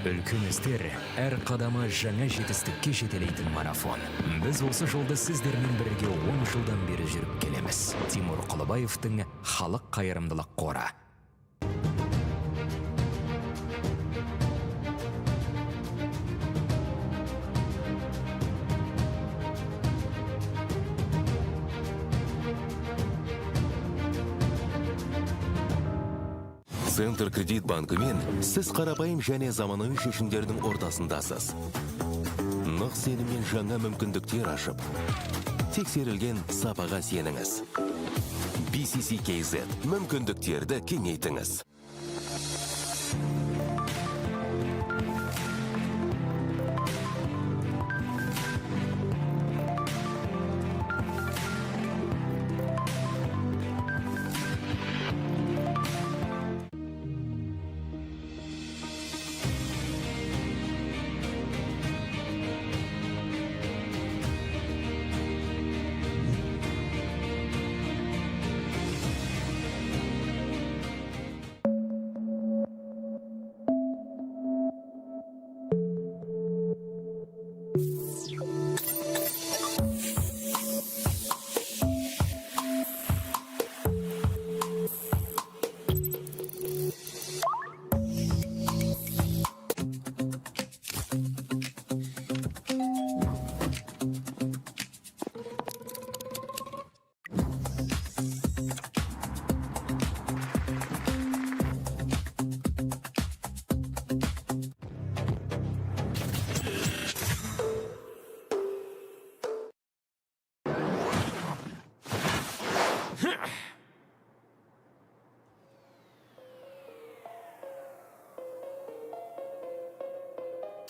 Үлкен істер әр қадамы жаңа жетістікке жетелейтін марафон. Біз осы жолды сіздермен бірге 10 жылдан бері жүріп келеміз. Тимур Құлыбаевтың халық қайырымдылық қоры. Центр кредит банкымен сіз қарапайым және заманауи шешімдердің ортасындасыз. Нық сеніммен жаңа мүмкіндіктер ашып, тексерілген сапаға сеніңіз. BCC-KZ мүмкіндіктерді кеңейтіңіз.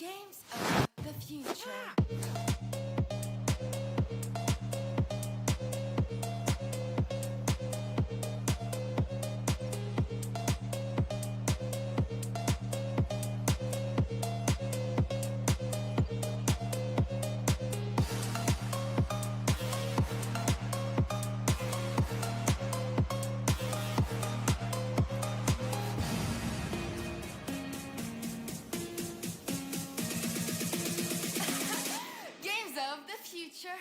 Games of the future. Games of the future.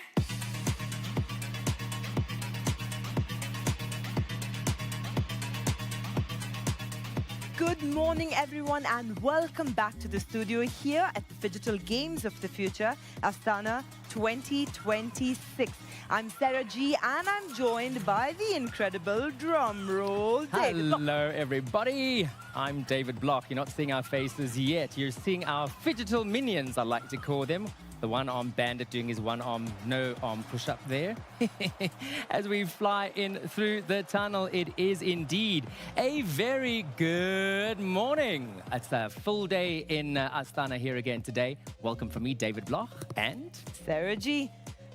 Good morning, everyone, and welcome back to the studio here at the Digital Games of the Future, Astana 2026. I'm Sarah G, and I'm joined by the incredible drum roll, David Block. Hello, everybody. I'm David Block. You're not seeing our faces yet. You're seeing our phygital minions, I like to call them. The one-arm bandit doing his one-arm, no-arm push-up there. As we fly in through the tunnel, it is indeed a very good morning. It's a full day in Astana here again today. Welcome from me, David Bloch, and Sarah G.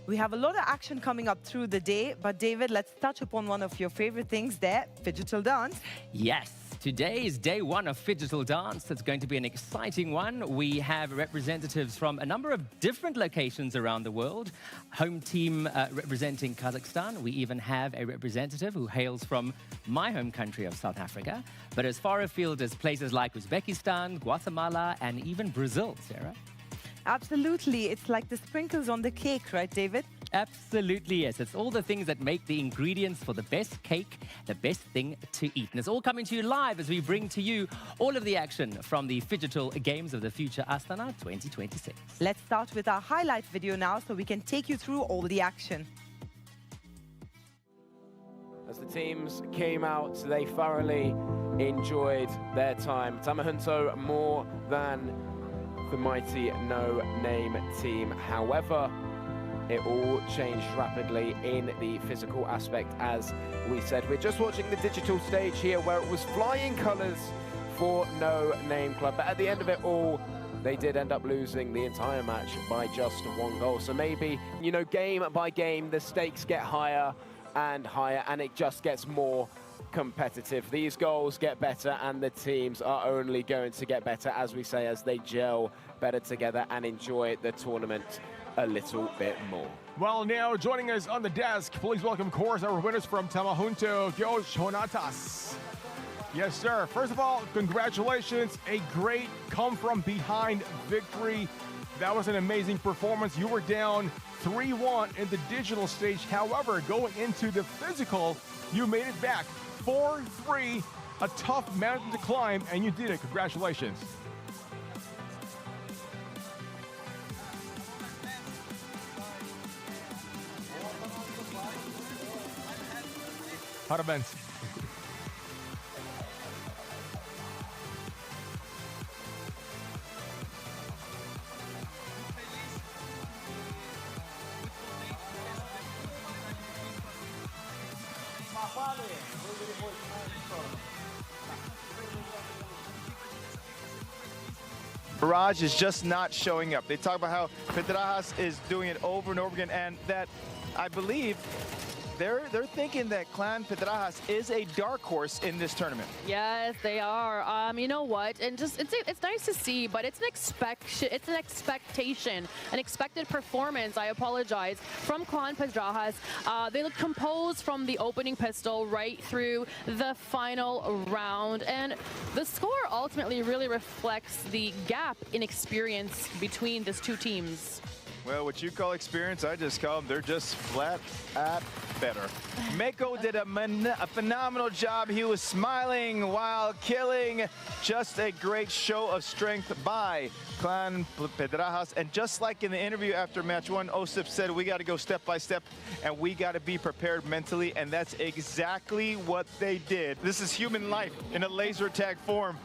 We have a lot of action coming up through the day, but David, let's touch upon one of your favorite things there, phygital dance. yes, today is day one of Phygital Dance. It's going to be an exciting one. We have representatives from a number of different locations around the world. Home team representing Kazakhstan. We even have a representative who hails from my home country of South Africa. But as far afield as places like Uzbekistan, Guatemala, and even Brazil, Sarah. Absolutely. It's like the sprinkles on the cake, right, David? Absolutely, yes. It's all the things that make the ingredients for the best cake, the best thing to eat. And it's all coming to you live as we bring to you all of the action from the Phygital Games of the Future Astana 2026. Let's start with our highlight video now so we can take you through all the action. As the teams came out, they thoroughly enjoyed their time. Tamahunto more than the mighty no-name team. However, it all changed rapidly in the physical aspect. As we said, we're just watching the digital stage here where it was flying colors for No Name Club. But at the end of it all, they did end up losing the entire match by just one goal. So maybe, you know, game by game, the stakes get higher and higher, and it just gets more competitive. These goals get better, and the teams are only going to get better, as we say, as they gel better together and enjoy the tournament a little bit more. Well, now joining us on the desk, please welcome, of course, our winners from Tamahunto, Gyosh Honatas. Yes, sir. First of all, congratulations. A great come-from-behind victory. That was an amazing performance. You were down 3-1 in the digital stage. However, going into the physical, you made it back 4-3, a tough mountain to climb, and you did it. Congratulations. How bent? Barrage is just not showing up. They talk about how Pedrajas is doing it over and over again, and that I believe they're thinking that Clan Pedrajas is a dark horse in this tournament. Yes, they are. You know what? And just it's nice to see, but it's an expectation, an expected performance. I apologize from Clan Pedrajas. They look composed from the opening pistol right through the final round, and the score ultimately really reflects the gap in experience between these two teams. Well, what you call experience, I just call them, they're just flat at better. Mako did a phenomenal job. He was smiling while killing. Just a great show of strength by Clan Pedrajas. And just like in the interview after match one, Osip said, we got to go step by step and we got to be prepared mentally. And that's exactly what they did. This is human life in a laser tag form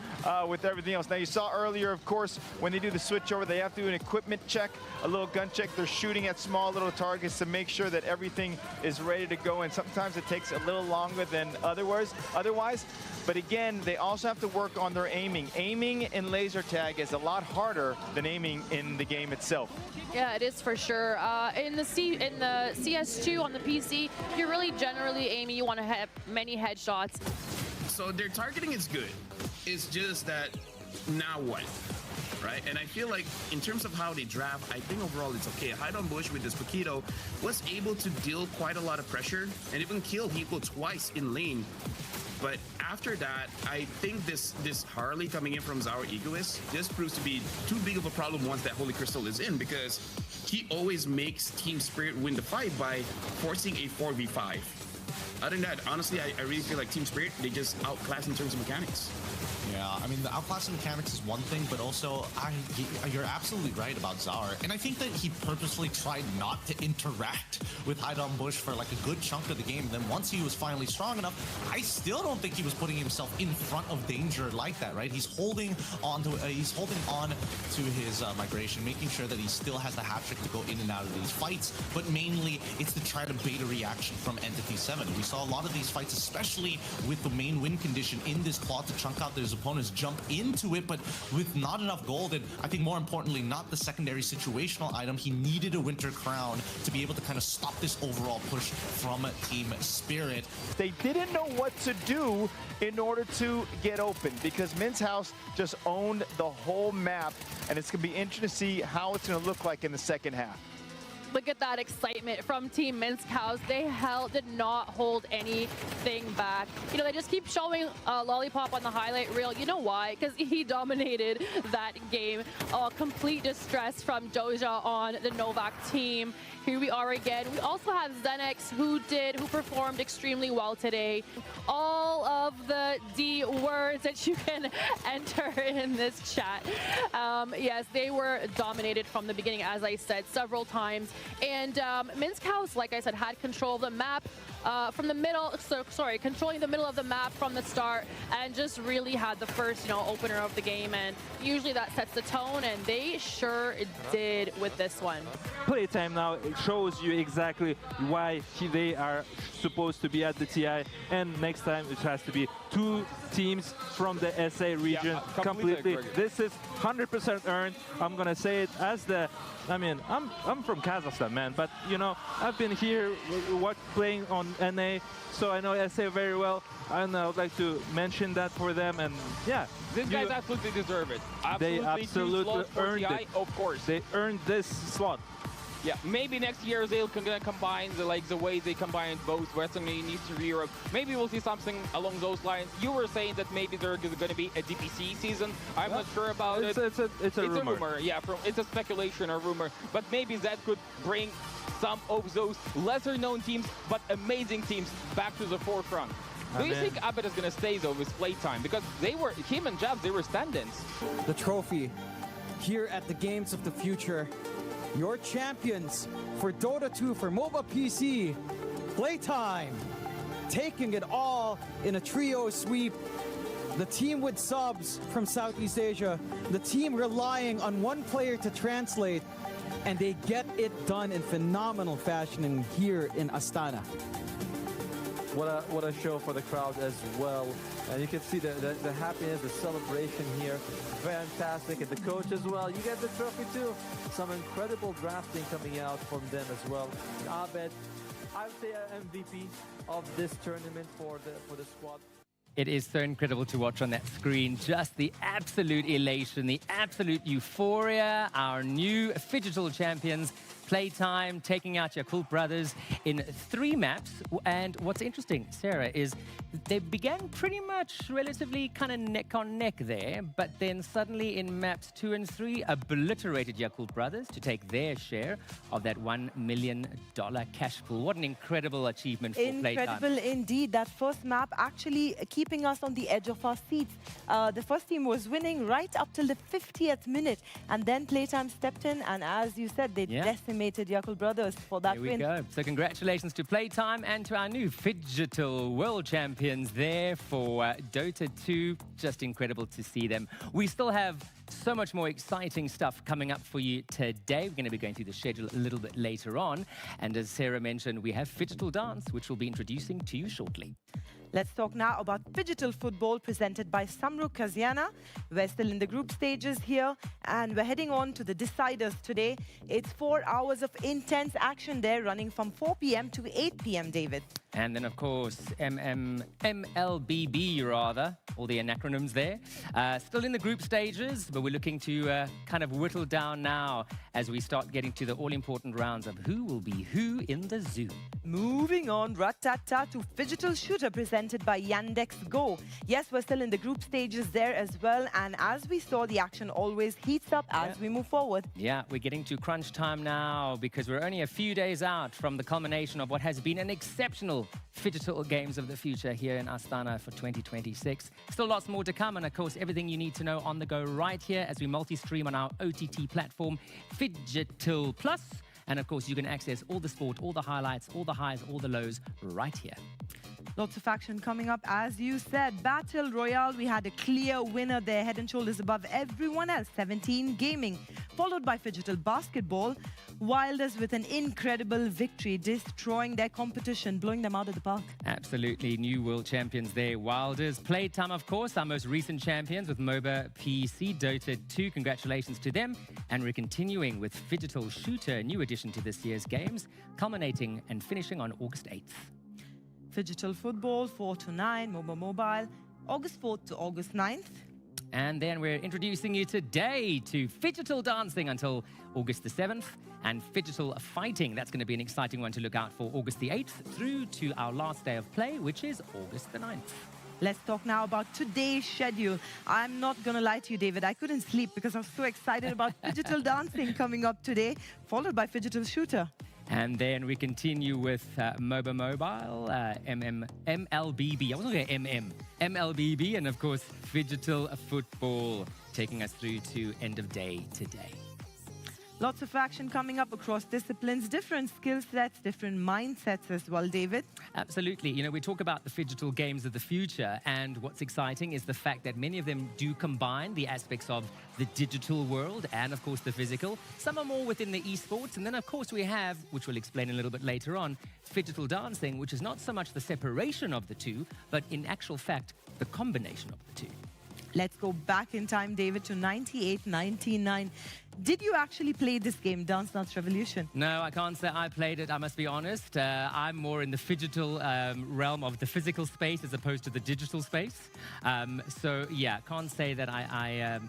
with everything else. Now, you saw earlier, of course, when they do the switch over, they have to do an equipment check, a little gun check. They're shooting at small little targets to make sure that everything is ready to go. And sometimes it takes a little longer than otherwise. But again, they also have to work on their aiming. Aiming in laser tag is a lot harder than aiming in the game itself. Yeah, it is for sure. In the CS2 on the PC, you're really generally aiming. You want to have many headshots. So their targeting is good. It's just that now what? Right? And I feel like in terms of how they draft, I think overall it's okay. Hide on Bush with this Paquito was able to deal quite a lot of pressure and even kill Hiko twice in lane. But after that, I think this Harley coming in from Zaur Egoist just proves to be too big of a problem once that Holy Crystal is in, because he always makes Team Spirit win the fight by forcing a 4v5. Other than that, honestly, I really feel like Team Spirit, they just outclass in terms of mechanics. Yeah, I mean, the outclassing mechanics is one thing, but also you're absolutely right about Zaur. And I think that he purposely tried not to interact with Haidon Bush for like a good chunk of the game. And then once he was finally strong enough, I still don't think he was putting himself in front of danger like that, right? He's holding on to his migration, making sure that he still has the hat trick to go in and out of these fights. But mainly, it's to try to bait a reaction from Entity 7. We saw a lot of these fights, especially with the main win condition in this claw to chunk out his opponents, jump into it, but with not enough gold, and I think more importantly, not the secondary situational item. He needed a Winter Crown to be able to kind of stop this overall push from Team Spirit. They didn't know what to do in order to get open, because Min's House just owned the whole map, and it's going to be interesting to see how it's going to look like in the second half. Look at that excitement from Team Minsk House. They did not hold anything back. You know, they just keep showing Lollipop on the highlight reel. You know why? Because he dominated that game. Complete distress from Doja on the Novak team. Here we are again. We also have Zenex, who performed extremely well today. All of the D words that you can enter in this chat. Yes, they were dominated from the beginning, as I said several times. And Minsk House, like I said, had control of the map from the middle. Controlling the middle of the map from the start, and just really had the first, opener of the game. And usually that sets the tone, and they sure did with this one. Playtime now, it shows you exactly why they are supposed to be at the TI, and next time it has to be two teams from the SA region. Completely. This is 100% earned. I'm gonna say it as I'm from Kazakhstan, man, but I've been here playing on NA, so I know SA very well, and I would like to mention that for them. And yeah, these guys absolutely deserve it. They absolutely earned it. Of course, they earned this slot. Yeah, maybe next year they're gonna combine the way they combined both Western and Eastern Europe. Maybe we'll see something along those lines. You were saying that maybe there's gonna be a DPC season. I'm not sure about it. It's a rumor. Yeah, it's a speculation or rumor, but maybe that could bring some of those lesser known teams but amazing teams back to the forefront. Do you think Abed is gonna stay though with playtime? Because him and Jabs, they were stand-ins. The trophy here at the Games of the Future. Your champions for Dota 2 for mobile PC, Playtime, taking it all in a trio sweep. The team with subs from Southeast Asia, the team relying on one player to translate, and they get it done in phenomenal fashion here in Astana. What a show for the crowd as well. And you can see the happiness, the celebration here. Fantastic. And the coach as well. You get the trophy too. Some incredible drafting coming out from them as well. Abed, I would say an MVP of this tournament for the squad. It is so incredible to watch on that screen. Just the absolute elation, the absolute euphoria. Our new Phygital champions, Playtime, taking out Yakult Brothers in 3 maps. And what's interesting, Sarah, is they began pretty much relatively kind of neck on neck there, but then suddenly in maps 2 and 3, obliterated Yakult Brothers to take their share of that $1 million cash pool. What an incredible achievement for Playtime. Incredible indeed. That first map actually keeping us on the edge of our seats. The first team was winning right up till the 50th minute, and then Playtime stepped in, and as you said, they decimated Yakult Brothers for that win. There we go. So congratulations to Playtime and to our new Phygital World Champions there for Dota 2. Just incredible to see them. We still have so much more exciting stuff coming up for you today. We're going to be going through the schedule a little bit later on. And as Sarah mentioned, we have Phygital Dance, which we'll be introducing to you shortly. Let's talk now about Phygital Football presented by Samruk-Kazyna. We're still in the group stages here, and we're heading on to the deciders today. It's 4 hours of intense action there, running from 4 p.m. to 8 p.m., David. And then, of course, MLBB, rather, all the acronyms there. Still in the group stages, but we're looking to kind of whittle down now as we start getting to the all-important rounds of who will be who in the zoo. Moving on, Ratata to Phygital Shooter presented by Yandex Go. Yes, we're still in the group stages there as well, and as we saw, the action always heats up as we move forward. Yeah, we're getting to crunch time now because we're only a few days out from the culmination of what has been an exceptional Phygital Games of the Future here in Astana for 2026. Still lots more to come, and of course, everything you need to know on the go right here as we multi-stream on our OTT platform, Phygital Plus. And of course, you can access all the sport, all the highlights, all the highs, all the lows right here. Lots of action coming up, as you said. Battle Royale, we had a clear winner there, head and shoulders above everyone else, 17 Gaming. Followed by Phygital Basketball, Wilders with an incredible victory, destroying their competition, blowing them out of the park. Absolutely, new world champions there, Wilders. Playtime, of course, our most recent champions with MOBA PC Dota 2. Congratulations to them. And we're continuing with Phygital Shooter, a new addition to this year's games, culminating and finishing on August 8th. Phygital Football, 4 to 9, MOBA Mobile, August 4th to August 9th. And then we're introducing you today to Phygital Dancing until August the 7th, and Phygital Fighting. That's going to be an exciting one to look out for August the 8th through to our last day of play, which is August the 9th. Let's talk now about today's schedule. I'm not going to lie to you, David. I couldn't sleep because I was so excited about Phygital Dancing coming up today, followed by Phygital Shooter. And then we continue with MOBA Mobile, MLBB. I was going to say MLBB, and of course, Phygital Football, taking us through to end of day today. Lots of action coming up across disciplines, different skill sets, different mindsets as well, David. Absolutely. You know, we talk about the Phygital Games of the future, and what's exciting is the fact that many of them do combine the aspects of the digital world and, of course, the physical. Some are more within the esports, and then, of course, we have, which we'll explain a little bit later on, Phygital Dancing, which is not so much the separation of the two, but in actual fact, the combination of the two. Let's go back in time, David, to 98-99. Did you actually play this game, Dance Dance Revolution? No, I can't say I played it, I must be honest. I'm more in the Phygital realm of the physical space as opposed to the digital space. So, yeah, can't say that I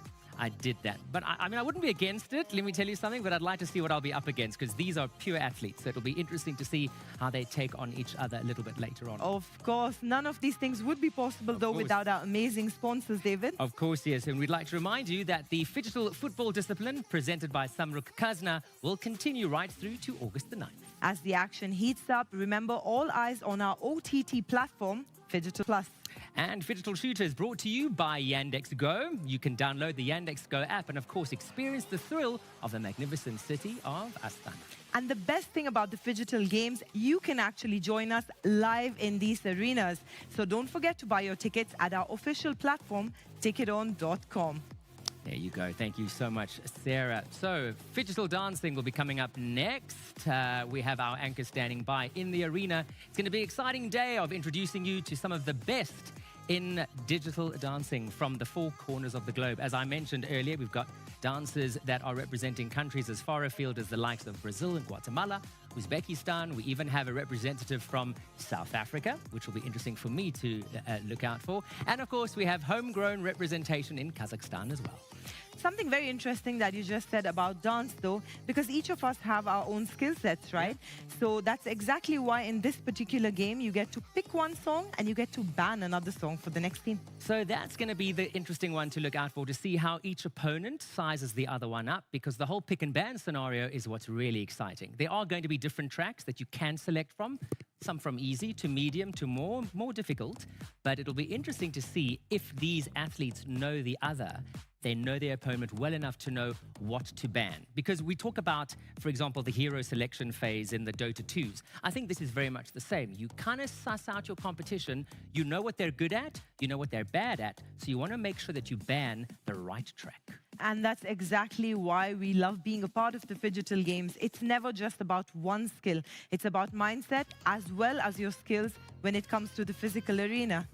I did that. But I mean, I wouldn't be against it, let me tell you something, but I'd like to see what I'll be up against because these are pure athletes. So it'll be interesting to see how they take on each other a little bit later on. Of course, none of these things would be possible though without our amazing sponsors, David. Of course, yes. And we'd like to remind you that the Phygital football discipline presented by Samruk-Kazyna will continue right through to August the 9th. As the action heats up, remember all eyes on our OTT platform, Phygital Plus. And Phygital Shooter is brought to you by Yandex Go. You can download the Yandex Go app and, of course, experience the thrill of the magnificent city of Astana. And the best thing about the Phygital Games, you can actually join us live in these arenas. So don't forget to buy your tickets at our official platform, ticketon.com. There you go. Thank you so much, Sarah. So, Phygital dancing will be coming up next. We have our anchor standing by in the arena. It's going to be an exciting day of introducing you to some of the best in digital dancing from the four corners of the globe. As I mentioned earlier, we've got dancers that are representing countries as far afield as the likes of Brazil and Guatemala, Uzbekistan. We even have a representative from South Africa, which will be interesting for me to look out for. And of course, we have homegrown representation in Kazakhstan as well. Something very interesting that you just said about dance, though, because each of us have our own skill sets, right? So that's exactly why in this particular game, you get to pick one song and you get to ban another song for the next team. So that's going to be the interesting one to look out for, to see how each opponent sizes the other one up, because the whole pick and ban scenario is what's really exciting. There are going to be different tracks that you can select from, some from easy to medium to more difficult, but it'll be interesting to see if these athletes know the other. They know their opponent well enough to know what to ban. Because we talk about, for example, the hero selection phase in the Dota 2s. I think this is very much the same. You kind of suss out your competition. You know what they're good at. You know what they're bad at. So you want to make sure that you ban the right track. And that's exactly why we love being a part of the Phygital Games. It's never just about one skill. It's about mindset as well as your skills when it comes to the physical arena.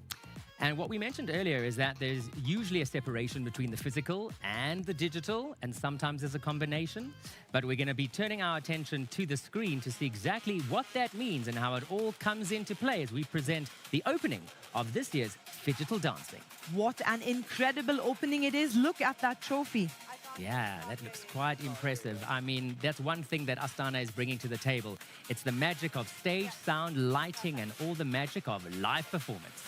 And what we mentioned earlier is that there's usually a separation between the physical and the digital, and sometimes there's a combination. But we're going to be turning our attention to the screen to see exactly what that means and how it all comes into play as we present the opening of this year's Phygital Dancing. What an incredible opening it is. Look at that trophy. Yeah, that looks quite impressive. I mean, that's one thing that Astana is bringing to the table. It's the magic of stage, sound, lighting, and all the magic of live performance.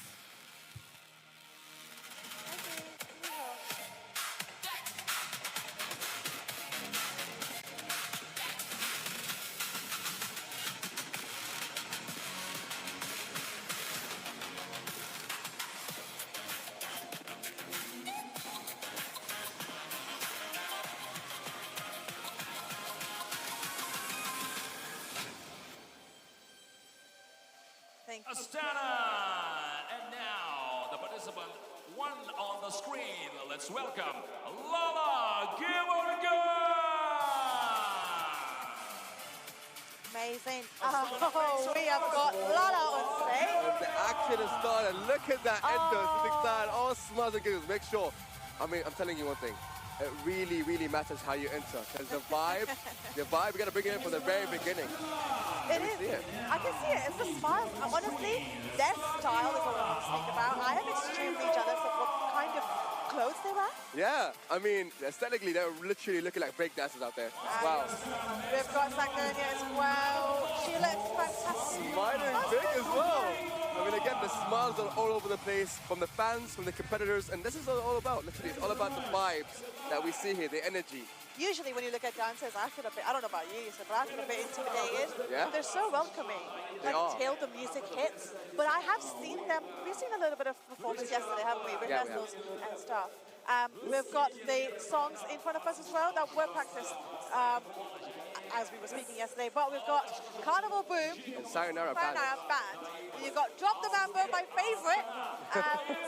Astana! And now, the participant one on the screen. Let's welcome Lala Giverga! Amazing. Oh, we have got Lala on stage. The action has started. Look at that endo. This is exciting. All smiles and giggles. Make sure. I mean, I'm telling you one thing. It really, really matters how you enter. Because the vibe, we got to bring it in from the very beginning. It is. I can see it. It's the smiles. Honestly, their style is all I want to think about. I am extremely jealous of what kind of clothes they wear. Yeah. I mean, aesthetically, they're literally looking like breakdancers out there. Wow. We've got Sangonia as well. She looks fantastic. Smiling big as well. I mean, again, the smiles are all over the place from the fans, from the competitors, and this is what it's all about. Literally, it's all about the vibes that we see here, the energy. Usually when you look at dancers, I feel a bit, I don't know about you, but I feel a bit intimidated. Yeah? They're so welcoming until the music hits. But I have seen them, we've seen a little bit of performance yesterday, haven't we? Rehearsals and stuff. We've got the songs in front of us as well that were practiced as we were speaking yesterday. But we've got Carnival Boom, Sayonara Band. You've got Drop the Mambo, my favorite,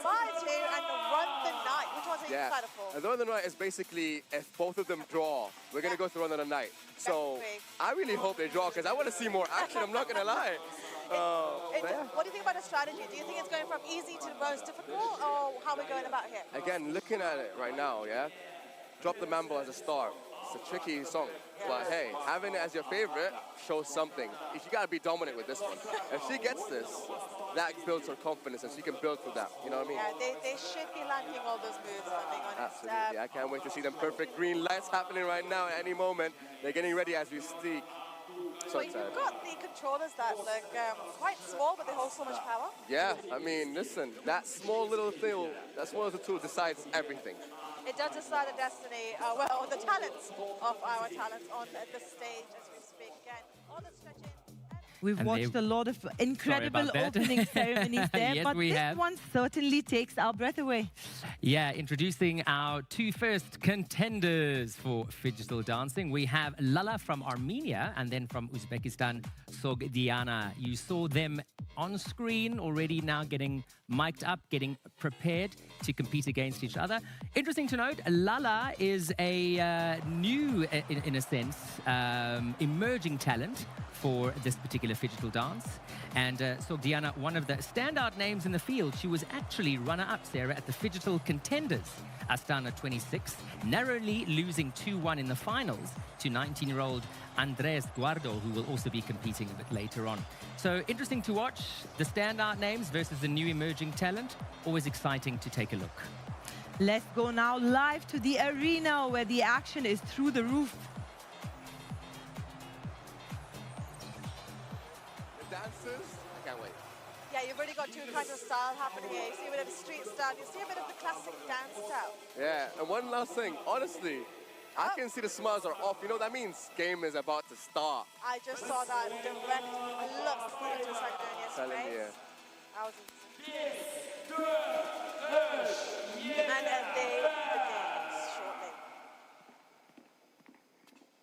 Fire 2, and Run the Night. Which one's are you excited for? And Run the Night is basically, if both of them draw, we're going to go through Run the Night. So I really hope they draw, because I want to see more action, I'm not going to lie. What do you think about the strategy? Do you think it's going from easy to most difficult, or how are we going about here? Again, looking at it right now, Drop the Mambo as a start. It's a tricky song, but hey, having it as your favorite shows something. You gotta be dominant with this one. If she gets this, that builds her confidence and she can build through that, you know what I mean? Yeah, they should be landing all those moves, if I'm being honest. Absolutely. I can't wait to see them perfect green lights happening right now at any moment. They're getting ready as we speak. So Well, you've got the controllers that look quite small, but they hold so much power. Yeah, I mean, listen, that small little tool decides everything. It does decide the destiny, well, the talents of our talents on the stage as we speak. Again, all the stretching. We've And watched a lot of incredible about that. opening ceremonies there, Yes, but we this have. one certainly takes our breath away. Yeah, introducing our two first contenders for Phygital dancing. We have Lala from Armenia and then from Uzbekistan, Sogdiana. You saw them on screen already, now getting mic'd up, getting prepared to compete against each other. Interesting to note, Lala is a new, in a sense, emerging talent for this particular Phygital dance. And Sogdiana, one of the standout names in the field. She was actually runner-up, Sarah, at the Phygital Contenders, Astana 26, narrowly losing 2-1 in the finals to 19-year-old Andres Guardo, who will also be competing a bit later on. So interesting to watch the standout names versus the new emerging talent. Always exciting to take a look. Let's go now live to the arena where the action is through the roof. Dancers, I can't wait. Yeah, you've already got two kinds of style happening here. You see a bit of street style, you see a bit of the classic dance style. Yeah, and one last thing, honestly, I can see the smiles are off. You know what that means? Game is about to start. I just saw that direct looks just like doing Telling yesterday. you. Thousands. And they begin shortly.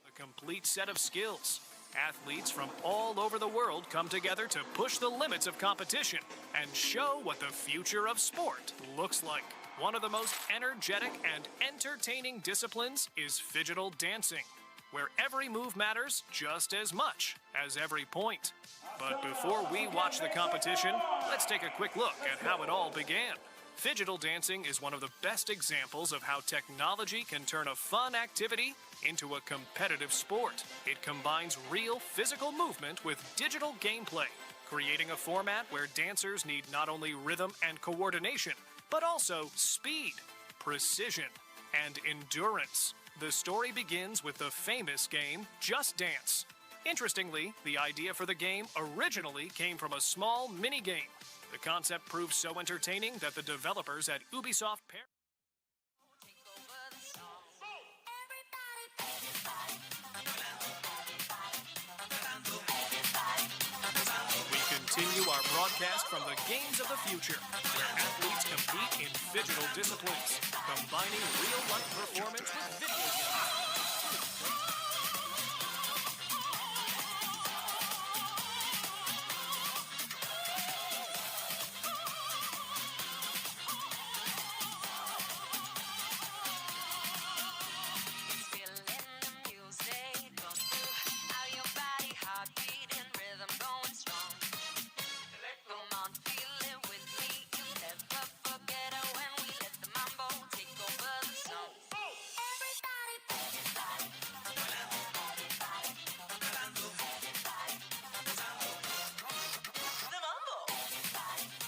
A complete set of skills. Athletes from all over the world come together to push the limits of competition and show what the future of sport looks like. One of the most energetic and entertaining disciplines is Phygital dancing, where every move matters just as much as every point. But before we watch the competition, let's take a quick look at how it all began. Phygital dancing is one of the best examples of how technology can turn a fun activity into a competitive sport. It combines real physical movement with digital gameplay, creating a format where dancers need not only rhythm and coordination, but also speed, precision, and endurance. The story begins with the famous game Just Dance. Interestingly, the idea for the game originally came from a small mini-game. The concept proved so entertaining that the developers at Ubisoft We continue our broadcast from the Games of the Future, where athletes compete in Phygital disciplines, combining real-life performance with video games.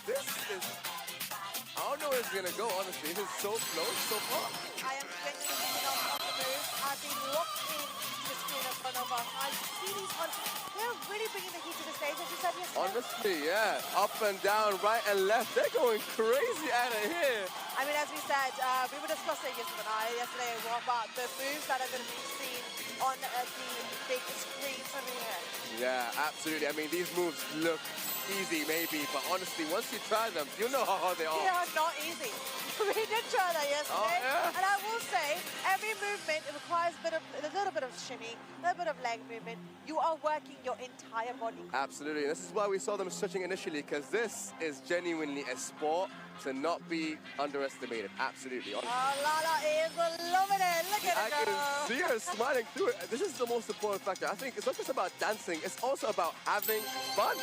This is, I don't know where it's gonna go, honestly. This is so close so far. I am flinching on the move. I've been locked in the screen in front of us. I see these ones. They're really bringing the heat to the stage, as you said yesterday. Honestly, yeah. Up and down, right and left. They're going crazy out of here. I mean, as we said, we were discussing yesterday about the moves that are going to be seen on the big screens over here. Yeah, absolutely. I mean, these moves look easy, maybe, but honestly, once you try them, you know how hard they are. They are not easy. We did try that yesterday. Oh, yeah. And I will say, every movement, it requires a little bit of shimmy, a little bit of leg movement. You are working your entire body. Absolutely. This is why we saw them switching initially, because this is genuinely a sport to not be underestimated. Absolutely. Oh, Lala is loving it. Look at I her can go. see her smiling through it. This is the most important factor. I think it's not just about dancing, it's also about having fun.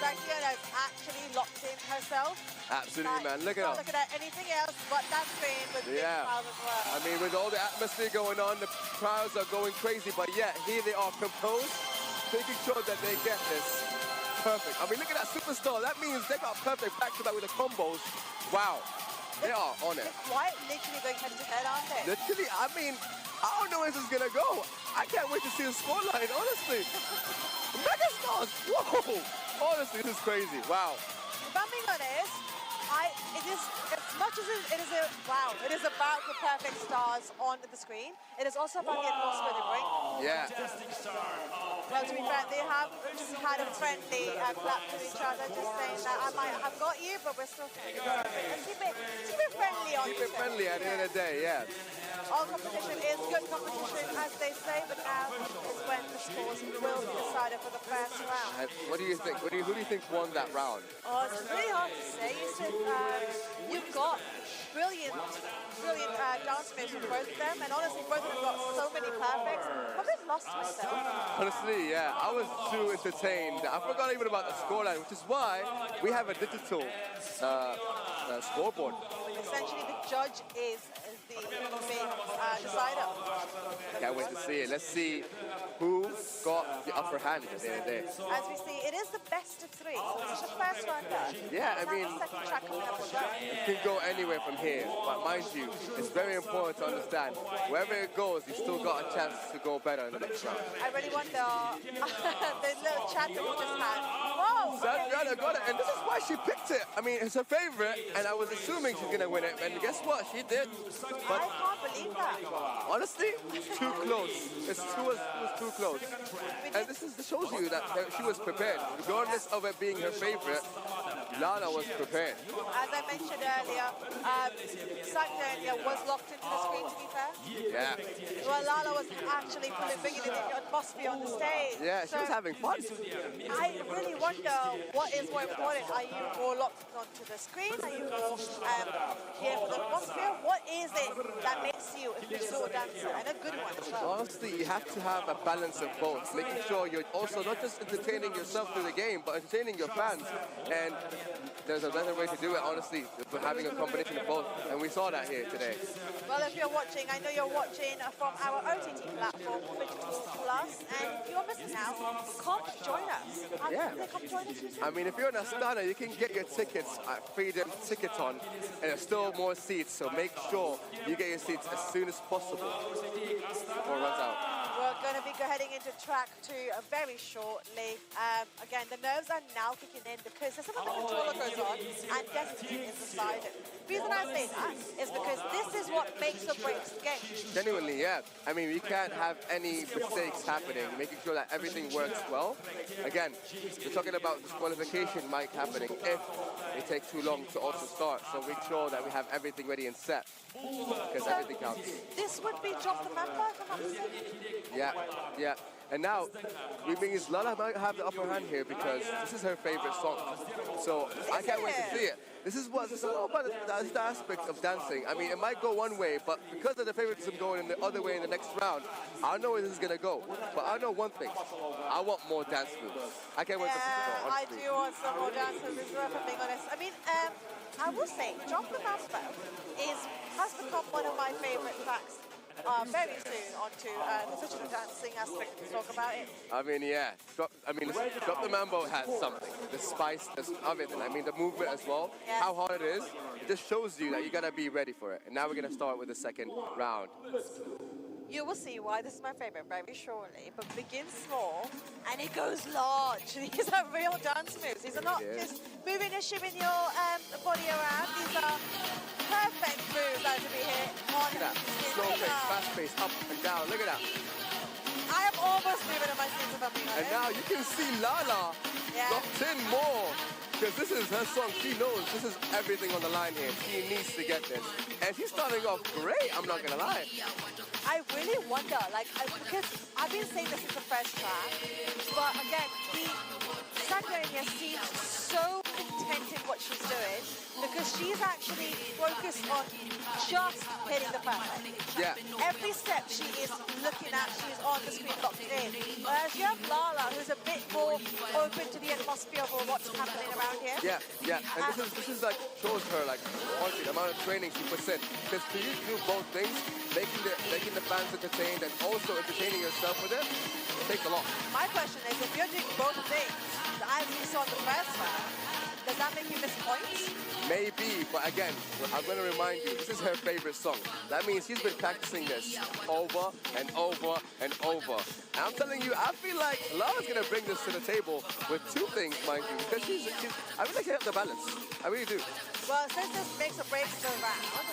Sakiana is actually locked in herself. Absolutely, man. Look at Not her. looking at anything else but that screen with big crowd as well. I mean, with all the atmosphere going on, the crowds are going crazy, but yet here they are composed, making sure that they get this perfect. I mean, look at that superstar. That means they got perfect back-to-back with the combos. Wow. They are on it. They're quite literally going head to head, aren't they? Literally, I mean, I don't know where this is gonna go. I can't wait to see the scoreline, honestly. Megastars, whoa! Honestly, this is crazy. Wow. If I'm being honest, it is, as much as it is it is about the perfect stars on the screen, it is also about the atmosphere they bring. Yeah. Well, to be fair, they have just had a friendly clap to each other, just saying that I might have got you, but we're still friends. Keep it friendly on Keep it friendly at the end of the day, yeah. All competition is good competition, as they say, but now is when the scores will be decided for the first round. And what do you think? Who do you think won that round? Oh, it's really hard to say. You've got brilliant dance moves from both of them, and honestly, both of them got so many perfects. I'm a bit lost myself. Honestly, yeah, I was too entertained. I forgot even about the scoreline, which is why we have a digital scoreboard. Essentially, the judge is the main decider. Can't wait to see it. Let's see who got the upper hand at the end of the day. As we see, it is the best of three. So this is the first round there. Yeah, I mean, the second track coming up as well. it can go anywhere from here. But mind you, it's very important to understand, wherever it goes, you still got a chance to go better in the next round. I really wonder, the little chat that we just had. Whoa! Samruk-Kazyna got it, and this is why she picked it. I mean, it's her favorite, and I was assuming she's going to win it, and guess what? She did. But I can't believe that. honestly, too close. It was too close. And this shows you that she was prepared. Regardless of it being her favorite, Lala was prepared. As I mentioned earlier, Samruk-Kazyna was locked into the screen, to be fair. Yeah. Well, Lala was actually bringing in the atmosphere on the stage. Yeah, she was having fun. I really wonder what is more important. Are you more locked onto the screen? Are you more here for the atmosphere? What is it that makes you a physical dancer, and a good one as well? Honestly, you have to have a balance of both, making sure you're also not just entertaining yourself through the game, but entertaining your fans. And there's a better way to do it, honestly, for having a combination of both. And we saw that here today. Well, if you're watching, I know you're watching from our OTT platform, Digital Plus, and you're missing out. Come join us. Yeah. Come join us. I mean, if you're in Astana, you can get your tickets at Freedom Ticketon, and there's still more seats, so make sure you get your seats as soon as possible before it runs out. We're going to be heading into track 2 very shortly. Again, the nerves are now kicking in because there's something that controller goes on and destiny is decided. The reason I say that is because this is what makes or breaks the game. Genuinely, yeah. I mean, we can't have any mistakes happening, making sure that everything works well. Again, we're talking about disqualification might happening if they take too long to also start. So make sure that we have everything ready and set, because everything counts. This would be Drop the Member, if I'm not mistaken. Yeah, yeah. And now, it means Lala might have the upper hand here because this is her favorite song. So I can't wait to see it. This is all about the aspect of dancing. I mean, it might go one way, but because of the favoritism going in the other way in the next round, I don't know where this is going to go. But I know one thing. I want more dance moves. I can't wait to see it go, I do want some more dance moves as well, if I'm being honest. I mean, I will say, Drop the Member has become one of my favorite tracks. Very soon onto the digital dancing aspect to talk about it. I mean, yeah. Drop the Mambo has something. The spice of it, and I mean the movement as well. Yeah. How hard it is. It just shows you that you gotta be ready for it. And now we're gonna start with the second round. You will see why this is my favorite very shortly, but begin small and it goes large. These are real dance moves. These are not just moving and shimmy your body around. These are perfect moves that are to be hit on. Look at that. Slow pace, fast pace, up and down. Look at that. I am almost moving in my seats if I'm being honest. And now you can see Lala locked in more. Because this is her song. She knows this is everything on the line here. She needs to get this. And she's starting off great, I'm not going to lie. I really wonder, because I've been saying this since the first track, but again, Samruk-Kazyna seems so content in what she's doing because she's actually focused on just hitting the perfect. Yeah. Every step she is looking at, she's on the screen locked in. Whereas you have Lala, who's a bit more open to the atmosphere of what's happening around here. Yeah, yeah. And this is like, shows her, like, honestly, the amount of training she puts in. Because for you to do both things, making the fans entertained and also entertaining yourself with it takes a lot. My question is, if you're doing both things, as we saw in the first round, Does that make you miss points? Maybe, but again, I'm going to remind you, this is her favorite song. That means she's been practicing this over and over and over. And I'm telling you, I feel like Lara's going to bring this to the table with two things, mind you, because I feel like she has the balance. I really do. Well, since this makes or breaks the round,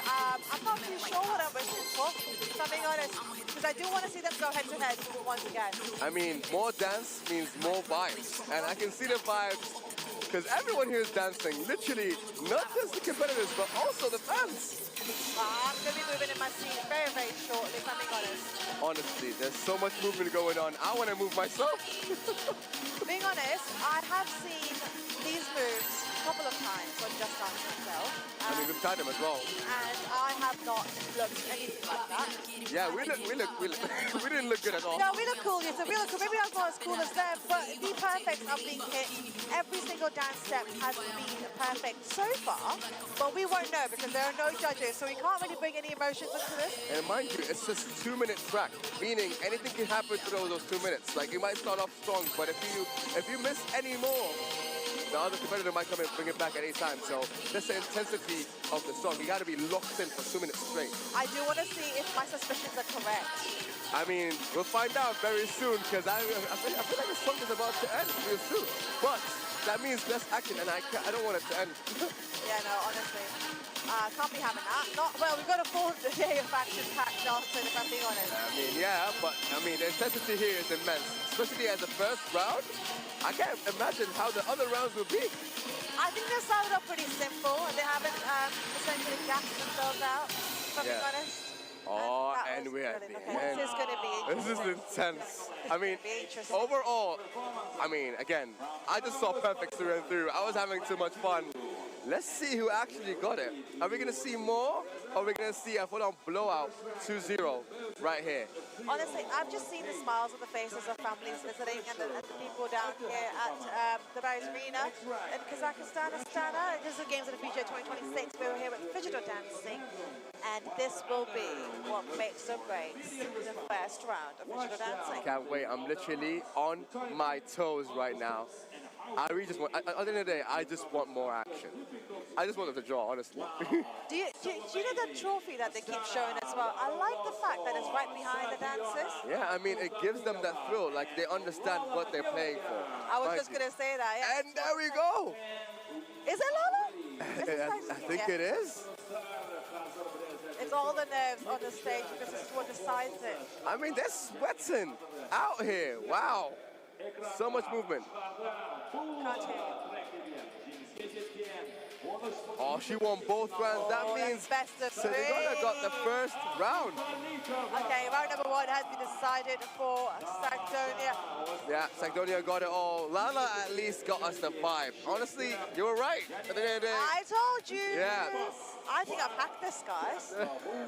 I'm not too sure what I'm wishing for, if I'm being honest, because I do want to see them go head-to-head once again. I mean, more dance means more vibes, and I can see the vibes because everyone here is dancing, literally, not just the competitors, but also the fans. I'm going to be moving in my seat very, very shortly, if I'm being honest. Honestly, there's so much movement going on. I want to move myself. Being honest, I have seen these moves a couple of times on Just Dance myself. I mean, we've tried them as well. And I have not looked anything like that. Yeah, we didn't look good at all. No, we look cool. Yes, we look cool. Maybe I'm not as cool as them, but the perfects are being hit. Every single dance step has been perfect so far, but we won't know because there are no judges, so we can't really bring any emotions into this. And mind you, it's just 2-minute track, meaning anything can happen through those 2 minutes. Like, you might start off strong, but if you miss any more, the other competitor might come and bring it back at any time. So that's the intensity of the song. You got to be locked in for 2 minutes straight. I do want to see if my suspicions are correct. I mean, we'll find out very soon because I feel like the song is about to end real soon. But that means less action, and I don't want it to end. Yeah, no, honestly. Can't be having that. Well, we've got a full day of action-packed dancing, if I'm being honest. I mean, yeah, but I mean, the intensity here is immense, especially as the first round. I can't imagine how the other rounds will be. I think they started off pretty simple, and they haven't essentially gassed themselves out, if I'm being honest. Oh, and we're at the end. This is going to be interesting. This is intense. I mean, overall, I mean, again, I just saw perfect through and through. I was having too much fun. Let's see who actually got it. Are we going to see more, or are we going to see a full-on blowout 2-0 right here? Honestly, I've just seen the smiles on the faces of families visiting and the people down here at the Barry's Arena in Kazakhstan, Astana. This is the Games of the Future 2026. We were here with digital dancing, and this will be what makes or breaks the first round of digital dancing. Can't wait. I'm literally on my toes right now. I really just want, at the end of the day, I just want more action. I just want them to draw, honestly. Do you know the trophy that they keep showing as well? I like the fact that it's right behind the dancers. Yeah, I mean, it gives them that thrill, like they understand what they're playing for. I was just going to say that, yeah. And there we go. Is it Lala? I think it is. It's all the nerves on the stage because this is what decides it. I mean, they're sweating out here. Wow. So much movement. Can't hear you. Oh, she won both rounds. That means best of three. Senegal got the first round. Okay, round number 1 has been decided for Sagdonia. Yeah, Sagdonia got it all. Lala at least got us the vibe. Honestly, you were right. At the end of the day. I told you. Yeah. I think I've hacked this, guys.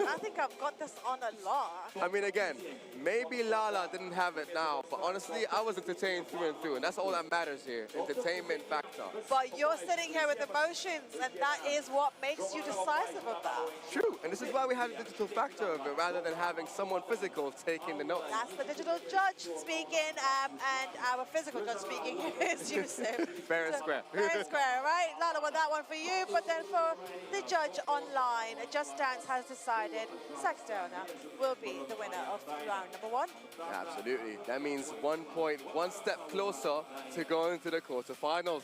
I think I've got this on a lot. I mean, again, maybe Lala didn't have it now, but honestly, I was entertained through and through, and that's all that matters here, entertainment factor. But you're sitting here with emotions, and that is what makes you decisive of that. True, and this is why we have the digital factor of it, rather than having someone physical taking the notes. That's the digital judge speaking, and our physical judge speaking is Yusuf. Fair and square. Fair and square, right? Lala, with that one for you, but then for the judge online, Just Dance has decided Sagdonia will be the winner of round number 1. Absolutely. That means 1 point, 1 step closer to going to the quarterfinals.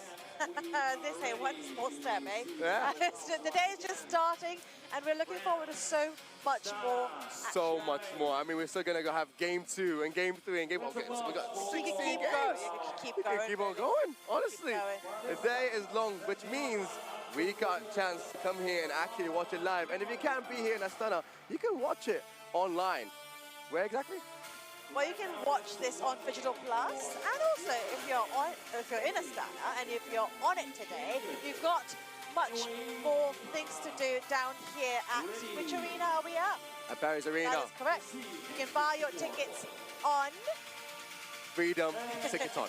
This ain't one small step, eh? Yeah. The day is just starting, and we're looking forward to so much more action. So much more. I mean, we're still going to go have game 2 and game 3 and game 1. Okay, so we got 16 games. You can keep going. We can keep on going, honestly. The day is long, which means we got a chance to come here and actually watch it live. And if you can't be here in Astana, you can watch it online. Where exactly? Well, you can watch this on Digital Plus, and also if you're in Astana and if you're on it today, you've got much more things to do down here at which arena are we at? At Barry's Arena. That is correct. You can buy your tickets on Freedom Ticketon.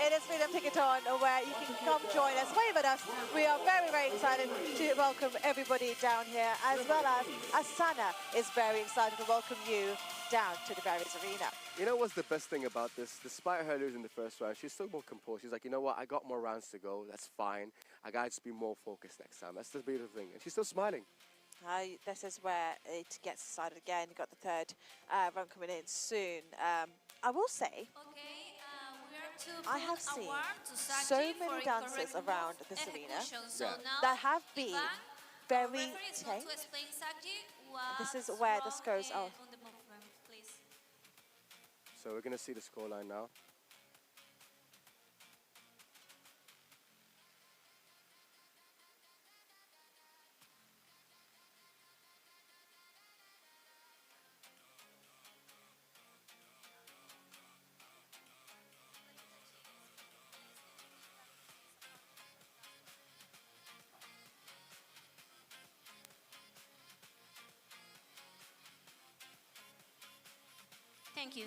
It is Freedom Ticketon, where you can come join us, wave at us. We are very, very excited to welcome everybody down here, as well as Astana is very excited to welcome you down to the Barry's Arena. You know what's the best thing about this? Despite her losing the first round, she's still more composed. She's like, you know what, I got more rounds to go. That's fine. I got to be more focused next time. That's the beautiful thing. And she's still smiling. This is where it gets decided again. You've got the third round coming in soon. I will say, I have seen so many dancers around this arena that have been very tame. This is where the scores are. So we're going to see the scoreline now. Thank you.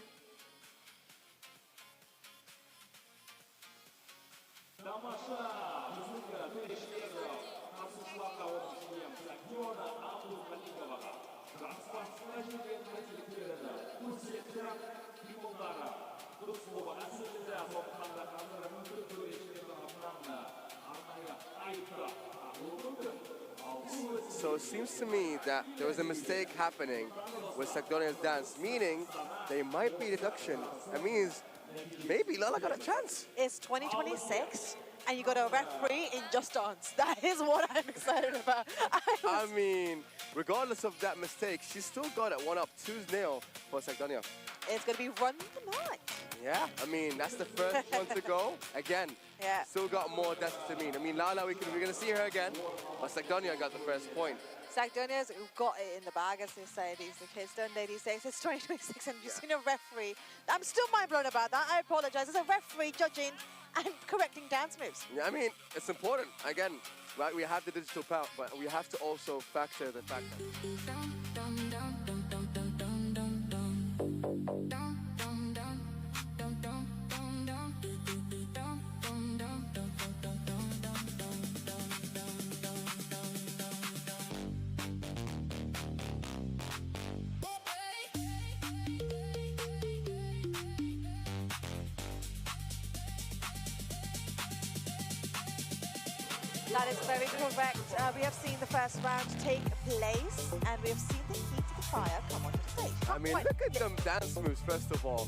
So it seems to me that there was a mistake happening with Sagdonia's dance, meaning they might be deduction. That means maybe Lala got a chance. It's 2026, and you got a referee in Just Dance. That is what I'm excited about. I mean, regardless of that mistake, she still got it 1-up, 2-0 for Sagdonia. It's going to be run the night. Yeah, I mean, that's the first one to go. Again, still got more dances to mean. I mean, Lala, we're going to see her again, but Sagdonia got the first point. Sagdonia's got it in the bag, as they say, these kids, don't they, these days? It's 2026, and you've seen a referee. I'm still mind blown about that. I apologize. There's a referee judging and correcting dance moves. Yeah, I mean, it's important. Again, right, we have the digital power, but we have to also factor the fact that... That is very correct. We have seen the first round take place, and we have seen the heat of the fire come onto the stage. I mean, look at them dance moves, first of all.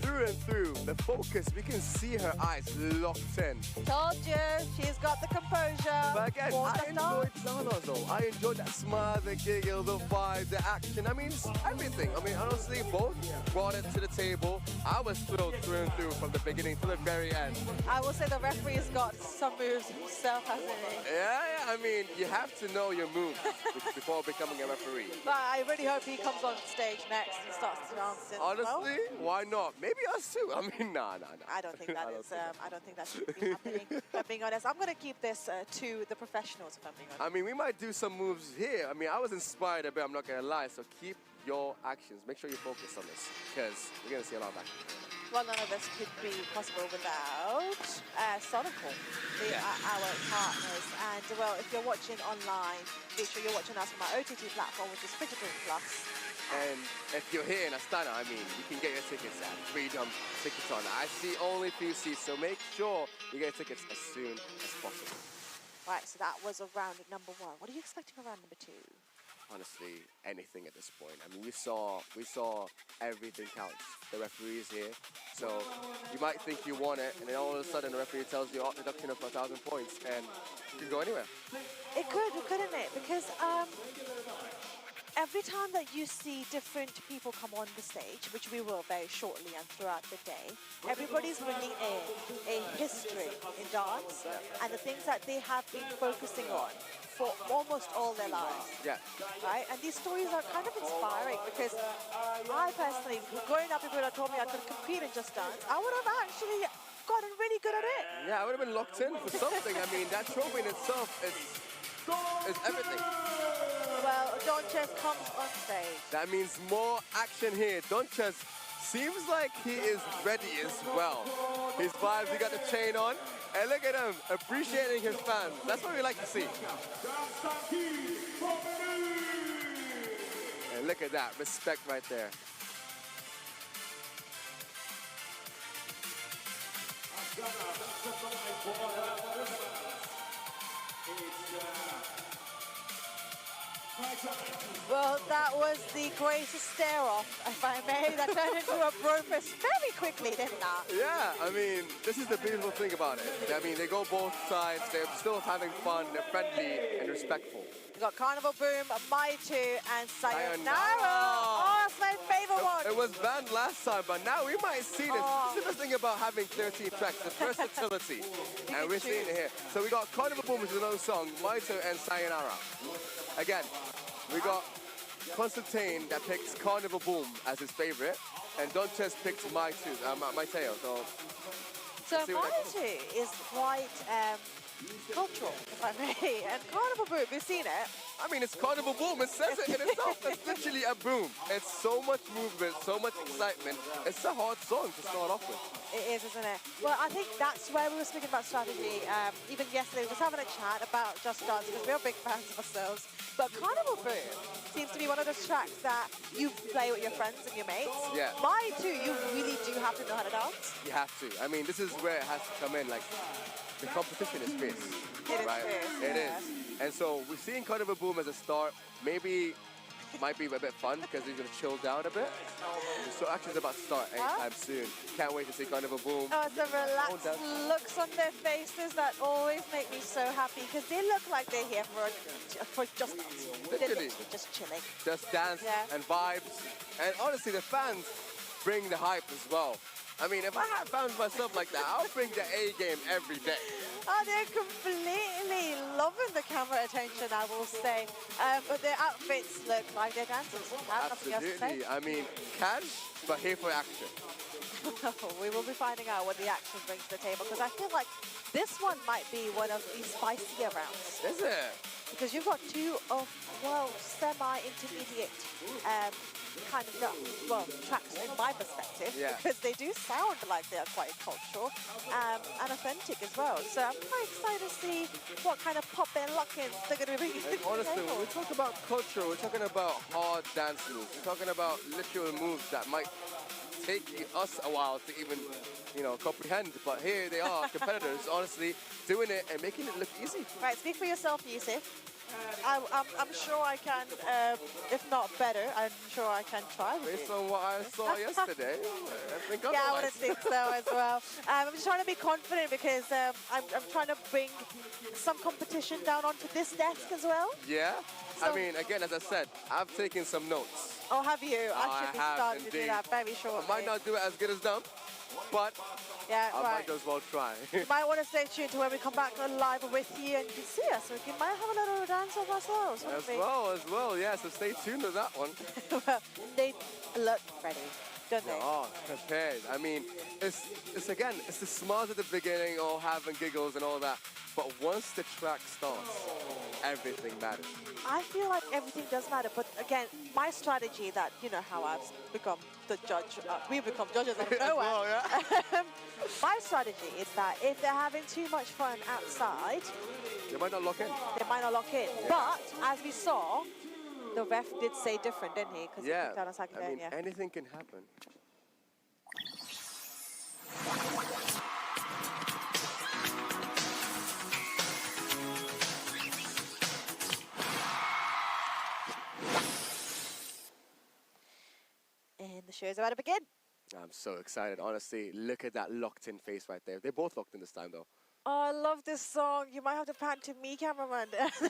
Through and through, the focus, we can see her eyes locked in. Told you, she's got the composure. But again, I enjoyed Zana though. I enjoyed that smile, the giggle, the vibe, the action. I mean, it's everything. I mean, honestly, both brought it to the table. I was thrilled through and through from the beginning to the very end. I will say the referee's got some moves himself, hasn't he? Yeah, I mean, you have to know your moves before becoming a referee. But I really hope he comes on stage next and starts dancing. Honestly, why not? Maybe us too. I mean, nah. I don't think that is. I don't think that should be happening. If I'm being honest, I'm going to keep this to the professionals. If I'm being honest. I mean, we might do some moves here. I mean, I was inspired a bit. I'm not going to lie. So keep your actions. Make sure you focus on this, because we're going to see a lot of action. Well, none of this could be possible without Sonical, our partners. And, well, if you're watching online, make sure you're watching us from our OTT platform, which is Digital Plus. And if you're here in Astana, I mean, you can get your tickets at Freedom Ticketon. I see only few seats, so make sure you get tickets as soon as possible. Right, so that was round number 1. What are you expecting for round number 2? Honestly, anything at this point. I mean, we saw everything counts. The referee is here, so you might think you won it, and then all of a sudden the referee tells you, deduction of 1,000 points, and you can go anywhere. It could, couldn't it? Because every time that you see different people come on the stage, which we will very shortly and throughout the day, everybody's bringing in a history in dance and the things that they have been focusing on for almost all their lives. Yeah. Right? And these stories are kind of inspiring because I personally, growing up, if you would have told me I could compete in Just Dance, I would have actually gotten really good at it. Yeah, I would have been locked in for something. I mean, that trophy in itself is everything. Well, Donches comes on stage. That means more action here. Donches seems like he is ready as well. His vibes, he got the chain on. And look at him, appreciating his fans. That's what we like to see. And look at that, respect right there. Well, that was the greatest stare-off, if I may. That turned into a brofist very quickly, didn't that? Yeah, I mean, this is the beautiful thing about it. I mean, they go both sides, they're still having fun, they're friendly and respectful. We've got Carnival Boom, Maitu, and Sayonara. Oh, that's my favorite one. It was banned last time, but now we might see this. This is the thing about having 13 tracks, the versatility. And we're seeing it here. So we got Carnival Boom, which is another song, Maitu and Sayonara. Again, we got Constantine that picks Carnival Boom as his favorite, and Dontes picks Maiteo. So Maitu is quite cultural, if I may. And Carnival Boom, we've seen it. I mean, it's Carnival Boom. It says it in itself. It's literally a boom. It's so much movement, so much excitement. It's a hard song to start off with. It is, isn't it? Well, I think that's where we were speaking about strategy. Even yesterday, we were just having a chat about Just Dance because we're big fans of ourselves. But Carnival Boom seems to be one of those tracks that you play with your friends and your mates. Yeah. Maitu, you really do have to know how to dance. You have to. I mean, this is where it has to come in. Like, the competition is fierce. It is right? fierce, It yeah. is. And so we're seeing Carnival Boom as a start. Maybe might be a bit fun because he's going to chill down a bit. So actually it's about to start anytime soon. Can't wait to see Carnival Boom. Oh, it's the relaxed looks on their faces that always make me so happy because they look like they're here for just dance. They're literally just chilling. Just dance and vibes. And honestly, the fans bring the hype as well. I mean, if I had fans myself like that, I'll bring the A game every day. Oh, they're completely loving the camera attention, I will say. But their outfits look like they're dancers. I have nothing else to say. Absolutely. I mean, cash, but here for action. We will be finding out what the action brings to the table because I feel like this one might be one of the spicier rounds. Is it? Because you've got two of, well, semi-intermediate kind of, tracks in my perspective. Yeah. Because they do sound like they're quite cultural and authentic as well. So I'm quite excited to see what kind of pop and lock-ins they're going to be bringing to the Honestly, table. when we talk about culture, we're talking about hard dance moves. We're talking about literal moves that might take us a while to even, comprehend. But here they are, competitors, honestly, doing it and making it look easy. Right, speak for yourself, Yusuf. I'm sure I can, if not better, I'm sure I can try. Based on what I saw yesterday, I think otherwise. Yeah, I would think so as well. I'm just trying to be confident because I'm trying to bring some competition down onto this desk as well. Yeah? So, I mean, again, as I said, I've taken some notes. Oh, have you? I should be starting to do indeed. that very shortly. I might not do it as good as them, but yeah, I might as well try. You might want to stay tuned to when we come back live with you and you can see us. We might have a little dance of ourselves. As well, yeah, so stay tuned to that one. Well, they look ready, don't they? Oh, prepared. I mean, it's the smiles at the beginning, all having giggles and all that. But once the track starts, everything matters. I feel like everything does matter, but again, my strategy that, you know how I've become the judge, we've become judges out of nowhere. Well, yeah. My strategy is that if they're having too much fun outside, they might not lock in. They might not lock in. Yeah. But as we saw, the ref did say different, didn't he? Because he kicked out on second I mean, anything can happen. And the show is about to begin. I'm so excited, honestly. Look at that locked-in face right there. They're both locked in this time, though. Oh, I love this song. You might have to pan to me, cameraman,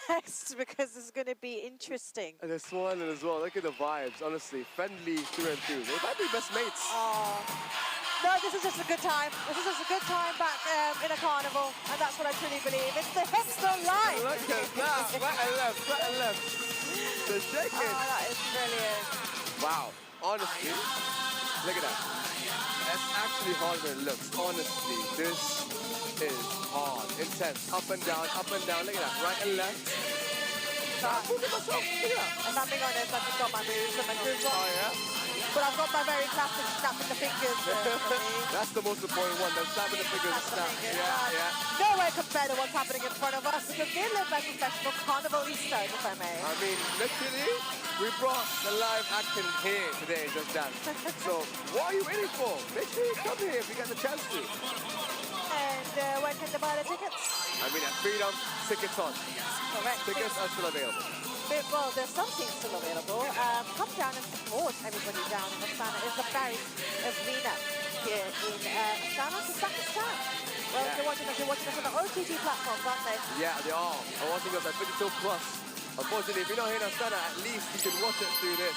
next, because this is going to be interesting. And they're swirling as well. Look at the vibes, honestly. Friendly through and through. They might be best mates. Oh. No, this is just a good time. This is just a good time back in a carnival, and that's what I truly believe. It's the hips don't lie. Look at that. Right and left, right and left. They're shaking. Oh, that is brilliant. Wow. Honestly, look at that. That's actually harder than it looks. Honestly, this is hard. Intense. Up and down, up and down. Look at that. Right and left. If I'm being honest, I've just got my moves and my grooves on. Oh, yeah? But I've got my very classic snapping the fingers. That's the most important one, the snapping the fingers snap. Yeah. Nowhere compared to what's happening in front of us because they live like professional carnival style, if I may. I mean, literally, we brought the live action here today, Just Dance. So, what are you waiting for? Make sure you come here if you get the chance to. And when can they buy the tickets? I mean, at Freedom, tickets on. Correct. Tickets are still available. Well, there's some things still available. Come down and support everybody down in Astana. It's the Barry Arena here in Astana, Kazakhstan. Well, you're watching us on the OTT platforms, aren't they? Yeah, they are. I'm watching us at Digital Plus. Unfortunately, if you're not here in Astana, at least you can watch it through this.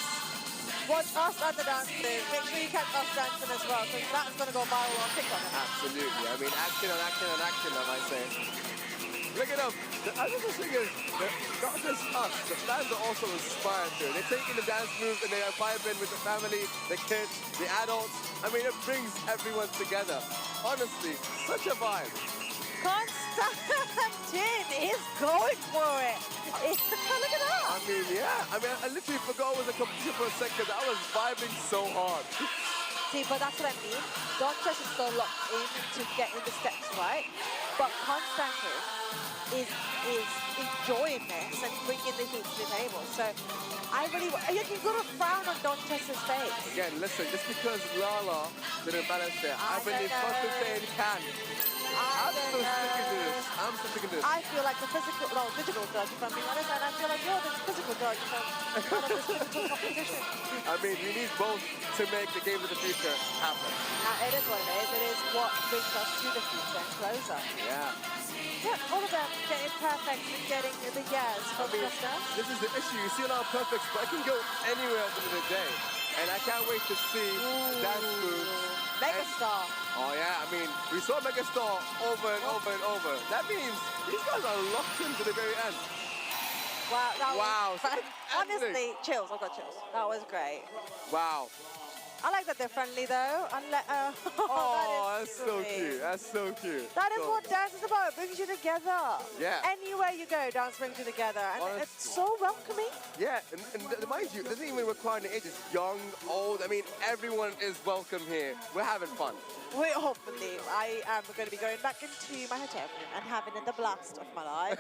Watch us at the dancing. Make sure you catch us dancing as well, because that's going to go viral on TikTok. Absolutely. I mean, action on action on action, I might say. Look at them. I think the thing is, not just us, the fans are also inspired to it. They're taking the dance moves and they are vibing with the family, the kids, the adults. I mean, it brings everyone together. Honestly, such a vibe. Constantine is going for it. Look at that. I mean, yeah. I mean, I literally forgot it was a competition for a second. I was vibing so hard. See, but that's what I mean. Donchas is so locked in to getting the steps right, but Constantine is enjoying this and bringing the heat to the table. So I really, you've got a frown on Donchas' face. Again, listen, just because Lala didn't balance there, I believe Constantine can. I'm still sticking to this. I'm still sticking to this. I feel like the digital judge, if I'm being honest, and I feel like you're the physical judge from out of this physical competition. I mean, we need both to make the Games of the Future happen. It is what it is. It is what brings us to the future and closer. Yeah. Yeah, all of them getting perfect and getting the years from Just Dance. This is the issue. You see a lot of perfects, but it can go anywhere at the end of the day. And I can't wait to see dance moves. Megastar. Oh yeah, I mean, we saw Megastar over and over and over. That means these guys are locked in to the very end. Wow, that was Wow. honestly, chills. I've got chills. That was great. Wow. I like that they're friendly though. Oh, that's so cute. That's so cute. That is what dance is about. It brings you together. Yeah. Anywhere you go, dance brings you together. And it's so welcoming. Yeah, and mind you, it doesn't even require an age. It's young, old. I mean, everyone is welcome here. We're having fun. Hopefully, I am going to be going back into my hotel room and having the blast of my life.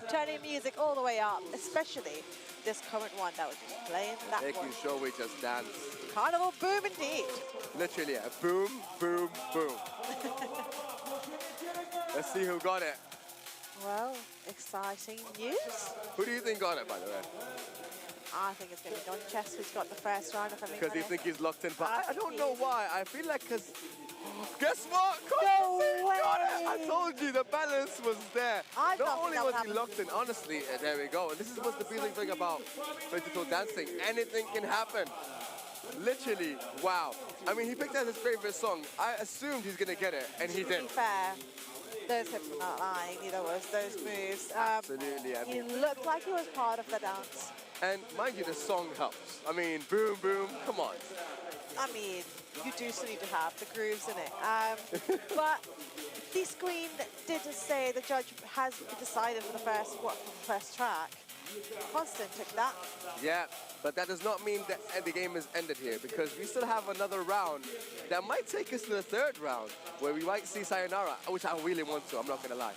Turning music all the way up, especially this current one that was just playing. That Making one. sure we just dance. Carnival boom indeed. Literally, yeah. Boom, boom, boom. Let's see who got it. Well, exciting news. Who do you think got it, by the way? I think it's going to be Donchas who's got the first round of everything. Because you think he's locked in. But I don't know why. I feel like because... Guess what? No way! Got it. I told you the balance was there. I Not only was he locked in, honestly, there we go. And this is what's the beautiful thing about digital dancing. Anything can happen. Literally, wow. I mean, he picked out his favorite song. I assumed he's going to get it, and he To did. be fair, those hips were not lying, neither was those moves. Absolutely. I He mean, looked like he was part of the dance. and mind you, the song helps. I mean, boom, boom, come on. I mean, you do still need to have the grooves in it. But the screen did say the judge has decided for the first track. Constant took that. Yeah, but that does not mean that the game is ended here, because we still have another round that might take us to the third round, where we might see Sayonara, which I really want to, I'm not going to lie.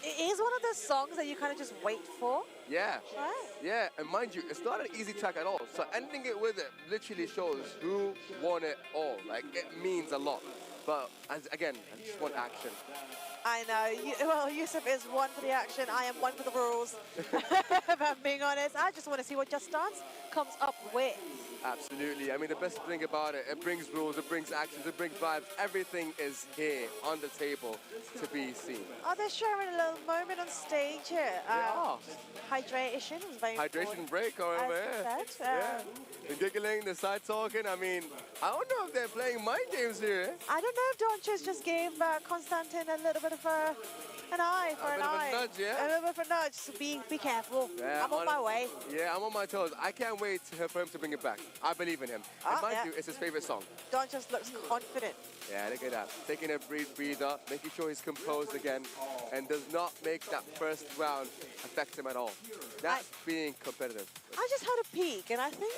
It is one of those songs that you kind of just wait for. Yeah. Right. Yeah, and mind you, it's not an easy track at all. So ending it with it literally shows who won it all. Like, it means a lot. But again, I just want action. I know. Well, Yusuf is one for the action. I am one for the rules. If I'm being honest, I just want to see what Just Dance comes up with. Absolutely. I mean, the best thing about it, it brings rules, it brings actions, it brings vibes. Everything is here on the table to be seen. Oh, they're sharing a little moment on stage here. Hydration was very Hydration important, break over as here. you said. Yeah. The giggling, the side talking. I mean, I don't know if they're playing mind games here. I don't know if Donchas just gave Constantine a little bit of an eye for an eye. A nudge, yeah? A little bit of a nudge. So be careful. Yeah, I'm on my way. Yeah, I'm on my toes. I can't wait for him to bring it back. I believe in him. And mind you, it's his favorite song. Donchas looks confident. Yeah, look at that. Taking a breather, making sure he's composed again, and does not make that first round affect him at all. That's being competitive. I just had a peek, and I think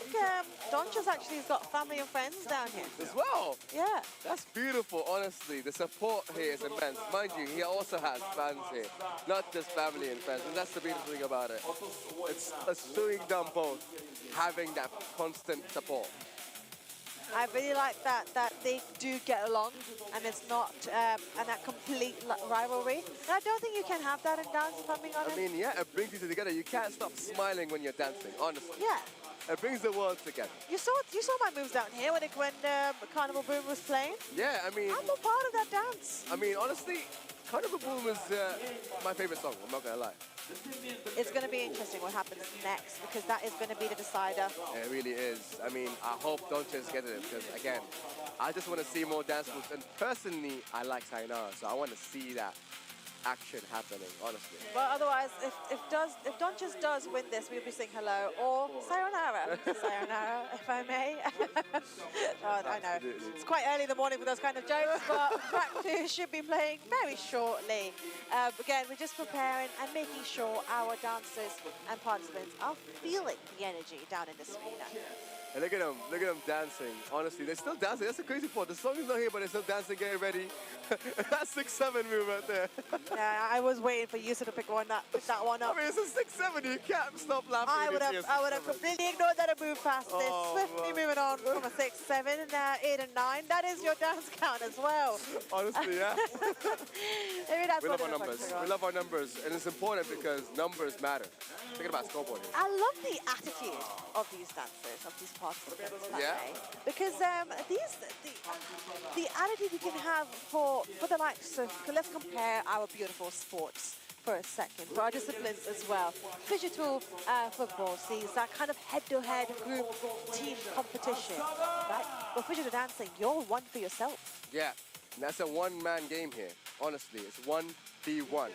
Doncha's actually has got family and friends down here. As well? Yeah. That's beautiful, honestly. The support here is immense. Mind you, he also has fans here, not just family and friends. And that's the beautiful thing about it. It's showing them both having that constant support. I really like that they do get along, and it's not and that complete rivalry. And I don't think you can have that in dance, if I'm being honest. I mean, yeah, it brings you together. You can't stop smiling when you're dancing, honestly. Yeah. It brings the world together. You saw my moves down here when Carnival Boom was playing. Yeah, I mean, I'm a part of that dance. I mean, honestly, Carnival Boom is my favorite song. I'm not gonna lie. It's going to be interesting what happens next, because that is going to be the decider. It really is. I mean, I hope Donchas get it, because again, I just want to see more dance moves. And personally, I like Sayonara, so I want to see that action happening, honestly. But otherwise, if Donchas does win this, we'll be saying hello, or sayonara. Sayonara, if I may. Oh, I know. It's quite early in the morning for those kind of jokes, but Track 2 should be playing very shortly. Again, we're just preparing and making sure our dancers and participants are feeling the energy down in this arena. And look at them dancing. Honestly, they're still dancing. That's the crazy part. The song is not here, but they're still dancing, getting ready. That's 6-7 move right there. Yeah, I was waiting for you to pick that one up. I mean, it's a 6-7. You can't stop laughing. I would have completely ignored that and moved past this. Swiftly moving on from a 6, 7, 8, and 9. That is your dance count as well. Honestly, yeah. Maybe that's we what love our numbers. We love our numbers, and it's important because numbers matter. Thinking about scoreboard here. I love the attitude of these dancers, of these participants, yeah. Because the attitude you can have for the likes of, let's compare our beautiful sports for a second, for our disciplines as well. Digital football sees that kind of head-to-head group team competition, right? But digital dancing, you're one for yourself. Yeah, and that's a one-man game here. Honestly, it's 1v1.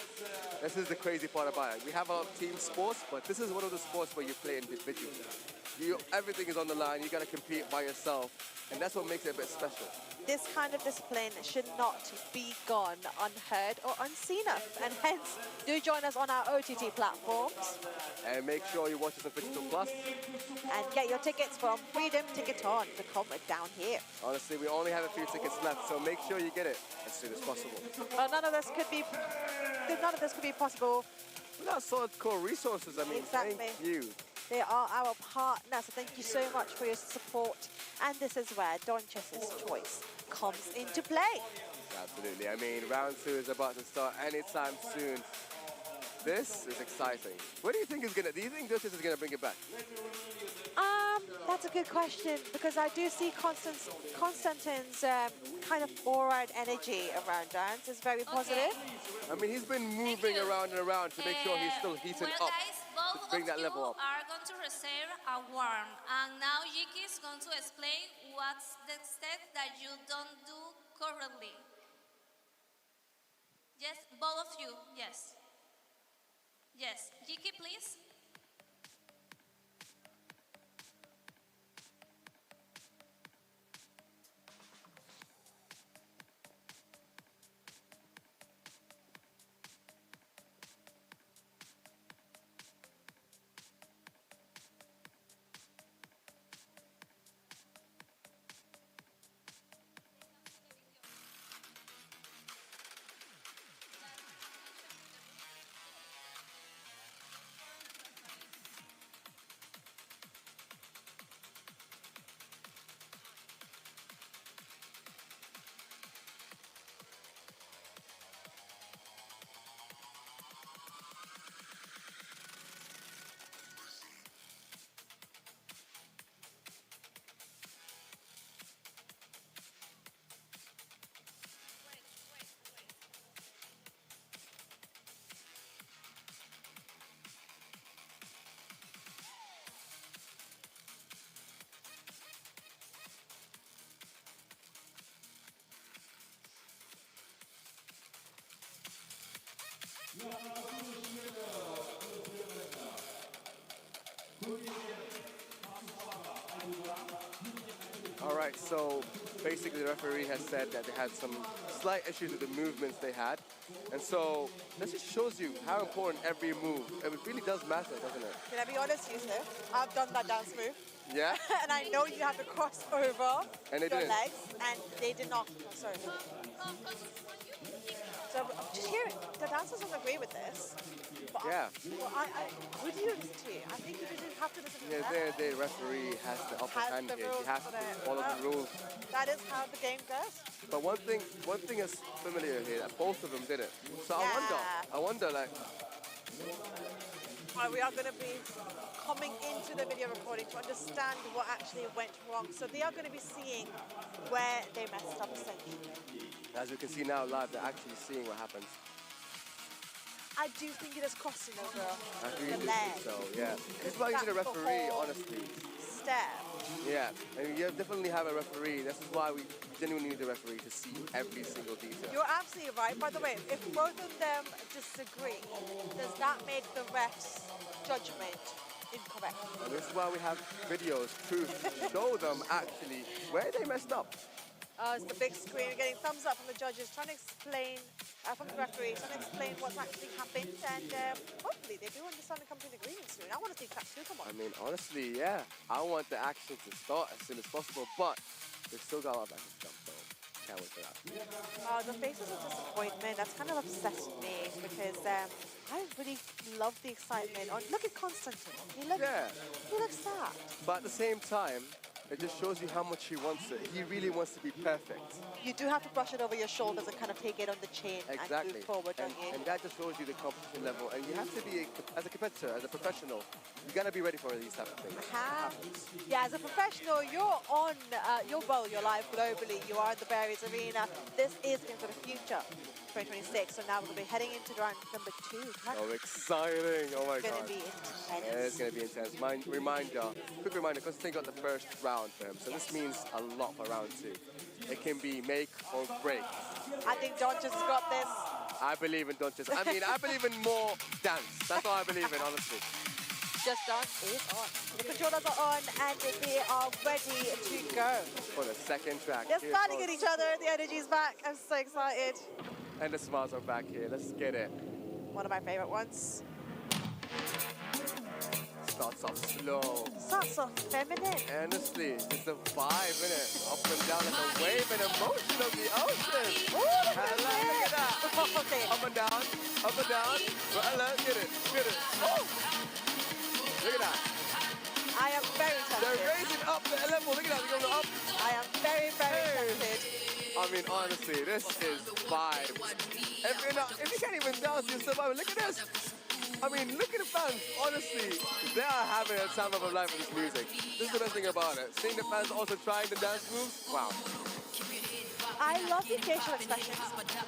This is the crazy part about it. We have a lot of team sports, but this is one of the sports where you play individually. Everything is on the line. You got to compete by yourself, and that's what makes it a bit special. This kind of discipline should not be gone unheard or unseen of, and hence do join us on our OTT platforms. And make sure you watch us on Digital Plus. And get your tickets from Freedom Ticketon to come down here. Honestly, we only have a few tickets left, so make sure you get it as soon as possible. Well, none of this could be possible without solid core resources. I mean, exactly. Thank you. They are our partners, so thank you so much for your support. And this is where Donchas' choice comes into play. Absolutely. I mean, round 2 is about to start anytime soon. This is exciting. What do you think do you think Donchas is gonna bring it back? That's a good question, because I do see Konstantin's kind of aura and energy around dance is very positive. I mean, he's been moving around and around to make sure he's still heating up to bring that level up. Are going to receive a warm, and now Yiki is going to explain what's the step that you don't do currently. Yes, both of you, yes. Yes, Yiki, please. All right, so basically the referee has said that they had some slight issues with the movements they had. And so this just shows you how important every move, it really does matter, doesn't it? Can I be honest, Yusuf? I've done that dance move. Yeah? And I know you have to cross over And they your didn't. legs, and they did not. Oh, sorry. So I'm just hearing, the dancers don't agree with this. But Yeah. Who do you listen to? I think you just have to listen to them. Yeah, the referee has the upper Has hand the here. rules He has for to it. follow the rules. That is how the game goes. But one thing is familiar here, that both of them did it. So I wonder, like, Well, we are going to be coming into the video recording to understand what actually went wrong. So they are going to be seeing where they messed up, essentially. as you can see now live, they're actually seeing what happens. I do think it is crossing over I really the do leg. think so, yeah. This is why you need a referee, honestly. Step. Yeah, and you definitely have a referee. This is why we genuinely need a referee to see every single detail. You're absolutely right. By the way, if both of them disagree, does that make the ref's judgment incorrect? And this is why we have videos, proof, to show them actually where they messed up. It's the big screen. We're getting thumbs up from the judges, trying to explain, from the referee, trying to explain what's actually happened. And hopefully they do understand and come to an agreement soon. I want to see track 2 come on. I mean, honestly, yeah, I want the action to start as soon as possible, but they've still got a lot of action to come, so can't wait for that. The faces of disappointment, that's kind of upsets me because I really love the excitement. Look at Constantine. He looks sad. But at the same time, it just shows you how much he wants it. He really wants to be perfect. You do have to brush it over your shoulders and kind of take it on the chin and move forward, don't you? And that just shows you the competition level. And you have to be, as a competitor, as a professional, you gotta be ready for these type of things. Yeah, as a professional, you're on, you're well, you're live globally. You are at the Barry's Arena. This is Games of the Future 2026. So now we're going to be heading into round number 2. Oh, exciting. Oh my It's going God. to be intense. It's going to be intense. Quick reminder, Constantine got the first round for him. So this means a lot for round 2. It can be make or break. I think Donchis has got this. I believe in Donchis. I mean, I believe in more dance. That's all I believe in, honestly. Just Dance is on. The controllers are on and they are ready to go. For the second track. They're Here smiling goes. at each other. The energy's back. I'm so excited. And the smiles are back here. Let's get it. One of my favorite ones. Starts off slow. Starts off feminine. Honestly, it's a vibe, innit? Up and down like a wave and emotion of the ocean. Ooh, look at that. Okay. Up and down, up and down. Well, get it, get it. Oh! Look at that. I am very tempted. They're raising up the level. Look at that, they're going up. I am very, very tempted. I mean, honestly, this is vibes. If you can't even dance yourself, I mean, look at this. I mean, look at the fans. Honestly, they are having a time of their life with this music. This is the best thing about it. Seeing the fans also trying the dance moves, wow. I love the facial expressions.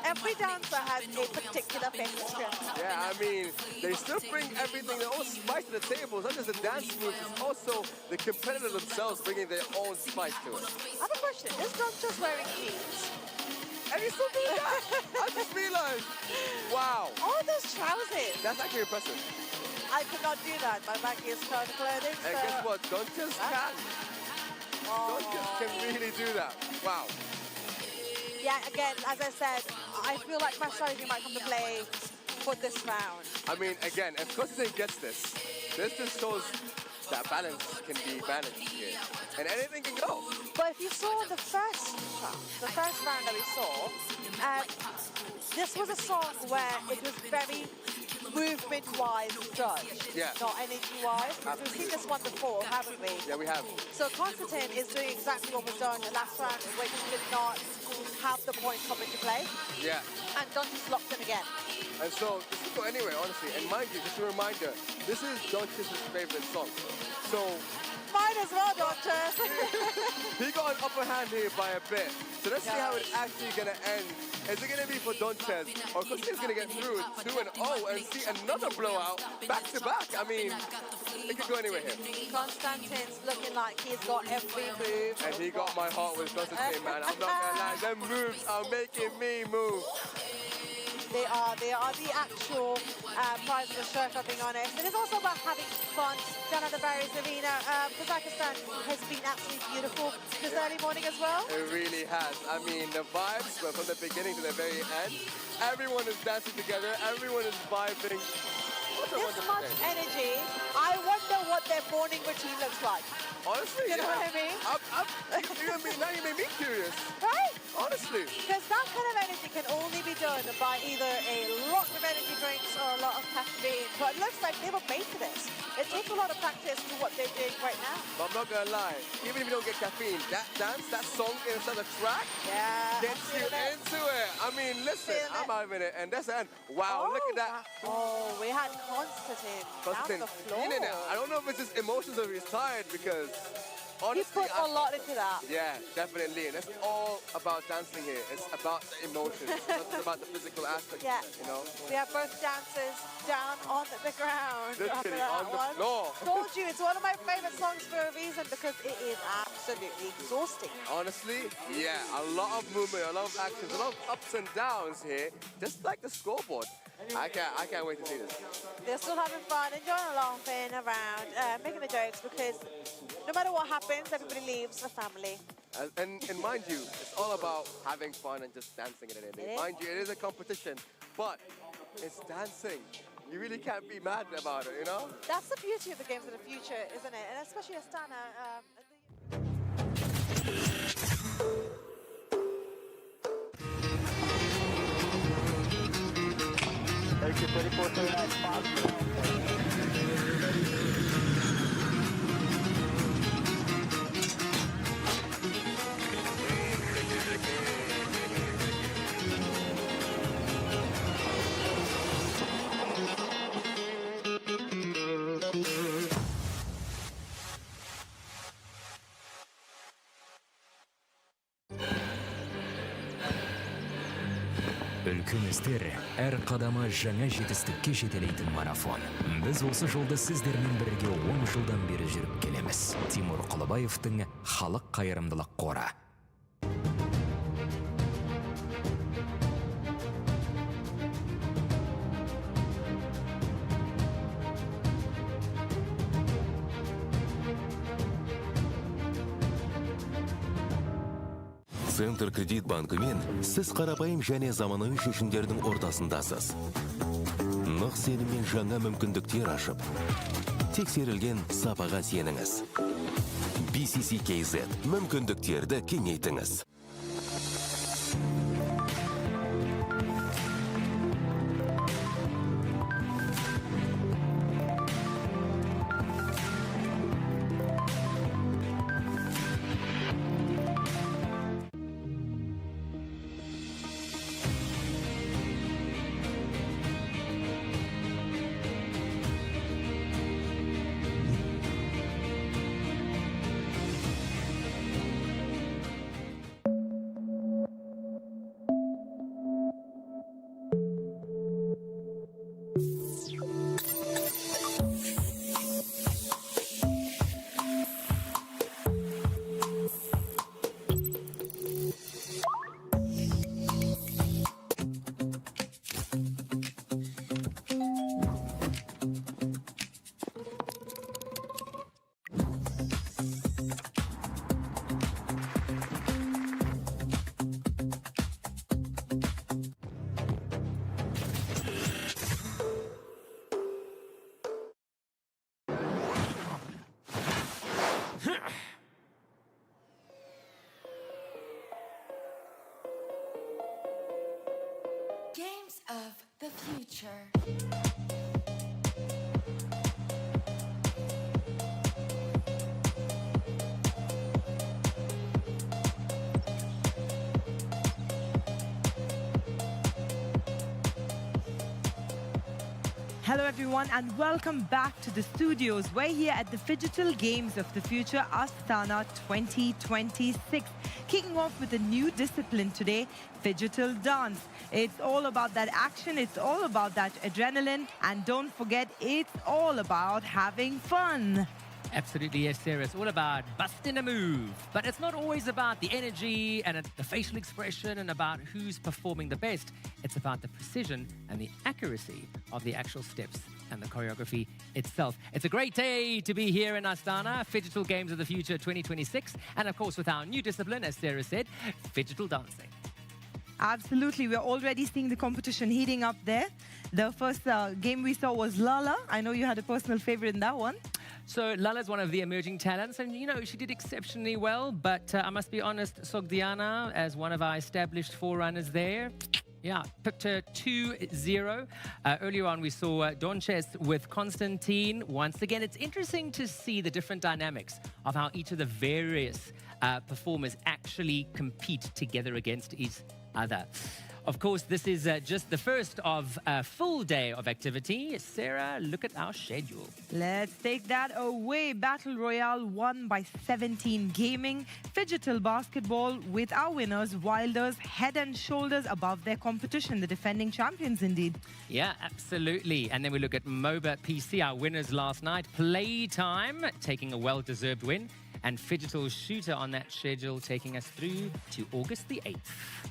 Every dancer has a particular facial expression. Yeah, I mean, they still bring everything, their own spice to the table. It's not just the dance moves, it's also the competitors themselves bringing their own spice to it. I have a question. Is Donchis wearing jeans? And he's still doing that? I just realized. Wow. All those trousers. That's actually impressive. I could not do that. My back is curved clothing. And guess what? Donchis can. Donchis can really do that. Wow. Yeah, again, as I said, I feel like my strategy might come to play for this round. I mean, again, if Constantine gets this just shows that balance can be managed here. And anything can go. But if you saw the first round that we saw, this was a song where it was very movement-wise judged, not energy-wise. We've seen this one before, haven't we? Yeah, we have. So Constantine is doing exactly what was done last round, which did not have the point come into play. Yeah. And Donchis locked in again. And so, this could go anywhere, honestly. And mind you, just a reminder, this is Donchis' favorite song. So... Mine as well, Donchis. He got an upper hand here by a bit. So let's see how it's actually going to end. Is it going to be for Donchis, or Constantine's going to get through 2-0 and see another blowout back to back? I mean, it could go anywhere here. Constantine's looking like he's got every move. And he got my heart with Constantine, man. I'm not going to lie. Them moves are making me move. They are the actual prize of the show, if I'm being honest. And it's also about having fun down at the Barriers Arena. Kazakhstan has been absolutely beautiful this early morning as well. It really has. I mean, the vibes were from the beginning to the very end. Everyone is dancing together. Everyone is vibing. This much energy. I wonder what their morning routine looks like. Honestly, you know what I mean? Now you made me curious. Right? Honestly. Because that kind of energy can only be done by either a lot of energy drinks or a lot of caffeine. But it looks like they were made for this. It takes a lot of practice to what they're doing right now. But I'm not gonna lie, even if you don't get caffeine, that dance, that song inside the track gets you into it. I mean, listen, I'm having it, and that's the end. Wow, look at that. Oh, we had Constantine down the floor. I don't know if it's just emotions or he's tired because honestly, he put a lot into that. Yeah, definitely. And it's all about dancing here. It's about the emotions. It's not about the physical aspect. Yeah. You know? We have both dancers down on the ground. Literally on the floor. Told you, it's one of my favorite songs for a reason because it is absolutely exhausting. Honestly, yeah, a lot of movement, a lot of actions, a lot of ups and downs here, just like the scoreboard. I can't wait to see this. They're still having fun, enjoying laughing around, making the jokes because no matter what happens, everybody leaves a family. And mind you, it's all about having fun and just dancing at the end of the day. Mind you, it is a competition, but it's dancing. You really can't be mad about it, you know? That's the beauty of the Games of the Future, isn't it? And especially Astana. Thank you, 24-39. Үлкен істер әр қадамы жаңа жетістікке жетелейтін марафон. Біз осы жолды сіздермен бірге 10 жылдан бері жүріп келеміз. Тимур Құлыбаевтың халық қайырымдылық қоры. Центр кредит банкымен сіз қарапайым және заманауи шешімдердің ортасындасыз. Нық сеніммен жаңа мүмкіндіктер ашып, тексерілген сапаға сеніңіз. BCC-KZ мүмкіндіктерді кеңейтіңіз. Games of the Future. Hello everyone and welcome back to the studios. We're here at the Digital Games of the Future Astana 2026. Kicking off with a new discipline today, digital dance. It's all about that action, it's all about that adrenaline, and don't forget, it's all about having fun. Absolutely, yes, Sarah. It's all about busting a move. But it's not always about the energy and the facial expression and about who's performing the best. It's about the precision and the accuracy of the actual steps and the choreography itself. It's a great day to be here in Astana, Phygital Games of the Future 2026. And of course, with our new discipline, as Sarah said, Phygital dancing. Absolutely. We're already seeing the competition heating up there. The first game we saw was Lala. I know you had a personal favorite in that one. So Lala's one of the emerging talents, and you know, she did exceptionally well, but I must be honest, Sogdiana, as one of our established forerunners there, yeah, picked her 2-0. Earlier on, we saw Donches with Constantine. Once again, it's interesting to see the different dynamics of how each of the various performers actually compete together against each other. Of course, this is just the first of a full day of activity. Sarah, look at our schedule. Let's take that away. Battle Royale won by 17 gaming. Phygital basketball with our winners, Wilders, head and shoulders above their competition, the defending champions indeed. Yeah, absolutely. And then we look at MOBA PC, our winners last night. Playtime, taking a well-deserved win. And Phygital Shooter on that schedule, taking us through to August the 8th.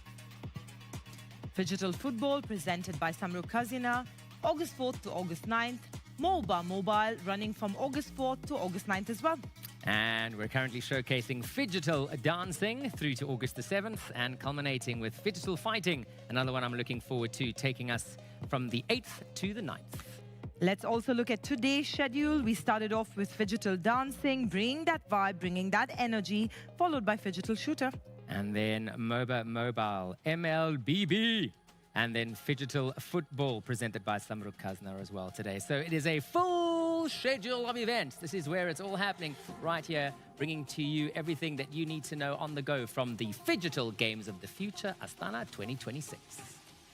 Phygital Football presented by Samruk-Kazyna, August 4th to August 9th. MOBA Mobile running from August 4th to August 9th as well. And we're currently showcasing Phygital Dancing through to August the 7th and culminating with Phygital Fighting, another one I'm looking forward to, taking us from the 8th to the 9th. Let's also look at today's schedule. We started off with Phygital Dancing, bringing that vibe, bringing that energy, followed by Phygital Shooter. And then MOBA Mobile, MLBB. And then Phygital Football, presented by Samruk-Kazyna as well today. So it is a full schedule of events. This is where it's all happening right here, bringing to you everything that you need to know on the go from the Phygital Games of the Future, Astana 2026.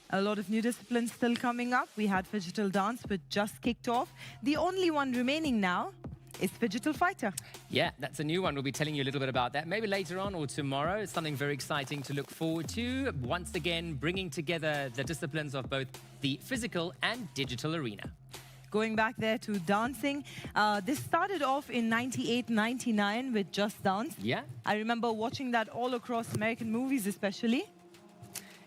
A lot of new disciplines still coming up. We had Phygital Dance, which just kicked off. The only one remaining now is Phygital Fighter. Yeah, that's a new one. We'll be telling you a little bit about that maybe later on or tomorrow. It's something very exciting to look forward to. Once again, bringing together the disciplines of both the physical and digital arena. Going back there to dancing, this started off in 98-99 with Just Dance. Yeah. I remember watching that all across American movies especially.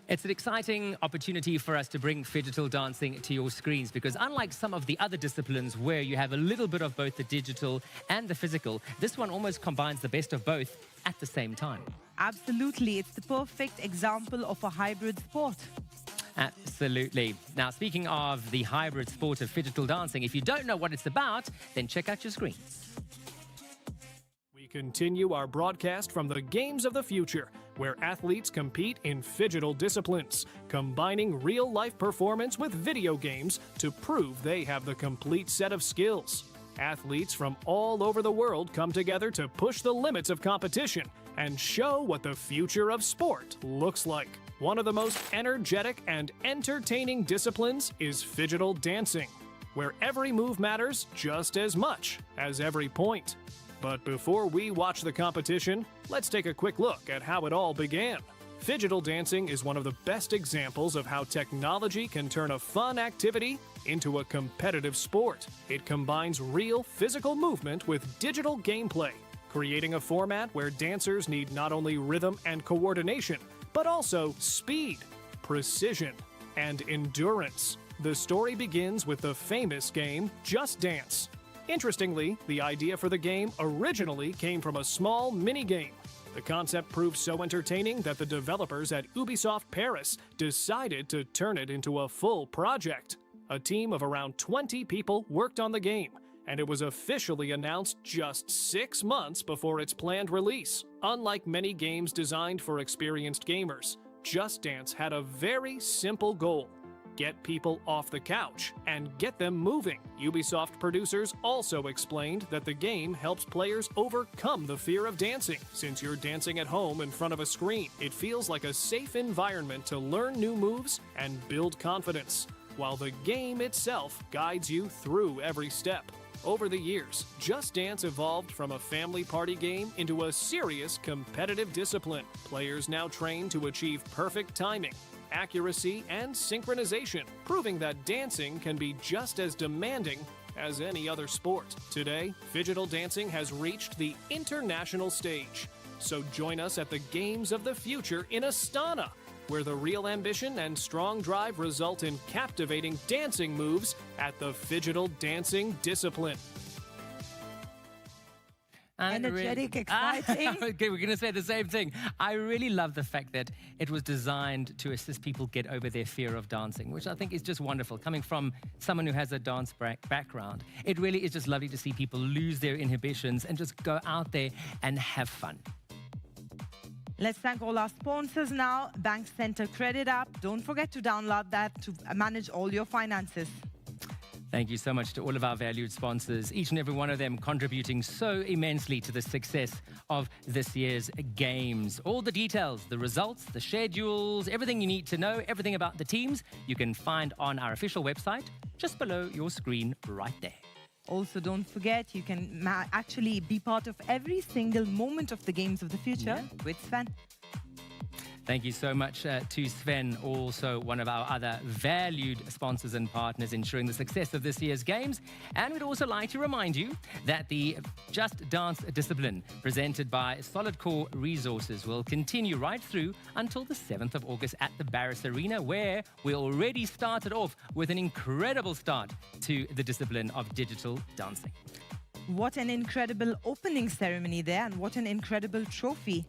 It's an exciting opportunity for us to bring Phygital dancing to your screens because unlike some of the other disciplines where you have a little bit of both the digital and the physical, this one almost combines the best of both at the same time. Absolutely. It's the perfect example of a hybrid sport. Absolutely. Now, speaking of the hybrid sport of Phygital dancing, if you don't know what it's about, then check out your screens. We continue our broadcast from the Games of the Future, where athletes compete in Phygital disciplines, combining real-life performance with video games to prove they have the complete set of skills. Athletes from all over the world come together to push the limits of competition and show what the future of sport looks like. One of the most energetic and entertaining disciplines is Phygital dancing, where every move matters just as much as every point. But before we watch the competition, let's take a quick look at how it all began. Phygital dancing is one of the best examples of how technology can turn a fun activity into a competitive sport. It combines real physical movement with digital gameplay, creating a format where dancers need not only rhythm and coordination, but also speed, precision, and endurance. The story begins with the famous game Just Dance. Interestingly, the idea for the game originally came from a small mini-game. The concept proved so entertaining that the developers at Ubisoft Paris decided to turn it into a full project. A team of around 20 people worked on the game, and it was officially announced just 6 months before its planned release. Unlike many games designed for experienced gamers, Just Dance had a very simple goal: get people off the couch and get them moving. Ubisoft producers also explained that the game helps players overcome the fear of dancing. Since you're dancing at home in front of a screen, it feels like a safe environment to learn new moves and build confidence, while the game itself guides you through every step. Over the years, Just Dance evolved from a family party game into a serious competitive discipline. Players now train to achieve perfect timing, accuracy, and synchronization, proving that dancing can be just as demanding as any other sport. Today, Phygital dancing has reached the international stage. So join us at the Games of the Future in Astana, where the real ambition and strong drive result in captivating dancing moves at the Phygital dancing discipline. Energetic, exciting. Okay, we're going to say the same thing. I really love the fact that it was designed to assist people get over their fear of dancing, which I think is just wonderful. Coming from someone who has a dance background, it really is just lovely to see people lose their inhibitions and just go out there and have fun. Let's thank all our sponsors now. Bank Center Credit app. Don't forget to download that to manage all your finances. Thank you so much to all of our valued sponsors, each and every one of them contributing so immensely to the success of this year's Games. All the details, the results, the schedules, everything you need to know, everything about the teams, you can find on our official website just below your screen right there. Also, don't forget, you can actually be part of every single moment of the Games of the Future with Sven. Thank you so much to Sven, also one of our other valued sponsors and partners ensuring the success of this year's Games. And we'd also like to remind you that the Just Dance discipline presented by Solid Core Resources will continue right through until the 7th of August at the Barris Arena, where we already started off with an incredible start to the discipline of digital dancing. What an incredible opening ceremony there, and what an incredible trophy.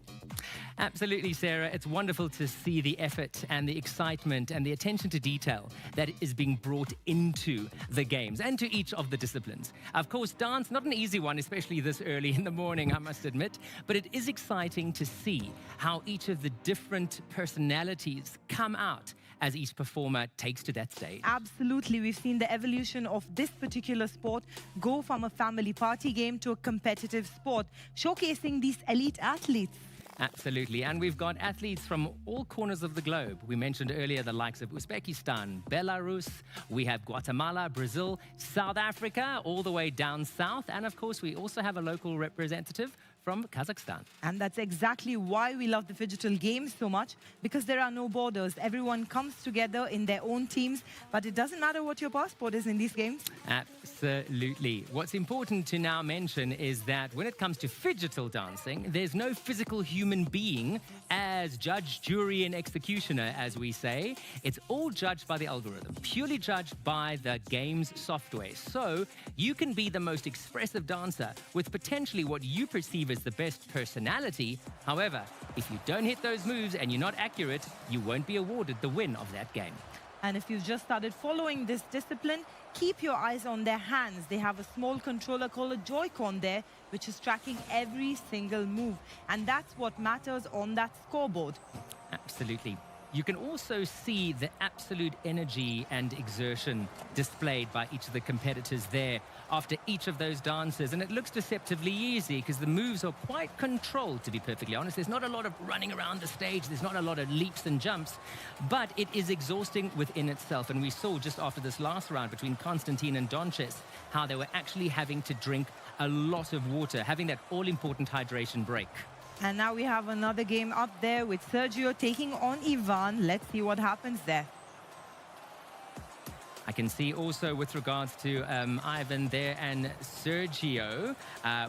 Absolutely, Sarah. It's wonderful to see the effort and the excitement and the attention to detail that is being brought into the Games and to each of the disciplines. Of course, dance, not an easy one, especially this early in the morning, I must admit, but it is exciting to see how each of the different personalities come out as each performer takes to that stage. Absolutely. We've seen the evolution of this particular sport go from a family party game to a competitive sport, showcasing these elite athletes. Absolutely. And we've got athletes from all corners of the globe. We mentioned earlier the likes of Uzbekistan, Belarus, we have Guatemala, Brazil, South Africa, all the way down south. And of course, we also have a local representative from Kazakhstan. And that's exactly why we love the Phygital Games so much, because there are no borders. Everyone comes together in their own teams, but it doesn't matter what your passport is in these games. Absolutely. What's important to now mention is that when it comes to Phygital dancing, there's no physical human being as judge, jury, and executioner, as we say. It's all judged by the algorithm, purely judged by the game's software. So you can be the most expressive dancer with potentially what you perceive as the best personality. However, if you don't hit those moves and you're not accurate, you won't be awarded the win of that game. And if you've just started following this discipline, keep your eyes on their hands. They have a small controller called a Joy-Con there, which is tracking every single move. And that's what matters on that scoreboard. Absolutely. You can also see the absolute energy and exertion displayed by each of the competitors there after each of those dances. And it looks deceptively easy because the moves are quite controlled, to be perfectly honest. There's not a lot of running around the stage. There's not a lot of leaps and jumps, but it is exhausting within itself. And we saw just after this last round between Konstantin and Donches how they were actually having to drink a lot of water, having that all-important hydration break. And now we have another game up there with Sergio taking on Ivan. Let's see what happens there. I can see also with regards to Ivan there and Sergio,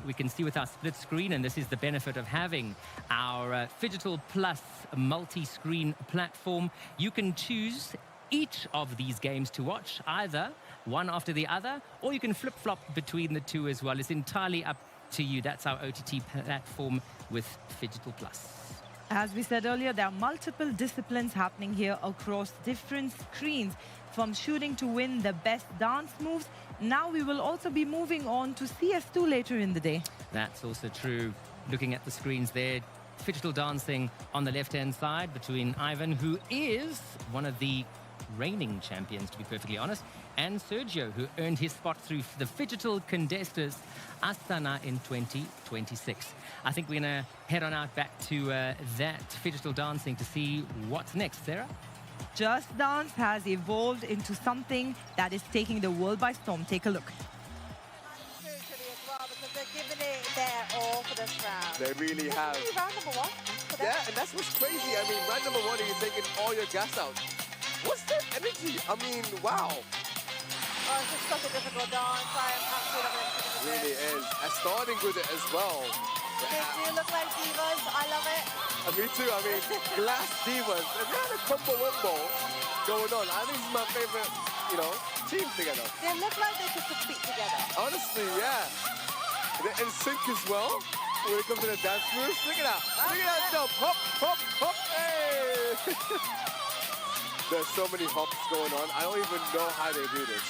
we can see with our split screen, and this is the benefit of having our Phygital Plus multi-screen platform. You can choose each of these games to watch, either one after the other, or you can flip-flop between the two as well. It's entirely up to you. That's our OTT platform with Phygital Plus. As we said earlier, there are multiple disciplines happening here across different screens, from shooting to win the best dance moves. Now we will also be moving on to CS2 later in the day. That's also true. Looking at the screens there, Phygital dancing on the left-hand side between Ivan, who is one of the reigning champions, to be perfectly honest, and Sergio, who earned his spot through the Phygital Contesters Astana in 2026. I think we're going to head on out back to that Phygital dancing to see what's next. Sarah? Just Dance has evolved into something that is taking the world by storm. Take a look. They're giving it their all for this round. They really have. Round number one. Yeah, and that's what's crazy. I mean, round number one, you're taking all your gas out. What's that energy? I mean, wow. Oh, it's just such a difficult dance. I am absolutely loving it. It really is. And starting with it as well. They do look like divas. I love it. Me too. I mean, glass divas. If you had a combo wimbo going on, I think this is my favorite, you know, team together. They look like they could compete together. Honestly, yeah. They're in sync as well when it comes to the dance moves. Look at that. Look at that jump. Hop, hop, hop. Hey! There's so many hops going on. I don't even know how they do this.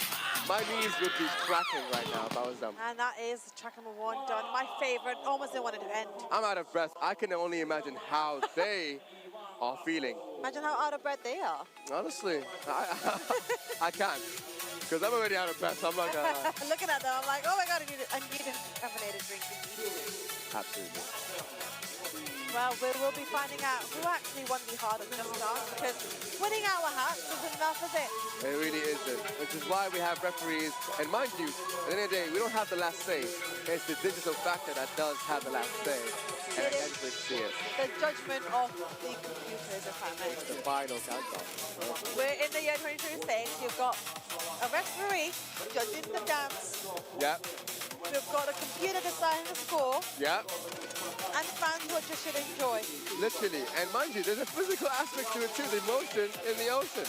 My knees would be cracking right now if I was them. And that is track number 1 done. My favorite. Almost didn't want it to end. I'm out of breath. I can only imagine how they are feeling. Imagine how out of breath they are. Honestly, I can't. Because I'm already out of breath, so I'm not gonna... Looking at them, I'm like, oh my god, I need a caffeinated drink. Absolutely. Well, we will be finding out who actually won the Hard and Just Dance, because winning our hats isn't enough, is it? It really isn't, which is why we have referees. And mind you, at the end of the day, we don't have the last say. It's the digital factor that does have the last say. And experts see it. The judgment of the computers, if I may. The final countdown. We're in the year 2026. You've got a referee judging the dance. Yep. We've got a computer deciding the score. Yep. And fans who just should enjoy. Literally. And mind you, there's a physical aspect to it too, the motion in the ocean.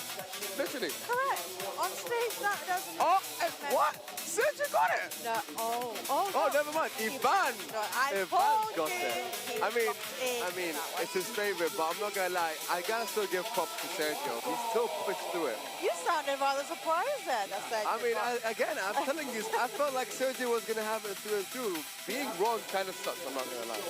Literally. Correct. On stage, that doesn't... Oh, and what? Sergio got it! No, oh, never mind. Ivan! No, I Ivan's got told it. you. I mean, it's his favorite, but I'm not gonna lie. I gotta still give props to Sergio. He still pushed through it. You sounded rather surprised there, that Sergio. I mean, I'm telling you, I felt like Sergio was gonna have it through and through. Being wrong kind of sucks, I'm not gonna lie.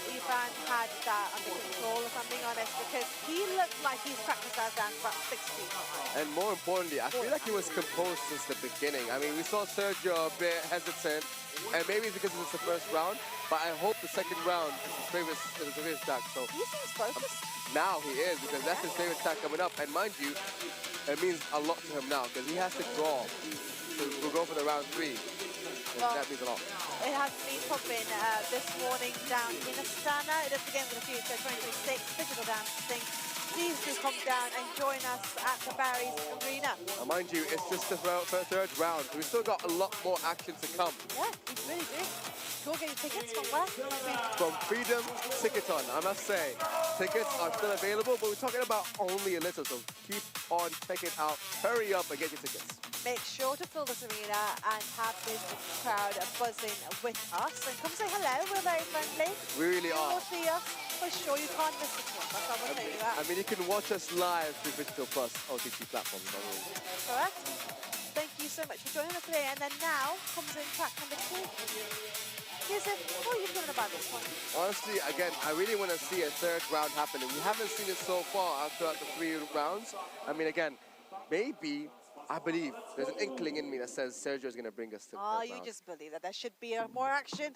Ivan had that under control, if I'm being honest, because he looked like he's practiced that dance about 6 feet high. And more importantly, I feel like he was composed since the beginning. I mean, we saw Sergio a bit hesitant, and maybe it's because it's the first round, but I hope the second round is his favorite track. So he seems focused. Now he is, because that's his favorite track coming up. And mind you, it means a lot to him now, because he has to draw to go for the round 3. Well, that means a lot. It has been popping this morning down in Astana. It is the Games of the Future 2026 digital dancing. Please do come down and join us at the Barry's Arena. Mind you, it's just the third round. We've still got a lot more action to come. Yeah, we really do. Go get your tickets from where? From Freedom Ticketon, I must say. Tickets are still available, but we're talking about only a little, so keep on checking out. Hurry up and get your tickets. Make sure to fill this arena and have this crowd buzzing with us. And come say hello, we're very friendly. We really are. You will see us. For sure, you can't miss this one. That's how I'm tell you that. I mean, you can watch us live through Digital Plus OTT platforms. Correct. Thank you so much for joining us today. And then now comes in track number 2. Yusuf, what are you feeling about this one? Honestly, again, I really want to see a third round happening. We haven't seen it so far throughout the 3 rounds. I mean, again, maybe, I believe, there's an inkling in me that says Sergio is going to bring us to the third round. Just believe that there should be more action.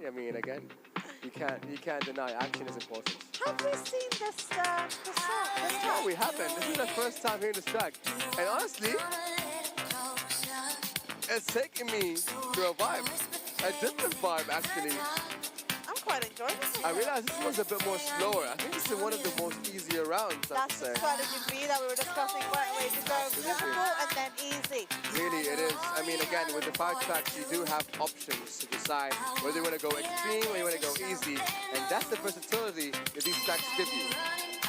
I mean, again, you can't deny action is important. Have we seen this song? No, we haven't. This is the first time hearing this track. And honestly, it's taking me to a vibe. A different vibe, actually. I'm quite enjoying this. I realized this one's a bit more slower. I think this is one of the most easier rounds, I would That's say. the strategy B that we were discussing, right away to go difficult and then easy. Really, it is. I mean, again, with the 5 tracks, you do have options to decide whether you want to go extreme or you want to go easy. And that's the versatility that these tracks give you.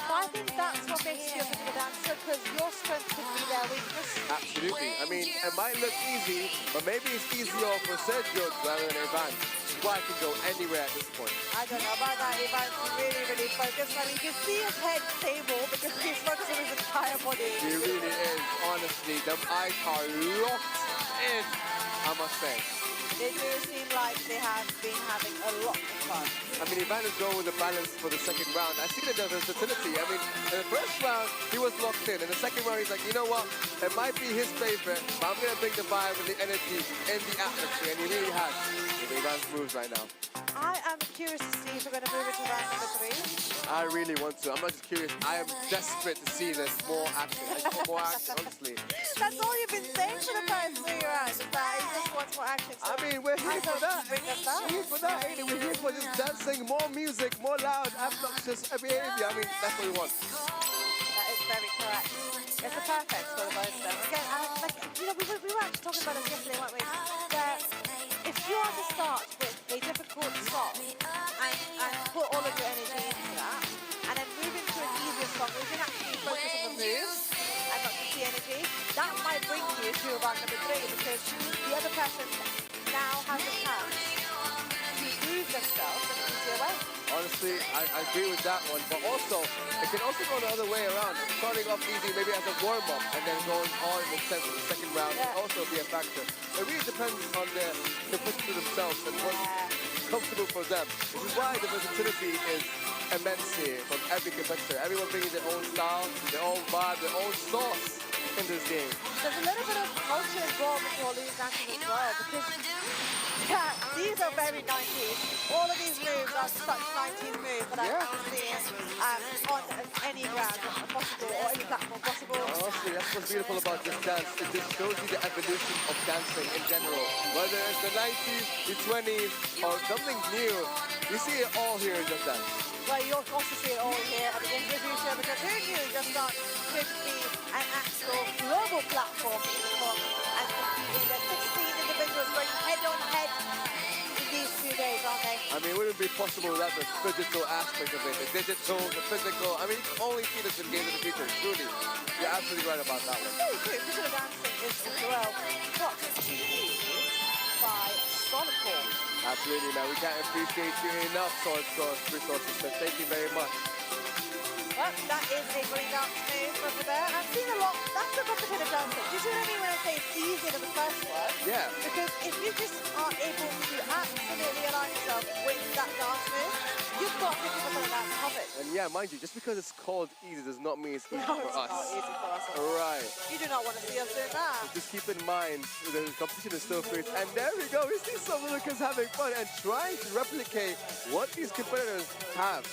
But I think that's what makes you a good dancer, because your strength could be their weakness. Absolutely. I mean, it might look easy, but maybe it's easier for Sergio rather than Ivan. Why I can go anywhere at this point. I don't know about that. Ivan's really, really focused. I mean, you can see his head stable because he's focused on his entire body. He really is, honestly. The eyes are locked in, I must say. They do seem like they have been having a lot of fun. I mean, Ivan is going with the balance for the second round. I see that there's versatility. I mean, in the first round, he was locked in. In the second round, he's like, you know what? It might be his favorite, but I'm going to bring the vibe and the energy in the atmosphere. And he really has with Ivan's moves right now. I am curious to see if we're going to move it to round number 3. I really want to. I'm not just curious. I am desperate to see there's more action. I just want more action, honestly. That's all you've been saying for the past 3 rounds, is that you just want more action. So I mean, we're here for that. We're here for that, ain't it? We're here for just dancing, more music, more loud, obnoxious behavior. I mean, that's what we want. That is very correct. It's a perfect for both of them. Again, like, you know, we were actually talking about this yesterday, weren't we? Where if you are to start with a difficult song and put all of your energy into that, and then move into an easier song where you can actually focus on the moves and not just the energy, that might bring you to round number 3 because the other person now has a chance to prove themselves in an easier way. Honestly, I agree with that one, but also, it can also go the other way around. Starting off easy, maybe as a warm-up, and then going on in the second round can also be a factor. It really depends on the competitor themselves and what's comfortable for them. This is why the versatility is immense here from every competitor. Everyone bringing their own style, their own vibe, their own sauce in this game. There's a little bit of culture involved with all these dances as well, because these are very 90s. All of these moves are such 90s moves that I haven't seen on any ground possible or any platform possible. Honestly, that's what's beautiful about this dance. It just shows you the evolution of dancing in general. Whether it's the 90s, the 20s, or something new, you see it all here in Just Dance. Well, you'll also see it all here at the Games of the Future, because who knew Just Dance could be an actual global platform to come and compete in. There's 16 individuals going head-on-head in these 2 days, aren't they? I mean, it wouldn't be possible without the physical aspect of it. The digital, the physical. I mean, you can only see this in Games of the Future, truly. You're absolutely right about that one. Very true. Digital dancing is as well got to be by solid form. Absolutely, man. We can't appreciate you enough, Sword Source Resources. So thank you very much. Well, that is a great dance move over there. I've seen a lot. That's a competitive dancing. Do you see what I mean when I say it's easier than the first one? Yeah. Because if you just aren't able to absolutely align yourself with that dance move, you've got 50% of that covered. And yeah, mind you, just because it's called easy does not mean it's easy No, for it's us. not easy for us. Right. You do not want to see us doing that. Just keep in mind, the competition is still fierce. And there we go. We see some little kids having fun and trying to replicate what these competitors have.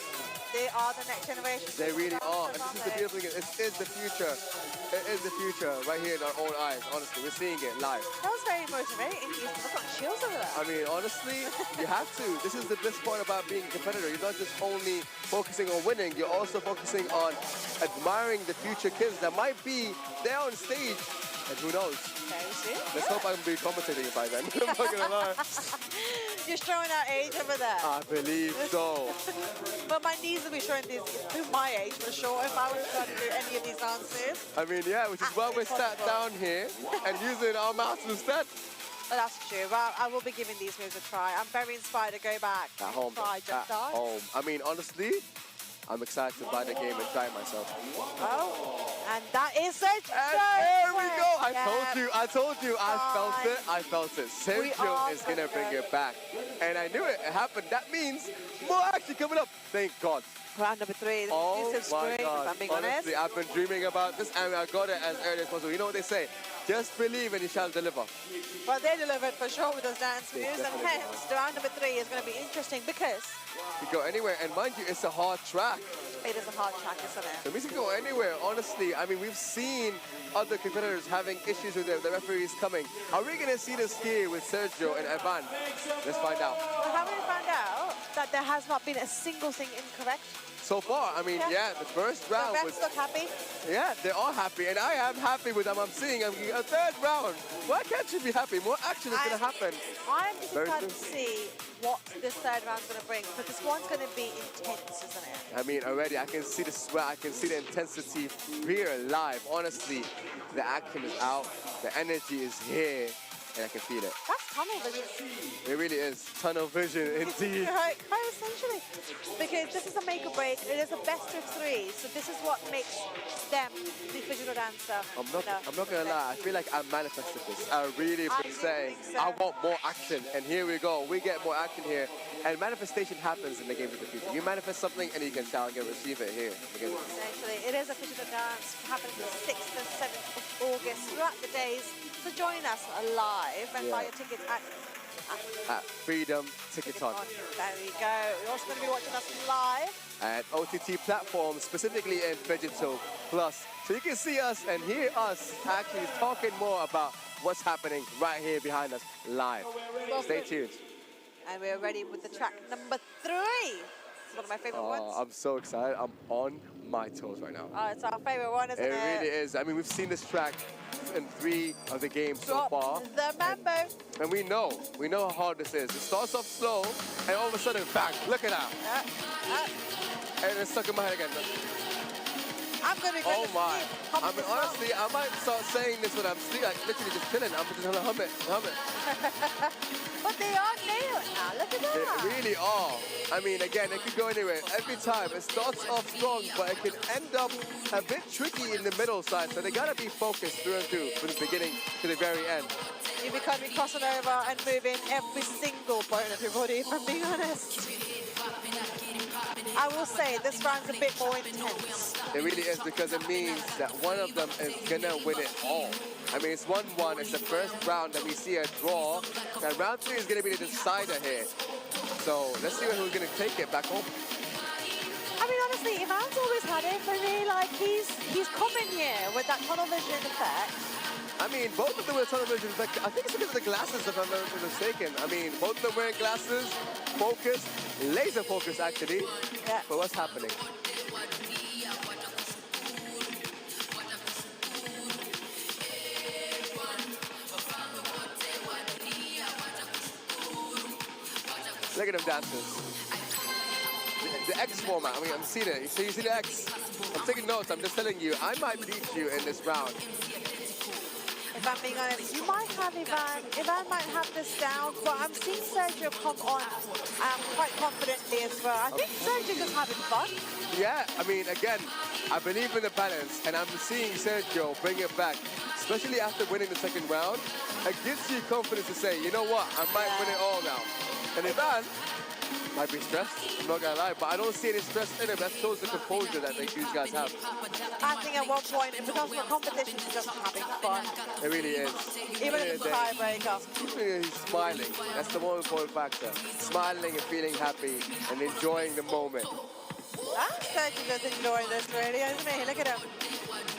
They are the next generation. They really are. And this is the beautiful thing. It is the future. It is the future right here in our own eyes. Honestly, we're seeing it live. That was very motivating. I've got chills over there. I mean, honestly, you have to. This is the best part about being a competitor. You're not just only focusing on winning, you're also focusing on admiring the future kids that might be there on stage. And who knows? Let's hope I'm be commentating by then. I'm not gonna lie. You're showing our age over there. I believe so. But my knees will be showing this to my age for sure if I was trying to do any of these dances. I mean, yeah, which is why we're sat down here and using our mouths instead. But that's true. Well, I will be giving these moves a try. I'm very inspired to go back At home. try Just Dance. Home. I mean, honestly, I'm excited to buy the game and try it myself. Oh, and that is it. There we go. I told you. I felt it. Sergio is gonna bring it back. And I knew it happened. That means more action coming up. Thank God. Round number 3. Oh this is my great, God. if I'm being Honestly, honest. I've been dreaming about this and I got it as early as possible. You know what they say? Just believe and you shall deliver. Well, they delivered for sure with those dance moves, and hence the round number 3 is going to be interesting because You go anywhere, and mind you, it's a hard track. it is a hard track, isn't it? The music can go anywhere, honestly. I mean, we've seen other competitors having issues with the referees coming. Are we going to see this here with Sergio and Evan? Let's find out. Well, haven't we found out that there has not been a single thing incorrect? So far, I mean, yeah, the first round The was... refs look happy. Yeah, they're all happy, and I am happy with them. I'm seeing a third round. Why can't you be happy? More action is going to happen. I'm just Very excited to soon. see what this third round's going to bring, because this one's going to be intense, isn't it? I mean, already I can see the sweat, I can see the intensity here live. Honestly, the action is out, the energy is here, and I can feel it. That's tunnel vision. It really is tunnel vision indeed. Right, quite essentially. Because this is a make or break. It is a best of 3, so this is what makes them the digital dancer. I'm not gonna lie, I feel like I manifested this. I really been saying I want more action, and here we go. We get more action here, and manifestation happens in the Games of the Future. You manifest something, and you can shall get receive it here. Essentially, it is a digital dance happening the 6th and 7th of August throughout the days. So join us live and buy your tickets At Freedom Ticketon. There we go. You're also going to be watching us live. At OTT platforms, specifically in Digital Plus. So you can see us and hear us actually talking more about what's happening right here behind us live. Stay tuned. And we're ready with the track number 3. It's one of my favorite ones. I'm so excited. I'm on my toes right now. Oh, it's our favorite one, isn't it? It really is. I mean, we've seen this track in 3 of the games so far. The Mambo. And we know how hard this is. It starts off slow, and all of a sudden, bang, look at that. And it's stuck in my head again. I'm going to go Oh my. I mean, honestly, I might start saying this when I'm sleeping, like literally just chilling. I'm just gonna hum it. But they are nailing now. Look at that. They really are. I mean, again, it could go anywhere. Every time, it starts off strong, but it can end up a bit tricky in the middle side. So they gotta be focused through and through from the beginning to the very end. You become crossing over and moving every single point of your body, if I'm being honest. I will say this round's a bit more intense. It really is, because it means that one of them is gonna win it all. I mean, it's 1-1. It's the first round that we see a draw. And round 3 is gonna be the decider here. So let's see who's gonna take it back home. I mean, honestly, Ivan's always had it for me. Like, he's coming here with that tunnel vision effect. I mean, both of them with tunnel vision effect. I think it's because of the glasses, if I'm not mistaken. I mean, both of them wearing glasses, focused, laser focused, actually. Yeah. But what's happening? Look at them dancers. The X format, I mean, I'm seeing it. So you see the X? I'm taking notes, I'm just telling you, I might beat you in this round. If I'm being honest, you might have Ivan. Ivan might have this down, but I'm seeing Sergio come on quite confidently as well. I think Sergio just having fun. Yeah, I mean, again, I believe in the balance, and I'm seeing Sergio bring it back, especially after winning the second round. It gives you confidence to say, you know what, I might win it all now. And Ivan might be stressed, I'm not gonna lie, but I don't see any stress in him. That shows the composure that these guys have. I think at one point it becomes a competition, he's just having fun. It really is. Even if it's a tiebreaker. He's smiling. That's the more important factor. Smiling and feeling happy and enjoying the moment. Sergio just enjoying this really, isn't he? Look at him.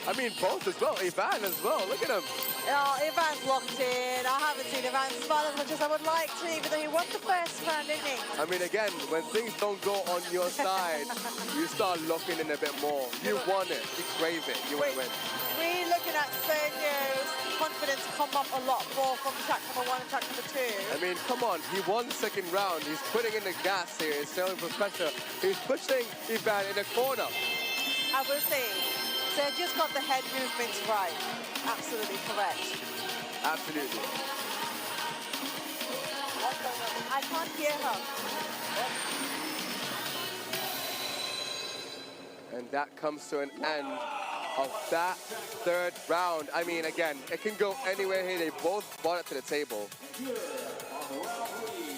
I mean, both as well. Ivan as well. Look at him. Oh, Ivan's locked in. I haven't seen Ivan smile as much as I would like to, even though he won the first round, didn't he? I mean, again, when things don't go on your side, you start locking in a bit more. You want it. You crave it. You want to win. We're looking at Sergio's confidence come up a lot more from track number 1 and track number 2. I mean, come on. He won the second round. He's putting in the gas here. He's showing for pressure. He's pushing Ivan in the corner. I will say, Sergio's got the head movements right. Absolutely correct. Absolutely. I can't hear her. And that comes to an end of that third round. I mean, again, it can go anywhere here. They both brought it to the table.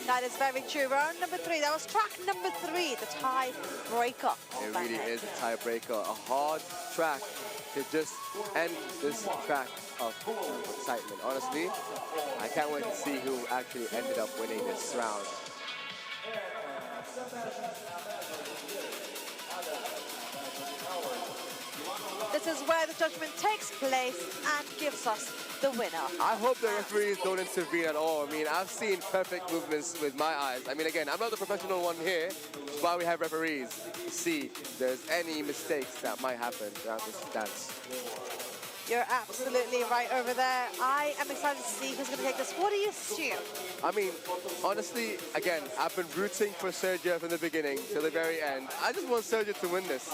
That is very true. Round number 3. That was track number 3, the tiebreaker. It really is a tiebreaker. A hard track to just end this track of excitement. Honestly, I can't wait to see who actually ended up winning this round. This is where the judgment takes place and gives us the winner. I hope the referees don't intervene at all. I mean, I've seen perfect movements with my eyes. I mean, again, I'm not the professional one here. That's why we have referees to see if there's any mistakes that might happen throughout this dance. You're absolutely right over there. I am excited to see who's going to take this. What do you assume? I mean, honestly, again, I've been rooting for Sergio from the beginning to the very end. I just want Sergio to win this.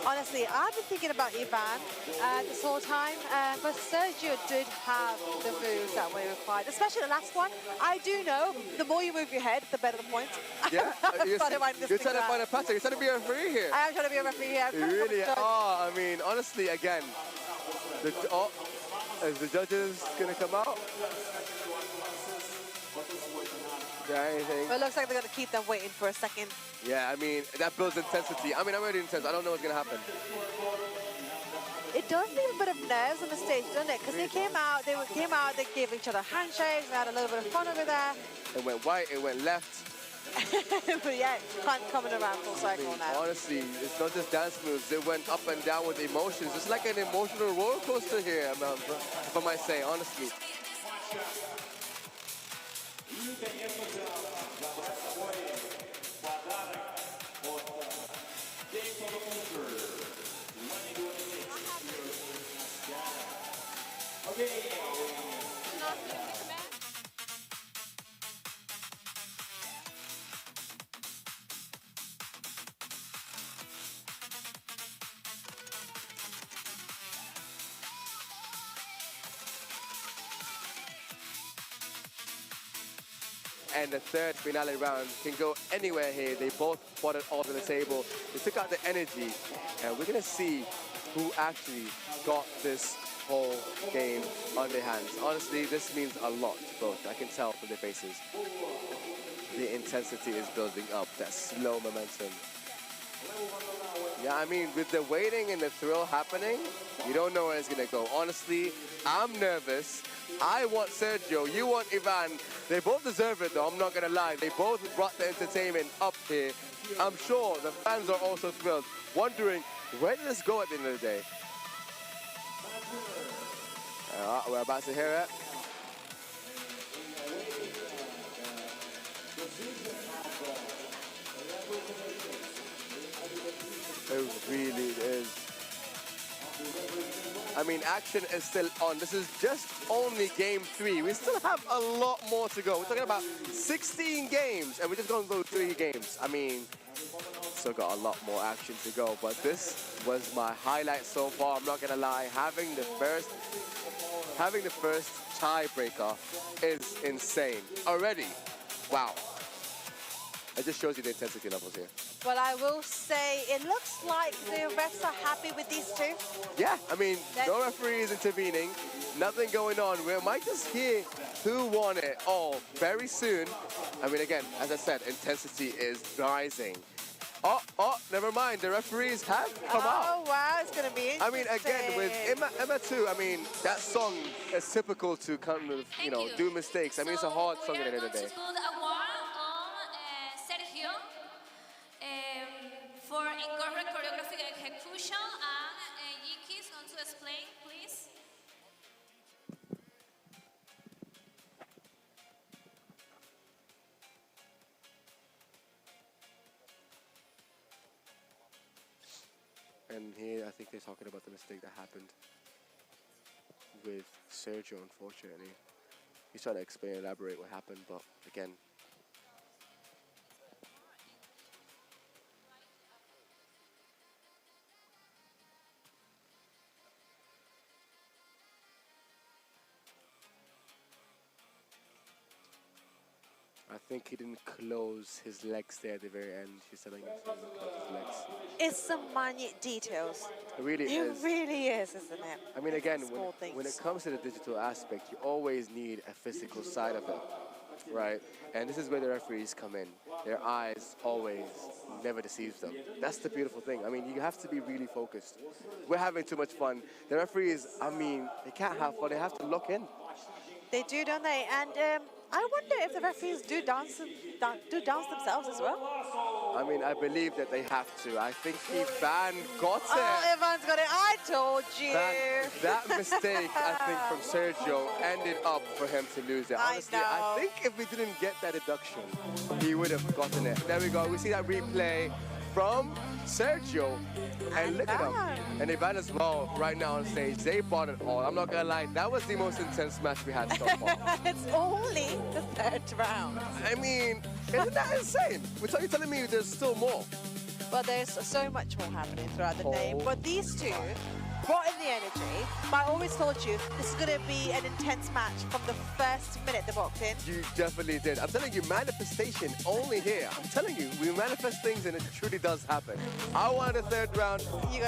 Honestly, I've been thinking about Ivan this whole time, but Sergio did have the moves that were required, especially the last one. I do know the more you move your head, the better the points. Yeah, you're trying to find a pattern. You're trying to be a referee here. I am trying to be a referee here. You really are. I mean, honestly, again, is the judges going to come out? Is there anything? Well, it looks like they're going to keep them waiting for a second. Yeah, I mean, that builds intensity. I mean, I'm already intense. I don't know what's going to happen. It does leave a bit of nerves on the stage, doesn't it? Because they came out, they gave each other handshakes, they had a little bit of fun over there. It went right, it went left. But yeah, coming around full circle now. Honestly, it's not just dance moves. It went up and down with emotions. It's like an emotional roller coaster here, if I might say, honestly. And the third finale round can go anywhere here. They both brought it all to the table. They took out the energy, and we're gonna see who actually got this whole game on their hands. Honestly, this means a lot to both. I can tell from their faces. The intensity is building up, that slow momentum. Yeah, I mean, with the waiting and the thrill happening, you don't know where it's gonna go. Honestly, I'm nervous. I want Sergio, you want Ivan. They both deserve it though, I'm not gonna lie. They both brought the entertainment up here. I'm sure the fans are also thrilled, wondering, where did this go at the end of the day? We're about to hear it. It really is. I mean, action is still on. This is just only game 3. We still have a lot more to go. We're talking about 16 games, and we're just going through 3 games. I mean, still got a lot more action to go, but this was my highlight so far. I'm not gonna lie. Having the first tiebreaker is insane already. Wow. It just shows you the intensity levels here. Well, I will say it looks like the refs are happy with these two. Yeah, I mean, no referees intervening, nothing going on. We might just hear who won it all very soon. I mean, again, as I said, intensity is rising. Oh, never mind. The referees have come out. Oh, wow, it's going to be interesting. I mean, again, with Emma too, I mean, that song is typical to kind of, you know, do mistakes. I mean, it's a hard song at the end of the day. For incorrect choreographic execution, and Yiki is going to explain, please. And here, I think they're talking about the mistake that happened with Sergio, unfortunately. He's trying to explain, elaborate what happened, but again, I think he didn't close his legs there at the very end. He's telling us he didn't close his legs. It's some minute details. It really is. It really is, isn't it? I mean, again, Small when it things. comes to the digital aspect, you always need a physical side of it, right? And this is where the referees come in. Their eyes always never deceives them. That's the beautiful thing. I mean, you have to be really focused. We're having too much fun. The referees, I mean, they can't have fun. They have to lock in. They do, don't they? And I wonder if the referees do dance themselves as well. I mean, I believe that they have to. I think Ivan got it. Oh, Ivan's got it. I told you. That mistake, I think, from Sergio ended up for him to lose it. Honestly, I think if we didn't get that deduction, he would have gotten it. There we go. We see that replay from Sergio. And look at him. And Ivan as well, right now on stage. They brought it all. I'm not going to lie. That was the most intense match we had so far. It's only the 3rd round. I mean, isn't that insane? You're telling me there's still more. Well, there's so much more happening throughout the day. But these two brought in the energy. But I always told you, this is going to be an intense match from the first minute they walked in. You definitely did. I'm telling you, manifestation only here. I'm telling you, we manifest things and it truly does happen. I wanted a 3rd round.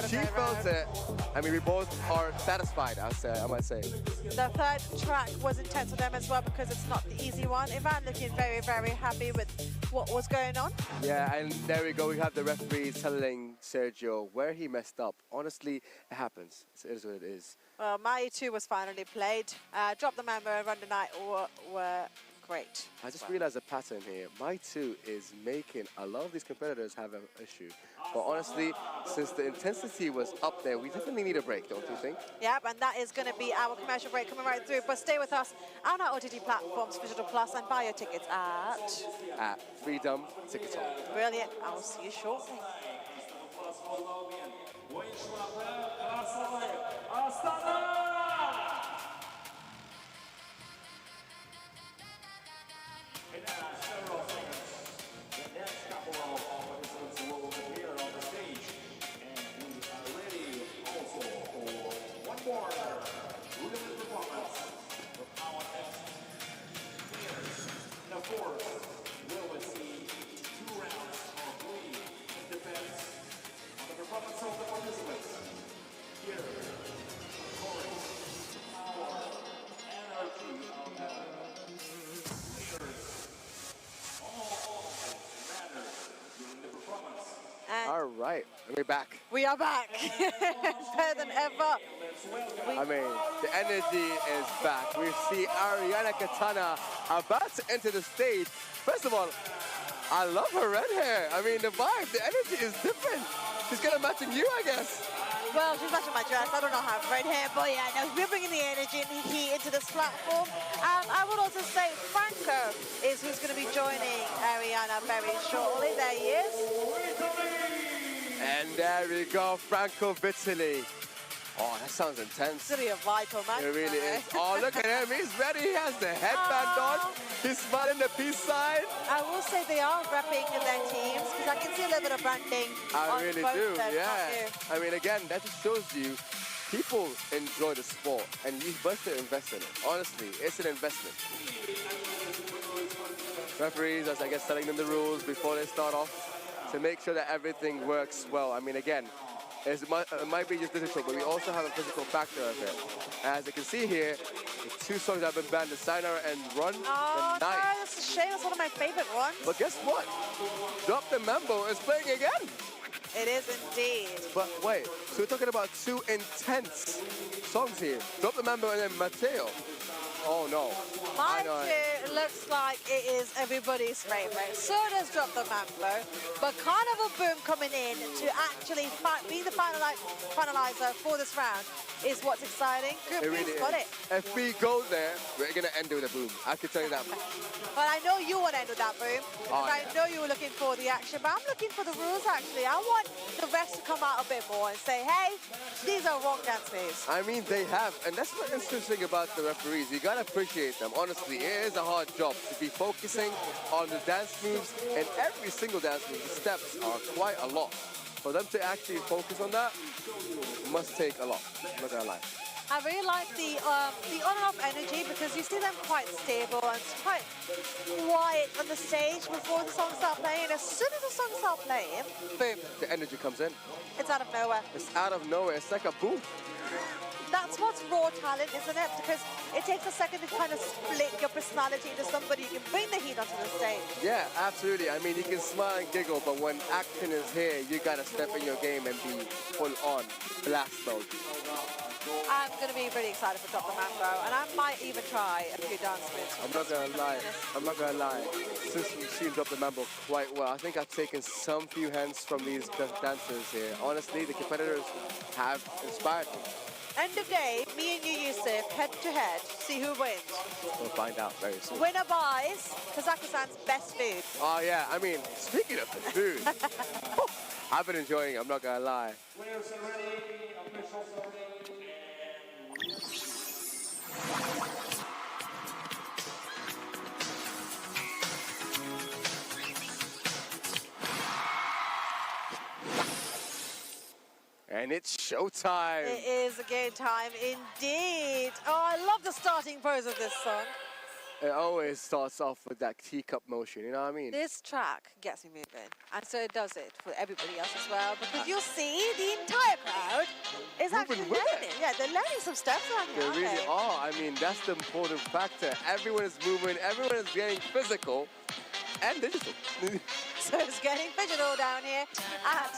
She felt it. I mean, we both are satisfied, I might say. The 3rd track was intense for them as well because it's not the easy one. Ivan looking very, very happy with what was going on. Yeah, and there we go. We have the referees telling Sergio where he messed up. Honestly, it happens. It is what it is. Well, Mai 2 was finally played. Drop the Member and Run the Night were great. I just realized a pattern here. My 2 is making a lot of these competitors have an issue. But honestly, since the intensity was up there, we definitely need a break, don't you think? Yep, and that is going to be our commercial break coming right through. But stay with us on our OTT platforms, Digital Plus, and buy your tickets at Freedom Ticket Talk. Brilliant. I'll see you shortly. And now, several seconds. The next couple of participants will appear on the stage. And we are ready also for one more limited performance of our next players. And of course, we will see 2 rounds of play. It depends on the performance of the participants. Here, of course, our energy of the All right, we're back. We are back. Better than ever. I mean, the energy is back. We see Astana about to enter the stage. First of all, I love her red hair. I mean, the vibe, the energy is different. She's gonna matching you, I guess. Well, she's matching my dress. I don't know how red hair, but yeah, no, we're bringing the energy and the heat into this platform. I would also say Franco is who's going to be joining Ariana very shortly. There he is. And there we go, Franco Vitali. Oh, that sounds intense. It's going to be a vital match. It really is. Oh, look at him. He's ready. He has the headband on. He's smiling the peace sign. I will say they are repping their teams because I can see a little bit of branding I on really both do, of them, yeah. I mean, again, that just shows you people enjoy the sport and you must invest in it. Honestly, it's an investment. Referees, as I guess, telling them the rules before they start off to make sure that everything works well. I mean, again, it might be just digital, but we also have a physical factor of it. As you can see here, the 2 songs that have been banned, the Signer and Run Oh, the Night. no, that's a shame. That's one of my favorite ones. But guess what? Drop the Mambo is playing again. It is indeed. But wait, so we're talking about 2 intense songs here. Drop the Mambo and then Mateo. Oh no. Mine too looks like it is everybody's favorite. So does Drop the Mambo. But Carnival Boom coming in to actually be the finalizer for this round is what's exciting. Group It B's really got is. it. If we go there, we're gonna end with a boom. I can tell you that. But I know you want to end with that boom. Because Oh, I know you were looking for the action. But I'm looking for the rules actually. I want the refs to come out a bit more and say, hey, these are wrong dance moves. I mean, they have, and that's what's interesting about the referees. You gotta appreciate them. Honestly, it is a hard job to be focusing on the dance moves, and every single dance move, the steps are quite a lot. For them to actually focus on that must take a lot. I'm not gonna lie. I really like the on and off energy because you see them quite stable and quite quiet on the stage before the songs start playing. As soon as the songs start playing, boom. The energy comes in. It's out of nowhere. It's out of nowhere. It's like a boom. That's what's raw talent, isn't it? Because it takes a second to kind of split your personality into somebody who can bring the heat onto the stage. Yeah, absolutely. I mean, you can smile and giggle, but when action is here, you gotta step in your game and be full on blast mode. I'm going to be really excited for Drop the Mambo, and I might even try a few dance moves. I'm not gonna lie. Since we've seen Drop the Mambo quite well, I think I've taken some few hands from these dancers here. Honestly, the competitors have inspired me. End of day, me and you, Yusuf, head to head, see who wins. We'll find out very soon. Winner buys Kazakhstan's best food. Oh yeah, I mean, speaking of the food, I've been enjoying it, I'm not gonna lie. Players are ready, officials are ready. And it's showtime. It is a game time indeed. Oh, I love the starting pose of this song. It always starts off with that teacup motion, you know what I mean? This track gets me moving, and so it does it for everybody else as well, because you'll see the entire crowd is actually Moving with learning. it. Yeah, they're learning some steps around here, They aren't really they? are. I mean, that's the important factor. Everyone is moving, everyone is getting physical and digital. So it's getting digital down here at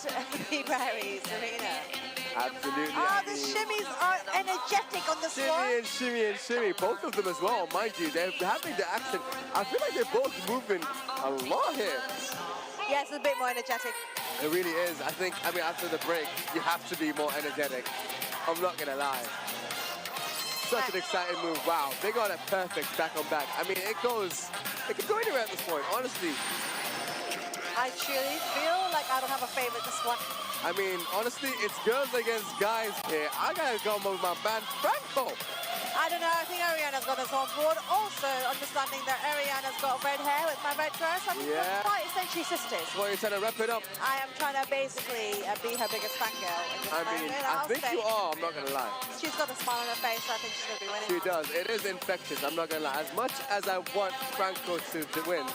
the Barry's Arena. Absolutely. Oh, the shimmies are energetic on this one. Shimmy and shimmy. Both of them as well, mind you. They're having the action. I feel like they're both moving a lot here. Yes, it's a bit more energetic. It really is. I mean, after the break, you have to be more energetic. I'm not going to lie. Such an exciting move. Wow, they got it perfect back on back. I mean, it can go anywhere at this point, honestly. I truly feel like I don't have a favorite this one. I mean, honestly, it's girls against guys here. I gotta go with my man, Franco. I don't know, I think Ariana's got us on board. Also, understanding that Ariana's got red hair with my red dress. I mean, Yeah. we're quite essentially sisters. Well, you're trying to wrap it up. I am trying to basically be her biggest fangirl. I mean, I think you are, I'm not gonna lie. She's got a smile on her face, so I think she's gonna be winning. She does. It is infectious, I'm not gonna lie. As much as I want Franco to win,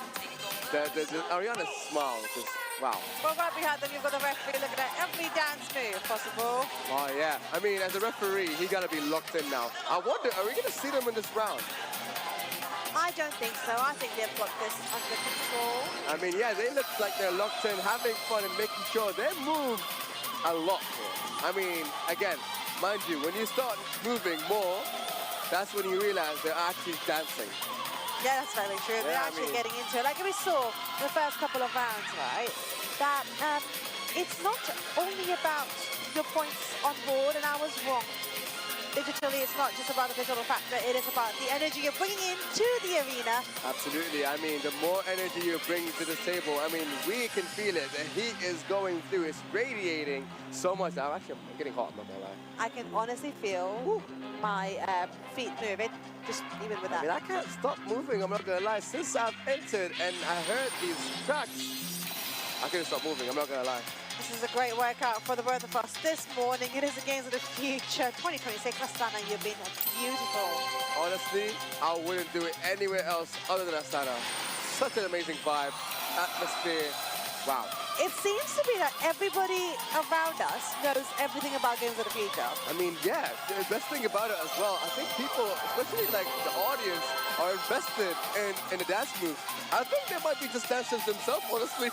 the Ariana's smile just, wow. Well, right behind them, you've got the referee looking at every dance move possible. Oh, yeah. I mean, as a referee, he gotta be locked in now. I wonder, are we gonna see them in this round? I don't think so. I think they've got this under control. I mean, yeah, they look like they're locked in, having fun and making sure they move a lot here. I mean, again, mind you, when you start moving more, that's when you realize they're actually dancing. Yeah, that's very true. They're actually getting into it. Like we saw in the first couple of rounds, right? That it's not only about your points on board, and I was wrong. Digitally, it's not just about the visual factor. It is about the energy you're bringing into the arena. Absolutely. I mean, the more energy you bring to the table, I mean, we can feel it. The heat is going through. It's radiating so much. I'm getting hot, I'm not gonna lie. I can honestly feel my feet moving, just even with that. I mean, I can't stop moving, I'm not gonna lie. Since I've entered and I heard these tracks, I couldn't stop moving, I'm not gonna lie. This is a great workout for the both of us this morning. It is the Games of the Future 2026. Astana, you've been beautiful. Honestly, I wouldn't do it anywhere else other than Astana. Such an amazing vibe, atmosphere, wow. It seems to be that everybody around us knows everything about Games of the Future. I mean, yeah, the best thing about it as well, I think people, especially like the audience, are invested in the dance moves. I think they might be just dancers themselves, honestly.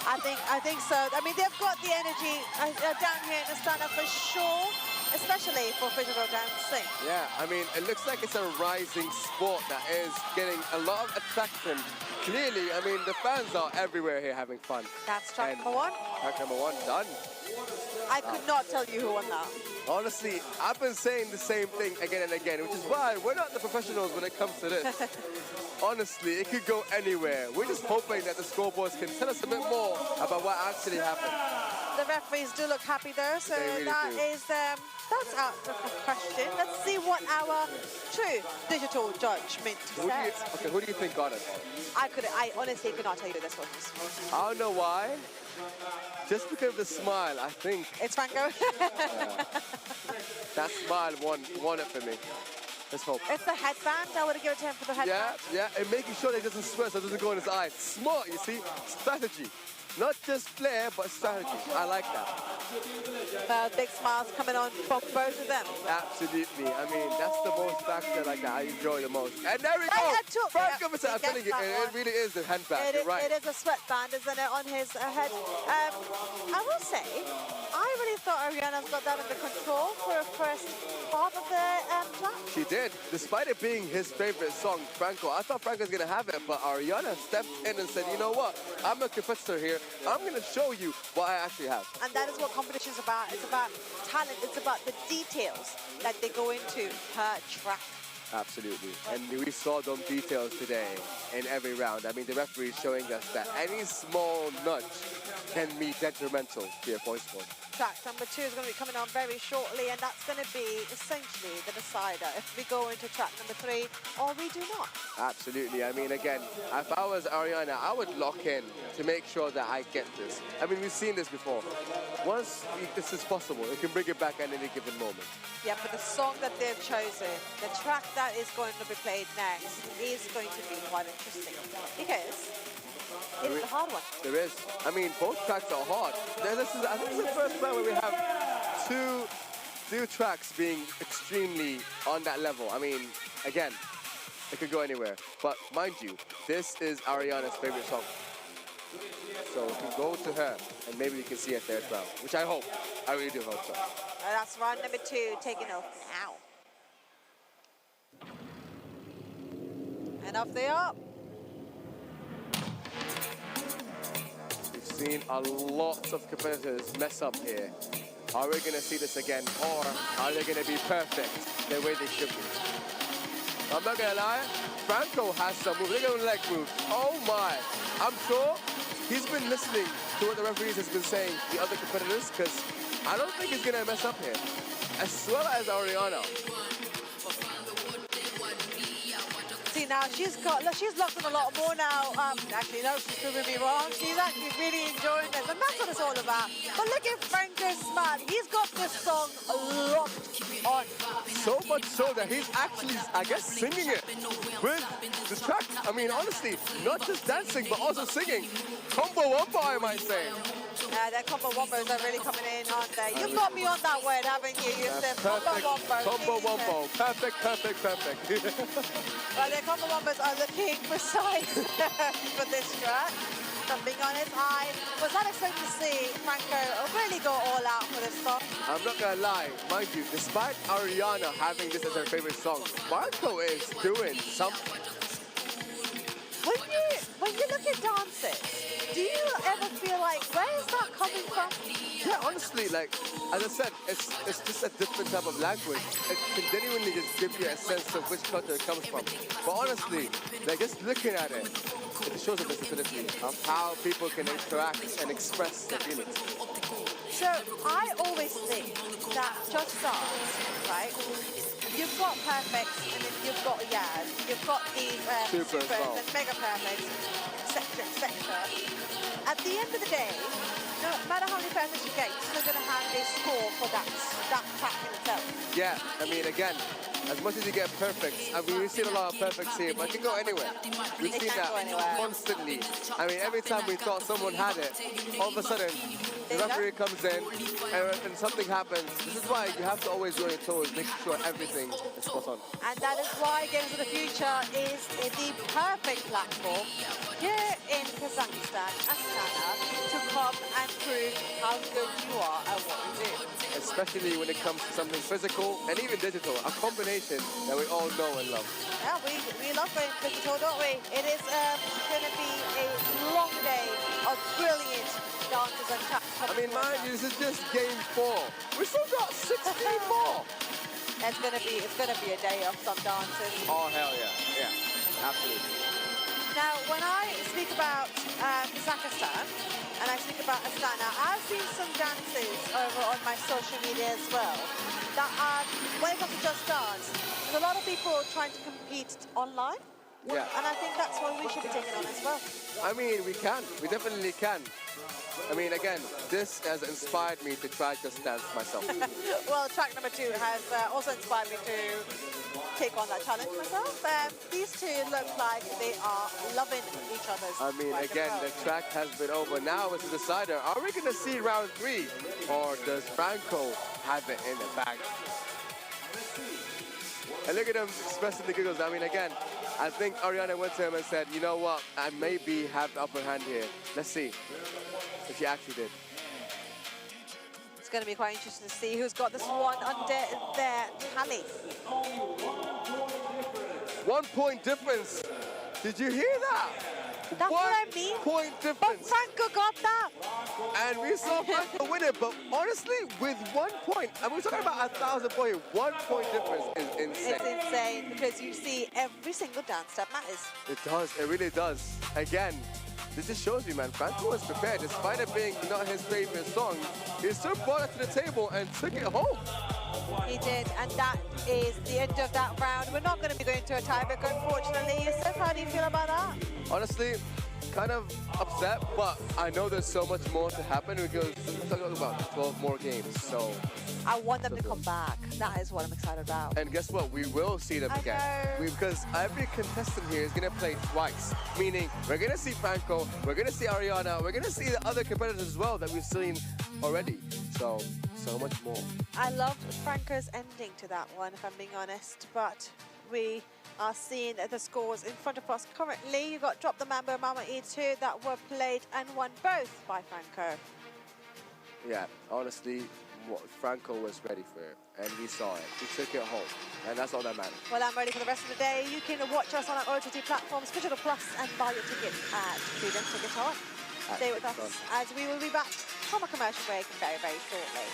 I think so. I mean, they've got the energy down here in Astana for sure, especially for physical dancing. Yeah, I mean, it looks like it's a rising sport that is getting a lot of attraction. Clearly, I mean, the fans are everywhere here having fun. That's track number one. Track number one, done. I could not tell you who won that. Honestly, I've been saying the same thing again and again, which is why we're not the professionals when it comes to this. Honestly, it could go anywhere. We're just hoping that the scoreboards can tell us a bit more about what actually happened. The referees do look happy though, so They really that do. is that's out of the question. Let's see what our true digital judgment says. Who do you think got it? I honestly could not tell you this one. I don't know why. Just because of the smile, I think. It's Franco. That smile won it for me. Let's hope. It's the headband. I would have given it to him for the headband. Yeah, and making sure that he doesn't sweat so it doesn't go in his eyes. Smart, you see? Strategy. Not just flair, but strategy. I like that. Big smiles coming on from both of them. Absolutely. I mean, that's the most factor like that I enjoy the most. And there we go. Franco, I'm telling you, it really is the handbag. You're right. It is a sweatband, isn't it, on his head. I will say, I really thought Ariana's got that under control for the first half of the track. She did. Despite it being his favorite song, Franco, I thought Franco was going to have it, but Ariana stepped in and said, you know what? I'm a competitor here. I'm going to show you what I actually have. And that is what competition is about. It's about talent. It's about the details that they go into per track. Absolutely. And we saw those details today in every round. I mean, the referee is showing us that any small nudge can be detrimental to your point score. Track number 2 is going to be coming on very shortly, and that's going to be essentially the decider if we go into track number 3 or we do not. Absolutely. I mean, again, if I was Ariana, I would lock in to make sure that I get this. I mean, we've seen this before. Once this is possible, we can bring it back at any given moment. Yeah, but the song that they've chosen, the track that is going to be played next, is going to be quite interesting because it's a hard one. There is. I mean, both tracks are hard. I think this is the first time where we have two tracks being extremely on that level. I mean, again, it could go anywhere. But mind you, this is Ariana's favorite song. So we can go to her, and maybe we can see it there as well, which I hope. I really do hope so. That's round number 2 taking off now. And off they are. We've seen a lot of competitors mess up here. Are we going to see this again, or are they going to be perfect the way they should be? I'm not going to lie, Franco has some moves. Look at the leg moves. Oh my. I'm sure he's been listening to what the referees has been saying, the other competitors, because I don't think he's gonna mess up here. As well as Ariana. See now, she's locked in a lot more now. Actually, no, she's proving me wrong. She's actually really enjoying this, and that's what it's all about. But look at Franco's smile. He's got this song locked on. So much so that he's actually, I guess, singing it with the track. I mean, honestly, not just dancing, but also singing. Combo wombo, I might say. Their combo wombos are really coming in, aren't they? You've got me on that word, haven't you? You said combo wombo. Combo wombo. Perfect, perfect, perfect. Well, their combo wombos are looking precise for this track. If I'm being honest, I was not expecting to see Franco really go all out for this song. I'm not gonna lie, mind you, despite Ariana having this as her favorite song, Franco is doing something. When you look at dances, do you ever feel like, where is that coming from? Yeah, honestly, like, as I said, it's just a different type of language. It can genuinely just give you a sense of which culture it comes from. But honestly, like, just looking at it, it shows a versatility of how people can interact and express their feelings. So I always think that Just Dance, right? You've got perfects, and then you've got Yaz, you've got these supers and mega perfects, etc., etc. At the end of the day, no matter how many perfects you get, you're still going to have a score for that track in itself. Yeah, I mean, again, as much as you get perfects, I mean, we've seen a lot of perfects here, but it can go anywhere. We've seen that constantly. I mean, every time we thought someone had it, all of a sudden, the referee comes in and something happens. This is why you have to always be on your toes, making sure everything is spot on. And that is why Games of the Future is the perfect platform here in Kazakhstan, Astana, to come and prove how good you are at what you do. Especially when it comes to something physical and even digital, a combination that we all know and love. Yeah, we love going digital, don't we? It is going to be a long day of brilliant dances and tracks. I mean, mind you, this is just game 4. We still got 16 more. It's gonna be a day of some dances. Oh hell yeah, yeah, absolutely. Now, when I speak about Kazakhstan and I speak about Astana, I've seen some dances over on my social media as well. That when it comes to Just Dance, there's a lot of people trying to compete online. Yeah. And I think that's what we should be taking on as well. I mean, we can. We definitely can. I mean, again, this has inspired me to try Just Dance myself. Well, track number 2 has also inspired me to take on that challenge myself. These two look like they are loving each other's. I mean, again, the track has been over. Now it's the decider. Are we going to see round 3? Or does Franco have it in the bag? And look at him expressing the giggles. I mean, again, I think Ariana went to him and said, you know what, I maybe have the upper hand here. Let's see if she actually did. It's going to be quite interesting to see who's got this one under their tally. 1 point difference. Did you hear that? That's what I mean. 1 point difference. But Franco got that. And we saw Franco win it, but honestly, with 1 point, and we're talking about 1,000 points, 1 point difference is insane. It's insane because you see every single dance step matters. It does, it really does. Again, this just shows you, man, Franco was prepared. Despite it being not his favorite song, he still brought it to the table and took it home. He did, and that is the end of that round. We're not going to be going to a tiebreak, unfortunately. Yusuf, how do you feel about that? Honestly, kind of upset, but I know there's so much more to happen because we're talking about 12 more games, so... I want them to come back. That is what I'm excited about. And guess what? We will see them again. Because every contestant here is going to play twice. Meaning, we're going to see Franco, we're going to see Ariana, we're going to see the other competitors as well that we've seen already. So much more. I loved Franco's ending to that one, if I'm being honest. But we are seeing the scores in front of us currently. You got Drop the Mambo, Mama E2 that were played and won both by Franco. Yeah, honestly, Franco was ready for it, and we saw it. He took it home, and that's all that matters. Well, I'm ready for the rest of the day. You can watch us on our OTT platforms, Digital Plus, and buy your tickets at Freedom Ticket Hub. Stay with us as we will be back from a commercial break very, very shortly.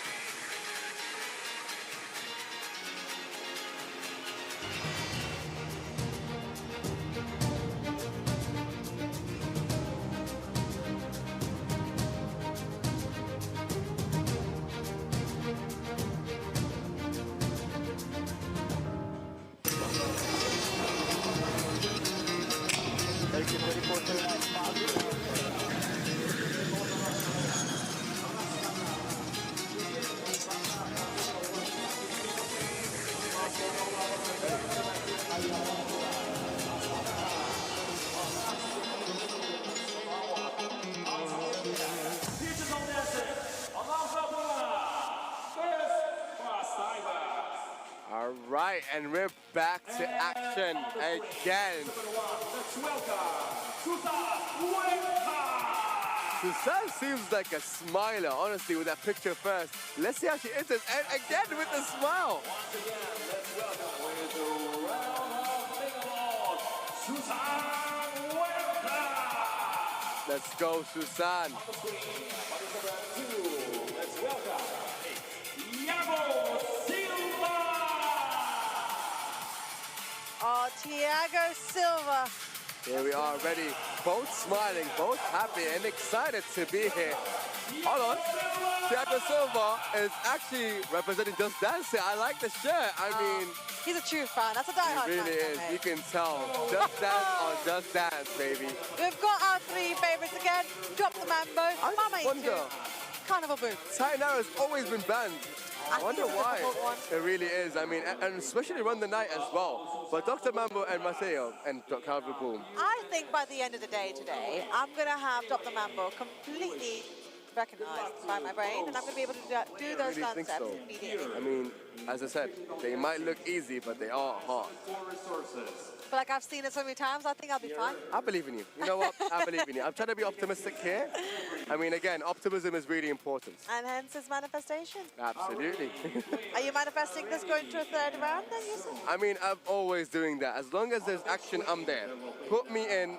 right, and we're back to action again. Susan seems like a smiler, honestly, with that picture first. Let's see how she enters, and again with a smile. Let's go, Susan. Oh, Thiago Silva. Here we are, ready. Both smiling, both happy and excited to be here. Hold on. Thiago Silva is actually representing Just Dance. I like the shirt. I mean, he's a true fan. That's a diehard fan. He really is. You can tell. Just Dance on Just Dance, baby. We've got our three favorites again. Drop the Mambo. Mama wonder. Carnival Boom. Tainara has always been banned. I wonder why. It really is. I mean, and especially Run the Night as well. But Dr. Mambo and Maceo and Carnival Boom. I think by the end of the day today, I'm going to have Dr. Mambo completely recognized by my brain, and I'm going to be able to do those concepts immediately. I mean, as I said, they might look easy, but they are hard. But like I've seen it so many times, I think I'll be fine. I believe in you. You know what? I believe in you. I'm trying to be optimistic here. I mean, again, optimism is really important. And hence his manifestation. Absolutely. Are you manifesting this going to a third round then, Yusuf? I mean, I'm always doing that. As long as there's action, I'm there. Put me in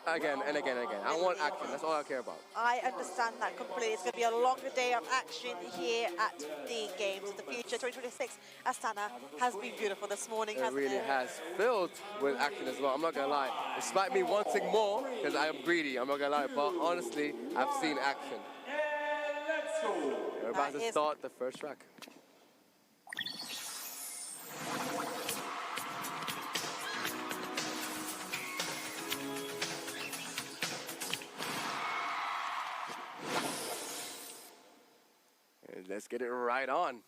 again and again and again. I want action. That's all I care about. I understand that completely. It's going to be a longer day of action here at the Games of the Future 2026. Astana has been beautiful this morning, hasn't it? It really has. Filled with action as well. I'm not going to lie. Despite me wanting more, because I am greedy, I'm not going to lie. But honestly, I've seen action. We're about to start the first track. Let's get it right on.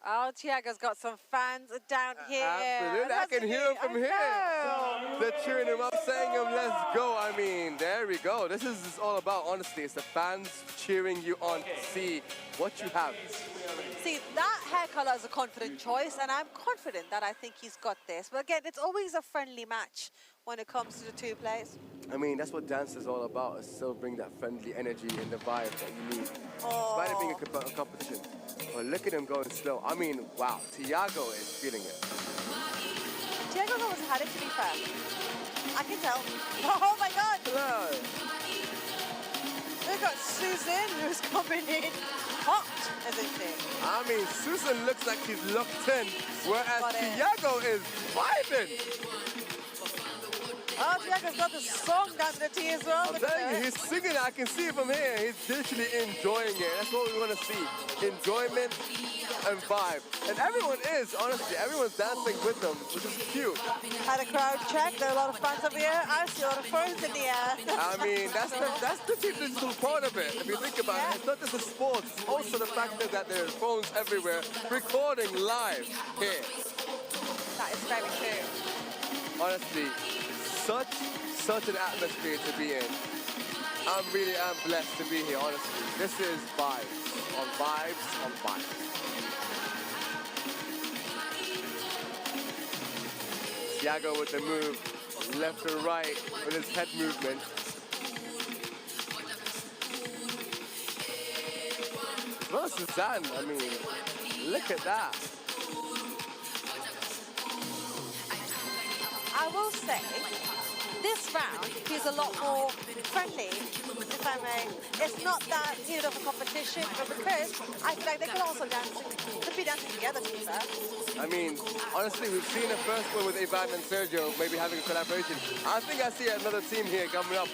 Oh, Thiago's got some fans down here. Absolutely, I can hear him from here. They're cheering him up, saying him, let's go. I mean, there we go. This is all about, honestly. It's the fans cheering you on to see what you have. See, that hair color is a confident choice, and I'm confident that I think he's got this. But again, it's always a friendly match when it comes to the two players. I mean, that's what dance is all about, is still bring that friendly energy and the vibe that you need. Despite it being a competition. But look at him going slow. I mean, wow, Thiago is feeling it. Thiago's always had it, to be fair. I can tell. Oh my God! Hello. We've got Susan, who's coming in hot, isn't she? I mean, Susan looks like she's locked in, whereas Thiago is vibing. Oh, Thiago's got the song down to the T as well. I'm telling you, he's singing it. I can see it from here. He's literally enjoying it. That's what we want to see. Enjoyment and vibe. And everyone is, honestly. Everyone's dancing with them, which is cute. Had a crowd check. There are a lot of fans over here. I see a lot of phones in the air. I mean, that's the digital part of it. If you think about it, it's not just the sports. It's also the fact that there are phones everywhere recording live here. That is very true. Honestly, such an atmosphere to be in. I really am blessed to be here, honestly. This is vibes on vibes on vibes. Thiago with the move, left to right with his head movement. Well, Suzanne, I mean, look at that. I will say, this round, he's a lot more friendly, if I may. It's not that heated of a competition, but because I feel like they could also dance, could be dancing together, to be fair. I mean, honestly, we've seen the first one with Ivan and Sergio, maybe having a collaboration. I think I see another team here coming up.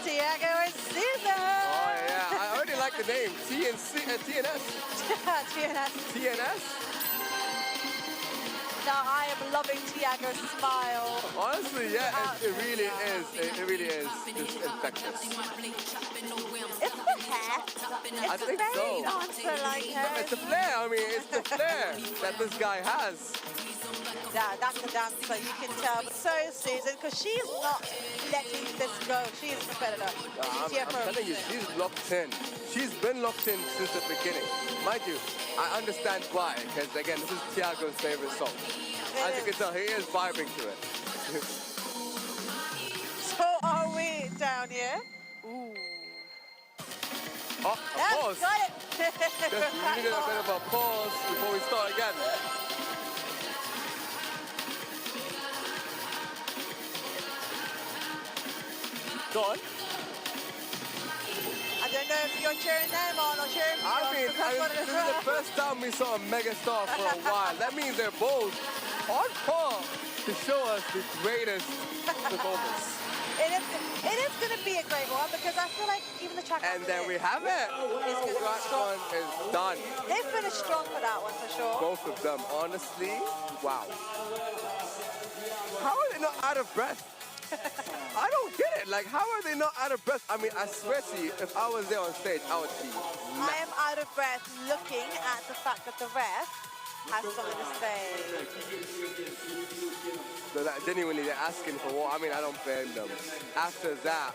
Thiago and Susan! Oh, yeah. I already like the name. TNS. TNS. TNS? Now I am loving Thiago's smile. Honestly, yeah, it really is. It really is just infectious. It's the hair. It's I think very so. dancer-like hair. it's a flair. I mean, it's the flair that this guy has. Yeah, that's a dancer, you can tell. But so is Susan, because she's not letting this go. She is a competitor. I'm telling you, she's locked in. She's been locked in since the beginning. Mind you, I understand why, because again, this is Thiago's favorite song. As you can tell, he is vibing to it. So are we down here? Ooh. Oh, a pause. Got it. Just we needed a bit of a pause before we start again. Go on. I don't know if you're cheering them on or cheering me on. This is the first time we saw a megastar for a while. That means they're both on par to show us the greatest performance. It is going to be a great one because I feel like even the track. And then we have it. That one is done. They finished strong for that one for sure. Both of them, honestly, wow. How are they not out of breath? I don't get it. Like, how are they not out of breath? I mean, I swear to you, if I was there on stage, I would be mad. I am out of breath looking at the fact that the ref has something to say. So that genuinely, they're asking for what? I mean, I don't blame them. After that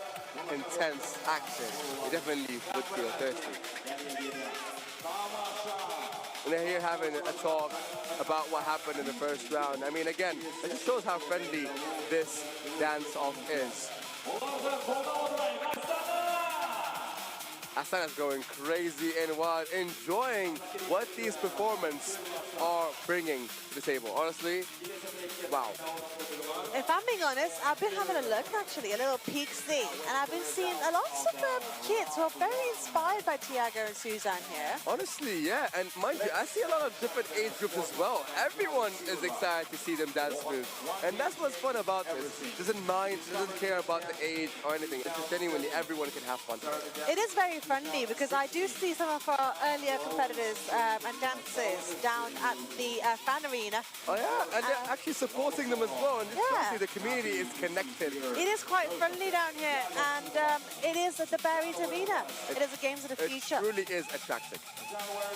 intense action, you definitely would feel thirsty. And they're here having a talk about what happened in the first round. I mean, again, it just shows how friendly this dance-off is. Astana's going crazy and wild, enjoying what these performances are bringing to the table. Honestly, wow. If I'm being honest, I've been having a look actually, a little peek see, and I've been seeing a lot of kids who are very inspired by Thiago and Suzanne here. Honestly, yeah, and mind you, I see a lot of different age groups as well. Everyone is excited to see them dance smooth, and that's what's fun about this. Doesn't mind, doesn't care about the age or anything. It's just genuinely everyone can have fun. It is very friendly because I do see some of our earlier competitors and dancers down at the fan arena. Oh yeah, and they're actually supporting them as well, and shows you the community is connected. It is quite friendly down here, and it is at the Barry's Arena. It is the Games of the Future. It truly is attractive.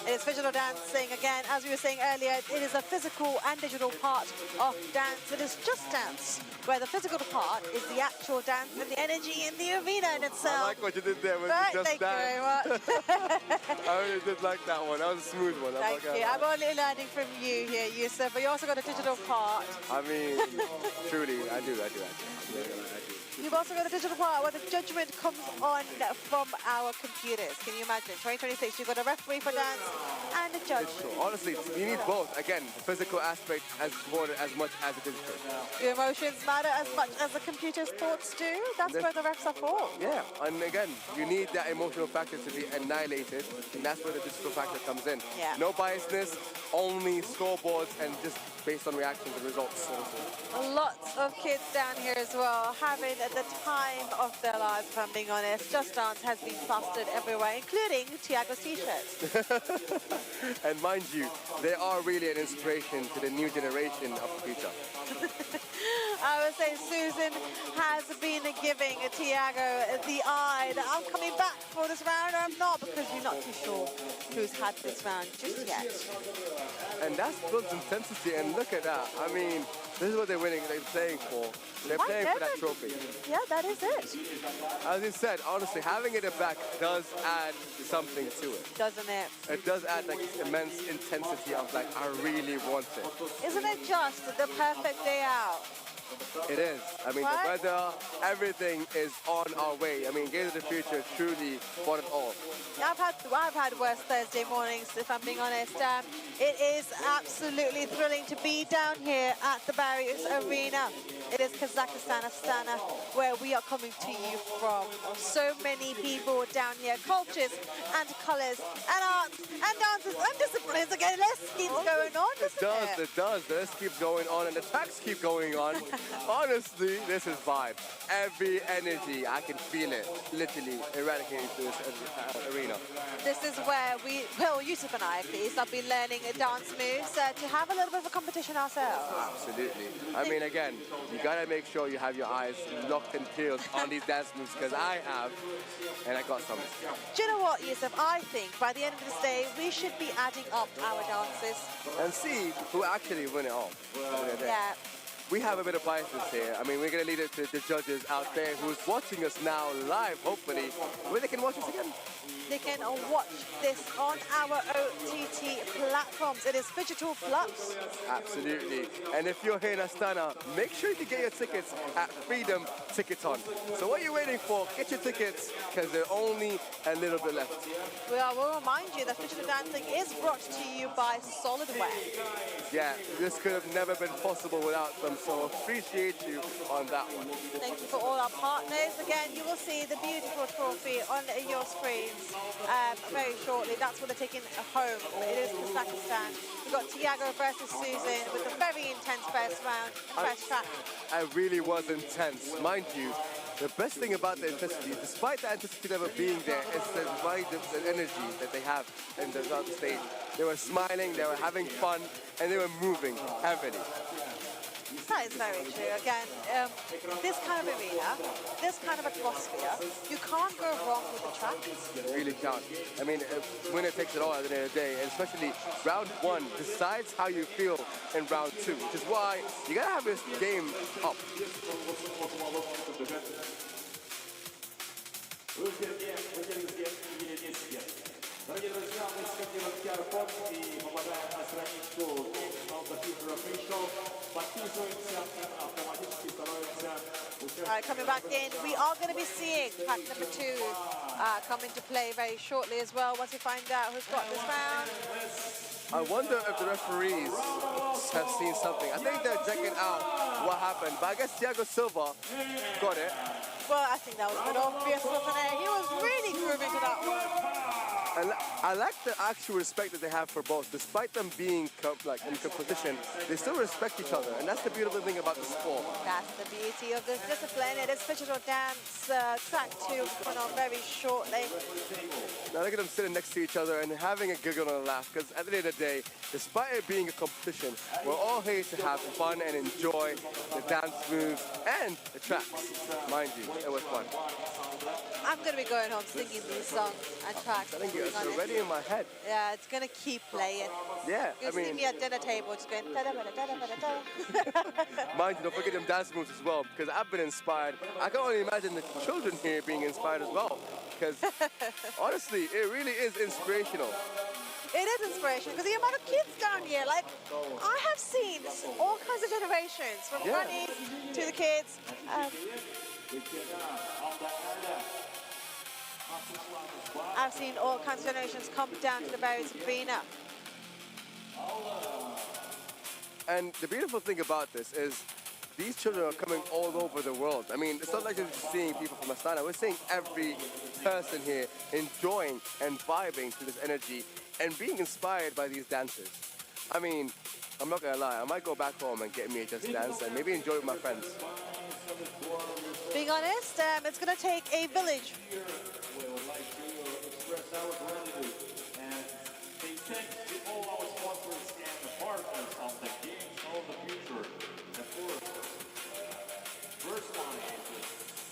It is digital dancing. Again, as we were saying earlier, it is a physical and digital part of dance. It is just dance, where the physical part is the actual dance and the energy in the arena in itself. I like what you did there with Right, just thank dance. you very much. I really did like that one. That was a smooth one. Thank you. I'm only learning from you here, Yusuf, but you also got a digital part. I mean, truly, I do. You've also got a digital part where the judgment comes on from our computers. Can you imagine? 2026, you've got a referee for dance and a judge. Honestly, you need both. Again, the physical aspect as important as much as the digital. Your emotions matter as much as the computer's thoughts do. That's where the refs are for. Yeah, and again, you need that emotional factor to be annihilated, and that's where the digital factor comes in. Yeah. No biasness, only scoreboards, and just based on reactions and results. Lots of kids down here as well, having the time of their lives, if I'm being honest. Just Dance has been plastered everywhere, including Thiago's t-shirts. And mind you, they are really an inspiration to the new generation of the future. I would say Susan has been giving Thiago the eye that I'm coming back for this round or I'm not, because you're not too sure who's had this round just yet. And that's builds intensity, and look at that. I mean, this is what they're winning, they're playing for. They're playing for that trophy. Yeah, that is it. As you said, honestly, having it back does add something to it. Doesn't it? It does add like this immense intensity of like, I really want it. Isn't it just the perfect day out? It is. I mean, What? the weather, everything is on our way. I mean, Games of the Future truly brought it all. I've had worse Thursday mornings, if I'm being honest. It is absolutely thrilling to be down here at the Barriers Arena. It is Kazakhstan, Astana, where we are coming to you from. So many people down here, cultures and colours and arts and dances and disciplines. Again, let's keep going on, doesn't it? It does. The list keeps going on, and the tracks keep going on. Honestly, this is vibe. Every energy, I can feel it, literally eradicating through this arena. This is where Yusuf and I at least, have been learning dance moves to have a little bit of a competition ourselves. Absolutely. I mean, again, you gotta make sure you have your eyes locked and peeled on these dance moves, because I have, and I got some. Do you know what, Yusuf? I think by the end of this day, we should be adding up our dances. And see who actually win it all. Yeah. We have a bit of biases here. I mean, we're going to leave it to the judges out there who's watching us now live, hopefully, where they can watch us again. They can watch this on our OTT platforms. It is Digital Plus. Absolutely. And if you're here in Astana, make sure you get your tickets at Freedom Ticketon. So what are you waiting for? Get your tickets, because they're only a little bit left. We'll remind you that Digital Dancing is brought to you by Solidware. Yeah, this could have never been possible without them, so appreciate you on that one. Thank you for all our partners. Again, you will see the beautiful trophy on your screens very shortly. That's what they're taking home. It is Kazakhstan. We've got Tiago versus Susan with a very intense first round and first track. It really was intense. Mind you, the best thing about the intensity, despite the intensity never being there, is the energy that they have in the stage. They were smiling, they were having fun, and they were moving heavily. That is very true. Again, this kind of arena, this kind of atmosphere, you can't go wrong with the track. You really can't. I mean, winner takes it all at the end of the day, and especially round one decides how you feel in round two, which is why you gotta have this game up. Дорогие друзья, мы скопируем QR-код и попадаем на страничку Games of the Future Official. Подписываемся и автоматически становимся участниками. All right, coming back in, we are going to be seeing pack number 2 come into play very shortly as well, once we find out who's got this round. I wonder if the referees have seen something. I think they're checking out what happened, but I guess Thiago Silva got it. Well, I think that was a bit obvious, wasn't it? He was really grooving to that one. I like the actual respect that they have for both. Despite them being in competition, they still respect each other, and that's the beautiful thing about the sport. That's the beauty of this discipline. It is Digital Dance track 2 coming on very shortly. Now look at them sitting next to each other and having a giggle and a laugh, because at the end of the day, despite it being a competition, we're all here to have fun and enjoy the dance moves and the tracks. Mind you, it was fun. I'm going to be going home singing these songs and tracks. I think it's already in my head. Yeah, it's going to keep playing. Yeah, You'll see me at dinner table just going da-da-da-da-da-da-da. Mind you, don't forget them dance moves as well, because I've been inspired. I can only imagine the children here being inspired as well, because honestly, it really is inspirational. It is inspirational, because the amount of kids down here, like, I have seen all kinds of generations, from grannies to the kids. I've seen all kinds of generations come down to the Barry's arena. And the beautiful thing about this is these children are coming all over the world. I mean, it's not like we're just seeing people from Astana. We're seeing every person here enjoying and vibing to this energy and being inspired by these dancers. I mean, I'm not gonna lie, I might go back home and get me a Just Dance and maybe enjoy it with my friends. Being honest, it's gonna take a village. We would like to express our gratitude and say thanks to all our sponsors and the partners of the Games of the Future. First one.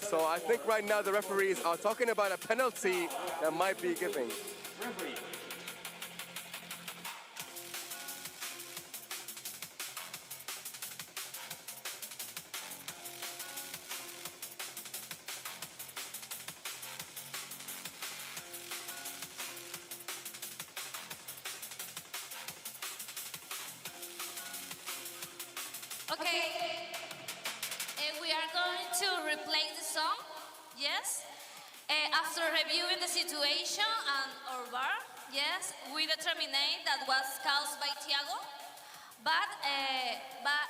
So I think right now the referees are talking about a penalty that might be giving. Referee. Okay, we are going to replay the song, yes? After reviewing the situation and our bar, yes, we determined that was caused by Thiago, but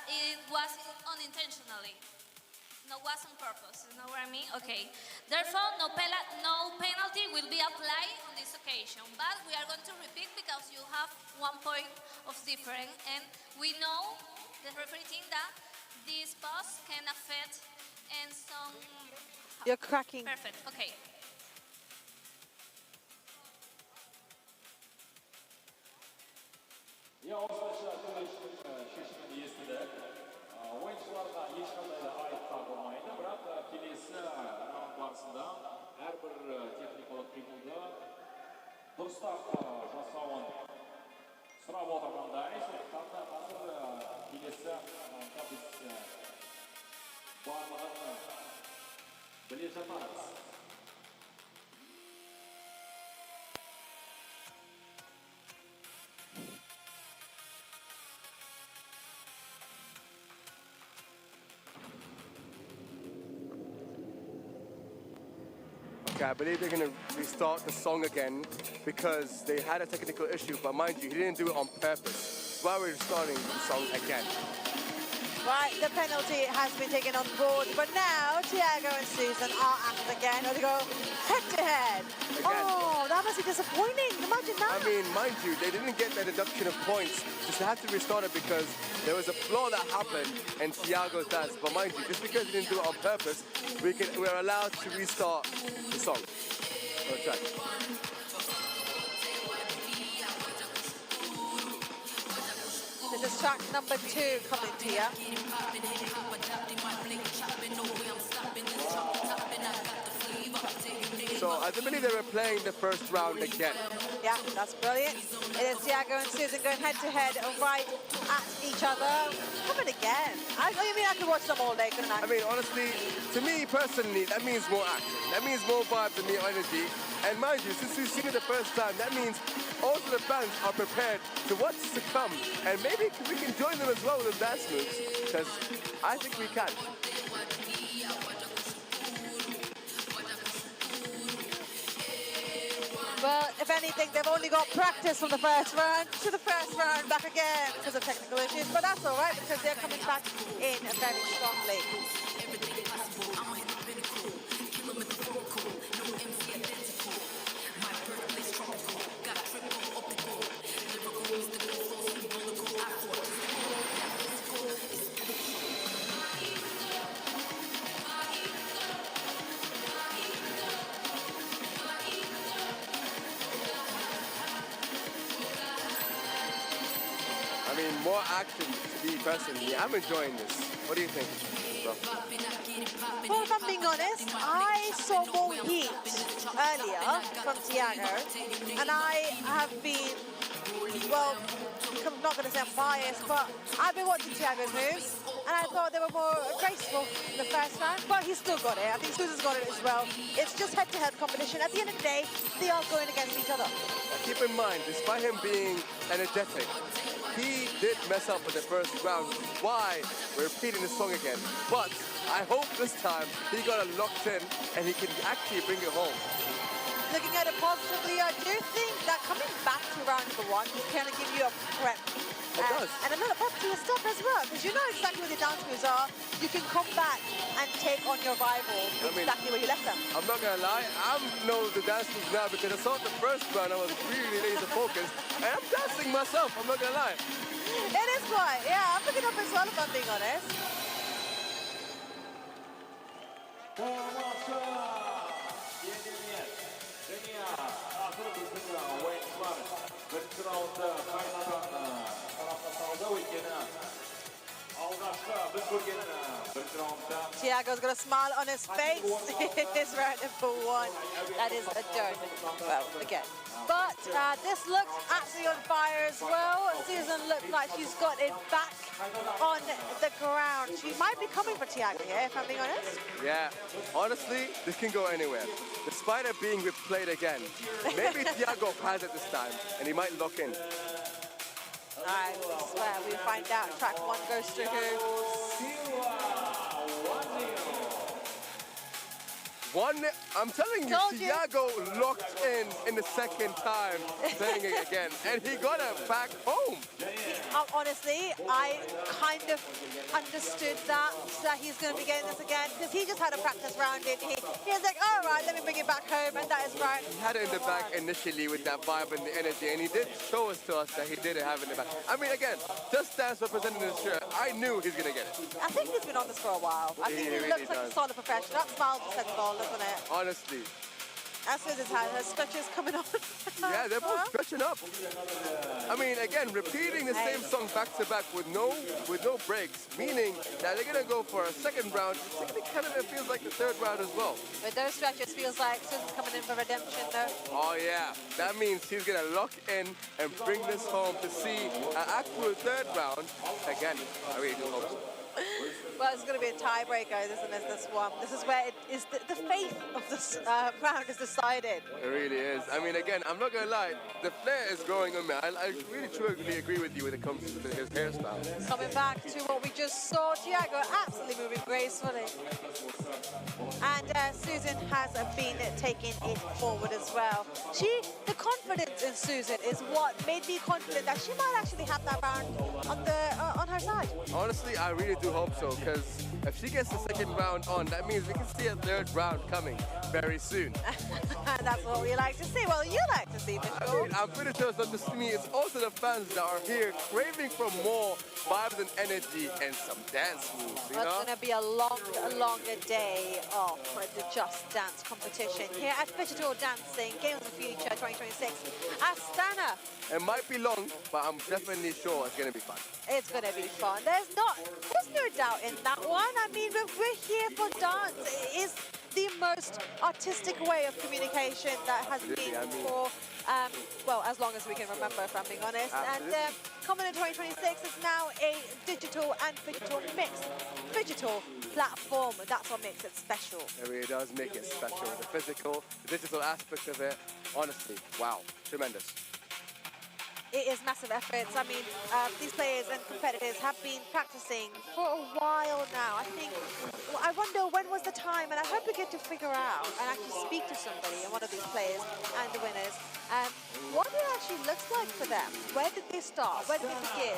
it was unintentionally. No, was on purpose, you know what I mean? Okay, therefore no penalty will be applied on this occasion, but we are going to repeat because you have 1 point of difference, and we know the referee think that this boss can affect and some... You're cracking. Perfect, okay. Oyuncularga ешқандай да айыпқа болмайды, бірақ келесі раунд барысында әрбір техникалық қимылды дұрыстап жасауын сұрап отырғандай, сондықтан да қазір келесі раундта біз барлығын біле жатармыз. Okay, I believe they're going to restart the song again because they had a technical issue, but mind you, he didn't do it on purpose. That's why we're restarting the song again. Right, the penalty has been taken on board, but now Thiago and Susan are at it again. They go head-to-head. Oh, that must be disappointing. Imagine that. I mean, mind you, they didn't get the deduction of points. Just had to restart it because there was a flaw that happened in Thiago's dance. But mind you, just because he didn't do it on purpose, we're allowed to restart the song. Okay. This is track number 2 coming to you. So I do believe they were playing the first round again. Yeah, that's brilliant. It is Thiago and Susan going head-to-head right at each other. Coming again. I mean, I could watch them all day, couldn't I? I mean, honestly, to me personally, that means more action. That means more vibes and more energy. And mind you, since we've seen it the first time, that means also the fans are prepared to what's to come. And maybe we can join them as well with the dance moves, because I think we can. Well, if anything, they've only got practice from the first round to the first round back again because of technical issues. But that's all right because they're coming back in very strongly. I mean, more action to be personally. I'm enjoying this. What do you think, bro? Well, if I'm being honest, I saw more heat earlier from Thiago, and I have been, well, I'm not going to say I'm biased, but I've been watching Thiago's moves, and I thought they were more graceful in the first round, but he's still got it. I think Susan's got it as well. It's just head-to-head competition. At the end of the day, they are going against each other. Keep in mind, despite him being energetic, he did mess up in the first round, which is why we're repeating the song again. But I hope this time he got it locked in and he can actually bring it home. Looking at it positively, I do think that coming back to round number 1 will kind of give you a prep. It does. And a little prep to your stuff as well, because you know exactly what the dance moves are. You can come back and take on your rival exactly where you left them. I'm not going to lie, I know the dance moves now because I saw it the first round, I was really laser focused, and I'm dancing myself, I'm not going to lie. It is quite, yeah, I'm picking up as well if I'm being honest. Thiago's got a smile on his face. It's round number 1. That is a done. Well, again. But this looks absolutely on fire as well. Susan looks like she's got it back on the ground. She might be coming for Thiago here, if I'm being honest. Yeah, honestly, this can go anywhere. Despite it being replayed again, maybe Thiago has it this time, and he might lock in. Alright, this is where we find out track 1 goes to who. 1 I'm telling you, Thiago locked in the second time, saying it again, and he got it back home. Honestly, I kind of understood that he's going to be getting this again, because he just had a practice round in. He was like, all right, let me bring it back home, and that is right. He had it in the back initially with that vibe and the energy, and he did show us to us that he did have it in the back. I mean, again, Just Dance representing his shirt, I knew he's going to get it. I think he's been on this for a while. I think he really looks like a solid professional. That smile just said the ball, doesn't it? Honestly. As soon as her stretches coming on. Yeah, they're both stretching up. I mean, again, repeating the same song back to back with no breaks, meaning that they're gonna go for a second round. It kind of feels like the third round as well. With those stretches, feels like Susan's coming in for redemption, though. Oh yeah, that means he's gonna lock in and bring this home to see an actual third round again. I really do hope so. Well, it's going to be a tiebreaker, isn't it, this one? This is where the fate of this round is decided. It really is. I mean, again, I'm not going to lie, the flair is growing on me. I really truly agree with you when it comes to his hairstyle. Coming back to what we just saw, Thiago absolutely moving gracefully. And Susan has been taking it forward as well. The confidence in Susan is what made me confident that she might actually have that round on her side. Honestly, I really do hope so, because if she gets the second round on, that means we can see a third round coming very soon. That's what we like to see. Well, you like to see, for sure. I mean, I'm pretty sure it's not just me, it's also the fans that are here craving for more vibes and energy and some dance moves, you know? It's going to be a longer day of the Just Dance competition here at Digital Dancing Games of the Future 2026. Astana. It might be long, but I'm definitely sure it's going to be fun. It's going to be fun. There's no doubt in that one. I mean, we're here for dance. It is the most artistic way of communication that has been for, well, as long as we can remember, if I'm being honest. Absolutely. And coming in 2026 is now a digital and phygital mix. Phygital platform, that's what makes it special. It really does make it special. The physical, the digital aspect of it, honestly, wow, tremendous. It is massive efforts. I mean, these players and competitors have been practicing for a while now. I wonder when was the time, and I hope we get to figure out and actually speak to somebody, one of these players and the winners, what it actually looks like for them. Where did they start? Where did they begin?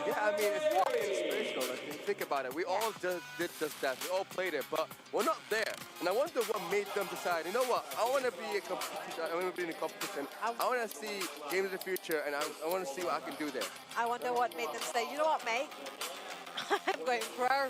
Yeah, I mean, it's quite inspirational. Like, if you think about it, we all did just that. We all played it, but we're not there. And I wonder what made them decide, you know what, I want to be a competition. I want to be in a competition. I want to see Games of the Future, and I want to see what I can do there. I wonder what made them say, you know what, mate? I'm going pro.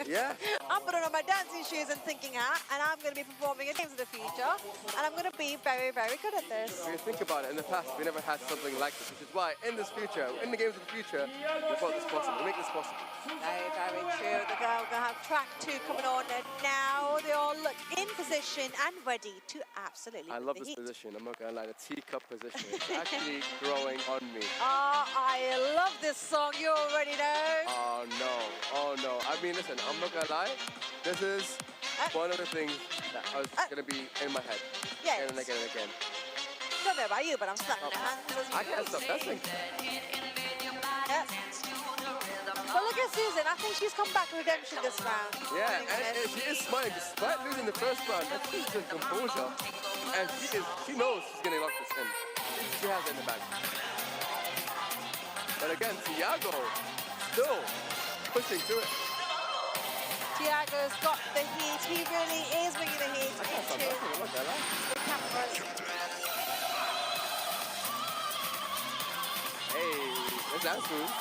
Yeah. I'm putting on my dancing shoes and thinking hat, and I'm going to be performing in Games of the Future, and I'm going to be very, very good at this. If you think about it, in the past, we never had something like this, which is why in this future, in the Games of the Future, we thought this possible. We make this possible. Very, very true. We're going to have track 2 coming on, and now they all look in position and ready to absolutely I love the this heat. position. I'm not going to lie, the teacup position is actually growing on me. I love this song. You already know. Oh, no. Oh, no. I mean, listen, I'm not going to lie. This is one of the things that was going to be in my head. Yes. Again and again and again. Don't know about you, but I'm slapping my hands. I can't stop dancing. Yes. But look at Susan. I think she's come back to redemption this round. Yeah, and she is smiling. Despite losing the first round, that she's just composure. And she knows she's going to lock this in. She has it in the bag. But again, Thiago still pushing through it. Thiago's got the heat. He really is bringing the heat into the cameras. Hey, that's that smooth.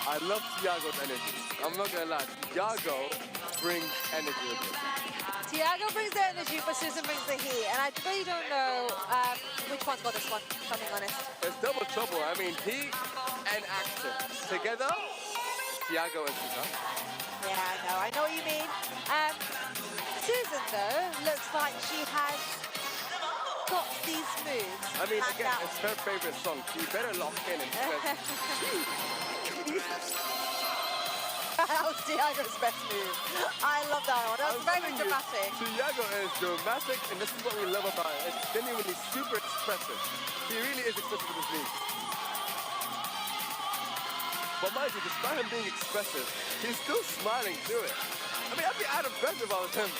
I love Thiago's energy. I'm not gonna lie. Thiago brings energy with him. Thiago brings the energy, but Susan brings the heat. And I really don't know which one's got this one, if I'm being honest. It's double trouble. I mean, he and Action. Together, Thiago and Susan. Yeah, I know what you mean. Susan, though, looks like she has got these moves. I mean, again, it's her favorite song. She better lock in and that was Thiago's best move. I love that one. That was very dramatic. Thiago is dramatic, and this is what we love about it. It's genuinely super expressive. He really is expressive with his moves. But mind you, despite him being expressive, he's still smiling through it. I mean, I'd be out of breath if I was him.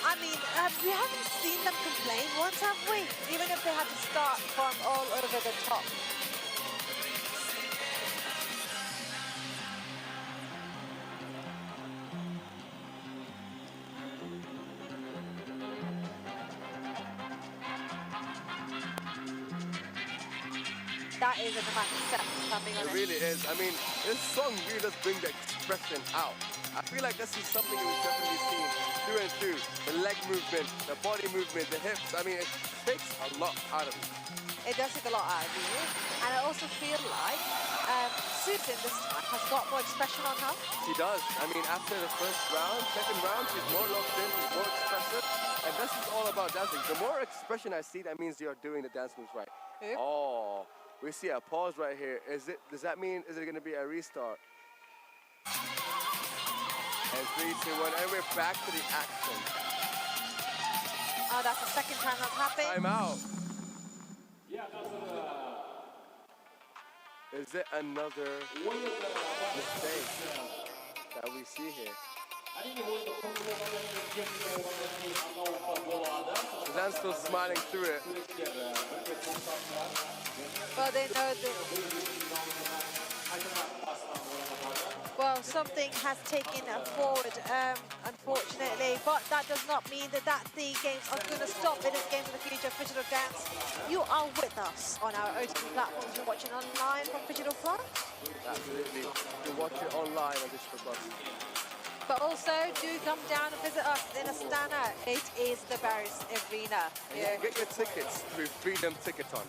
I mean, we haven't seen them complain once, have we? Even if they had to start from all over the top. That is a dramatic step, coming on It really is. I mean, this song really does bring the expression out. I feel like this is something that we've definitely seen through and through. The leg movement, the body movement, the hips. I mean, it takes a lot out of you. It does take a lot out of you. And I also feel like Susan this time has got more expression on her. She does. I mean, after the first round, second round, she's more locked in, she's more expressive. And this is all about dancing. The more expression I see, that means you're doing the dance moves right. Oop. Oh, we see a pause right here. Does that mean, is it going to be a restart? And 3, 2, 1, and we're back to the action. Oh, that's the second time that's happened. Time out. Is it another mistake that we see here? Suzanne's still smiling through it. Well, they know that. Well, something has taken forward, unfortunately, but that does not mean that the games are going to stop. It is Games of the Future Phygital Dance. You are with us on our OTT platforms. You're watching online from Phygital Plus. Absolutely. You watch it online on Digital Plus. But also, do come down and visit us in Astana. It is the Paris Arena. Yeah. Get your tickets through Freedom Ticketon.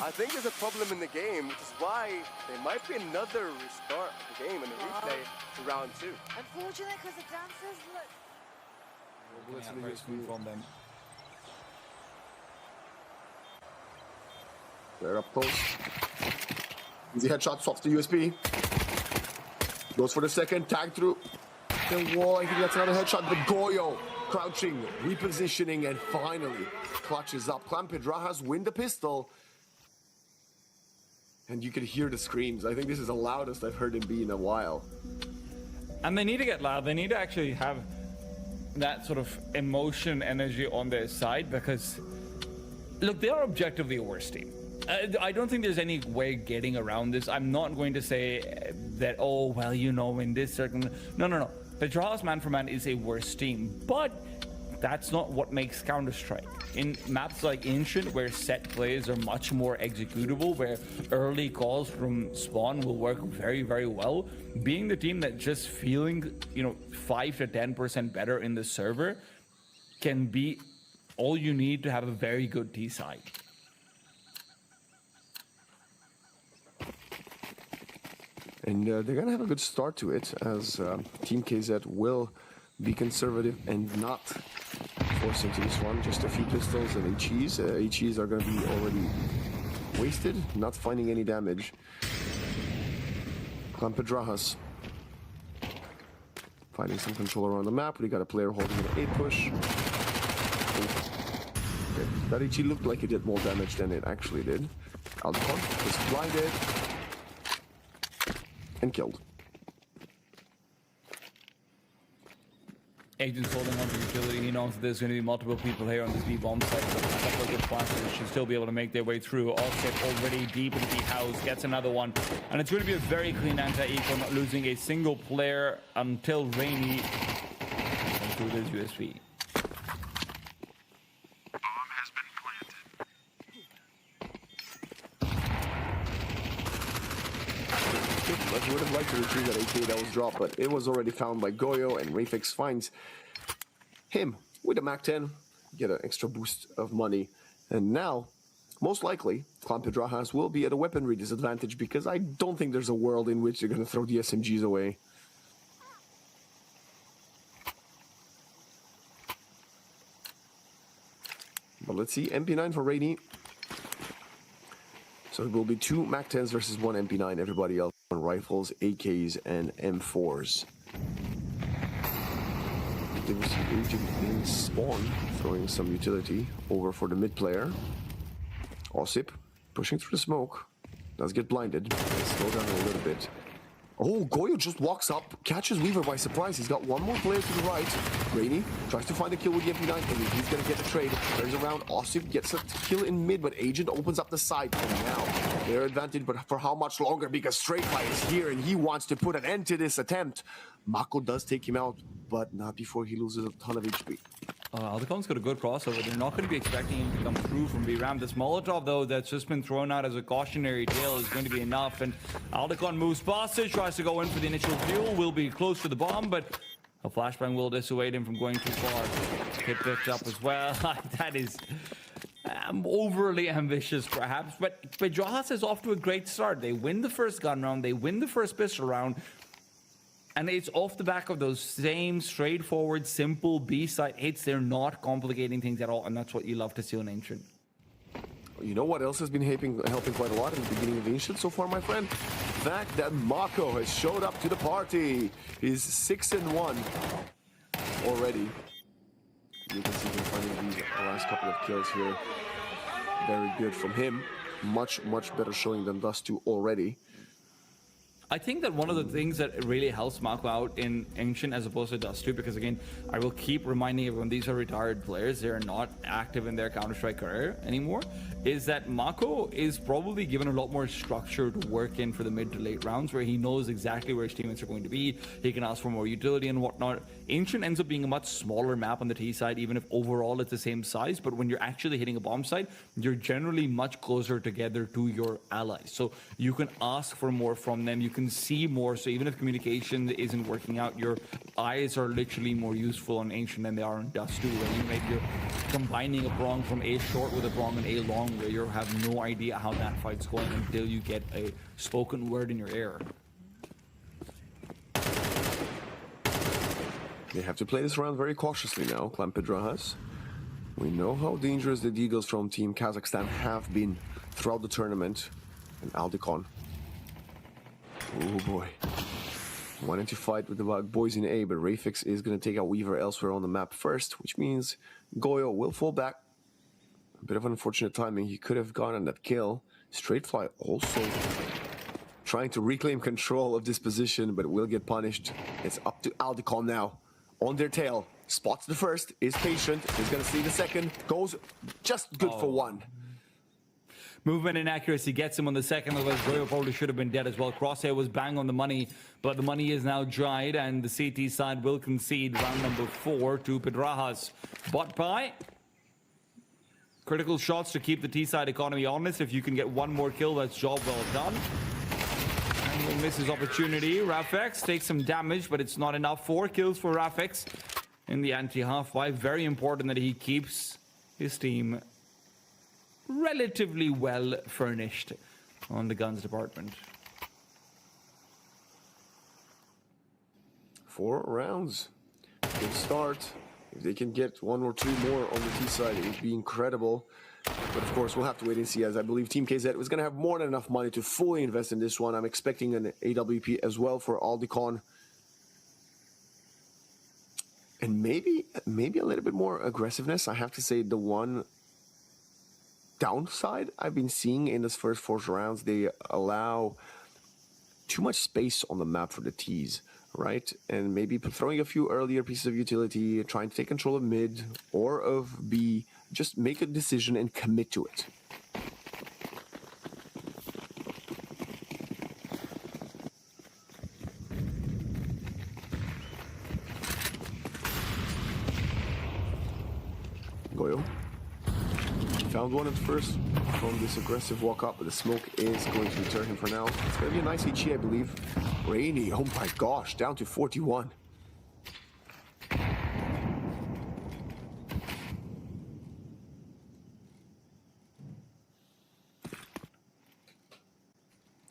I think there's a problem in the game, which is why there might be another restart of the game and a replay to round 2. Unfortunately, because the dancers look... Very smooth from them. They're up close. Easy headshot off the USB. Goes for the second, tag through the wall. I think that's another headshot, but Goyo crouching, repositioning, and finally clutches up. Clampedrajas win the pistol. And you could hear the screams. I think this is the loudest I've heard him be in a while. And they need to get loud. They need to actually have that sort of emotion, energy on their side because, look, they are objectively a worse team. I don't think there's any way getting around this. I'm not going to say that, oh, well, you know, in this certain... No. Pedrajas man for man is a worse team, but that's not what makes Counter-Strike. In maps like Ancient, where set plays are much more executable, where early calls from spawn will work very, very well, being the team that just feeling, 5 to 10% better in the server can be all you need to have a very good T side. And they're going to have a good start to it, as Team KZ will be conservative and not force into this one. Just a few pistols and HEs. HEs are going to be already wasted, not finding any damage. Clampedrajas finding some control around the map. We got a player holding an A push. Okay. That HE looked like it did more damage than it actually did. Alcon was blinded and killed. Agent's holding on to utility. He knows that there's going to be multiple people here on this B-bomb site, so a couple of good flashes should still be able to make their way through. Offset already deep into the house, gets another one. And it's going to be a very clean anti-eco, not losing a single player until Rainy comes through this USB. I would have liked to retrieve that AK that was dropped, but it was already found by Goyo, and Rafix finds him with a MAC-10, get an extra boost of money. And now, most likely, Clampedrajas will be at a weaponry disadvantage because I don't think there's a world in which they're going to throw the SMGs away. But let's see, MP9 for Rainy. So it will be 2 MAC-10s versus 1 MP9, everybody else on rifles, AKs, and M4s. There was an agent in spawn, throwing some utility over for the mid player. Osip Pushing through the smoke. Does get blinded. Slow down a little bit. Oh, Goyo just walks up, catches Weaver by surprise. He's got one more player to the right. Rainy tries to find a kill with the MP9. And he's going to get the trade. Turns around. Osip gets a kill in mid, but Agent opens up the side. And now, their advantage, but for how much longer? Because Straight Fly is here, and he wants to put an end to this attempt. Mako does take him out, but not before he loses a ton of HP. Aldecon's got a good crossover. They're not going to be expecting him to come through from B-Ram. This Molotov, though, that's just been thrown out as a cautionary tale is going to be enough. And Aldecon moves past it, tries to go in for the initial fuel, will be close to the bomb, but a flashbang will dissuade him from going too far. Hit picked up as well. That is overly ambitious, perhaps. But Pedrajas is off to a great start. They win the first gun round. They win the first pistol round. And it's off the back of those same straightforward, simple B-side hits. They're not complicating things at all, and that's what you love to see on Ancient. You know what else has been helping quite a lot in the beginning of Ancient so far, my friend? The fact that Mako has showed up to the party. He's 6-1 already. You can see him finding these last couple of kills here. Very good from him. Much better showing than Dust 2 already. I think that one of the things that really helps Mako out in Ancient as opposed to Dust 2, because again, I will keep reminding everyone these are retired players, they're not active in their Counter-Strike career anymore, is that Mako is probably given a lot more structure to work in for the mid to late rounds where he knows exactly where his teammates are going to be, he can ask for more utility and whatnot. Ancient ends up being a much smaller map on the T side, even if overall it's the same size, but when you're actually hitting a bomb site, you're generally much closer together to your allies. So you can ask for more from them, you can see more, so even if communication isn't working out, your eyes are literally more useful on Ancient than they are on Dust 2, where maybe you're combining a prong from A short with a prong and A long, where you have no idea how that fight's going until you get a spoken word in your ear. They have to play this round very cautiously now, Clan Pedrajas. We know how dangerous the Deagles from Team Kazakhstan have been throughout the tournament. And Aldecon. Oh boy. Wanting to fight with the boys in A, but Rayfix is going to take out Weaver elsewhere on the map first, which means Goyo will fall back. A bit of unfortunate timing. He could have gotten that kill. Straight Fly also trying to reclaim control of this position, but will get punished. It's up to Aldecon now. On their tail. Spots the first, is patient, is going to see the second, goes just good for one. Movement inaccuracy gets him on the second, otherwise Goyo probably should have been dead as well. Crosshair was bang on the money, but the money is now dried, and the CT side will concede round number 4 to Pedrajas. Bot pie. Critical shots to keep the T-side economy honest. If you can get one more kill, that's job well done. And he'll miss his opportunity. Rafex takes some damage, but it's not enough. 4 kills for Rafex in the anti-half-pipe. Very important that he keeps his team relatively well furnished on the guns department. 4 rounds. Good start. If they can get 1 or 2 more on the T side, it would be incredible. But of course, we'll have to wait and see, as I believe Team KZ was going to have more than enough money to fully invest in this one. I'm expecting an AWP as well for Aldecon. And maybe a little bit more aggressiveness. I have to say the one downside I've been seeing in this first 4 rounds, they allow too much space on the map for the T's, right? And maybe throwing a few earlier pieces of utility, trying to take control of mid or of B, just make a decision and commit to it. Goyo found one at first from this aggressive walk up, but the smoke is going to deter him for now. It's going to be a nice HE, I believe. Rainy, oh my gosh, down to 41.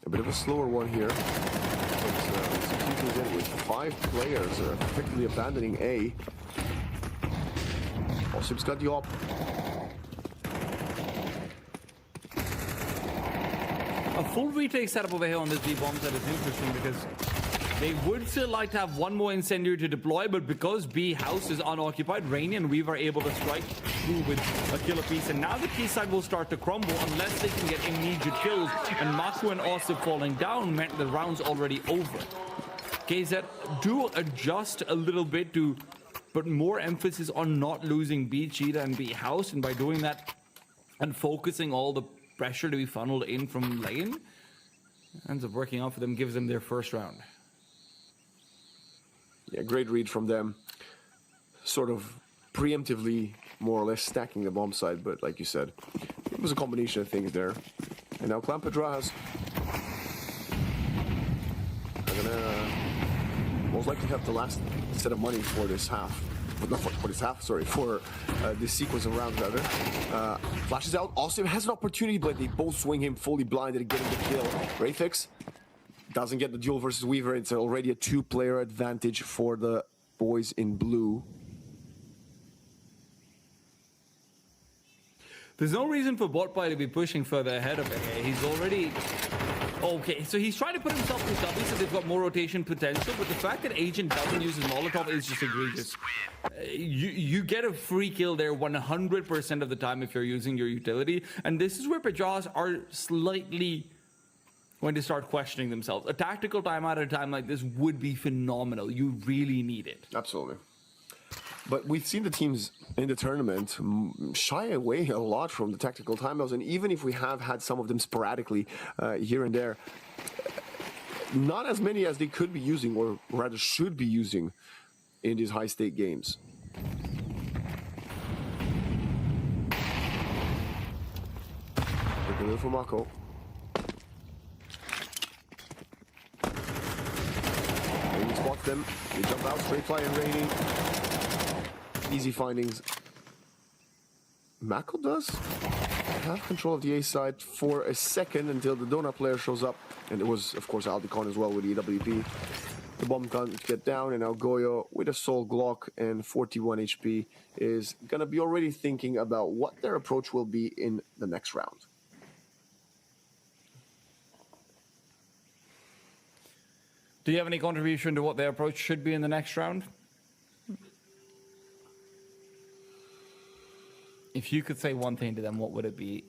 A bit of a slower one here. But with 5 players are effectively abandoning A. Osip's got the op. A full retake setup over here on this B bomb set is interesting because They would still like to have one more incendiary to deploy, but because B house is unoccupied, Rainy and Weaver are able to strike through with a kill apiece. And now the T side will start to crumble unless they can get immediate kills. And Maku and Osip falling down meant the round's already over. KZ do adjust a little bit to put more emphasis on not losing B Cheetah and B house. And by doing that and focusing all the pressure to be funneled in from lane, ends up working out for them, gives them their first round. Yeah, great read from them. Sort of preemptively, more or less, stacking the bomb side, but like you said, it was a combination of things there. And now Clan Pedrajas are gonna most likely have the last set of money for this half. But not for this half, sorry, for this sequence of rounds, rather. Flashes out. Austin has an opportunity, but they both swing him fully blinded, getting the kill. Rayfix doesn't get the duel versus Weaver. It's already a two-player advantage for the boys in blue. There's no reason for Botpie to be pushing further ahead of it. He's already... Okay, so he's trying to put himself in W so they've got more rotation potential, but the fact that Agent doesn't use his Molotov is just egregious. You get a free kill there 100% of the time if you're using your utility, and this is where Pedrajas are slightly going to start questioning themselves. A tactical timeout at a time like this would be phenomenal. You really need it. Absolutely. But we've seen the teams in the tournament shy away a lot from the tactical timeouts, and even if we have had some of them sporadically here and there, not as many as they could be using, or rather should be using, in these high-stake games. Looking for Mako. Rainy spots them. They jump out, straight fly and Rainy. Easy findings. Mako does have control of the A side for a second until the Donut player shows up. And it was, of course, Aldicon as well with the EWP. The bomb can't get down, and now Goyo with a Soul Glock and 41 HP is going to be already thinking about what their approach will be in the next round. Do you have any contribution to what their approach should be in the next round? If you could say one thing to them, what would it be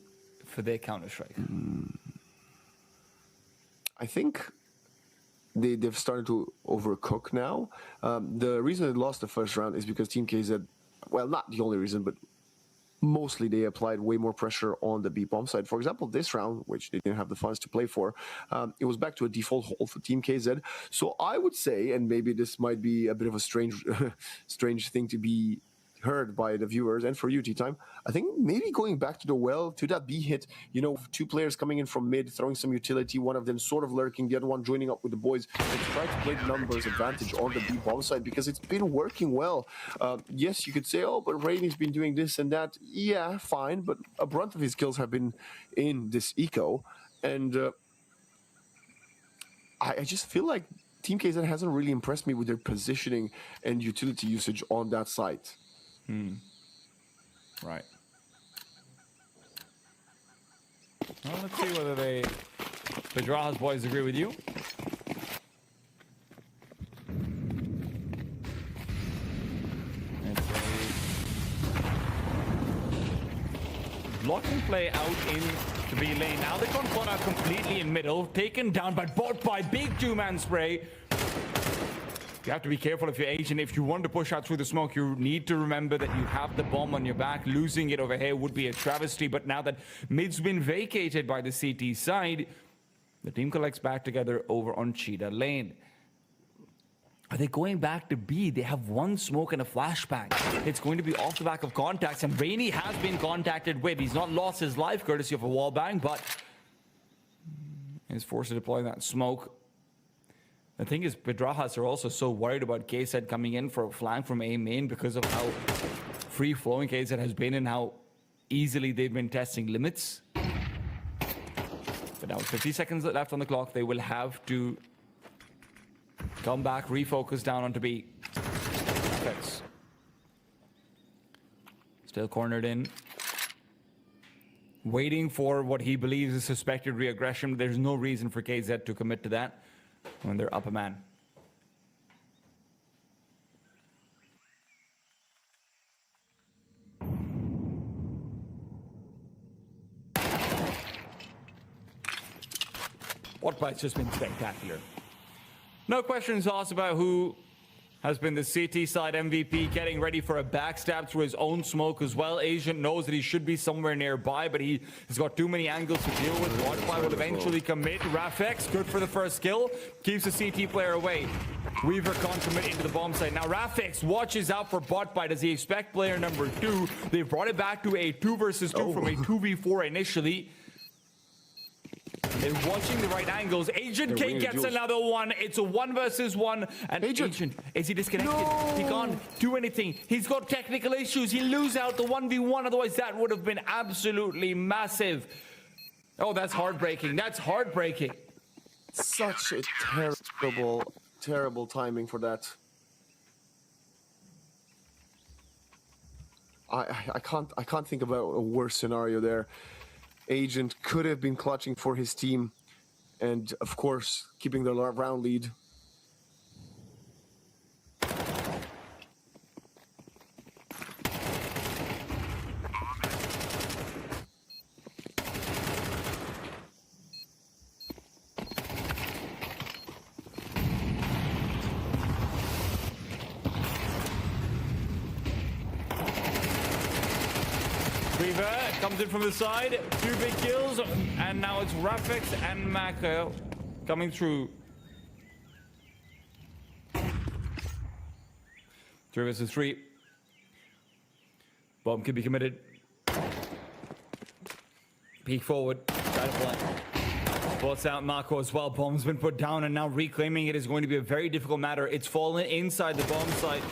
for their Counter-Strike? I think they've started to overcook now. The reason they lost the first round is because Team KZ, well, not the only reason, but mostly they applied way more pressure on the B bomb side. For example, this round, which they didn't have the funds to play for, it was back to a default hold for Team KZ. So I would say, and maybe this might be a bit of a strange thing to be heard by the viewers and for you, T-Time, I think maybe going back to the well, to that B hit, you know, two players coming in from mid, throwing some utility, one of them sort of lurking, the other one joining up with the boys, and try to play the numbers advantage on the B bomb side, because it's been working well. Yes, you could say, oh, but Rainy's been doing this and that. Yeah, fine, but a brunt of his kills have been in this eco, and I just feel like Team KZ hasn't really impressed me with their positioning and utility usage on that site. Right. Well, let's see whether the Pedrajas boys agree with you. It's a blocking play out in to B lane. Now they can't caught out completely in middle, taken down but bought by big two-man spray. You have to be careful if you're Asian. If you want to push out through the smoke, you need to remember that you have the bomb on your back. Losing it over here would be a travesty. But now that mid's been vacated by the CT side, the team collects back together over on Cheetah lane. Are they going back to B? They have one smoke and a flashbang. It's going to be off the back of contacts, and Rainy has been contacted with. He's not lost his life courtesy of a wall bang, but is forced to deploy that smoke. The thing is, Pedrajas are also so worried about KZ coming in for a flank from A main because of how free-flowing KZ has been and how easily they've been testing limits. But now with 50 seconds left on the clock, they will have to come back, refocus down onto B. Perfect. Still cornered in. Waiting for what he believes is suspected reaggression. There's no reason for KZ to commit to that when they're up a man. Botbyte's just been spectacular. No questions asked about who has been the CT side MVP, getting ready for a backstab through his own smoke as well. Agent knows that he should be somewhere nearby, but he has got too many angles to deal with. Botby will eventually commit. Rafex, good for the first kill, keeps the CT player away. Weaver can't commit into the bomb site. Now Rafex watches out for Botby. Does he expect player number 2? They've brought it back to a 2 versus 2 from a 2v4 initially. They're watching the right angles. Agent K gets another one. It's a 1 versus 1. And Agent, is he disconnected? No. He can't do anything. He's got technical issues. He'll lose out the 1v1. Otherwise, that would have been absolutely massive. Oh, that's heartbreaking. That's heartbreaking. Such a terrible timing for that. I can't think about a worse scenario there. Agent could have been clutching for his team and, of course, keeping the round lead. Weaver comes in from the side, 2 big kills, and now it's Rafex and Mako coming through. 3 versus 3. Bomb can be committed. Peek forward, try to fly. Force out Mako as well. Bomb's been put down, and now reclaiming it is going to be a very difficult matter. It's fallen inside the bomb site.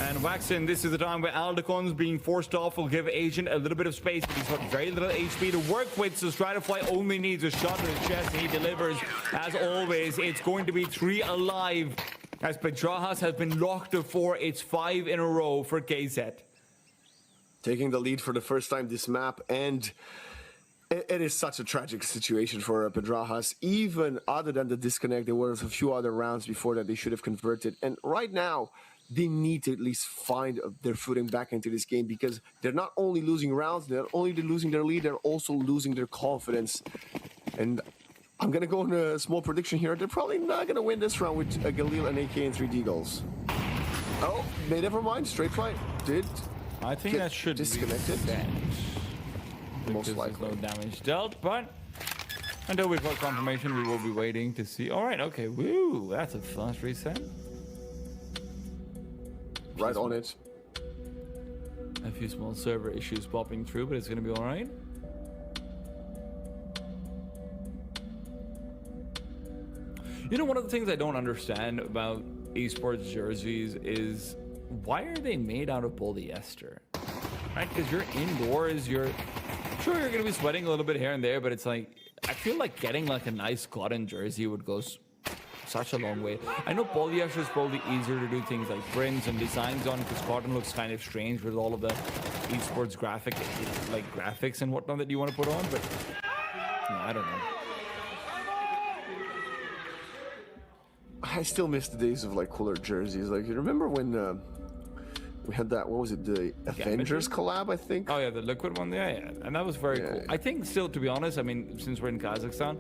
And Waxen, this is the time where Aldecon's being forced off, will give Agent a little bit of space, but he's got very little HP to work with, so Stratafly only needs a shot to his chest, and he delivers. As always, it's going to be 3 alive, as Pedrajas has been locked to 4. It's 5 in a row for KZ. Taking the lead for the first time this map, and it is such a tragic situation for Pedrajas. Even other than the disconnect, there were a few other rounds before that they should have converted, and right now, they need to at least find their footing back into this game, because they're not only losing rounds, they're not only losing their lead, they're also losing their confidence. And I'm going to go on a small prediction here. They're probably not going to win this round with a Galil, an AK, and 3 Deagles. Oh, never mind. Straight flight did. I think that should disconnected. Be most likely. No damage dealt, but until we've got confirmation, we will be waiting to see. All right, okay. Woo, that's a fast reset. Right on it. A few small server issues popping through, but it's going to be all right. You know, one of the things I don't understand about esports jerseys is why are they made out of polyester? Right? Because you're indoors, you're going to be sweating a little bit here and there, but it's like, I feel like getting like a nice cotton jersey would go such a long way. I know polyester is probably easier to do things like prints and designs on, because cotton looks kind of strange with all of the esports graphics and whatnot that you want to put on, but no, I don't know. I still miss the days of like cooler jerseys. Like, you remember when we had that, what was it, the Avengers collab, I think? Oh yeah, the liquid one, yeah. And that was very cool. I think still, to be honest, I mean, since we're in Kazakhstan,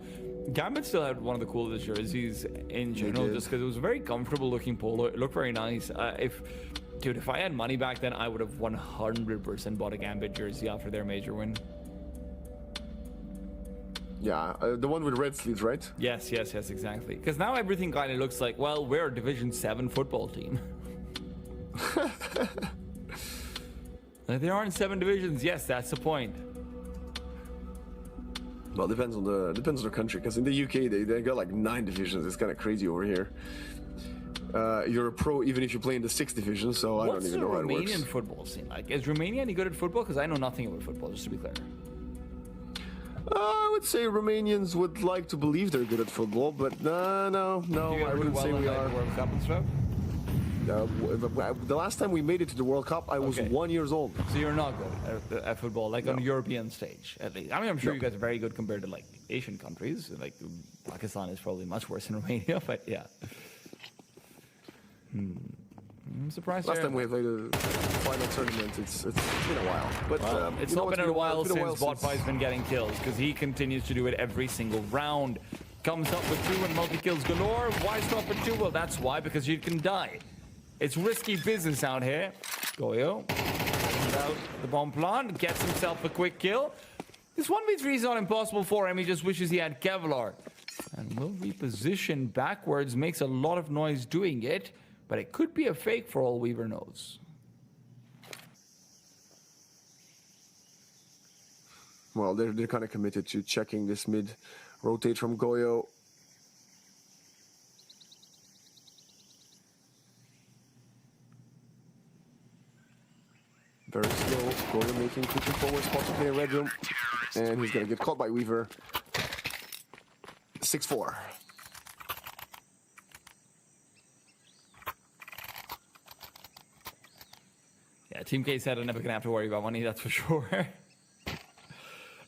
Gambit still had one of the coolest jerseys in general, just because it was a very comfortable looking polo. It looked very nice. If I had money back then, I would have 100% bought a Gambit jersey after their major win. Yeah, the one with red sleeves, right? Yes, exactly. Because now everything kind of looks like, well, we're a Division 7 football team. Like, there aren't 7 divisions. Yes, that's the point. Well, it depends on the country, because in the UK they got like 9 divisions. It's kind of crazy over here. You're a pro even if you play in the 6th division, so I don't even know how it works. What's the Romanian football scene like? Is Romania any good at football? Because I know nothing about football, just to be clear. I would say Romanians would like to believe they're good at football, but no, I wouldn't say we are. World Cup and stuff? The last time we made it to the World Cup, I was 1 year old. So you're not good at football, like on a European stage, at least. I mean, I'm sure you guys are very good compared to like Asian countries. Like Pakistan is probably much worse than Romania, but yeah. I'm surprised. Last time we played a final tournament, it's been a while. But it's not been a while since Botby's been getting kills, because he continues to do it every single round. comes up with 2 and multi-kills galore. Why stop at 2? Well, that's why, because you can die. It's risky business out here. Goyo out the bomb plant, gets himself a quick kill. This 1v3 is not impossible for him. He just wishes he had Kevlar. And will reposition backwards, makes a lot of noise doing it, but it could be a fake for all Weaver knows. Well, they're kind of committed to checking this mid rotate from Goyo. Very slow. Goyo making creeping forward, possibly in red room. And he's going to get caught by Weaver. 6-4. Yeah, Team K said I'm never going to have to worry about money, that's for sure.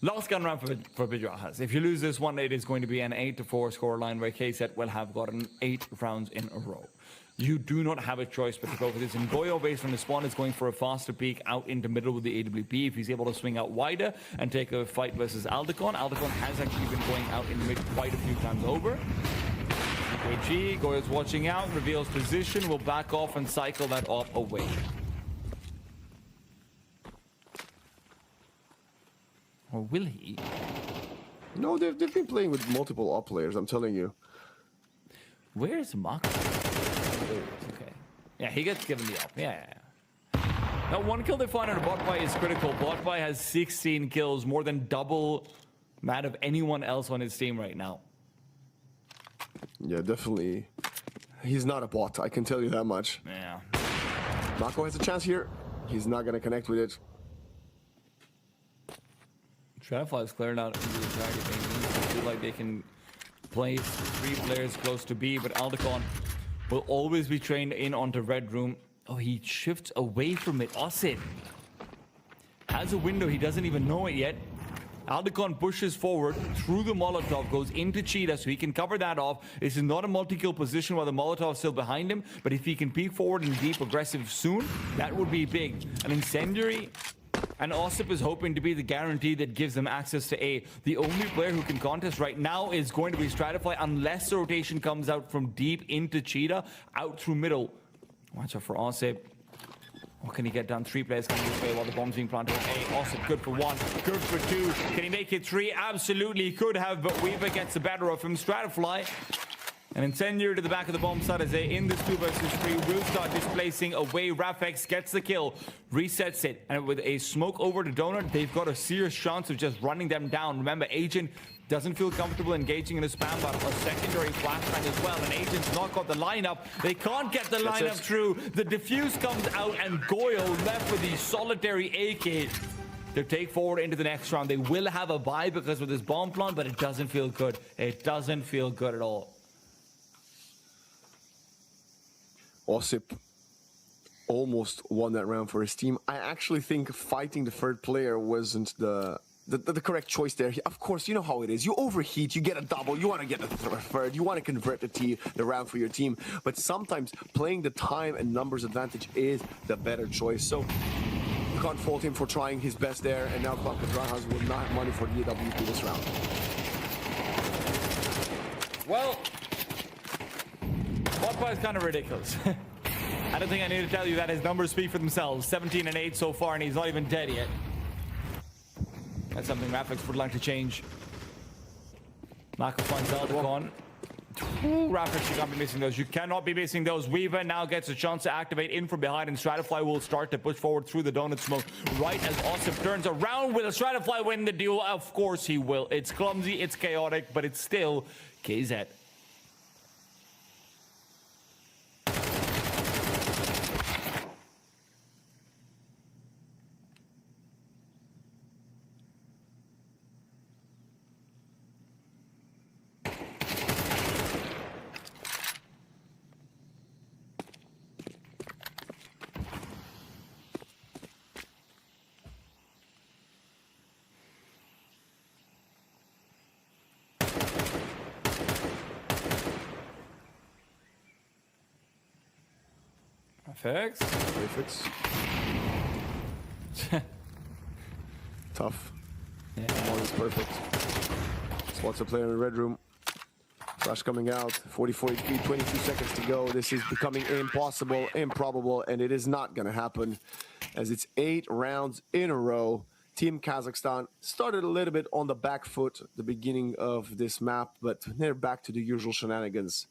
Last gun round for Bidrahas. If you lose this one, it is going to be an 8-4 scoreline where KSET will have gotten 8 rounds in a row. You do not have a choice but to go for this. And Goyo, based on the spawn, is going for a faster peek out into middle with the AWP. If he's able to swing out wider and take a fight versus Aldecon, Aldecon has actually been going out in mid quite a few times over. AG, Goyo's watching out, reveals position, will back off and cycle that off away. Or will he? No, they've been playing with multiple op players, I'm telling you. Where's Mark? Okay. Yeah, he gets given the up. Yeah. Now, 1 kill they find on a bot buy is critical. Bot buy has 16 kills, more than double that of anyone else on his team right now. Yeah, definitely. He's not a bot, I can tell you that much. Yeah. Mako has a chance here. He's not going to connect with it. Shadowfly is clearing out into the target. They feel like they can place 3 players close to B, but Aldecon will always be trained in onto red room. Oh, he shifts away from it. Osip has a window. He doesn't even know it yet. Aldecon pushes forward through the Molotov, goes into Cheetah, so he can cover that off. This is not a multi-kill position while the Molotov is still behind him, but if he can peek forward and deep aggressive soon, that would be big. An incendiary, and Osip is hoping to be the guarantee that gives them access to A. The only player who can contest right now is going to be Stratify unless the rotation comes out from deep into Cheetah, out through middle. Watch out for Osip. What can he get done? 3 players coming this way while the bomb's being planted on A. Osip good for 1, good for 2. Can he make it 3? Absolutely he could have, but Weaver gets the better of him. Stratify. An incendiary to the back of the bomb site as they, in this 2 versus 3, will start displacing away. Rafex gets the kill, resets it, and with a smoke over to Donut, they've got a serious chance of just running them down. Remember, Agent doesn't feel comfortable engaging in a spam, but a secondary flashbang as well, and Agent's not got the lineup. They can't get the lineup through. The defuse comes out, and Goyo left with the solitary AK to take forward into the next round. They will have a bye because of this bomb plant, but it doesn't feel good. It doesn't feel good at all. Osip almost won that round for his team. I actually think fighting the 3rd player wasn't the correct choice there. Of course, you know how it is. You overheat, you get a double, you want to get a 3rd, you want to convert the round for your team. But sometimes playing the time and numbers advantage is the better choice. So you can't fault him for trying his best there. And now Club Pedrajas will not have money for the AWP this round. Well, Botby is kind of ridiculous. I don't think I need to tell you that his numbers speak for themselves. 17 and 8 so far, and he's not even dead yet. That's something Rafex would like to change. Marco finds Aldecon. Rafex, you can't be missing those. You cannot be missing those. Weaver now gets a chance to activate in from behind, and Stratify will start to push forward through the donut smoke right as Osip turns around. Will Stratify win the duel? Of course he will. It's clumsy, it's chaotic, but it's still KZ. Prefix. Tough. Yeah. One is perfect. Spots a player in the red room. Flash coming out. 44 HP, 22 seconds to go. This is becoming impossible, improbable, and it is not going to happen as it's 8 rounds in a row. Team Kazakhstan started a little bit on the back foot at the beginning of this map, but they're back to the usual shenanigans.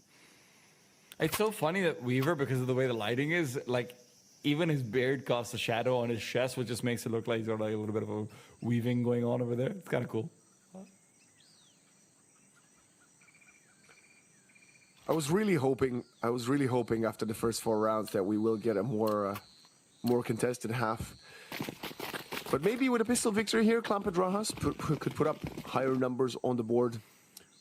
It's so funny that Weaver, because of the way the lighting is, like, even his beard casts a shadow on his chest, which just makes it look like he's got like a little bit of a weaving going on over there. It's kind of cool. I was really hoping after the first 4 rounds that we will get a more contested half. But maybe with a pistol victory here, Clan Pedrajas could put up higher numbers on the board.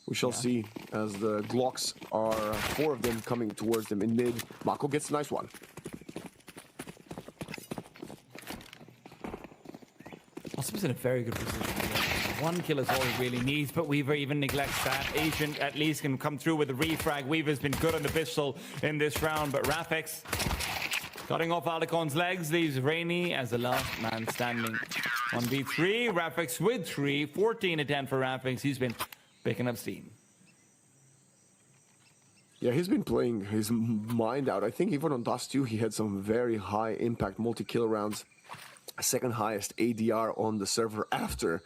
We shall see as the Glocks are 4 of them coming towards them in mid. Mako gets a nice one. Osm's in a very good position. 1 kill is all he really needs, but Weaver even neglects that. Agent at least can come through with a refrag. Weaver's been good on the pistol in this round, but Rafex cutting off Alicon's legs leaves Rainy as the last man standing. 1v3, Rafex with 3, 14 to 10 for Rafex. He's been picking up steam. Yeah, he's been playing his mind out. I think even on Dust 2, he had some very high impact multi-kill rounds. Second highest ADR on the server after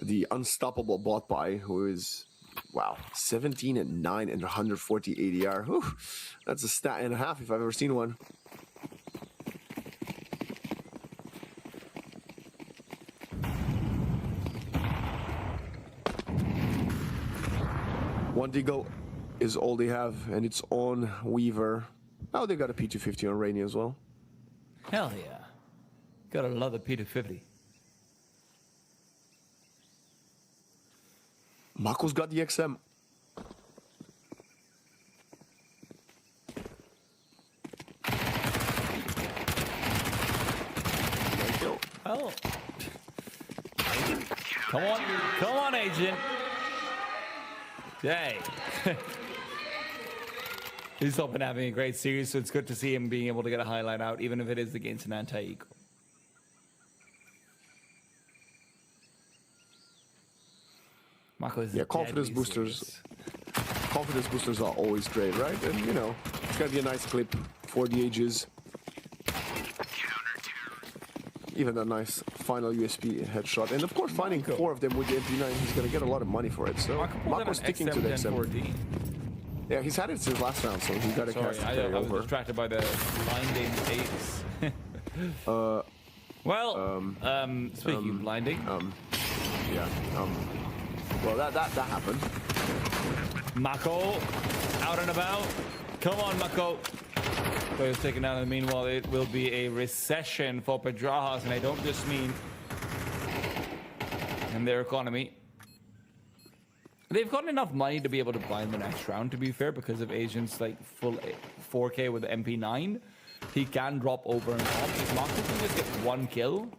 the unstoppable Botpie, who is, wow, 17 and 9 and 140 ADR. Whew, that's a stat and a half if I've ever seen one. One Deagle is all they have, and it's on Weaver. Oh, they got a P250 on Rainy as well. Hell yeah. Gotta love the P250. Mako's got the XM. Oh. Come on, Agent. Yay. He's not been having a great series, so it's good to see him being able to get a highlight out, even if it is against an anti-eco. Yeah, confidence boosters. Confidence boosters are always great, right? And you know, it's gotta be a nice clip for the ages. Even a nice final USP headshot, and of course, finding 4 of them with the MP9, he's gonna get a lot of money for it. So Mako's sticking to the XM. Yeah, he's had it since last round, so he got a cast to carry I was over. distracted by the blinding ace. Speaking of blinding, well, that happened. Mako, out and about. Come on, Mako. Players taken down. In the meanwhile, it will be a recession for Pedrajas, and I don't just mean in their economy. They've gotten enough money to be able to blind the next round, to be fair, because of Agent's like full 4K with the MP9. He can drop over and off. If Mako can just get 1 kill,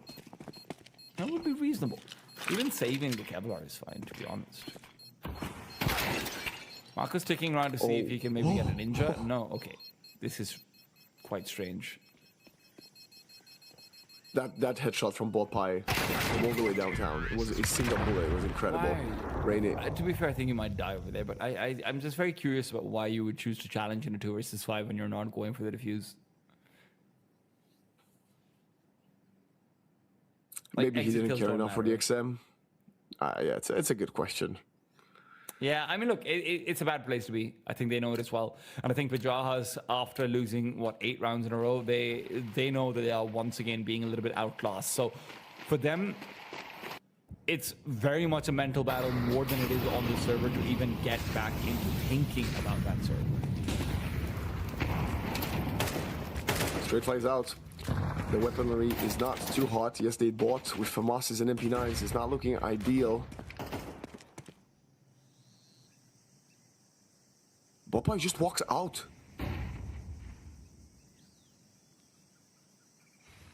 that would be reasonable. Even saving the Kevlar is fine, to be honest. Mako's sticking around to see if he can maybe get a ninja. No, okay. This is quite strange. That headshot from Botpie from all the way downtown. It was a single bullet. It was incredible. Rainy. To be fair, I think you might die over there, but I'm just very curious about why you would choose to challenge in a 2 versus 5 when you're not going for the defuse. Like, maybe he didn't care enough for the XM. Yeah, it's a good question. Yeah, I mean, look, it's a bad place to be. I think they know it as well. And I think Pedrajas, after losing, 8 rounds in a row, they know that they are once again being a little bit outclassed. So for them, it's very much a mental battle more than it is on the server to even get back into thinking about that server. Straight flies out. The weaponry is not too hot. Yes, they bought with FAMASs and MP9s. It's not looking ideal. Botpie just walks out.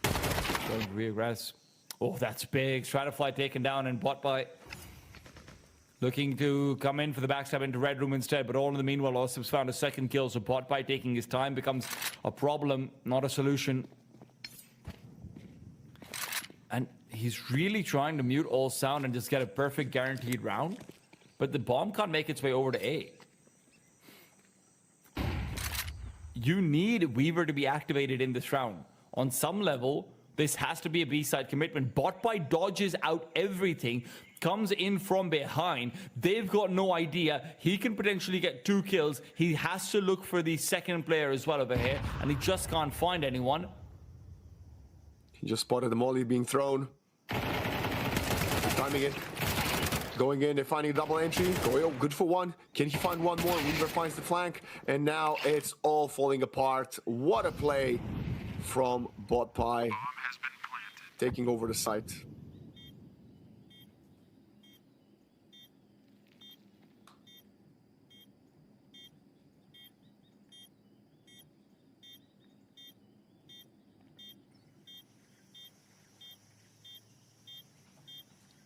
Going to regress. Oh, that's big. Stratifly taken down, and Botpie looking to come in for the backstab into Red Room instead, but all in the meanwhile, Osip's found a second kill, so Botpie taking his time becomes a problem, not a solution. And he's really trying to mute all sound and just get a perfect guaranteed round, but the bomb can't make its way over to A. you need Weaver to be activated in this round. On some level, this has to be a B-side commitment. Botpie dodges out everything, comes in from behind. They've got no idea. He can potentially get 2 kills. He has to look for the second player as well over here, and he just can't find anyone. He just spotted the molly being thrown. He's timing it. Going in, they're finding a double entry. Goyo, good for one. Can he find one more? Weaver finds the flank, and now it's all falling apart. What a play from Botpie, taking over the site.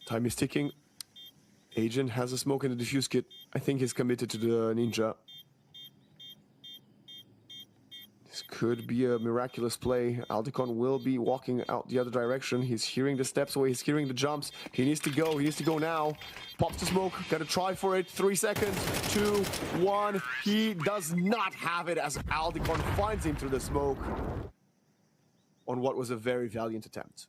Time is ticking. Agent has a smoke in the defuse kit. I think he's committed to the ninja. This could be a miraculous play. Aldicon will be walking out the other direction. He's hearing the steps away. He's hearing the jumps. He needs to go. He needs to go now. Pops the smoke. Gotta try for it. 3 seconds. 2, 1. He does not have it as Aldicon finds him through the smoke on what was a very valiant attempt.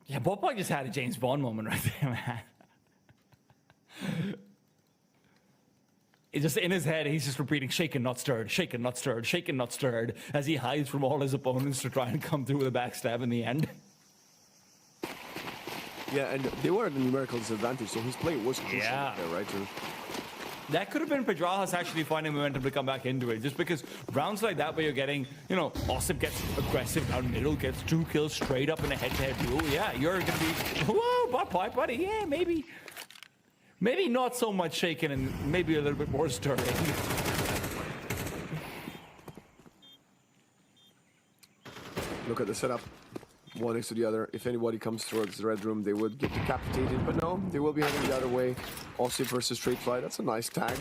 Yeah, Botpie just had a James Bond moment right there, man. It's just in his head, he's just repeating, shaken, not stirred, shaken, not stirred, shaken, not stirred, as he hides from all his opponents to try and come through with a backstab in the end. Yeah, and they were at a numerical disadvantage, so his play was crucial there, right? That could have been Pedrajas actually finding momentum to come back into it, just because rounds like that where you're getting, you know, Osip gets aggressive down middle, gets 2 kills straight up in a head-to-head duel. Yeah, you're going to be, whoa, Botpie, buddy, yeah, maybe not so much shaken and maybe a little bit more stirring. Look at the setup. One next to the other. If anybody comes towards the red room, they would get decapitated, but no, they will be heading the other way. Osip versus Straightfly, that's a nice tag.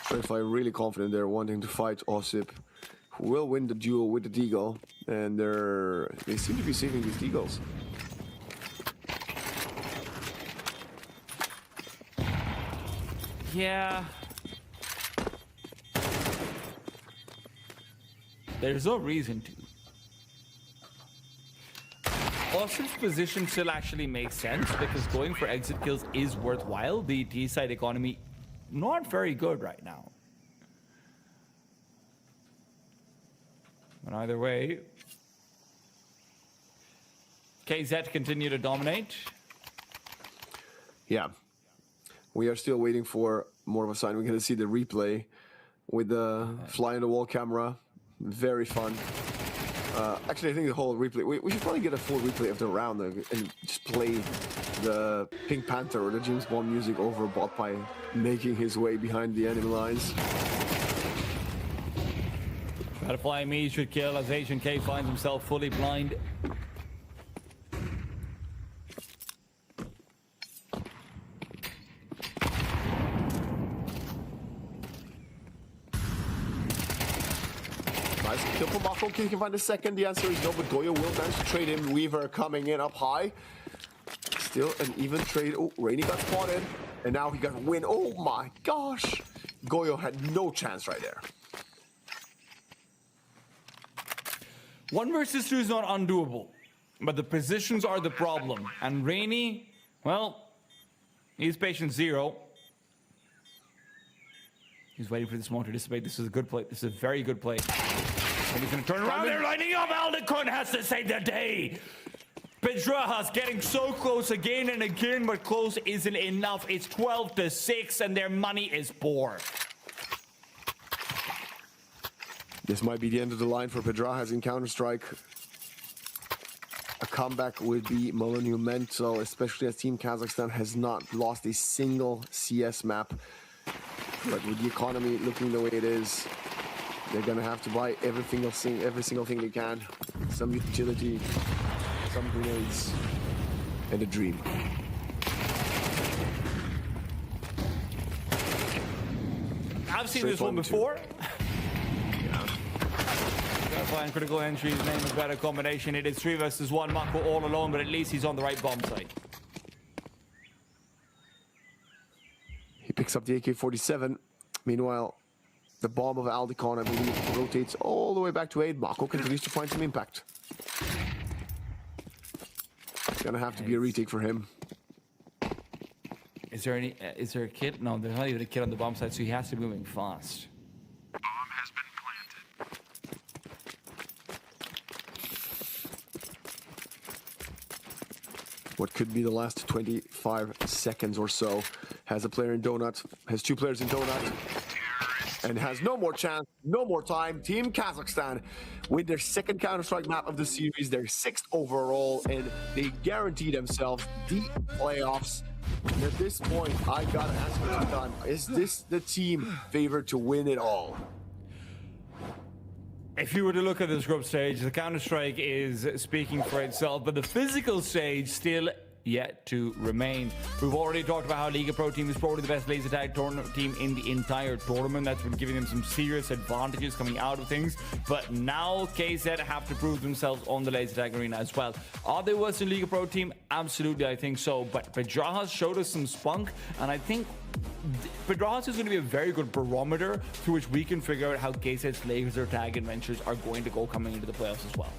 Straightfly really confident there, wanting to fight Osip, who will win the duel with the Deagle, and they seem to be saving these Deagles. Yeah. There's no reason to. Osip's position still actually makes sense because going for exit kills is worthwhile. The D-side economy, not very good right now. But either way, KZ continue to dominate. Yeah. We are still waiting for more of a sign. We're going to see the replay with the fly on the wall camera. Very fun. Actually, I think the whole replay, we should probably get a full replay of the round and just play the Pink Panther or the James Bond music over Botpie making his way behind the enemy lines. Butterfly Me should kill as Agent K finds himself fully blind. Nice kill from Mako. Can he find a second? The answer is no, but Goyo will manage to trade him. Weaver coming in up high. Still an even trade. Oh, Rainy got spotted. And now he got a win. Oh my gosh. Goyo had no chance right there. 1 versus 2 is not undoable, but the positions are the problem. And Rainy, well, he's patient 0. He's waiting for the smoke to dissipate. This is a good play. This is a very good play. And he's going to turn around. They're lining up. Aldicon has to save the day. Pedrajas getting so close again and again, but close isn't enough. It's 12-6, and their money is poor. This might be the end of the line for Pedrajas in Counter-Strike. A comeback would be monumental, especially as Team Kazakhstan has not lost a single CS map. But with the economy looking the way it is, they're gonna have to buy every single thing they can. Some utility, some grenades, and a dream. I've seen this one before. Find critical entries, name a better combination. It is 3 versus 1. Mako all alone, but at least he's on the right bomb site. He Picks up the AK-47. Meanwhile, the bomb of Aldecon, I believe, rotates all the way back to 8. Mako continues to find some impact. It's gonna have to be a retake for him. Is there a kid? No, there's not even a kid on the bomb side, so he has to be moving fast. What could be the last 25 seconds or so. Has a player in Donut, has 2 players in Donut, and has no more chance, no more time. Team Kazakhstan with their second Counter-Strike map of the series, their 6th overall, and they guarantee themselves deep playoffs. And at this point, I gotta ask you, Titan, is this the team favored to win it all? If you were to look at this group stage, the Counter-Strike is speaking for itself, but the physical stage still yet to remain. We've already talked about how League of Pro Team is probably the best laser tag tournament team in the entire tournament. That's been giving them some serious advantages coming out of things. But now KZ have to prove themselves on the laser tag arena as well. Are they worse than League of Pro Team? Absolutely, I think so. But Pedrajas showed us some spunk, and I think Pedrajas is going to be a very good barometer through which we can figure out how KZ's laser tag adventures are going to go coming into the playoffs as well.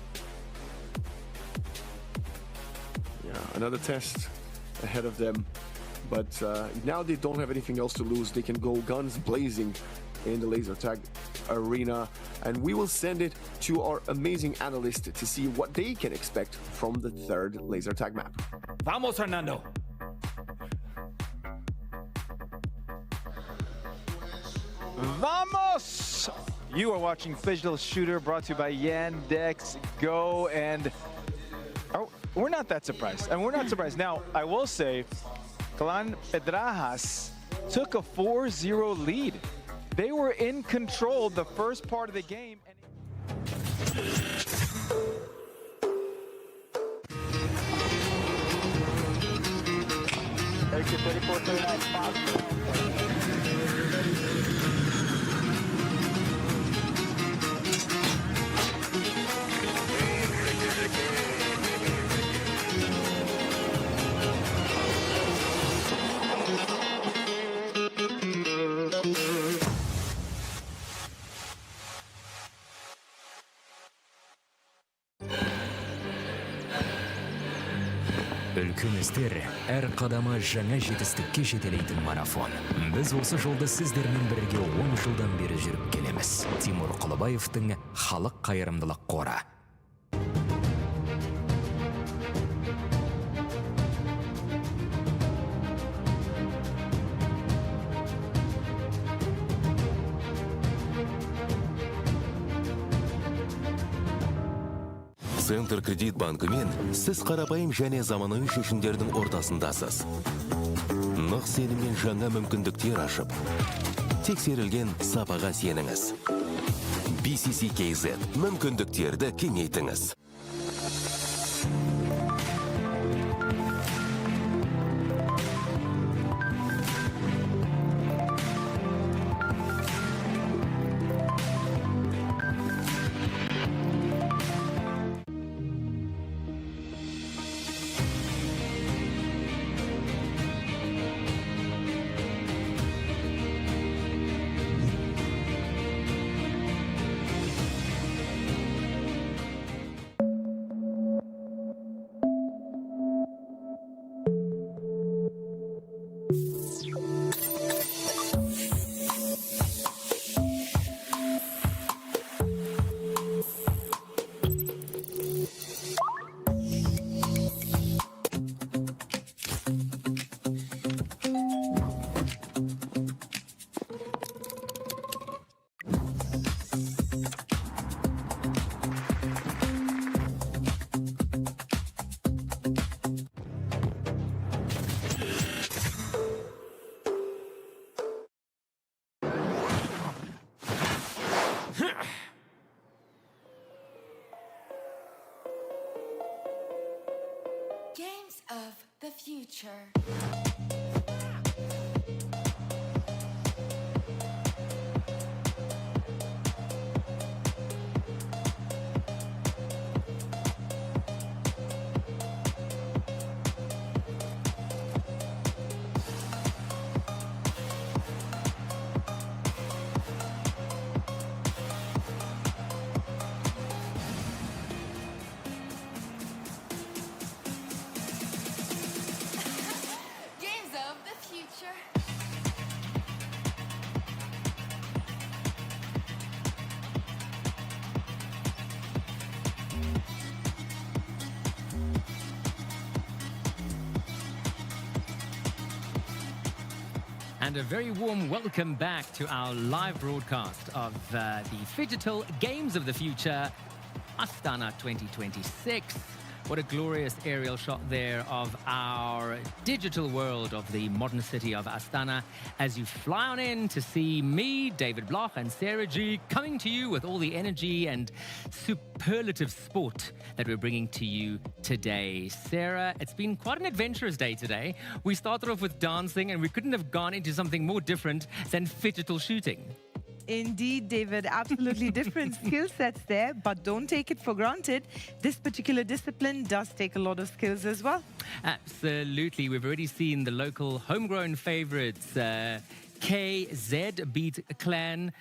Another test ahead of them, but now they don't have anything else to lose. They can go guns blazing in the laser tag arena, and we will send it to our amazing analyst to see what they can expect from the 3rd laser tag map. Vamos, Hernando. Vamos! You are watching Phygital Shooter, brought to you by Yandex Go, and we're not that surprised. And we're not surprised. Now, I will say, Clan Pedrajas took a 4-0 lead. They were in control the first part of the game. Үлкіміздер әр қадамы жаңа жетістікке жетелейтін марафон. Біз осы жолды сіздермен бірге 10 жылдан бері жүріп келеміз. Тимур Құлыбаевтың халық қайырымдылық қоры. Центр кредит банкымен сіз қарапайым және заманауи шешімдердің ортасындасыз. Нық сеніммен жаңа мүмкіндіктер ашып, тексерілген сапаға сеніңіз. BCC-KZ мүмкіндіктерді кеңейтіңіз. Games of the future. And a very warm welcome back to our live broadcast of the Digital Games of the Future, Astana 2026. What a glorious aerial shot there of our digital world of the modern city of Astana as you fly on in to see me, David Bloch, and Sarah G coming to you with all the energy and superlative sport that we're bringing to you today. Sarah, it's been quite an adventurous day today. We started off with dancing and we couldn't have gone into something more different than digital shooting. Indeed, David, absolutely different skill sets there, but don't take it for granted. This particular discipline does take a lot of skills as well. Absolutely. We've already seen the local homegrown favorites, KZ beat Clan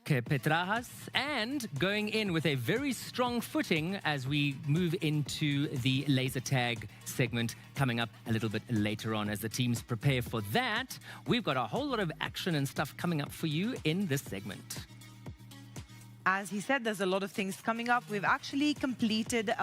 Petrajas, and going in with a very strong footing as we move into the laser tag segment coming up a little bit later on. As the teams prepare for that, we've got a whole lot of action and stuff coming up for you in this segment. As he said, there's a lot of things coming up. We've actually completed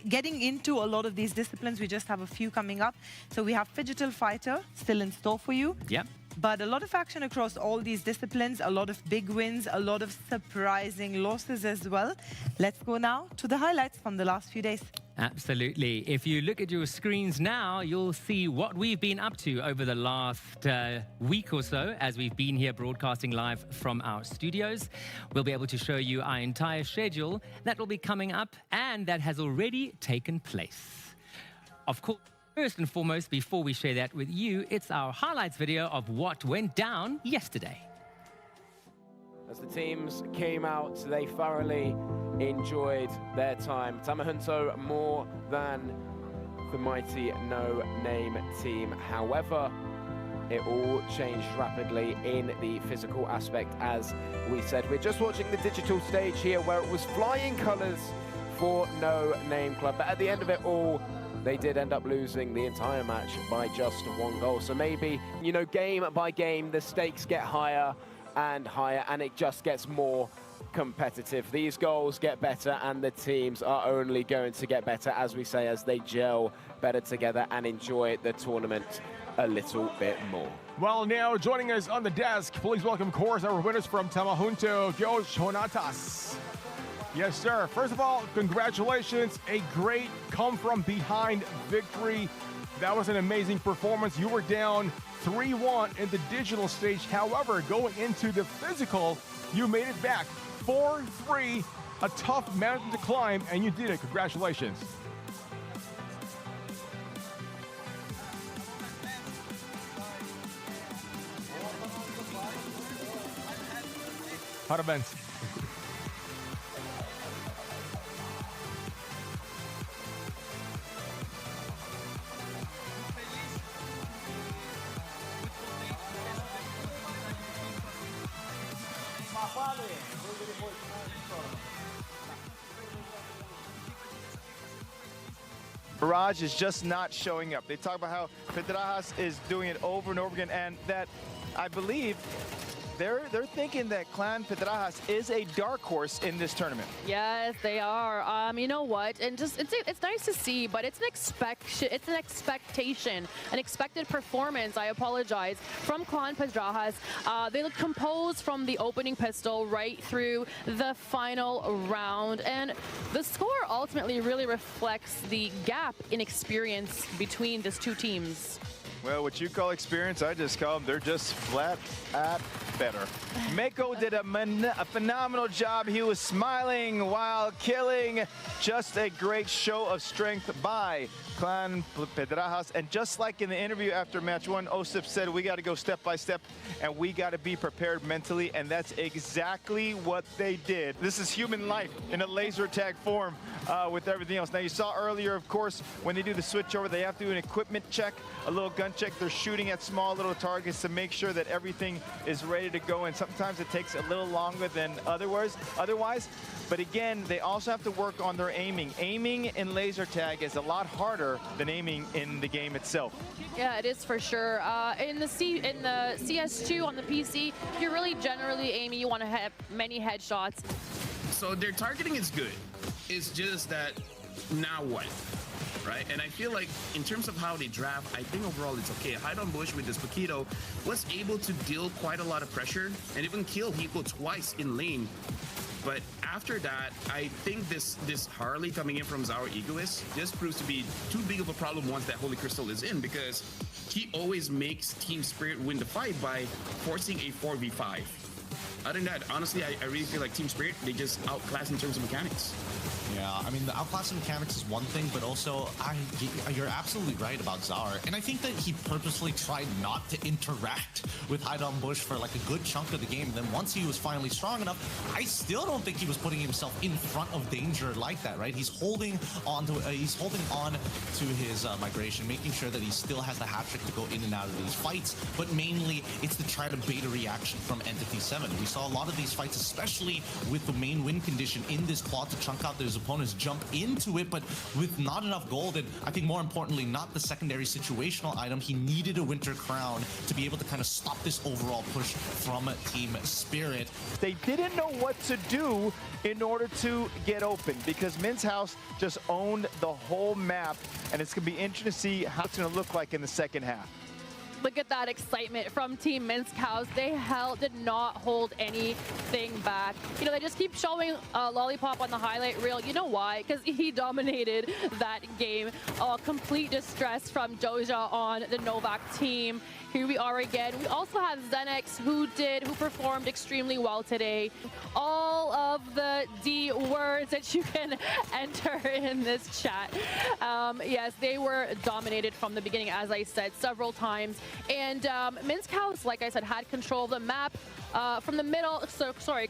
getting into a lot of these disciplines. We just have a few coming up. So we have Phygital Fighter still in store for you. Yep. But a lot of action across all these disciplines, a lot of big wins, a lot of surprising losses as well. Let's go now to the highlights from the last few days. Absolutely. If you look at your screens now, you'll see what we've been up to over the last week or so as we've been here broadcasting live from our studios. We'll be able to show you our entire schedule that will be coming up and that has already taken place. Of course, first and foremost, before we share that with you, it's our highlights video of what went down yesterday. As the teams came out, they thoroughly enjoyed their time. Tamahunto more than the mighty No Name team. However, it all changed rapidly in the physical aspect, as we said. We're just watching the digital stage here where it was flying colors for No Name Club. But at the end of it all, they did end up losing the entire match by just 1 goal. So maybe, you know, game by game, the stakes get higher and higher, and it just gets more competitive. These goals get better, and the teams are only going to get better, as we say, as they gel better together and enjoy the tournament a little bit more. Well, now joining us on the desk, please welcome, of course, our winners from Tamahunto, Gyochonatas. Yes, sir. First of all, congratulations. A great come-from-behind victory. That was an amazing performance. You were down 3-1 in the digital stage. However, going into the physical, you made it back 4-3, a tough mountain to climb, and you did it. Congratulations. Parabéns. Barrage is just not showing up. They talk about how Petrajas is doing it over and over again, and that I believe they're thinking that Clan Petrajas is a dark horse in this tournament. Yes, they are. You know what? And just it's nice to see, but it's an expectation, an expected performance. I apologize, from Clan Petrajas. They look composed from the opening pistol right through the final round, and the score ultimately really reflects the gap in experience between these two teams. Well, what you call experience, I just call them, they're just flat at better. Mako did a phenomenal job. He was smiling while killing. Just a great show of strength by Clan Petrajas. And just like in the interview after match one, Osip said, we got to go step by step and we got to be prepared mentally. And that's exactly what they did. This is human life in a laser tag form with everything else. Now, you saw earlier, of course, when they do the switch over, they have to do an equipment check, a little gun check. They're shooting at small little targets to make sure that everything is ready to go. And sometimes it takes a little longer than otherwise. But again, they also have to work on their aiming. Aiming in laser tag is a lot harder than aiming in the game itself. Yeah, it is for sure. In the CS2 on the PC, if you're really generally aiming, you want to have many headshots. So their targeting is good. It's just that now what? right? And I feel like in terms of how they draft, I think overall it's okay. Haidon Bush with this Paquito was able to deal quite a lot of pressure and even kill Hiko twice in lane. But after that, I think this Harley coming in from Zao Egoist just proves to be too big of a problem once that Holy Crystal is in, because he always makes Team Spirit win the fight by forcing a 4v5. Other than that, honestly, I really feel like Team Spirit, they just outclass in terms of mechanics. Yeah, I mean, the outclassing mechanics is one thing, but also you're absolutely right about Zar. And I think that he purposely tried not to interact with Haidon Bush for like a good chunk of the game. And then once he was finally strong enough, I still don't think he was putting himself in front of danger like that, right? He's holding on to his migration, making sure that he still has the hat trick to go in and out of these fights. But mainly, it's to try to bait a reaction from Entity 7. We saw a lot of these fights, especially with the main win condition in this claw to chunk out his opponents, jump into it, but with not enough gold, and I think more importantly, not the secondary situational item. He needed a Winter Crown to be able to kind of stop this overall push from Team Spirit. They didn't know what to do in order to get open, because Min's House just owned the whole map, and it's going to be interesting to see how it's going to look like in the second half. Look at that excitement from Team Minsk House. They did not hold anything back. You know, they just keep showing Lollipop on the highlight reel. You know why? Because he dominated that game. Complete distress from Doja on the Novak team. Here we are again. We also have Zenex, who performed extremely well today. All of the D words that you can enter in this chat. Yes, they were dominated from the beginning, as I said several times. And Minsk House, like I said, had control of the map from the middle.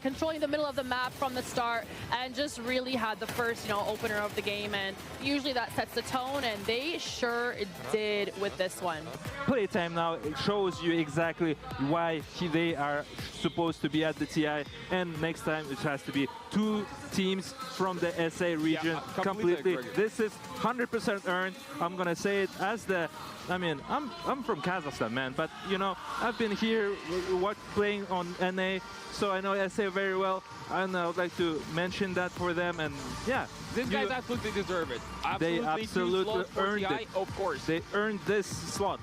Controlling the middle of the map from the start, and just really had the first, opener of the game. And usually that sets the tone, and they sure did with this one. Playtime now, it shows you exactly why they are supposed to be at the TI, and next time it has to be two teams from the SA region. Yeah, completely. This is 100% earned. I'm gonna say it as I'm from Kazakhstan, man, but I've been here playing on NA, so I know SA very well, and I would like to mention that for them. And yeah, these guys absolutely deserve it. They absolutely earned it. Of course, they earned this slot.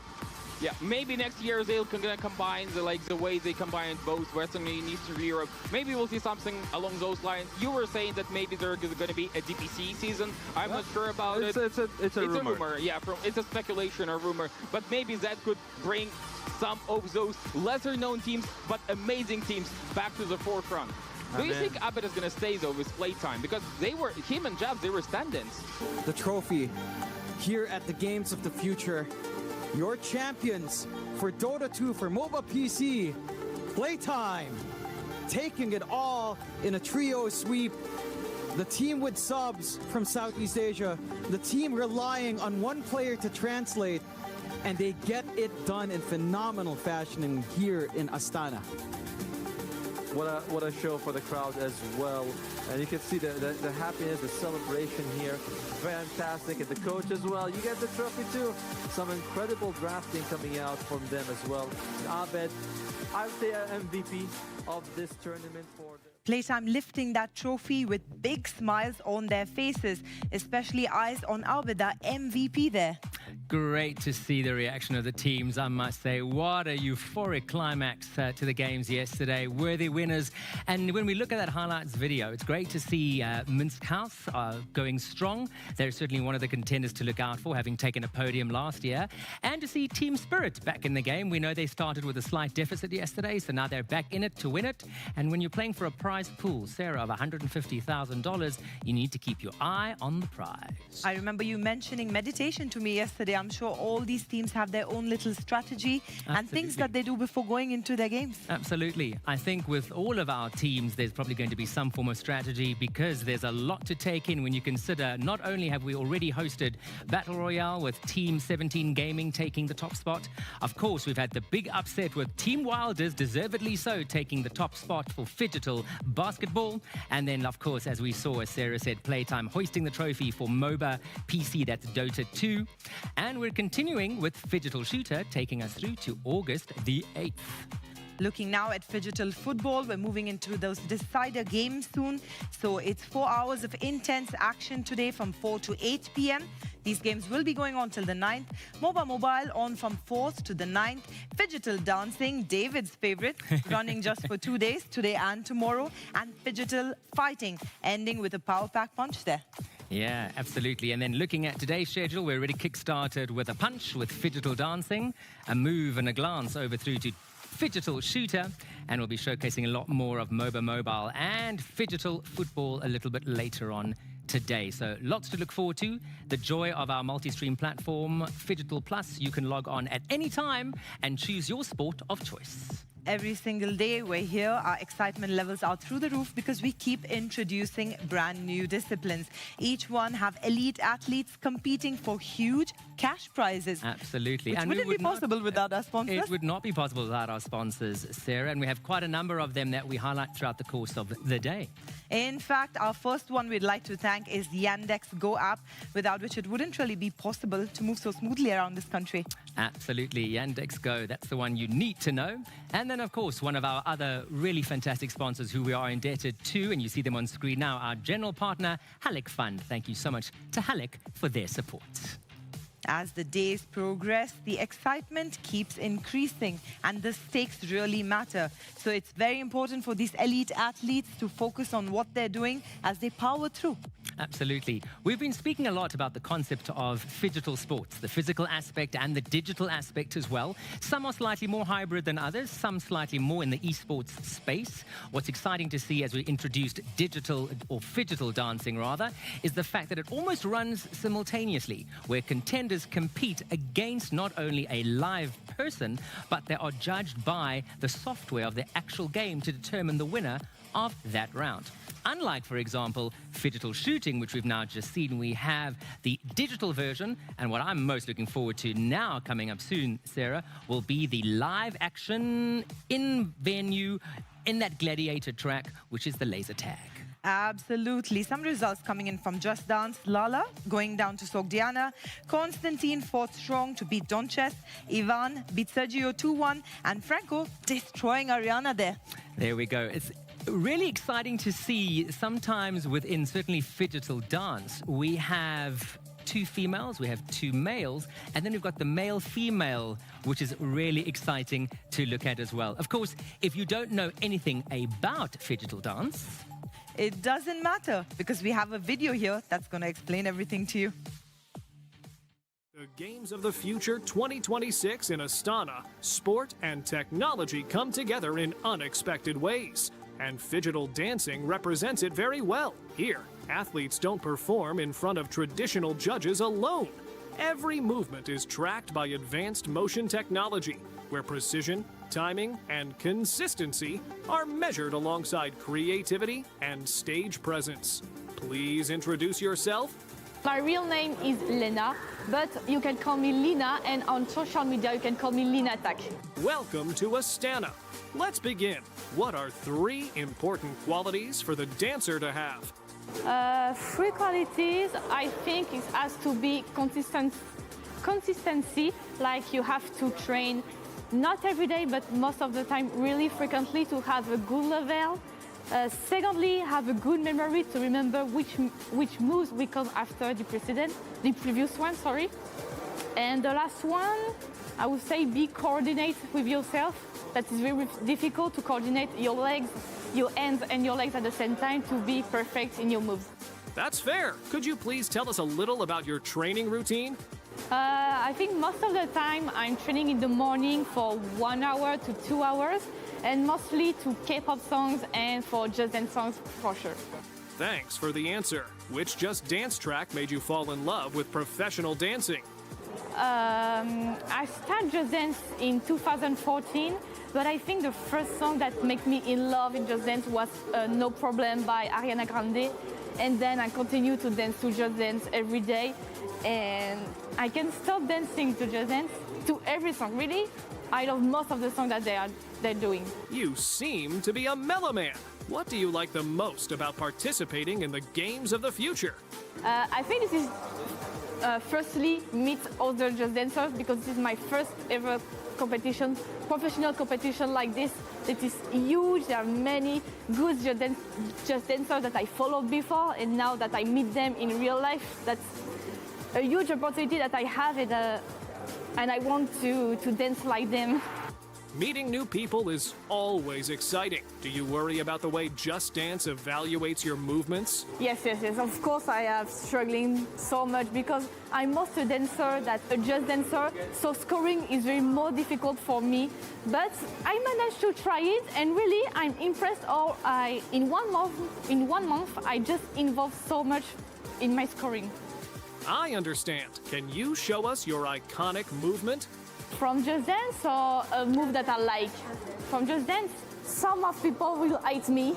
Yeah, maybe next year they're gonna combine the way they combined both Western and Eastern Europe. Maybe we'll see something along those lines. You were saying that maybe there's gonna be a DPC season. I'm not sure about it. It's a rumor. Yeah, it's a speculation or rumor. But maybe that could bring some of those lesser-known teams but amazing teams back to the forefront. Do you think Abed is gonna stay though with playtime? Because him and Jabs, they were stand-ins. The trophy here at the Games of the Future. Your champions for Dota 2 for mobile PC, Playtime, taking it all in a trio sweep. The team with subs from Southeast Asia, the team relying on one player to translate, and they get it done in phenomenal fashion here in Astana. What a show for the crowd as well. And you can see the happiness, the celebration here. Fantastic. And the coach as well. You get the trophy too. Some incredible drafting coming out from them as well. Abed, I would say an MVP of this tournament for the Playtime lifting that trophy with big smiles on their faces, especially eyes on Abed, that MVP there. Great to see the reaction of the teams, I must say. What a euphoric climax to the games yesterday. Worthy winners. And when we look at that highlights video, it's great to see Minsk House going strong. They're certainly one of the contenders to look out for, having taken a podium last year. And to see Team Spirit back in the game. We know they started with a slight deficit yesterday, so now they're back in it to win it. And when you're playing for a prize pool, Sarah, of $150,000, you need to keep your eye on the prize. I remember you mentioning meditation to me yesterday. I'm sure all these teams have their own little strategy and things that they do before going into their games. Absolutely. I think with all of our teams, there's probably going to be some form of strategy, because there's a lot to take in when you consider not only have we already hosted Battle Royale with Team 17 Gaming taking the top spot. Of course, we've had the big upset with Team Wilders, deservedly so, taking the top spot for Phygital Basketball. And then, of course, as we saw, as Sarah said, Playtime hoisting the trophy for MOBA PC, that's Dota 2. And we're continuing with Phygital Shooter, taking us through to August the 8th. Looking now at Phygital football, we're moving into those decider games soon. So it's 4 hours of intense action today from 4 to 8 p.m. These games will be going on till the 9th. MOBA Mobile on from 4th to the 9th. Phygital dancing, David's favorite, running just for 2 days, today and tomorrow. And Phygital fighting, ending with a power pack punch there. Yeah, absolutely. And then looking at today's schedule, we're already kick-started with a punch with Phygital dancing, a move and a glance over through to Phygital shooter, and we'll be showcasing a lot more of MOBA Mobile and Phygital football a little bit later on today. So lots to look forward to. The joy of our multi-stream platform, Phygital Plus. You can log on at any time and choose your sport of choice. Every single day we're here, our excitement levels are through the roof because we keep introducing brand new disciplines. Each one have elite athletes competing for huge cash prizes. Absolutely. Which wouldn't be possible without our sponsors. It would not be possible without our sponsors, Sarah, and we have quite a number of them that we highlight throughout the course of the day. In fact, our first one we'd like to thank is Yandex Go app, without which it wouldn't really be possible to move so smoothly around this country. Absolutely. Yandex Go, that's the one you need to know. And then, of course, one of our other really fantastic sponsors who we are indebted to, and you see them on screen now, our general partner, Halleck Fund. Thank you so much to Halleck for their support. As the days progress, the excitement keeps increasing and the stakes really matter. So it's very important for these elite athletes to focus on what they're doing as they power through. Absolutely. We've been speaking a lot about the concept of Phygital sports, the physical aspect and the digital aspect as well. Some are slightly more hybrid than others, some slightly more in the esports space. What's exciting to see as we introduced digital or Phygital dancing rather, is the fact that it almost runs simultaneously, where contenders compete against not only a live person, but they are judged by the software of the actual game to determine the winner of that round. Unlike, for example, Phygital shooting, which we've now just seen, we have the digital version, and what I'm most looking forward to now coming up soon, Sarah, will be the live action in venue in that gladiator track, which is the laser tag. Absolutely. Some results coming in from Just Dance. Lala going down to Sogdiana. Konstantin fought strong to beat Donches. Ivan beat Sergio 2-1. And Franco destroying Ariana there. There we go. It's really exciting to see. Sometimes within certainly Phygital dance, we have 2 females, we have 2 males, and then we've got the male-female, which is really exciting to look at as well. Of course, if you don't know anything about Phygital dance, it doesn't matter, because we have a video here that's going to explain everything to you. The Games of the Future 2026 in Astana, sport and technology come together in unexpected ways. And Phygital dancing represents it very well. Here, athletes don't perform in front of traditional judges alone. Every movement is tracked by advanced motion technology, where precision, timing, and consistency are measured alongside creativity and stage presence. Please introduce yourself. My real name is Lena, but you can call me Lina, and on social media you can call me Lina Attack. Welcome to Astana. Let's begin. What are 3 important qualities for the dancer to have? 3 qualities, I think it has to be consistency, like you have to train not every day, but most of the time really frequently to have a good level. Secondly, have a good memory to remember which moves will come after the previous one, sorry. And the last one, I would say be coordinate with yourself. That is very difficult to coordinate your legs, your hands and your legs at the same time to be perfect in your moves. That's fair. Could you please tell us a little about your training routine? I think most of the time I'm training in the morning for 1 hour to 2 hours, and mostly to K-pop songs and for Just Dance songs for sure. Thanks for the answer. Which Just Dance track made you fall in love with professional dancing? I started Just Dance in 2014, but I think the first song that made me in love in Just Dance was No Problem by Ariana Grande, and then I continue to dance to Just Dance every day, and I can stop dancing to Just Dance to every song, really. I love most of the songs that they're doing. You seem to be a meloman. What do you like the most about participating in the Games of the Future? I think this is firstly meet other Just Dancers, because this is my first ever competition, professional competition like this, it is huge. There are many good just dancers that I followed before, and now that I meet them in real life, that's a huge opportunity that I have, and I want to dance like them. Meeting new people is always exciting. Do you worry about the way Just Dance evaluates your movements? Yes. Of course, I have struggling so much because I'm more a dancer than a just dancer, so scoring is very more difficult for me. But I managed to try it, and really, I'm impressed. In 1 month, I just involved so much in my scoring. I understand. Can you show us your iconic movement? From Just Dance, or a move that I like? From Just Dance, some of people will hate me.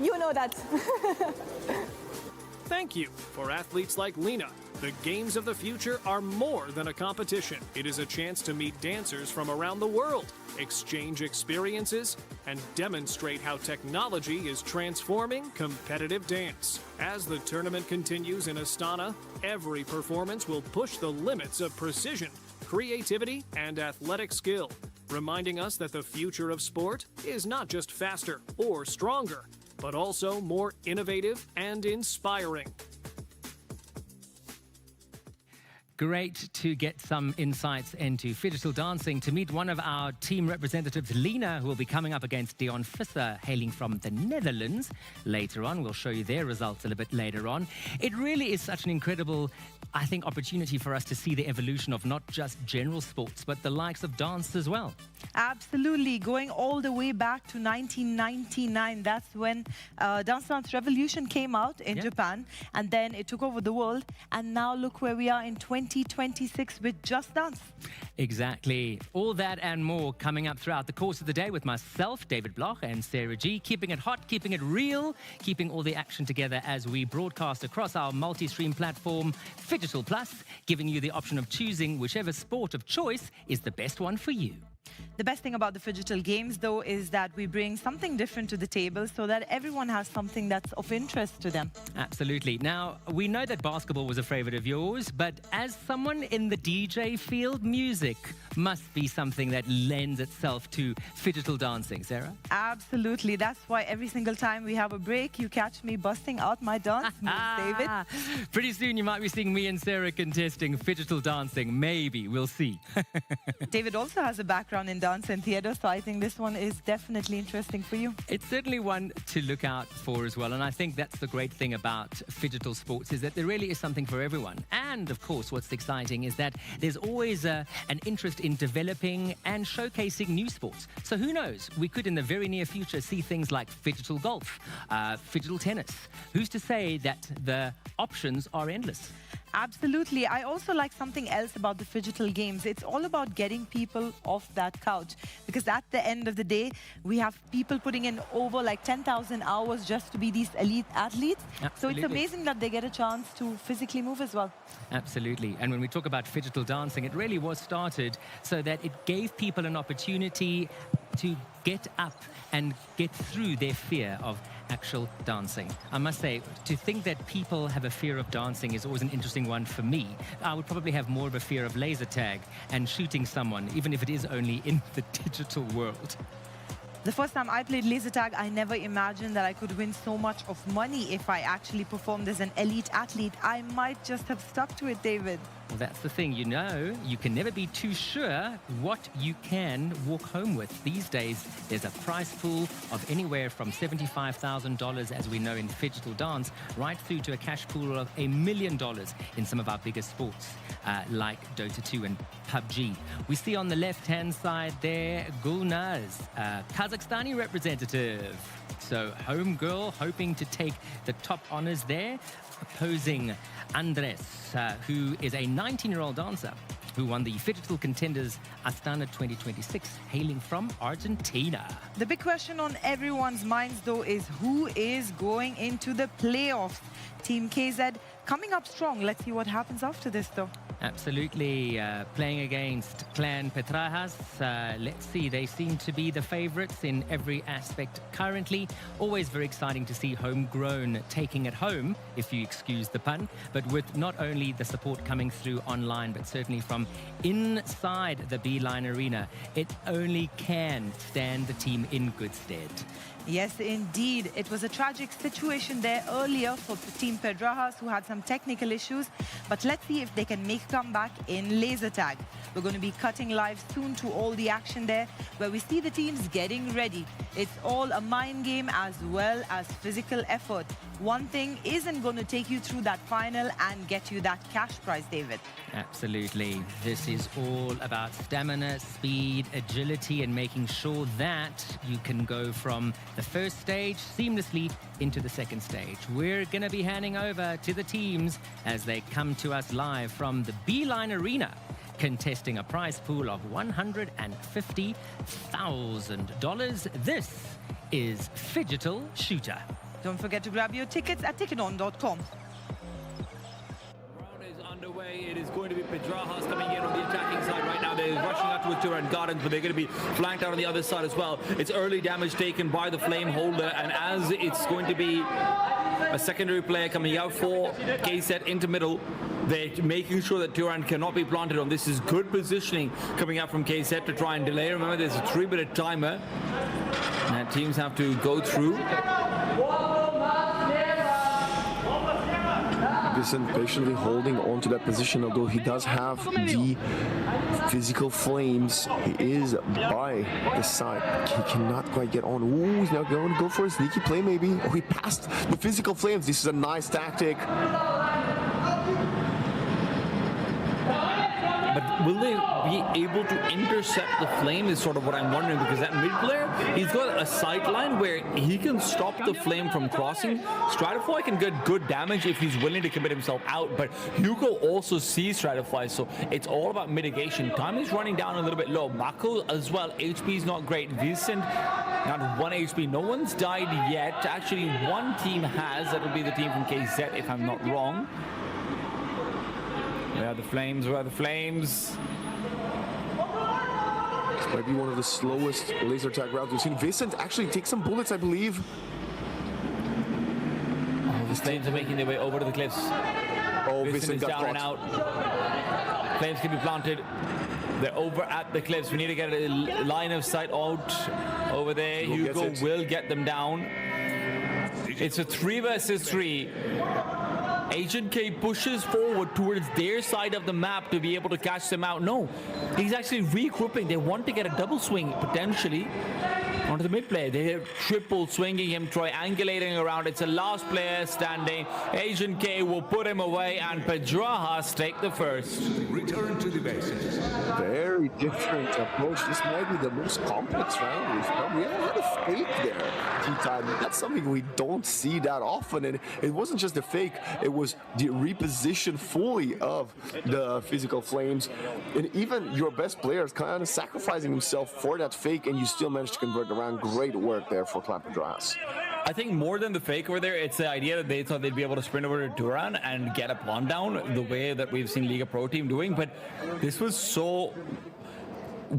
You know that. Thank you. For athletes like Lena, the Games of the Future are more than a competition. It is a chance to meet dancers from around the world, exchange experiences, and demonstrate how technology is transforming competitive dance. As the tournament continues in Astana, every performance will push the limits of precision, creativity, and athletic skill, reminding us that the future of sport is not just faster or stronger, but also more innovative and inspiring. Great to get some insights into digital dancing, to meet one of our team representatives, Lena, who will be coming up against Dion Visser, hailing from the Netherlands. Later on, we'll show you their results a little bit later on. It really is such an incredible, I think, opportunity for us to see the evolution of not just general sports, but the likes of dance as well. Absolutely. Going all the way back to 1999, that's when Dance Revolution came out in Japan, and then it took over the world. And now look where we are in 2026 with Just Dance. Exactly. All that and more coming up throughout the course of the day with myself, David Bloch, and Sarah G. Keeping it hot, keeping it real, keeping all the action together as we broadcast across our multi-stream platform, Phygital Plus, giving you the option of choosing whichever sport of choice is the best one for you. The best thing about the Phygital Games, though, is that we bring something different to the table so that everyone has something that's of interest to them. Absolutely. Now, we know that basketball was a favorite of yours, but as someone in the DJ field, music must be something that lends itself to Phygital dancing. Sarah? Absolutely. That's why every single time we have a break, you catch me busting out my dance moves, David. Pretty soon you might be seeing me and Sarah contesting Phygital dancing. Maybe. We'll see. David also has a background in dance and theatre, so I think this one is definitely interesting for you. It's certainly one to look out for as well, and I think that's the great thing about Phygital sports, is that there really is something for everyone. And of course, what's exciting is that there's always an interest in developing and showcasing new sports. So who knows, we could in the very near future see things like Phygital golf, Phygital tennis. Who's to say that the options are endless? Absolutely. I also like something else about the Phygital Games. It's all about getting people off that couch, because at the end of the day, we have people putting in over like 10,000 hours just to be these elite athletes. Absolutely. So it's amazing that they get a chance to physically move as well. Absolutely. And when we talk about Phygital dancing, it really was started so that it gave people an opportunity to get up and get through their fear of actual dancing. I must say, to think that people have a fear of dancing is always an interesting one for me. I would probably have more of a fear of laser tag and shooting someone, even if it is only in the digital world. The first time I played laser tag, I never imagined that I could win so much of money if I actually performed as an elite athlete. I might just have stuck to it, David. Well, that's the thing, you know, you can never be too sure what you can walk home with. These days, there's a prize pool of anywhere from $75,000, as we know in Phygital dance, right through to a cash pool of $1 million in some of our biggest sports, like Dota 2 and PUBG. We see on the left-hand side there, Gulnaz, Kazakhstani representative. So, home girl hoping to take the top honors there, opposing Andres, who is a 19-year-old dancer who won the Phygital Contenders Astana 2026, hailing from Argentina. The big question on everyone's minds, though, is who is going into the playoffs? Team KZ coming up strong. Let's see what happens after this, though. Absolutely. Playing against Clan Petrajas. Let's see, they seem to be the favorites in every aspect currently. Always very exciting to see homegrown taking it home, if you excuse the pun, but with not only the support coming through online, but certainly from inside the Beeline Arena. It only can stand the team in good stead. Yes, indeed. It was a tragic situation there earlier for Team Pedrajas, who had some technical issues. But let's see if they can make a comeback in laser tag. We're going to be cutting live soon to all the action there, where we see the teams getting ready. It's all a mind game as well as physical effort. One thing isn't going to take you through that final and get you that cash prize, David. Absolutely. This is all about stamina, speed, agility, and making sure that you can go from the first stage seamlessly into the second stage. We're going to be handing over to the teams as they come to us live from the Beeline Arena, contesting a prize pool of $150,000. This is Phygital Shooter. Don't forget to grab your tickets at ticketon.com. Underway. It is going to be Pedrajas coming in on the attacking side right now. They're rushing out towards Turan Gardens, but they're going to be flanked out on the other side as well. It's early damage taken by the flame holder, and as it's going to be a secondary player coming out for K-Set into middle, they're making sure that Turan cannot be planted on. This is good positioning coming out from K-Set to try and delay. Remember, there's a 3-minute timer that teams have to go through. Vincent patiently holding on to that position, although he does have the physical flames. He is by the side. He cannot quite get on. Ooh, he's now going to go for a sneaky play maybe. Oh, he passed the physical flames. This is a nice tactic. But will they be able to intercept the flame is sort of what I'm wondering, because that mid player, he's got a sight line where he can stop the flame from crossing. Stratify can get good damage if he's willing to commit himself out, but Hugo also sees Stratify, so it's all about mitigation. Time is running down a little bit low. Mako as well, HP is not great. Vicent, not 1 HP. No one's died yet. Actually, one team has. That'll be the team from KZ, if I'm not wrong. Where are the flames? Where are the flames? This might be one of the slowest laser tag rounds we've seen. Vicent actually takes some bullets, I believe. Oh, the flames are making their way over to the cliffs. Oh, Vicent is got down caught. and out. Flames can be planted. They're over at the cliffs. We need to get a line of sight out over there. Hugo will get them down. It's a 3 versus 3. Agent K pushes forward towards their side of the map to be able to catch them out. No, he's actually regrouping. They want to get a double swing, potentially, onto the mid player. They're triple swinging him, triangulating around. It's a last player standing. Agent K will put him away, and Pedrajas take the first. Return to the bases. Very different approach. This might be the most complex round we've done. We haven't had a fake there. T-time. That's something we don't see that often. And it wasn't just a fake, it was the reposition fully of the physical flames. And even your best players kind of sacrificing himself for that fake, and you still managed to convert the round. Great work there for Clan Pedrajas. I think more than the fake over there, it's the idea that they thought they'd be able to sprint over to Duran and get a pawn down the way that we've seen Liga Pro Team doing. But this was so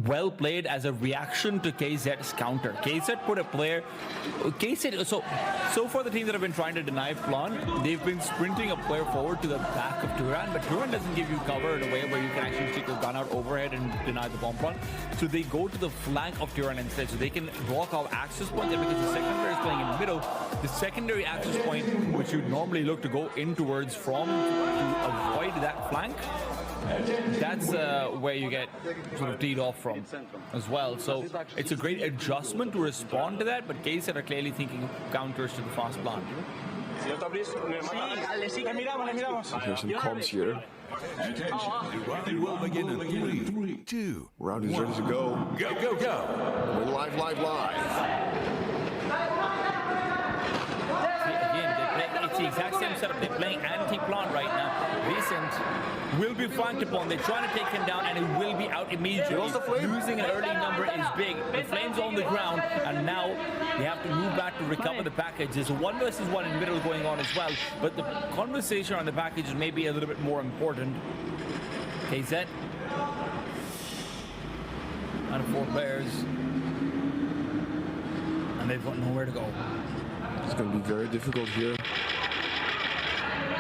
well played as a reaction to KZ's counter. KZ put a player. KZ, so far the teams that have been trying to deny Plan, they've been sprinting a player forward to the back of Turan, but Turan doesn't give you cover in a way where you can actually stick your gun out overhead and deny the bomb plan. So they go to the flank of Turan instead, so they can block off access point there, because the secondary is playing in the middle. The secondary access point, which you'd normally look to go in towards from to avoid that flank, that's where you get sort of teed off from as well. So it's a great adjustment to respond to that, but KZ are clearly thinking counters to the fast plant. Here's some comms here. Will begin in 3, 2. Round is ready to go. Go, go, go. We're live. It's the exact same setup. They're playing anti-plant right now. Vicent will be flanked upon. They're trying to take him down, and it will be out immediately. Losing an early number is big. The flames on the ground, and now they have to move back to recover the package. There's a 1 versus 1 in the middle going on as well, but the conversation on the package is maybe a little bit more important. KZ. Out of 4 players. And they've got nowhere to go. It's going to be very difficult here.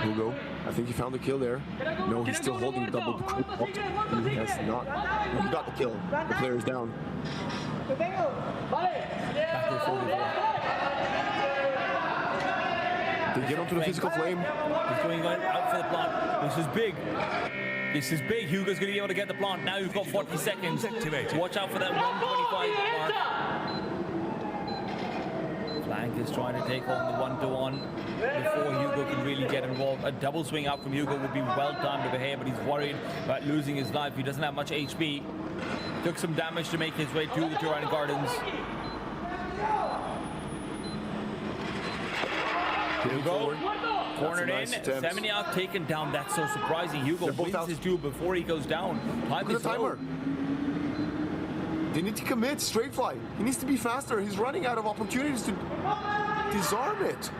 Hugo, I think he found the kill there. No, he's still holding double the crew up. He has not. He got the kill. The player is down. Back to 44. They get onto the physical flame. He's going out for the plant. This is big. This is big. Hugo's going to be able to get the plant. Now you've got 40 seconds. Watch out for that 125 mark. Flank is trying to take on the 1-to-1 before Hugo can really get involved. A double swing out from Hugo would be well timed over here, but he's worried about losing his life. He doesn't have much HP. Took some damage to make his way to the Turan Gardens. Hugo, cornered in. Semeniuk taken down. That's so surprising. Hugo wins his duel before he goes down. Time is low. They need to commit straight fly. He needs to be faster. He's running out of opportunities to disarm it.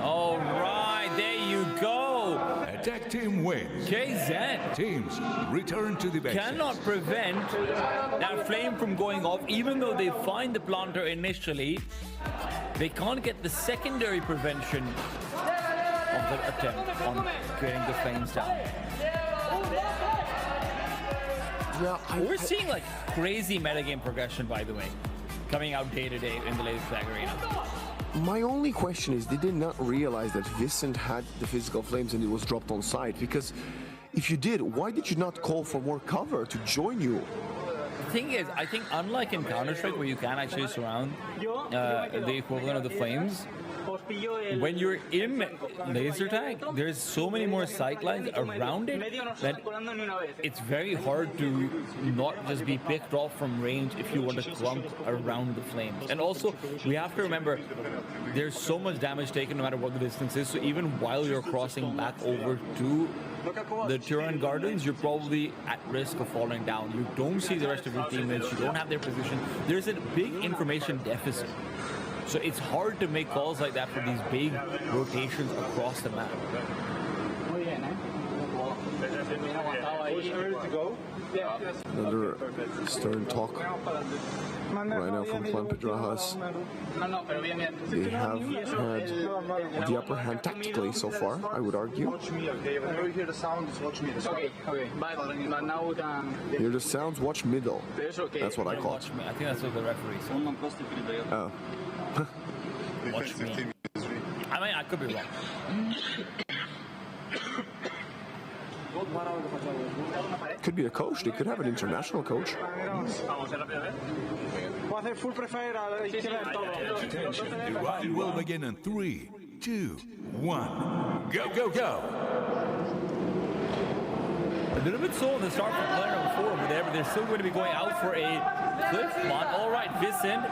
All right, there you go. Attack team wins. KZ Teams return to the base. cannot prevent that flame from going off, even though they find the planter initially. They can't get the secondary prevention of the attempt on getting the flames down. Yeah, We're seeing like crazy metagame progression, by the way, coming out day to day in the latest Flag Arena. My only question is, they did not realize that Vicent had the physical flames and it was dropped on site. Because if you did, why did you not call for more cover to join you? The thing is, I think unlike in Counter-Strike where you can actually surround the equivalent of the flames, when you're in laser tag, there's so many more sight lines around it that it's very hard to not just be picked off from range if you want to clump around the flames. And also, we have to remember, there's so much damage taken no matter what the distance is, so even while you're crossing back over to the Turan Gardens, you're probably at risk of falling down. You don't see the rest of your teammates, you don't have their position. There's a big information deficit. So it's hard to make calls like that for these big rotations across the map. Another stern talk right now from Clan Pedrajas. They have had the upper hand tactically so far, I would argue. Hear the sounds, watch middle. Hear the sounds, watch middle. That's what I call it. I think that's what the referee said. Oh. Watch me. I mean, I could be wrong. Could be a coach. They could have an international coach. The round will begin in 3, 2, 1. Go, go, go. A little bit slow on the start for player number 4 over there, but they're still going to be going out for a cliff spot. All right, Vicent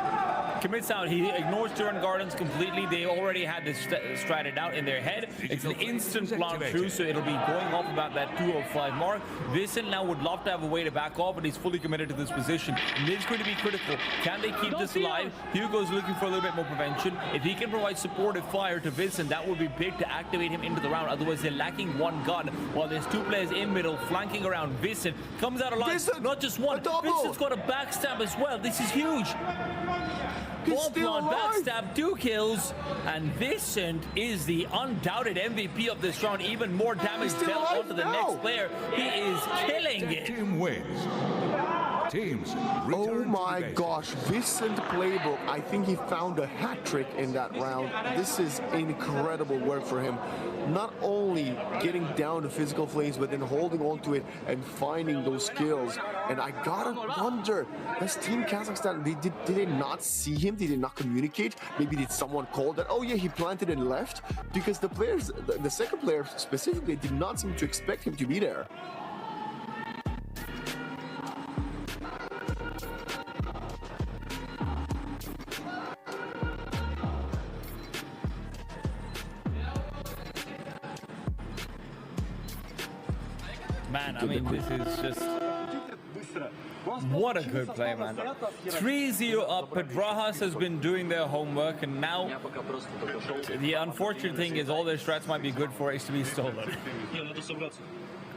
commits out. He ignores Turan Gardens completely. They already had this stratted out in their head. It's an instant plant through, so it'll be going off about that 205 mark. Vicent now would love to have a way to back off, but he's fully committed to this position. And it's going to be critical. Can they keep this alive? Hugo's looking for a little bit more prevention. If he can provide supportive fire to Vicent, that would be big to activate him into the round. Otherwise, they're lacking one gun while there's 2 players in middle flanking around. Vicent comes out alive. Not just one. Vicent's got a backstab as well. This is huge. Bomb backstab, 2 kills, and Vicent is the undoubted MVP of this round. Even more damage dealt onto the next player. He is killing it. Team wins. Teams oh my gosh, Vicent playbook. I think he found a hat trick in that round. This is incredible work for him. Not only getting down the physical flames, but then holding on to it and finding those skills. And I gotta wonder, does Team Kazakhstan, did they not see him? Did they not communicate? Maybe did someone call that, oh yeah, he planted and left? Because the players, the second player specifically, did not seem to expect him to be there. Man, I mean, this is just What a good play, man. 3-0 up. Pedrajas has been doing their homework, and now the unfortunate thing is all their strats might be good for is to be stolen.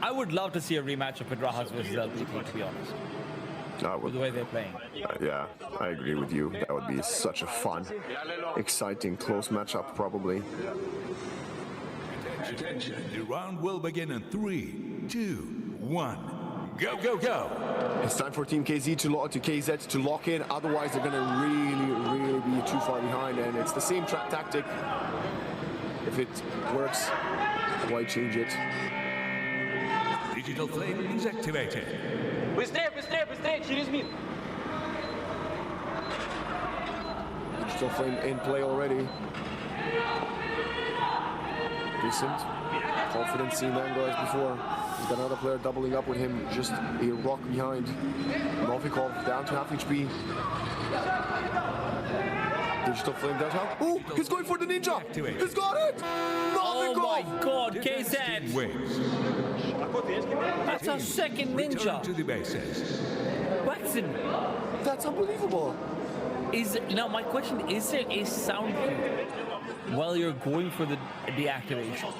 I would love to see a rematch of Pedrajas versus LPT, to be honest. With the way they're playing. Yeah, I agree with you. That would be such a fun, exciting, close matchup, probably. Attention. The round will begin in 3, 2, 1. Go, go, go! It's time for Team KZ to lock in. Otherwise, they're gonna really be too far behind. And it's the same tactic. If it works, why change it? Digital flame is activated. Быстрее, быстрее, быстрее, через мид. Digital flame in play already. Decent. Confident seeing Mango as before. He's got another player doubling up with him, just a rock behind. Novikov down to half HP. Digital flame does help. Oh, he's going for the ninja. He's got it. Oh my God, KZ. That's our second ninja. To the bases. Watson. That's unbelievable. Now my question, is there a sound cue while you're going for the deactivation?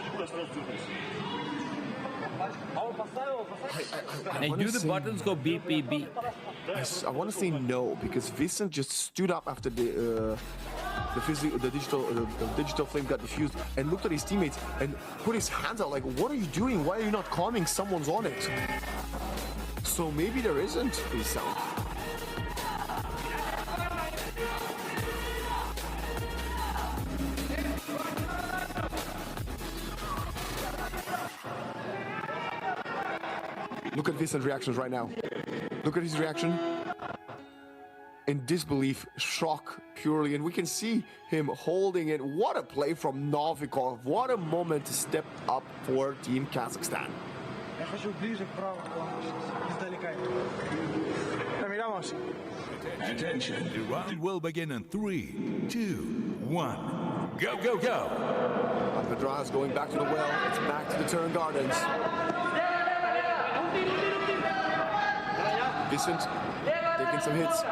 And do the buttons go beep, beep, beep? I want to say no, because Vincent just stood up after the digital flame got diffused and looked at his teammates and put his hands out like, what are you doing? Why are you not calming? Someone's on it. So maybe there isn't a sound. Look at Vincent's reactions right now. Look at his reaction. In disbelief, shock purely, and we can see him holding it. What a play from Novikov. What a moment to step up for Team Kazakhstan. Attention. The round will begin in 3, 2, 1. Go, go, go! Pedrajas going back to the well. It's back to the Turn Gardens. Vincent taking some hits.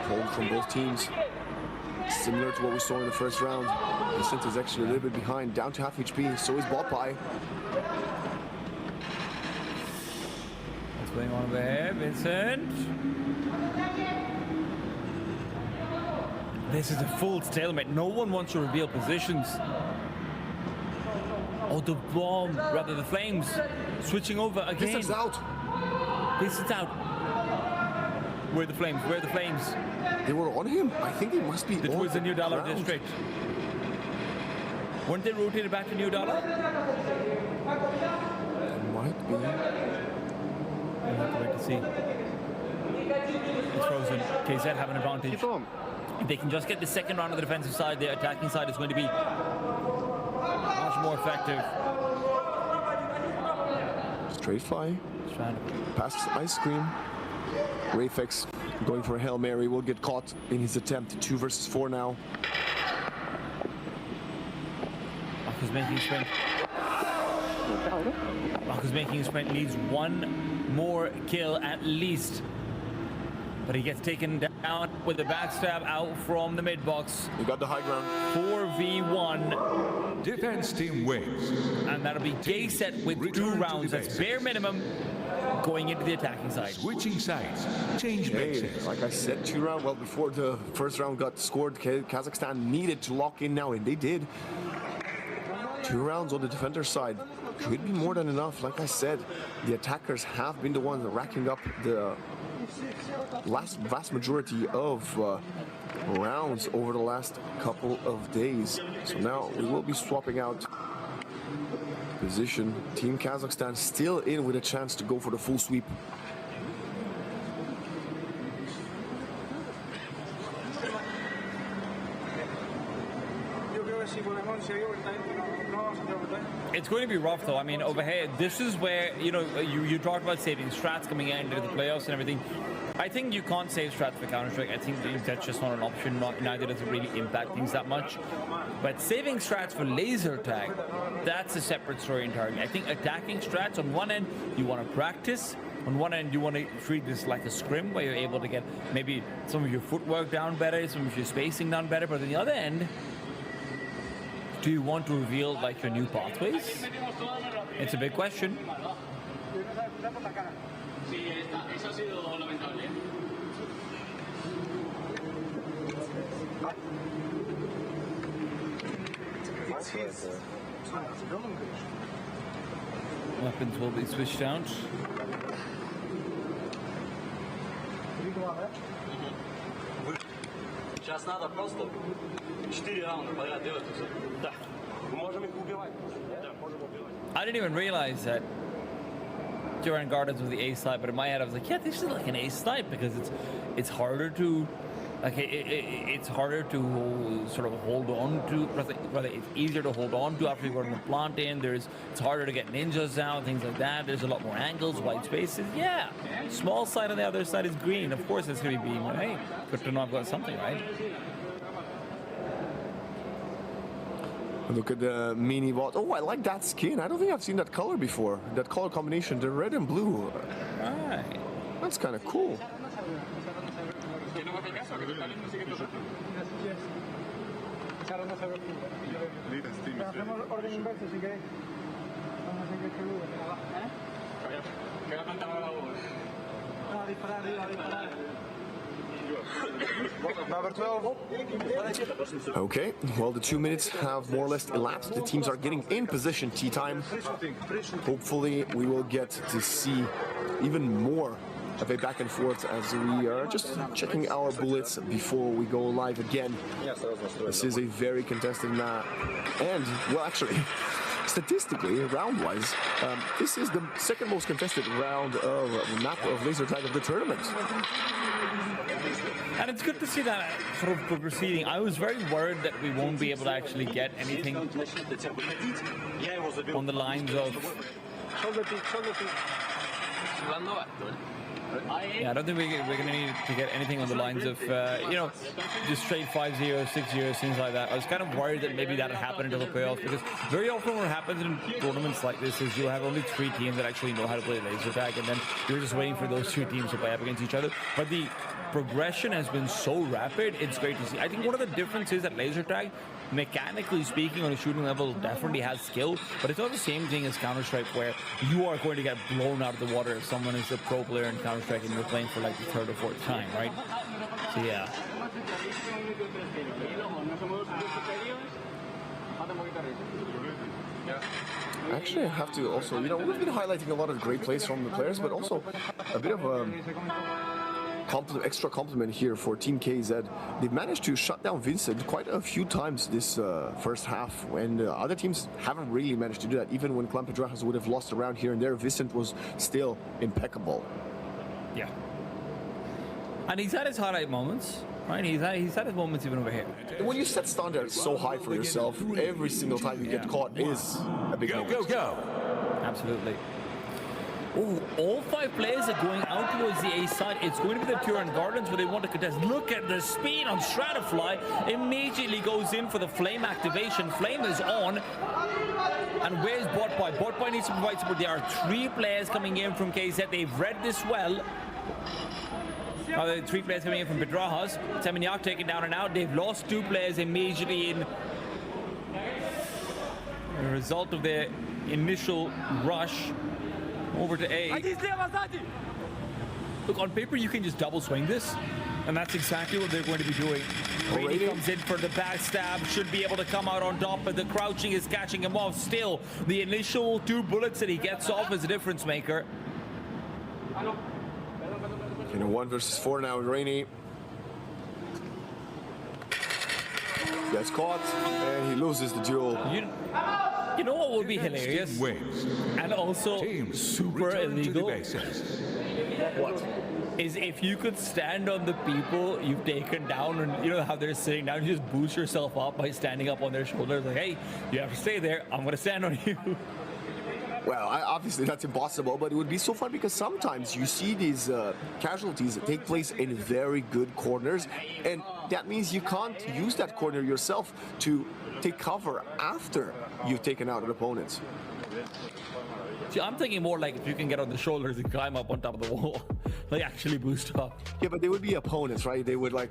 Hold from both teams. Similar to what we saw in the first round. Vincent is actually a little bit behind, down to half HP. So is Botpie. What's going on there, Vincent? This is a full stalemate. No one wants to reveal positions. Oh, the bomb, rather the flames, switching over again. Vincent's out. Vincent's out. Where are the flames? Where are the flames? They were on him. I think they must be. It was the New Dollar district. Weren't they rotated back to New Dollar? It might be. We'll have to wait to see. It's frozen. KZ have an advantage. If they can just get the second round of the defensive side, their attacking side is going to be much more effective. Straight fly. Passes ice cream. Rayfix going for a Hail Mary will get caught in his attempt. 2 versus 4 now. Marcus making a sprint. Marcus making a sprint, needs one more kill at least. But he gets taken down with the backstab out from the mid box. He got the high ground. 4v1. Defense team wins. And that'll be Gayset with 2 rounds. That's bare minimum going into the attacking side. Switching sides. Change bases. Like I said, 2 rounds. Well, before the first round got scored, Kazakhstan needed to lock in now, and they did. 2 rounds on the defender side. Could be more than enough. Like I said, the attackers have been the ones racking up the vast majority of rounds over the last couple of days. So now we will be swapping out position. Team Kazakhstan still in with a chance to go for the full sweep. It's going to be rough though. I mean, over here, this is where, you know, you talked about saving strats coming into the playoffs and everything. I think you can't save strats for Counter-Strike. I think that's just not an option. Neither does it really impact things that much. But saving strats for laser tag, that's a separate story entirely. I think attacking strats, on one end, you want to practice. On one end, you want to treat this like a scrim where you're able to get maybe some of your footwork down better, some of your spacing down better. But on the other end, do you want to reveal like your new pathways? It's a big question. Weapons will be switched out. Сейчас надо просто 4 раунда подряд делать и все. Да. Мы можем их убивать. Да, можем убивать. I didn't even realize that Duran Gardens was the A snipe, but in my head I was like, yeah, this is like an A snipe because it's harder to it's harder to sort of hold on to. Rather, it's easier to hold on to after you go to the plant in. It's harder to get ninjas down, things like that. There's a lot more angles, white spaces. Yeah, small side on the other side is green. Of course, it's going to be beam. Hey, good to know I've got something right. Look at the mini bot. Oh, I like that skin. I don't think I've seen that color before. That color combination, the red and blue. Right. That's kind of cool. Okay, well, the 2 minutes have more or less elapsed. The teams are getting in position. Tea time. Hopefully, we will get to see even more of a back and forth as we are just checking our bullets before we go live again. This is a very contested map. And, well, actually, statistically, round-wise, this is the second most contested round of map of laser tag of the tournament. And it's good to see that sort of proceeding. I was very worried that we won't be able to actually get anything on the lines of... Yeah, I don't think we're going to need to get anything on the lines of, you know, just straight 5-0, 6-0, things like that. I was kind of worried that maybe that would happen until the playoffs, because very often what happens in tournaments like this is you'll have only 3 teams that actually know how to play laser tag, and then you're just waiting for those 2 teams to play up against each other. But the progression has been so rapid, it's great to see. I think one of the differences that laser tag, mechanically speaking, on a shooting level, definitely has skill, but it's not the same thing as Counter-Strike, where you are going to get blown out of the water if someone is a pro player in Counter-Strike and you're playing for like the 3rd or 4th time, right? So yeah. Actually, I have to also, you know, we've been highlighting a lot of great plays from the players, but also a bit of extra compliment here for Team KZ. They've managed to shut down Vincent quite a few times this first half, and other teams haven't really managed to do that. Even when Clan Pedrajas would have lost around here and there, Vincent was still impeccable. Yeah. And he's had his highlight moments, right? He's had his moments even over here. When you set standards so high for yourself, every single time you get caught is a big moment. Go! Absolutely. Oh, all 5 players are going out towards the A side. It's going to be the Turan Gardens where they want to contest. Look at the speed on Stratafly. Immediately goes in for the Flame activation. Flame is on. And where's Botboy? Botboy needs to provide support. There are 3 players coming in from KZ. They've read this well. Now there are 3 players coming in from Pedrajas. Seminyak taken down and out. They've lost 2 players immediately in the result of their initial rush over to A. Look, on paper you can just double swing this, and that's exactly what they're going to be doing. Rainy comes in for the backstab, should be able to come out on top, but the crouching is catching him off. Still, the initial 2 bullets that he gets off is a difference maker. You know, 1 versus 4 now, Rainy. Gets caught, and he loses the duel. You know what would be hilarious? And also super illegal? What? Is if you could stand on the people you've taken down, and you know how they're sitting down, you just boost yourself up by standing up on their shoulders. Like, hey, you have to stay there. I'm going to stand on you. Well, obviously that's impossible, but it would be so fun because sometimes you see these casualties that take place in very good corners, and that means you can't use that corner yourself to take cover after you've taken out an opponent. See, I'm thinking more like if you can get on the shoulders and climb up on top of the wall, like actually boost up. Yeah, but they would be opponents, right? They would like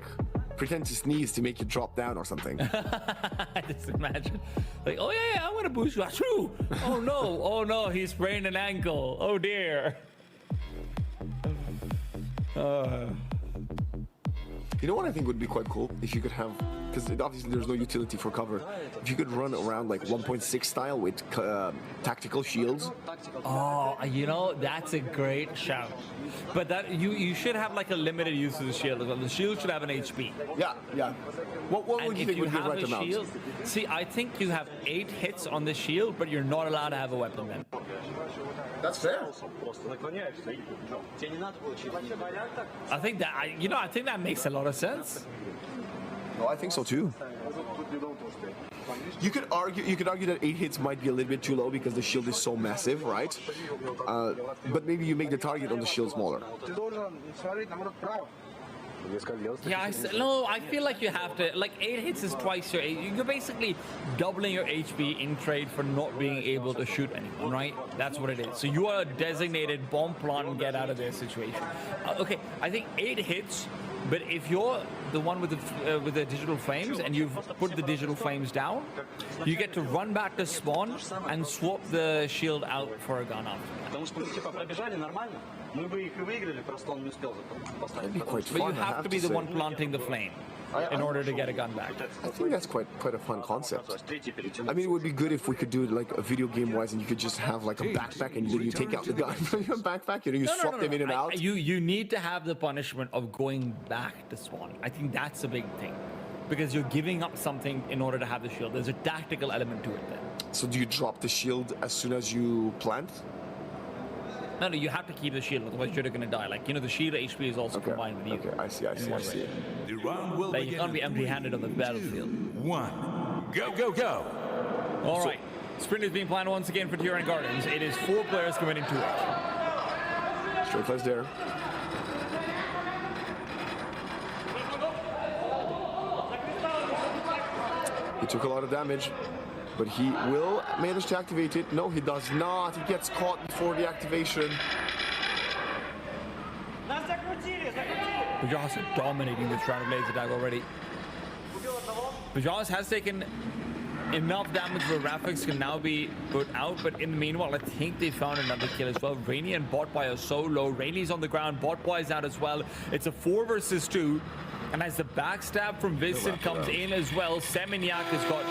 pretend to sneeze to make you drop down or something. Just imagine, like, oh yeah, I want to boost you. Achoo! Oh no, he sprained an ankle. Oh dear. You know what I think would be quite cool? If you could have, because obviously there's no utility for cover, if you could run around like 1.6 style with tactical shields. Oh, you know, that's a great shout. But that you should have like a limited use of the shield as well. The shield should have an HP. Yeah. What would you think would be the right amount? Shield, see, I think you have 8 hits on the shield, but you're not allowed to have a weapon then. That's fair. I think that makes a lot of sense. No, I think so too. You could argue that 8 hits might be a little bit too low because the shield is so massive, right? But maybe you make the target on the shield smaller. Yeah, I feel like you have to, like 8 hits is twice your you're basically doubling your HP in trade for not being able to shoot anyone, right? That's what it is. So you are a designated bomb plant and get out of their situation. Okay, I think 8 hits, but if you're the one with the digital flames and you've put the digital flames down, you get to run back to spawn and swap the shield out for a gun after that. That'd be quite fun. But you have to be the one planting the flame in order to get a gun back. I think that's quite a fun concept. I mean, it would be good if we could do it like a video game wise, and you could just have like a backpack, and then you take out the gun from your backpack, you swap them in and out. You need to have the punishment of going back to spawn. I think that's a big thing, because you're giving up something in order to have the shield. There's a tactical element to it then. So do you drop the shield as soon as you plant? No, you have to keep the shield, otherwise you're going to die. Like, you know, the shield HP is also combined with you. Okay, I see. The round will like, you can't be empty-handed on the battlefield. 1. Go. All right. Sprint is being planned once again for Tyrann Gardens. It is 4 players committing to it. Straight flash there. He took a lot of damage, but he will manage to activate it. No, he does not. He gets caught before the activation. Pajamas are dominating this round of laser tag already. Pajamas has taken enough damage where Rafix can now be put out, but in the meanwhile, I think they found another kill as well. Rainy and Botboy are so low. Rainy's on the ground, Botboy is out as well. It's a 4 versus 2. And as the backstab from Vincent comes in as well, Seminyak has got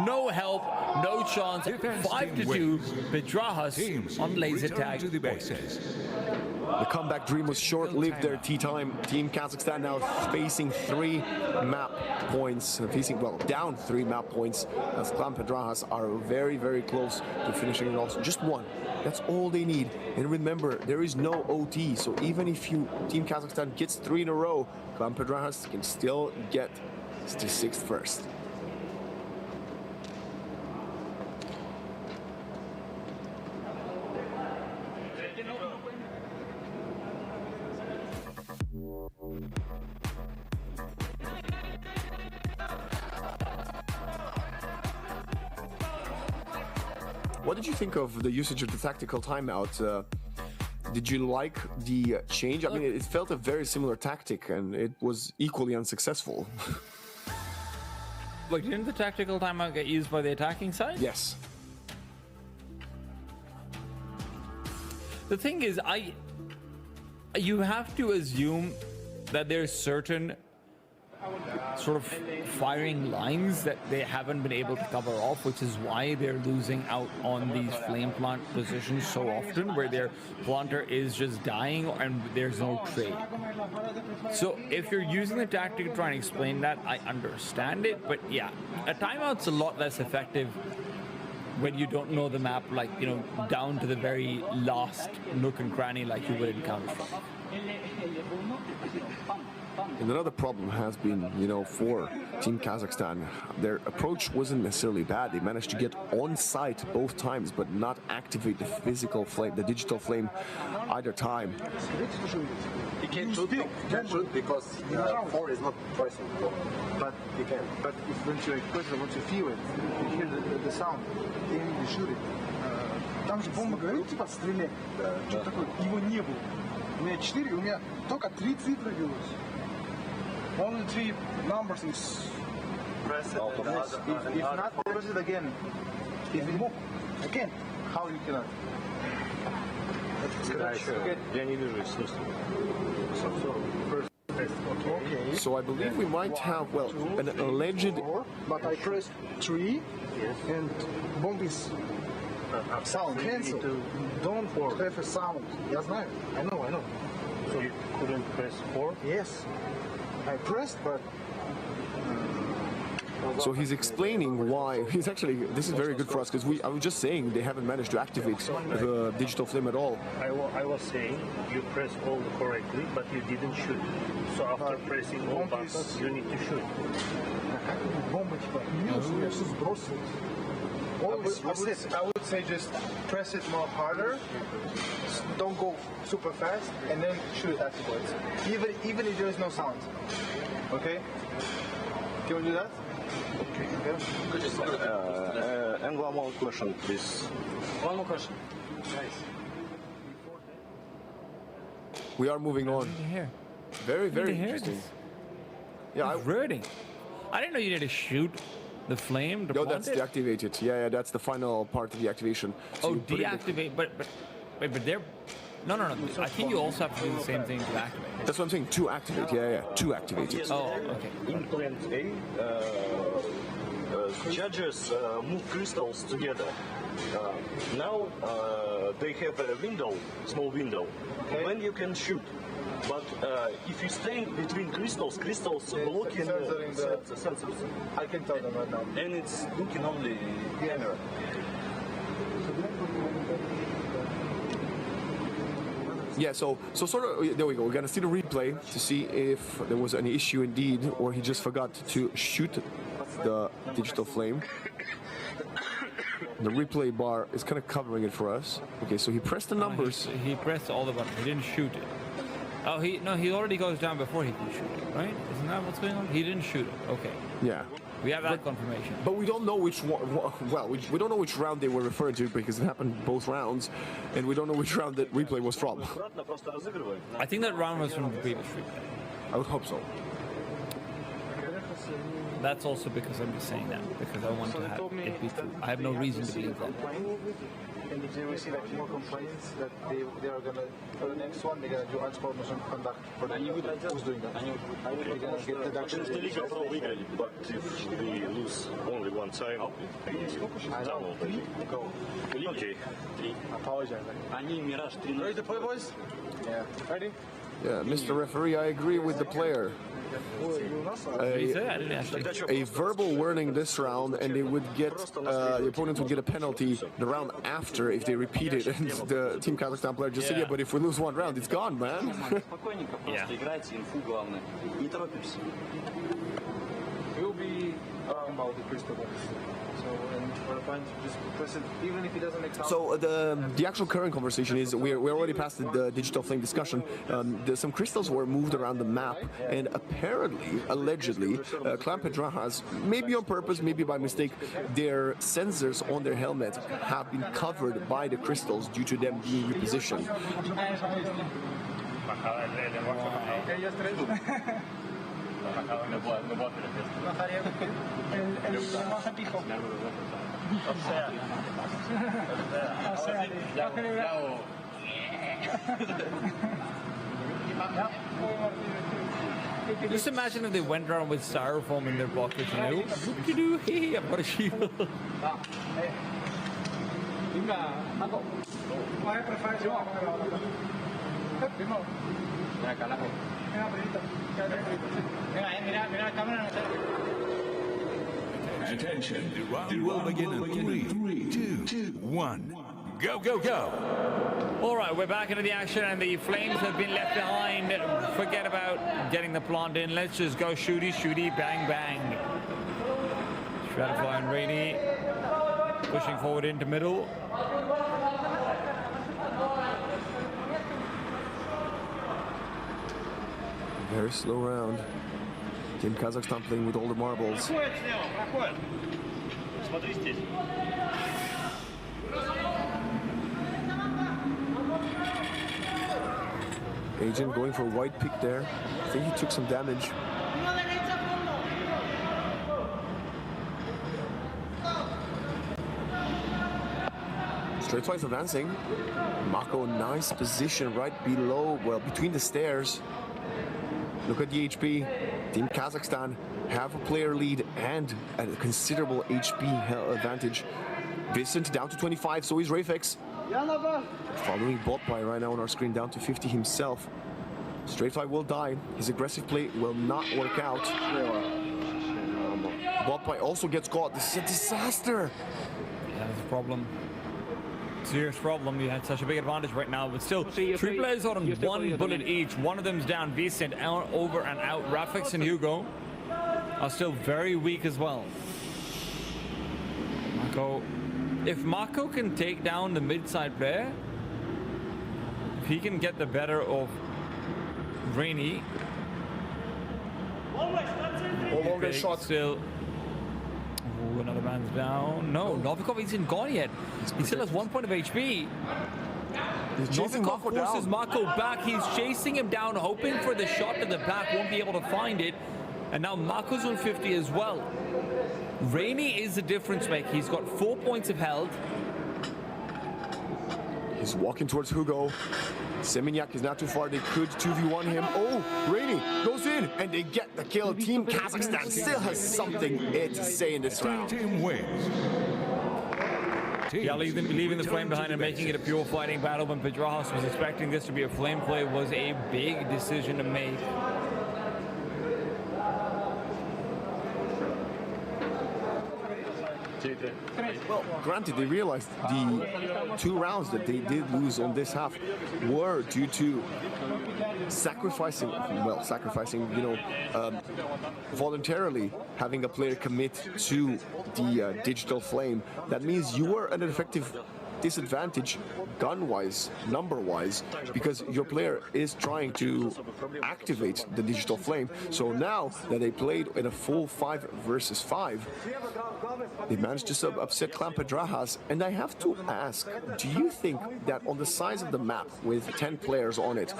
no help, no chance. 5-2, Pedrajas on laser tag. The comeback dream was short-lived there, Team Kazakhstan now facing 3 map points, down 3 map points, as Clan Pedrajas are very, very close to finishing it also. Just 1. That's all they need. And remember, there is no OT, so even if Team Kazakhstan gets 3 in a row, Clan Pedrajas can still get to 6th first. What did you think of the usage of the tactical timeout? Did you like the change? I mean, it felt a very similar tactic, and it was equally unsuccessful. Like, didn't the tactical timeout get used by the attacking side? Yes. The thing is, you have to assume that there's certain sort of firing lines that they haven't been able to cover off, which is why they're losing out on these flame plant positions so often, where their planter is just dying and there's no trade. So if you're using the tactic to try and explain that, I understand it, but yeah, a timeout's a lot less effective when you don't know the map, like, you know, down to the very last nook and cranny like you would in Counter-Strike. And another problem has been, for Team Kazakhstan, their approach wasn't necessarily bad. They managed to get on site both times, but not activate the physical flame, the digital flame, either time. He can't shoot because 4 is not pressing. But he can. But if once you feel it, you hear the sound, then you shoot it. Там же бомба говорит, типа, стреляй. Что такое? Его не было. У меня 4, у меня только 3 цифры билось. Only 3 numbers is press it. If not, press it again. If it again, how you cannot? Я не вижу смысла. So I believe we might have, well, an alleged... But I pressed 3 and bomb is sound cancel. Don't have a sound. Я знаю. I know. So you couldn't press 4? Yes. I pressed, but... So he's explaining why. He's actually, this is very good for us because I was just saying they haven't managed to activate the digital flame at all. I was saying you pressed all correctly, but you didn't shoot. So after pressing all buttons, you need to shoot. I would say just press it more harder. Don't go super fast, and then shoot afterwards. Even if there is no sound. Okay? Can we do that? And one more question, please. One more question. Nice. We are moving on. Very, very interesting. Yeah, Reverting. I didn't know you need to shoot the flame to No, plant that's deactivated. Yeah, that's the final part of the activation. So you put deactivate, but they're... No. I think you also have to do the same thing to activate. That's what I'm saying, to activate. Yeah, to activate it. Oh, okay. In plant A, judges move crystals together. Now they have a window, small window, when you can shoot. But if you stay between crystals blocking the sensors. I can tell them right now. And it's looking only camera. Yeah, so sort of, there we go. We're gonna see the replay to see if there was any issue indeed, or he just forgot to shoot the digital flame. The replay bar is kind of covering it for us. Okay, so he pressed the numbers. He pressed all the buttons. He didn't shoot it. Oh, he already goes down before he can shoot it, right? Isn't that what's going on? He didn't shoot it. Okay. Yeah. We have that confirmation. But we don't know which one. Well, we don't know which round they were referring to because it happened both rounds, and we don't know which round that replay was from. I think that round was from the previous replay. I would hope so. That's also because I'm just saying that because I want to have it be true. I have no reason to believe that. And if they receive more complaints that they are gonna, for the next one, they're gonna do unspoken conduct for the who's doing that. They're gonna get deductions. But if we lose only one time, I know. Go. Okay. Apologize. Ready to play, boys? Yeah. Ready? Yeah, Mr. Referee, I agree with the player. A verbal warning this round, and they would get the opponents would get a penalty the round after if they repeat it. And the Team Kazakhstan player just said, "Yeah, but if we lose one round, it's gone, man." We'll be about the crystal balls. So, and for a point, just press it, even if it doesn't make sound. So the actual current conversation is we're already past the digital flame discussion. Some crystals were moved around the map, and apparently, allegedly, Clan Pedrajas, maybe on purpose, maybe by mistake, their sensors on their helmet have been covered by the crystals due to them being repositioned. Just imagine if they went around with styrofoam in their pockets, you know? Look-a-doo, hey, I've got a shield. Attention, the round will begin in 3, 2, 1, Go, go, go. All right, we're back into the action, and the Flames have been left behind. Forget about getting the plant in. Let's just go shooty, shooty, bang, bang. Stratify and Rainy pushing forward into middle. Very slow round. Team Kazakhstan playing with all the marbles. Agent going for a wide pick there. I think he took some damage. Straight twice advancing. Mako, nice position right below, well, between the stairs. Look at the HP. Team Kazakhstan have a player lead and a considerable HP advantage. Vincent down to 25, so is Rafix. Following Botpie right now on our screen, down to 50 himself. Straightfly will die. His aggressive play will not work out. Botpie also gets caught. This is a disaster. Yeah, that's a problem. Serious problem. You had such a big advantage right now, but still, three players on one bullet each. One of them's down. Vicent out, over and out. Rafix and Hugo are still very weak as well. Mako, if Mako can take down the mid-side player, if he can get the better of Rainy, longer shot still. Ooh, another man's down. No, Novikov isn't gone yet. He still has 1 point of HP. He's chasing Novikov forces Mako back. He's chasing him down, hoping for the shot to the back. Won't be able to find it. And now Mako's on 50 as well. Rainy is the difference maker. He's got 4 points of health. He's walking towards Hugo. Seminyak is not too far. They could 2v1 him. Oh, Rainy goes in and they get the kill. Team Kazakhstan still has something to say in this round. Team wins. Yeah, leaving the flame behind and making it a pure fighting battle when Pedrajas was expecting this to be a flame play was a big decision to make. Well, granted, they realized the 2 rounds that they did lose on this half were due to sacrificing, you know, voluntarily having a player commit to the digital flame. That means you were at an effective disadvantage gun-wise, number-wise, because your player is trying to activate the digital flame. So now that they played in a full 5 versus 5, they managed to upset Clan Pedrajas. And I have to ask, do you think that on the size of the map with 10 players on it,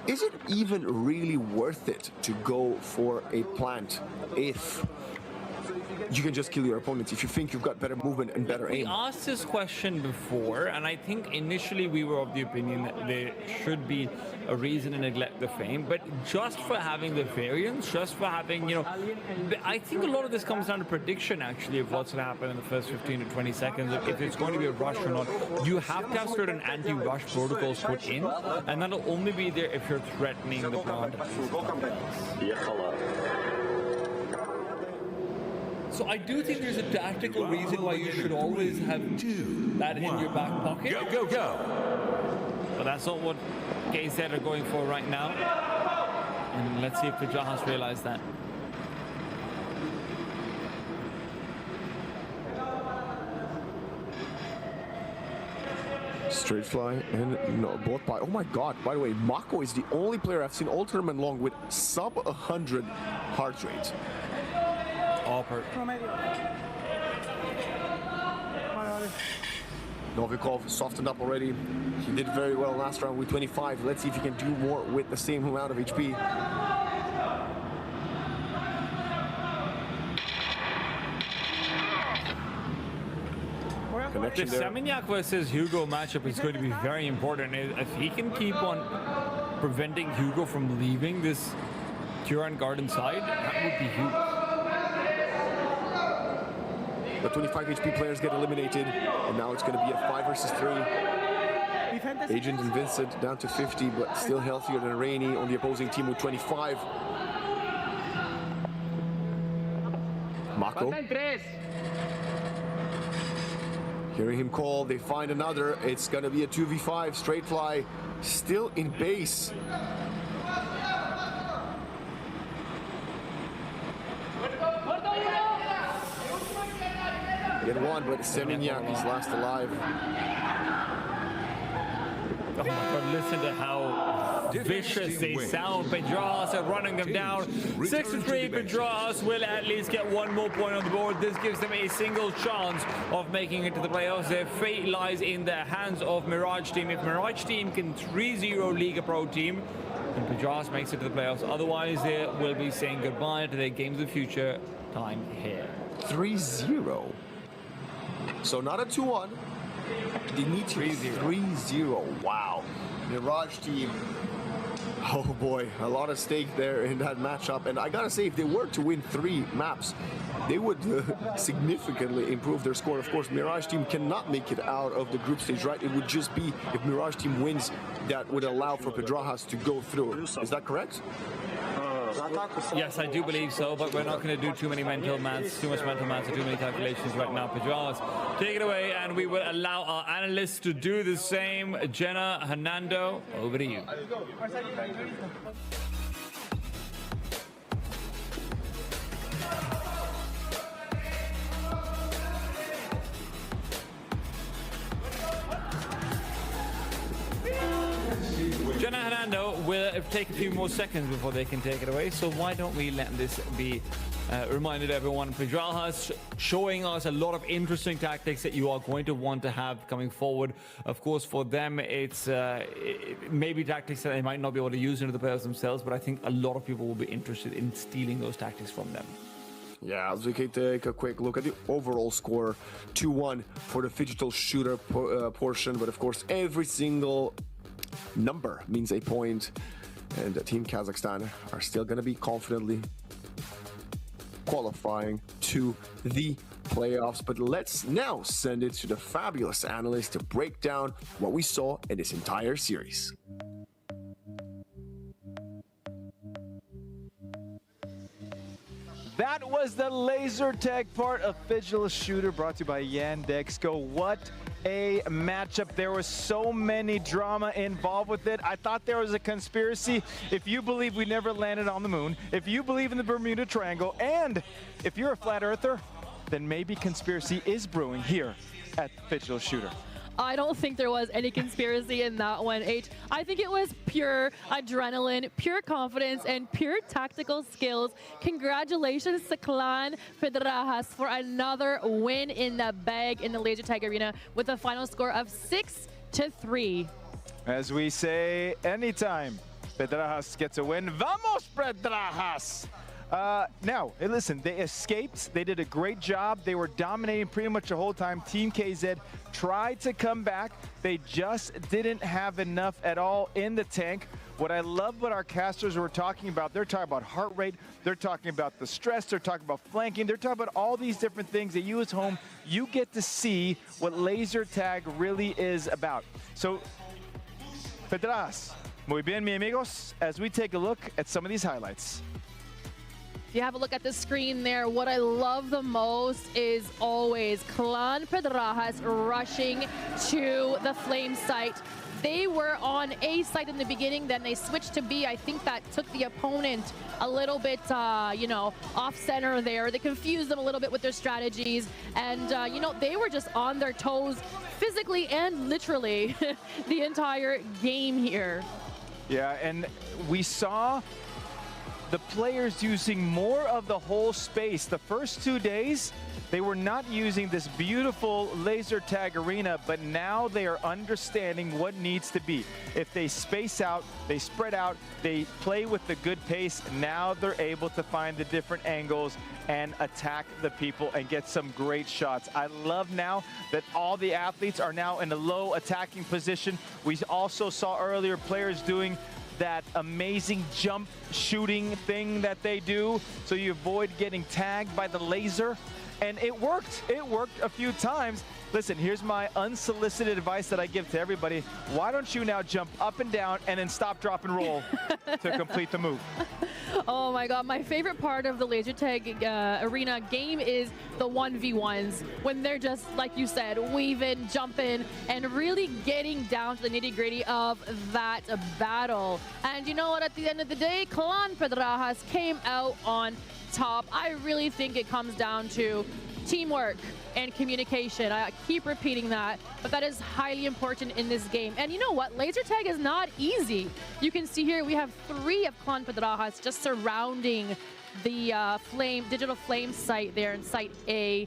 is it even really worth it to go for a plant if you can just kill your opponents if you think you've got better movement and better aim? We asked this question before, and I think initially we were of the opinion that there should be a reason to neglect the flame, but just for having the variance, just for having, you know, I think a lot of this comes down to prediction actually of what's going to happen in the first 15 to 20 seconds, if it's going to be a rush or not. You have to have certain anti-rush protocols put in, and that'll only be there if you're threatening the plant. So I do think there's a tactical reason why you should always have that in your back pocket. Go, go, go. But that's not what KZ are going for right now. And let's see if the Jahas realize that. Straight fly and no, both by. Oh my god, by the way, Mako is the only player I've seen all tournament long with sub 100 heart rate. Novikov softened up already. He did very well last round with 25. Let's see if he can do more with the same amount of HP. The Seminyak versus Hugo matchup is going to be very important. If he can keep on preventing Hugo from leaving this Turan Garden side, that would be huge. The 25 HP players get eliminated, and now it's going to be a 5 versus 3. Agent and Vincent down to 50, but still healthier than Rainy on the opposing team with 25. Mako. Hearing him call, they find another. It's going to be a 2v5. Straight fly still in base. Get one, but Semignac is last alive. Oh my god, listen to how vicious they sound. Pedrajas are running them down. 6-3, Pedrajas will at least get one more point on the board. This gives them a single chance of making it to the playoffs. Their fate lies in the hands of Mirage Team. If Mirage Team can 3-0 Liga Pro Team, and Pedrajas makes it to the playoffs, otherwise they will be saying goodbye to their Games of the Future time here. 3-0. So not a 2-1. They need to 3-0. Wow. Mirage Team. Oh boy, a lot of stake there in that matchup. And I gotta say, if they were to win 3 maps, they would significantly improve their score. Of course, Mirage Team cannot make it out of the group stage, right? It would just be if Mirage Team wins that would allow for Pedrajas to go through. Is that correct? Yes, I do believe so, but we're not going to do too many mental maths, too much mental maths, or too many calculations right now. Pedrajas, take it away, and we will allow our analysts to do the same. Jenna, Hernando, over to you. Jenna Hernando will take a few more seconds before they can take it away, so why don't we let this be reminded everyone. Pedrajas showing us a lot of interesting tactics that you are going to want to have coming forward. Of course, for them, it's maybe tactics that they might not be able to use into the players themselves, but I think a lot of people will be interested in stealing those tactics from them. Yeah, as we can take a quick look at the overall score, 2-1 for the digital shooter portion, but of course every single number means a point, and Team Kazakhstan are still going to be confidently qualifying to the playoffs. But let's now send it to the fabulous analyst to break down what we saw in this entire series. That was the laser tag part of Digital Shooter, brought to you by Yandex. What a matchup. There was so many drama involved with it. I thought there was a conspiracy. If you believe we never landed on the moon, if you believe in the Bermuda Triangle, and if you're a flat earther, then maybe conspiracy is brewing here at Digital Shooter. I don't think there was any conspiracy in that one, H. I think it was pure adrenaline, pure confidence, and pure tactical skills. Congratulations to Clan Pedrajas for another win in the bag in the laser tag arena with a final score of 6-3. As we say anytime Pedrajas gets a win, vamos Pedrajas! Now, listen, they escaped. They did a great job. They were dominating pretty much the whole time. Team KZ tried to come back. They just didn't have enough at all in the tank. What I love what our casters were talking about, they're talking about heart rate, they're talking about the stress, they're talking about flanking, they're talking about all these different things that you as home, you get to see what laser tag really is about. So, Pedrajas, muy bien, mi amigos, as we take a look at some of these highlights. If you have a look at the screen there, what I love the most is always Clan Pedrajas rushing to the flame site. They were on A site in the beginning, then they switched to B. I think that took the opponent a little bit, you know, off center there. They confused them a little bit with their strategies. And, you know, they were just on their toes physically and literally the entire game here. Yeah, and we saw the players using more of the whole space. The first 2 days, they were not using this beautiful laser tag arena, but now they are understanding what needs to be. If they space out, they spread out, they play with the good pace, now they're able to find the different angles and attack the people and get some great shots. I love now that all the athletes are now in a low attacking position. We also saw earlier players doing that amazing jump shooting thing that they do, so you avoid getting tagged by the laser. and it worked. It worked a few times. Listen, here's my unsolicited advice that I give to everybody. Why don't you now jump up and down and then stop, drop, and roll to complete the move? Oh my God, my favorite part of the laser tag arena game is the 1v1s, when they're just, like you said, weaving, jumping, and really getting down to the nitty-gritty of that battle. And you know what, at the end of the day, Clan Pedrajas came out on top. I really think it comes down to teamwork and communication. I keep repeating that, but that is highly important in this game. And you know what? Laser tag is not easy. You can see here we have 3 of Clan Pedrajas just surrounding the digital flame site there in site A.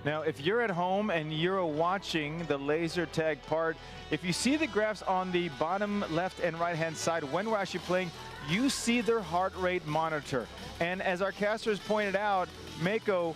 Now, if you're at home and you're watching the laser tag part, if you see the graphs on the bottom left and right hand side when we're actually playing, you see their heart rate monitor. And as our casters pointed out, Mako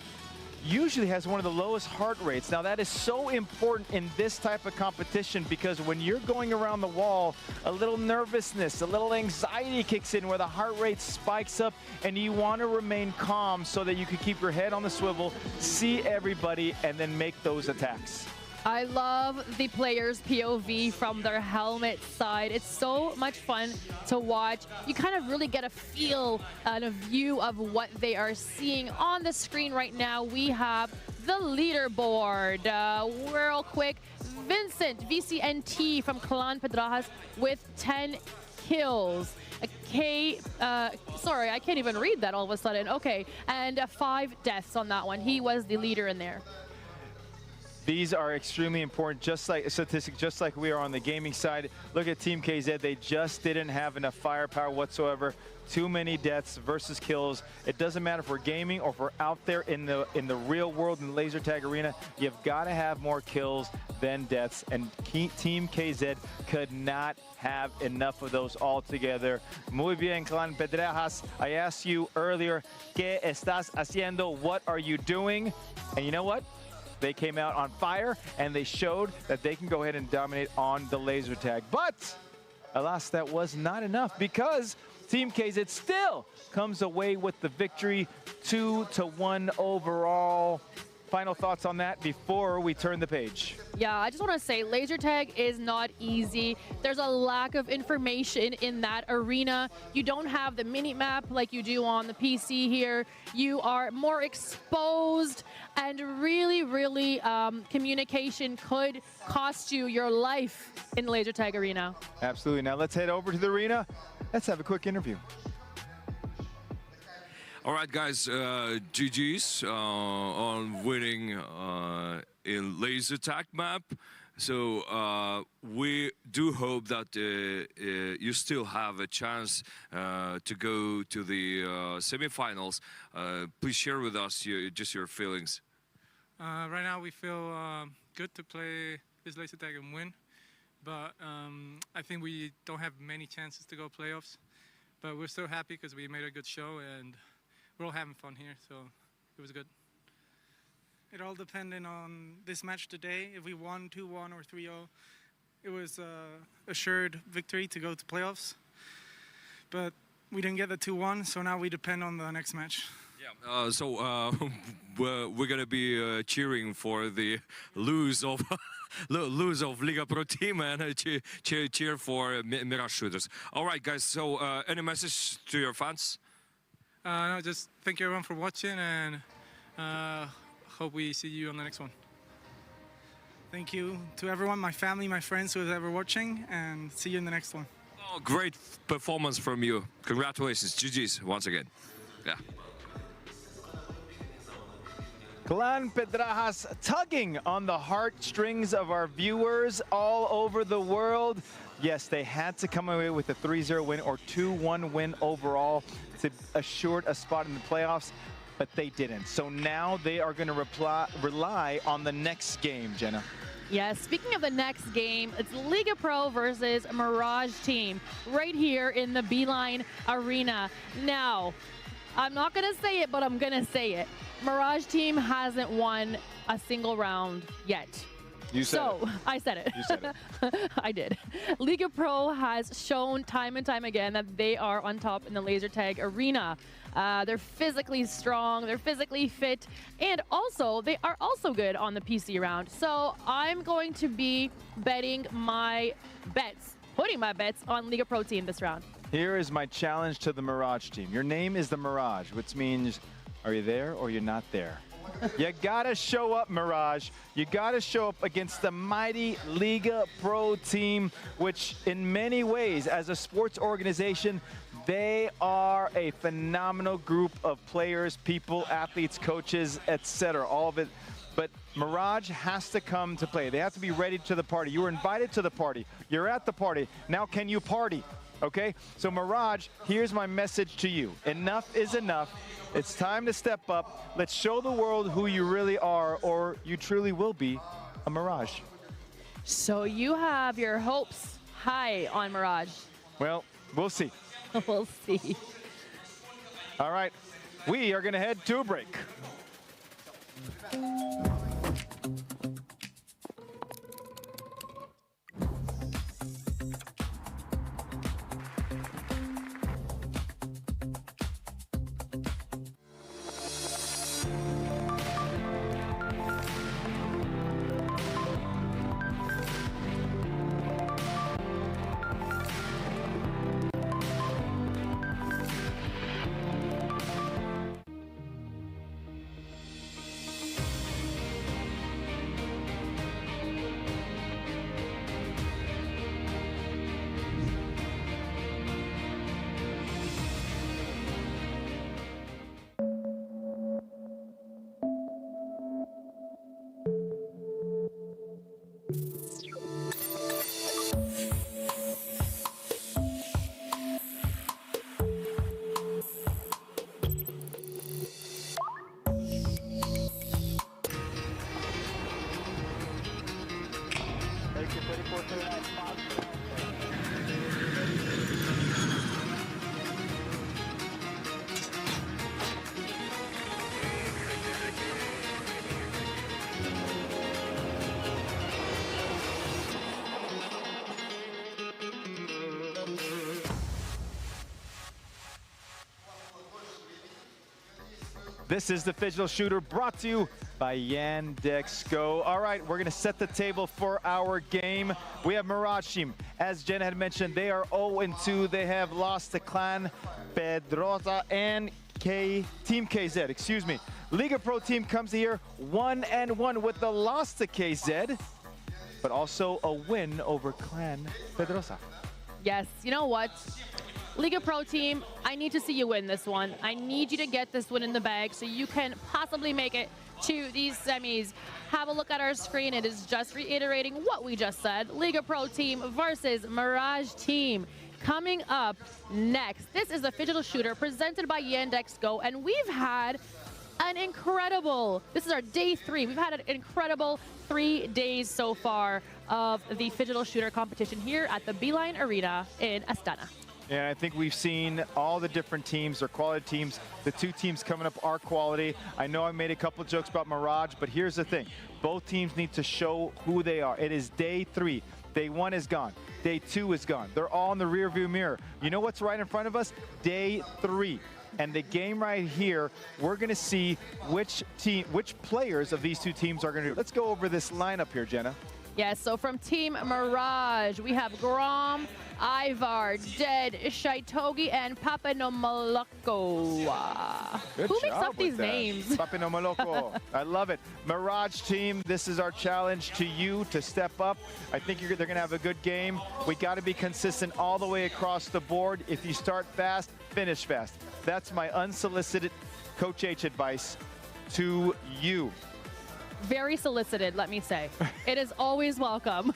usually has one of the lowest heart rates. Now that is so important in this type of competition, because when you're going around the wall, a little nervousness, a little anxiety kicks in where the heart rate spikes up, and you want to remain calm so that you can keep your head on the swivel, see everybody, and then make those attacks. I love the players' POV from their helmet side. It's so much fun to watch. You kind of really get a feel and a view of what they are seeing on the screen right now. We have the leaderboard. Real quick, Vincent, VCNT from Clan Pedrajas with 10 kills. Sorry, I can't even read that all of a sudden. Okay, and 5 deaths on that one. He was the leader in there. These are extremely important, just like statistics, just like we are on the gaming side. Look at Team KZ, they just didn't have enough firepower whatsoever. Too many deaths versus kills. It doesn't matter if we're gaming or if we're out there in the real world in the laser tag arena. You've got to have more kills than deaths, and Team KZ could not have enough of those altogether. Muy bien, Clan Pedrajas. I asked you earlier, ¿Qué estás haciendo? What are you doing? And you know what? They came out on fire, and they showed that they can go ahead and dominate on the laser tag. But, alas, that was not enough, because Team KZ still comes away with the victory, 2-1 overall. Final thoughts on that before we turn the page. Yeah, I just want to say laser tag is not easy. There's a lack of information in that arena. You don't have the mini map like you do on the PC here. You are more exposed, and really, really, communication could cost you your life in the laser tag arena. Absolutely. Now let's head over to the arena. Let's have a quick interview. All right, guys, GG's on winning in laser tag map. So we do hope that you still have a chance to go to the semifinals. Please share with us your feelings. Right now we feel good to play this laser tag and win, but I think we don't have many chances to go playoffs. But we're still happy because we made a good show, and we're all having fun here, so it was good. It all depended on this match today. If we won 2-1 or 3-0, it was assured victory to go to playoffs. But we didn't get the 2-1, so now we depend on the next match. Yeah. We're gonna be cheering for the lose of Liga Pro team, and cheer for Mirage Shooters. All right, guys. So any message to your fans? No, just thank you everyone for watching, and hope we see you on the next one. Thank you to everyone, my family, my friends who is ever watching, and see you in the next one. Oh, great performance from you. Congratulations. GG's once again. Yeah. Clan Pedrajas tugging on the heartstrings of our viewers all over the world. Yes, they had to come away with a 3-0 win or 2-1 win overall to assure a spot in the playoffs, but they didn't. So now they are going to rely on the next game, Jenna. Yes, speaking of the next game, it's Liga Pro versus Mirage Team right here in the Beeline Arena. Now, I'm not going to say it, but I'm going to say it. Mirage Team hasn't won a single round yet. You said so, it. I said it. You said it. I did. Liga Pro has shown time and time again that they are on top in the laser tag arena. They're physically strong, they're physically fit, and also they are also good on the PC round. So I'm going to be betting my bets, putting my bets on Liga Pro team this round. Here is my challenge to the Mirage team. Your name is the Mirage, which means are you there or you're not there? You gotta show up, Mirage. You gotta show up against the mighty Liga Pro team, which in many ways, as a sports organization, they are a phenomenal group of players, people, athletes, coaches, etc. All of it. But Mirage has to come to play. They have to be ready to the party. You were invited to the party. You're at the party. Now can you party? Okay? So Mirage, here's my message to you. Enough is enough. It's time to step up. Let's show the world who you really are, or you truly will be a Mirage. So you have your hopes high on Mirage. Well, we'll see. We'll see. All right, we are going to head to a break. This is the Digital Shooter brought to you by Yandex Go. All right, we're going to set the table for our game. We have Mirage team. As Jen had mentioned, they are 0-2. They have lost to Clan Pedrosa and Team KZ, excuse me. Liga Pro team comes here 1-1 with the loss to KZ, but also a win over Clan Pedrosa. Yes, you know what? Liga Pro team, I need to see you win this one. I need you to get this win in the bag so you can possibly make it to these semis. Have a look at our screen. It is just reiterating what we just said. Liga Pro team versus Mirage team. Coming up next, this is the Digital Shooter presented by Yandex Go, and we've had an incredible, this is our day 3. We've had an incredible 3 days so far of the Digital Shooter competition here at the Beeline Arena in Astana. And I think we've seen all the different teams, they're quality teams. The two teams coming up are quality. I know I made a couple jokes about Mirage, but here's the thing. Both teams need to show who they are. It is day 3. Day 1 is gone. Day 2 is gone. They're all in the rearview mirror. You know what's right in front of us? Day 3. And the game right here, we're going to see which players of these two teams are going to do. Let's go over this lineup here, Jenna. Yes, so from Team Mirage, we have Grom, Ivar, Dead, Shaitogi, and Papanomoloko. Who makes up these names? Papanomoloko. I love it. Mirage team, this is our challenge to you to step up. I think they're going to have a good game. We got to be consistent all the way across the board. If you start fast, finish fast. That's my unsolicited Coach H advice to you. Very solicited, let me say. It is always welcome.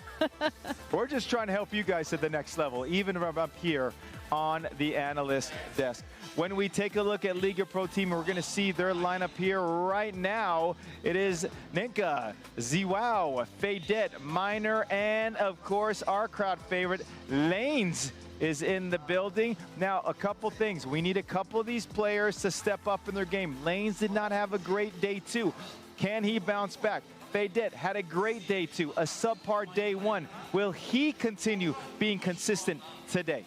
We're just trying to help you guys to the next level, even from up here on the analyst desk. When we take a look at Liga Pro team, we're going to see their lineup here right now. It is Ninka, Ziwao, Faydet, Miner, and of course our crowd favorite, Lanes, is in the building. Now, a couple things. We need a couple of these players to step up in their game. Lanes did not have a great day 2. Can he bounce back? Faydet had a great day 2, a subpar day 1. Will he continue being consistent today?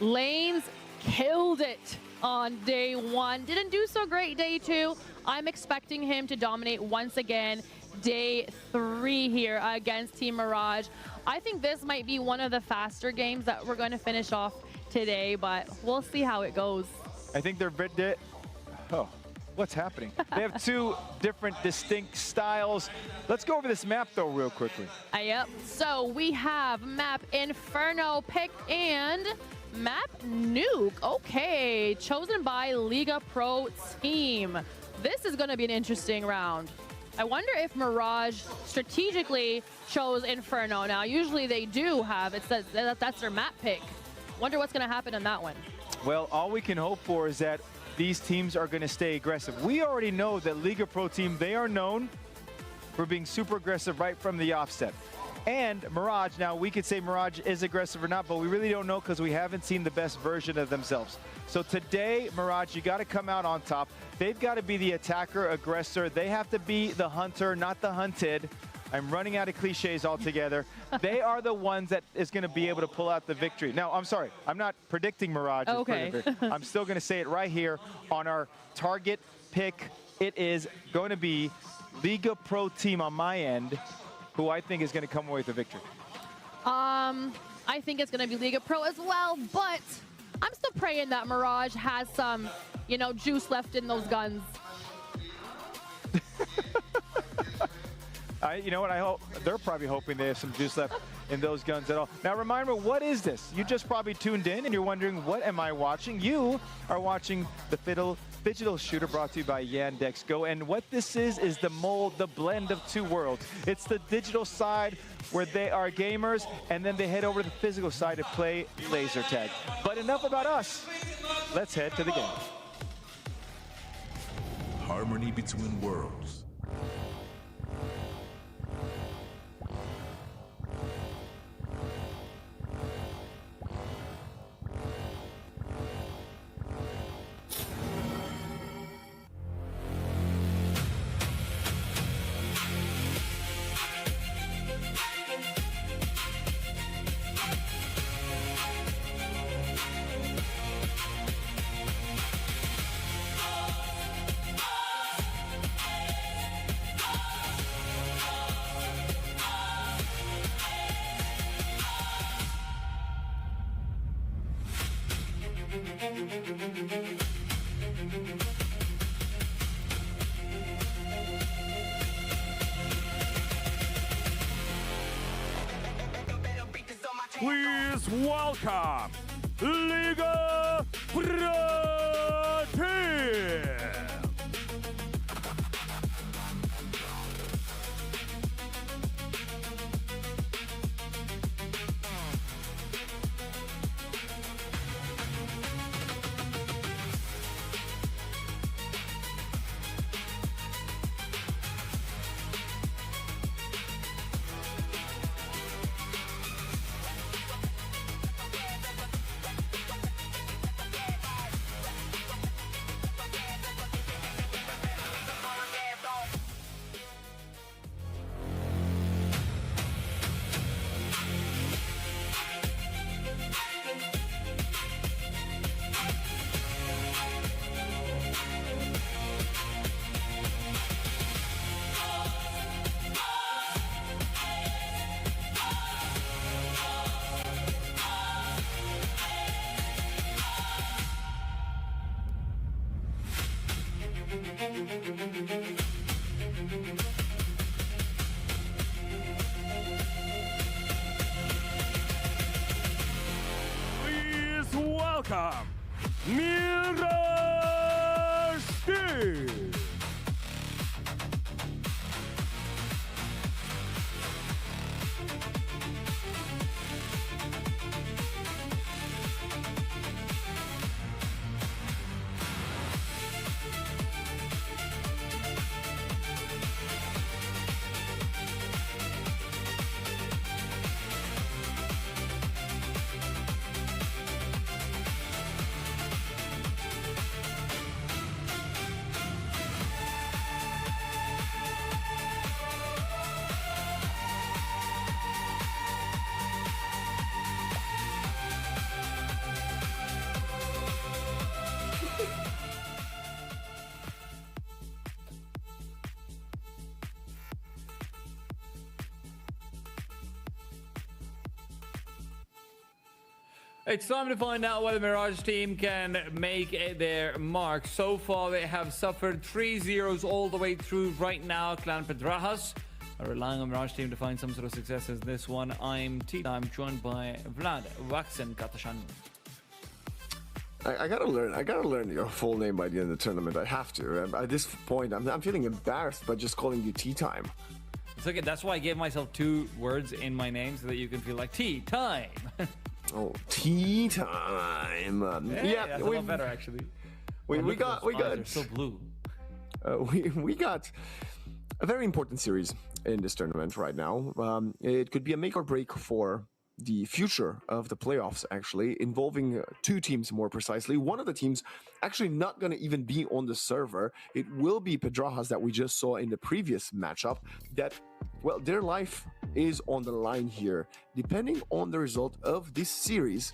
Lanes killed it on day 1. Didn't do so great day 2. I'm expecting him to dominate once again day 3 here against Team Mirage. I think this might be one of the faster games that we're going to finish off today, but we'll see how it goes. I think they're oh, what's happening? They have 2 different distinct styles. Let's go over this map though real quickly. Yep. So we have map Inferno picked and map Nuke. Okay, chosen by Liga Pro team. This is going to be an interesting round. I wonder if Mirage strategically chose Inferno. Now, usually they do have, it says that's their map pick. Wonder what's going to happen in that one. Well, all we can hope for is that these teams are going to stay aggressive. We already know that Liga Pro team, they are known for being super aggressive right from the offset. And Mirage, now we could say Mirage is aggressive or not, but we really don't know because we haven't seen the best version of themselves. So today, Mirage, you got to come out on top. They've got to be the attacker, aggressor. They have to be the hunter, not the hunted. I'm running out of cliches altogether. They are the ones that is going to be able to pull out the victory. Now, I'm sorry. I'm not predicting Mirage. Okay. I'm still going to say it right here on our target pick. It is going to be Liga Pro team on my end, who I think is going to come away with the victory. I think it's going to be Liga Pro as well, but I'm still praying that Mirage has some, you know, juice left in those guns. You know what? I hope they're probably hoping they have some juice left in those guns at all. Now, reminder, what is this? You just probably tuned in and you're wondering, what am I watching? You are watching the Digital Shooter brought to you by Yandex Go. And what this is the mold, the blend of 2 worlds. It's the digital side where they are gamers, and then they head over to the physical side to play laser tag. But enough about us. Let's head to the game. Harmony between worlds. Please welcome Liga Pro team. Please welcome Mirage team. It's time to find out whether Mirage team can make their mark. So far, they have suffered 3-0s all the way through right now. Clan Pedrajas are relying on Mirage team to find some sort of success as this one. I'm joined by Vlad Waxen Katashan. I gotta learn your full name by the end of the tournament. I have to. At this point, I'm feeling embarrassed by just calling you Tea Time. It's okay. That's why I gave myself 2 words in my name so that you can feel like tea time. Oh, Tea Time. Yeah, that's a lot better actually. We got They're so blue. We got a very important series in this tournament right now. It could be a make or break for the future of the playoffs, actually, involving 2 teams more precisely. One of the teams actually not going to even be on the server. It will be Pedrajas that we just saw in the previous matchup that, well, their life is on the line here. Depending on the result of this series,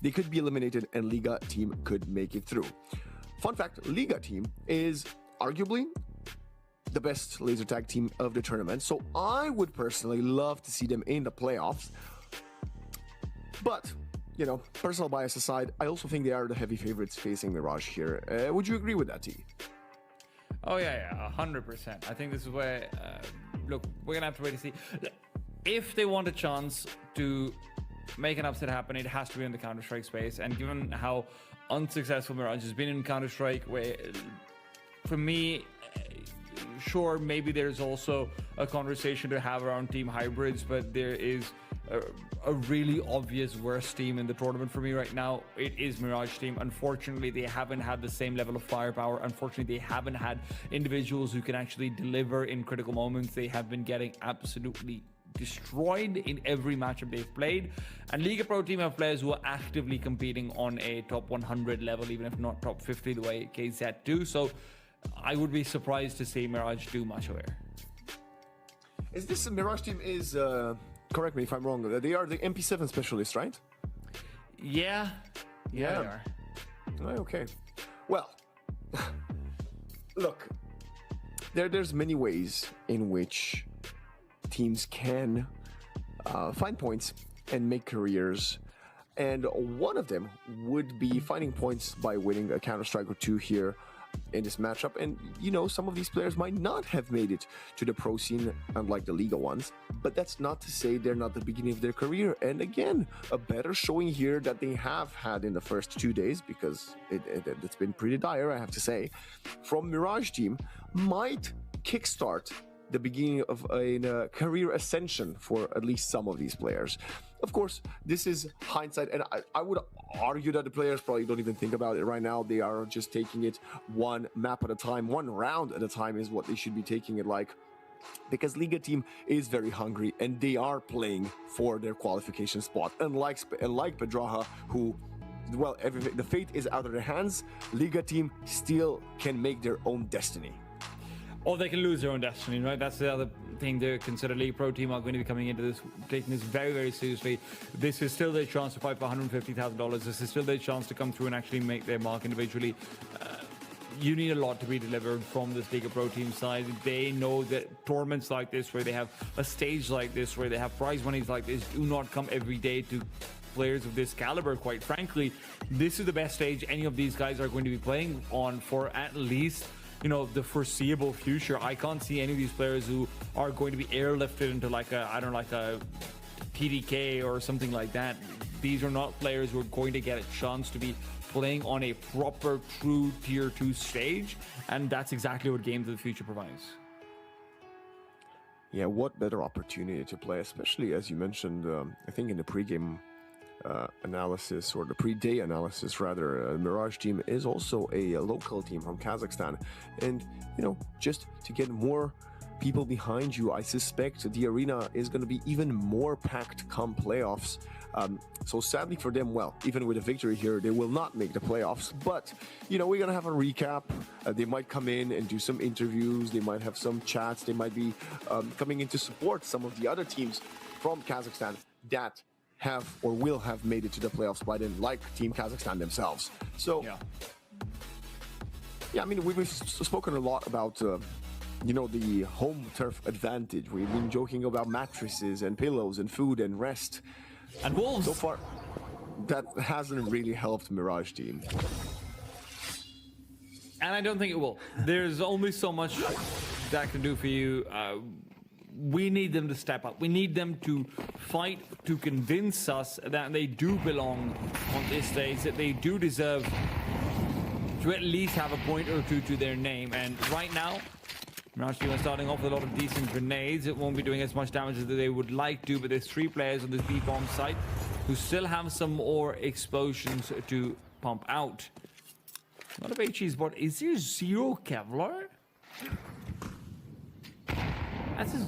they could be eliminated and Liga team could make it through. Fun fact, Liga team is arguably the best laser tag team of the tournament, so I would personally love to see them in the playoffs. But, you know, personal bias aside, I also think they are the heavy favorites facing Mirage here. Would you agree with that, T? Oh yeah, 100%. I think this is where, look, we're gonna have to wait to see. If they want a chance to make an upset happen, it has to be in the Counter-Strike space. And given how unsuccessful Mirage has been in Counter-Strike, where, for me, sure, maybe there's also a conversation to have around team hybrids, but there is a really obvious worst team in the tournament for me right now. It is Mirage team. Unfortunately, they haven't had the same level of firepower. Unfortunately, they haven't had individuals who can actually deliver in critical moments. They have been getting absolutely destroyed in every matchup they've played. And Liga Pro team have players who are actively competing on a top 100 level, even if not top 50 the way KZ do. So I would be surprised to see Mirage do much aware. Is this Mirage team is, correct me if I'm wrong, they are the MP7 specialists, right? Yeah. They are. Okay. Well, look, there's many ways in which teams can find points and make careers. And one of them would be finding points by winning a Counter-Strike or 2 here in this matchup. And you know, some of these players might not have made it to the pro scene, unlike the Liga ones, but that's not to say they're not the beginning of their career. And again, a better showing here that they have had in the first 2 days, because it's been pretty dire, I have to say, from Mirage team might kickstart the beginning of a career ascension for at least some of these players. Of course, this is hindsight, and I would argue that the players probably don't even think about it right now. They are just taking it one map at a time, one round at a time is what they should be taking it like. Because Liga team is very hungry and they are playing for their qualification spot. Unlike Pedraja, who, well, the fate is out of their hands, Liga team still can make their own destiny. Or they can lose their own destiny, right? That's the other thing to consider. League Pro team are going to be coming into this, taking this very, very seriously. This is still their chance to fight for $150,000. This is still their chance to come through and actually make their mark individually. You need a lot to be delivered from this Liga Pro team side. They know that tournaments like this, where they have a stage like this, where they have prize monies like this, do not come every day to players of this caliber. Quite frankly, this is the best stage any of these guys are going to be playing on for at least, you know, the foreseeable future. I can't see any of these players who are going to be airlifted into like a, I don't know, like a PDK or something like that. These are not players who are going to get a chance to be playing on a proper, true Tier 2 stage, and that's exactly what Games of the Future provides. Yeah, what better opportunity to play, especially as you mentioned, I think in the pregame analysis, or the pre-day analysis rather, Mirage team is also a local team from Kazakhstan, and you know, just to get more people behind you, I suspect the arena is going to be even more packed come playoffs. So sadly for them, well, even with a victory here, they will not make the playoffs. But you know, we're gonna have a recap. They might come in and do some interviews. They might have some chats. They might be coming in to support some of the other teams from Kazakhstan that have or will have made it to the playoffs by then, like Team Kazakhstan themselves. So, yeah, I mean, we've spoken a lot about, you know, the home turf advantage. We've been joking about mattresses and pillows and food and rest. And wolves. So far, that hasn't really helped Mirage team. And I don't think it will. There's only so much that can do for you. We need them to step up. We need them to fight to convince us that they do belong on this stage, that they do deserve to at least have a point or two to their name. And right now, Mirage team are starting off with a lot of decent grenades. It won't be doing as much damage as they would like to, but there's 3 players on this B-bomb site who still have some more explosions to pump out. Not a HE's bot. Is there 0 Kevlar? That's a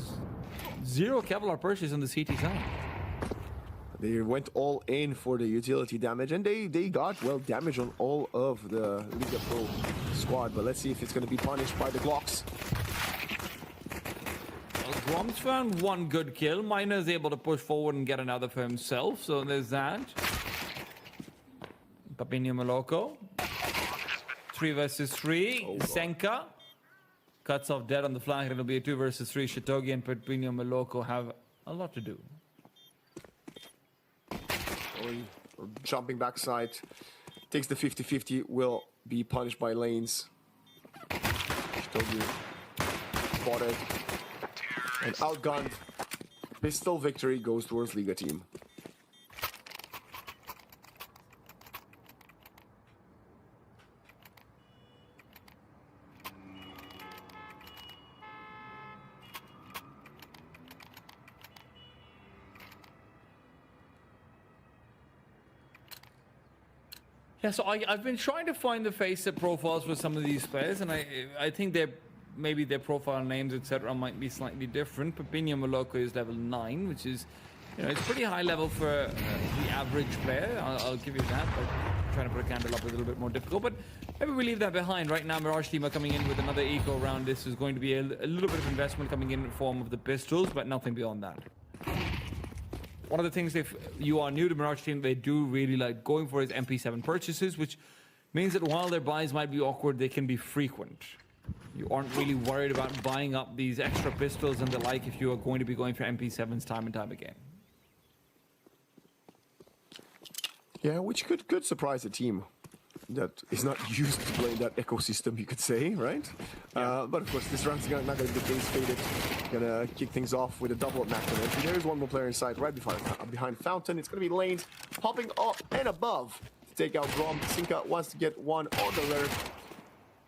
0 Kevlar purchase on the CT side. They went all in for the utility damage, and they got, well, damage on all of the Liga Pro squad. But let's see if it's going to be punished by the Glocks. Well, Grom's found 1 good kill. Miner is able to push forward and get another for himself, so there's that. Papinho Moloko. 3 versus 3. Oh, Senka cuts off dead on the flank. It'll be a 2 versus 3. Shitogi and Papinho Moloko have a lot to do. Jumping backside. Takes the 50-50. Will be punished by lanes. Shitogi spotted. And outgunned. Pistol victory goes towards Liga team. Yeah, so I've been trying to find the face-up profiles for some of these players, and I think maybe their profile names, etc., might be slightly different. Papinho Moloko is level 9, which is, it's pretty high level for the average player. I'll give you that, but trying to put a candle up is a little bit more difficult. But maybe we leave that behind. Right now, Mirage team are coming in with another eco round. This is going to be a little bit of investment coming in form of the pistols, but nothing beyond that. One of the things, if you are new to Mirage team, they do really like going for is MP7 purchases, which means that while their buys might be awkward, they can be frequent. You aren't really worried about buying up these extra pistols and the like if you are going to be going for MP7s time and time again. Yeah, which could surprise a team that is not used to playing that ecosystem, you could say, right? Yeah. But of course, this round's not going to be the case. Faded gonna kick things off with a double Mac entry. There's one more player inside, right behind Fountain. It's going to be Lanes popping up and above to take out Grom. Sinka wants to get one on the ladder.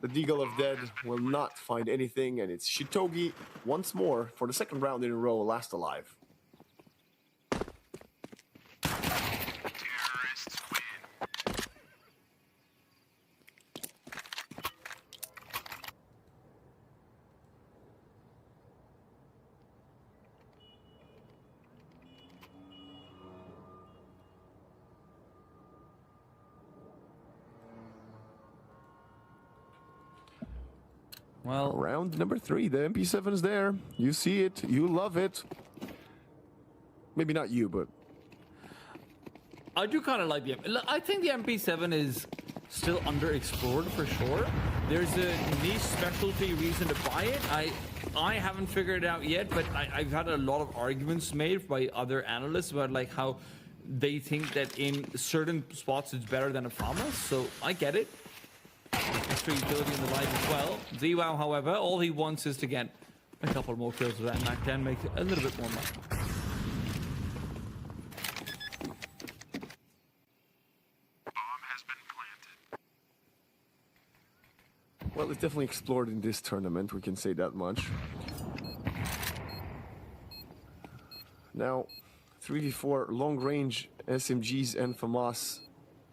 The Deagle of Dead will not find anything, and it's Shitogi once more for the 2nd round in a row, last alive. Well, round number 3, the MP7 is there. You see it, you love it. Maybe not you, but I do kind of like the I think the MP7 is still underexplored for sure. There's a niche specialty reason to buy it. I haven't figured it out yet, but I've had a lot of arguments made by other analysts about like how they think that in certain spots it's better than a FAMAS, so I get it. Extra utility in the light as well. ZWOW, however, all he wants is to get a couple more kills with that Mac 10, make a little bit more money. well, it's definitely explored in this tournament, we can say that much. Now, 3v4 long-range SMGs and FAMAS.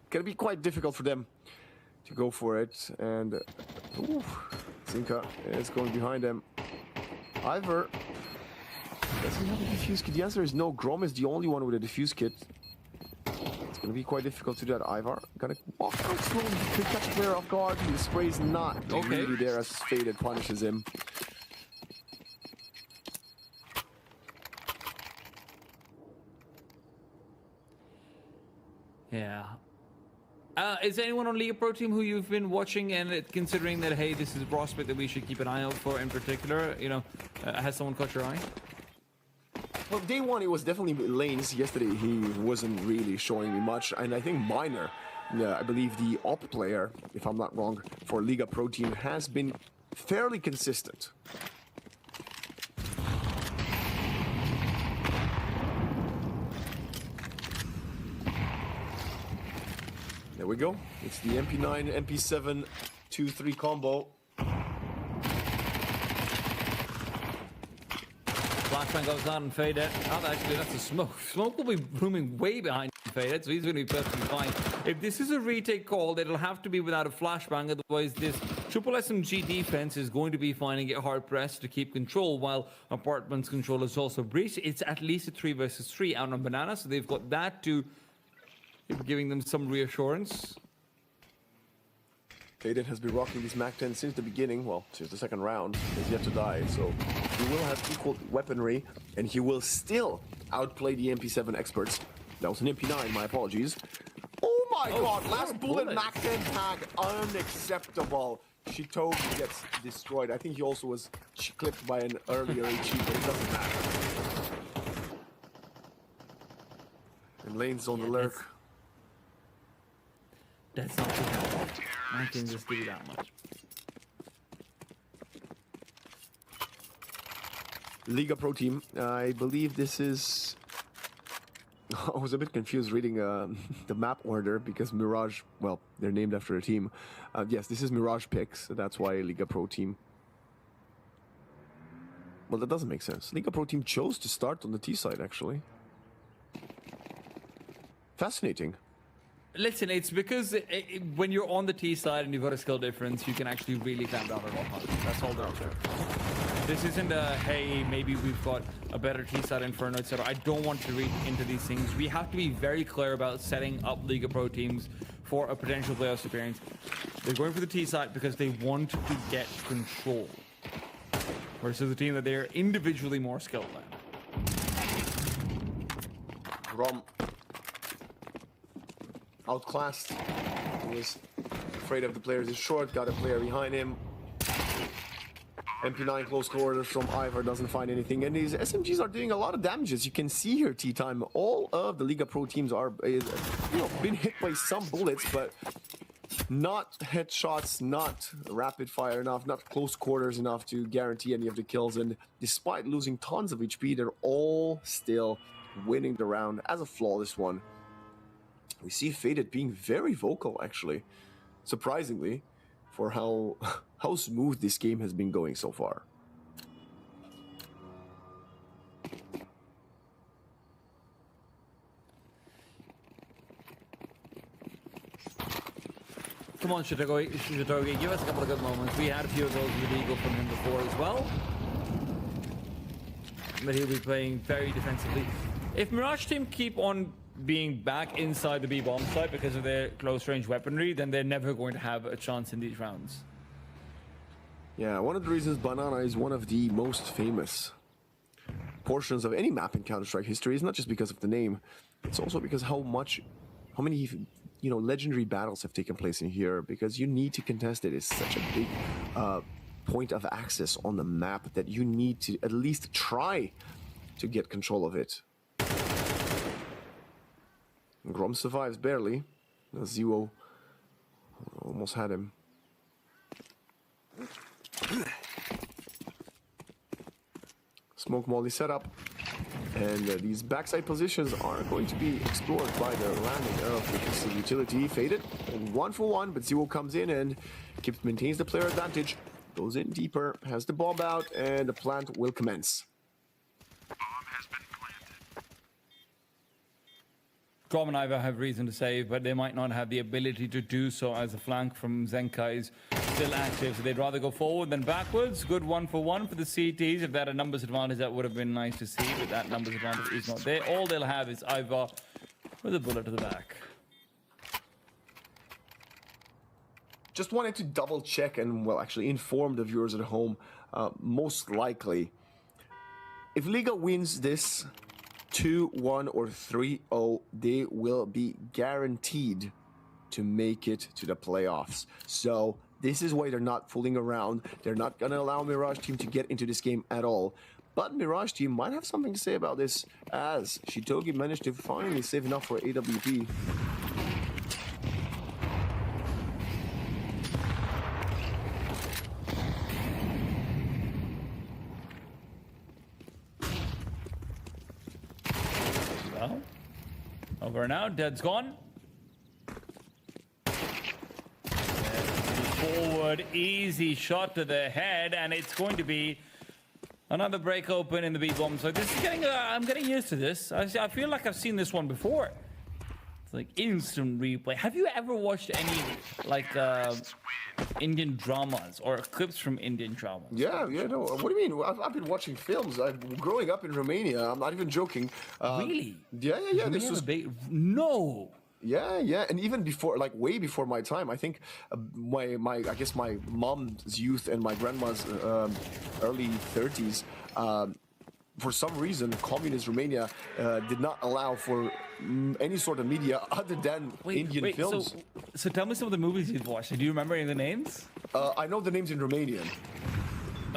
Gonna be quite difficult for them to go for it, and Zinka is going behind them. Ivor, does he have a defuse kit? The answer is no. Grom is the only one with a defuse kit. It's going to be quite difficult to do that. Ivor gonna walk out slowly to catch a player off guard. The spray's not really there as Faded punishes him. Yeah. Is there anyone on Liga Pro Team who you've been watching and considering that, hey, this is a prospect that we should keep an eye out for in particular? You know, has someone caught your eye? Well, day one, it was definitely lanes. Yesterday, he wasn't really showing me much. And I think Miner, I believe the op player, if I'm not wrong, for Liga Pro Team has been fairly consistent. There we go. It's the MP9, MP7, 2-3 combo. Flashbang goes on and Faded. Oh, actually, that's a Smoke. Smoke will be rooming way behind Faded, so he's going to be perfectly fine. If this is a retake call, it'll have to be without a Flashbang, otherwise this triple SMG defense is going to be finding it hard-pressed to keep control, while Apartment's control is also breached. It's at least a 3 versus 3 out on Banana, so they've got that to giving them some reassurance. Faded has been rocking this MAC-10 since the beginning, well, since the second round. He's yet to die, so he will have equal weaponry, and he will still outplay the MP7 experts. That was an MP9, my apologies. Oh my god, last bullet MAC-10 tag, unacceptable. Shitogi gets destroyed. I think he also was clipped by an earlier HE, but it doesn't matter. And Lane's on the lurk. That's not too bad. I can just do that much. Liga Pro Team, I believe this is... I was a bit confused reading the map order because Mirage, well, they're named after a team. Yes, this is Mirage picks, so that's why Liga Pro Team. Well, that doesn't make sense. Liga Pro Team chose to start on the T side, actually. Fascinating. Listen, it's because when you're on the T side and you've got a skill difference, you can actually really clamp down on all punches. That's all there is to it. This isn't a, hey, maybe we've got a better T side Inferno, etc. I don't want to read into these things. We have to be very clear about setting up Liga Pro teams for a potential playoff appearance. They're going for the T side because they want to get control, versus a team that they're individually more skilled than. Rom outclassed. He was afraid of the players in short, got a player behind him. MP9 close quarters from Ivor, doesn't find anything, and these SMGs are doing a lot of damage. As you can see here, T-Time, all of the Liga Pro teams are, been hit by some bullets, but not headshots, not rapid fire enough, not close quarters enough to guarantee any of the kills. And despite losing tons of HP, they're all still winning the round as a flawless one. We see Faded being very vocal, actually, surprisingly, for how smooth this game has been going so far. Come on, Shitogi, give us a couple of good moments. We had a few of those with Eagle from him before as well. But he'll be playing very defensively. If Mirage team keep on being back inside the B-bomb site because of their close-range weaponry, then they're never going to have a chance in these rounds. Yeah, one of the reasons Banana is one of the most famous portions of any map in Counter-Strike history is not just because of the name, it's also because how many legendary battles have taken place in here, because you need to contest it. It's such a big point of access on the map that you need to at least try to get control of it. Grom survives barely. Zero almost had him. Smoke molly setup, and these backside positions are going to be explored by the landing of the utility. Faded, and 1-for-1, but Zero comes in and maintains the player advantage. Goes in deeper, has the bomb out, and the plant will commence. Grom and Iva have reason to save, but they might not have the ability to do so as the flank from Zenkai is still active. So they'd rather go forward than backwards. Good 1-for-1 for the CTs. If they had a numbers advantage, that would have been nice to see, but that numbers advantage is not there. All they'll have is Iva with a bullet to the back. Just wanted to double check and, well, actually inform the viewers at home. Most likely, if Liga wins this 2-1 or 3-0, they will be guaranteed to make it to the playoffs. So this is why they're not fooling around. They're not going to allow Mirage team to get into this game at all. But Mirage team might have something to say about this, as Shitogi managed to finally save enough for AWP. Well, over now, Dead's gone. Forward, easy shot to the head, and it's going to be another break open in the B-bomb. So this is getting, I'm getting used to this. I feel like I've seen this one before. It's like instant replay. Have you ever watched any like Indian dramas or clips from Indian dramas? Yeah, no. What do you mean? I've been watching films. Growing up in Romania, I'm not even joking. Really? Yeah. This was no. Yeah, and even before, like way before my time, I think I guess my mom's youth and my grandma's early 30s. For some reason, communist Romania did not allow for any sort of media other than Indian films. So tell me some of the movies you've watched. Do you remember any of the names? I know the names in Romanian.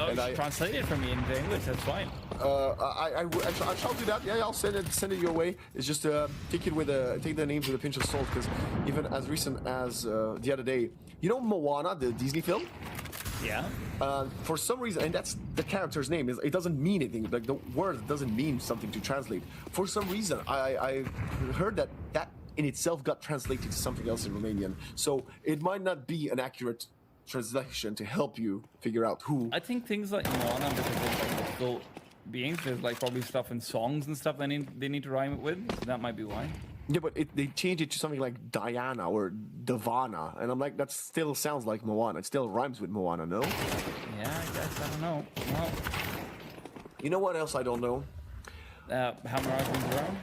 Oh, and translate it for me into English. That's fine. I shall do that. Yeah, I'll send it your way. It's just take the names with a pinch of salt, because even as recent as the other day, you know Moana, the Disney film. Yeah. For some reason, and that's the character's name. It doesn't mean anything. Like the word doesn't mean something to translate. For some reason, I heard that in itself got translated to something else in Romanian. So it might not be an accurate translation to help you figure out who. I think things like Moana, because they're like still beings, there's like probably stuff in songs and stuff they need to rhyme it with. So that might be why. Yeah, but they changed it to something like Diana or Davana, and I'm like, that still sounds like Moana. It still rhymes with Moana, no? Yeah, I guess. I don't know. Well, you know what else I don't know? How Mirage wins around?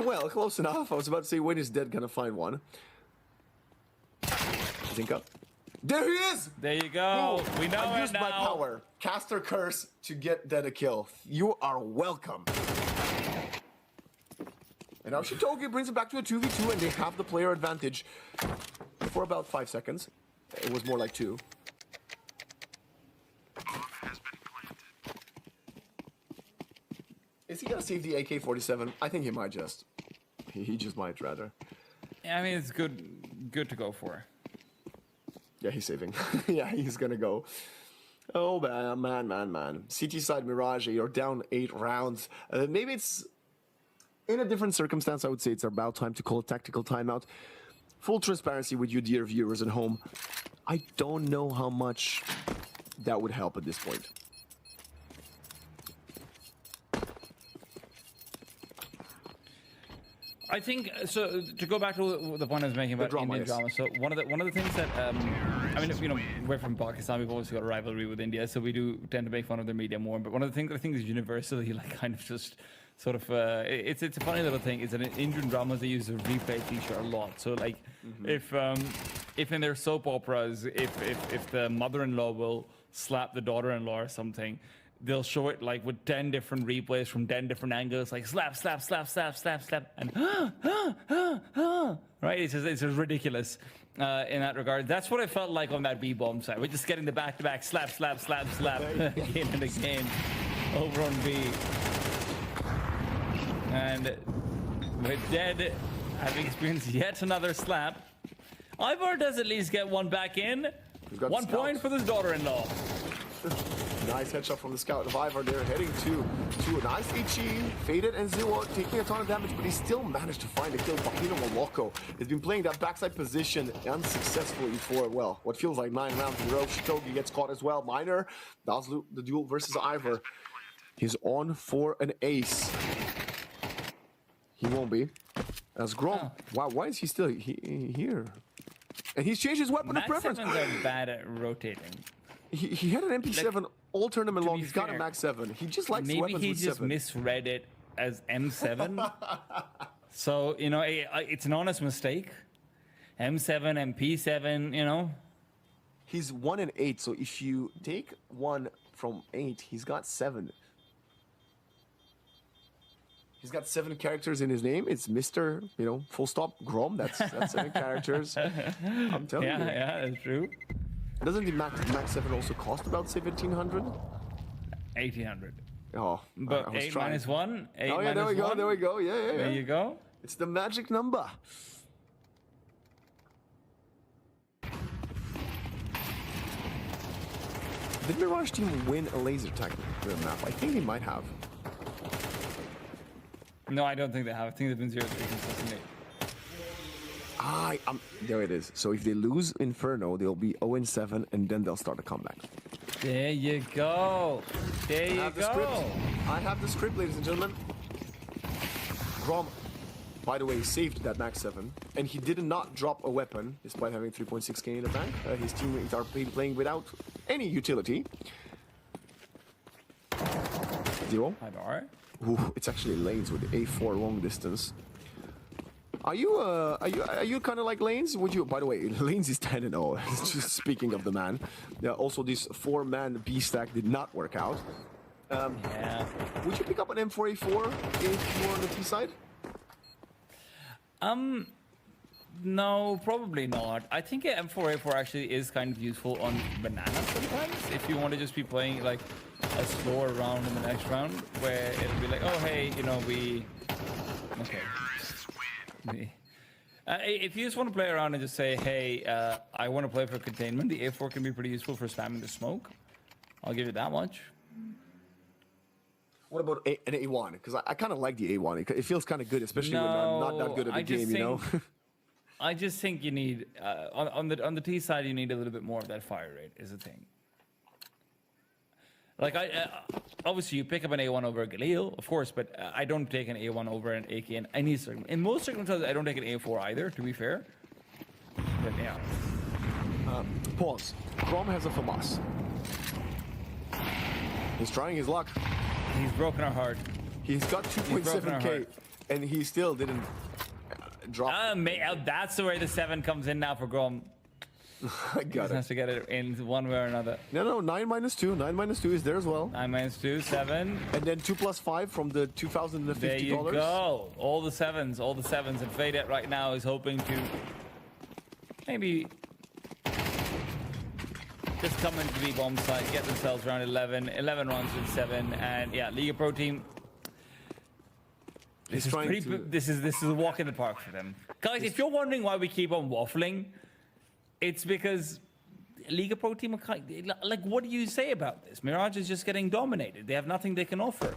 Well, close enough. I was about to say, when is Dead gonna find one? Think up. There he is! There you go. We know I it used now. my power. Caster Curse to get Dead a kill. You are welcome. And now Shitogi brings it back to a 2v2, and they have the player advantage for about 5 seconds. It was more like 2. Is he gonna save the AK-47? I think he might just. He just might, rather. Yeah, I mean, it's good to go for. Yeah, he's saving. Yeah, he's gonna go. Oh, man. CT side Mirage, you're down 8 rounds. Maybe it's in a different circumstance. I would say it's about time to call a tactical timeout. Full transparency with you, dear viewers at home. I don't know how much that would help at this point. I think so. To go back to the point I was making about Indian drama. So one of the things that I mean, you know, we're from Pakistan. We've always got a rivalry with India, so we do tend to make fun of their media more. But one of the things I think is universally, like, kind of just sort of it's a funny little thing. Is that in Indian dramas they use a replay feature a lot. So like, if in their soap operas, if the mother-in-law will slap the daughter-in-law or something, they'll show it like with 10 different replays from 10 different angles, like slap, slap, slap, slap, slap, slap, and right? It's just ridiculous in that regard. That's what I felt like on that B-bomb side. We're just getting the back-to-back slap, slap, slap, slap again and again over on B. And with Dead having experienced yet another slap, Ivor does at least get one back in. 1 point for this daughter-in-law. Nice headshot from the scout of Ivor there, heading to a nice Ichi, faded, and Zero taking a ton of damage, but he still managed to find a kill. Papino Moloko has been playing that backside position unsuccessfully for, well, what feels like 9 rounds in a row. Shitogi gets caught as well. Miner does the duel versus Ivor. He's on for an ace. He won't be. As Grom, wow, why is he still here? And he's changed his weapon of preference. Max 7s are bad at rotating. He had an MP7 all tournament long. He's got a Max 7. He just likes weapons with 7. Maybe he just misread it as M7. So, you know, it's an honest mistake. M7, MP7, you know. He's 1 and 8, so if you take 1 from 8, he's got 7. He's got 7 characters in his name. It's Mr., you know, full stop, Grom. That's 7 characters. I'm telling you. Yeah, that's true. Doesn't the Max 7 also cost about 1,700? 1,800. Oh, But I was 8 trying. minus 1. 8 Oh yeah, there we minus go. 1. There we go. Yeah, yeah, yeah. There you go. It's the magic number. Did Mirage team win a laser tag map? I think they might have. No, I don't think they have. I think they've been 0-3 consistently. There it is. So if they lose Inferno, they'll be 0-7, and then they'll start a comeback. There you go. There you I go. have the script, ladies and gentlemen. Grom, by the way, saved that max 7, and he did not drop a weapon despite having 3.6k in the bank. His teammates are playing without any utility. 0. Hi, bar. Ooh, it's actually lanes with A4 long distance. Are you kind of like Lanes? Would you? By the way, Lanes is 10-0. Just speaking of the man. Yeah, also, this 4-man B stack did not work out. Yeah. Would you pick up an M4A4 if you were on the T side? No, probably not. I think M4A4 actually is kind of useful on Banana sometimes. If you want to just be playing like a slower round in the next round, where it'll be like, oh hey, you know, okay. If you just want to play around and just say, hey, I want to play for containment, the A4 can be pretty useful for spamming the smoke. I'll give you that much. What about an A1? Because I kind of like the A1. It feels kind of good, especially when I'm not that good at the game, you know? I just think you need, on the T side, you need a little bit more of that fire rate, is the thing. Like, obviously, you pick up an A1 over a Galil, of course, but I don't take an A1 over an AK in any circumstance. In most circumstances, I don't take an A4 either, to be fair. But yeah. Pause. Grom has a FAMAS. He's trying his luck. He's broken our heart. He's got 2.7k, and he still didn't drop. That's the way the 7 comes in now for Grom. I got it. Has to get it in one way or another. No, 9 minus 2. 9 minus 2 is there as well. 9 minus 2, 7. And then 2 plus 5 from the $2,050. There you go. All the sevens. And Faded right now is hoping to maybe just come into the bomb site, get themselves around 11 runs with 7, and yeah, Liga Pro team. This is a walk in the park for them, guys. If you're wondering why we keep on waffling, it's because Liga Pro team are kind of, like, what do you say about this? Mirage is just getting dominated. They have nothing they can offer.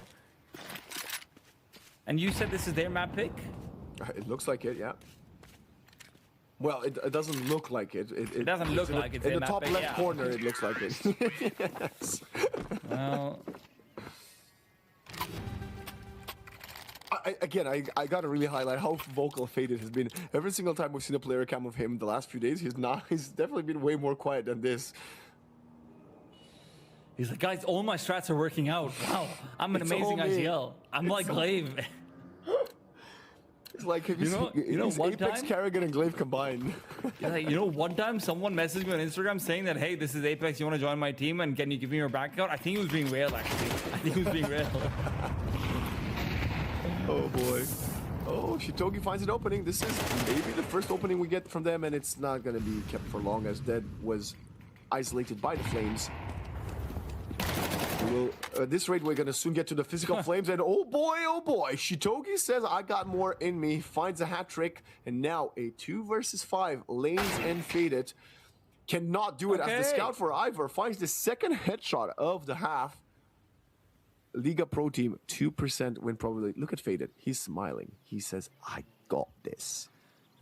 And you said this is their map pick? It looks like it, yeah. Well, it doesn't look like it. It doesn't look like it's in their the map top pick, left yeah. corner. It looks like it. Yes. Well, I gotta really highlight how vocal Faded has been. Every single time we've seen a player cam of him the last few days, he's definitely been way more quiet than this. he's like, guys, all my strats are working out. Wow, I'm an amazing IGL. I'm like Glaive. It's like, you know, one Apex, time, Karrigan, and Glaive combined. like, you know, one time someone messaged me on Instagram saying that, hey, this is Apex, you want to join my team, and can you give me your bank account? I think he was being real, actually. I think he was being real. Oh boy. Oh, Shitogi finds an opening. This is maybe the first opening we get from them, and it's not going to be kept for long, as Dead was isolated by the Flames. At this rate, we're going to soon get to the physical Flames, and oh boy, Shitogi says, I got more in me, finds a hat trick, and now a 2 versus 5, Lanes and Faded. Cannot do it as the scout for Ivor finds the second headshot of the half. Liga Pro team, 2% win probability. Look at Faded. He's smiling. He says, I got this.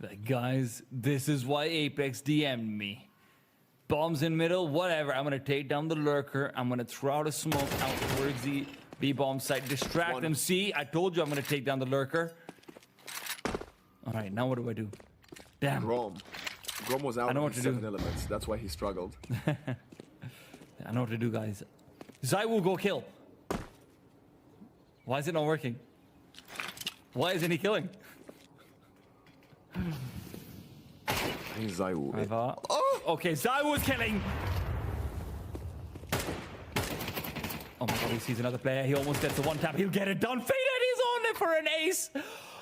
Like, guys, this is why Apex DM'd me. Bombs in middle, whatever. I'm going to take down the lurker. I'm going to throw out a smoke out towards the B-bomb site. Distract them. See, I told you I'm going to take down the lurker. All right, now what do I do? Damn. Grom was out I know of what the to do. 7 elements. That's why he struggled. I know what to do, guys. Zai will go kill. Why is it not working? Why isn't he killing? I think Zai will. Oh! Okay, Zai was killing. Oh my god, he sees another player. He almost gets the one tap. He'll get it done. Faded, he's on it for an ace.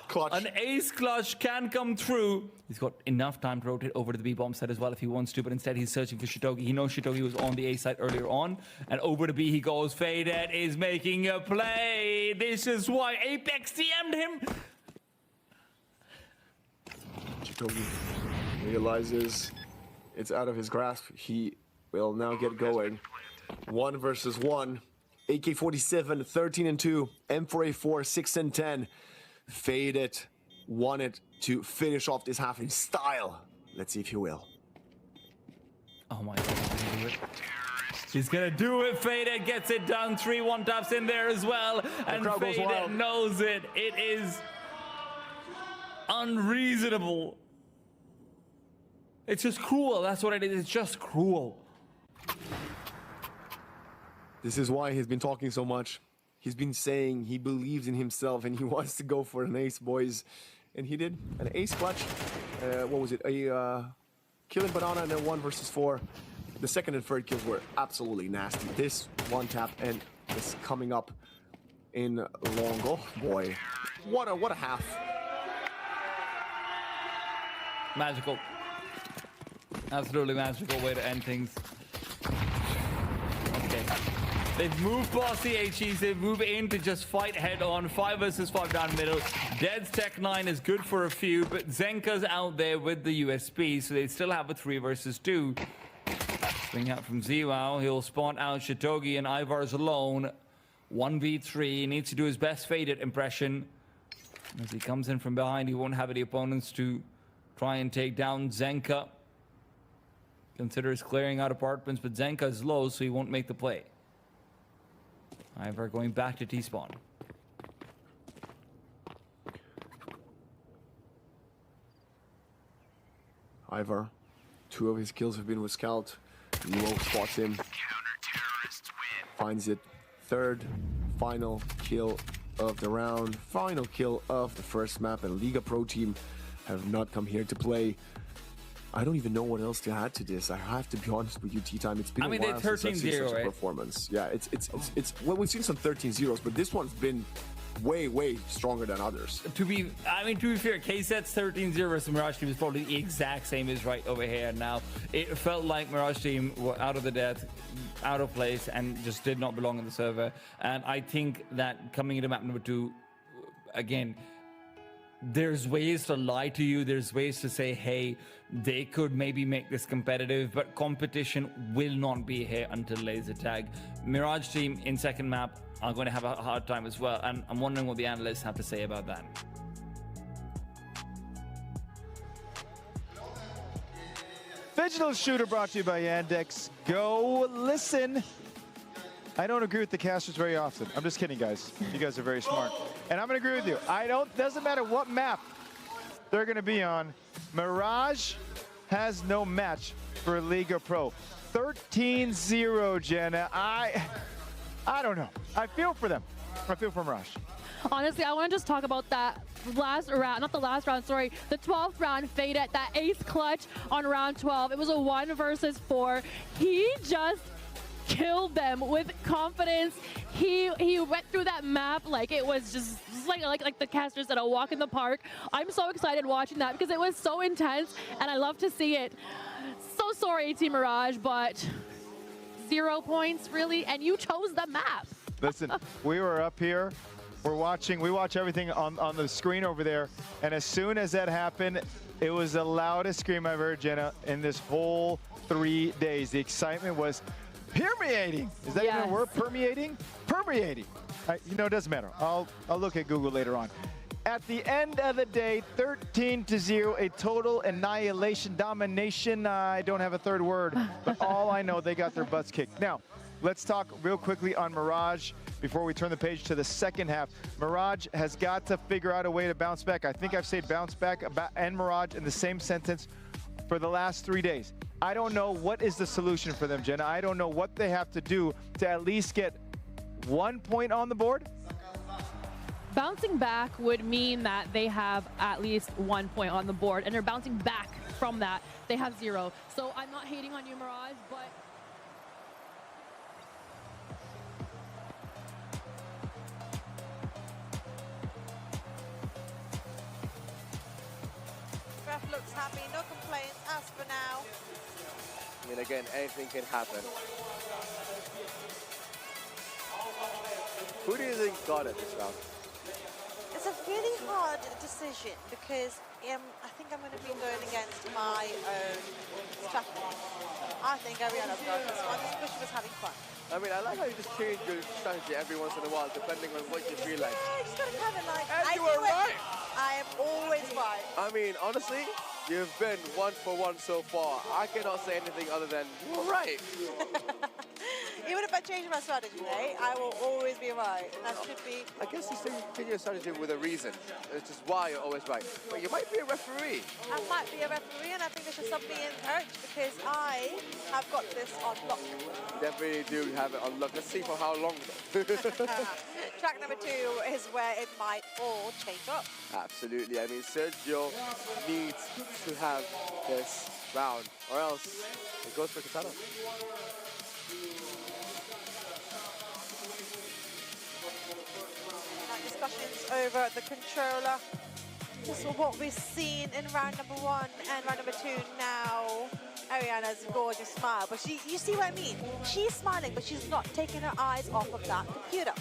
Clutch. An ace clutch can come through. He's got enough time to rotate over to the B-bomb side as well if he wants to, but instead he's searching for Shitogi. He knows Shitogi was on the A side earlier on, and over to B he goes. Faded is making a play. This is why Apex DM'd him. Shitogi realizes it's out of his grasp. He will now get going. 1 versus 1. AK-47, 13-2. M4A4, 6-10. Faded wanted to finish off this half in style. Let's see if he will. Oh my god, he's gonna do it. Faded gets it done. 3-1 taps in there as well. And Faded knows it. It is unreasonable. It's just cruel. That's what it is. It's just cruel. This is why he's been talking so much. He's been saying he believes in himself and he wants to go for an ace, boys. And he did. An ace clutch. What was it? A kill in banana and then 1 versus 4. The second and third kills were absolutely nasty. This one tap and is coming up in long. Oh boy. What a half. Magical. Absolutely magical way to end things. Okay. They've moved past the HEs. They move in to just fight head on. 5 versus 5 down middle. Dead's Tech 9 is good for a few, but Zenka's out there with the USP, so they still have a 3 versus 2. Swing out from Ziwao. He'll spawn out Shitogi, and Ivar's alone. 1v3. He needs to do his best Faded impression. As he comes in from behind, he won't have any opponents to try and take down Zenka. Considers clearing out apartments, but Zenka is low, so he won't make the play. Ivar going back to T-spawn. Ivar, 2 of his kills have been with Scout. Nuo spots him. Finds it. 3rd, final kill of the round. Final kill of the first map, and Liga Pro team have not come here to play. I don't even know what else to add to this. I have to be honest with you, T-Time. It's been a while since I've seen such a performance. Yeah, it's well, we've seen some 13-0s, but this one's been way stronger than others. To be fair, K-Set's 13-0 versus Mirage Team is probably the exact same as right over here now. It felt like Mirage Team were out of the depth, out of place, and just did not belong on the server. And I think that coming into map number 2, again, there's ways to lie to you. There's ways to say, hey, they could maybe make this competitive, but competition will not be here until laser tag. Mirage team in second map are going to have a hard time as well, and I'm wondering what the analysts have to say about that. Digital Shooter brought to you by Yandex. Go listen. I don't agree with the casters very often. I'm just kidding, guys. You guys are very smart. And I'm going to agree with you. Doesn't matter what map they're going to be on. Mirage has no match for Liga Pro. 13-0, Jenna. I don't know. I feel for them. I feel for Mirage. Honestly, I want to just talk about that last round, not the last round, sorry, the 12th round Faded, that ace clutch on round 12. It was a 1 versus 4. He just killed them with confidence. He went through that map like it was just like the casters said, a walk in the park. I'm so excited watching that because it was so intense and I love to see it. So sorry, Team Mirage, but 0 points really, and you chose the map. Listen, we were up here. We watch everything on the screen over there, and as soon as that happened, it was the loudest scream I've heard, Jenna, in this whole 3 days. The excitement was permeating. Is that even a word? Permeating? Permeating. It doesn't matter. I'll look at Google later on. At the end of the day, 13-0, a total annihilation, domination. I don't have a third word, but all I know, they got their butts kicked. Now, let's talk real quickly on Mirage before we turn the page to the second half. Mirage has got to figure out a way to bounce back. I think I've said bounce back and Mirage in the same sentence for the last 3 days. I don't know what is the solution for them, Jenna. I don't know what they have to do to at least get 1 point on the board. Bouncing back would mean that they have at least 1 point on the board, and they're bouncing back from that. They have 0. So I'm not hating on you, Mirage, but looks happy, no complaints as for now. I mean, again, anything can happen. Who do you think got it this round? It's a really hard decision because I think I'm going to be going against my own strategy. I think Ariana's got this one. This Bush was having fun. I mean, I like how you just change your strategy every once in a while, depending on what you feel like. Yeah, you just got to have it like. And you were right! I am always right. I mean, honestly, you've been 1 for 1 so far. I cannot say anything other than, you're right. Even if I change my strategy, I will always be right. And that should be... I guess you say you change your strategy with a reason, which is why you're always right. But you might be a referee. I might be a referee, and I think they should sub me in coach because I have got this on lock. You definitely do have it on lock. Let's see for how long, though. Track number 2 is where it might all change up. Absolutely. I mean, Sergio needs to have this round, or else it goes for Katana. Discussions over the controller. This is what we've seen in round number 1 and round number 2 now. Ariana's gorgeous smile, but you see what I mean? She's smiling, but she's not taking her eyes off of that computer.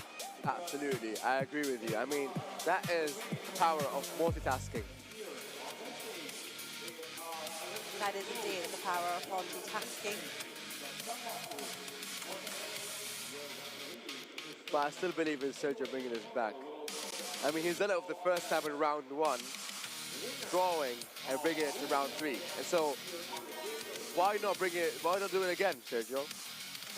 Absolutely, I agree with you. I mean, that is the power of multitasking. That is indeed the power of multitasking. But I still believe in Sergio bringing this back. I mean, he's done it for the first time in round 1, drawing and bringing it to round 3. And so, why not do it again, Sergio?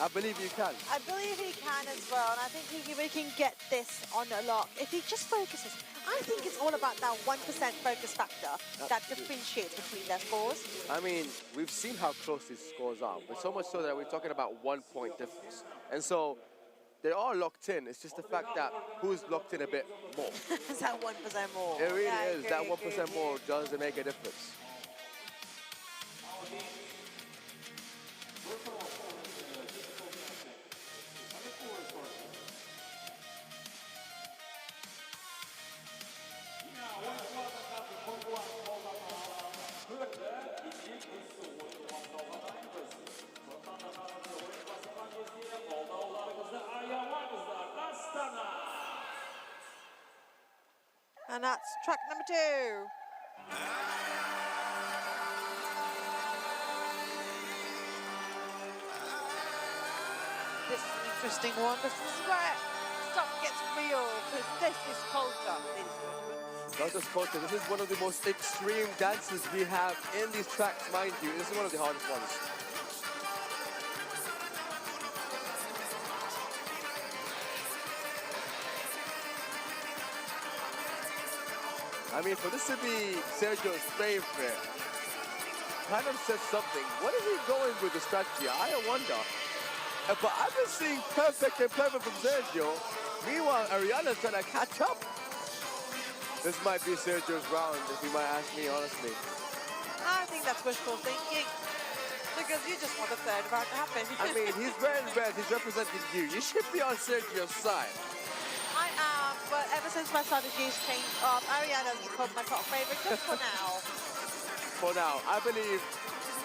I believe you can. I believe he can as well, and I think he really can get this on a lock. If he just focuses, I think it's all about that 1% focus factor that differentiates between their scores. I mean, we've seen how close these scores are, but so much so that we're talking about 1 point difference. And so, they are locked in. It's just the fact that who's locked in a bit more. Is that 1% more? It really is. That 1% more does make a difference. And that's track number 2. This is an interesting one. This is where stuff gets real, because this is culture, ladies and gentlemen. Not just culture, this is one of the most extreme dances we have in these tracks, mind you. This is one of the hardest ones. I mean, for this to be Sergio's favorite, kind of says something. What is he going with the strategy? I wonder. But I've been seeing perfect and clever from Sergio. Meanwhile, Ariana's trying to catch up. This might be Sergio's round, if you might ask me, honestly. I think that's wishful thinking, because you just want the 3rd round to happen. I mean, he's wearing red, he's representing you. You should be on Sergio's side. I am, but ever since my strategy's changed up, Ariana's become my top favorite just for now. For now, I believe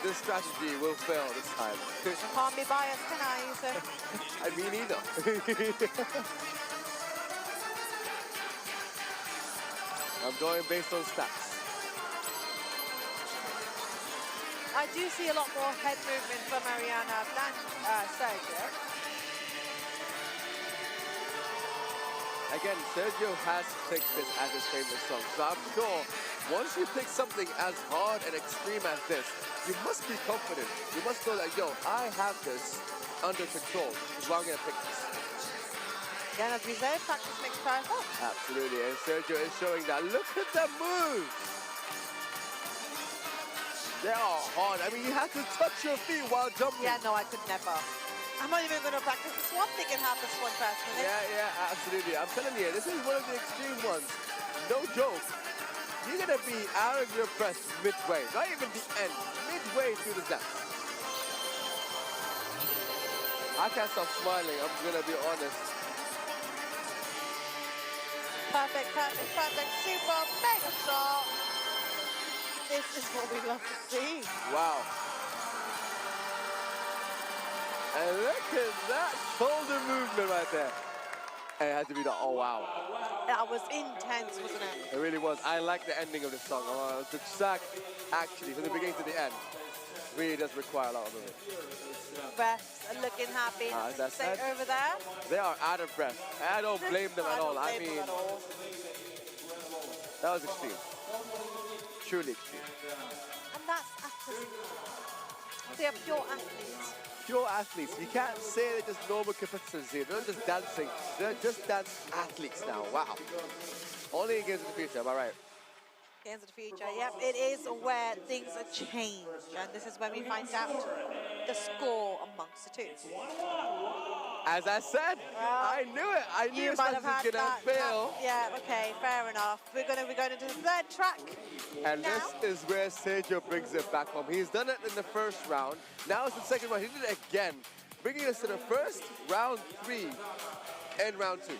this strategy will fail this time. I can't be biased, can I, sir? I mean, either. I'm going based on stats. I do see a lot more head movement from Ariana than Sergio. Again, Sergio has picked this as his favorite song, so I'm sure once you pick something as hard and extreme as this, you must be confident. You must know that, yo, I have this under control, so I'm going to pick this. Yeah, as we say, practice makes perfect. Absolutely, and Sergio is showing that. Look at the moves! They are hard. I mean, you have to touch your feet while jumping. Yeah, no, I could never. I'm not even going to practice this one. They can have this one personally. Yeah, absolutely. I'm telling you, this is one of the extreme ones. No joke. You're going to be out of your breath midway. Not even the end. Midway through the dance. I can't stop smiling. I'm going to be honest. Perfect. Super mega shot. This is what we love to see. Wow. And look at that shoulder movement right there. And it had to be the, oh wow. That was intense, wasn't it? It really was. I like the ending of the song. The track, actually, from the beginning to the end, really does require a lot of it. Refs are looking happy. That's Stay it. over there. They are out of breath. I don't blame them at all. I mean, that was extreme. Truly extreme. And that's athletes. They are pure athletes. Pure athletes. You can't say they're just normal competitors here. They're not just dancing. They're just dance athletes now. Wow. Only in Games of the Future, am I right? Games of the Future, yep. It is where things are changed. And this is when we find out the score amongst the two. As I said, I knew it. I knew this was going to fail. Yeah, okay, fair enough. We're going into the third track. And this is where Sergio brings it back home. He's done it in the first round. Now it's the second round. He did it again, bringing us to the first round 3 and round 2.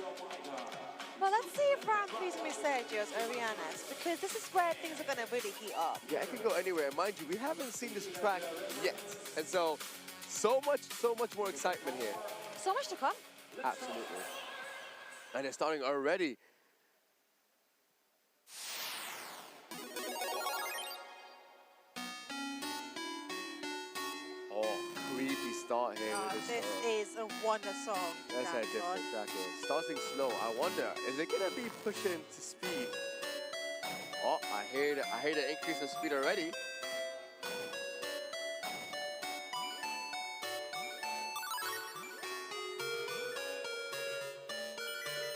Well, let's see if round 3 is going to be Sergio's or Rihanna's, because this is where things are going to really heat up. Yeah, it can go anywhere. Mind you, we haven't seen this track yet. And so much more excitement here. So much to come. Absolutely. And it's starting already. Oh, creepy start here with this. This is a wonder song. That's a different track here. Starting slow. I wonder, is it gonna be pushing to speed? Oh, I hear the increase of speed already.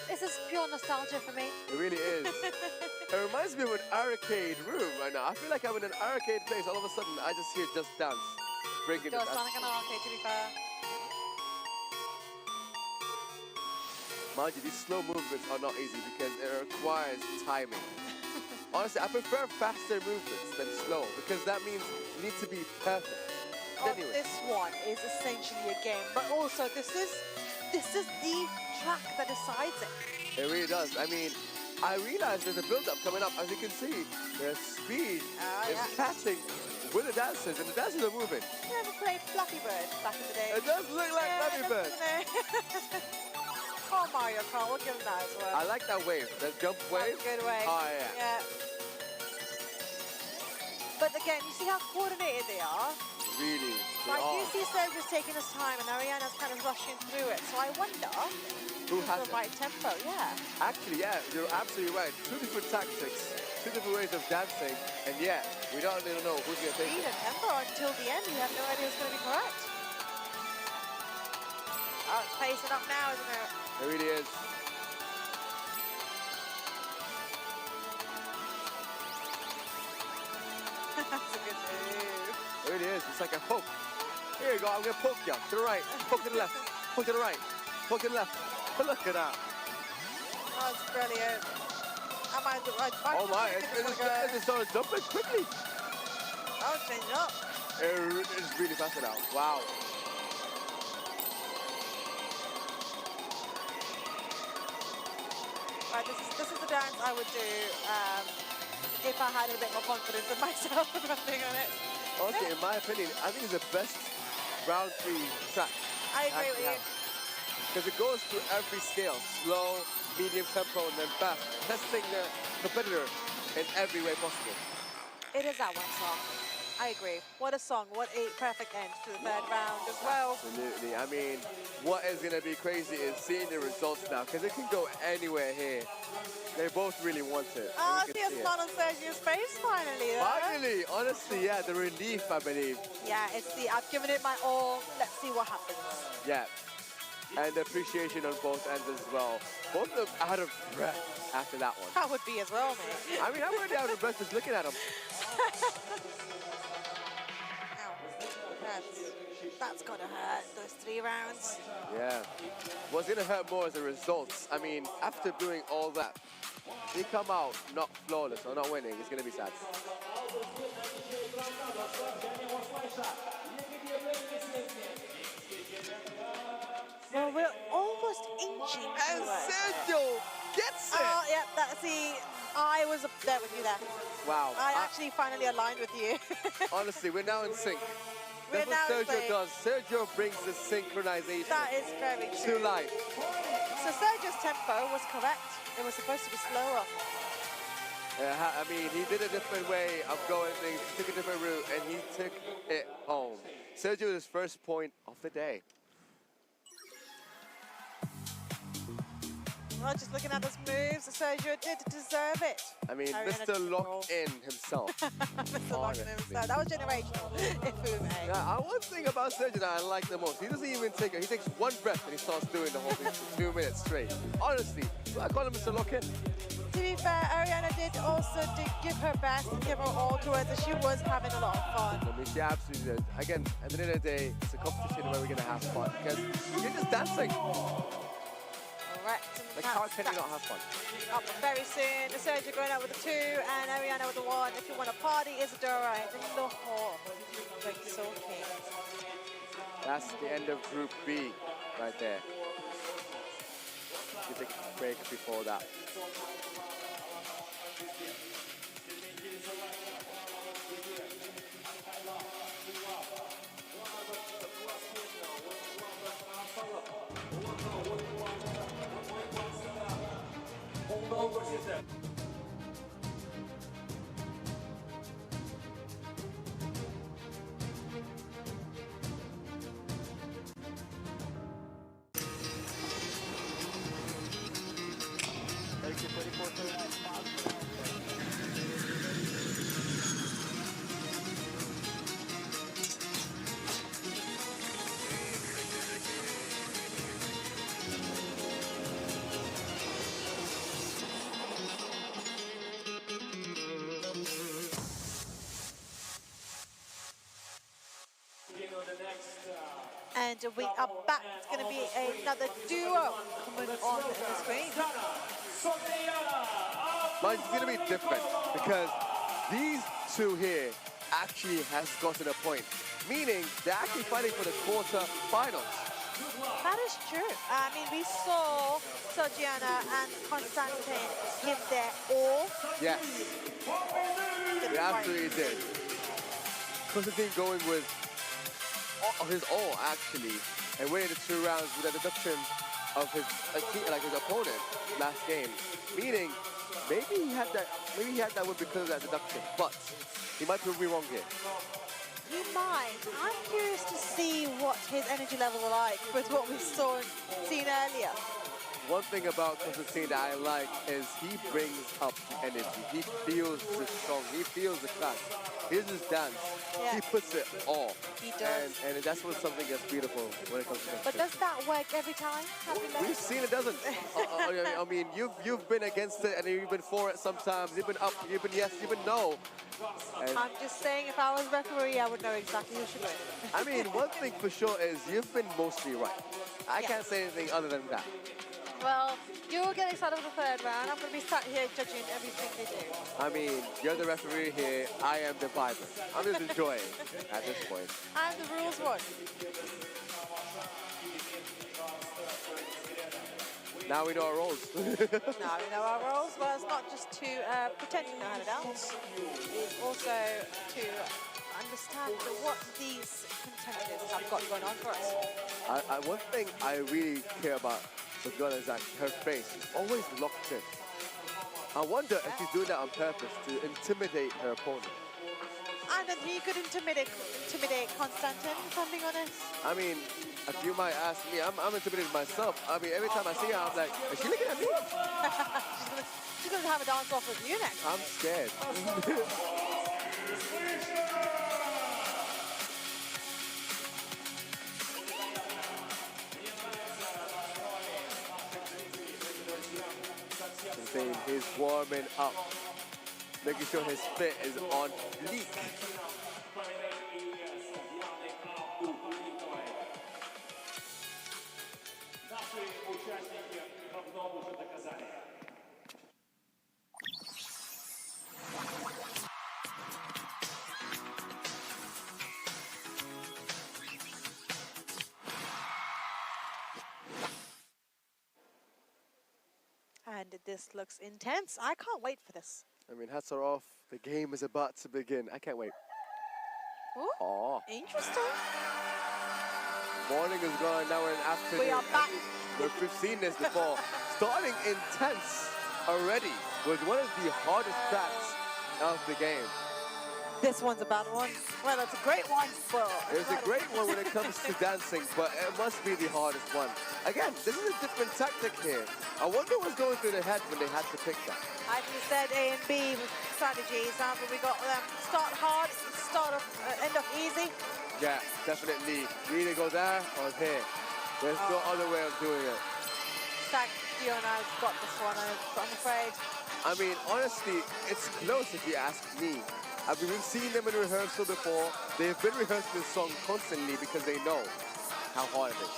This is pure nostalgia for me. It really is. It reminds me of an arcade room right now. I feel like I'm in an arcade place. All of a sudden, I just hear Just Dance. Breaking It does sound like an arcade, to be fair. Mind you, these slow movements are not easy because it requires timing. Honestly, I prefer faster movements than slow because that means you need to be perfect. Anyway. This one is essentially a game, but also this is the track that decides it. It really does. I mean, I realize there's a build-up coming up. As you can see, the speed is catching with the dancers, and the dancers are moving. You ever played Flappy Bird back in the day? It does look like Flappy Bird. Oh, Mario Kart, we'll give him that as well. I like that wave, that jump wave. That's a good wave. Oh, yeah. But again, you see how coordinated they are? Really, Like, you see Sergio's taking his time and Ariana's kind of rushing through it. So I wonder who has the right tempo, Actually, yeah, you're absolutely right. 2 different tactics, 2 different ways of dancing, and yeah, we don't even know who's going to take it. Speed and tempo until the end, we have no idea who's going to be correct. Oh, it's pacing up now, isn't it? It really is. That's a good move. It really is. It's like a poke. Here you go. I'm going to poke you. To the right. Poke to the left. Poke to the right. Poke to the left. But look at that. That's brilliant. Oh my. It just started jumping quickly. Oh, it's changing up. It's really faster now. Wow. Right, this is the dance I would do if I had a bit more confidence in myself, if I'm being honest. Okay, in my opinion, I think it's the best round 3 track. I agree with you. Because it goes through every scale, slow, medium tempo, and then fast, testing the competitor in every way possible. It is that one song. I agree. What a song. What a perfect end to the 3rd round as well. Absolutely. I mean, what is going to be crazy is seeing the results now, because it can go anywhere here. They both really want it. Oh, I see a smile on Sergio's face finally. Finally! Honestly, yeah, the relief, I believe. Yeah, it's the I've given it my all. Let's see what happens. Yeah. And the appreciation on both ends as well. Both of them out of breath after that one. I would be as well, mate. I mean, I'm already out of breath just looking at them. That's gonna hurt, those 3 rounds. Yeah. What's gonna hurt more is the results. I mean, after doing all that, they come out not flawless or not winning, it's gonna be sad. Well, we're almost inching And towards Sergio gets it! Oh, yeah, that's the... I was up there with you there. Wow. I actually finally aligned with you. Honestly, we're now in sync. We're That's now in what Sergio sync. does. Sergio brings the synchronization That is very to true. life. So Sergio's tempo was correct. It was supposed to be slower. I mean, he did a different way of going things, he took a different route, and he took it home. Sergio with his first point of the day. Well, just looking at those moves, Sergio did deserve it. I mean, Ariana Mr. Lock-in himself. Mr. Lock-in himself. That was generational, if we may. Yeah, one thing about Sergio that I like the most, he doesn't even take it. He takes one breath and he starts doing the whole thing for 2 minutes straight. Honestly, I call him Mr. Lock-in. To be fair, Ariana did also give her best and give her all towards it. She was having a lot of fun. I mean, she absolutely did. Again, at the end of the day, it's a competition where we're going to have fun because you're just dancing. Correct. Like, how can you not have fun? Up very soon. Sergio going out with the 2 and Ariana with the 1. If you want to party, Isadora in the hall. It's okay. That's the end of Group B right there. You take a break before that. And we are back. It's going to be another duo coming on the screen. Mine's going to be different because these two here actually has gotten a point, meaning they're actually fighting for the quarter-finals. That is true. I mean, we saw Georgiana and Konstantin give their all. Yes, they absolutely did. Konstantin going with his all actually, and winning the 2 rounds with a deduction of his opponent last game. Meaning, maybe he had that win because of that deduction, but he might prove me wrong here. He might. I'm curious to see what his energy levels are like with what we seen earlier. One thing about Konstantin that I like is he brings up the energy. He feels the song. He feels the class. Here's his dance. Yeah. He puts it all. He does. And that's what something that's beautiful when it comes to But does that work every time? We've seen it doesn't. I mean, you've been against it and you've been for it sometimes. You've been up, you've been yes, you've been no. And I'm just saying, if I was referee, I would know exactly who should win. I mean, one thing for sure is you've been mostly right. I can't say anything other than that. Well, you're getting started with the 3rd round. I'm going to be sat here judging everything they do. I mean, you're the referee here. I am the vibrant. I'm just enjoying at this point. I'm the rules one. Now we know our roles. Now we know our roles. Well, it's not just to pretend to know how to dance. It's also to understand what these contenders have got going on for us. One thing I really care about Georgiana is that her face is always locked in. I wonder if she's doing that on purpose to intimidate her opponent. I don't think you could intimidate Konstantin, if I'm being honest. I mean, if you might ask me, I'm intimidated myself. I mean, every time I see her, I'm like, is she looking at me? She's going to have a dance off with you next. I'm scared. He's warming up, making sure his fit is on fleek. And this looks intense. I can't wait for this. I mean, hats are off. The game is about to begin. I can't wait. Ooh, Oh. interesting. Morning is gone. Now we're in afternoon. We are back. We've seen this before. Starting intense already with one of the hardest tracks of the game. This one's a bad one. Well, it's a great one, but... It's a great one when it comes to dancing, but it must be the hardest one. Again, this is a different tactic here. I wonder what's going through their head when they had to pick that. Like you said, A and B strategies. But we got start hard, end up easy. Yeah, definitely. You either go there or here. There's no other way of doing it. Zach Diona's got this one, I'm afraid. I mean, honestly, it's close if you ask me. I've been seeing them in rehearsal before. They've been rehearsing this song constantly because they know how hard it is.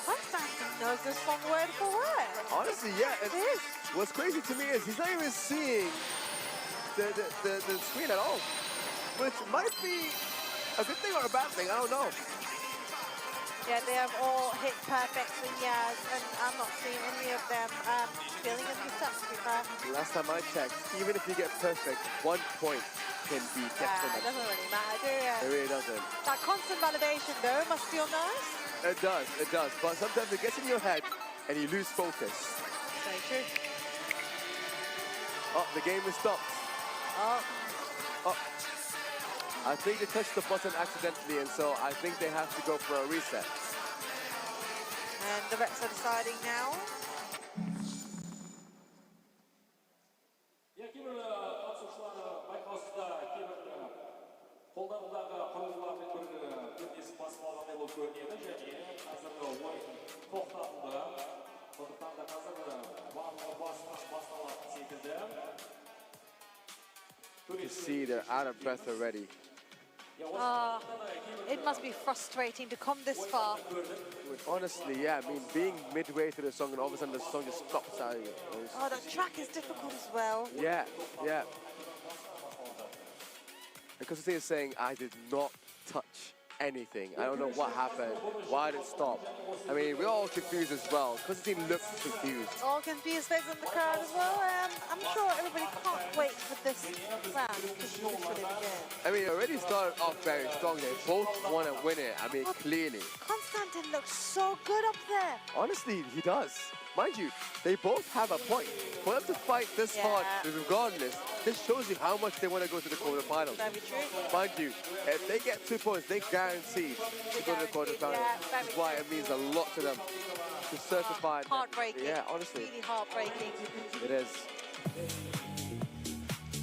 Constantine knows this song word for word. Honestly, yeah. It is. What's crazy to me is he's not even seeing the screen at all, which might be a good thing or a bad thing. I don't know. Yeah, they have all hit perfectly, yes, and I'm not seeing any of them feeling in the steps, to be fair. Last time I checked, even if you get perfect, 1 point can be kept from it doesn't really matter, do it? It really doesn't. That constant validation, though, must feel nice. It does. But sometimes it gets in your head and you lose focus. Very true. Oh, the game is stopped. Oh. I think they touched the button accidentally, and so I think they have to go for a reset. And the Rex are deciding now. You can see they're out of breath already. It must be frustrating to come this far. Honestly, yeah, I mean, being midway through the song and all of a sudden the song just stops out. Oh, the track is difficult as well. Yeah. Because the thing is saying, I did not touch anything. I don't know what happened. Why did it stop? I mean, we're all confused as well. Constantine looks confused. All confused faces in the crowd as well. I'm sure everybody can't wait for this round to literally begin. I mean, it already started off very strong. They both want to win it. I mean, clearly. Constantine looks so good up there. Honestly, he does. Mind you, they both have a point. For them to fight this hard, regardless, this shows you how much they want to go to the quarterfinals. Very true. Mind you, if they get 2 points, they guarantee to go to the quarterfinals. Yeah, That's why it means a lot to them to certify. Heartbreaking. Yeah, honestly. Really heartbreaking. It is.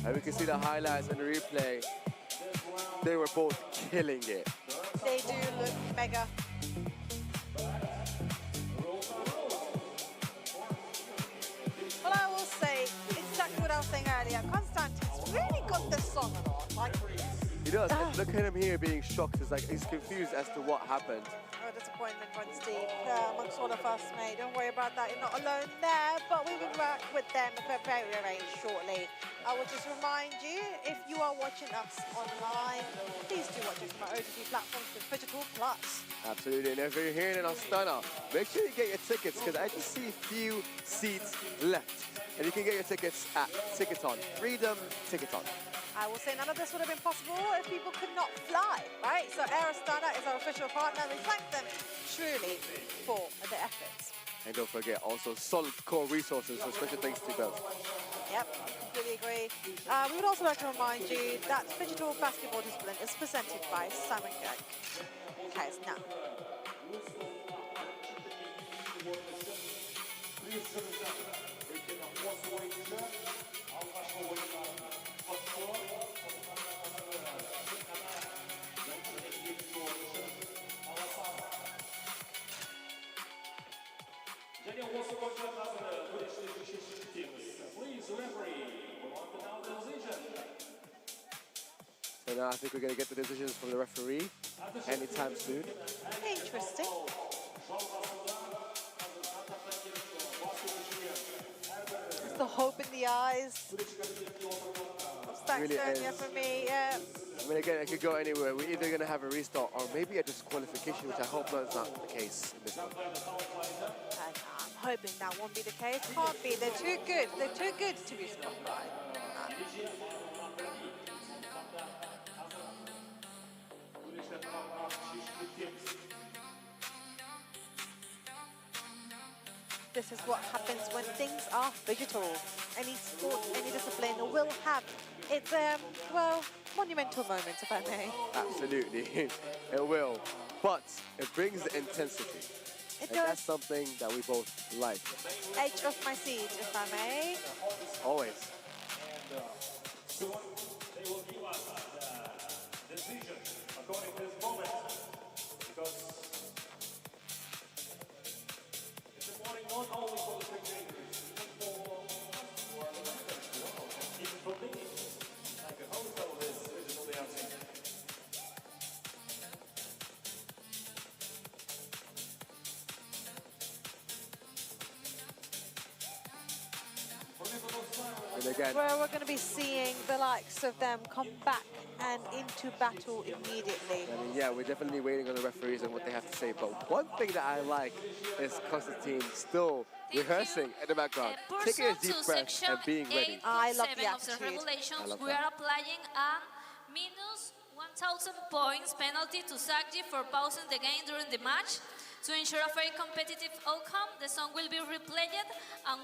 And we can see the highlights and the replay. They were both killing it. They do look mega. Well, I will say exactly what I was saying earlier. Constantine's really got this song a lot. Like, He does. And look at him here being shocked. It's like he's confused as to what happened. Oh, disappointment runs deep amongst all of us, mate. Don't worry about that. You're not alone there. But we will work with them very, very shortly. I will just remind you, if you are watching us online, please do watch us on our OTT platforms with Digital Plus. Absolutely. And if you're here in Astana, make sure you get your tickets because I just see few seats left. And you can get your tickets at Ticketon. Freedom Ticketon. I will say none of this would have been possible if people could not fly, right? So Air Astana is our official partner. We thank them truly for their efforts. And don't forget, also solid core resources, so special thanks to them. Yep, completely agree. We would also like to remind you that digital basketball discipline is presented by Samruk-Kazyna. So now I think we're going to get the decisions from the referee anytime soon. Interesting. It's the hope in the eyes of Saxonia for me, yeah. I mean, again, it could go anywhere. We're either going to have a restart or maybe a disqualification, which I hope is not the case in this one. I'm hoping that won't be the case. Can't be. They're too good. They're too good to be stopped by. This is what happens when things are digital. Any sport, any discipline will have its, well, monumental moments, if I may. Absolutely, it will. But it brings the intensity. It and does. That's something that we both like. Edge of my seat, if I may. Always. Soon they will give us the decision according to this moment, because it's important not only for the spectators, but for us who are the members as well, even for me, like a host of this digital dancing. And again, Where we're going to be seeing the likes of them come back and into battle immediately. I mean, yeah, we're definitely waiting on the referees and what they have to say. But one thing that I like is Constantine still rehearsing in the background, taking a deep breath and being ready. I love the of the attitude. regulations, we are applying a minus 1,000 points penalty to Sakji for pausing the game during the match. To ensure a very competitive outcome, the song will be replayed, and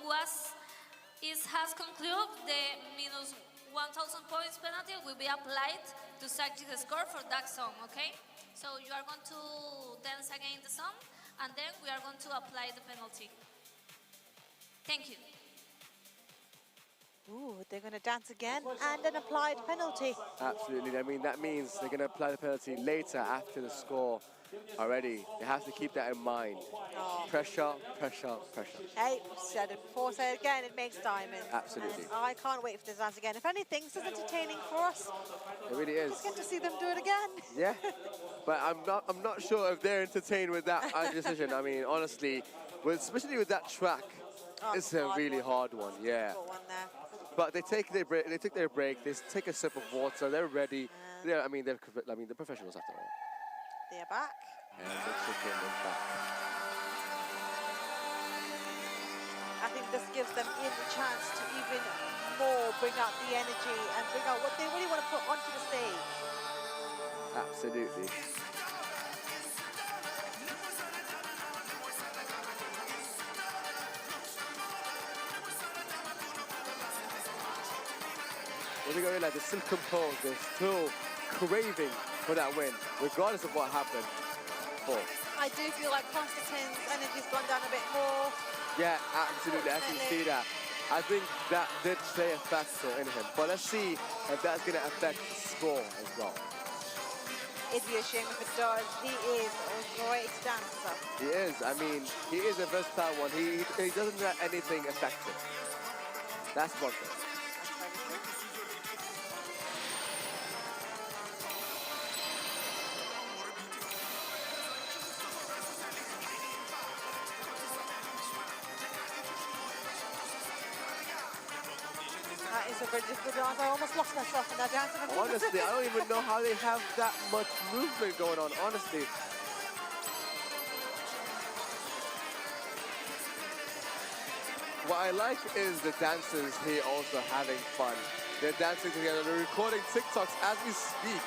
has concluded, the minus 1,000 points penalty will be applied to Sakji's score for that song, okay? So you are going to dance again the song, and then we are going to apply the penalty. Thank you. Ooh, they're going to dance again and an applied penalty. Absolutely. I mean, that means they're going to apply the penalty later after the score already. They have to keep that in mind. Oh. Pressure, pressure, pressure. Hey, said it before, say it again, it makes diamonds. Absolutely. And I can't wait for this dance again. If anything, this is entertaining for us. It really is. Just get to see them do it again. Yeah, but I'm not sure if they're entertained with that decision. I mean, honestly, especially with that track, it's a really hard one. Yeah. But they take their break. They take their break. They take a sip of water. They're ready. They're professionals after all. They're back. And the chicken is back. I think this gives them even a chance to even more bring out the energy and bring out what they really want to put onto the stage. Absolutely. I think I realize they're still composed, they're still craving for that win, regardless of what happened before. I do feel like Constantine's energy's gone down a bit more. Yeah, absolutely, I can see that. I think that did play a factor in him, but let's see if that's going to affect the score as well. It'd be a shame if it does. He is a great dancer. He is, I mean, he is a versatile one. He doesn't let anything affect him. That's one thing. That is a very difficult dance. I almost lost myself in that dance. Honestly, I don't even know how they have that much movement going on, honestly. What I like is the dancers here also having fun. They're dancing together, they're recording TikToks as we speak.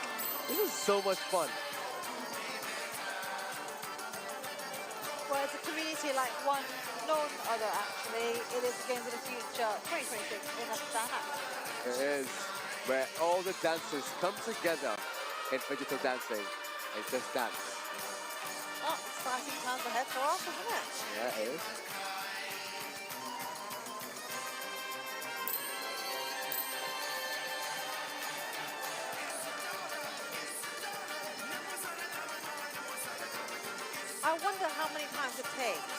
This is so much fun. Well, it's a community like none other, actually. It is Games of the Future 2026 in Astana. It is, where all the dancers come together in digital dancing and just dance. Oh, exciting times ahead for us, isn't it? Yeah, it is. I wonder how many times it takes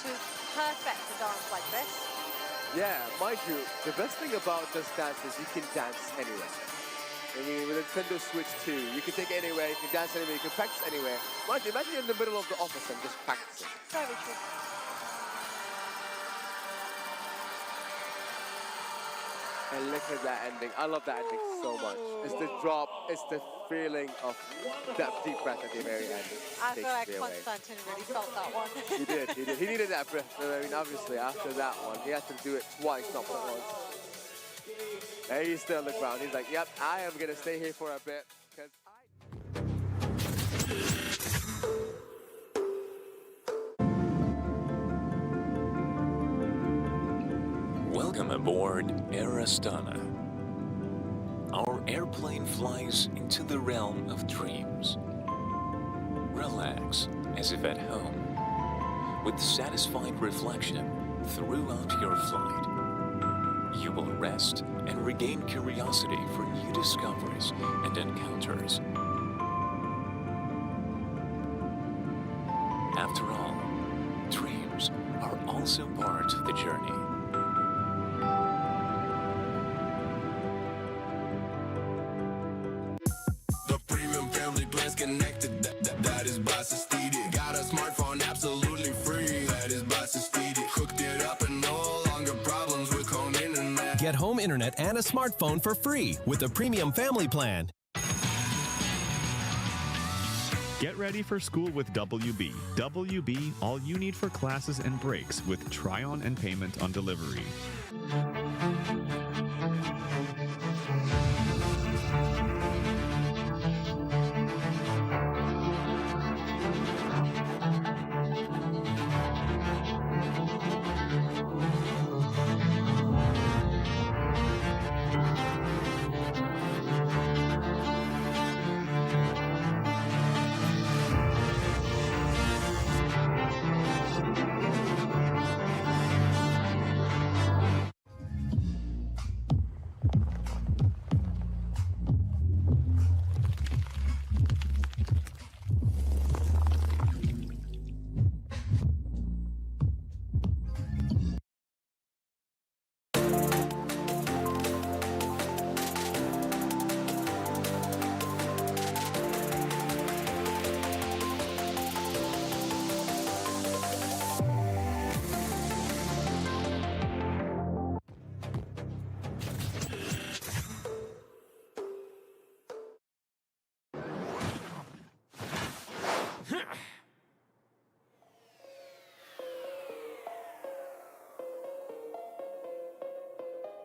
to perfect a dance like this. Yeah, mind you, the best thing about this dance is you can dance anywhere. I mean, with Nintendo Switch 2, you can take it anywhere, you can dance anywhere, you can practice anywhere. Mind you, imagine you're in the middle of the office and just practicing. Very true. And look at that ending. I love that ending so much. It's the drop, it's the feeling of that deep breath at the very end. I feel like Konstantin really felt that one. He did. He needed that breath. I mean, obviously, after that one, he had to do it twice, not but once. And he's still on the ground. He's like, yep, I am going to stay here for a bit. Welcome aboard Air Astana. Our airplane flies into the realm of dreams. Relax as if at home, with satisfied reflection throughout your flight. You will rest and regain curiosity for new discoveries and encounters. After all, dreams are also part of the journey. Connected, that is Bassisted. Got a smartphone absolutely free. That is Bassisted. Hooked it up and no longer problems with home internet. Get home internet and a smartphone for free with a premium family plan. Get ready for school with WB. WB, all you need for classes and breaks with try-on and payment on delivery.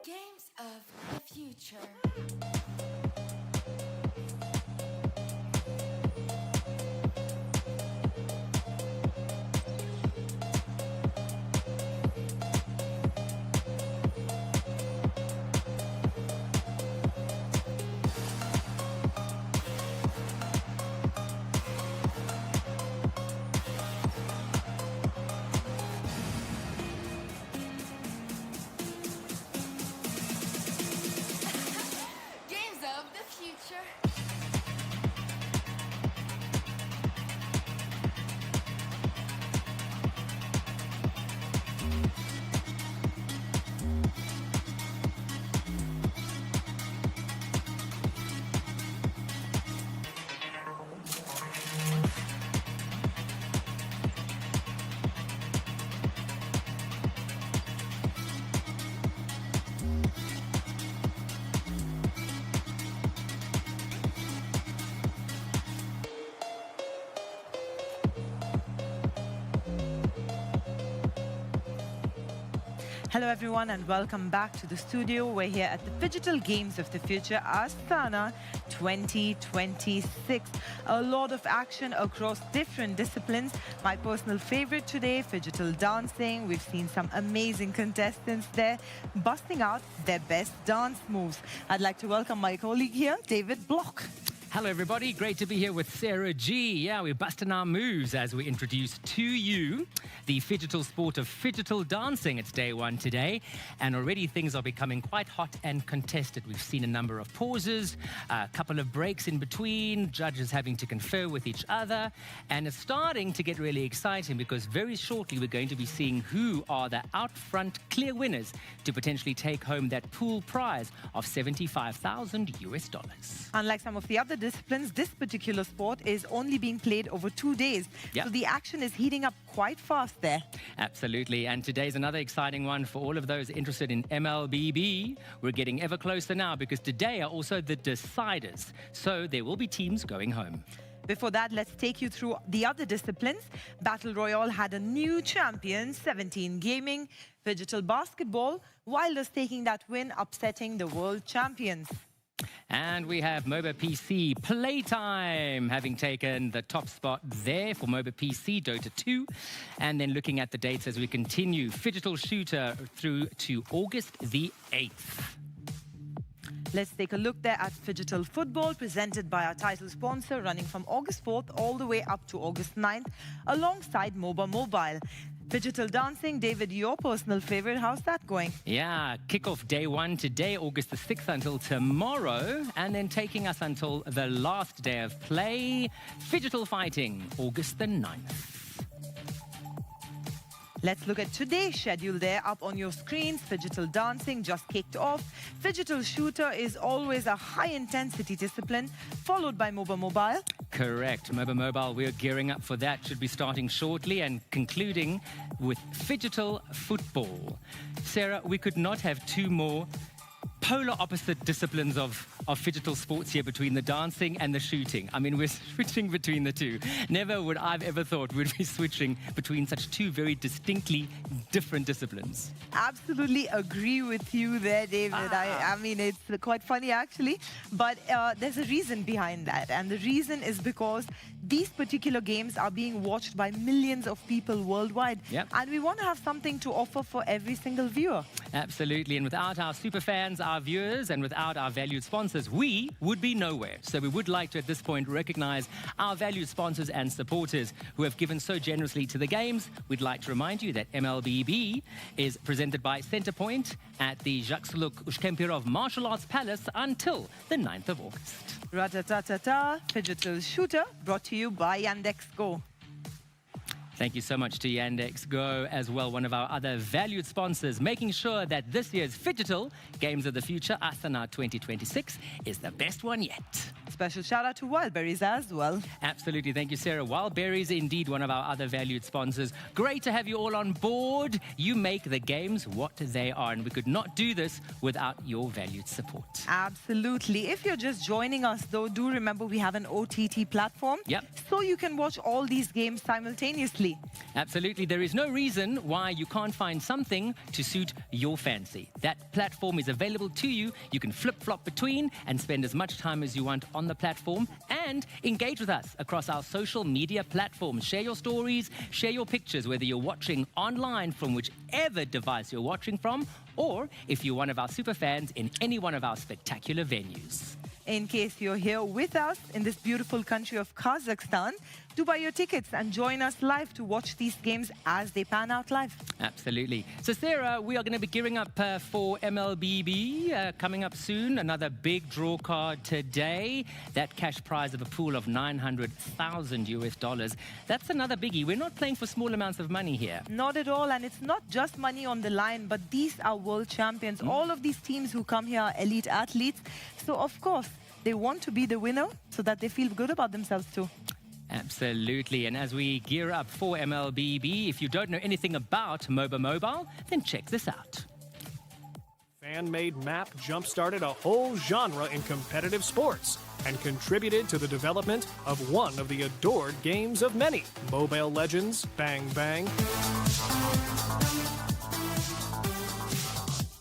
Games of the future. Hello everyone and welcome back to the studio. We're here at the Digital Games of the Future, Astana 2026. A lot of action across different disciplines. My personal favorite today, digital dancing. We've seen some amazing contestants there busting out their best dance moves. I'd like to welcome my colleague here, David Block. Hello, everybody. Great to be here with Sarah G. Yeah, we're busting our moves as we introduce to you the phygital sport of phygital dancing. It's day one today, and already things are becoming quite hot and contested. We've seen a number of pauses, a couple of breaks in between, judges having to confer with each other, and it's starting to get really exciting because very shortly we're going to be seeing who are the out front clear winners to potentially take home that pool prize of $75,000 US. Unlike some of the other disciplines, this particular sport is only being played over 2 days. Yep. So the action is heating up quite fast there. Absolutely. And today's another exciting one for all of those interested in MLBB. We're getting ever closer now because today are also the deciders. So there will be teams going home. Before that, let's take you through the other disciplines. Battle Royale had a new champion, 17 Gaming, Digital Basketball, Wilders taking that win, upsetting the world champions. And we have MOBA PC Playtime having taken the top spot there for MOBA PC, Dota 2. And then looking at the dates as we continue, Digital Shooter through to August the 8th. Let's take a look there at Digital Football, presented by our title sponsor, running from August 4th all the way up to August 9th, alongside MOBA Mobile. Digital Dancing, David, your personal favorite, how's that going? Yeah, kickoff day 1 today, August the 6th until tomorrow, and then taking us until the last day of play, Digital Fighting, August the 9th. Let's look at today's schedule there up on your screens. Digital Dancing just kicked off. Digital Shooter is always a high-intensity discipline, followed by MOBA Mobile. Correct. MOBA Mobile, we're gearing up for that. Should be starting shortly and concluding with Digital Football. Sarah, we could not have two more polar opposite disciplines of digital sports here between the dancing and the shooting. I mean, we're switching between the two. Never would I've ever thought we'd be switching between such two very distinctly different disciplines. Absolutely agree with you there, David. I mean, it's quite funny, actually. But there's a reason behind that. And the reason is because these particular games are being watched by millions of people worldwide. Yep. And we want to have something to offer for every single viewer. Absolutely. And without our super fans, our viewers, and without our valued sponsors, we would be nowhere. So we would like to, at this point, recognize our valued sponsors and supporters who have given so generously to the games. We'd like to remind you that MLBB is presented by Centerpoint at the Jaksuluk Ushkempirov Martial Arts Palace until the 9th of August. Ratatatata, Digital Shooter, brought to you by Yandex Go. Thank you so much to Yandex Go as well, one of our other valued sponsors, making sure that this year's Digital Games of the Future, Astana 2026, is the best one yet. Special shout out to Wildberries as well. Absolutely. Thank you, Sarah. Wildberries, indeed, one of our other valued sponsors. Great to have you all on board. You make the games what they are, and we could not do this without your valued support. Absolutely. If you're just joining us, though, do remember we have an OTT platform. Yep. So you can watch all these games simultaneously. Absolutely. There is no reason why you can't find something to suit your fancy. That platform is available to you. You can flip-flop between and spend as much time as you want on the platform and engage with us across our social media platforms. Share your stories, share your pictures, whether you're watching online from whichever device you're watching from, or if you're one of our super fans in any one of our spectacular venues. In case you're here with us in this beautiful country of Kazakhstan, do buy your tickets and join us live to watch these games as they pan out live. Absolutely. So, Sarah, we are going to be gearing up for MLBB coming up soon. Another big draw card today. That cash prize of a pool of $900,000 US. That's another biggie. We're not playing for small amounts of money here. Not at all. And it's not just money on the line, but these are world champions. All of these teams who come here are elite athletes. So, of course, they want to be the winner so that they feel good about themselves too. Absolutely. And as we gear up for MLBB, if you don't know anything about MOBA Mobile, then check this out. Fan-made map jump-started a whole genre in competitive sports and contributed to the development of one of the adored games of many, Mobile Legends Bang Bang.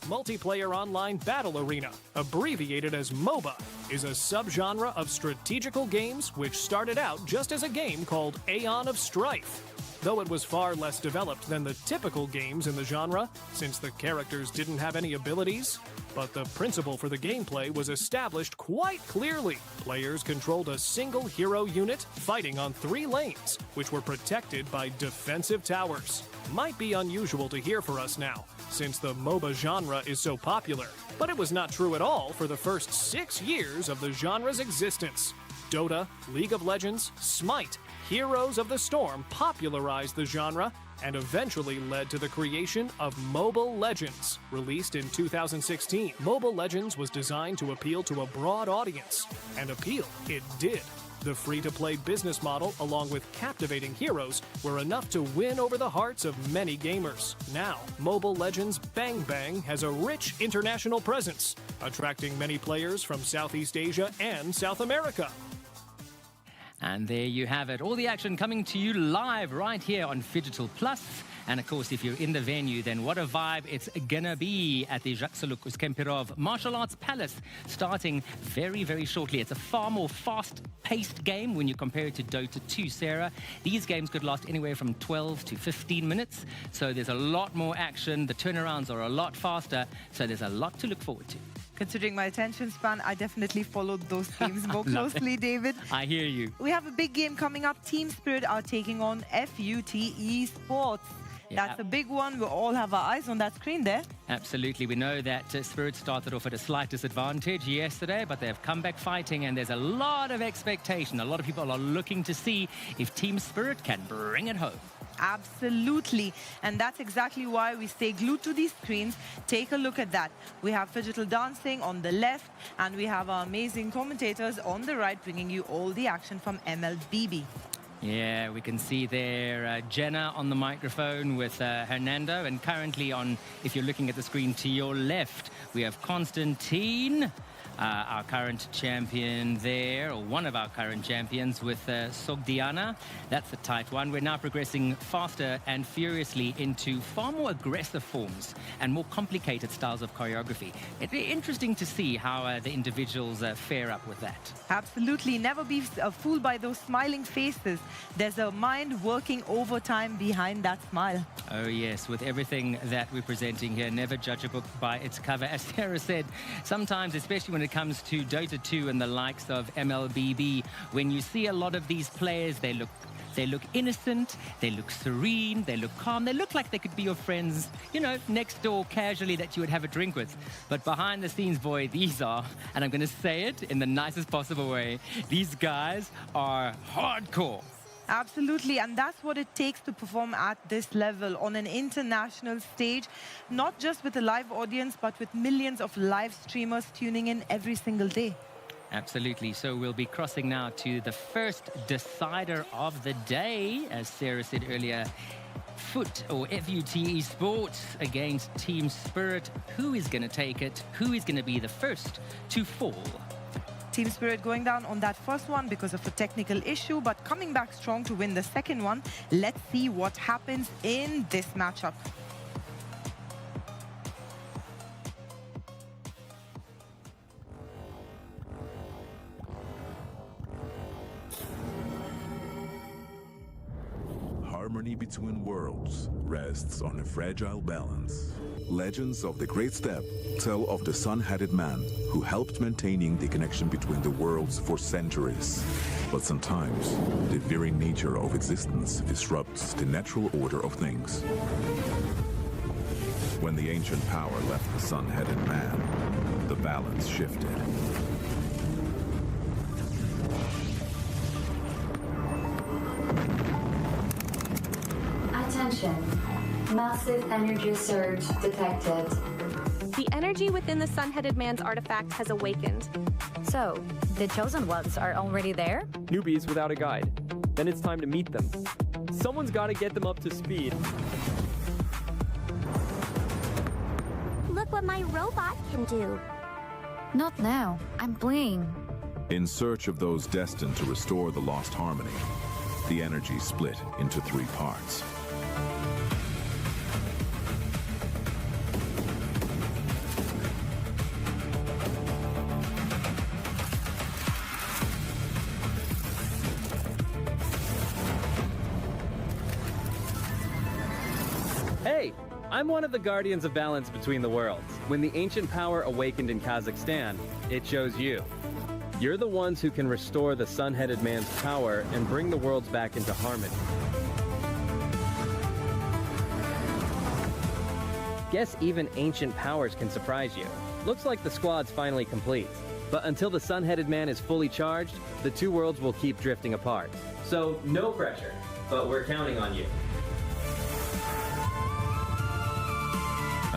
Multiplayer Online Battle Arena, abbreviated as MOBA, is a subgenre of strategical games which started out just as a game called Aeon of Strife. Though it was far less developed than the typical games in the genre, since the characters didn't have any abilities, but the principle for the gameplay was established quite clearly. Players controlled a single hero unit fighting on 3 lanes, which were protected by defensive towers. Might be unusual to hear for us now, since the MOBA genre is so popular, but it was not true at all for the first 6 years of the genre's existence. Dota, League of Legends, Smite, Heroes of the Storm popularized the genre, and eventually led to the creation of Mobile Legends. Released in 2016, Mobile Legends was designed to appeal to a broad audience, and appeal it did. The free-to-play business model, along with captivating heroes, were enough to win over the hearts of many gamers. Now, Mobile Legends Bang Bang has a rich international presence, attracting many players from Southeast Asia and South America. And there you have it. All the action coming to you live right here on Phygital Plus. And of course, if you're in the venue, then what a vibe it's gonna be at the Zhaksaluk Uskempirov Martial Arts Palace, starting very, very shortly. It's a far more fast-paced game when you compare it to Dota 2, Sarah. These games could last anywhere from 12 to 15 minutes. So there's a lot more action. The turnarounds are a lot faster. So there's a lot to look forward to. Considering my attention span, I definitely followed those games more closely, David. I hear you. We have a big game coming up. Team Spirit are taking on FUT Esports. Yeah. That's a big one. We all have our eyes on that screen there. Absolutely. We know that Spirit started off at a slight disadvantage yesterday, but they've come back fighting, and there's a lot of expectation. A lot of people are looking to see if Team Spirit can bring it home. Absolutely. And that's exactly why we stay glued to these screens. Take a look at that. We have Phygital Dancing on the left, and we have our amazing commentators on the right, bringing you all the action from MLBB. Yeah, we can see there Jenna on the microphone with Hernando, and currently on, if you're looking at the screen to your left, we have Constantine, our current champion there, or one of our current champions, with Sogdiana. That's a tight one. We're now progressing faster and furiously into far more aggressive forms and more complicated styles of choreography. It'd be interesting to see how the individuals fare up with that. Absolutely. Never be fooled by those smiling faces. There's a mind working overtime behind that smile. Oh yes, with everything that we're presenting here, never judge a book by its cover. As Sarah said, sometimes, especially when it comes to Dota 2 and the likes of MLBB, when you see a lot of these players, they look innocent, they look serene, they look calm, they look like they could be your friends, you know, next door casually that you would have a drink with. But behind the scenes, boy, these are, and I'm going to say it in the nicest possible way, these guys are hardcore. Absolutely, and that's what it takes to perform at this level on an international stage, not just with a live audience, but with millions of live streamers tuning in every single day. Absolutely. So we'll be crossing now to the first decider of the day, as Sarah said earlier. FUT Esports against Team Spirit. Who is going to take it? Who is going to be the first to fall? Team Spirit going down on that first one because of a technical issue, but coming back strong to win the second one. Let's see what happens in this matchup. Harmony between worlds rests on a fragile balance. Legends of the Great Step tell of the sun-headed man who helped maintaining the connection between the worlds for centuries. But sometimes, the very nature of existence disrupts the natural order of things. When the ancient power left the sun-headed man, the balance shifted. Attention. Massive energy surge detected. The energy within the sun-headed man's artifact has awakened. So, the chosen ones are already there? Newbies without a guide. Then it's time to meet them. Someone's got to get them up to speed. Look what my robot can do. Not now. I'm playing. In search of those destined to restore the lost harmony, the energy split into 3 parts. Hey, I'm one of the guardians of balance between the worlds. When the ancient power awakened in Kazakhstan, it chose you. You're the ones who can restore the sun-headed man's power and bring the worlds back into harmony. Guess even ancient powers can surprise you. Looks like the squad's finally complete. But until the sun-headed man is fully charged, the 2 worlds will keep drifting apart. So, no pressure, but we're counting on you.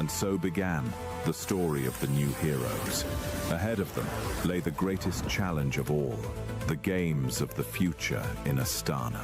And so began the story of the new heroes. Ahead of them lay the greatest challenge of all, the games of the future in Astana.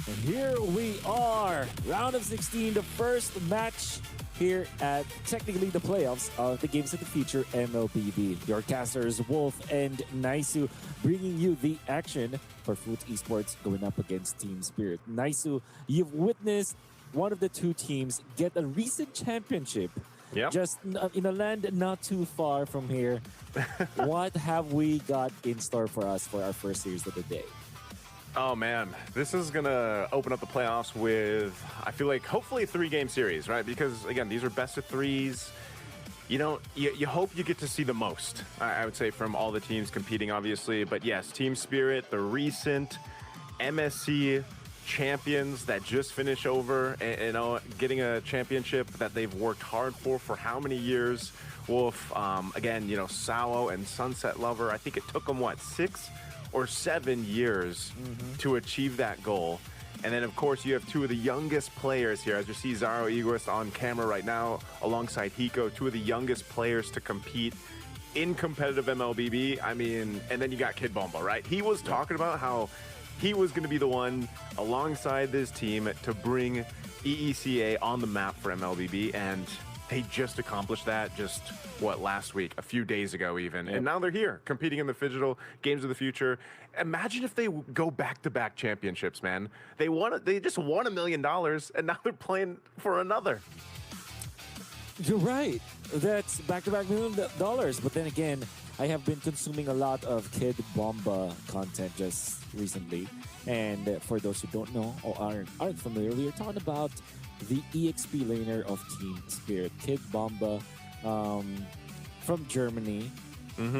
And here we are, round of 16, the first match here at technically the playoffs of the Games of the Future MLBB. Your casters Wolf and Naisu bringing you the action for Foot Esports going up against Team Spirit. Naisu, you've witnessed one of the two teams get a recent championship. Yep. Just in a land not too far from here. What have we got in store for us for our first series of the day? Oh man, this is gonna open up the playoffs with, I feel like, hopefully a 3-game series, right? Because again, these are best of threes. You know, you hope you get to see the most, I would say, from all the teams competing, obviously. But yes, Team Spirit, the recent MSC champions that just finished over, and, you know, getting a championship that they've worked hard for how many years? Wolf, again, you know, Sao and Sunset Lover, I think it took them, what, 6 or 7 years to achieve that goal. And then, of course, you have two of the youngest players here, as you see Zaro Igorist on camera right now, alongside Hiko, two of the youngest players to compete in competitive MLBB. I mean, and then you got Kid Bomba, right? He was talking about how he was going to be the one, alongside this team, to bring EECA on the map for MLBB, and they just accomplished that just, what, last week, a few days ago even. And now they're here, competing in the Phygital Games of the Future. Imagine if they go back-to-back championships, man. They just won $1 million, and now they're playing for another. You're right. That's back-to-back $1 million. But then again, I have been consuming a lot of Kid Bomba content just recently. And for those who don't know or aren't familiar, we are talking about the EXP laner of Team Spirit, Kid Bomba, from Germany.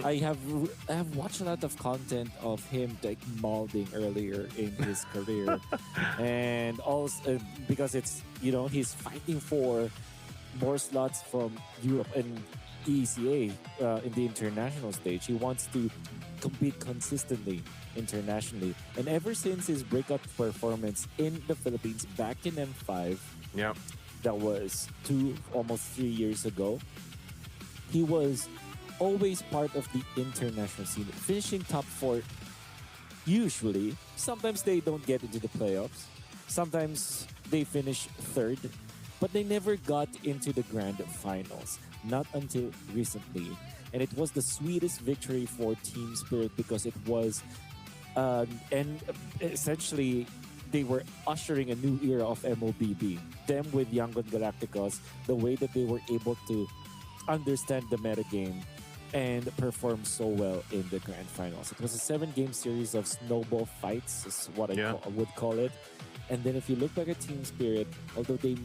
I have watched a lot of content of him like molding earlier in his career, and also because it's, you know, he's fighting for more slots from Europe and ECA in the international stage. He wants to compete consistently internationally. And ever since his breakout performance in the Philippines back in M5, Yep. that was almost 3 years ago, he was always part of the international scene, finishing top 4 usually. Sometimes they don't get into the playoffs. Sometimes they finish 3rd, but they never got into the grand finals, not until recently. And it was the sweetest victory for Team Spirit because it was, and essentially, they were ushering a new era of MOBB. Them with Yangon Galacticos, the way that they were able to understand the metagame and perform so well in the grand finals. It was a 7-game series of snowball fights, is what I would call it. And then if you look back at Team Spirit, although they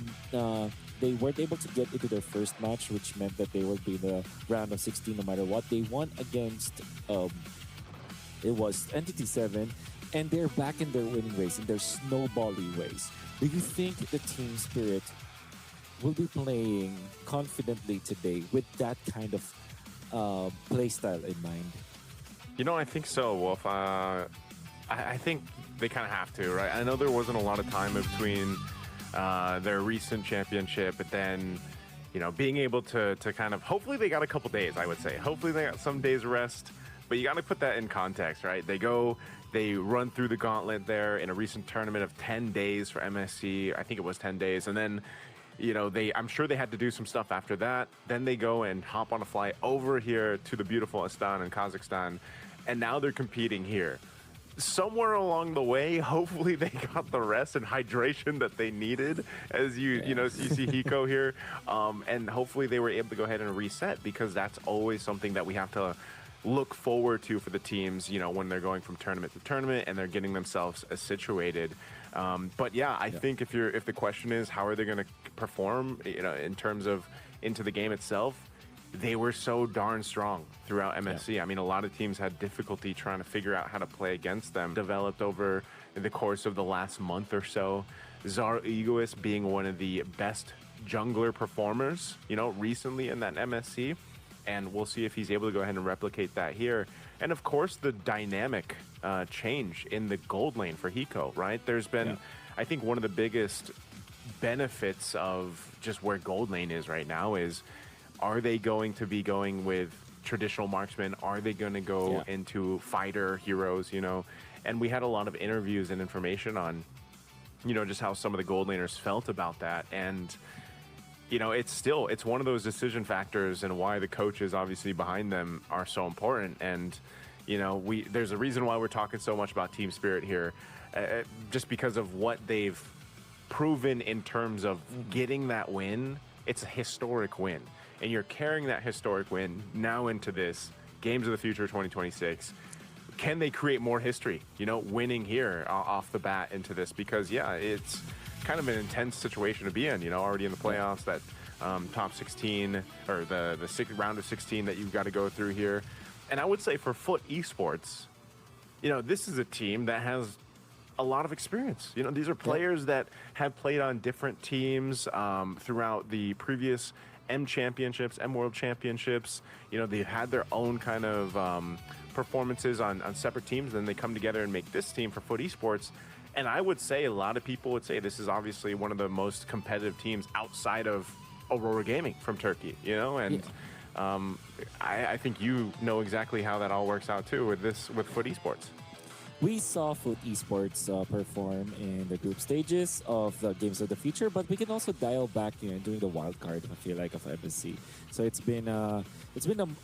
weren't able to get into their first match, which meant that they would be in the round of 16 no matter what, they won against, it was Entity 7, and they're back in their winning ways, in their snowbally ways. Do you think the Team Spirit will be playing confidently today with that kind of playstyle in mind? You know, I think so, Wolf. I think they kind of have to, right? I know there wasn't a lot of time in between their recent championship, but then, you know, being able to kind of, hopefully they got a couple days, I would say. Hopefully they got some days rest, but you got to put that in context, right? They run through the gauntlet there in a recent tournament of 10 days for MSC. I think it was 10 days. And then, you know, I'm sure they had to do some stuff after that. Then they go and hop on a flight over here to the beautiful Astana in Kazakhstan. And now they're competing here. Somewhere along the way, hopefully they got the rest and hydration that they needed, as you see Hiko here. And hopefully they were able to go ahead and reset, because that's always something that we have to look forward to for the teams, you know, when they're going from tournament to tournament and they're getting themselves situated. But yeah, I think if the question is how are they going to perform, you know, in terms of into the game itself, they were so darn strong throughout MSC. Yeah. I mean, a lot of teams had difficulty trying to figure out how to play against them. Developed over the course of the last month or so. Zar Egoist being one of the best jungler performers, you know, recently in that MSC. And we'll see if he's able to go ahead and replicate that here. And of course, the dynamic change in the gold lane for Hiko, right? There's been, I think one of the biggest benefits of just where gold lane is right now is, are they going to be going with traditional marksmen? Are they going to go into fighter heroes, you know? And we had a lot of interviews and information on, you know, just how some of the gold laners felt about that. And, you know, it's one of those decision factors, and why the coaches obviously behind them are so important. And, you know, there's a reason why we're talking so much about Team Spirit here, just because of what they've proven in terms of getting that win. It's a historic win. And you're carrying that historic win now into this Games of the Future 2026. Can they create more history, you know, winning here off the bat into this? Because, yeah, it's kind of an intense situation to be in, you know, already in the playoffs, that top 16 or the round of 16 that you've got to go through here. And I would say for Foot Esports, you know, this is a team that has a lot of experience. You know, these are players that have played on different teams throughout the previous M Championships, M World Championships. You know, they've had their own kind of performances on separate teams. Then they come together and make this team for Foot Esports. And I would say a lot of people would say this is obviously one of the most competitive teams outside of Aurora Gaming from Turkey, you know? And I think you know exactly how that all works out too with Foot Esports. We saw Foot Esports perform in the group stages of the Games of the Future, but we can also dial back, you know, during the wild card, I feel like, of MSC. So it's been a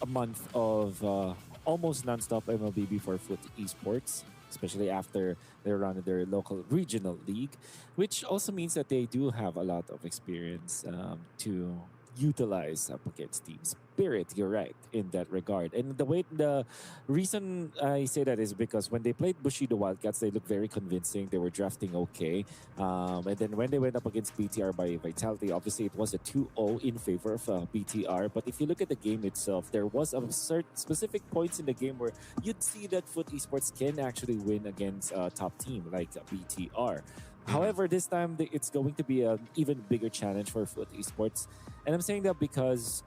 month of almost non-stop MLBB for Foot Esports, especially after they run their local regional league, which also means that they do have a lot of experience to utilize up against Team Spirit. You're right in that regard. And the reason I say that is because when they played Bushido Wildcats, they looked very convincing. They were drafting okay. And then when they went up against BTR by Vitality, obviously it was a 2-0 in favor of BTR. But if you look at the game itself, there was a certain specific points in the game where you'd see that Foot Esports can actually win against a top team like BTR. However, this time it's going to be an even bigger challenge for Foot Esports. And I'm saying that because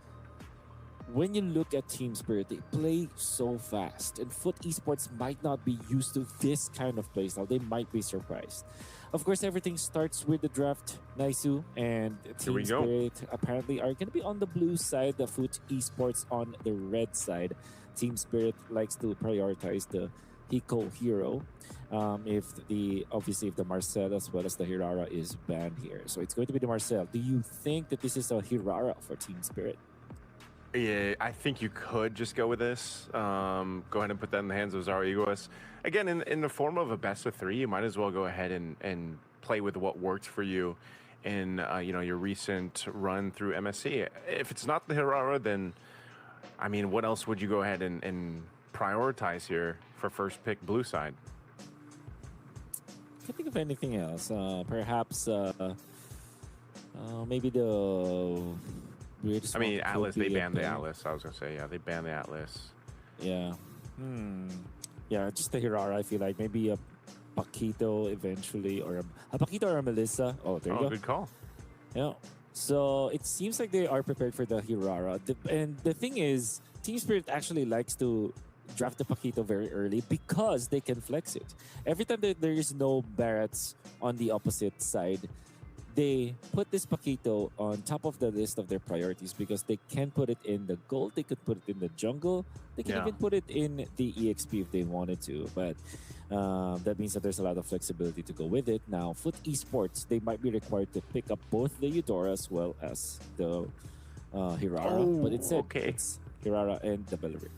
when you look at Team Spirit, they play so fast. And Foot Esports might not be used to this kind of playstyle. They might be surprised. Of course, everything starts with the draft, Naisu, and Team Spirit apparently are going to be on the blue side, the Foot Esports on the red side. Team Spirit likes to prioritize the Hiko hero. Obviously if the Marcel as well as the Hirara is banned here. So it's going to be the Marcel. Do you think that this is a Hirara for Team Spirit? Yeah, I think you could just go with this. Go ahead and put that in the hands of Zara Egoist. Again, in the form of a best of 3, you might as well go ahead and play with what worked for you in your recent run through MSC. If it's not the Hirara, then I mean, what else would you go ahead and prioritize here for first pick blue side? I can't think of anything else. Perhaps maybe the weirdest. I mean, Atlas. They banned the Atlas. I was gonna say, yeah, they banned the Atlas. Yeah. Yeah, just the Hirara. I feel like maybe a Paquito eventually, or a Paquito or a Melissa. Oh, there you go. Good call. Yeah. So it seems like they are prepared for the Hirara. And the thing is, Team Spirit actually likes to draft the Paquito very early because they can flex it. Every time that there is no Barretts on the opposite side, they put this Paquito on top of the list of their priorities because they can put it in the gold, they could put it in the jungle, they can even put it in the EXP if they wanted to. But that means that there's a lot of flexibility to go with it. Now, Foot Esports, they might be required to pick up both the Eudora as well as the Hirara. But it's Hirara and the Belleric.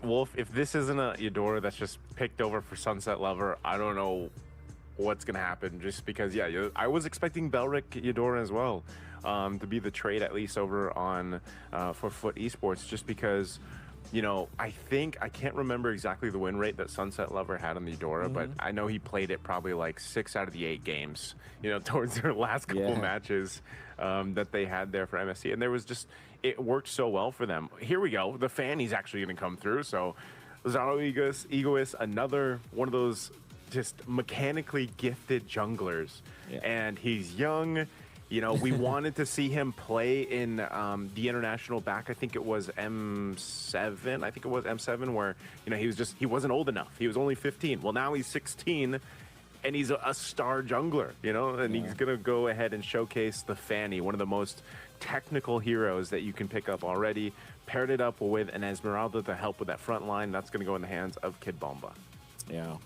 Wolf, if this isn't a Eudora that's just picked over for Sunset Lover, I don't know what's going to happen. Just because, yeah, I was expecting Belleric Eudora as well to be the trade at least over on for Foot Esports, just because, I can't remember exactly the win rate that Sunset Lover had on the Eudora, but I know he played it probably like 6 out of the 8 games, towards their last couple matches that they had there for MSC. And there was just, it worked so well for them. Here we go. The Fanny's actually going to come through. So Zaro Egoist, another one of those just mechanically gifted junglers. And he's young. We wanted to see him play in the international back. I think it was M7. Where, he wasn't old enough. He was only 15. Well, now he's 16. And he's a star jungler, and he's going to go ahead and showcase the Fanny, one of the most technical heroes that you can pick up already. Paired it up with an Esmeralda to help with that front line. That's going to go in the hands of Kid Bomba. Yeah.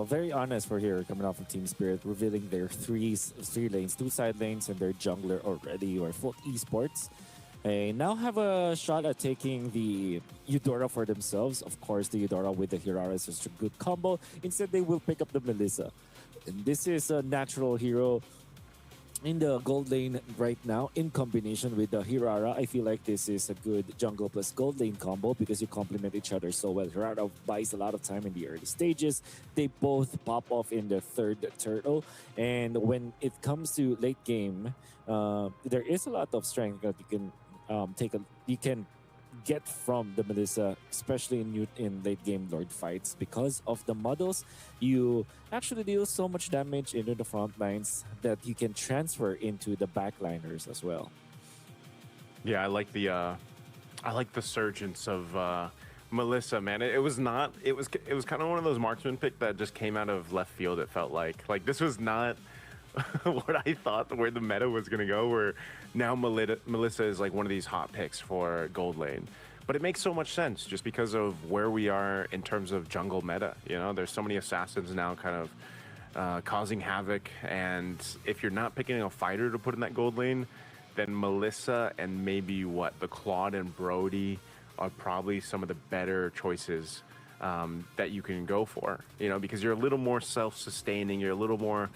Very honest for here, coming off of Team Spirit, revealing their three lanes, 2 side lanes, and their jungler already, or Foot Esports. They now have a shot at taking the Eudora for themselves. Of course, the Eudora with the Hirara is just a good combo. Instead, they will pick up the Melissa. And this is a natural hero in the gold lane right now in combination with the Hirara. I feel like this is a good jungle plus gold lane combo because you complement each other so well. Hirara buys a lot of time in the early stages. They both pop off in the 3rd turtle. And when it comes to late game, there is a lot of strength that you can you can get from the Melissa, especially in late game Lord fights. Because of the models, you actually deal so much damage into the front lines that you can transfer into the backliners as well. Yeah, I like the surgence of Melissa, man. It was kind of one of those marksman pick that just came out of left field. It felt like this was not what I thought where the meta was going to go, where now Melissa is like one of these hot picks for gold lane. But it makes so much sense just because of where we are in terms of jungle meta. There's so many assassins now kind of causing havoc. And if you're not picking a fighter to put in that gold lane, then Melissa and maybe the Claude and Brody are probably some of the better choices that you can go for, because you're a little more self-sustaining, you're a little more,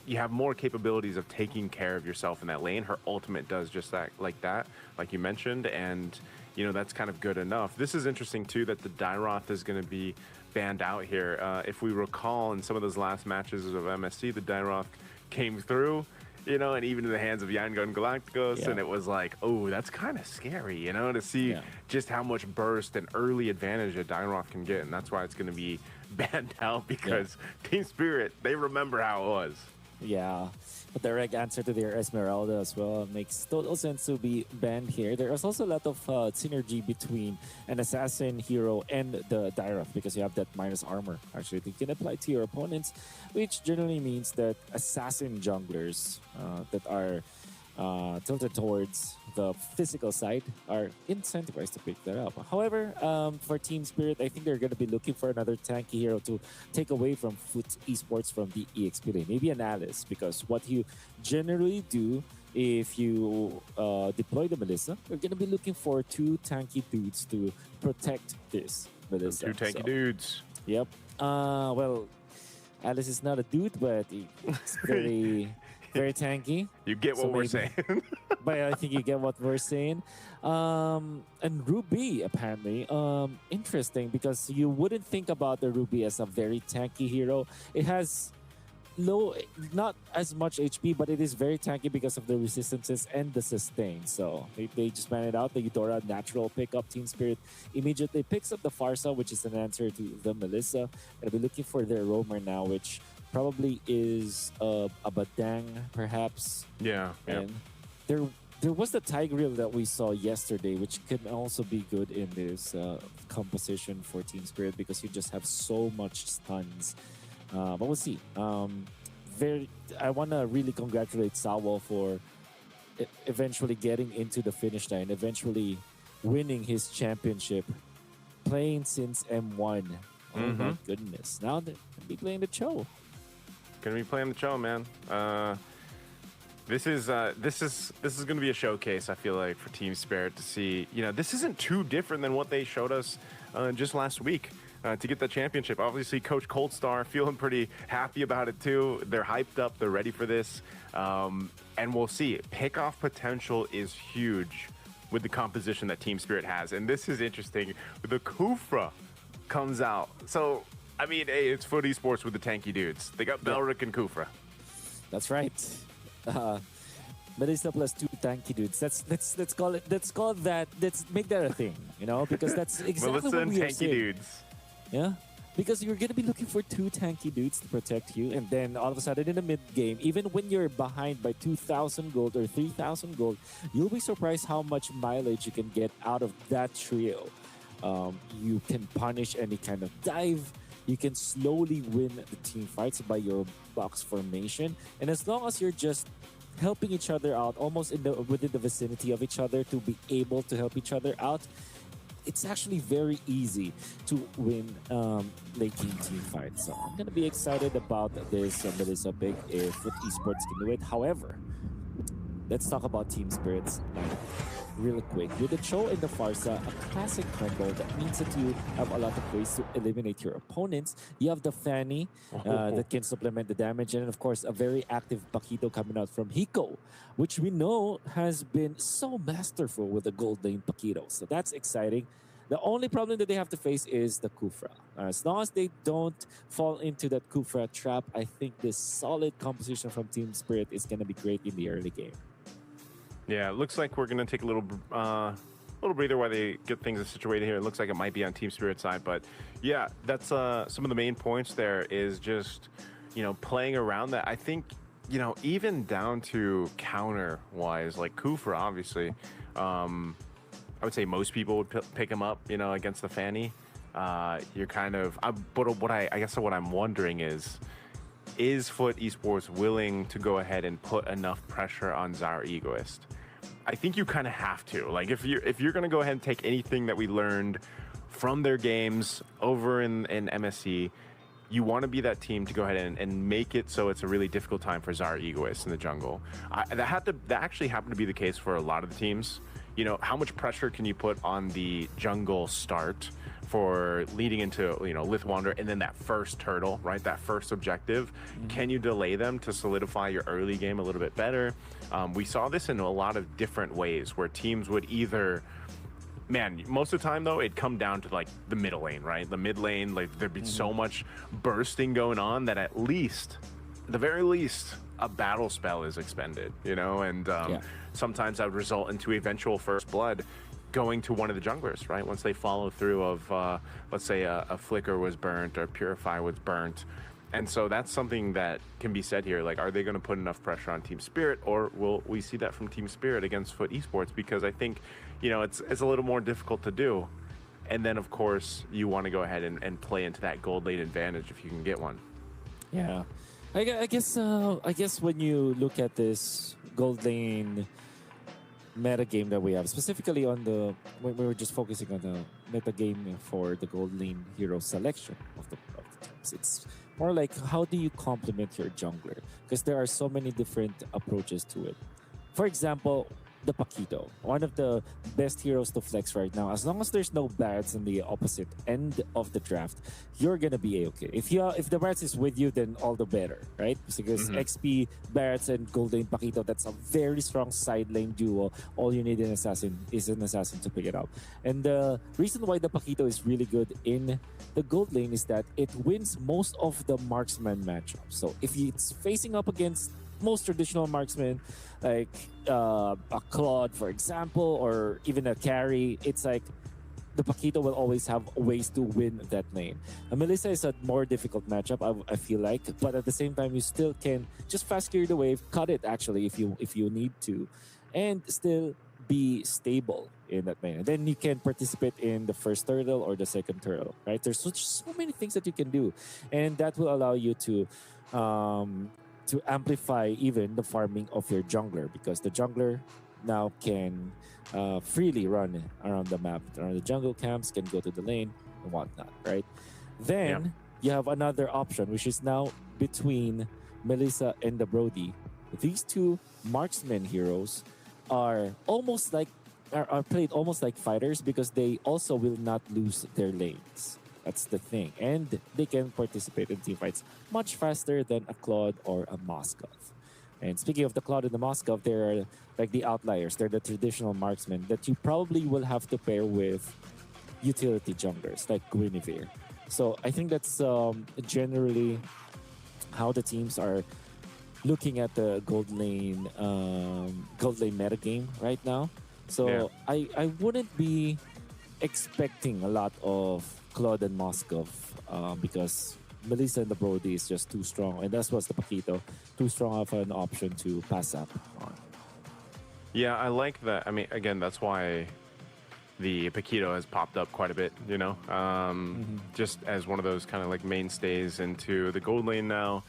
you have more capabilities of taking care of yourself in that lane. Her ultimate does just that, like you mentioned, and, that's kind of good enough. This is interesting, too, that the Dairoth is going to be banned out here. If we recall in some of those last matches of MSC, the Dairoth came through you know, and even in the hands of Yangon and Galacticos, Yeah. and it was like, oh, that's kind of scary, you know, to see just how much burst and early advantage a Dynroth can get, and that's why it's going to be banned out, because Team Spirit, they remember how it was. Yeah, but the direct answer to their Esmeralda as well makes total sense to be banned here. There is also a lot of synergy between an assassin hero and the Dynroth, because you have that minus armor actually that you can apply to your opponents, which generally means that assassin junglers that are tilted towards the physical side are incentivized to pick that up. However, for Team Spirit, I think they're going to be looking for another tanky hero to take away from Foot Esports from the EXP lane. Maybe an Alice, because what you generally do if you deploy the Melissa, you're going to be looking for two tanky dudes to protect this Melissa. Two tanky dudes. Yep. Well, Alice is not a dude, but it's very... very tanky. You get what we're saying. But I think you get what we're saying. And Ruby, apparently, interesting, because you wouldn't think about the Ruby as a very tanky hero. It has low, not as much HP, but it is very tanky because of the resistances and the sustain. So they just ran it out. The Eudora natural pickup. Team Spirit immediately picks up the Farsa, which is an answer to the Melissa. Gonna be looking for their roamer now, which probably is a Badang, perhaps. Yeah. And there was the Tigreal that we saw yesterday, which can also be good in this composition for Team Spirit, because you just have so much stuns. But we'll see. I want to really congratulate Sawo for eventually getting into the finish line, eventually winning his championship, playing since M1. Oh my goodness! Now they'll be playing the Cho. Gonna be playing the Cho, man. This is gonna be a showcase, I feel like, for Team Spirit to see. You know, this isn't too different than what they showed us just last week to get the championship. Obviously, Coach Coldstar feeling pretty happy about it too. They're hyped up. They're ready for this, and we'll see. Pickoff potential is huge with the composition that Team Spirit has, and this is interesting. The Kufra comes out, so. I mean, hey, it's Foot Esports with the tanky dudes. They got Belric and Kufra. That's right. Melissa plus two tanky dudes. Let's call it. Let's make that a thing. You know, because that's exactly Melissa what and we are tanky saying. dudes. Yeah, because you're gonna be looking for two tanky dudes to protect you, and then all of a sudden in the mid game, even when you're behind by 2,000 gold or 3,000 gold, you'll be surprised how much mileage you can get out of that trio. You can punish any kind of dive. You can slowly win the team fights by your box formation. And as long as you're just helping each other out, almost within the vicinity of each other to be able to help each other out, it's actually very easy to win late game team fights. So I'm going to be excited about this Melissa pick if Foot Esports can do it. However, let's talk about Team Spirit's lineup real quick. With the Cho and the Farsa, a classic combo that means that you have a lot of ways to eliminate your opponents. You have the Fanny that can supplement the damage, and of course a very active Paquito coming out from Hiko, which we know has been so masterful with the gold lane Paquito. So that's exciting. The only problem that they have to face is the Kufra. As long as they don't fall into that Kufra trap, I think this solid composition from Team Spirit is going to be great in the early game. Yeah, it looks like we're going to take a little breather while they get things situated here. It looks like it might be on Team Spirit side, but yeah, that's some of the main points there is just, you know, playing around that. I think, you know, even down to counter-wise, like Kufra, obviously, I would say most people would pick him up, you know, against the Fanny. You're kind of, but what I guess what I'm wondering is Foot Esports willing to go ahead and put enough pressure on Zara Egoist? I think you kind of have to. Like, if you're going to go ahead and take anything that we learned from their games over in MSC, you want to be that team to go ahead and make it so it's a really difficult time for Zara Egoist in the jungle. That actually happened to be the case for a lot of the teams. You know, how much pressure can you put on the jungle start for leading into, you know, Lith Wanderer and then that first turtle, right? That first objective. Can you delay them to solidify your early game a little bit better? We saw this in a lot of different ways where teams would either, man, most of the time though, it'd come down to like the middle lane, right? The mid lane, like there'd be so much bursting going on that at the very least, a battle spell is expended, you know, and sometimes that would result into eventual first blood going to one of the junglers, right? Once they follow through of, let's say a Flicker was burnt or Purify was burnt. And so that's something that can be said here. Like, are they going to put enough pressure on Team Spirit, or will we see that from Team Spirit against Foot Esports? Because I think, you know, it's a little more difficult to do. And then, of course, you want to go ahead and play into that gold lane advantage if you can get one. Yeah. I guess when you look at this gold lane meta game that we have, specifically on when we were just focusing on the meta game for the gold lane hero selection of the teams, it's more like, how do you complement your jungler? Because there are so many different approaches to it. For example, the Paquito, one of the best heroes to flex right now. As long as there's no Barretts in the opposite end of the draft, you're gonna be okay. If the Barretts is with you, then all the better, right? Because XP, Barretts, and Gold Lane Paquito, that's a very strong side lane duo. All you need is an assassin to pick it up. And the reason why the Paquito is really good in the gold lane is that it wins most of the marksman matchups. So if it's facing up against most traditional marksmen, like a Claude, for example, or even a carry, it's like the Paquito will always have ways to win that lane. Melissa is a more difficult matchup, I feel like, but at the same time, you still can just fast clear the wave, cut it actually if you need to, and still be stable in that lane. And then you can participate in the first turtle or the second turtle, right? There's so many things that you can do, and that will allow you to amplify even the farming of your jungler, because the jungler now can freely run around the map, around the jungle camps, can go to the lane and whatnot, right? Then you have another option, which is now between Melissa and the Brody. These two marksman heroes are almost like are played almost like fighters, because they also will not lose their lanes. That's the thing. And they can participate in teamfights much faster than a Claude or a Moskov. And speaking of the Claude and the Moskov, they're like the outliers. They're the traditional marksmen that you probably will have to pair with utility junglers like Guinevere. So I think that's generally how the teams are looking at the gold lane meta game right now. So I wouldn't be expecting a lot of Claude and Moskov because Melissa and the Brody is just too strong, and that's what's the Paquito, too strong of an option to pass up on. Yeah, I like that. I mean, again, that's why the Paquito has popped up quite a bit, you know, just as one of those kind of like mainstays into the gold lane now.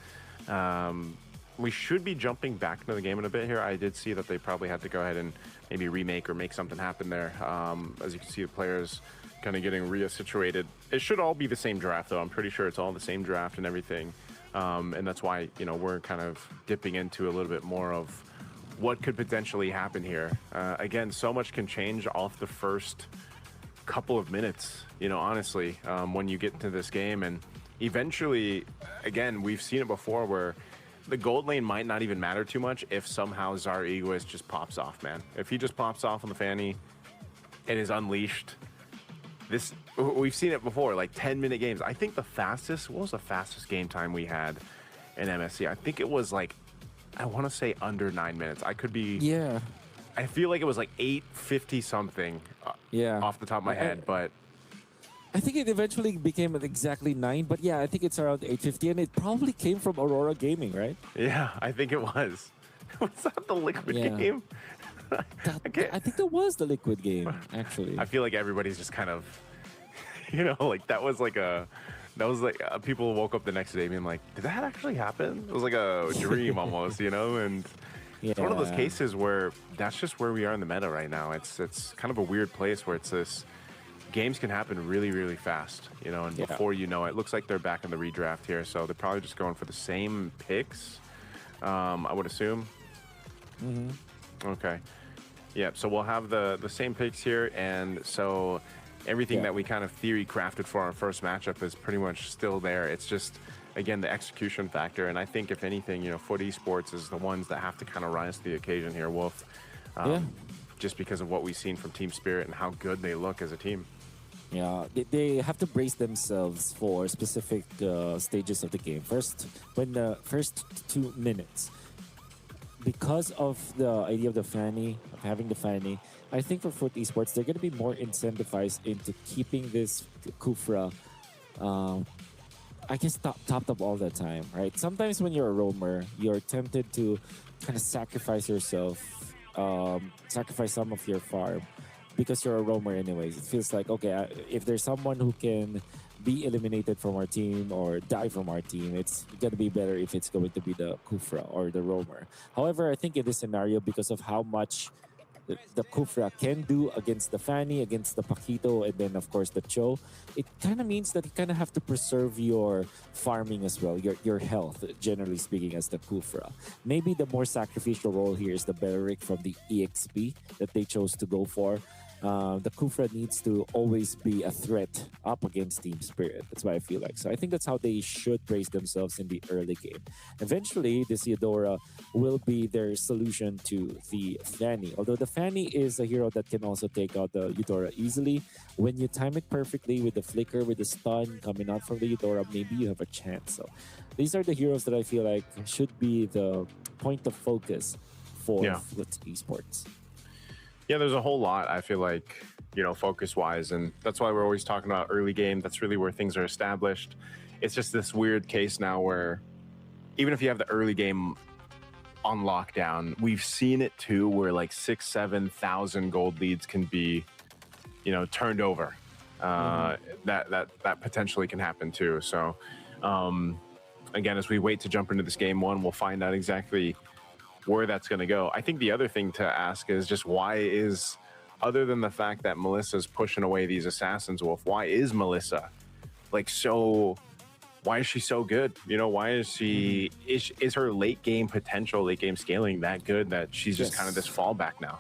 We should be jumping back into the game in a bit here. I did see that they probably had to go ahead and maybe remake or make something happen there. As you can see, the players kind of getting re-situated. It should all be the same draft, though. I'm pretty sure it's all the same draft and everything. And that's why, you know, we're kind of dipping into a little bit more of what could potentially happen here. Again, so much can change off the first couple of minutes, you know, honestly, when you get into this game. And eventually, again, we've seen it before where the gold lane might not even matter too much if somehow Zar Egoist just pops off, man. If he just pops off on the Fanny and is unleashed, we've seen it before, like 10-minute games. I think what was the fastest game time we had in MSC? I think it was like, I want to say under 9 minutes. I could be. Yeah. I feel like it was like 8:50 something. Off the top of my head, but. I think it eventually became exactly 9, but yeah, I think it's around 8:50, and it probably came from Aurora Gaming, right? Yeah, I think it was. Was that the Liquid game? I think that was the Liquid game, actually. I feel like everybody's just kind of, you know, like that was like people woke up the next day being like, did that actually happen? It was like a dream almost, you know? And it's one of those cases where that's just where we are in the meta right now. It's kind of a weird place where it's this, games can happen really, really fast, you know, and before you know it, looks like they're back in the redraft here, so they're probably just going for the same picks, I would assume. Okay. Yeah, so we'll have the same picks here, and so everything that we kind of theory crafted for our first matchup is pretty much still there. It's just, again, the execution factor, and I think if anything, you know, Foot Esports is the ones that have to kind of rise to the occasion here, Wolf. Just because of what we've seen from Team Spirit and how good they look as a team. Yeah, they have to brace themselves for specific stages of the game. First, when the first 2 minutes, because of the idea of the Fanny, of having the Fanny, I think for Foot Esports, they're going to be more incentivized into keeping this Kufra, I guess, topped up all the time, right? Sometimes when you're a roamer, you're tempted to kind of sacrifice yourself, sacrifice some of your farm because you're a roamer anyways. It feels like, okay, if there's someone who can be eliminated from our team or die from our team, it's going to be better if it's going to be the Kufra or the roamer. However, I think in this scenario, because of how much the Kufra can do against the Fanny, against the Paquito, and then of course the Cho, it kind of means that you kind of have to preserve your farming as well, your health, generally speaking, as the Kufra. Maybe the more sacrificial role here is the Belleric from the EXP that they chose to go for. The Kufra needs to always be a threat up against Team Spirit. That's what I feel like. So I think that's how they should brace themselves in the early game. Eventually, this Eudora will be their solution to the Fanny. Although the Fanny is a hero that can also take out the Eudora easily. When you time it perfectly with the flicker, with the stun coming out from the Eudora, maybe you have a chance. So these are the heroes that I feel like should be the point of focus for Foot Esports. Yeah, there's a whole lot, I feel like, you know, focus-wise, and that's why we're always talking about early game. That's really where things are established. It's just this weird case now where even if you have the early game on lockdown, we've seen it too, where like 6,000-7,000 gold leads can be, you know, turned over. That potentially can happen too. So, again, as we wait to jump into this game one, we'll find out exactly where that's going to go. I think the other thing to ask is just why is, other than the fact that Melissa's pushing away these assassins, Wolf, why is Melissa like so, why is she so good? You know, why is she, is her late game potential, late game scaling that good that she's just kind of this fallback now?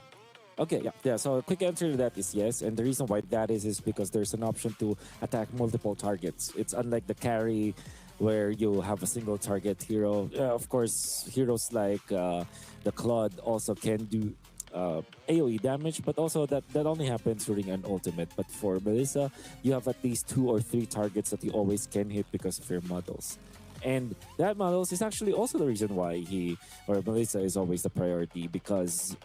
Okay, yeah. So a quick answer to that is yes. And the reason why that is because there's an option to attack multiple targets. It's unlike the carry where you have a single target hero. Of course, heroes like the Claude also can do AoE damage, but also that only happens during an ultimate. But for Melissa, you have at least 2 or 3 targets that you always can hit because of your models. And that models is actually also the reason why Melissa is always the priority, because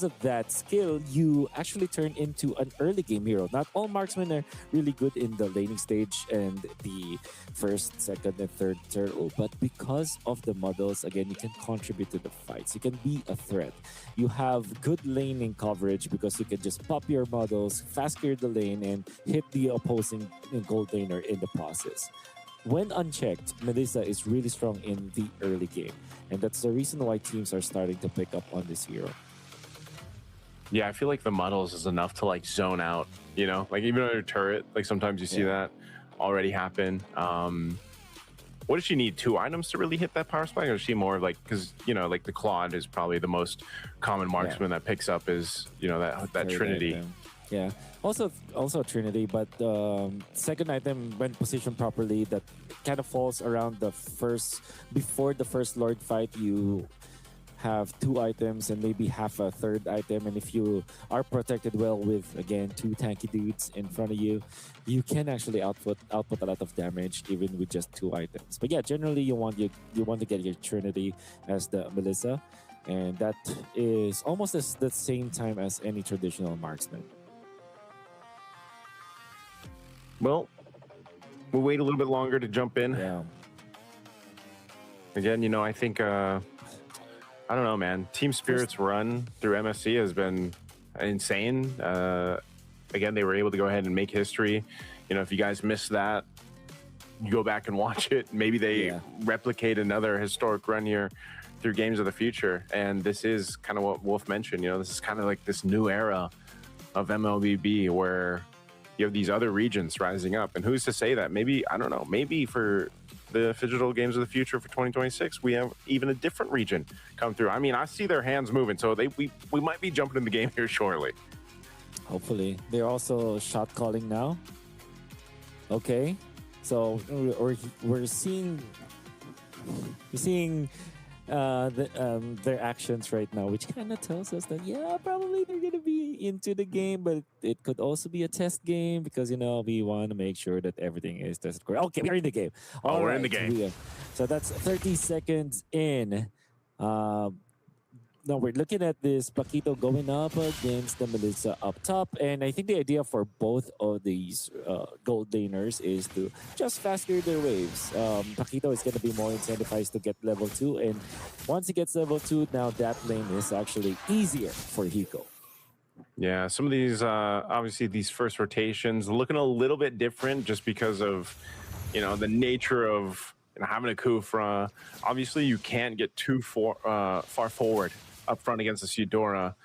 of that skill, you actually turn into an early game hero. Not all marksmen are really good in the laning stage and the first, second, and third turtle, but because of the models, again, you can contribute to the fights. You can be a threat. You have good laning coverage because you can just pop your models, fast clear the lane, and hit the opposing gold laner in the process. When unchecked, Melissa is really strong in the early game, and that's the reason why teams are starting to pick up on this hero. Yeah, I feel like the models is enough to like zone out, you know, like even on your turret, like sometimes you see that already happen. What does she need? 2 items to really hit that power spike, or is she more like, because, you know, like the Claude is probably the most common marksman that picks up is, you know, that Trinity. Yeah, also Trinity, but second item when positioned properly, that kind of falls around before the first Lord fight. You have 2 items and maybe half a third item, and if you are protected well with, again, 2 tanky dudes in front of you, you can actually output a lot of damage even with just 2 items. But yeah, generally you want to get your Trinity as the Melissa, and that is almost the same time as any traditional marksman. Well, we'll wait a little bit longer to jump in. Yeah. Again, you know, I think I don't know, man. Team Spirit's run through MSC has been insane. Again, they were able to go ahead and make history. You know, if you guys missed that, you go back and watch it. Maybe they replicate another historic run here through Games of the Future. And this is kind of what Wolf mentioned. You know, this is kind of like this new era of MLBB where you have these other regions rising up. And who's to say that? Maybe, I don't know, maybe for the Phygital Games of the Future for 2026, we have even a different region come through. I mean, I see their hands moving, so we might be jumping in the game here shortly. Hopefully. They're also shot calling now. Okay. So we're seeing their actions right now, which kind of tells us that, yeah, probably they're going to be into the game, but it could also be a test game because, you know, we want to make sure that everything is tested correctly. Okay, we're in the game. We're in the game. So that's 30 seconds in. now we're looking at this Paquito going up against the Melissa up top. And I think the idea for both of these gold laners is to just faster their waves. Paquito is going to be more incentivized to get level 2. And once he gets level 2, now that lane is actually easier for Hiko. Yeah, some of these, obviously these first rotations looking a little bit different just because of, you know, the nature of having a Kufra. Obviously, you can't get too far forward up front against the Eudora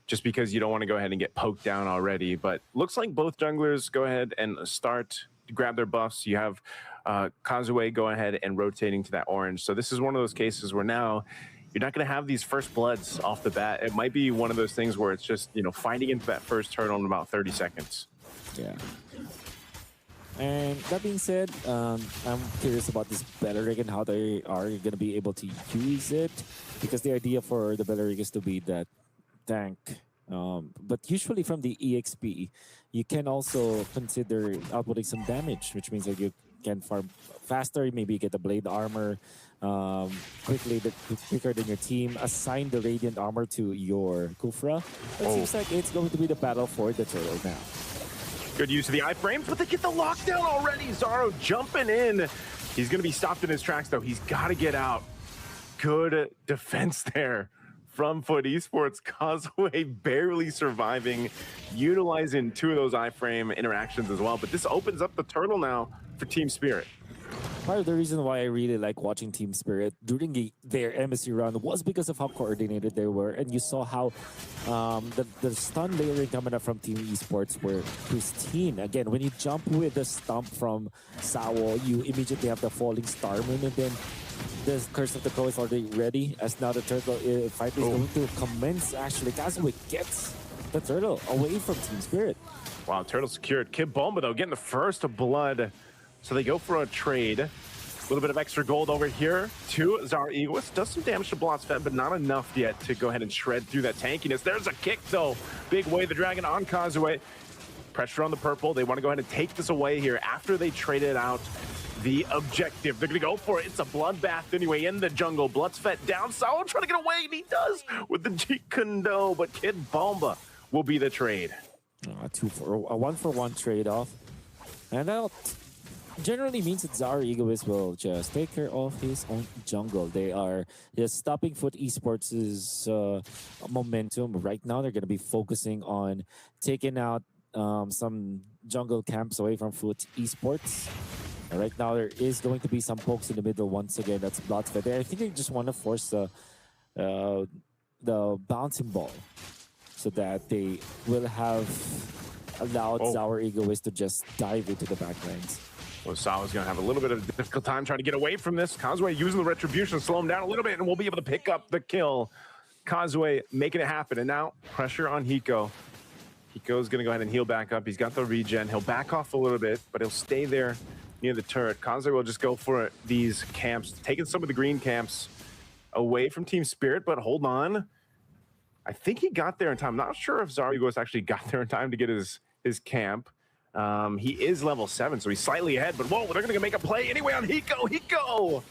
just because you don't want to go ahead and get poked down already. But looks like both junglers go ahead and start to grab their buffs. You have Kazue go ahead and rotating to that orange. So this is one of those cases where now you're not going to have these first bloods off the bat. It might be one of those things where it's just, you know, fighting into that first turtle in about 30 seconds. Yeah. And that being said, I'm curious about this Belleric and how they are going to be able to use it, because the idea for the Belleric is to be that tank. But usually from the EXP, you can also consider outputting some damage, which means that you can farm faster, maybe get the blade armor quicker than your team, assign the radiant armor to your Kufra. It seems like it's going to be the battle for the turtle now. Good use of the iframes, but they get the lockdown already. Zaro jumping in. He's going to be stopped in his tracks, though. He's got to get out. Good defense there from Foot Esports. Causeway barely surviving, utilizing 2 of those iframe interactions as well. But this opens up the turtle now for Team Spirit. Part of the reason why I really like watching Team Spirit during their MSC run was because of how coordinated they were. And you saw how the stun layering coming up from Team Esports were pristine. Again, when you jump with the stump from Sao, you immediately have the falling star moon, and then the Curse of the Crow is already ready, as now the turtle fight is going to commence. Actually, Kazue gets the turtle away from Team Spirit. Wow, turtle secured. Kid Bomba, though, getting the first blood. So they go for a trade. A little bit of extra gold over here to Zara Egoist. Does some damage to Blott's Fed, but not enough yet to go ahead and shred through that tankiness. There's a kick, though. Big Way the Dragon on Causeway. Pressure on the purple. They want to go ahead and take this away here after they traded out the objective. They're going to go for it. It's a bloodbath anyway in the jungle. Blood's Fed down. Sao trying to get away, and he does with the Jeet Kune Do, but Kid Bomba will be the trade. A 1-for-1 trade-off. And that generally means that Zara Egoist will just take care of his own jungle. They are just stopping Foot Esports' momentum. Right now, they're going to be focusing on taking out some jungle camps away from Foot Esports. And right now, there is going to be some pokes in the middle once again. That's Bloodfed. I think they just want to force the bouncing ball so that they will have allowed Zara Egoist to just dive into the backlines. Well, Sao's going to have a little bit of a difficult time trying to get away from this. Causeway using the retribution to slow him down a little bit, and we'll be able to pick up the kill. Causeway making it happen, and now pressure on Hiko. Hiko's going to go ahead and heal back up. He's got the regen. He'll back off a little bit, but he'll stay there near the turret. Causeway will just go for these camps, taking some of the green camps away from Team Spirit, but hold on. I think he got there in time. Not sure if Zarugos actually got there in time to get his camp. He is level 7, so he's slightly ahead, but whoa, they're going to make a play anyway on Hiko. Hiko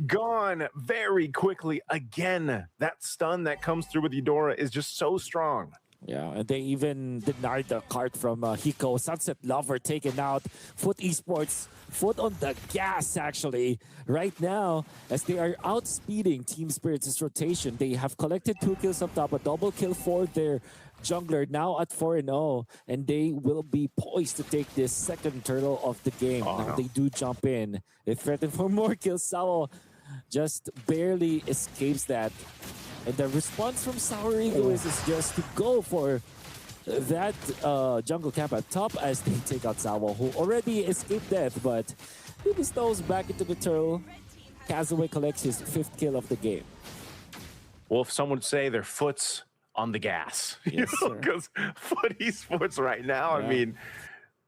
gone very quickly again. That stun that comes through with Eudora is just so strong. Yeah, and they even denied the cart from Hiko. Sunset Lover taken out. Foot Esports, foot on the gas actually right now as they are outspeeding Team Spirit's rotation. They have collected 2 kills up top, a double kill for their jungler, now at 4-0, and they will be poised to take this second turtle of the game. Now they do jump in. They threaten for more kills. Sao just barely escapes that. And the response from Sour Egoist is just to go for that jungle camp at top as they take out Sawa, who already escaped death, but he bestows back into the turtle. Causeway collects his 5th kill of the game. Well, if someone would say their foot's on the gas, yes, because Foot Esports right now, I mean,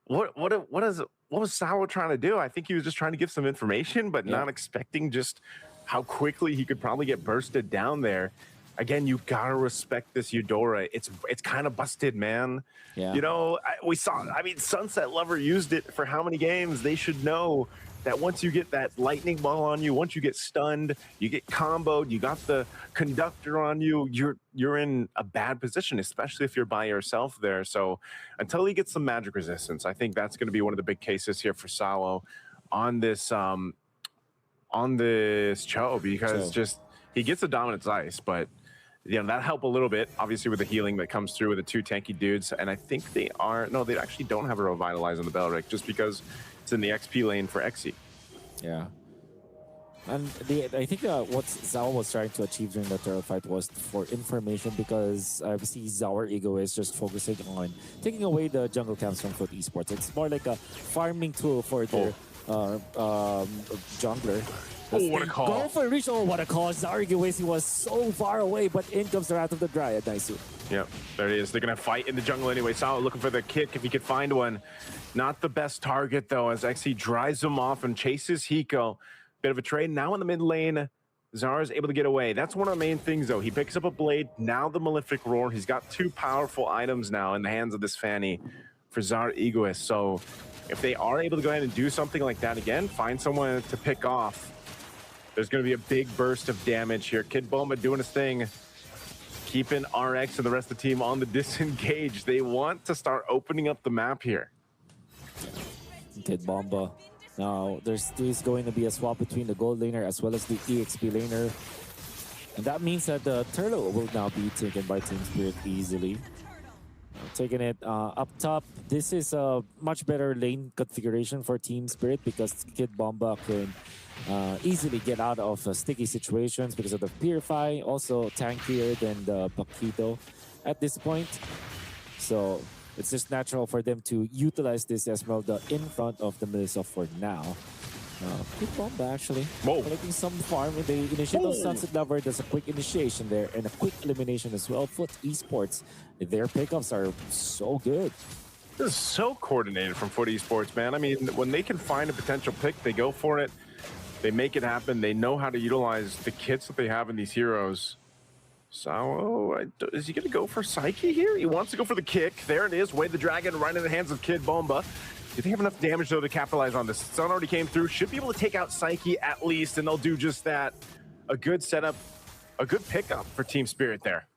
what was Sao trying to do? I think he was just trying to give some information, but not expecting just how quickly he could probably get bursted down there. Again, you gotta respect this Eudora. It's kind of busted, man. Yeah. You know, we saw. I mean, Sunset Lover used it for how many games? They should know that once you get that lightning ball on you, once you get stunned, you get comboed, you got the conductor on you, you're in a bad position, especially if you're by yourself there. So until he gets some magic resistance, I think that's going to be one of the big cases here for Sawo on this Cho, because just he gets a dominance ice, but you know, that help a little bit, obviously, with the healing that comes through with the two tanky dudes. And I think they actually don't have a Revitalize on the Belric just because it's in the XP lane for Xe. Yeah. And I think what Zao was trying to achieve during the turtle fight was for information, because obviously Zauer Ego is just focusing on taking away the jungle camps from Foot Esports. It's more like a farming tool for their jungler. Oh, what a call. Go for a reach. Oh, what a call. Zargi was so far away, but in comes the Wrath of the Dryad. Nice. Yep, there it is. They're going to fight in the jungle anyway. Sawa looking for the kick if he could find one. Not the best target, though, as Xe drives him off and chases Hiko. Bit of a trade. Now in the mid lane, Zara's able to get away. That's one of the main things, though. He picks up a blade. Now the Malefic Roar. He's got two powerful items now in the hands of this Fanny for Zara Egoist. So if they are able to go ahead and do something like that again, find someone to pick off, there's going to be a big burst of damage here. Kid Bomba doing his thing, keeping RX and the rest of the team on the disengage. They want to start opening up the map here. Kid Bomba. Now, there's going to be a swap between the gold laner as well as the EXP laner. And that means that the turtle will now be taken by Team Spirit easily. Taking it up top. This is a much better lane configuration for Team Spirit because Kid Bomba can easily get out of sticky situations because of the Purify, also tankier than the Paquito at this point. So it's just natural for them to utilize this Esmeralda in front of the Melissa for now. Kid Bomba actually collecting some farm in the initial Sunset Lover. There's a quick initiation there and a quick elimination as well. Foot Esports, their pickups are so good. This is so coordinated from Foot Esports, man. I mean, when they can find a potential pick, they go for it. They make it happen. They know how to utilize the kits that they have in these heroes. So, is he going to go for Psyche here? He wants to go for the kick. There it is. Wade the Dragon right in the hands of Kid Bomba. Do they have enough damage, though, to capitalize on this? Sun already came through. Should be able to take out Psyche at least, and they'll do just that. A good setup, a good pickup for Team Spirit there.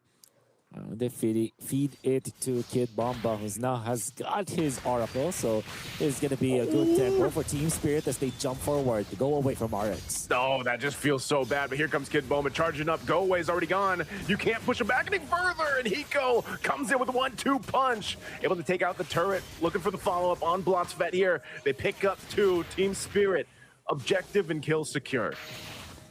They feed it to Kid Bomba, who now has got his Oracle, so it's going to be a good tempo for Team Spirit as they jump forward to go away from RX. Oh, that just feels so bad, but here comes Kid Bomba charging up. Go Away's already gone. You can't push him back any further, and Hiko comes in with a 1-2 punch. Able to take out the turret, looking for the follow-up on Blot's Vet here. They pick up two. Team Spirit, objective and kill secure.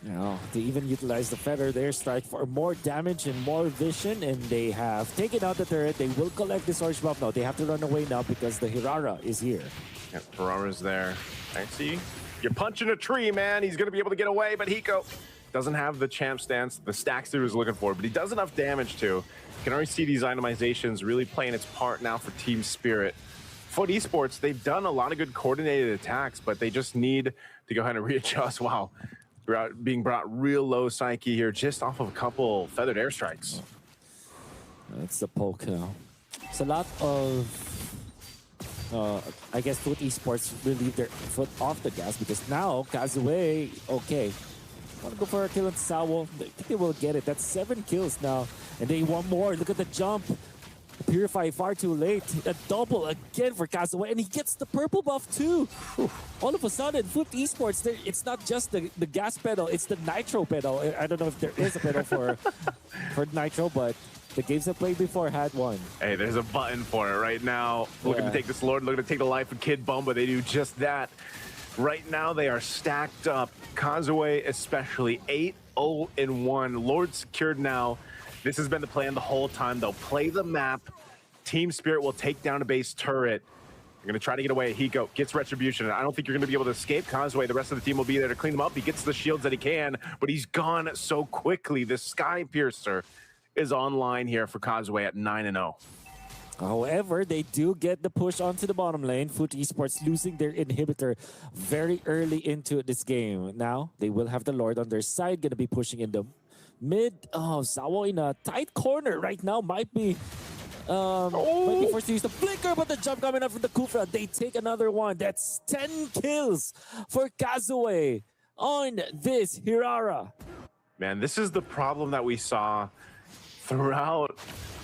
Now, they even utilize the feather there, strike for more damage and more vision, and they have taken out the turret. They will collect this orange buff now. They have to run away now because the Hirara is here. Yeah, Hirara's there. I see. You're punching a tree, man. He's going to be able to get away, but Hiko doesn't have the champ stance, the stacks that he was looking for, but he does enough damage to. You can already see these itemizations really playing its part now for Team Spirit. Foot Esports, they've done a lot of good coordinated attacks, but they just need to go ahead and readjust. Wow. Being brought real low Psyche here just off of a couple feathered airstrikes. That's the poke now. It's a lot of, I guess, Foot Esports will leave their foot off the gas because now Kazue, okay, want to go for a kill on Sawo. I think they will get it. That's 7 kills now, and they want more. Look at the jump. Purify far too late. A double again for Kazue, and he gets the purple buff too. All of a sudden, Foot Esports, it's not just the gas pedal, it's the nitro pedal. I don't know if there is a pedal for nitro, but the games I've played before had one. Hey, there's a button for it right now. Looking to take this Lord, looking to take the life of Kid Bomba. They do just that. Right now, they are stacked up. Kazue especially, 8-0-1. Lord secured now. This has been the plan the whole time. They'll play the map. Team Spirit will take down a base turret. They're going to try to get away. Hiko gets Retribution. I don't think you're going to be able to escape Kazue. The rest of the team will be there to clean him up. He gets the shields that he can, but he's gone so quickly. The Sky Piercer is online here for Kazue at 9-0. However, they do get the push onto the bottom lane. Foot Esports losing their inhibitor very early into this game. Now, they will have the Lord on their side, going to be pushing in the mid. Oh, Sawo in a tight corner right now might be Might be forced to use the flicker, but the jump coming up from the Kufra. They take another one. That's 10 kills for Kazuya on this Hirara. Man, this is the problem that we saw throughout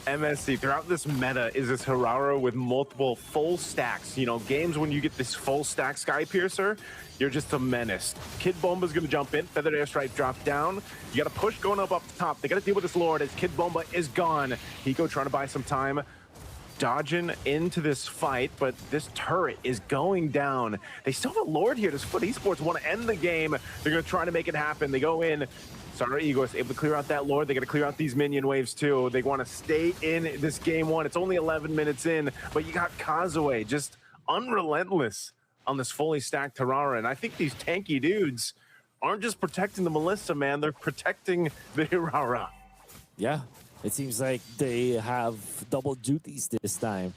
MSC, throughout this meta, is this Hirara with multiple full stacks. You know, games when you get this full stack Sky Piercer, you're just a menace. Kid Bomba's gonna jump in, Feathered Airstrike drop down. You gotta push going up top. They gotta deal with this Lord as Kid Bomba is gone. Hiko trying to buy some time, dodging into this fight, but this turret is going down. They still have a Lord here. Does Foot Esports want to end the game? They're gonna try to make it happen. They go in. Sorry, Ego is able to clear out that Lord. They got to clear out these minion waves too. They want to stay in this game one. It's only 11 minutes in, but you got Kazuya just unrelentless on this fully stacked Hirara. And I think these tanky dudes aren't just protecting the Melissa, man. They're protecting the Hirara. Yeah, it seems like they have double duties this time.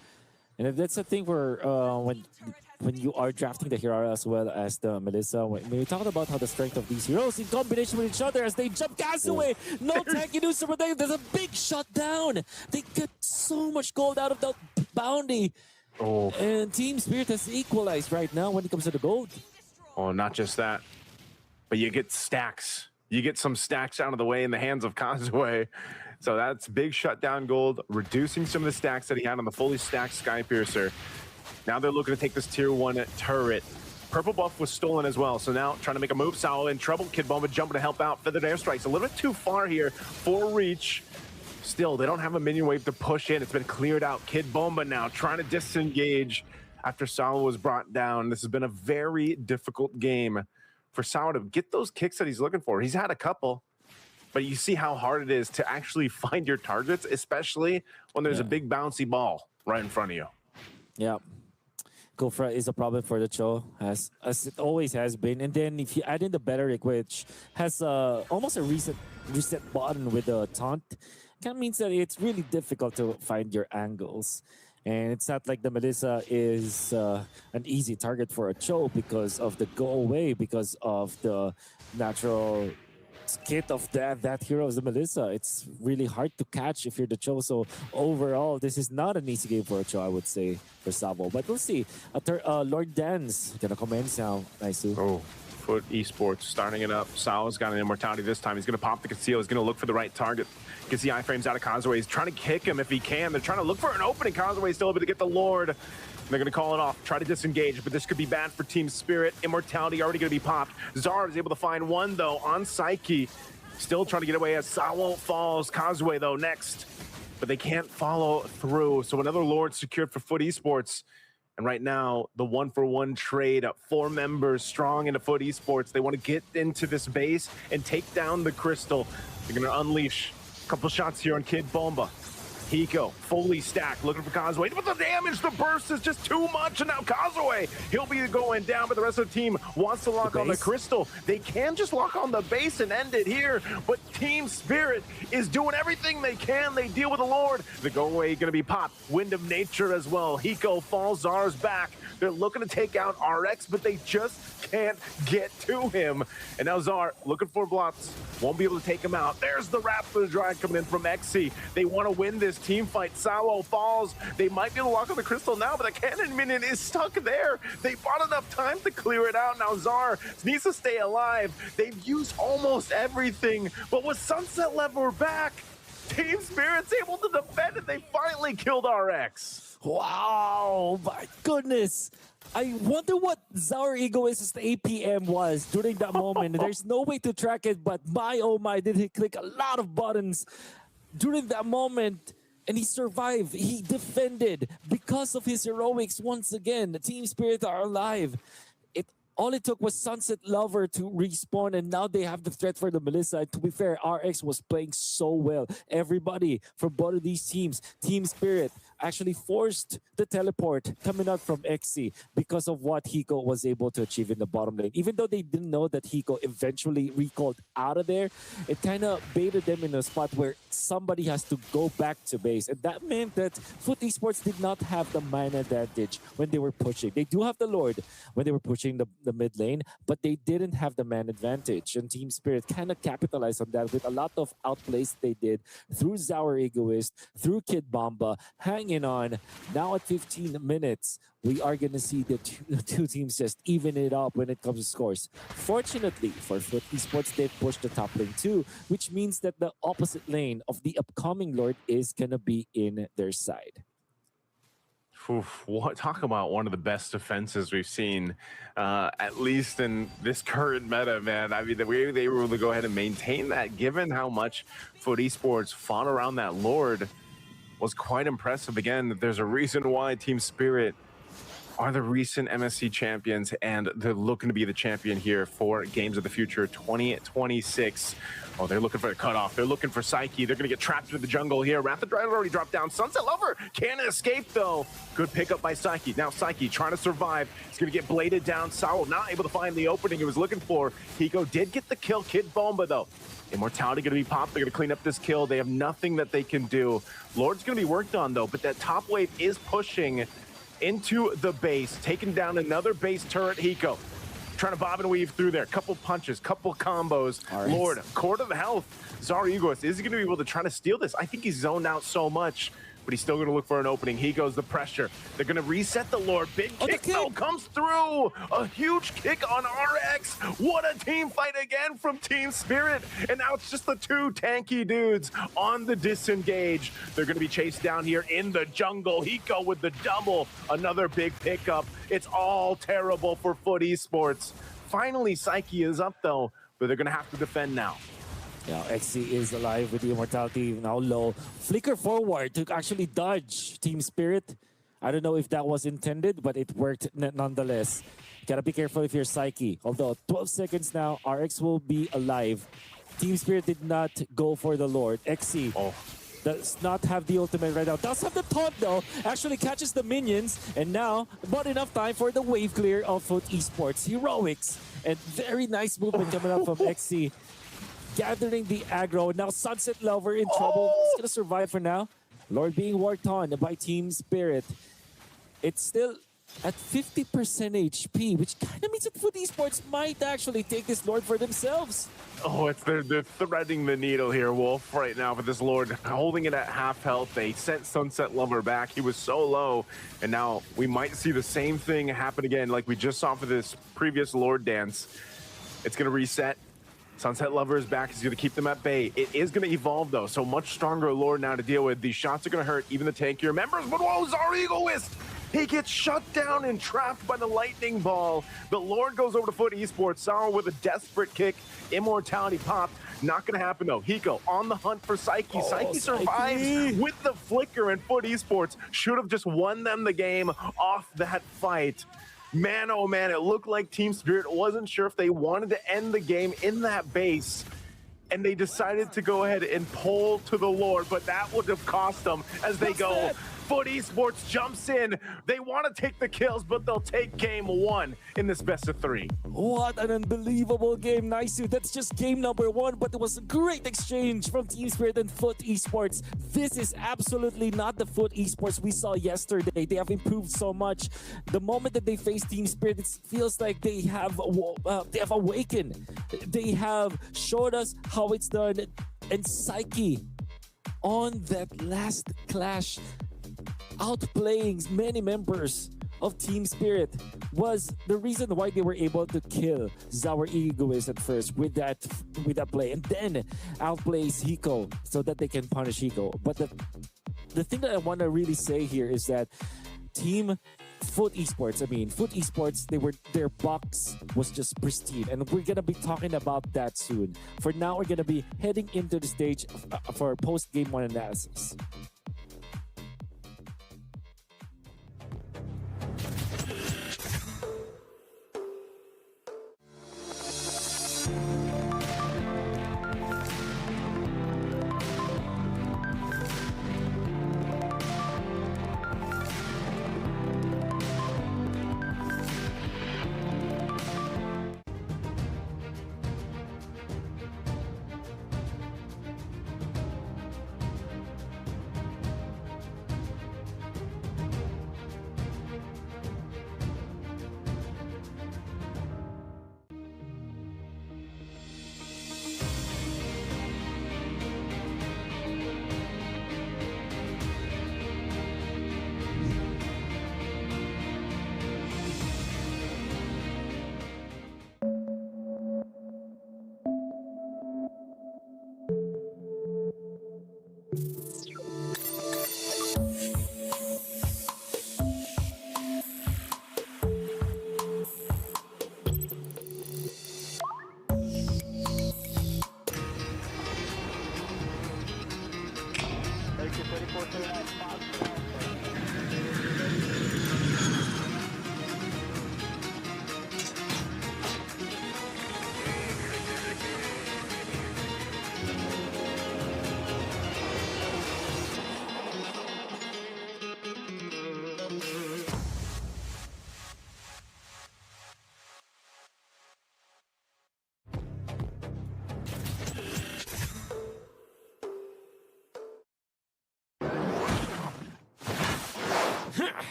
And if that's the thing where when you are drafting the Hirara as well as the Melissa, when we talked about how the strength of these heroes in combination with each other as they jump Kazuya, no tanky news to protect. There's a big shutdown. They get so much gold out of that bounty. And Team Spirit has equalized right now when it comes to the gold. Oh, not just that, but you get stacks. You get some stacks out of the way in the hands of Kazuya. So that's big shutdown gold, reducing some of the stacks that he had on the fully stacked Sky Piercer. Now they're looking to take this tier 1 turret. Purple buff was stolen as well, so now trying to make a move. Sao in trouble. Kid Bomba jumping to help out. Feathered Airstrikes a little bit too far here for reach. Still, they don't have a minion wave to push in. It's been cleared out. Kid Bomba now trying to disengage after Sao was brought down. This has been a very difficult game for Sao to get those kicks that he's looking for. He's had a couple, but you see how hard it is to actually find your targets, especially when there's a big bouncy ball right in front of you. Yeah. Kufra is a problem for the Cho, as it always has been. And then if you add in the Belleric, which has almost a reset button with the taunt, kind of means that it's really difficult to find your angles. And it's not like the Melissa is an easy target for a Cho because of the go away, because of the natural kit of that hero is the Melissa. It's really hard to catch if you're the Cho. So overall, this is not an easy game for a Cho, I would say, for Savo. But we'll see. Lord Dan's gonna commence now. Nice. Oh, Foot Esports starting it up. Sao's got an immortality this time. He's gonna pop the conceal. He's gonna look for the right target. Gets the iframes out of Kazuya. He's trying to kick him if he can. They're trying to look for an opening. Kazuya's still able to get the Lord. They're going to call it off, try to disengage, but this could be bad for Team Spirit. Immortality already going to be popped. Zara is able to find one, though, on Psyche. Still trying to get away as Sao falls. Kazuya, though, next. But they can't follow through. So another Lord secured for Foot Esports. And right now, the 1-for-1 trade, 4 members strong into Foot Esports. They want to get into this base and take down the Crystal. They're going to unleash a couple shots here on Kid Bomba. Hiko, fully stacked, looking for Kazuya, but the damage, the burst is just too much, and now Kazuya, he'll be going down, but the rest of the team wants to lock on the Crystal. They can just lock on the base and end it here, but Team Spirit is doing everything they can. They deal with the Lord. The go-away going to be popped. Wind of Nature as well. Hiko falls, Zara's back. They're looking to take out RX, but they just can't get to him. And now Zar looking for blots. Won't be able to take him out. There's the Raptor Drag coming in from Exy. They want to win this team fight. Sao falls. They might be able to lock on the Crystal now, but the Cannon Minion is stuck there. They bought enough time to clear it out. Now Zar needs to stay alive. They've used almost everything, but with Sunset Lever back, Team Spirit's able to defend it. They finally killed RX. Wow, my goodness. I wonder what Zara Egoist's APM was during that moment. There's no way to track it, but my oh my, did he click a lot of buttons during that moment. And he survived. He defended because of his heroics once again. The Team Spirit are alive. All it took was Sunset Lover to respawn, and now they have the threat for the Melissa. And to be fair, RX was playing so well. Everybody from both of these teams, Team Spirit, actually forced the teleport coming out from XC because of what Hiko was able to achieve in the bottom lane. Even though they didn't know that Hiko eventually recalled out of there, it kind of baited them in a spot where somebody has to go back to base. And that meant that Foot Esports did not have the mana advantage when they were pushing. They do have the Lord when they were pushing the mid lane, but they didn't have the man advantage. And Team Spirit kind of capitalized on that with a lot of outplays they did through Zower Egoist, through Kid Bomba, hanging on. Now at 15 minutes, we are going to see the two teams just even it up when it comes to scores. Fortunately for Foot Esports, they've pushed the top lane too, which means that the opposite lane of the upcoming Lord is going to be in their side. Oof, talk about one of the best defenses we've seen, at least in this current meta, man. I mean, the way they were able to go ahead and maintain that, given how much Foot Esports fought around that Lord, was quite impressive. Again, there's a reason why Team Spirit are the recent MSC champions, and they're looking to be the champion here for Games of the Future 2026. Oh, they're looking for a cutoff. They're looking for Psyche. They're going to get trapped into the jungle here. Wrath of Dragon already dropped down. Sunset Lover can't escape, though. Good pickup by Psyche. Now Psyche trying to survive. He's going to get bladed down. Sao not able to find the opening he was looking for. Hiko did get the kill. Kid Bomba, though. Immortality going to be popped. They're going to clean up this kill. They have nothing that they can do. Lord's going to be worked on, though, but that top wave is pushing into the base, taking down another base turret. Hiko trying to bob and weave through there. Couple punches, couple combos. Right. Lord, Court of Health. Zarigos, is he going to be able to try to steal this? I think he's zoned out so much, but he's still going to look for an opening. He goes the pressure. They're going to reset the Lord. Big kick, though, comes through. A huge kick on RX. What a team fight again from Team Spirit. And now it's just the two tanky dudes on the disengage. They're going to be chased down here in the jungle. Hiko with the double. Another big pickup. It's all terrible for Foot Esports. Finally, Psyche is up, though, but they're going to have to defend now. Yeah, XC is alive with the immortality now low. Flicker forward to actually dodge Team Spirit. I don't know if that was intended, but it worked nonetheless. Gotta be careful if you're Psyche. Although 12 seconds now, RX will be alive. Team Spirit did not go for the Lord. XC does not have the ultimate right now. Does have the taunt though. Actually catches the minions. And now, about enough time for the wave clear of Foot Esports. Heroics. And very nice movement coming up from XC. Gathering the aggro. Now Sunset Lover in trouble. He's gonna survive for now. Lord being worked on by Team Spirit. It's still at 50% HP, which kind of means that Foot Esports might actually take this Lord for themselves. Oh, they're threading the needle here, Wolf, right now for this Lord. Holding it at half health. They sent Sunset Lover back. He was so low. And now we might see the same thing happen again like we just saw for this previous Lord dance. It's gonna reset. Sunset Lover is back. He's going to keep them at bay. It is going to evolve, though, so much stronger Lord now to deal with. These shots are going to hurt even the tankier members, but whoa, Zarigos! He gets shut down and trapped by the lightning ball. The Lord goes over to Foot Esports. Sao with a desperate kick. Immortality popped. Not going to happen, though. Hiko on the hunt for Psyche. Psyche survives with the flicker, and Foot Esports should have just won them the game off that fight. Man, oh man, it looked like Team Spirit wasn't sure if they wanted to end the game in that base, and they decided to go ahead and pull to the Lord, but that would have cost them as they go. Foot Esports jumps in. They want to take the kills, but they'll take game one in this best of three. What an unbelievable game, Naisu. That's just game number one, but it was a great exchange from Team Spirit and Foot Esports. This is absolutely not the Foot Esports we saw yesterday. They have improved so much. The moment that they face Team Spirit, it feels like they have awakened. They have showed us how it's done. And Psyche, on that last clash, outplaying many members of Team Spirit, was the reason why they were able to kill Zower Egoist at first with that play, and then outplays Hiko so that they can punish Hiko. But the thing that I want to really say here is that Team Foot Esports, Foot Esports, their box was just pristine, and we're gonna be talking about that soon. For now, we're gonna be heading into the stage for post game one analysis.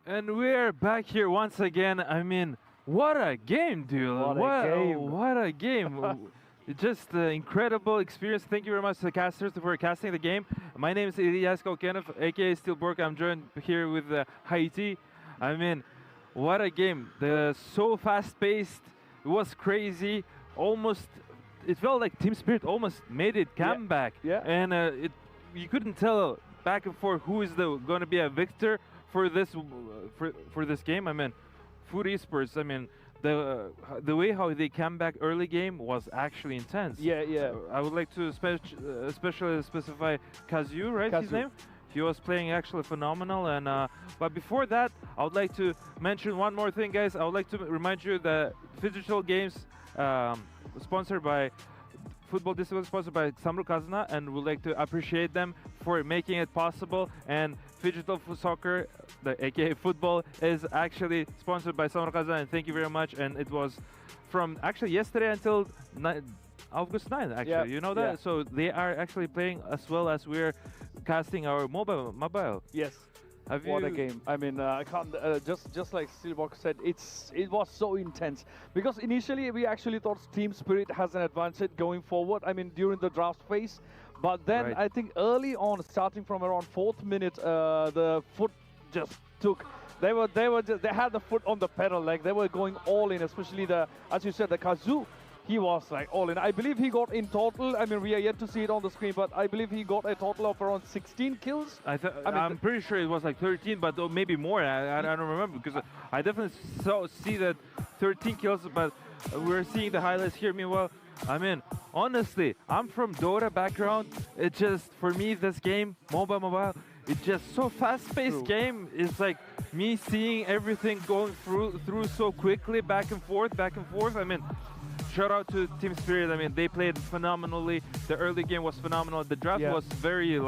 And we're back here once again. I mean, what a game, dude. What a game. Just an incredible experience. Thank you very much to the casters for casting the game. My name is Ilyas Kokenov, aka Steelborg. I'm joined here with Haiti. I mean, what a game. So fast-paced. It was crazy. Almost, it felt like Team Spirit almost made it comeback. Yeah. And you couldn't tell back and forth who is going to be a victor for this game. I mean, Food Esports. I mean, the way how they came back early game was actually intense. Yeah. I would like to especially specify Kazu, right? His name. He was playing actually phenomenal. And but before that, I would like to mention one more thing, guys. I would like to remind you that Digital Games, sponsored by Football Discipline, sponsored by Samruk-Kazyna, and would like to appreciate them for making it possible. And Digital Soccer, aka football, is actually sponsored by Samruk-Kazyna, and thank you very much. And it was from actually yesterday until August 9th, actually. Yeah, you know that? yeah. So they are actually playing as well as we're casting our mobile. Yes. Have What you a game! I mean, I can't just like Steelbox said, it was so intense because initially we actually thought Team Spirit has an advantage going forward. I mean, during the draft phase, but then Right. I think early on, starting from around 4th minute, the foot just took. They had the foot on the pedal, like they were going all in. Especially as you said, the Kazu. He was like all in. I believe he got in total, I mean, we are yet to see it on the screen, but I believe he got a total of around 16 kills. I'm pretty sure it was like 13, but maybe more. I don't remember because I definitely see that 13 kills, but we're seeing the highlights here. Meanwhile, I mean, honestly, I'm from Dota background. It just, for me, this game, mobile, it's just so fast-paced game. It's like me seeing everything going through so quickly, back and forth. I mean, shout out to Team Spirit. I mean, they played phenomenally. The early game was phenomenal. The draft was very,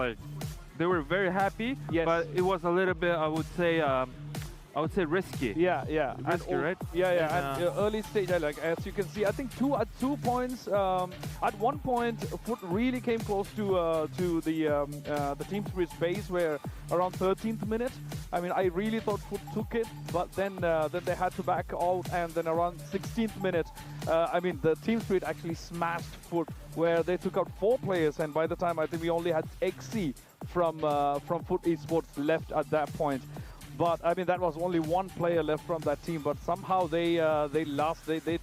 they were very happy. Yes. But it was a little bit, I would say risky. Yeah. Risky, right? Yeah. And early stage, like as you can see, I think at 2 points. At one point, Foot really came close to the Team Spirit's base, where around 13th minute. I mean, I really thought Foot took it, but then they had to back out, and then around 16th minute, I mean, the Team Spirit actually smashed Foot, where they took out 4 players, and by the time I think we only had XC from Foot Esports left at that point. But I mean, that was only 1 player left from that team, but somehow they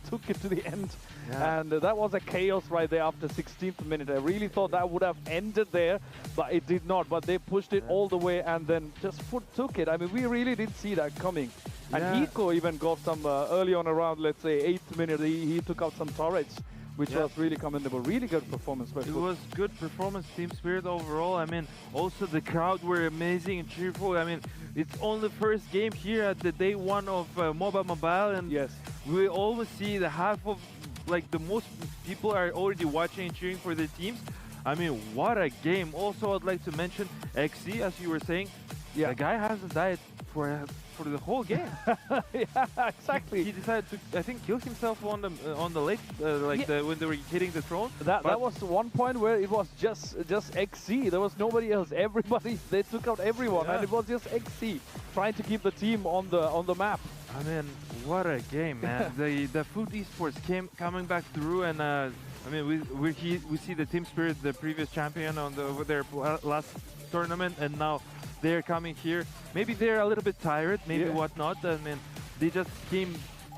took it to the end. Yeah. And that was a chaos right there after 16th minute. I really thought that would have ended there, but it did not. But they pushed it all the way, and then just Foot took it. I mean, we really didn't see that coming. And Hiko even got some early on around, let's say, 8th minute, he took out some turrets, which was really commendable. Really good performance by Foot. It was good performance, Team Spirit overall. I mean, also the crowd were amazing and cheerful. I mean, it's only first game here at the day 1 of mobile, and we always see the half of, like, the most people are already watching and cheering for the teams. I mean, what a game. Also, I'd like to mention XC, as you were saying. The guy hasn't died for the whole game. Yeah, exactly. He decided to, I think, kill himself on the lake, when they were hitting the throne. That was one point where it was just XC. There was nobody else. Everybody, they took out everyone, and it was just XC trying to keep the team on the map. I mean, what a game, man. the Food Esports coming back through, and I mean, we see the Team Spirit, the previous champion over their last tournament, and now they're coming here. Maybe they're a little bit tired, maybe whatnot. I mean, they just came.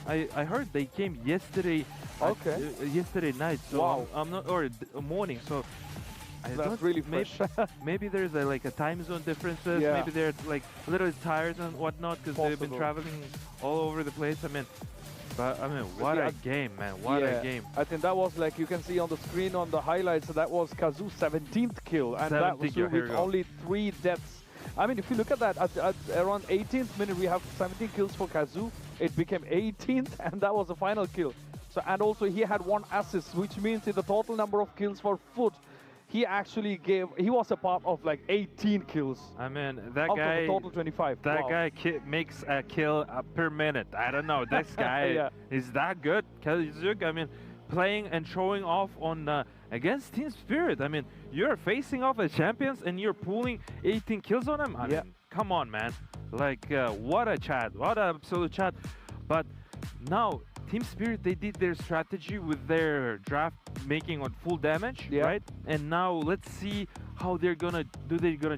I heard they came yesterday. Yesterday night. So I'm not, or morning. So that's really fresh. Maybe there's a time zone differences. Maybe they're like a little tired and whatnot because they've been traveling all over the place. I mean, but I mean, what a game, man! What a game! I think that was, like you can see on the screen on the highlights, that was Kazu's 17th kill, and that was with only 3 deaths. I mean, if you look at that, at around 18th minute, we have 17 kills for Kazu. It became 18th, and that was the final kill. So, and also he had 1 assist, which means in the total number of kills for Foot, he was a part of like 18 kills. I mean, that out guy, of the total 25. That guy makes a kill per minute. I don't know. This guy is that good. Kazuk, I mean, playing and showing off on against Team Spirit. I mean, you're facing off as champions and you're pulling 18 kills on them. I mean, come on, man. Like, what a chat, what an absolute chat. But now, Team Spirit, they did their strategy with their draft making on full damage, right? And now let's see how they're gonna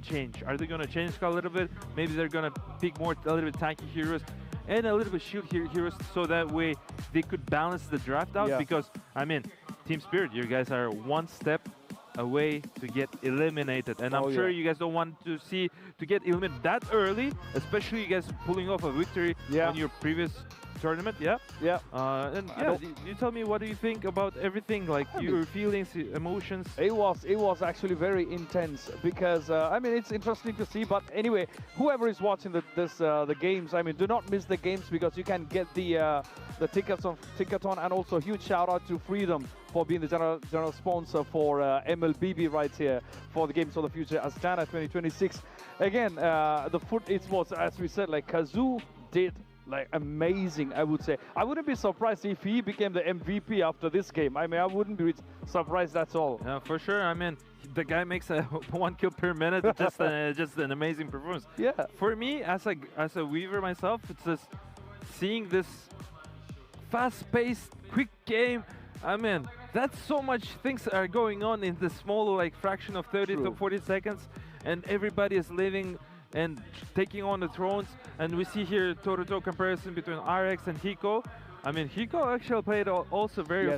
change. Are they gonna change a little bit? Maybe they're gonna pick a little bit tanky heroes and a little bit shield heroes, so that way they could balance the draft out. Because I mean, Team Spirit, you guys are one step away to get eliminated, and I'm sure you guys don't want to get eliminated that early, especially you guys pulling off a victory on your previous tournament. You tell me, what do you think about everything, like your feelings, emotions? It was actually very intense, because I mean, it's interesting to see. But anyway, whoever is watching the games, I mean, do not miss the games, because you can get the tickets on Ticketon. And also a huge shout out to Freedom for being the general sponsor for MLBB right here for the Games of the Future Astana 2026. Again, the it was, as we said, like Kazu did like amazing, I would say. I wouldn't be surprised if he became the MVP after this game. I mean, I wouldn't be surprised at all. Yeah, for sure. I mean, the guy makes a 1 kill per minute. Just an amazing performance. Yeah. For me, as a weaver myself, it's just seeing this fast-paced, quick game. I mean, that's so much things are going on in the small like fraction of 30 to 40 seconds, and everybody is living and taking on the thrones. And we see here toe-to-toe comparison between RX and Hiko. I mean, Hiko actually played also very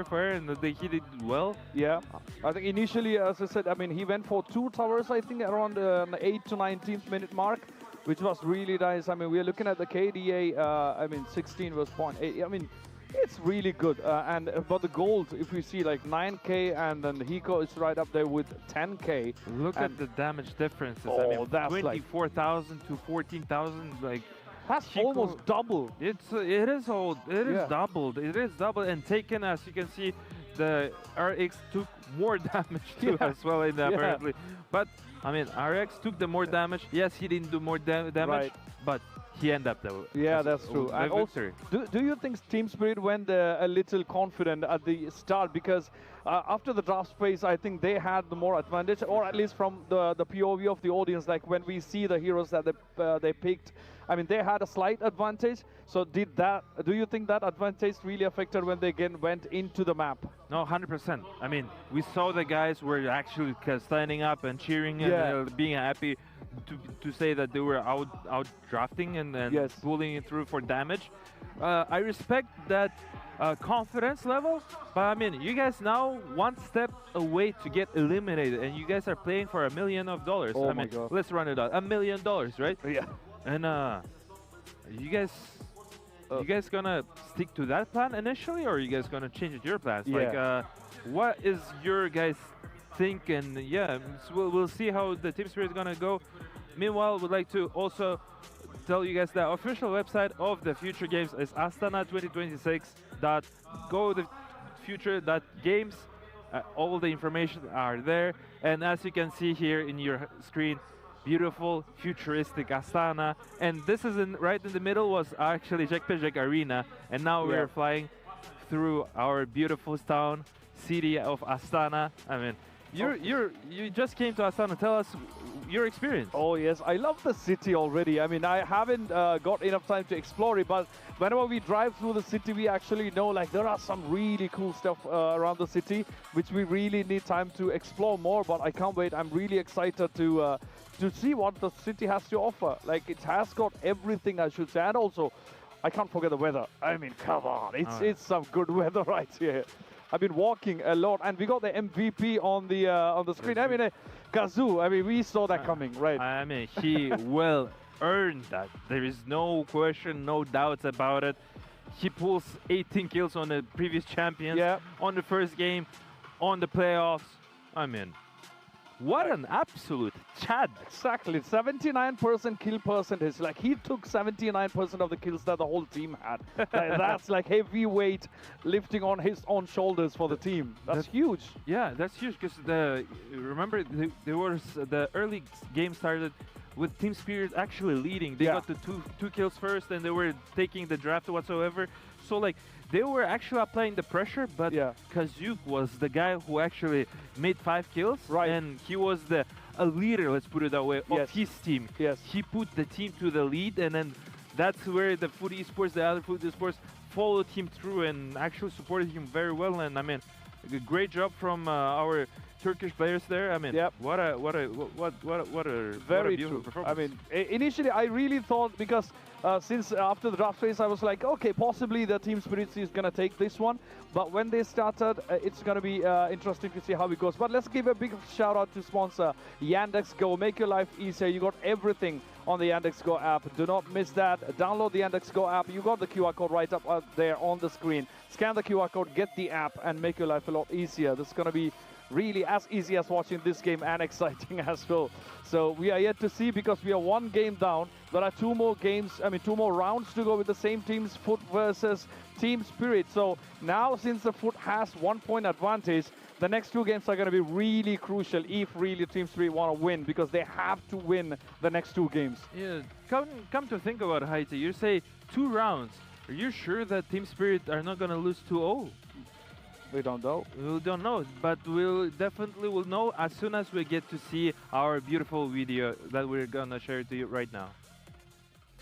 fair, and he did well. Yeah, I think initially, as I said, I mean, he went for 2 towers, I think, around the 8 to 19th minute mark, which was really nice. I mean, we are looking at the KDA, I mean, 16 was 0.8. I mean, it's really good. And about the gold, if we see like 9k, and then Hiko is right up there with 10k. Look at the damage differences. I mean, that's 24,000 to 14,000, like that's Hiko, almost double. It is doubled. It is doubled, and taken, as you can see, the RX took more damage too as well in apparently. But I mean, RX took the more damage. Yes, he didn't do more damage, but he ended up though. Yeah, that's true. And also, do you think Team Spirit went a little confident at the start? Because after the draft phase, I think they had the more advantage, or at least from the POV of the audience, like when we see the heroes that they picked, I mean, they had a slight advantage. So do you think that advantage really affected when they again went into the map? No, 100%. I mean, we saw the guys were actually standing up and cheering and being happy to say that they were out drafting and pulling it through for damage. I respect that confidence level, but I mean, you guys now one step away to get eliminated, and you guys are playing for $1 million. Oh I mean, let's run it out. $1 million, right? Yeah. And you guys gonna stick to that plan initially, or are you guys gonna change your plans? Like, what is your guys think? And so we'll see how the Team Spirit is gonna go. Meanwhile, we'd like to also tell you guys the official website of the Future Games is astana2026.gothefuture.games. All the information are there, and as you can see here in your screen, beautiful futuristic Astana, and this is right in the middle was actually Jack Arena, and now we're flying through our beautiful town, city of Astana. I mean, you just came to Astana. Tell us your experience. Oh yes, I love the city already. I mean, I haven't got enough time to explore it, but whenever we drive through the city, we actually know like there are some really cool stuff around the city, which we really need time to explore more. But I can't wait. I'm really excited to see what the city has to offer. Like, it has got everything, I should say. And also, I can't forget the weather. I mean, come on, it's some good weather right here. I've been walking a lot, and we got the MVP on the screen. I mean, Kazu, I mean, we saw that coming, right? I mean, he will earn that. There is no question, no doubts about it. He pulls 18 kills on the previous champions, on the first game, on the playoffs. I mean, what an absolute Chad. Exactly, 79% kill percentage. Like, he took 79% of the kills that the whole team had. That's like heavyweight lifting on his own shoulders for the team. That's huge. Yeah, that's huge, because remember there was the early game started with Team Spirit actually leading. They got the two kills first, and they were taking the draft whatsoever. So like, they were actually applying the pressure, but Kazook was the guy who actually made 5 kills, and he was the a leader, let's put it that way, Yes. of his team. Yes. He put the team to the lead, and then that's where the Food Esports, the other Food Esports, followed him through and actually supported him very well. And I mean, a great job from our Turkish players there. I mean, Yep. what a Very beautiful true. performance. I mean, initially I really thought, because since after the draft phase I was like, okay, possibly the Team Spirit is gonna take this one. But when they started, it's gonna be interesting to see how it goes. But let's give a big shout out to sponsor Yandex Go. Make your life easier. You got everything on the Yandex Go app. Do not miss that. Download the Yandex Go app. You got the QR code right up there on the screen. Scan the QR code, get the app, and make your life a lot easier. This is gonna be really as easy as watching this game and exciting as well. So we are yet to see, because we are one game down. There are two more rounds to go with the same teams, Foot versus Team Spirit. So now, since the Foot has 1 point advantage, the next two games are going to be really crucial if really Team Spirit want to win, because they have to win the next two games. Yeah, come to think about it, Haiti, you say 2 rounds. Are you sure that Team Spirit are not going to lose 2-0? We don't know. We don't know, but we'll definitely will know as soon as we get to see our beautiful video that we're gonna share to you right now.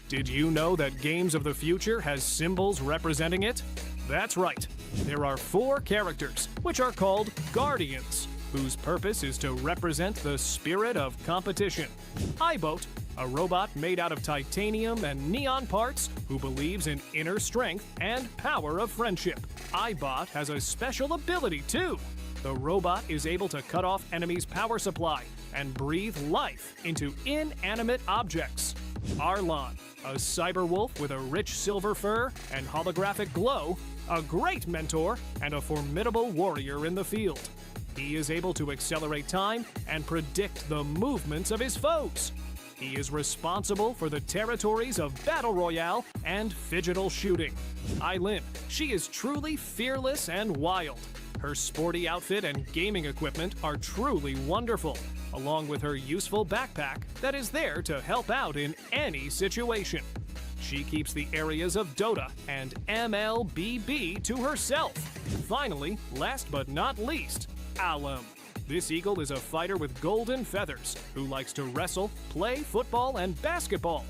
Did you know that Games of the Future has symbols representing it? That's right. There are 4 characters, which are called Guardians, whose purpose is to represent the spirit of competition. iBoat, a robot made out of titanium and neon parts who believes in inner strength and power of friendship. iBot has a special ability too. The robot is able to cut off enemies' power supply and breathe life into inanimate objects. Arlon, a cyber wolf with a rich silver fur and holographic glow, a great mentor and a formidable warrior in the field. He is able to accelerate time and predict the movements of his foes. He is responsible for the territories of Battle Royale and Phygital Shooting. Eileen, she is truly fearless and wild. Her sporty outfit and gaming equipment are truly wonderful, along with her useful backpack that is there to help out in any situation. She keeps the areas of Dota and MLBB to herself. Finally, last but not least, Alum. This eagle is a fighter with golden feathers who likes to wrestle, play football, and basketball.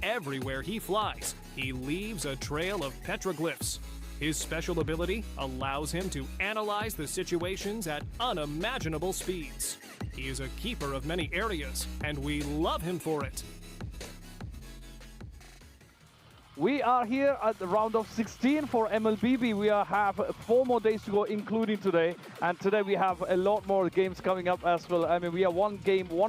Everywhere he flies, he leaves a trail of petroglyphs. His special ability allows him to analyze the situations at unimaginable speeds. He is a keeper of many areas, and we love him for it. We are here at the round of 16 for MLBB. We have 4 more days to go, including today. And today we have a lot more games coming up as well. I mean, we are 1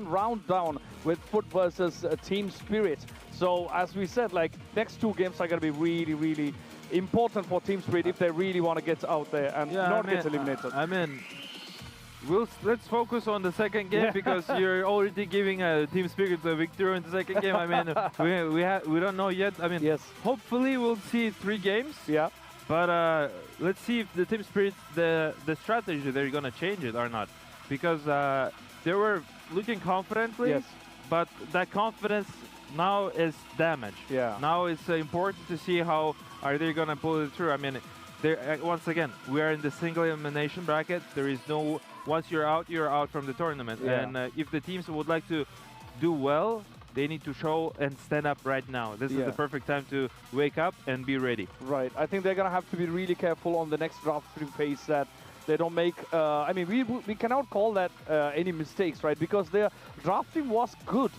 round down with Foot versus Team Spirit. So as we said, like, next 2 games are going to be really, really important for Team Spirit if they really want to get out there and get eliminated. Let's focus on the second game because you're already giving Team Spirit the victory in the second game. I mean, we don't know yet. I mean, hopefully we'll see 3 games. Yeah. But let's see if the Team Spirit, the strategy, they're gonna change it or not, because they were looking confidently, but that confidence now is damaged. Yeah. Now it's important to see how are they gonna pull it through. I mean, once again, we are in the single elimination bracket. There is no, once you're out from the tournament. Yeah. And if the teams would like to do well, they need to show and stand up right now. This is the perfect time to wake up and be ready. Right. I think they're going to have to be really careful on the next draft stream phase that they don't make, I mean, we cannot call that any mistakes, right? Because their drafting was good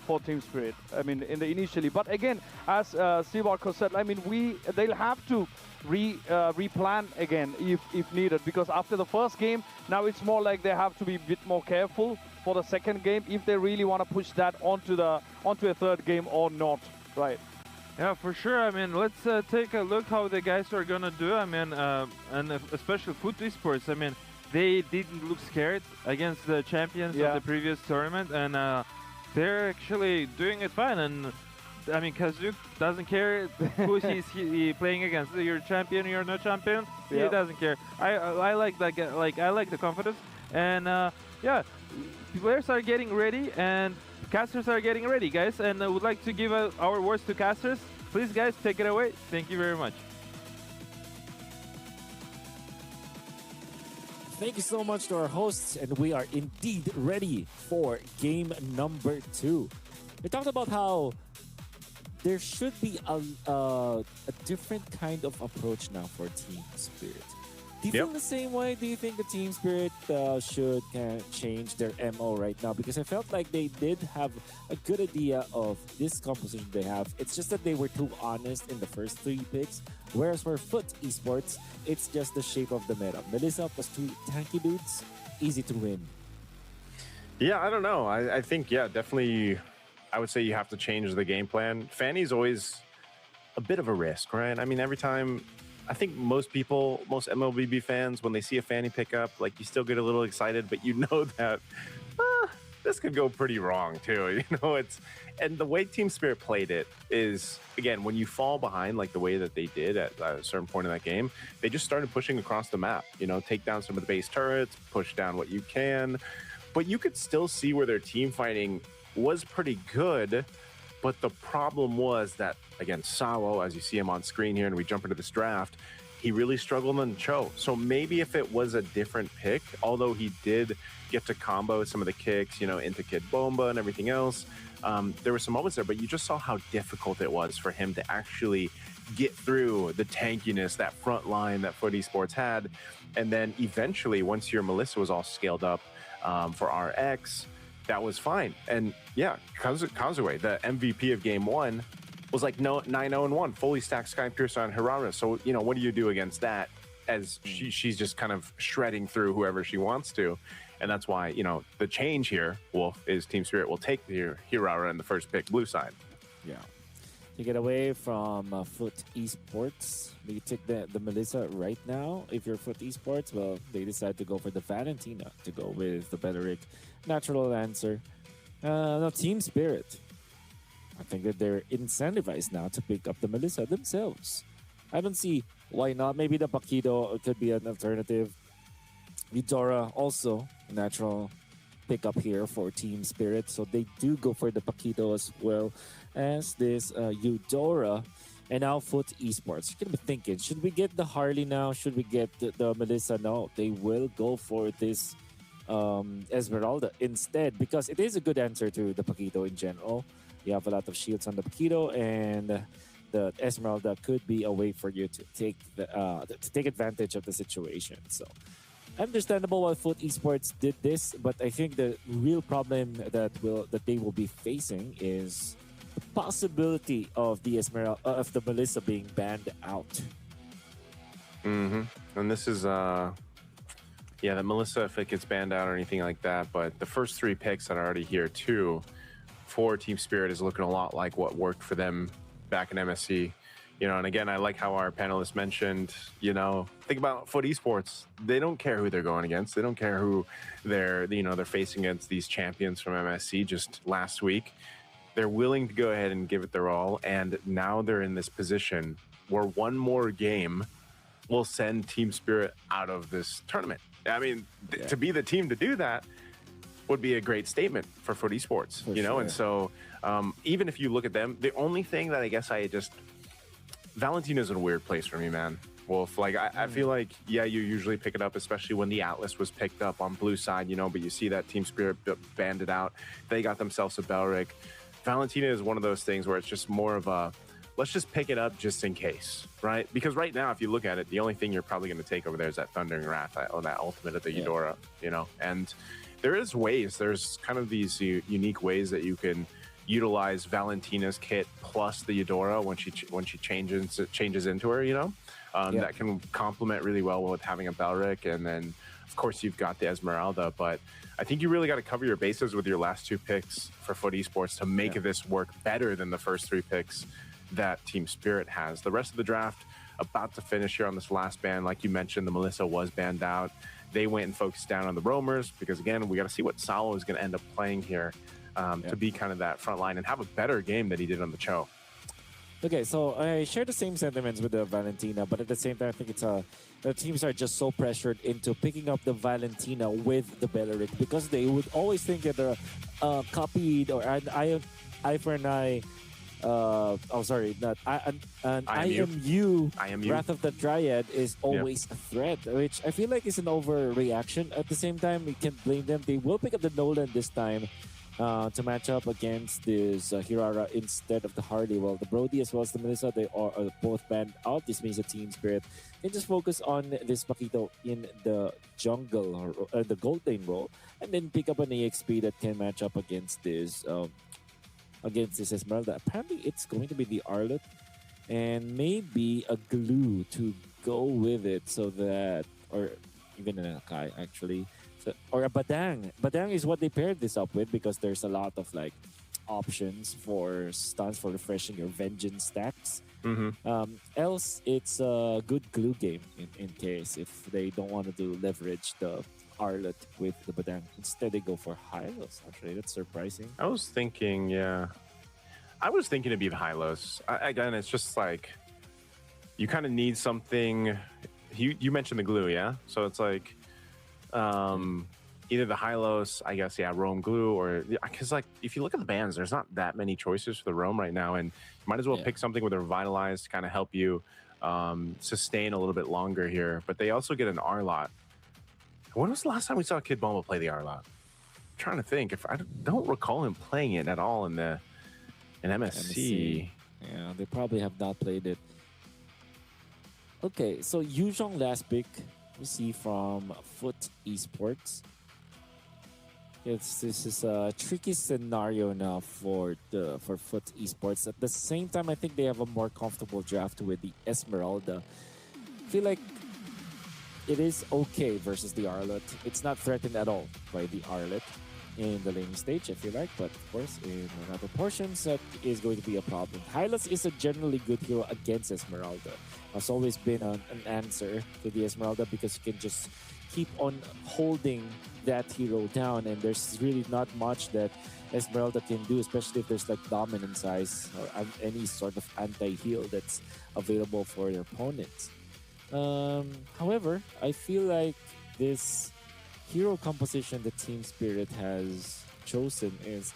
for Team Spirit, I mean, initially. But again, as Sivarko said, I mean, they'll have to replan again if needed, because after the first game, now it's more like they have to be a bit more careful for the second game if they really want to push that onto a third game or not, right? Yeah, for sure. I mean, let's take a look how the guys are gonna do. I mean, and especially Foot Esports. I mean, they didn't look scared against the champions of the previous tournament, and they're actually doing it fine. And I mean, Kazuk doesn't care who he's playing against. You're champion, you're not champion. He doesn't care. I like that. Like, I like the confidence, and yeah, players are getting ready and casters are getting ready, guys. And I would like to give our words to casters. Please, guys, take it away. Thank you very much. Thank you so much to our hosts, and we are indeed ready for game number 2. We talked about how there should be a different kind of approach now for Team Spirit. Do you feel the same way? Do you think the Team Spirit should change their MO right now? Because I felt like they did have a good idea of this composition they have. It's just that they were too honest in the first 3 picks. Whereas for Foot Esports, it's just the shape of the meta. Melissa plus 2 tanky dudes, easy to win. Yeah, I don't know. I think, definitely, I would say you have to change the game plan. Fanny's always a bit of a risk, right? I mean, every time... I think most people, most MLBB fans, when they see a Fanny pick up, like you still get a little excited, but you know that this could go pretty wrong too. And the way Team Spirit played it is, again, when you fall behind like the way that they did at a certain point in that game, they just started pushing across the map. Take down some of the base turrets, push down what you can, but you could still see where their team fighting was pretty good. But the problem was that, again, Sawo, as you see him on screen here, and we jump into this draft, he really struggled on Cho. So maybe if it was a different pick, although he did get to combo some of the kicks, into Kid Bomba and everything else, there were some moments there, but you just saw how difficult it was for him to actually get through the tankiness, that front line that Foot Esports had. And then eventually, once your Melissa was all scaled up for RX, that was fine. And yeah, Kazuya, the MVP of game 1, was like 9-0-1, fully stacked Sky Piercer on Hirara. So, what do you do against that as she's just kind of shredding through whoever she wants to? And that's why, the change here, Wolf, is Team Spirit will take the Hirara in the first pick, blue side. Yeah. To get away from Foot Esports, do you take the Melissa right now? If you're Foot Esports, well, they decide to go for the Valentina to go with the Beleric. Natural answer. No, Team Spirit. I think that they're incentivized now to pick up the Melissa themselves. I don't see why not. Maybe the Pakido could be an alternative. Eudora also a natural pickup here for Team Spirit. So they do go for the Pakido as well as this Eudora. And now Foot Esports. You're going to be thinking, should we get the Harley now? Should we get the Melissa? No, they will go for this Esmeralda instead, because it is a good answer to the Paquito in general. You have a lot of shields on the Paquito, and the Esmeralda could be a way for you to take advantage of the situation. So understandable why Foot Esports did this, but I think the real problem that they will be facing is the possibility of the of the Melissa being banned out. And this is the Melissa, if it gets banned out or anything like that, but the first 3 picks that are already here too for Team Spirit is looking a lot like what worked for them back in MSC. And again, I like how our panelists mentioned, think about Foot Esports. They don't care who they're going against. They don't care who they're facing against these champions from MSC just last week. They're willing to go ahead and give it their all. And now they're in this position where one more game will send Team Spirit out of this tournament. I mean, to be the team to do that would be a great statement for Foot Esports, Sure. And so even if you look at them, the only thing that I guess Valentina's in a weird place for me, man. Wolf, like I feel like, you usually pick it up, especially when the Atlas was picked up on blue side, but you see that Team Spirit banned it out. They got themselves a Belric. Valentina is one of those things where it's just more of a, let's just pick it up just in case, right? Because right now, if you look at it, the only thing you're probably going to take over there is that Thundering Wrath or that ultimate of the Eudora, and there's kind of these unique ways that you can utilize Valentina's kit plus the Eudora when she changes into her, that can complement really well with having a Belric. And then of course you've got the Esmeralda, but I think you really got to cover your bases with your last 2 picks for Foot Esports to make this work better than the first 3 picks that Team Spirit has. The rest of the draft about to finish here on this last ban. Like you mentioned, the Melissa was banned out. They went and focused down on the roamers because, again, we got to see what Salo is going to end up playing here to be kind of that front line and have a better game than he did on the Cho. Okay, so I share the same sentiments with the Valentina, but at the same time, I think it's the teams are just so pressured into picking up the Valentina with the Beleric because they would always think that they're copied or an eye for an eye oh, sorry, not an IMU. Wrath of the Dryad is always a threat, which I feel like is an overreaction. At the same time, we can't blame them. They will pick up the Nolan this time to match up against this Hirara instead of the Hardy. Well, the Brody as well as the Melissa, they are both banned out. This means a Team Spirit can just focus on this Paquito in the jungle or the gold lane role, and then pick up an EXP that can match up against this Esmeralda. Apparently, it's going to be the Arlet and maybe a glue to go with it, so that, or even an Akai actually, so, or a Badang. Badang is what they paired this up with because there's a lot of like options for stuns for refreshing your vengeance stacks. Else, it's a good glue game in case if they don't want to do leverage the Arlet with the Badang. Instead, they go for Hylos. Actually, that's surprising. I was thinking to be the Hylos. Again, it's just like you kind of need something. You mentioned the glue, yeah? So it's like either the Hylos, I guess, yeah, Roam glue, or because like if you look at the bans, there's not that many choices for the Roam right now, and you might as well pick something with a Revitalize to kind of help you sustain a little bit longer here. But they also get an Arlot. When was the last time we saw Kid Bomba play the Arlot? I'm trying to think. If I don't recall him playing it at all in MSC. Yeah, they probably have not played it. Okay, so Yuzhong last pick we see from Foot Esports. This is a tricky scenario now for Foot Esports. At the same time, I think they have a more comfortable draft with the Esmeralda. I feel like it is okay versus the Arlet. It's not threatened at all by the Arlet in the laning stage, I feel like. But of course, in other portions, that is going to be a problem. Hylos is a generally good hero against Esmeralda. Has always been an answer to the Esmeralda because you can just keep on holding that hero down, and there's really not much that Esmeralda can do, especially if there's like dominance size or any sort of anti-heal that's available for your opponents. However, I feel like this hero composition that Team Spirit has chosen is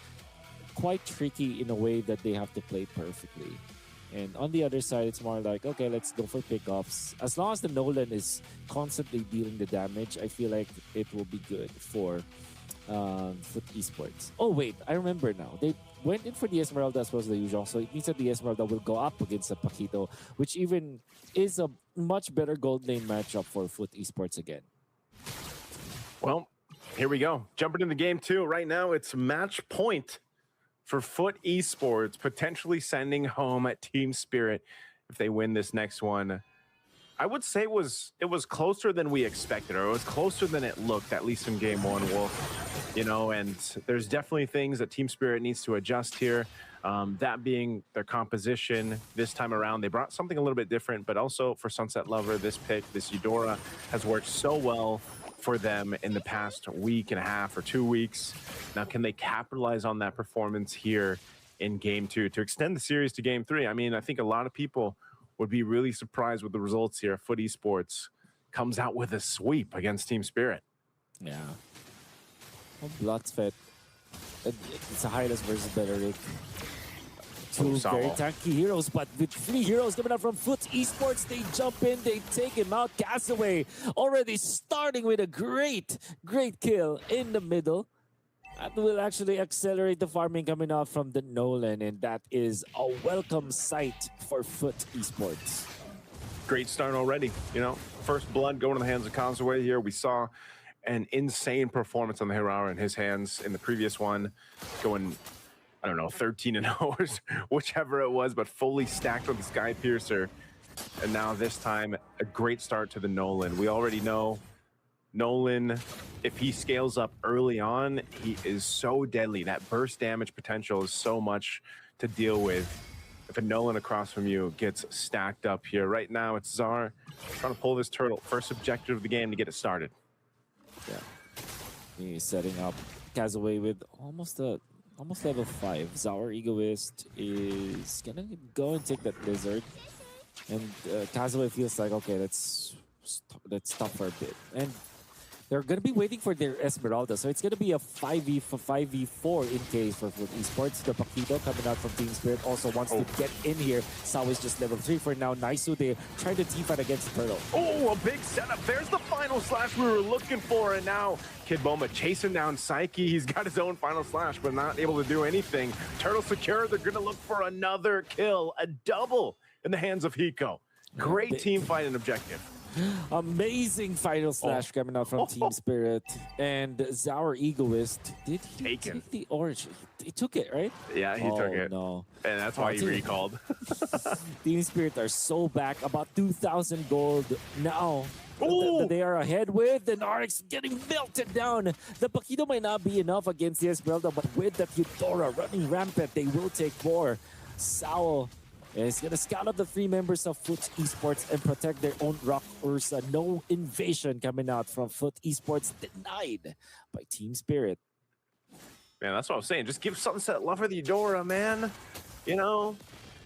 quite tricky in a way that they have to play perfectly. And on the other side, it's more like, okay, let's go for pickoffs. As long as the Nolan is constantly dealing the damage, I feel like it will be good for Foot Esports. Oh, wait, I remember now. They went in for the Esmeralda as well as the usual, so it means that the Esmeralda will go up against the Paquito, which even is a much better gold lane matchup for Foot Esports again. Well, here we go. Jumping into game two. Right now, it's match point for Foot Esports, potentially sending home at Team Spirit if they win this next one. I would say it was closer than we expected, or it was closer than it looked, at least in game one, Wolf. You know, and there's definitely things that Team Spirit needs to adjust here. That being their composition this time around. They brought something a little bit different, but also for Sunset Lover, this pick, this Eudora, has worked so well for them in the past week and a half or 2 weeks. Now, can they capitalize on that performance here in game two to extend the series to game three? I mean, I think a lot of people would be really surprised with the results here. Foot Esports comes out with a sweep against Team Spirit. Yeah. Well, Bloodsfet. It's a Hylos versus Belleric. Two very tanky heroes, but with 3 heroes coming out from Foot Esports, they jump in, they take him out. Castaway already starting with a great kill in the middle. That will actually accelerate the farming coming out from the Nolan, and that is a welcome sight for Foot Esports. Great start already, you know. First blood going in the hands of Castaway here. We saw an insane performance on the Hirara in his hands in the previous one, going, I don't know, 13-0, whichever it was, but fully stacked with the Sky Piercer. And now this time, a great start to the Nolan. We already know Nolan, if he scales up early on, he is so deadly. That burst damage potential is so much to deal with. If a Nolan across from you gets stacked up here. Right now, it's Czar trying to pull this turtle. First objective of the game to get it started. Yeah. He's setting up Castaway with almost level 5. Zaur Egoist is gonna go and take that Lizard. And Castaway feels like, okay, let's stop for a bit. And they're going to be waiting for their Esmeralda. So it's going to be a 5v4 in case for Foot Esports. The Paquito coming out from Team Spirit also wants to get in here. Sao is just level 3 for now. Naisu, they trying to team fight against Turtle. Oh, a big setup. There's the final slash we were looking for. And now Kid Bomba chasing down Psyche. He's got his own final slash, but not able to do anything. Turtle secure. They're going to look for another kill. A double in the hands of Hiko. Great team fight and objective. Amazing final slash coming out from Team Spirit. And Zaur Egoist, did he take the orange? He took it, right? Yeah, he took it. No. And that's why he recalled. Team Spirit are so back, about 2,000 gold now. They are ahead with, and RX getting melted down. The Paquito might not be enough against the Esmeralda, but with that Eudora running rampant, they will take more. Sao is going to scout out the 3 members of Foot Esports and protect their own Rock Ursa. No invasion coming out from Foot Esports, denied by Team Spirit. Man, that's what I was saying. Just give Sunset Lover the Eudora, man. You know,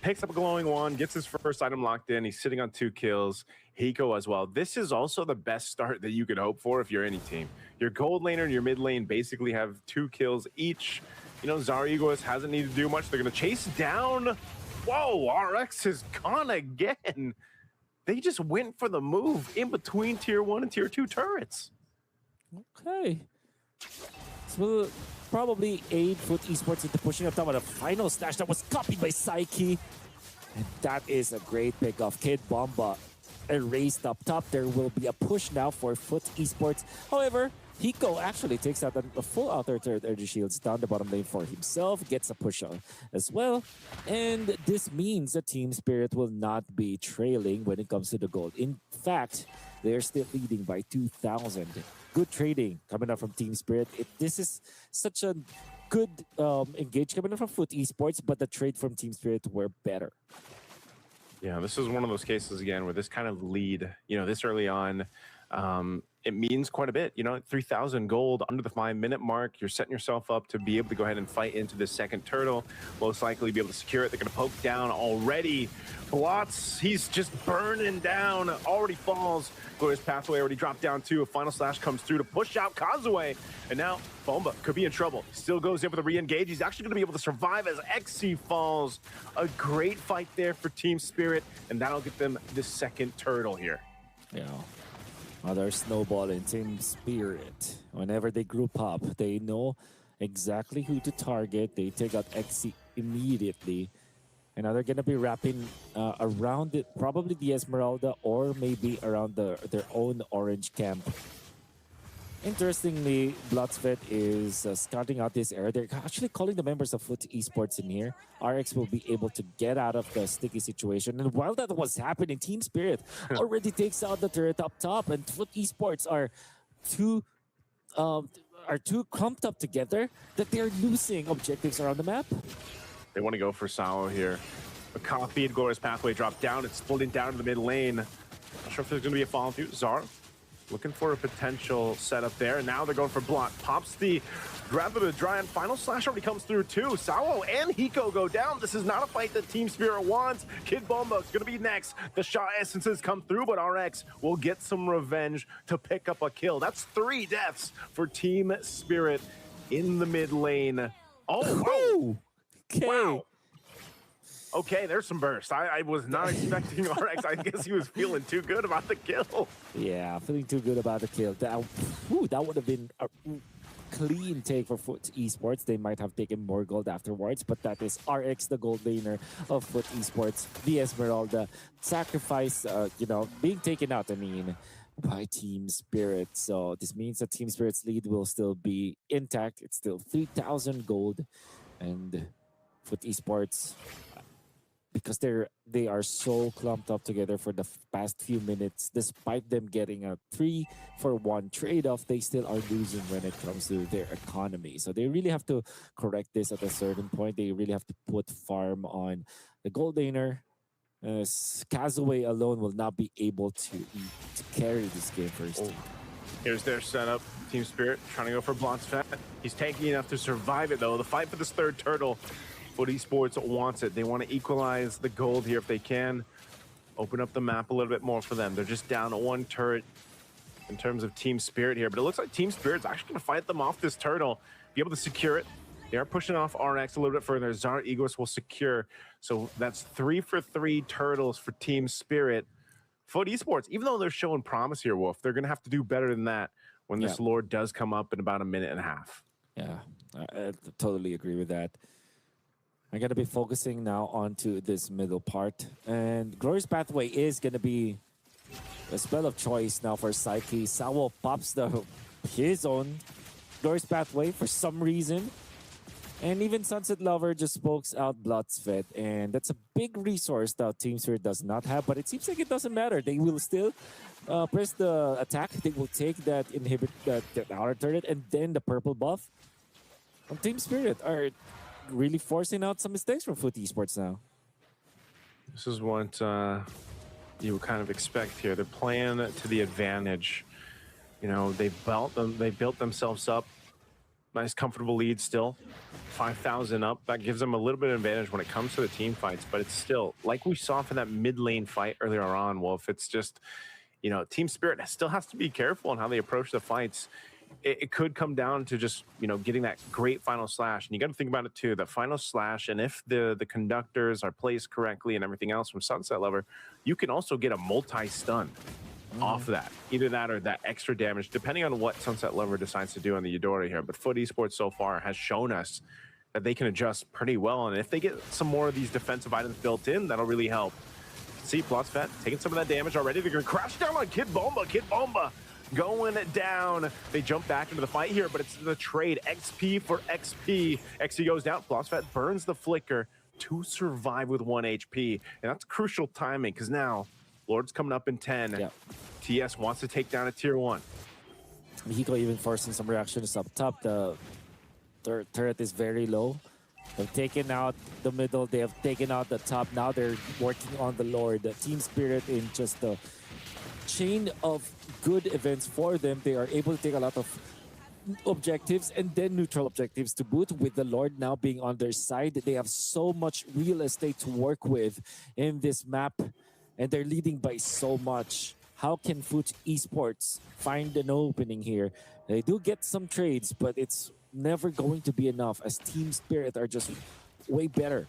picks up a glowing wand, gets his first item locked in. He's sitting on 2 kills. Hiko as well. This is also the best start that you could hope for if you're any team. Your gold laner and your mid lane basically have 2 kills each. You know, Zaur Egoist hasn't needed to do much. They're going to chase down. Whoa, RX is gone again. They just went for the move in between tier 1 and tier 2 turrets. Okay. So probably aid Foot Esports into pushing up top on a final slash that was copied by Psyche. And that is a great pick off. Kid Bomba erased up top. There will be a push now for Foot Esports. However, Hiko actually takes out a full outer turret energy shields down the bottom lane for himself, gets a push on as well. And this means that Team Spirit will not be trailing when it comes to the gold. In fact, they're still leading by 2,000. Good trading coming up from Team Spirit. This is such a good engage coming up from Foot Esports, but the trade from Team Spirit were better. Yeah, this is one of those cases again where this kind of lead, you know, this early on, it means quite a bit. You know, 3,000 gold under the 5-minute mark. You're setting yourself up to be able to go ahead and fight into the second turtle. Most likely be able to secure it. They're going to poke down already. Blots, he's just burning down. Already falls. Glorious Pathway already dropped down too. A final slash comes through to push out Kazue. And now Bomba could be in trouble. Still goes in for the re-engage. He's actually going to be able to survive as XC falls. A great fight there for Team Spirit. And that'll get them the second turtle here. Yeah. Another snowball in Team Spirit. Whenever they group up, they know exactly who to target. They take out XC immediately. And now they're going to be wrapping around it, probably the Esmeralda or maybe around their own orange camp. Interestingly, Bloodsvet is scouting out this area. They're actually calling the members of Foot Esports in here. RX will be able to get out of the sticky situation. And while that was happening, Team Spirit already takes out the turret up top. And Foot Esports are too clumped up together that they're losing objectives around the map. They want to go for Sao here. A copied Glorious Pathway dropped down. It's splitting down to the mid lane. Not sure if there's going to be a follow through. Zar looking for a potential setup there. And now they're going for Blot. Pops the grab of the Dryad. Final slash already comes through too. Sao and Hiko go down. This is not a fight that Team Spirit wants. Kid Bomba is going to be next. The Shot Essences come through, but RX will get some revenge to pick up a kill. That's 3 deaths for Team Spirit in the mid lane. Oh, okay. Wow. Okay, there's some burst. I was not expecting RX. I guess he was feeling too good about the kill. Yeah, feeling too good about the kill. That would have been a clean take for Foot Esports. They might have taken more gold afterwards, but that is RX, the gold laner of Foot Esports. The Esmeralda sacrifice, being taken out, by Team Spirit. So this means that Team Spirit's lead will still be intact. It's still 3,000 gold. And Foot Esports, because they are so clumped up together for the past few minutes, despite them getting a 3-for-1 trade-off, they still are losing when it comes to their economy. So they really have to correct this at a certain point. They really have to put farm on the gold laner. Kazue alone will not be able to carry this game first. Oh. Here's their setup. Team Spirit trying to go for Blonsfat. He's tanky enough to survive it though. The fight for this third turtle. Foot Esports wants it. They want to equalize the gold here if they can. Open up the map a little bit more for them. They're just down 1 turret. in terms of Team Spirit here, but it looks like Team Spirit's actually going to fight them off this turtle, be able to secure it. They are pushing off RX a little bit further. Zara Eagles will secure. So that's 3 for 3 turtles for Team Spirit. Foot Esports, even though they're showing promise here, Wolf, they're going to have to do better than that when this Lord does come up in about a minute and a half. Yeah, I totally agree with that. I'm going to be focusing now onto this middle part. And Glorious Pathway is going to be a spell of choice now for Psyche. Sawo pops his own Glorious Pathway for some reason. And even Sunset Lover just spokes out Bloodsfed. And that's a big resource that Team Spirit does not have. But it seems like it doesn't matter. They will still press the attack. They will take that that outer turret and then the purple buff. And Team Spirit are really forcing out some mistakes from Foot Esports now. This is what you would kind of expect here. They're playing to the advantage. You know, they built themselves up. Nice, comfortable lead still. 5,000 up. That gives them a little bit of advantage when it comes to the team fights, but it's still, like we saw for that mid lane fight earlier on, Wolf, it's just, you know, Team Spirit still has to be careful on how they approach the fights. It could come down to just, you know, getting that great final slash. And you got to think about it too, the final slash. And if the conductors are placed correctly and everything else from Sunset Lover, you can also get a multi-stun off that. Either that or that extra damage, depending on what Sunset Lover decides to do on the Eudora here. But Foot Esports so far has shown us that they can adjust pretty well. And if they get some more of these defensive items built in, that'll really help. See, Bloodsfed taking some of that damage already. They're going to crash down on Kid Bomba. Kid Bomba going down. They jump back into the fight here, but it's the trade. XP for XP. XP goes down. Bloodsfed burns the flicker to survive with 1 HP. And that's crucial timing because now Lord's coming up in 10. Yep. TS wants to take down a tier 1. Hiko even forcing some reactions up top. The turret is very low. They've taken out the middle. They have taken out the top. Now they're working on the Lord. The Team Spirit in just the chain of good events for them. They are able to take a lot of objectives and then neutral objectives to boot. With the Lord now being on their side, they have so much real estate to work with in this map. And they're leading by so much. How can Foot Esports find an opening here? They do get some trades, but it's never going to be enough as Team Spirit are just way better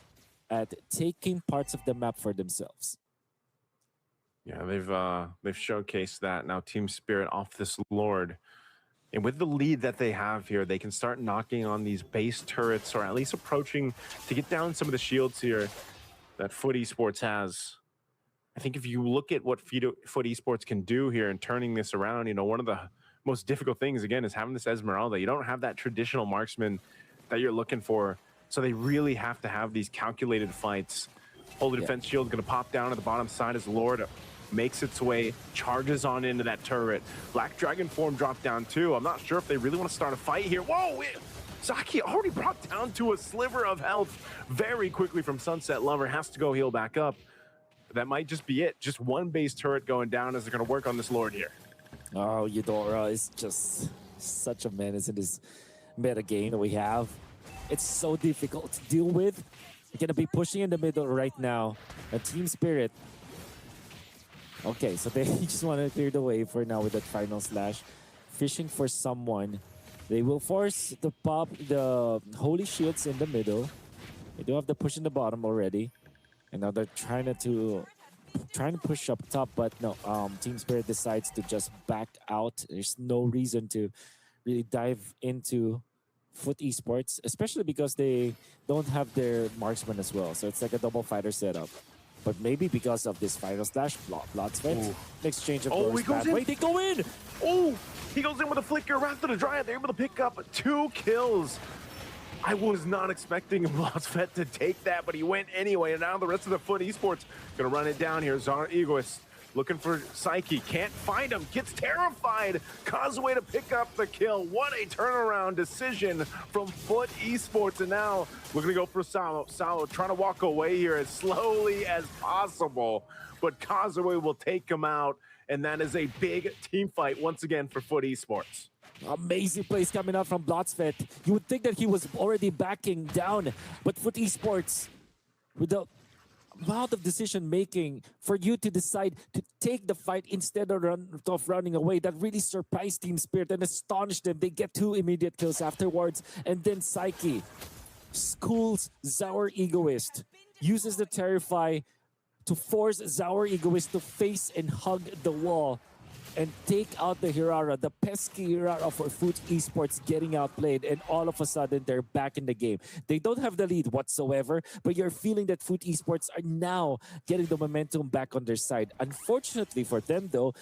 at taking parts of the map for themselves. Yeah, they've showcased that. Now Team Spirit off this Lord. And with the lead that they have here, they can start knocking on these base turrets or at least approaching to get down some of the shields here that Foot Esports has. I think if you look at what Foot Esports can do here and turning this around, you know, one of the most difficult things, again, is having this Esmeralda. You don't have that traditional marksman that you're looking for. So they really have to have these calculated fights. Holy Defense Shield is going to pop down at the bottom side as Lord makes its way, charges on into that turret. Black Dragon form dropped down too. I'm not sure if they really want to start a fight here. Whoa! Zaki already brought down to a sliver of health very quickly from Sunset Lover. Has to go heal back up. That might just be it. Just one base turret going down as they're going to work on this Lord here. Oh, Eudora is just such a menace in this meta game that we have. It's so difficult to deal with. We're going to be pushing in the middle right now. A Team Spirit. Okay, so they just want to clear the way for now with that final slash. Fishing for someone. They will force the pop the Holy Shields in the middle. They do have the push in the bottom already. And now they're trying to push up top, but no, Team Spirit decides to just back out. There's no reason to really dive into Foot Esports, especially because they don't have their marksman as well. So it's like a double fighter setup. But maybe because of this final slash, Bloodsfed, exchange of Glorious Pathway, they go in! Oh, he goes in with a flicker. Wrath of the Dryad, they're able to pick up 2 kills. I was not expecting Bloodsfed to take that, but he went anyway. And now the rest of the Foot Esports gonna run it down here. Zara Egoist looking for Psyche, can't find him, gets terrified. Causeway to pick up the kill. What a turnaround decision from Foot Esports. And now we're gonna go for Sawo. Sawo trying to walk away here as slowly as possible, but Causeway will take him out. And that is a big team fight once again for Foot Esports. Amazing plays coming out from Bloodsfed. You would think that he was already backing down, but Foot Esports, with the amount of decision making for you to decide to take the fight instead of running away, that really surprised Team Spirit and astonished them. They get 2 immediate kills afterwards, and then Psyche schools Zaur Egoist, uses the Terrify to force Zaur Egoist to face and hug the wall and take out the Hirara, the pesky Hirara for Foot Esports getting outplayed, and all of a sudden they're back in the game. They don't have the lead whatsoever, but you're feeling that Foot Esports are now getting the momentum back on their side. Unfortunately for them though,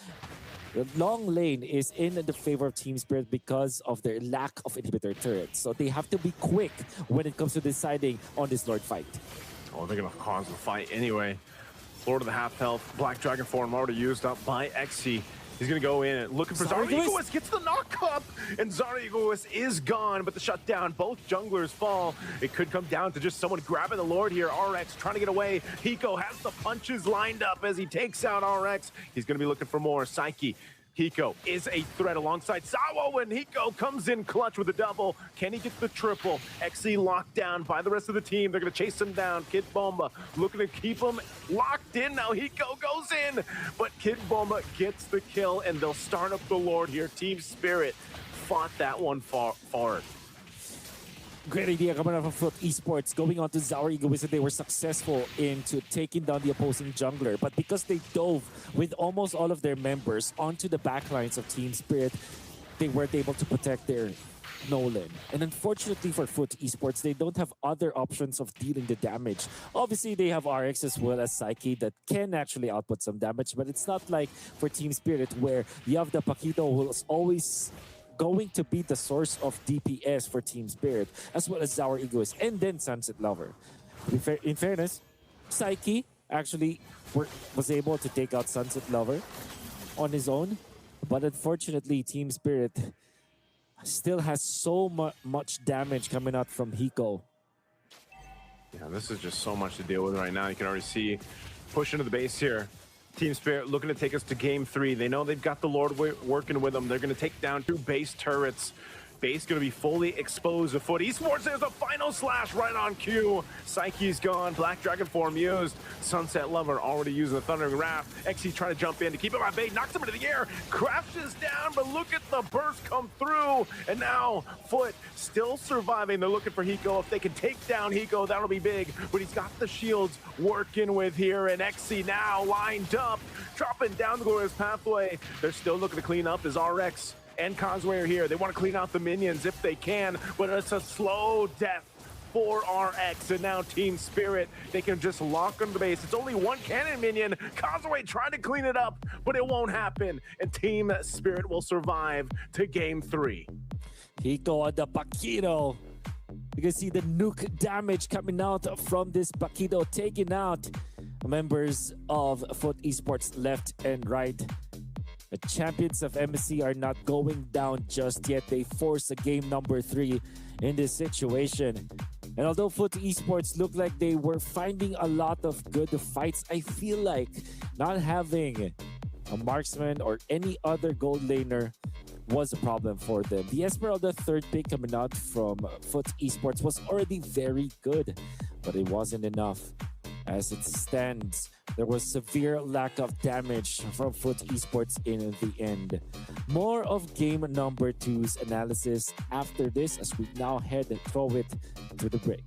the long lane is in the favor of Team Spirit because of their lack of inhibitor turrets. So they have to be quick when it comes to deciding on this Lord fight. Oh, they're gonna cause the fight anyway. Lord of the half health, Black Dragon form already used up by Exy. He's gonna go in looking for Zaur Egoist, gets the knock up, and Zaur Egoist is gone, but the shutdown, both junglers fall. It could come down to just someone grabbing the Lord here. RX trying to get away. Hiko has the punches lined up as he takes out RX. He's gonna be looking for more. Psyche. Hiko is a threat alongside Sawo when Hiko comes in clutch with a double. Can he get the triple? XE locked down by the rest of the team. They're going to chase him down. Kid Bomba looking to keep him locked in. Now Hiko goes in, but Kid Bomba gets the kill, and they'll start up the Lord here. Team Spirit fought that one far. Great idea coming out from Foot Esports, going on to Zaur Egoist. They were successful into taking down the opposing jungler, but because they dove with almost all of their members onto the backlines of Team Spirit, they weren't able to protect their Nolan. And unfortunately for Foot Esports, they don't have other options of dealing the damage. Obviously, they have RX as well as Psyche that can actually output some damage, but it's not like for Team Spirit where you have the Paquito who is always going to be the source of DPS for Team Spirit, as well as Zaur Egoist, and then Sunset Lover. In fairness, Psyche actually was able to take out Sunset Lover on his own, but unfortunately, Team Spirit still has so much damage coming out from Hiko. Yeah, this is just so much to deal with right now. You can already see push into the base here. Team Spirit looking to take us to game 3. They know they've got the Lord working with them. They're going to take down 2 base turrets. Base going to be fully exposed to Foot Esports. There's a final slash right on cue. Psyche's gone. Black Dragon form used. Sunset Lover already using the Thundering Wrath. Xe trying to jump in to keep him at bay. Knocks him into the air. Crashes down, but look at the burst come through. And now Foot still surviving. They're looking for Hiko. If they can take down Hiko, that'll be big. But he's got the shields working with here. And Xe now lined up, dropping down the glorious pathway. They're still looking to clean up as RX and Causeway are here. They want to clean out the minions if they can, but it's a slow death for RX. And now Team Spirit, they can just lock on the base. It's only 1 cannon minion. Causeway trying to clean it up, but it won't happen. And Team Spirit will survive to game 3. Hiko on the Paquito. You can see the nuke damage coming out from this Paquito, taking out members of Foot Esports left and right. The champions of MSC are not going down just yet. They force a game number 3 in this situation. And although Foot Esports looked like they were finding a lot of good fights, I feel like not having a marksman or any other gold laner was a problem for them. The Esmeralda third pick coming out from Foot Esports was already very good, but it wasn't enough. As it stands, there was severe lack of damage from Foot Esports in the end. More of game number 2's analysis after this as we now head and throw it to the break.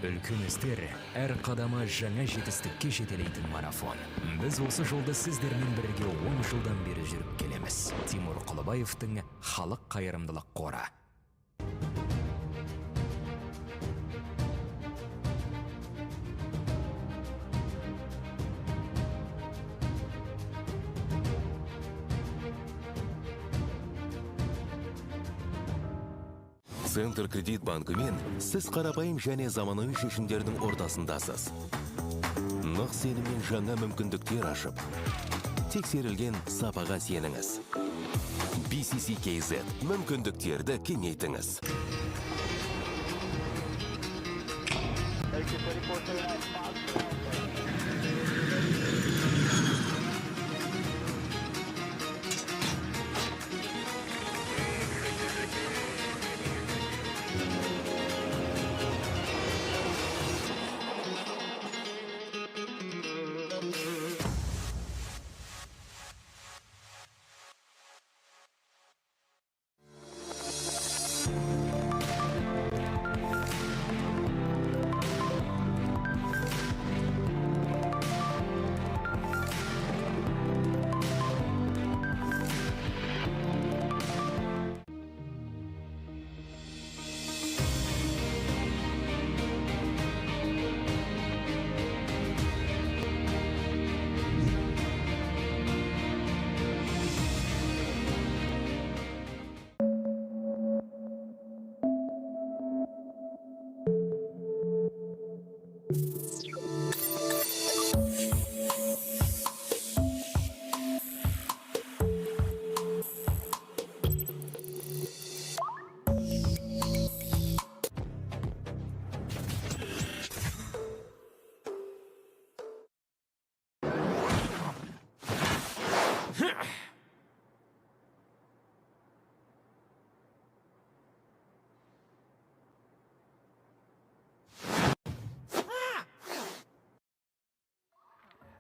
Үлкен істер әр қадамы жаңа жетістікке жетелейтін марафон. Біз осы жолда сіздермен бірге 10 жылдан бері жүріп келеміз. Тимур Құлыбаевтың халық қайырымдылық қоры. Центр кредит банкымен сіз қарапайым және заманауи шешімдердің ортасындасыз. Нық сеніммен жаңа мүмкіндіктер ашып, тексерілген сапаға сеніңіз. BCCKZ мүмкіндіктерді кеңейтіңіз.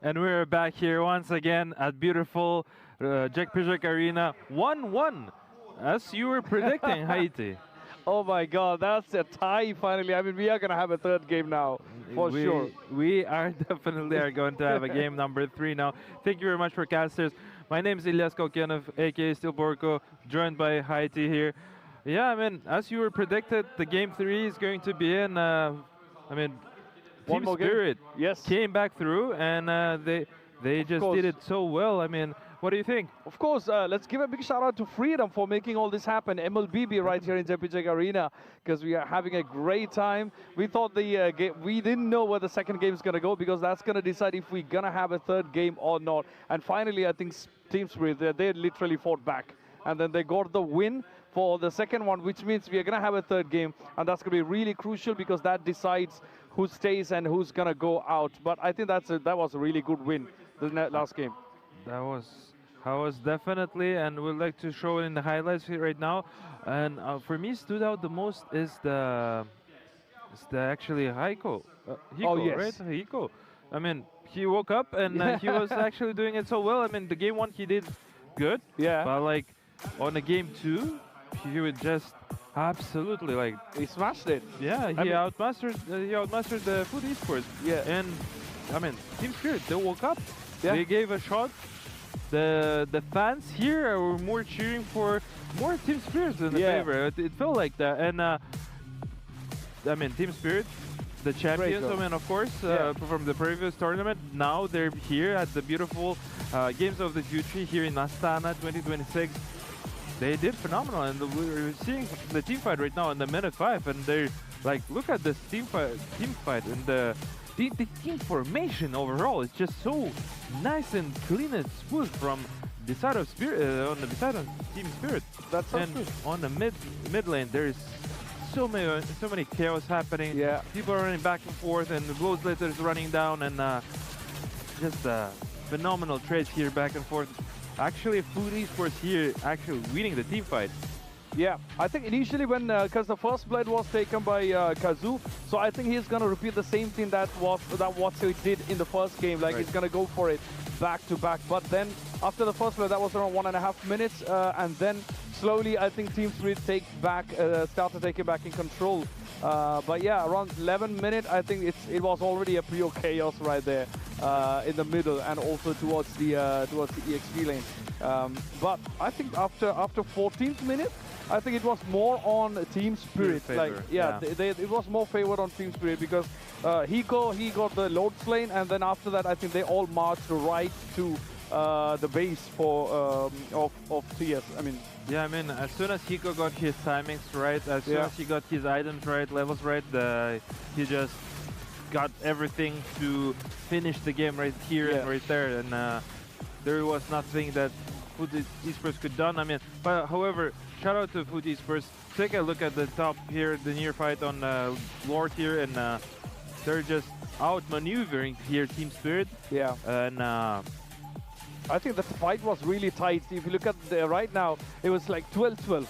And we're back here once again at beautiful GOTF Arena. 1-1, as you were predicting, Haiti. Oh my God, that's a tie finally. I mean, we are going to have a third game now, for sure. We are definitely going to have a game number 3 now. Thank you very much for casters. My name is Ilyas Kokyanov, aka Stilborko, joined by Haiti here. Yeah, I mean, as you were predicted, the game 3 is going to be in, Team Spirit came back through, and they just did it so well. I mean, what do you think? Of course, let's give a big shout out to Freedom for making all this happen. MLBB right here in GOTF Arena, because we are having a great time. We thought the we didn't know where the second game is going to go, because that's going to decide if we're going to have a third game or not. And finally, I think Team Spirit, they literally fought back. And then they got the win for the second one, which means we are going to have a third game. And that's going to be really crucial, because that decides who stays and who's going to go out. But I think that was a really good win, the last game. That was definitely, and we'd like to show it in the highlights here right now. And for me, stood out the most is the actually Hiko. Hiko, right? Hiko. I mean, he woke up and he was actually doing it so well. I mean, the game 1 he did good. Yeah. But like on the game 2, he would just absolutely he smashed it. Yeah, he outmastered the Food Esports. Yeah. And I mean, Team Spirit, they woke up. Yeah. They gave a shot. The fans here were more cheering for more Team Spirit in the favor. It felt like that. And I mean, Team Spirit, the champions, I mean, of course, from the previous tournament, now they're here at the beautiful Games of the Future here in Astana 2026. They did phenomenal, and we're seeing the team fight right now in the minute 5, and they're like, look at this team fight, and the team formation overall is just so nice and clean and smooth from the side of Spirit on the side of Team Spirit. That's so good. On the mid lane, there's so many chaos happening. Yeah, people are running back and forth, and the Blow Slitter is running down, and just phenomenal trades here back and forth. Actually, Food Esports here actually winning the team fight. Yeah, I think initially when, because the first blood was taken by Kazu, so I think he's going to repeat the same thing that what he did in the first game. Like, he's going to go for it back to back. But then after the first blood, that was around 1.5 minutes, and then slowly I think Team Spirit started taking back in control. But yeah, around 11 minutes, I think it was already a pure chaos right there in the middle, and also towards the EXP lane. But I think after 14th minute, I think it was more on Team Spirit. It was more favored on Team Spirit, because he got the Lord's lane, and then after that, I think they all marched right to the base for of TS. I mean. Yeah, I mean, as soon as Hiko got his timings right, as soon as he got his items right, levels right, he just got everything to finish the game right here and right there, and there was nothing that Food Esports could done. I mean, but however, shout out to Food Esports. Take a look at the top here, the near fight on Lord here, and they're just outmaneuvering here Team Spirit. Yeah. And I think the fight was really tight. If you look at right now, it was like 12-12.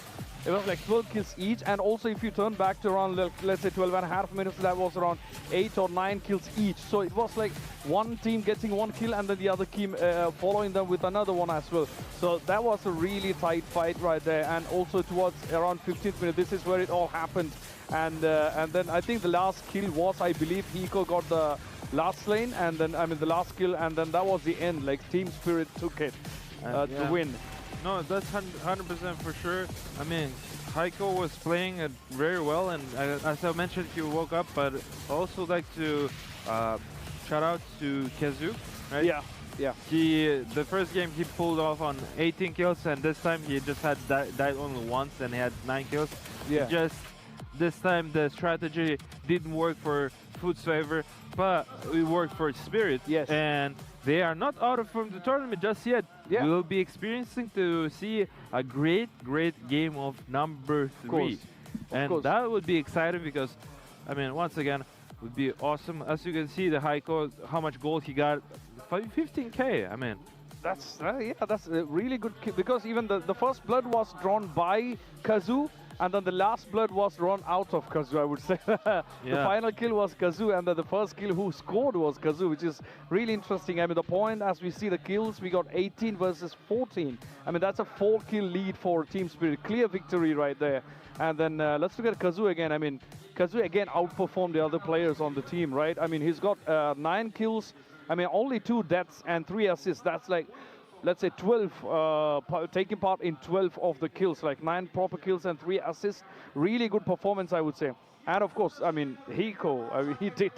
It was like 12 kills each, and also if you turn back to around, let's say 12 and a half minutes, that was around 8 or 9 kills each. So it was like one team getting one kill and then the other team following them with another one as well. So that was a really tight fight right there. And also towards around 15th minute, this is where it all happened. And then I think the last kill was, I believe, Hiko got the last lane, and then, I mean, the last kill, and then that was the end. Like, Team Spirit took it to win. No, that's 100% for sure. I mean, Heiko was playing it very well, and as I mentioned, he woke up, but I also like to shout out to Kazu, right? Yeah, yeah. The first game he pulled off on 18 kills, and this time he just had died only once, and he had 9 kills. Yeah. Just this time the strategy didn't work for Food's favor, but it worked for Spirit. Yes. And they are not out from the tournament just yet. Yeah. We will be experiencing to see a great game of number 3. And that would be exciting because, I mean, once again, would be awesome. As you can see, the Heiko, how much gold he got, 15k. I mean, that's really good because even the first blood was drawn by Kazu, and then the last blood was drawn out of Kazu, I would say. The final kill was Kazu, and then the first kill who scored was Kazu, which is really interesting. I mean, the point, as we see the kills, we got 18 versus 14. I mean, that's a 4-kill lead for Team Spirit. Clear victory right there. And then let's look at Kazu again. I mean, Kazu again outperformed the other players on the team, right? I mean, he's got 9 kills. I mean, only 2 deaths and 3 assists. That's like, let's say 12, taking part in 12 of the kills, like 9 proper kills and 3 assists. Really good performance, I would say. And of course, I mean, Hiko, I mean, he took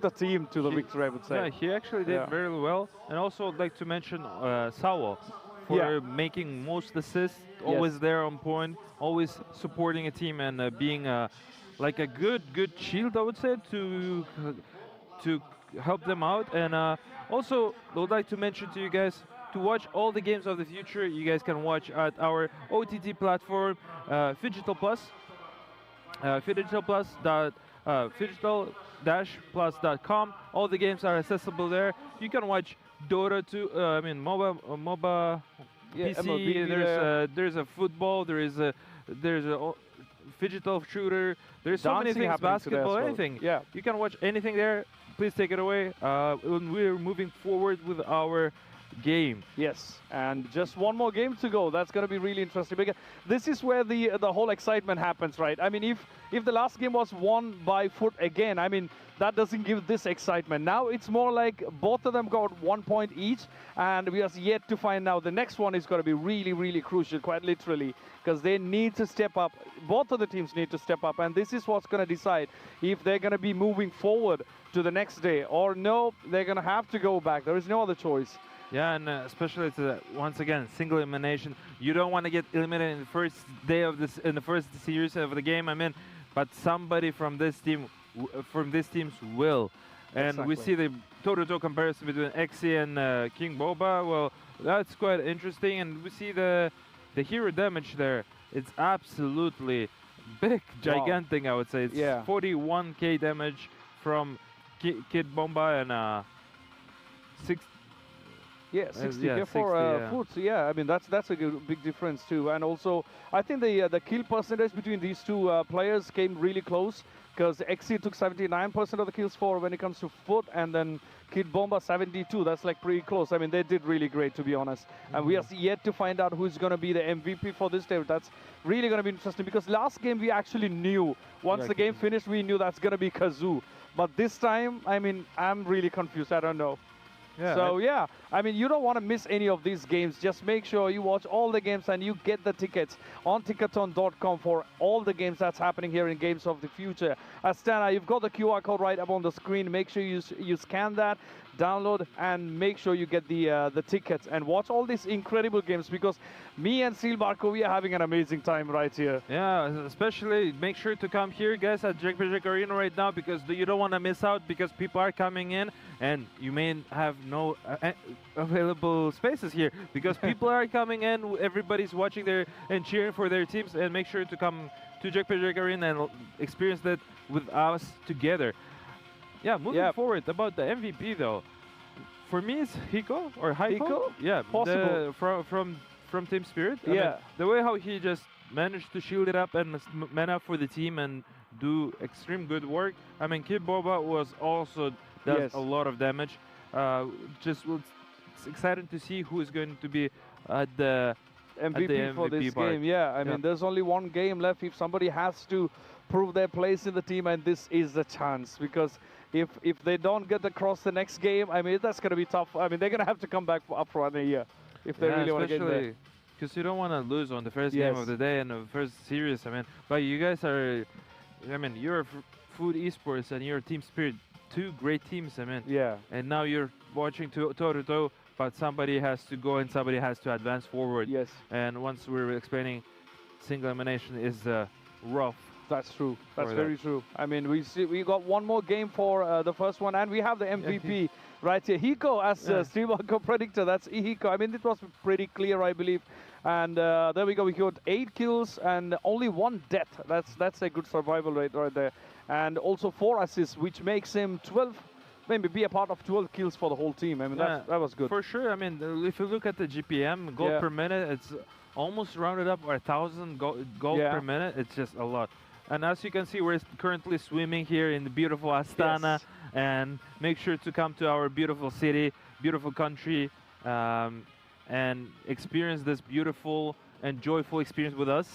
the team to the victory, I would say. Yeah, he actually did very well. And also I'd like to mention Sawo for making most assists, always there on point, always supporting a team and being like a good shield, I would say, to help them out. And also, I would like to mention to you guys to watch all the games of the future. You guys can watch at our OTT platform, Phygital Plus, Phygital-plus.com. All the games are accessible there. You can watch Dota 2. I mean, MOBA, PC. MLB, there's a football. There's a Phygital shooter. There's so many things, basketball, anything. Yeah, you can watch anything there. Please take it away. We're moving forward with our game. Yes, and just one more game to go. That's going to be really interesting because this is where the whole excitement happens, right? I mean, if the last game was won by Foot again, I mean, that doesn't give this excitement. Now it's more like both of them got 1 point each, and we are yet to find out. The next one is going to be really crucial, quite literally, because they need to step up. Both of the teams need to step up, and this is what's going to decide if they're going to be moving forward to the next day, or no, they're going to have to go back. There is no other choice. Yeah, and especially it's once again single elimination. You don't want to get eliminated in the first day of this, in the first series of the game. I mean, but somebody from this team, from these teams will. And we see the toe-to-toe comparison between Exi and King Boba. Well, that's quite interesting, and we see the hero damage there. It's absolutely big, gigantic. I would say it's 41k damage from Kid Bomba and 60 for Foot. So yeah, I mean that's a big difference too. And also, I think the kill percentage between these two players came really close because Exi took 79% of the kills for when it comes to Foot, and then Kid Bomba 72. That's like pretty close. I mean, they did really great, to be honest. And we are yet to find out who's going to be the MVP for this day. That's really going to be interesting because last game we actually knew. Once the game finished, we knew that's going to be Kazu. But this time, I mean, I'm really confused. I don't know. Yeah, so yeah, I mean, you don't want to miss any of these games. Just make sure you watch all the games and you get the tickets on ticketon.com for all the games that's happening here in Games of the Future. Astana, you've got the QR code right up on the screen. Make sure you scan that. download and make sure you get the tickets and watch all these incredible games, because me and Seal Marco, we are having an amazing time right here. Yeah, especially make sure to come here, guys, at JPJ Arena right now, because you don't want to miss out, because people are coming in and you may have no available spaces here, because people are coming in, everybody's watching there and cheering for their teams, and make sure to come to JPJ Arena and experience that with us together. Yeah, moving forward about the MVP though. For me, it's Hiko or Heiko. Yeah, possible. From Team Spirit. I mean, the way how he just managed to shield it up and man up for the team and do extreme good work. I mean, Kid Boba was also does a lot of damage. It's exciting to see who is going to be at the MVP for this game. Yeah, I mean, there's only one game left. If somebody has to prove their place in the team, and this is the chance, because if they don't get across the next game, I mean, that's going to be tough. I mean, they're going to have to come back up for another year if they really want to get there. Because you don't want to lose on the first game of the day and the first series. I mean, but you guys are, I mean, you're Food Esports and you're Team Spirit, two great teams. I mean, and now you're watching toe to toe, but somebody has to go and somebody has to advance forward. Yes. And once we're explaining, single elimination is rough. That's true. That's very true. I mean, we got one more game for the first one, and we have the MVP right here. Hiko as Steve Marco predictor. That's Hiko. I mean, it was pretty clear, I believe. And there we go. We got 8 kills and only 1 death. That's a good survival rate right there. And also 4 assists, which makes him 12. Maybe be a part of 12 kills for the whole team. I mean, that was good. For sure. I mean, if you look at the GPM, gold per minute, it's almost rounded up, or 1,000 gold per minute. It's just a lot. And as you can see, we're currently swimming here in the beautiful Astana. And make sure to come to our beautiful city, beautiful country, and experience this beautiful and joyful experience with us.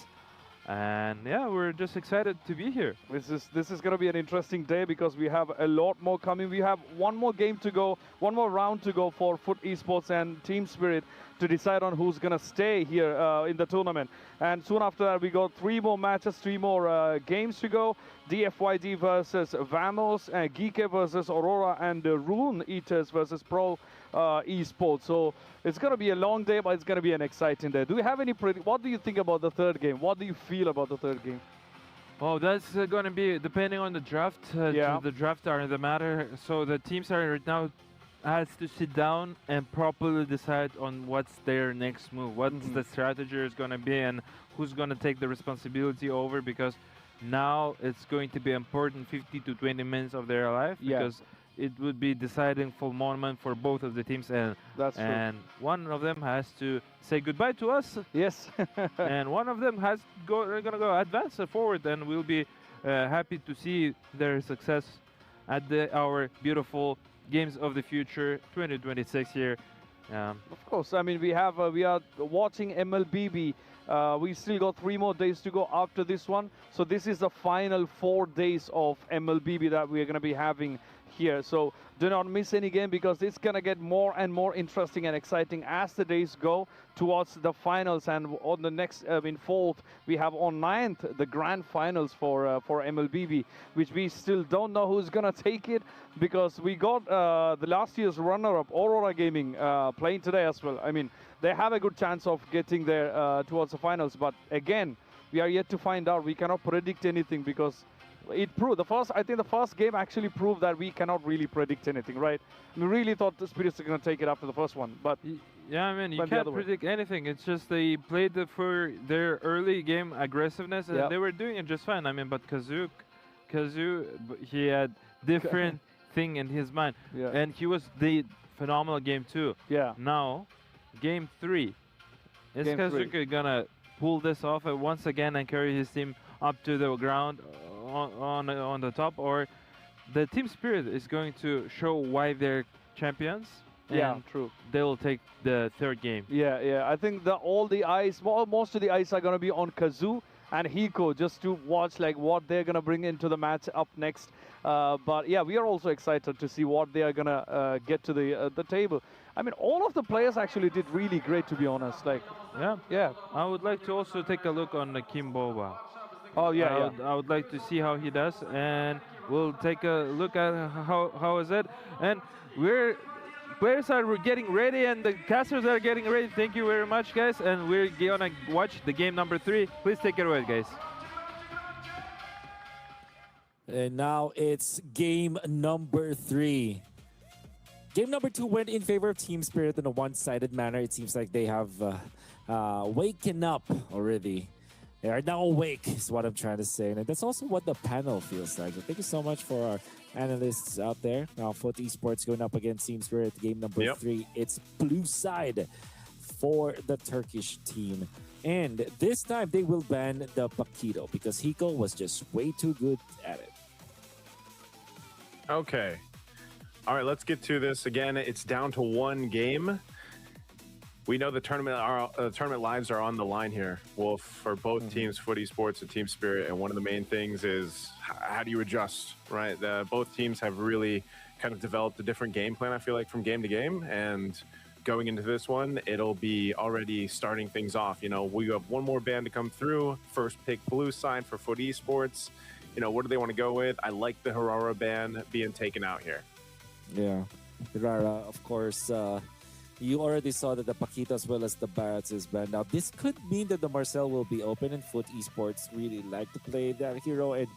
And yeah, we're just excited to be here. This is going to be an interesting day, because we have a lot more coming. We have one more game to go, one more round to go for Foot Esports and Team Spirit to decide on who's going to stay here in the tournament. And soon after that, we got 3 more matches, 3 more games to go. DFYD versus Vamos, Geeke versus Aurora, and Rune Eaters versus Pro Esports. So it's going to be a long day, but it's going to be an exciting day. Do we have any what do you think about the third game? What do you feel about the third game? Oh, that's going to be depending on the draft. The draft are the matter. So the teams are right now has to sit down and properly decide on what's their next move, what's the strategy is going to be, and who's going to take the responsibility over, because now it's going to be important 50 to 20 minutes of their life, because it would be deciding full moment for both of the teams, and one of them has to say goodbye to us. Yes. And one of them has gonna go advance forward, and we'll be happy to see their success at our beautiful Games of the Future 2026 here. Of course, I mean, we are watching MLBB. We still got 3 more days to go after this one. So this is the final 4 days of MLBB that we're going to be having here. So do not miss any game, because it's going to get more and more interesting and exciting as the days go towards the finals. And on the next, in 4th, we have on 9th, the grand finals for MLBB, which we still don't know who's going to take it, because we got the last year's runner-up, Aurora Gaming, playing today as well. I mean, they have a good chance of getting there towards the finals. But again, we are yet to find out. We cannot predict anything, because it proved I think the first game actually proved that we cannot really predict anything, right? We really thought the Spirits are going to take it after the first one, but yeah, I mean, you can't predict anything. It's just they played for their early game aggressiveness, and they were doing it just fine. I mean, but Kazu, he had different thing in his mind, and he was the phenomenal game 2. Now, game 3, is Kazuka gonna pull this off once again and carry his team up to the ground on the top, or the Team Spirit is going to show why they're champions? True. They will take the 3rd game. I think most of the eyes are going to be on Kazu and Hiko, just to watch like what they're going to bring into the match up next. But yeah, we are also excited to see what they are going to get to the table. I mean, all of the players actually did really great, to be honest. Like, I would like to also take a look on Kim Boba. Oh I would like to see how he does, and we'll take a look at how is it. And players are getting ready and the casters are getting ready. Thank you very much, guys. And we're gonna watch the game number 3. Please take it away, guys. And now it's game number 3. Game number 2 went in favor of Team Spirit in a one-sided manner. It seems like they have waken up already. They are now awake, is what I'm trying to say. And that's also what the panel feels like. So thank you so much for our analysts out there. Now, Foot Esports going up against Team Spirit, game number 3. It's blue side for the Turkish team. And this time, they will ban the Paquito because Hiko was just way too good at it. Okay. All right, let's get to this again. It's down to 1 game. We know the tournament lives are on the line here, Wolf, for both teams, Foot Esports and Team Spirit. And one of the main things is how do you adjust, right? Both teams have really kind of developed a different game plan, I feel like, from game to game. And going into this one, it'll be already starting things off. You know, we have one more ban to come through. First pick blue side for Foot Esports. You know, what do they want to go with? I like the Hirara ban being taken out here. Yeah, Hirara, of course. You already saw that the Paquito as well as the Barats is banned. Now, this could mean that the Marcel will be open, and Foot Esports really like to play that hero. And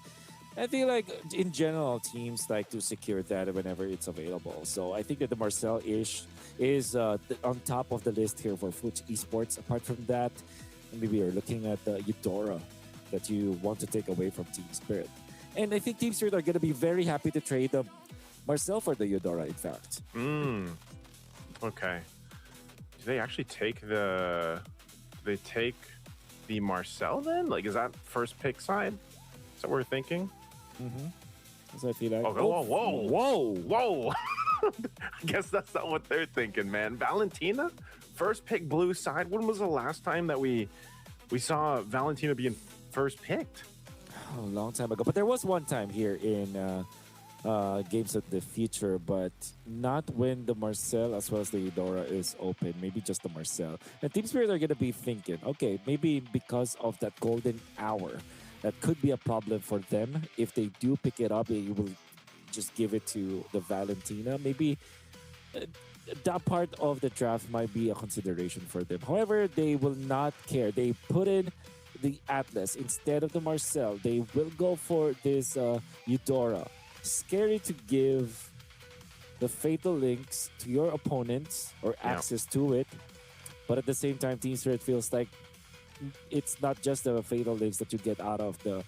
I feel like, in general, teams like to secure that whenever it's available. So I think that the Marcel is on top of the list here for Foot Esports. Apart from that, maybe you're looking at the Eudora that you want to take away from Team Spirit. And I think Team Spirit are going to be very happy to trade the Marcel for the Eudora, in fact. Okay. Do they actually take the Marcel then? Like, is that first pick side? Is that what we're thinking? So I feel like, whoa. I guess that's not what they're thinking, man. Valentina, first pick blue side. When was the last time that we saw Valentina being first picked? A long time ago. But there was one time here in Games of the Future, but not when the Marcel as well as the Eudora is open. Maybe just the Marcel. And Team Spirit are going to be thinking, okay, maybe because of that golden hour, that could be a problem for them. If they do pick it up, they will just give it to the Valentina. Maybe that part of the draft might be a consideration for them. However, they will not care. They put in the Atlas instead of the Marcel. They will go for this Eudora. Scary to give the fatal links to your opponents or access to it, but at the same time, Team Spirit feels like it's not just the fatal links that you get out of the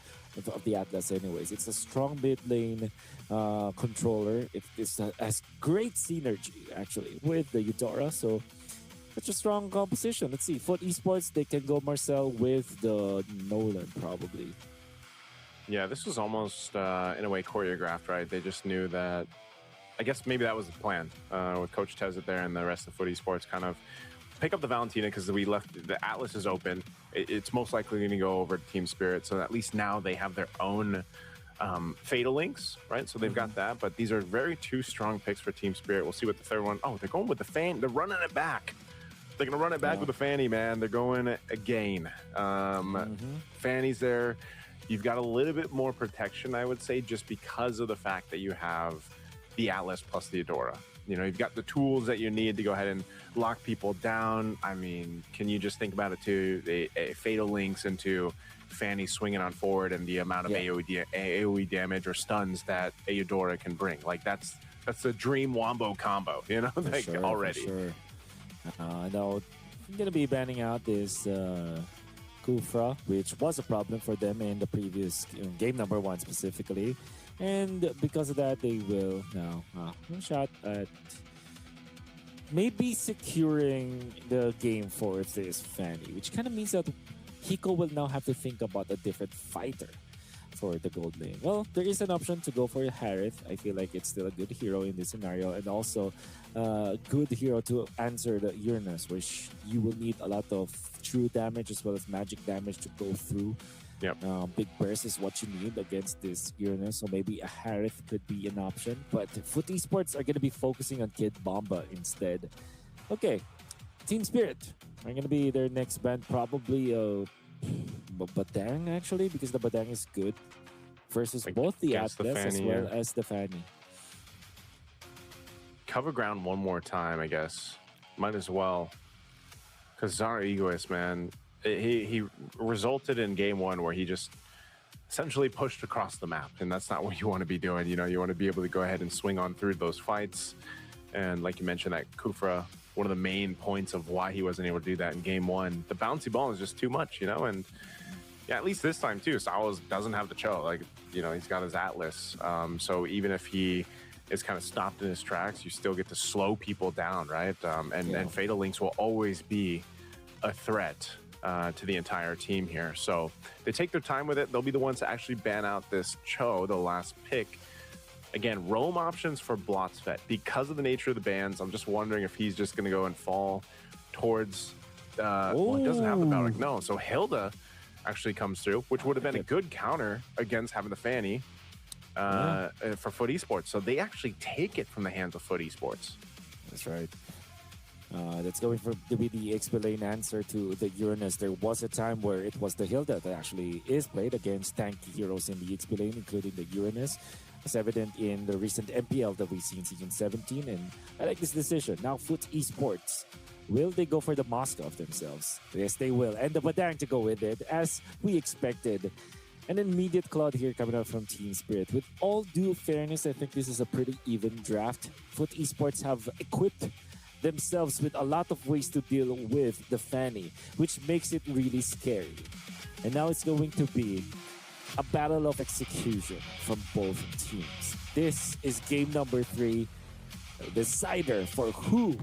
Atlas anyways. It's a strong mid lane controller. It has great synergy actually with the Eudora, so it's a strong composition. Let's see, Foot Esports, they can go Marcel with the Nolan probably. Yeah, this was almost, in a way, choreographed, right? They just knew that, I guess maybe that was the plan with Coach Tezet there and the rest of Foot Esports, kind of pick up the Valentina because we left, the Atlas is open. It's most likely going to go over to Team Spirit. So at least now they have their own Fatal Links, right? So they've got that, but these are two strong picks for Team Spirit. We'll see what the third one, they're going with the Fan. They're running it back. They're going to run it back with the Fanny, man. They're going again. Fanny's there. You've got a little bit more protection, I would say, just because of the fact that you have the Atlas plus the Eudora. You know, you've got the tools that you need to go ahead and lock people down. I mean, can you just think about it too? A Fatal Links into Fanny swinging on forward and the amount of AoE damage or stuns that a Eudora can bring. Like, that's a dream Wombo combo, you know, already. For sure. No, I'm going to be banning out this Kufra, which was a problem for them in the previous game number 1 specifically. And because of that, they will now shot at maybe securing the game for this Fanny, which kind of means that Hiko will now have to think about a different fighter for the gold lane. Well, there is an option to go for Harith. I feel like it's still a good hero in this scenario, and also a good hero to answer the Uranus, which you will need a lot of true damage as well as magic damage to go through. Big burst is what you need against this Uranus, so maybe a Harith could be an option. But Foot Esports are going to be focusing on Kid Bomba instead. Okay, Team Spirit are going to be their next band, probably Badang actually, because the Badang is good. versus both the against the Atlas as Fanny, well yeah. as the Fanny. Cover ground one more time, I guess. Might as well. Because Zara Egoist, man, he resulted in game one where he just essentially pushed across the map. And that's not what you want to be doing. You know, you want to be able to go ahead and swing on through those fights. And like you mentioned, that Kufra, one of the main points of why he wasn't able to do that in game one. The bouncy ball is just too much, you know? And yeah, at least this time too, Sawas doesn't have the Cho. Like, you know, he's got his Atlas. So even if he is kind of stopped in his tracks, you still get to slow people down, right? And Fatal Links will always be a threat to the entire team here. So they take their time with it. They'll be the ones to actually ban out this Cho, the last pick. Again, roam options for Blotsvet. Because of the nature of the bans, I'm just wondering if he's just going to go and fall towards... well, he doesn't have the Baltic. No, so Hilda actually comes through, which would have been a good counter against having the Fanny for Foot Esports. So they actually take it from the hands of Foot Esports. That's right. That's going to be the XP answer to the Uranus. There was a time where it was the Hilda that actually is played against tanky heroes in the XP lane, including the Uranus. It's evident in the recent MPL that we see in Season 17, and I like this decision. Now, Foot Esports, will they go for the Moscow of themselves? Yes, they will. And the Badang to go with it, as we expected. An immediate cloud here coming out from Team Spirit. With all due fairness, I think this is a pretty even draft. Foot Esports have equipped themselves with a lot of ways to deal with the Fanny, which makes it really scary. And now it's going to be a battle of execution from both teams. This is game number 3, the decider for who.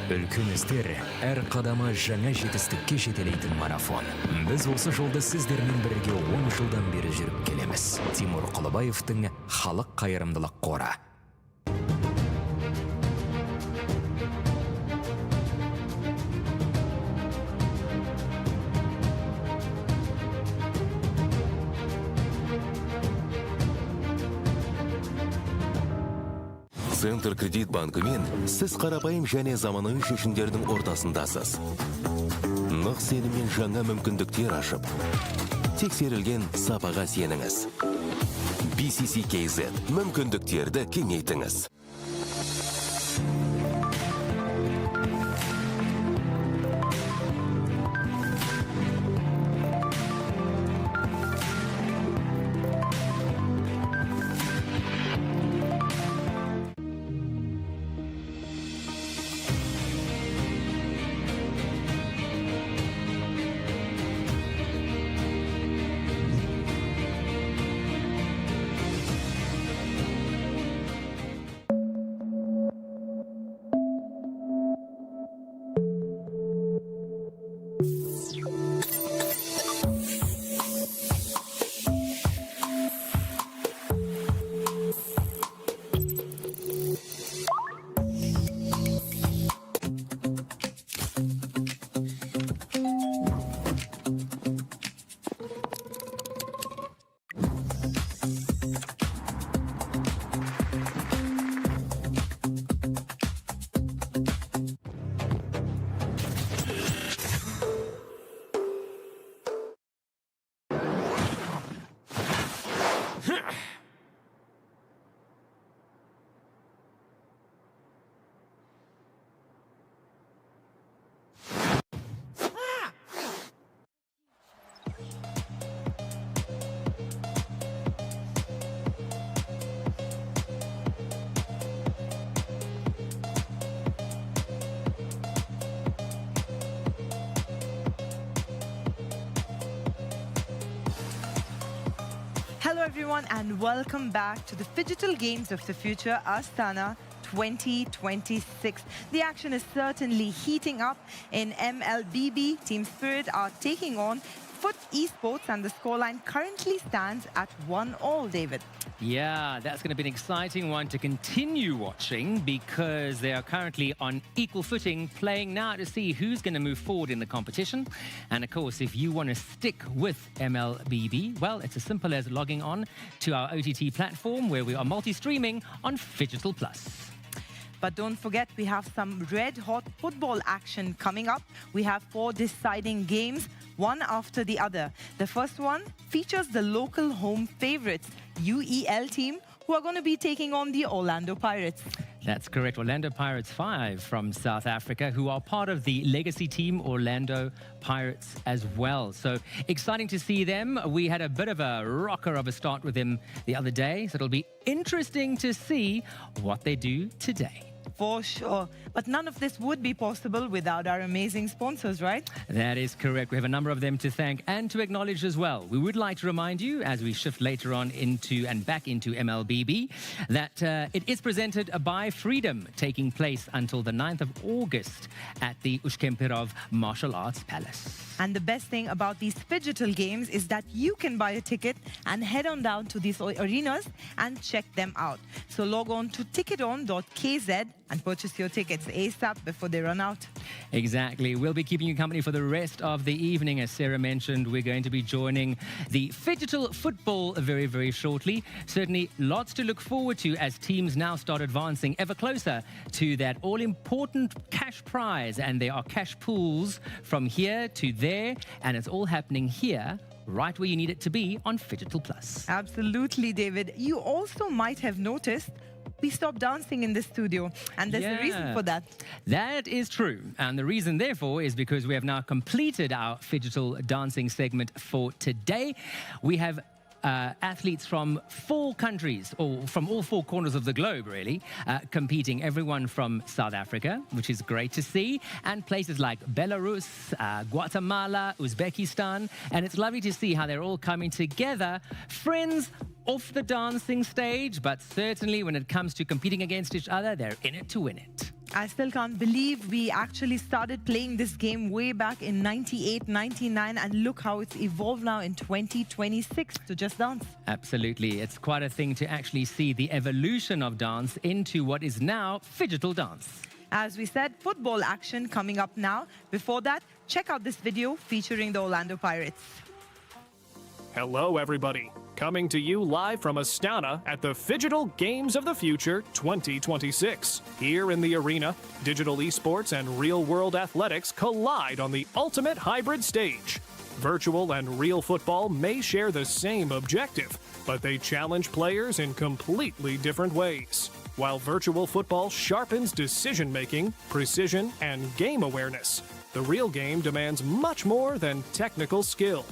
Үлкеніздер әр қадамы жаңа жетістікке жетелейтін марафон. Біз осы жолды сіздермен бірге 10 жылдан бері жүріп келеміз. Тимур Құлыбаевтың халық қайырымдылық қоры. Центр кредит банкымен сіз қарапайым және заманауи шешімдердің ортасындасыз. Нық сеніммен жаңа мүмкіндіктер ашып, тексерілген сапаға сеніңіз. BCC-KZ мүмкіндіктерді кеңейтіңіз. Hello everyone and welcome back to the Phygital Games of the Future Astana 2026. The action is certainly heating up in MLBB. Team Spirit are taking on Foot Esports, and the scoreline currently stands at 1-1, David. Yeah, that's going to be an exciting one to continue watching because they are currently on equal footing, playing now to see who's going to move forward in the competition. And of course, if you want to stick with MLBB, well, it's as simple as logging on to our OTT platform where we are multi-streaming on Phygital Plus. But don't forget, we have some red-hot football action coming up. We have 4 deciding games, one after the other. The first one features the local home favorites, UEL team, who are going to be taking on the Orlando Pirates. That's correct. Orlando Pirates 5 from South Africa, who are part of the legacy team Orlando Pirates as well. So exciting to see them. We had a bit of a rocker of a start with them the other day, so it'll be interesting to see what they do today. For sure. But none of this would be possible without our amazing sponsors, right? That is correct. We have a number of them to thank and to acknowledge as well. We would like to remind you, as we shift later on into and back into MLBB, that it is presented by Freedom, taking place until the 9th of August at the Ushkemperov Martial Arts Palace. And the best thing about these Phygital games is that you can buy a ticket and head on down to these arenas and check them out. So log on to ticketon.kz and purchase your tickets ASAP before they run out. Exactly. We'll be keeping you company for the rest of the evening. As Sarah mentioned, we're going to be joining the Phygital football very, very shortly. Certainly lots to look forward to as teams now start advancing ever closer to that all-important cash prize. And there are cash pools from here to there, and it's all happening here, right where you need it to be on Phygital Plus. Absolutely, David. You also might have noticed we stopped dancing in the studio, and there's a reason for that. That is true. And the reason, therefore, is because we have now completed our Phygital dancing segment for today. We have athletes from 4 countries, or from all 4 corners of the globe, really, competing. Everyone from South Africa, which is great to see, and places like Belarus, Guatemala, Uzbekistan. And it's lovely to see how they're all coming together, friends off the dancing stage, but certainly when it comes to competing against each other, they're in it to win it. I still can't believe we actually started playing this game way back in 98, 99, and look how it's evolved now in 2026 to Just Dance. Absolutely. It's quite a thing to actually see the evolution of dance into what is now Phygital dance. As we said, football action coming up now. Before that, check out this video featuring the Orlando Pirates. Hello, everybody. Coming to you live from Astana at the Phygital Games of the Future 2026. Here in the arena, digital esports and real-world athletics collide on the ultimate hybrid stage. Virtual and real football may share the same objective, but they challenge players in completely different ways. While virtual football sharpens decision-making, precision, and game awareness, the real game demands much more than technical skill.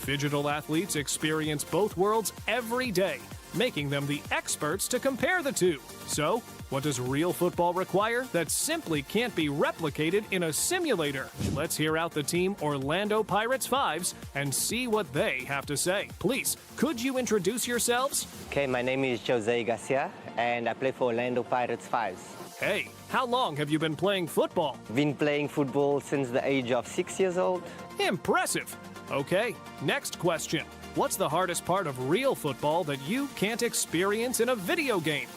Phygital athletes experience both worlds every day, making them the experts to compare the two. So, what does real football require that simply can't be replicated in a simulator? Let's hear out the team Orlando Pirates 5s and see what they have to say. Please, could you introduce yourselves? Okay, my name is Jose Garcia, and I play for Orlando Pirates 5s. Hey, how long have you been playing football? Been playing football since the age of 6 years old. Impressive. Okay, next question. What's the hardest part of real football that you can't experience in a video game?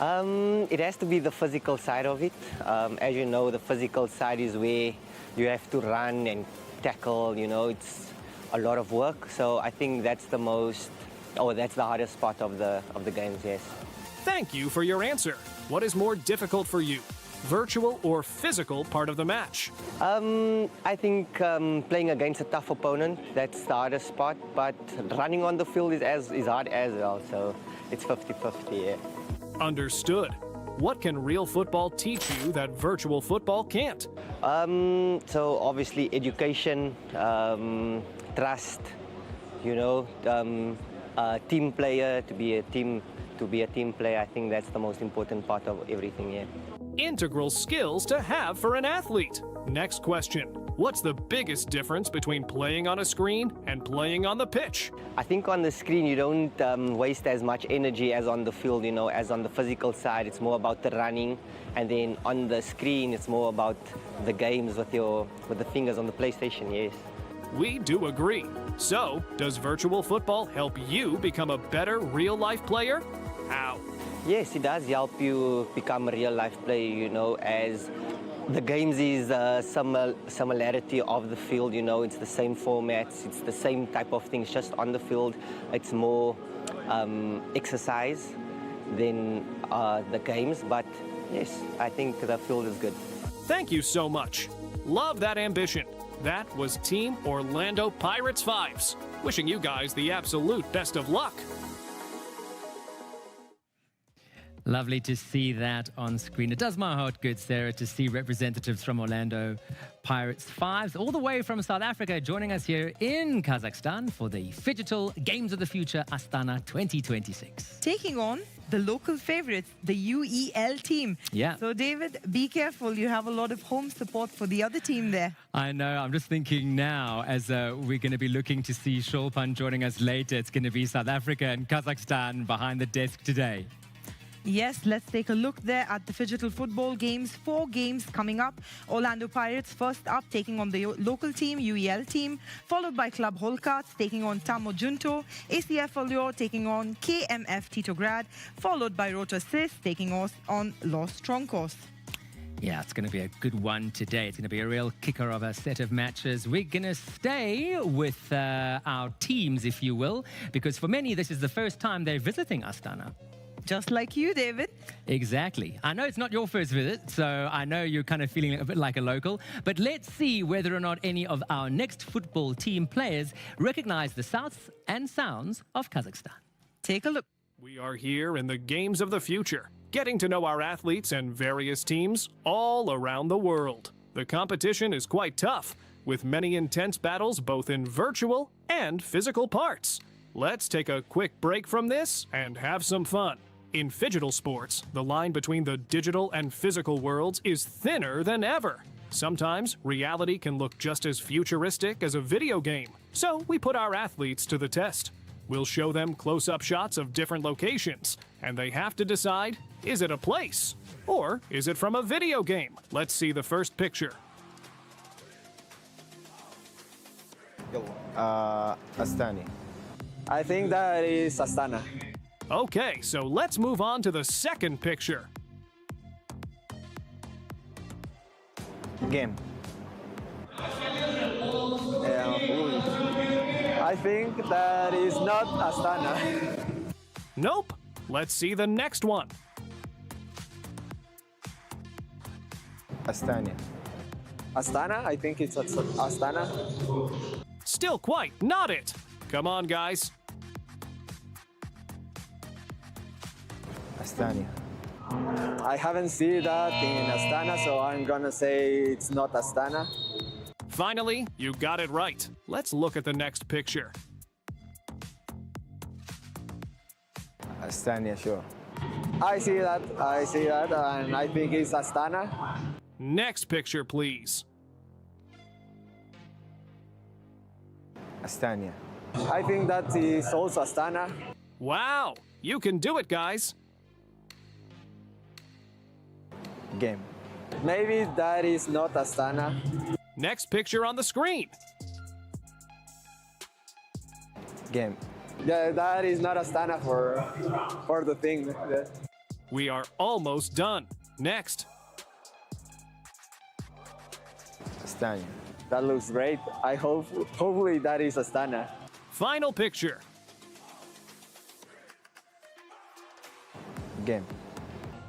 It has to be the physical side of it. As you know, the physical side is where you have to run and tackle, you know, it's a lot of work. So I think that's the hardest part of the games, yes. Thank you for your answer. What is more difficult for you? Virtual or physical part of the match? I think playing against a tough opponent, that's the hardest part, but running on the field is hard as well, so it's 50-50, yeah. Understood. What can real football teach you that virtual football can't? So obviously education, trust, you know, team player, to be a team player. I think that's the most important part of everything, yeah. Integral skills to have for an athlete. Next question. What's the biggest difference between playing on a screen and playing on the pitch? I think on the screen you don't waste as much energy as on the field, you know, as on the physical side. It's more about the running, and then on the screen it's more about the games with the fingers on the PlayStation, yes. We do agree. So, does virtual football help you become a better real-life player? How? Yes, it does help you become a real-life player, you know, as the games is similarity of the field, you know, it's the same formats, it's the same type of things, just on the field. It's more exercise than the games, but yes, I think the field is good. Thank you so much. Love that ambition. That was Team Orlando Pirates 5s. Wishing you guys the absolute best of luck. Lovely to see that on screen. It does my heart good, Sarah, to see representatives from Orlando Pirates 5s all the way from South Africa joining us here in Kazakhstan for the Phygital Games of the Future Astana 2026. Taking on the local favorites, the UEL team. Yeah. So, David, be careful. You have a lot of home support for the other team there. I know. I'm just thinking now, as we're going to be looking to see Shulpan joining us later, it's going to be South Africa and Kazakhstan behind the desk today. Yes, let's take a look there at the Phygital Football Games. 4 games coming up. Orlando Pirates first up, taking on the local team, UEL team, followed by Club Holkats taking on Tamo Junto, ACF Allure taking on KMF Titograd, followed by Rota Sis taking on Los Troncos. Yeah, it's going to be a good one today. It's going to be a real kicker of a set of matches. We're going to stay with our teams, if you will, because for many, this is the first time they're visiting Astana. Just like you, David. Exactly. I know it's not your first visit, so I know you're kind of feeling a bit like a local. But let's see whether or not any of our next football team players recognize the sights and sounds of Kazakhstan. Take a look. We are here in the Games of the Future, getting to know our athletes and various teams all around the world. The competition is quite tough, with many intense battles both in virtual and physical parts. Let's take a quick break from this and have some fun. In phygital sports, the line between the digital and physical worlds is thinner than ever. Sometimes reality can look just as futuristic as a video game, so we put our athletes to the test. We'll show them close-up shots of different locations, and they have to decide, is it a place or is it from a video game? Let's see the first picture. Astana. I think that is Astana. Okay, so let's move on to the second picture. Game. I think that is not Astana. Nope. Let's see the next one. Astana. Astana? I think it's Astana. Still quite not it. Come on, guys. Astana. I haven't seen that in Astana, so I'm gonna say it's not Astana. Finally, you got it right. Let's look at the next picture. Astana, sure. I see that, and I think it's Astana. Next picture, please. Astana. I think that is also Astana. Wow, you can do it, guys. Game. Maybe that is not Astana. Next picture on the screen. Game. Yeah, that is not Astana for the thing. We are almost done. Next. Astana. That looks great. Hopefully that is Astana. Final picture. Game.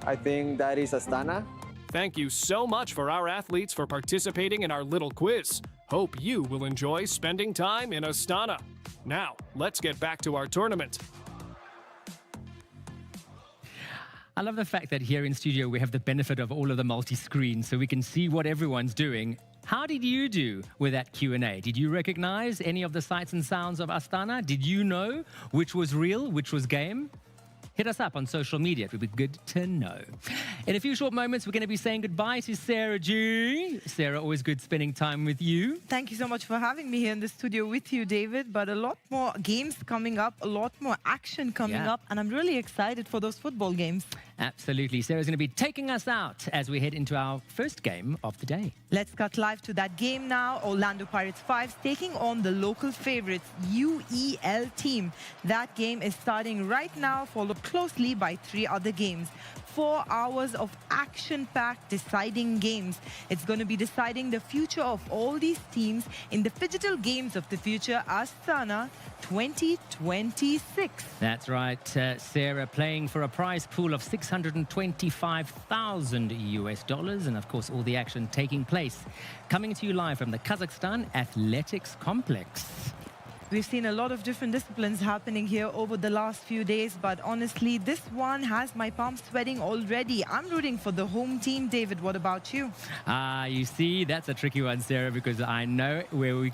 I think that is Astana. Thank you so much for our athletes for participating in our little quiz. Hope you will enjoy spending time in Astana. Now, let's get back to our tournament. I love the fact that here in studio we have the benefit of all of the multi-screen so we can see what everyone's doing. How did you do with that Q&A? Did you recognize any of the sights and sounds of Astana? Did you know which was real, which was game? hit us up on social media. It would be good to know. In a few short moments, we're going to be saying goodbye to Sarah G. Sarah, always good spending time with you. Thank you so much for having me here in the studio with you, David. But a lot more games coming up, a lot more action coming up, and I'm really excited for those football games. Absolutely. Sarah's going to be taking us out as we head into our first game of the day. Let's cut live to that game now. Orlando Pirates 5 taking on the local favorites, UEL team. That game is starting right now, followed closely by 3 other games. 4 hours of action-packed deciding games. It's going to be deciding the future of all these teams in the Phygital Games of the Future Astana 2026. That's right. Sarah playing for a prize pool of $625,000 and of course all the action taking place. Coming to you live from the Kazakhstan Athletics Complex. We've seen a lot of different disciplines happening here over the last few days, but honestly, this one has my palms sweating already. I'm rooting for the home team. David, what about you? You see, that's a tricky one, Sarah, because I know where we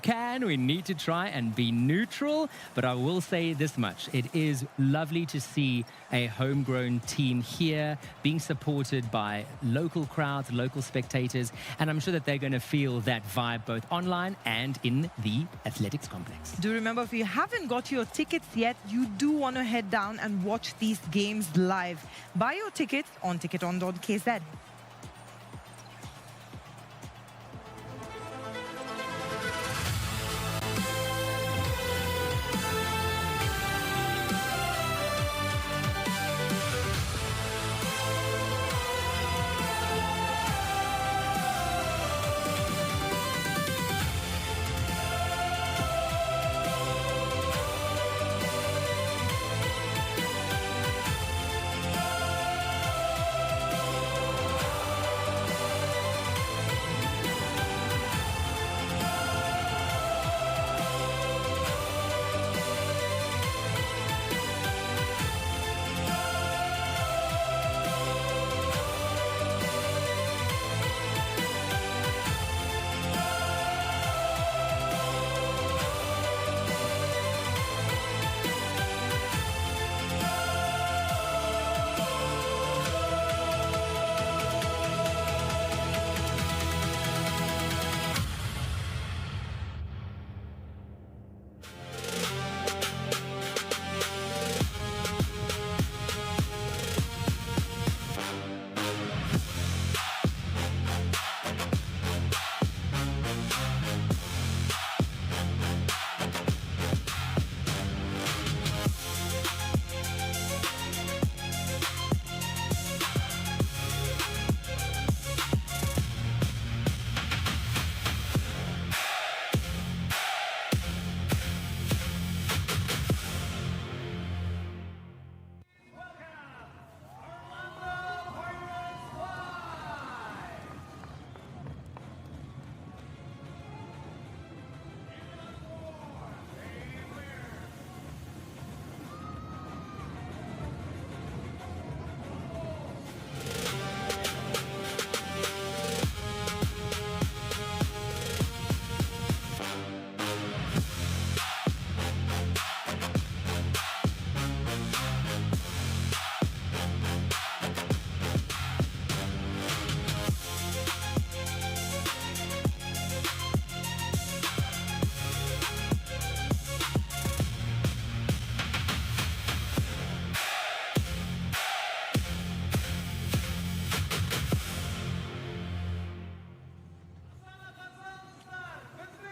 need to try and be neutral, but I will say this much. It is lovely to see a homegrown team here being supported by local crowds, local spectators, and I'm sure that they're going to feel that vibe both online and in the athletics complex. Do remember, if you haven't got your tickets yet, you do want to head down and watch these games live. Buy your tickets on ticketon.kz.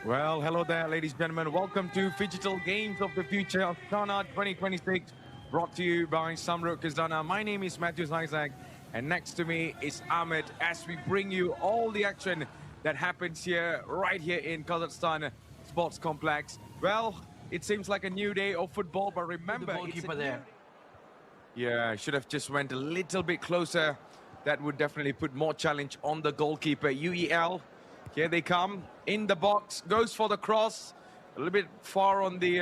Well, hello there, ladies and gentlemen. Welcome to Phygital Games of the Future Astana 2026, brought to you by Samruk-Kazyna. My name is Matthew Isaac, and next to me is Ahmed, as we bring you all the action that happens here, right here in Kazakhstan Sports Complex. Well, it seems like a new day of football, but remember, yeah, should have just went a little bit closer. That would definitely put more challenge on the goalkeeper. UEL, here they come, in the box, goes for the cross. A little bit far on the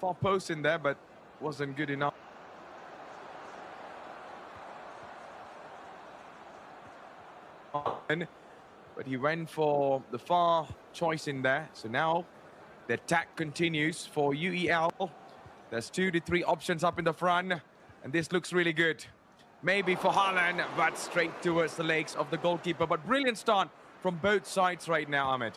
far post in there, but wasn't good enough. But he went for the far choice in there. So now the attack continues for UEL. There's 2 to 3 options up in the front. And this looks really good. Maybe for Haaland, but straight towards the legs of the goalkeeper. But brilliant start from both sides right now, Ahmed.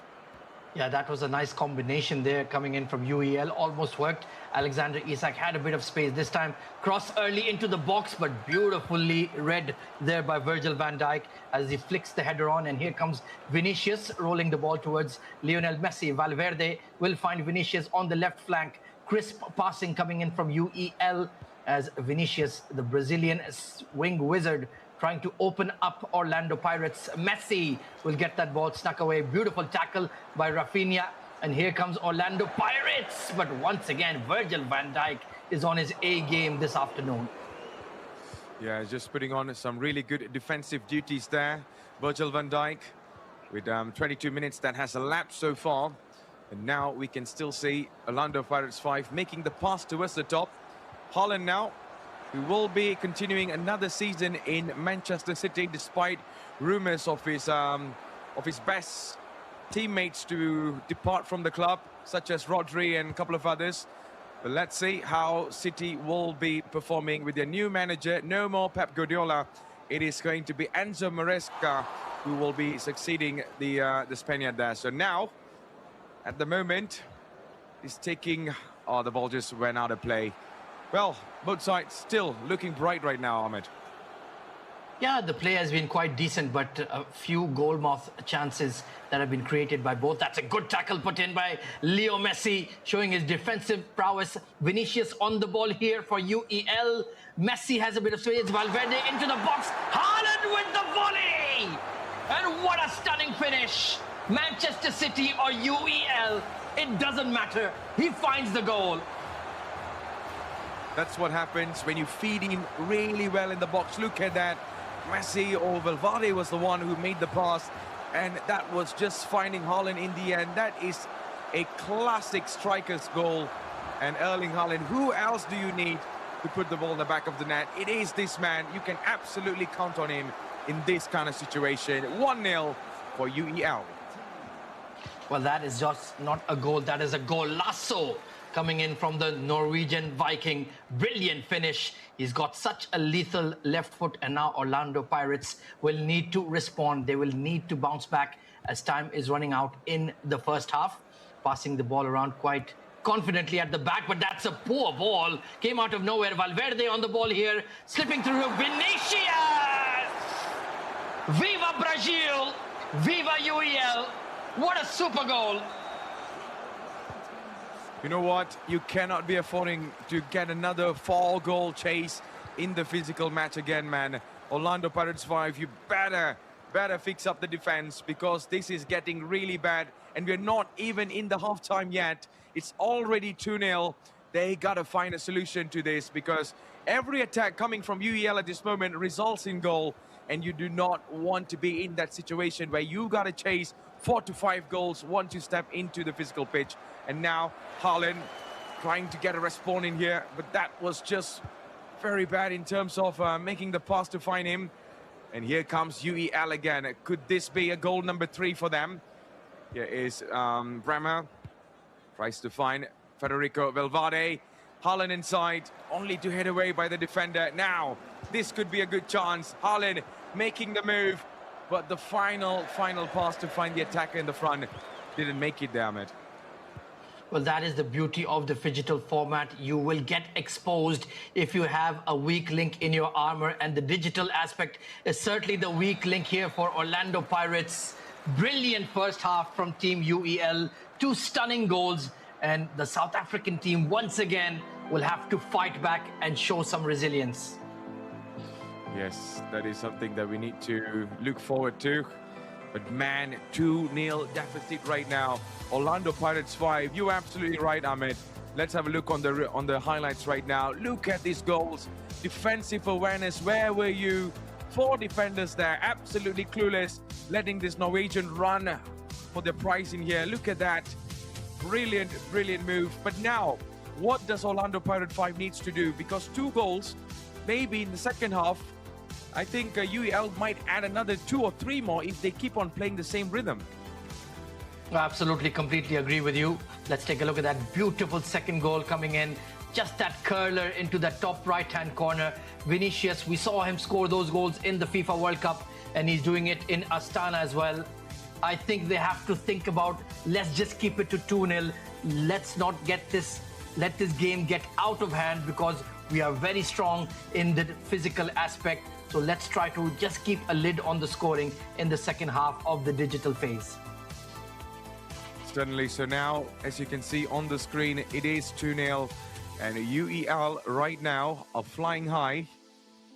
Yeah, that was a nice combination there coming in from UEL. Almost worked. Alexander Isak had a bit of space this time. Cross early into the box, but beautifully read there by Virgil van Dijk as he flicks the header on. And here comes Vinicius rolling the ball towards Lionel Messi. Valverde will find Vinicius on the left flank. Crisp passing coming in from UEL as Vinicius, the Brazilian wing wizard, trying to open up Orlando Pirates. Messi will get that ball snuck away. Beautiful tackle by Rafinha. And here comes Orlando Pirates. But once again, Virgil van Dijk is on his A game this afternoon. Yeah, just putting on some really good defensive duties there. Virgil van Dijk with 22 minutes that has elapsed so far. And now we can still see Orlando Pirates 5 making the pass towards the top. Haaland now, who will be continuing another season in Manchester City, despite rumours of his best teammates to depart from the club, such as Rodri and a couple of others. But let's see how City will be performing with their new manager. No more Pep Guardiola. It is going to be Enzo Maresca who will be succeeding the Spaniard there. So now, at the moment, he's taking... Oh, the ball just went out of play. Well, both sides still looking bright right now, Ahmed. Yeah, the play has been quite decent, but a few goal mouth chances that have been created by both. That's a good tackle put in by Leo Messi, showing his defensive prowess. Vinicius on the ball here for UEL. Messi has a bit of space. Valverde into the box. Haaland with the volley! And what a stunning finish. Manchester City or UEL, it doesn't matter. He finds the goal. That's what happens when you feed him really well in the box. Look at that. Messi or Valverde was the one who made the pass, and that was just finding Haaland in the end. That is a classic striker's goal. And Erling Haaland, who else do you need to put the ball in the back of the net? It is this man. You can absolutely count on him in this kind of situation. 1-0 for UEL. Well, that is just not a goal. That is a golazo coming in from the Norwegian Viking. Brilliant finish. He's got such a lethal left foot, and now Orlando Pirates will need to respond. They will need to bounce back as time is running out in the first half. Passing the ball around quite confidently at the back, but that's a poor ball. Came out of nowhere. Valverde on the ball here, slipping through Vinicius! Viva Brazil! Viva UEL! What a super goal! You know what? You cannot be affording to get another 4-goal chase in the physical match again, man. Orlando Pirates 5, you better fix up the defense, because this is getting really bad, and we're not even in the halftime yet. It's already 2-0. They gotta find a solution to this, because every attack coming from UEL at this moment results in goal, and you do not want to be in that situation where you gotta chase 4 to 5 goals once you step into the physical pitch. And now Haaland trying to get a respawn in here, but that was just very bad in terms of making the pass to find him. And here comes UEL again. Could this be a goal number 3 for them? Here is Bremer. Tries to find Federico Valverde. Haaland inside, only to head away by the defender. Now, this could be a good chance. Haaland making the move, but the final pass to find the attacker in the front didn't make it, damn it. Well, that is the beauty of the phygital format. You will get exposed if you have a weak link in your armor, and the digital aspect is certainly the weak link here for Orlando Pirates. Brilliant first half from Team UEL, 2 stunning goals, and the South African team once again will have to fight back and show some resilience. Yes, that is something that we need to look forward to. But man, 2-0 deficit right now. Orlando Pirates 5. You're absolutely right, Ahmed. Let's have a look on the highlights right now. Look at these goals. Defensive awareness. Where were you? 4 defenders there, absolutely clueless, letting this Norwegian run for the prize in here. Look at that. Brilliant, brilliant move. But now, what does Orlando Pirate 5 needs to do? Because 2 goals, maybe in the second half, I think UEL might add another 2 or 3 more if they keep on playing the same rhythm. Absolutely, completely agree with you. Let's take a look at that beautiful second goal coming in just that curler into that top right-hand corner. Vinicius, we saw him score those goals in the FIFA World Cup, and he's doing it in Astana as well. I think they have to think about, let's just keep it to 2-0. Let's not let this game get out of hand, because we are very strong in the physical aspect. So let's try to just keep a lid on the scoring in the second half of the digital phase. Certainly. So now, as you can see on the screen, it is 2-0. And UEL right now are flying high.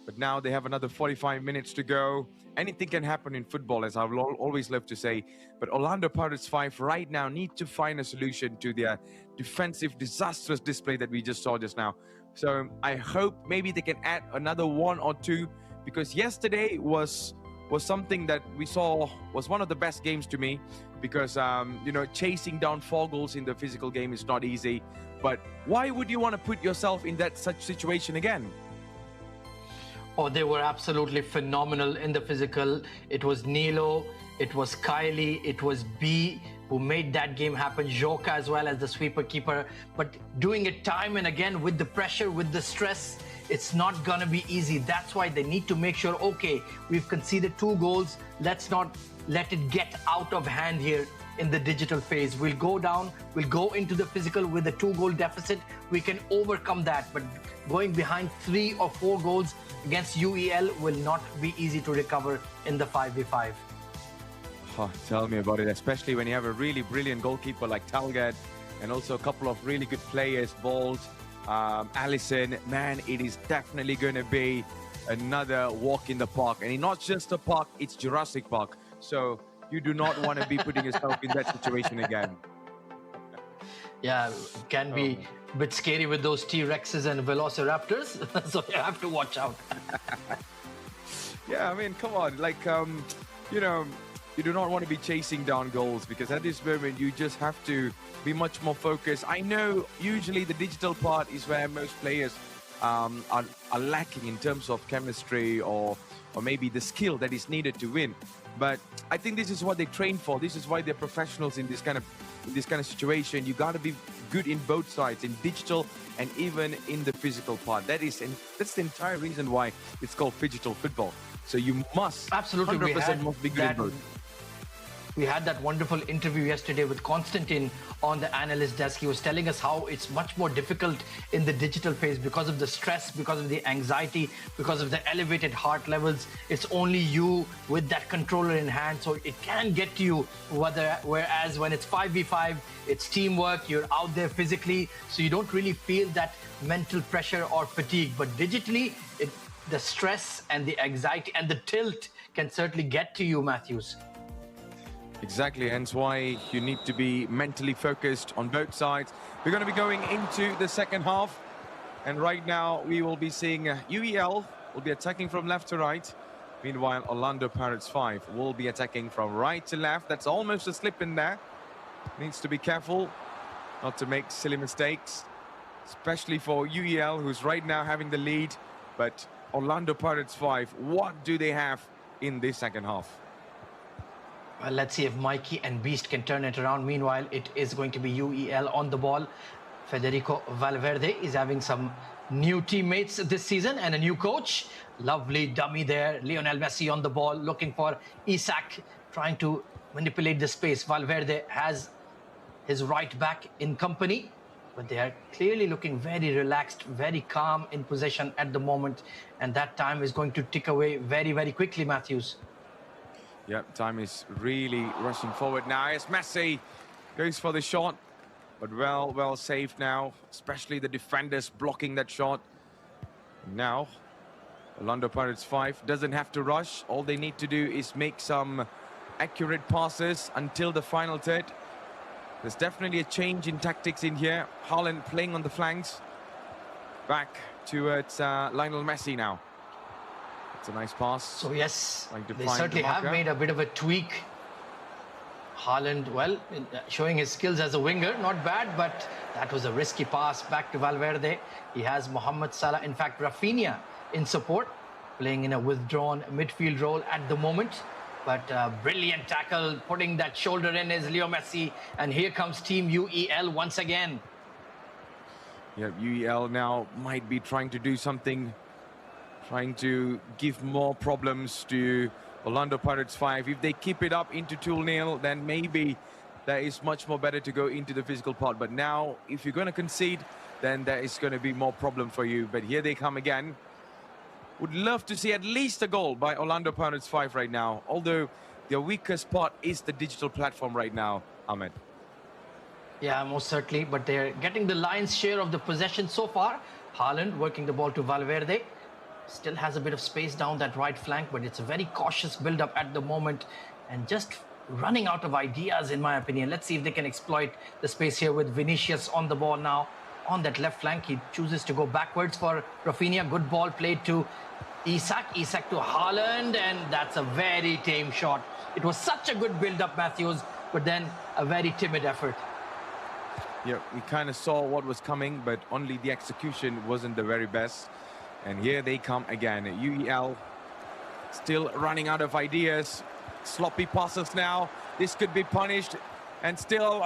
But now they have another 45 minutes to go. Anything can happen in football, as I've always loved to say. But Orlando Pirates 5 right now need to find a solution to their defensive, disastrous display that we just saw just now. So I hope maybe they can add another 1 or 2, because yesterday was something that we saw was one of the best games to me, because you know, chasing down 4 goals in the physical game is not easy. But why would you want to put yourself in that such situation again? Oh, they were absolutely phenomenal in the physical. It was Nilo, it was Kylie, it was B who made that game happen, Joka as well as the sweeper keeper. But doing it time and again with the pressure, with the stress, it's not going to be easy. That's why they need to make sure, okay, we've conceded 2 goals. Let's not let it get out of hand here in the digital phase. We'll go down, we'll go into the physical with a 2-goal deficit. We can overcome that. But going behind 3 or 4 goals against UEL will not be easy to recover in the 5v5. Oh, tell me about it, especially when you have a really brilliant goalkeeper like Talgad, and also a couple of really good players, Bolt, Allison. Man, it is definitely going to be another walk in the park. And it's not just a park, it's Jurassic Park. So you do not want to be putting yourself in that situation again. Yeah, it can be a bit scary with those T-Rexes and Velociraptors. So you have to watch out. Yeah, I mean, come on. Like, you know, you do not want to be chasing down goals, because at this moment you just have to be much more focused. I know usually the digital part is where most players are lacking in terms of chemistry or maybe the skill that is needed to win. But I think this is what they train for. This is why they're professionals in this kind of situation. You got to be good in both sides, in digital and even in the physical part. That's the entire reason why it's called phygital football. So you must, absolutely, 100% must be good in both. We had that wonderful interview yesterday with Konstantin on the analyst desk. He was telling us how it's much more difficult in the digital phase because of the stress, because of the anxiety, because of the elevated heart levels. It's only you with that controller in hand, so it can get to you. Whereas when it's 5v5, it's teamwork, you're out there physically, so you don't really feel that mental pressure or fatigue. But digitally, the stress and the anxiety and the tilt can certainly get to you, Matthews. Exactly, hence why you need to be mentally focused on both sides. We're going to be going into the second half, and right now we will be seeing UEL will be attacking from left to right. Meanwhile, Orlando Pirates 5 will be attacking from right to left. That's almost a slip in there. Needs to be careful not to make silly mistakes, especially for UEL, who's right now having the lead. But Orlando Pirates 5, what do they have in this second half? Well, let's see if Mikey and Beast can turn it around. Meanwhile, it is going to be UEL on the ball. Federico Valverde is having some new teammates this season and a new coach. Lovely dummy there. Lionel Messi on the ball, looking for Isak, trying to manipulate the space. Valverde has his right back in company, but they are clearly looking very relaxed, very calm in possession at the moment. And that time is going to tick away very, very quickly, Matthews. Yep, time is really rushing forward now as Messi goes for the shot, but well saved now, especially the defenders blocking that shot. Now, Orlando Pirates 5 doesn't have to rush. All they need to do is make some accurate passes until the final third. There's definitely a change in tactics in here. Haaland playing on the flanks. Back towards Lionel Messi now. It's a nice pass. So yes, they certainly have made a bit of a tweak. Haaland, well, showing his skills as a winger, not bad, but that was a risky pass back to Valverde. He has Mohamed Salah, in fact, Rafinha in support, playing in a withdrawn midfield role at the moment. But brilliant tackle, putting that shoulder in is Leo Messi. And here comes Team UEL once again. Yeah, UEL now might be trying to do something, trying to give more problems to Orlando Pirates 5. If they keep it up into 2-0, then maybe that is much more better to go into the physical part. But now, if you're going to concede, then there is going to be more problem for you. But here they come again. Would love to see at least a goal by Orlando Pirates 5 right now, although their weakest spot is the digital platform right now, Ahmed. Yeah, most certainly, but they're getting the lion's share of the possession so far. Haaland working the ball to Valverde. Still has a bit of space down that right flank, but it's a very cautious build-up at the moment and just running out of ideas, in my opinion. Let's see if they can exploit the space here with Vinicius on the ball now. On that left flank, he chooses to go backwards for Rafinha. Good ball played to Isak. Isak to Haaland, and that's a very tame shot. It was such a good build-up, Matthews, but then a very timid effort. Yeah, we kind of saw what was coming, but only the execution wasn't the very best. And here they come again. UEL still running out of ideas. Sloppy passes now. This could be punished. And still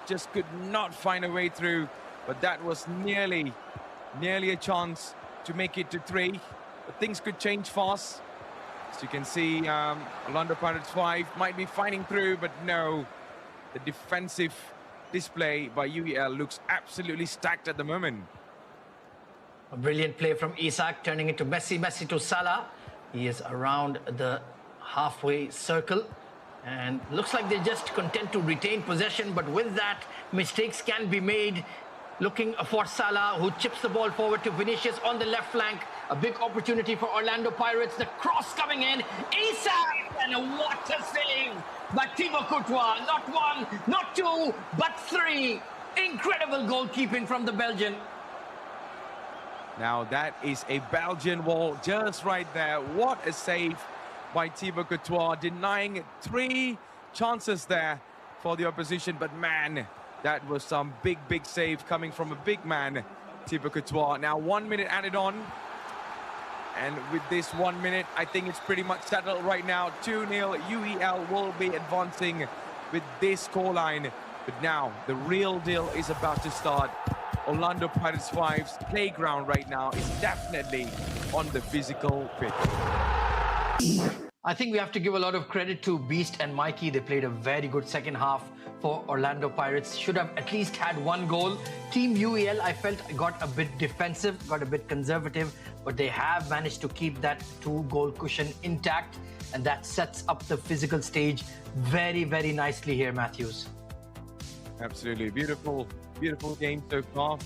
just could not find a way through. But that was nearly a chance to make it to 3. But things could change fast. As you can see, Orlando Pirates 5 might be fighting through, but no. The defensive display by UEL looks absolutely stacked at the moment. A brilliant play from Isak, turning it to Messi. Messi to Salah. He is around the halfway circle. And looks like they're just content to retain possession. But with that, mistakes can be made. Looking for Salah, who chips the ball forward to Vinicius on the left flank. A big opportunity for Orlando Pirates. The cross coming in. Isak! And what a save by Thibaut Courtois. Not 1, not 2, but 3. Incredible goalkeeping from the Belgian. Now that is a Belgian wall just right there. What a save by Thibaut Courtois, denying 3 chances there for the opposition. But man, that was some big save coming from a big man, Thibaut Courtois. Now 1 minute added on. And with this 1 minute, I think it's pretty much settled right now. 2-0, UEL will be advancing with this scoreline. But now the real deal is about to start. Orlando Pirates 5's playground right now is definitely on the physical pitch. I think we have to give a lot of credit to Beast and Mikey. They played a very good second half for Orlando Pirates. Should have at least had 1 goal. Team UEL, I felt, got a bit defensive, got a bit conservative, but they have managed to keep that 2-goal cushion intact, and that sets up the physical stage very, very nicely here, Matthews. Absolutely. Beautiful game so far.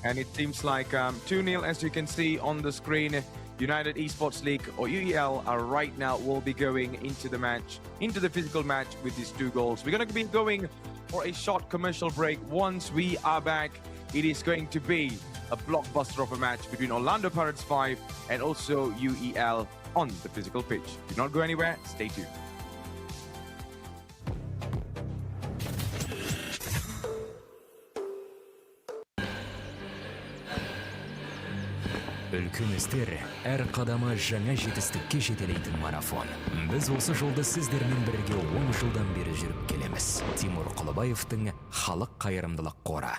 And it seems like 2-0, as you can see on the screen. United Esports League, or UEL, are right now will be going into the match, into the physical match with these 2 goals. We're going to be going for a short commercial break. Once we are back, it is going to be a blockbuster of a match between Orlando Pirates 5 and also UEL on the physical pitch. Do not go anywhere, stay tuned. Өлкөмүздөр әр кадамы жаңа жетістікке жетелейтін марафон. Біз осы жолды сіздермен бірге 10 жылдан бері жүріп келеміз. Тимур Құлыбаевтың халық қайырымдылық қоры.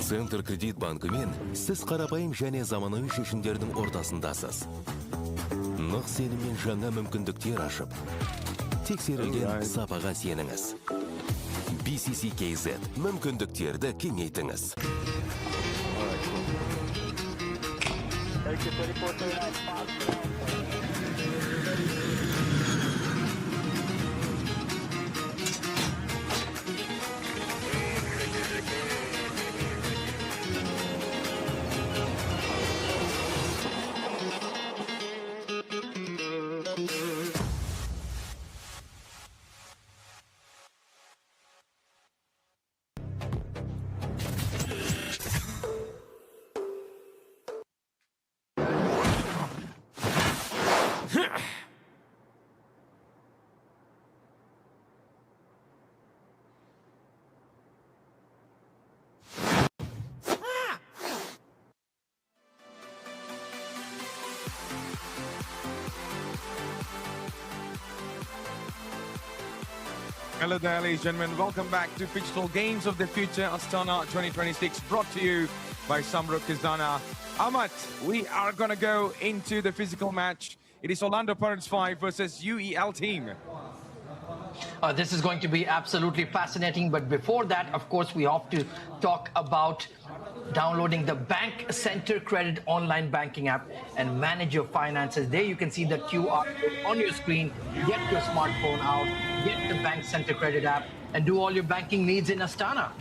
Центр кредит банкымен сіз қарапайым және заманауи шешімдердің ортасындасыз. Нық сеніммен жаңа мүмкіндіктер ашып, тексерілген сапаға сеніңіз. BCC-KZ мүмкіндіктерді кеңейтіңіз. Hello there, ladies and gentlemen. Welcome back to Digital Games of the Future Astana 2026, brought to you by Samruk-Kazyna. Ahmad, we are going to go into the physical match. It is Orlando Pirates 5 versus UEL team. This is going to be absolutely fascinating. But before that, of course, we have to talk about downloading the Bank Center Credit online banking app and manage your finances. There you can see the QR code on your screen. Get your smartphone out, get the Bank Center Credit app, and do all your banking needs in Astana.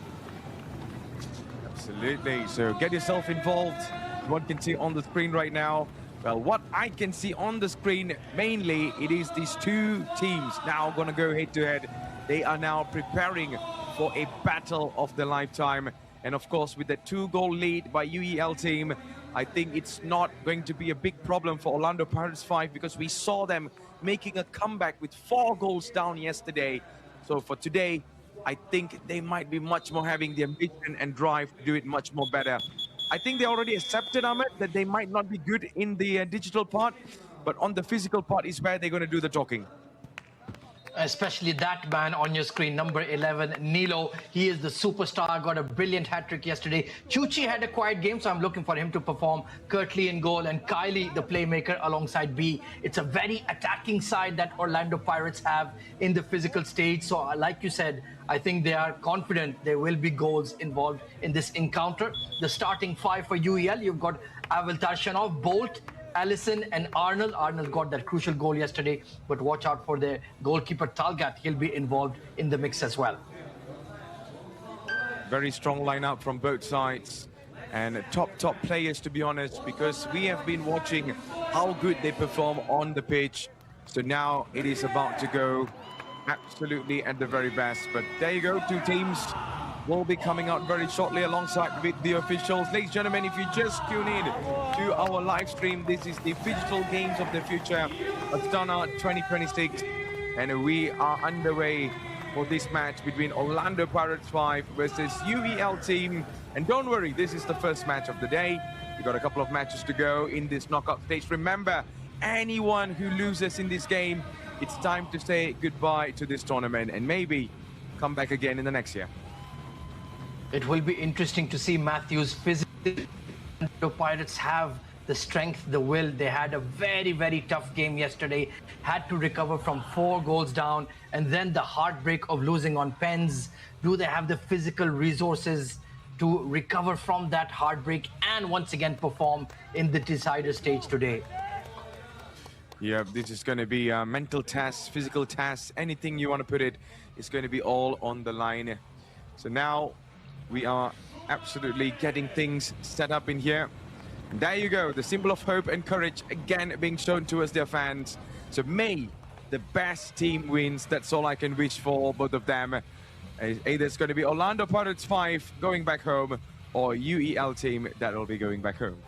Absolutely. So get yourself involved. One can see on the screen right now. Well, what I can see on the screen, mainly, it is these two teams now going to go head-to-head. They are now preparing for a battle of their lifetime. And of course, with the 2-goal lead by UEL team, I think it's not going to be a big problem for Orlando Pirates 5, because we saw them making a comeback with 4 goals down yesterday. So for today, I think they might be much more having the ambition and drive to do it much more better. I think they already accepted, Ahmed, that they might not be good in the digital part, but on the physical part is where they're going to do the talking. Especially that man on your screen, number 11, Nilo. He is the superstar, got a brilliant hat-trick yesterday. Chuchi had a quiet game, so I'm looking for him to perform. Kirtley in goal and Kylie, the playmaker, alongside B. It's a very attacking side that Orlando Pirates have in the physical stage. So like you said, I think they are confident there will be goals involved in this encounter. The starting 5 for UEL, you've got Avel Tarshanov, Bolt, Allison and Arnold. Arnold got that crucial goal yesterday, but watch out for the goalkeeper Talgat. He'll be involved in the mix as well. Very strong lineup from both sides, and top players, to be honest, because we have been watching how good they perform on the pitch. So now it is about to go absolutely at the very best. But there you go, two teams will be coming out very shortly alongside with the officials. Ladies and gentlemen, if you just tune in to our live stream, this is the Digital Games of the Future Astana 2026, and we are underway for this match between Orlando Pirates 5 versus UEL team. And don't worry, this is the first match of the day. We've got a couple of matches to go in this knockout stage. Remember, anyone who loses in this game, it's time to say goodbye to this tournament and maybe come back again in the next year. It will be interesting to see Matthew's physical. The Pirates have the strength, the will. They had a very, very tough game yesterday, had to recover from 4 goals down, and then the heartbreak of losing on pens. Do they have the physical resources to recover from that heartbreak and once again perform in the decider stage today? Yeah, this is going to be a mental test, physical test, anything you want to put it, it's going to be all on the line. So now we are absolutely getting things set up in here. And there you go, the symbol of hope and courage again being shown to us, their fans. So may the best team wins. That's all I can wish for both of them. Either it's going to be Orlando Pirates 5 going back home, or UEL team that will be going back home.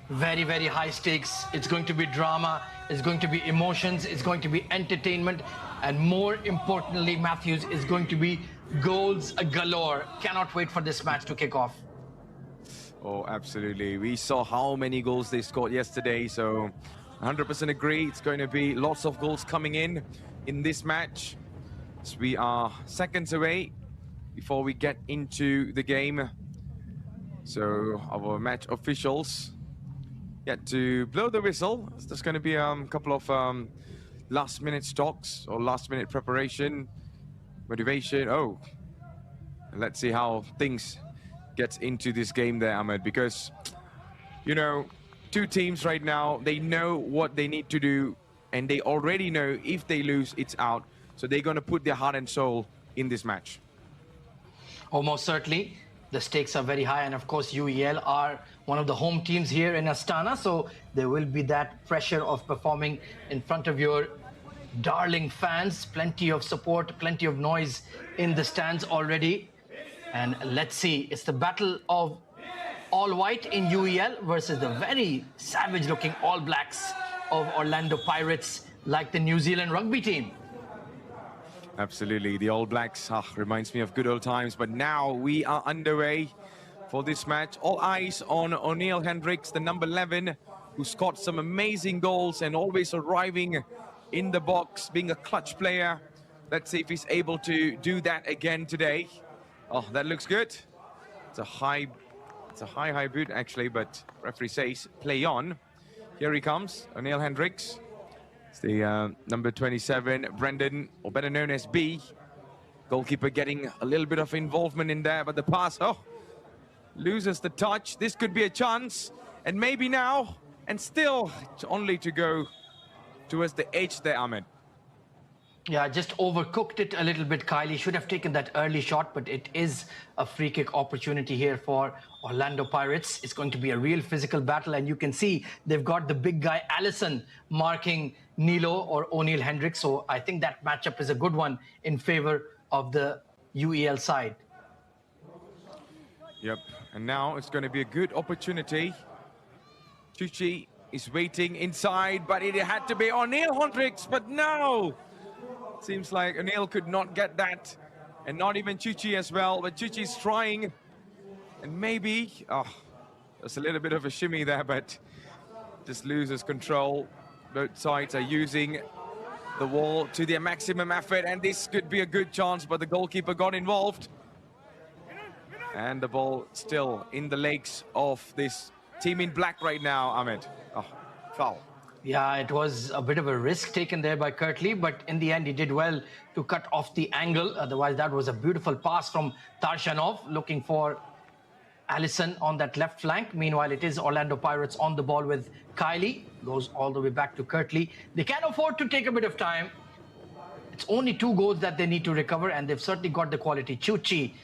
Very, very high stakes. It's going to be drama. It's going to be emotions. It's going to be entertainment. And more importantly, Matthews, is going to be goals galore. Cannot wait for this match to kick off. Oh, absolutely. We saw how many goals they scored yesterday, so 100% agree. It's going to be lots of goals coming in this match. So we are seconds away before we get into the game. So our match officials get to blow the whistle. There's going to be a couple of last-minute stocks or last-minute preparation, motivation. Oh, let's see how things get into this game there, Ahmed, because, you know, two teams right now, they know what they need to do, and they already know if they lose, it's out. So they're going to put their heart and soul in this match. Almost certainly. The stakes are very high, and of course UEL are one of the home teams here in Astana, so there will be that pressure of performing in front of your darling fans. Plenty of support, plenty of noise in the stands already. And let's see, it's the battle of all white in UEL versus the very savage looking All Blacks of Orlando Pirates, like the New Zealand rugby team. Absolutely, the All Blacks reminds me of good old times, but now we are underway for this match. All eyes on O'Neill Hendricks, the number 11, who scored some amazing goals and always arriving in the box, being a clutch player. Let's see if he's able to do that again today. Oh, that looks good. It's a high boot actually, but referee says play on. Here he comes, O'Neill Hendricks. It's the number 27, Brendan, or better known as B. Goalkeeper getting a little bit of involvement in there, but the pass, loses the touch. This could be a chance, and maybe now, and still it's only to go towards the edge there, Ahmed. Yeah, just overcooked it a little bit. Kylie should have taken that early shot, but it is a free kick opportunity here for Orlando Pirates. It's going to be a real physical battle, and you can see they've got the big guy Allison marking Nilo or O'Neill Hendricks. So I think that matchup is a good one in favor of the UEL side. Yep, and now it's going to be a good opportunity. Chuchi is waiting inside, but it had to be O'Neill Hendricks, but no! Seems like O'Neill could not get that, and not even Chuchi as well, but Chuchi's trying, and maybe, there's a little bit of a shimmy there, but just loses control. Both sides are using the wall to their maximum effort, and this could be a good chance, but the goalkeeper got involved. And the ball still in the legs of this team in black right now, Ahmed. Foul. Yeah, it was a bit of a risk taken there by Kirtley, but in the end he did well to cut off the angle. Otherwise, that was a beautiful pass from Tarshanov, looking for Allison on that left flank. Meanwhile, it is Orlando Pirates on the ball with Kylie. Goes all the way back to Kirtley. They can afford to take a bit of time. It's only 2 goals that they need to recover, and they've certainly got the quality. Chuchi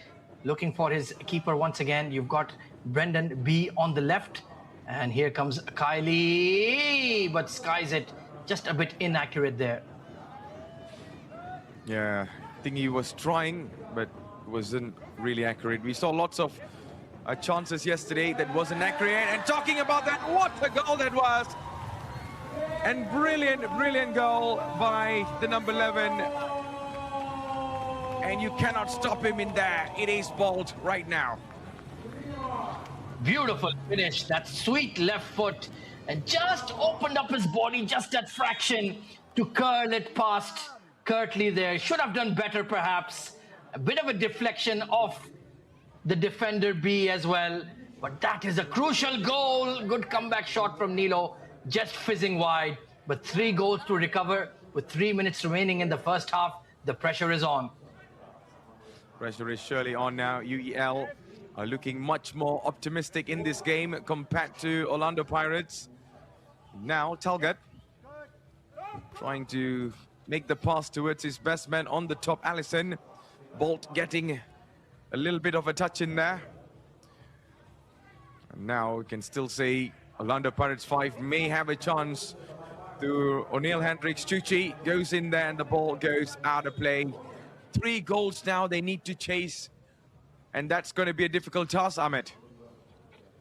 looking for his keeper once again. You've got Brendan B on the left. And here comes Kylie, but skies it just a bit inaccurate there. Yeah, I think he was trying, but wasn't really accurate. We saw lots of chances yesterday that wasn't accurate. And talking about that, what a goal that was! And brilliant, brilliant goal by the number 11. And you cannot stop him in there. It is bold right now. Beautiful finish, that sweet left foot, and just opened up his body just that fraction to curl it past Kirtley there. Should have done better perhaps. A bit of a deflection off the defender B as well, but that is a crucial goal. Good comeback shot from Nilo, just fizzing wide, but 3 goals to recover with 3 minutes remaining in the first half. The pressure is on. Pressure is surely on now. UEL are looking much more optimistic in this game compared to Orlando Pirates. Now Talgat trying to make the pass towards his best man on the top, Allison. Bolt getting a little bit of a touch in there. And now we can still say Orlando Pirates 5 may have a chance to O'Neill Hendricks. Chuchi goes in there and the ball goes out of play. 3 goals now they need to chase, and that's going to be a difficult task, Ahmed.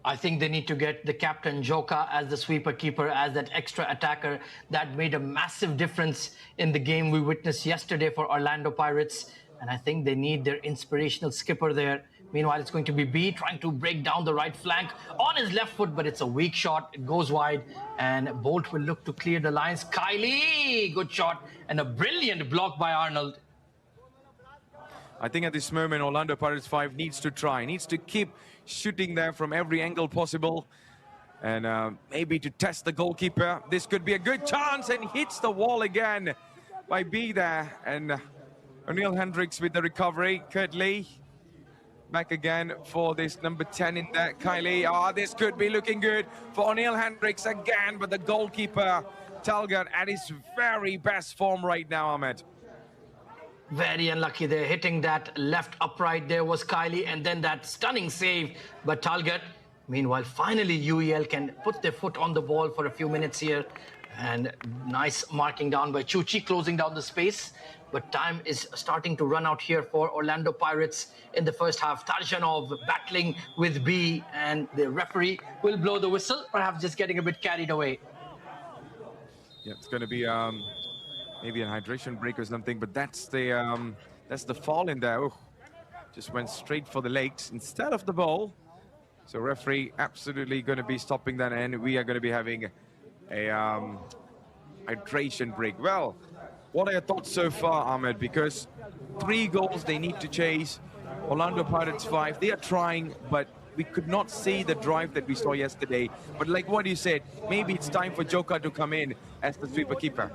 I think they need to get the captain Joka as the sweeper keeper, as that extra attacker. That made a massive difference in the game we witnessed yesterday for Orlando Pirates. And I think they need their inspirational skipper there. Meanwhile, it's going to be B trying to break down the right flank on his left foot, but it's a weak shot. It goes wide, and Bolt will look to clear the lines. Kylie, good shot, and a brilliant block by Arnold. I think at this moment, Orlando Pirates 5 needs to keep shooting there from every angle possible. And maybe to test the goalkeeper. This could be a good chance, and hits the wall again by B there. And O'Neill Hendricks with the recovery. Kirtley back again for this number 10 in there. Kylie, this could be looking good for O'Neill Hendricks again, but the goalkeeper, Talgat, at his very best form right now, Ahmed. Very unlucky there. Hitting that left upright there was Kylie, and then that stunning save by Talgat. Meanwhile, finally UEL can put their foot on the ball for a few minutes here. And nice marking down by Chuchi, closing down the space. But time is starting to run out here for Orlando Pirates in the first half. Tarshanov battling with B, and the referee will blow the whistle, perhaps just getting a bit carried away. Yeah, it's going to be maybe a hydration break or something, but that's the fall in there. Just went straight for the legs instead of the ball. So referee absolutely going to be stopping that, and we are going to be having hydration break. Well, what are your thoughts so far, Ahmed? Because 3 goals they need to chase. Orlando Pirates 5, they are trying, but we could not see the drive that we saw yesterday. But like what you said, maybe it's time for Joka to come in as the sweeper keeper.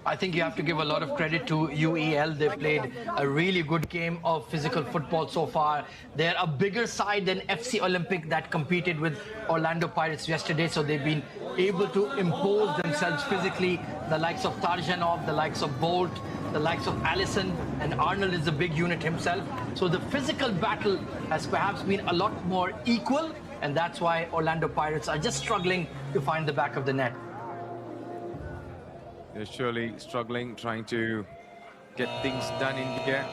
I think you have to give a lot of credit to UEL. They played a really good game of physical football so far. They're a bigger side than FC Olympic that competed with Orlando Pirates yesterday, so they've been able to impose themselves physically. The likes of Tarjanov, the likes of Bolt, the likes of Allison, and Arnold is a big unit himself. So the physical battle has perhaps been a lot more equal, and that's why Orlando Pirates are just struggling to find the back of the net. They're surely struggling, trying to get things done in here.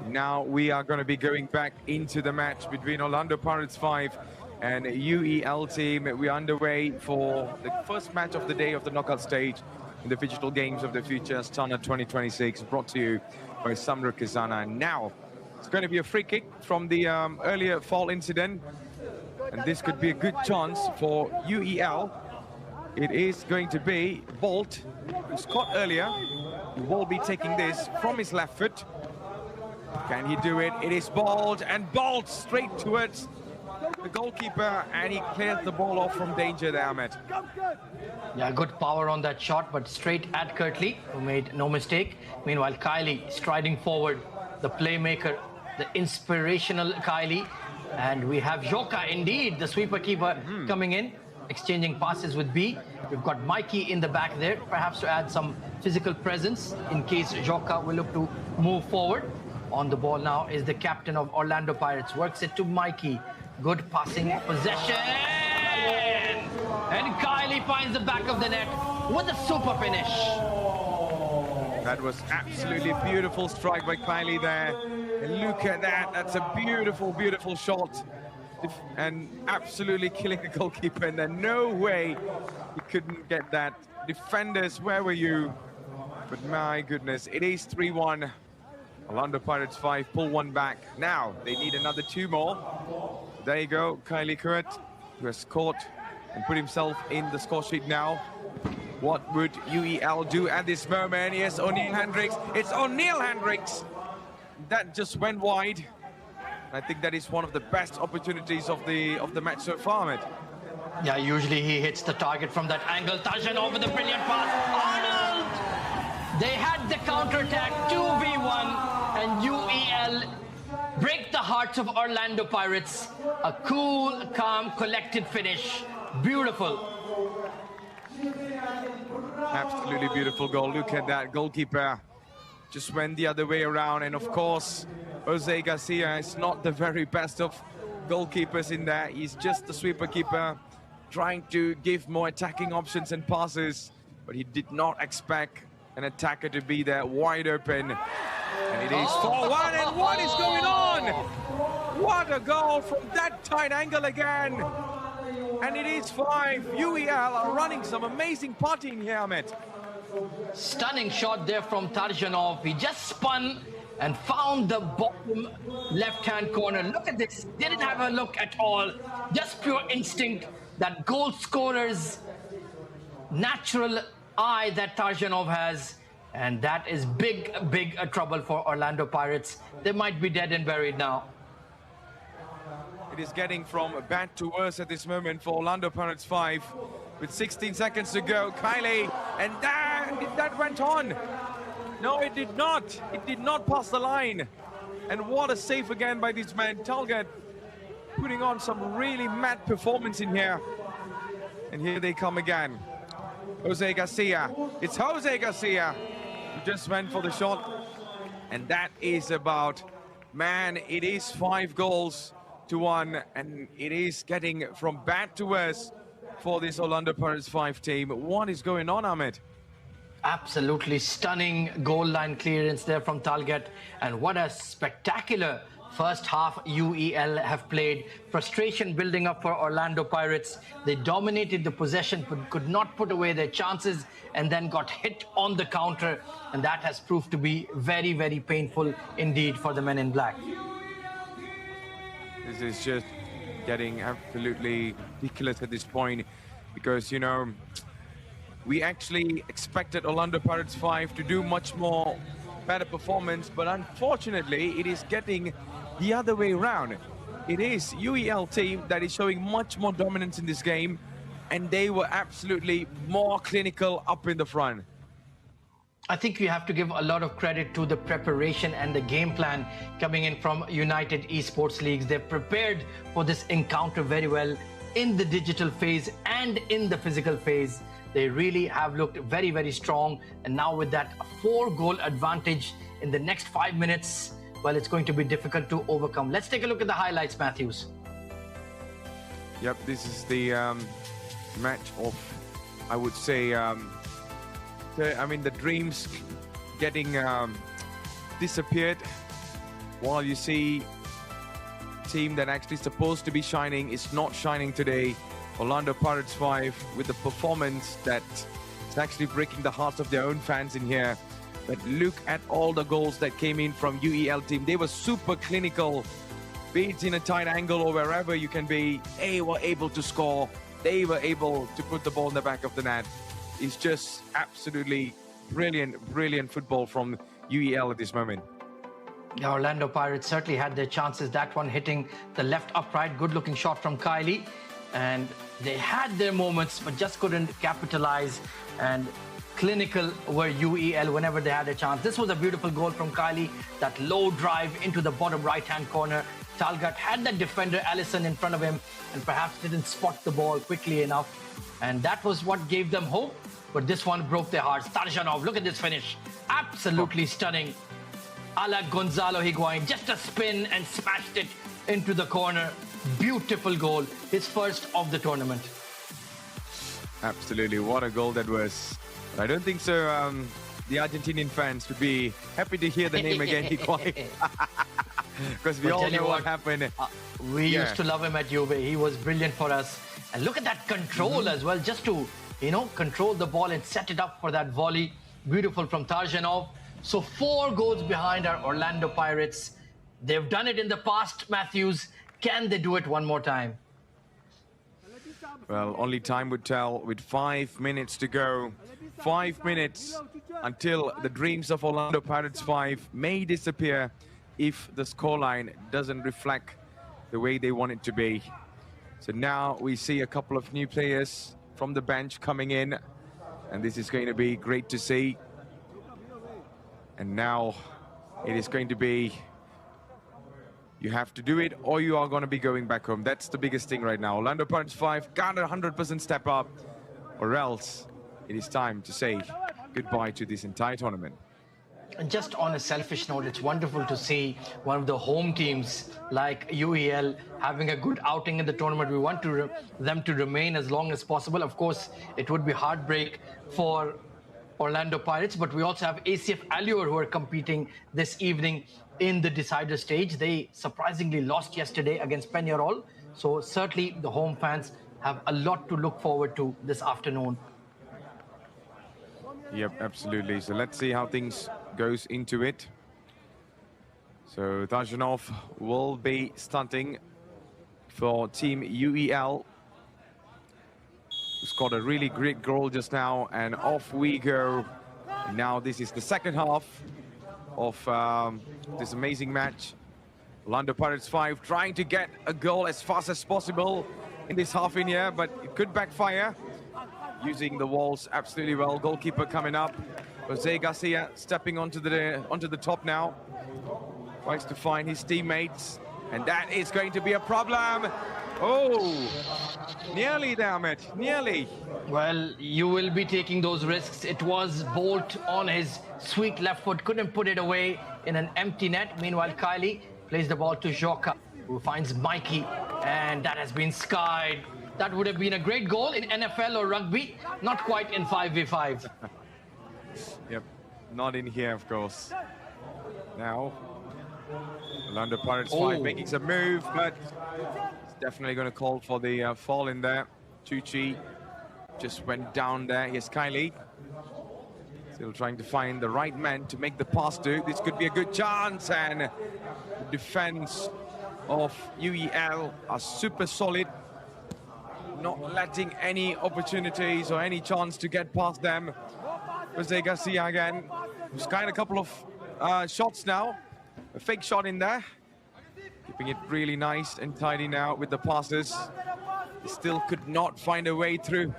Now we are going to be going back into the match between Orlando Pirates 5 and UEL team. We're underway for the first match of the day of the knockout stage in the Digital Games of the Future Astana 2026, brought to you by Samruk-Kazyna. Now it's going to be a free kick from the earlier foul incident, and this could be a good chance for UEL. It is going to be Bolt, who scored earlier, who will be taking this from his left foot. Can he do it? It is Bolt, and Bolt straight towards the goalkeeper, and he clears the ball off from danger there, Ahmed. Yeah, good power on that shot, but straight at Kirtley, who made no mistake. Meanwhile, Kylie striding forward, the playmaker, the inspirational Kylie. And we have Joka, indeed, the sweeper keeper, coming in, exchanging passes with B. We've got Mikey in the back there, perhaps to add some physical presence in case Joka will look to move forward. On the ball now is the captain of Orlando Pirates. Works it to Mikey. Good passing possession. And Kylie finds the back of the net with a super finish. That was absolutely beautiful strike by Kylie there. And look at that. That's a beautiful, beautiful shot. And absolutely killing the goalkeeper. And there's no way he couldn't get that. Defenders, where were you? But my goodness, it is 3-1. Orlando Pirates 5 pull one back. Now they need another 2 more. There you go, Kylie Kurt, who has scored and put himself in the score sheet now. What would UEL do at this moment? Yes, O'Neill Hendricks. It's O'Neill Hendricks. That just went wide. I think that is one of the best opportunities of the match so far, Ahmed. Yeah, usually he hits the target from that angle. Tarjanov with a brilliant pass. Arnold! They had the counter-attack, 2v1, and UEL break the hearts of Orlando Pirates. A cool, calm, collected finish. Beautiful. Absolutely beautiful goal. Look at that goalkeeper. Just went the other way around. And of course, Jose Garcia is not the very best of goalkeepers in there. He's just the sweeper keeper, trying to give more attacking options and passes. But he did not expect an attacker to be there wide open. And it is 4-1, and what is going on? What a goal from that tight angle again. And it is 5. UEL are running some amazing partying here, Ahmed. Stunning shot there from Tarjanov. He just spun and found the bottom left-hand corner. Look at this. Didn't have a look at all. Just pure instinct. That goal scorer's natural eye that Tarjanov has. And that is big, big trouble for Orlando Pirates. They might be dead and buried now. It is getting from bad to worse at this moment for Orlando Pirates 5. With 16 seconds to go, Kylie, and that went on. No, it did not. It did not pass the line. And what a save again by this man, Talgat, putting on some really mad performance in here. And here they come again. Jose Garcia. It's Jose Garcia who just went for the shot. And that is about, man, it is 5-1, and it is getting from bad to worse for this Orlando Pirates 5 team. What is going on, Ahmed? Absolutely stunning goal line clearance there from Talgat. And what a spectacular first half UEL have played. Frustration building up for Orlando Pirates. They dominated the possession but could not put away their chances, and then got hit on the counter. And that has proved to be very, very painful indeed for the men in black. This is just getting absolutely ridiculous at this point, because, you know, We actually expected Orlando Pirates 5 to do much more better performance, but unfortunately it is getting the other way around. It is UEL team that is showing much more dominance in this game, and they were absolutely more clinical up in the front. I think you have to give a lot of credit to the preparation and the game plan coming in from United Esports Leagues. They've prepared for this encounter very well in the digital phase and in the physical phase. They really have looked very, very strong. And now with that 4-goal advantage in the next 5 minutes, well, it's going to be difficult to overcome. Let's take a look at the highlights, Matthews. Yep, this is the match of, I would say, the dreams getting disappeared, while you see team that actually supposed to be shining is not shining today. Orlando Pirates 5 with the performance that is actually breaking the hearts of their own fans in here. But look at all the goals that came in from UEL team. They were super clinical, be it in a tight angle or wherever you can be. They were able to score. They were able to put the ball in the back of the net. It's just absolutely brilliant football from UEL at this moment. The Orlando Pirates certainly had their chances. That one hitting the left upright, good looking shot from Kylie. And they had their moments, but just couldn't capitalize. And clinical were UEL whenever they had a chance. This was a beautiful goal from Kylie. That low drive into the bottom right-hand corner. Talgat had that defender, Allison, in front of him, and perhaps didn't spot the ball quickly enough. And that was what gave them hope. But this one broke their hearts. Tarjanov, look at this finish. Absolutely stunning. A la Gonzalo Higuain, just a spin and smashed it into the corner. Beautiful goal, his first of the tournament. Absolutely, what a goal that was. I don't think so. The Argentinian fans would be happy to hear the name again, Higuain. Because we all know what happened. We used to love him at Juve. He was brilliant for us. And look at that control as well, just to, control the ball and set it up for that volley. Beautiful from Tarjanov. So 4 goals behind our Orlando Pirates. They've done it in the past, Matthews. Can they do it one more time? Well, only time would tell with 5 minutes to go. 5 minutes until the dreams of Orlando Pirates 5 may disappear if the scoreline doesn't reflect the way they want it to be. So now we see a couple of new players from the bench coming in, and this is going to be great to see. And now it is going to be, you have to do it or you are going to be going back home. That's the biggest thing right now. Orlando Pirates 5 got a 100% step up, or else it is time to say goodbye to this entire tournament. And just on a selfish note, it's wonderful to see one of the home teams like UEL having a good outing in the tournament. We want them to remain as long as possible. Of course, it would be heartbreak for Orlando Pirates, but we also have ACF Allure who are competing this evening in the decider stage. They surprisingly lost yesterday against Peñarol. So certainly the home fans have a lot to look forward to this afternoon. Yep, absolutely. So let's see how things goes into it. So Tarjanov will be starting for Team UEL. Scored a really great goal just now, and off we go. Now this is the second half of this amazing match. Orlando Pirates 5 trying to get a goal as fast as possible in this half in here, but it could backfire. Using the walls absolutely well. Goalkeeper coming up. Jose Garcia stepping onto the top now. Tries to find his teammates, and that is going to be a problem. Oh, nearly, damn it, nearly. Well, you will be taking those risks. It was Bolt on his sweet left foot, couldn't put it away in an empty net. Meanwhile, Kylie plays the ball to Joka, who finds Mikey, and that has been skied. That would have been a great goal in NFL or rugby, not quite in 5v5. Yep, not in here, of course. Now, Orlando Pirates 5 making some move, but it's definitely going to call for the fall in there. Tucci just went down there. Here's Kylie. Still trying to find the right man to make the pass to. This could be a good chance, and the defense of UEL are super solid. not letting any opportunities or any chance to get past them. Jose Garcia again, who's got a couple of shots now. A fake shot in there. Keeping it really nice and tidy now with the passes. He still could not find a way through.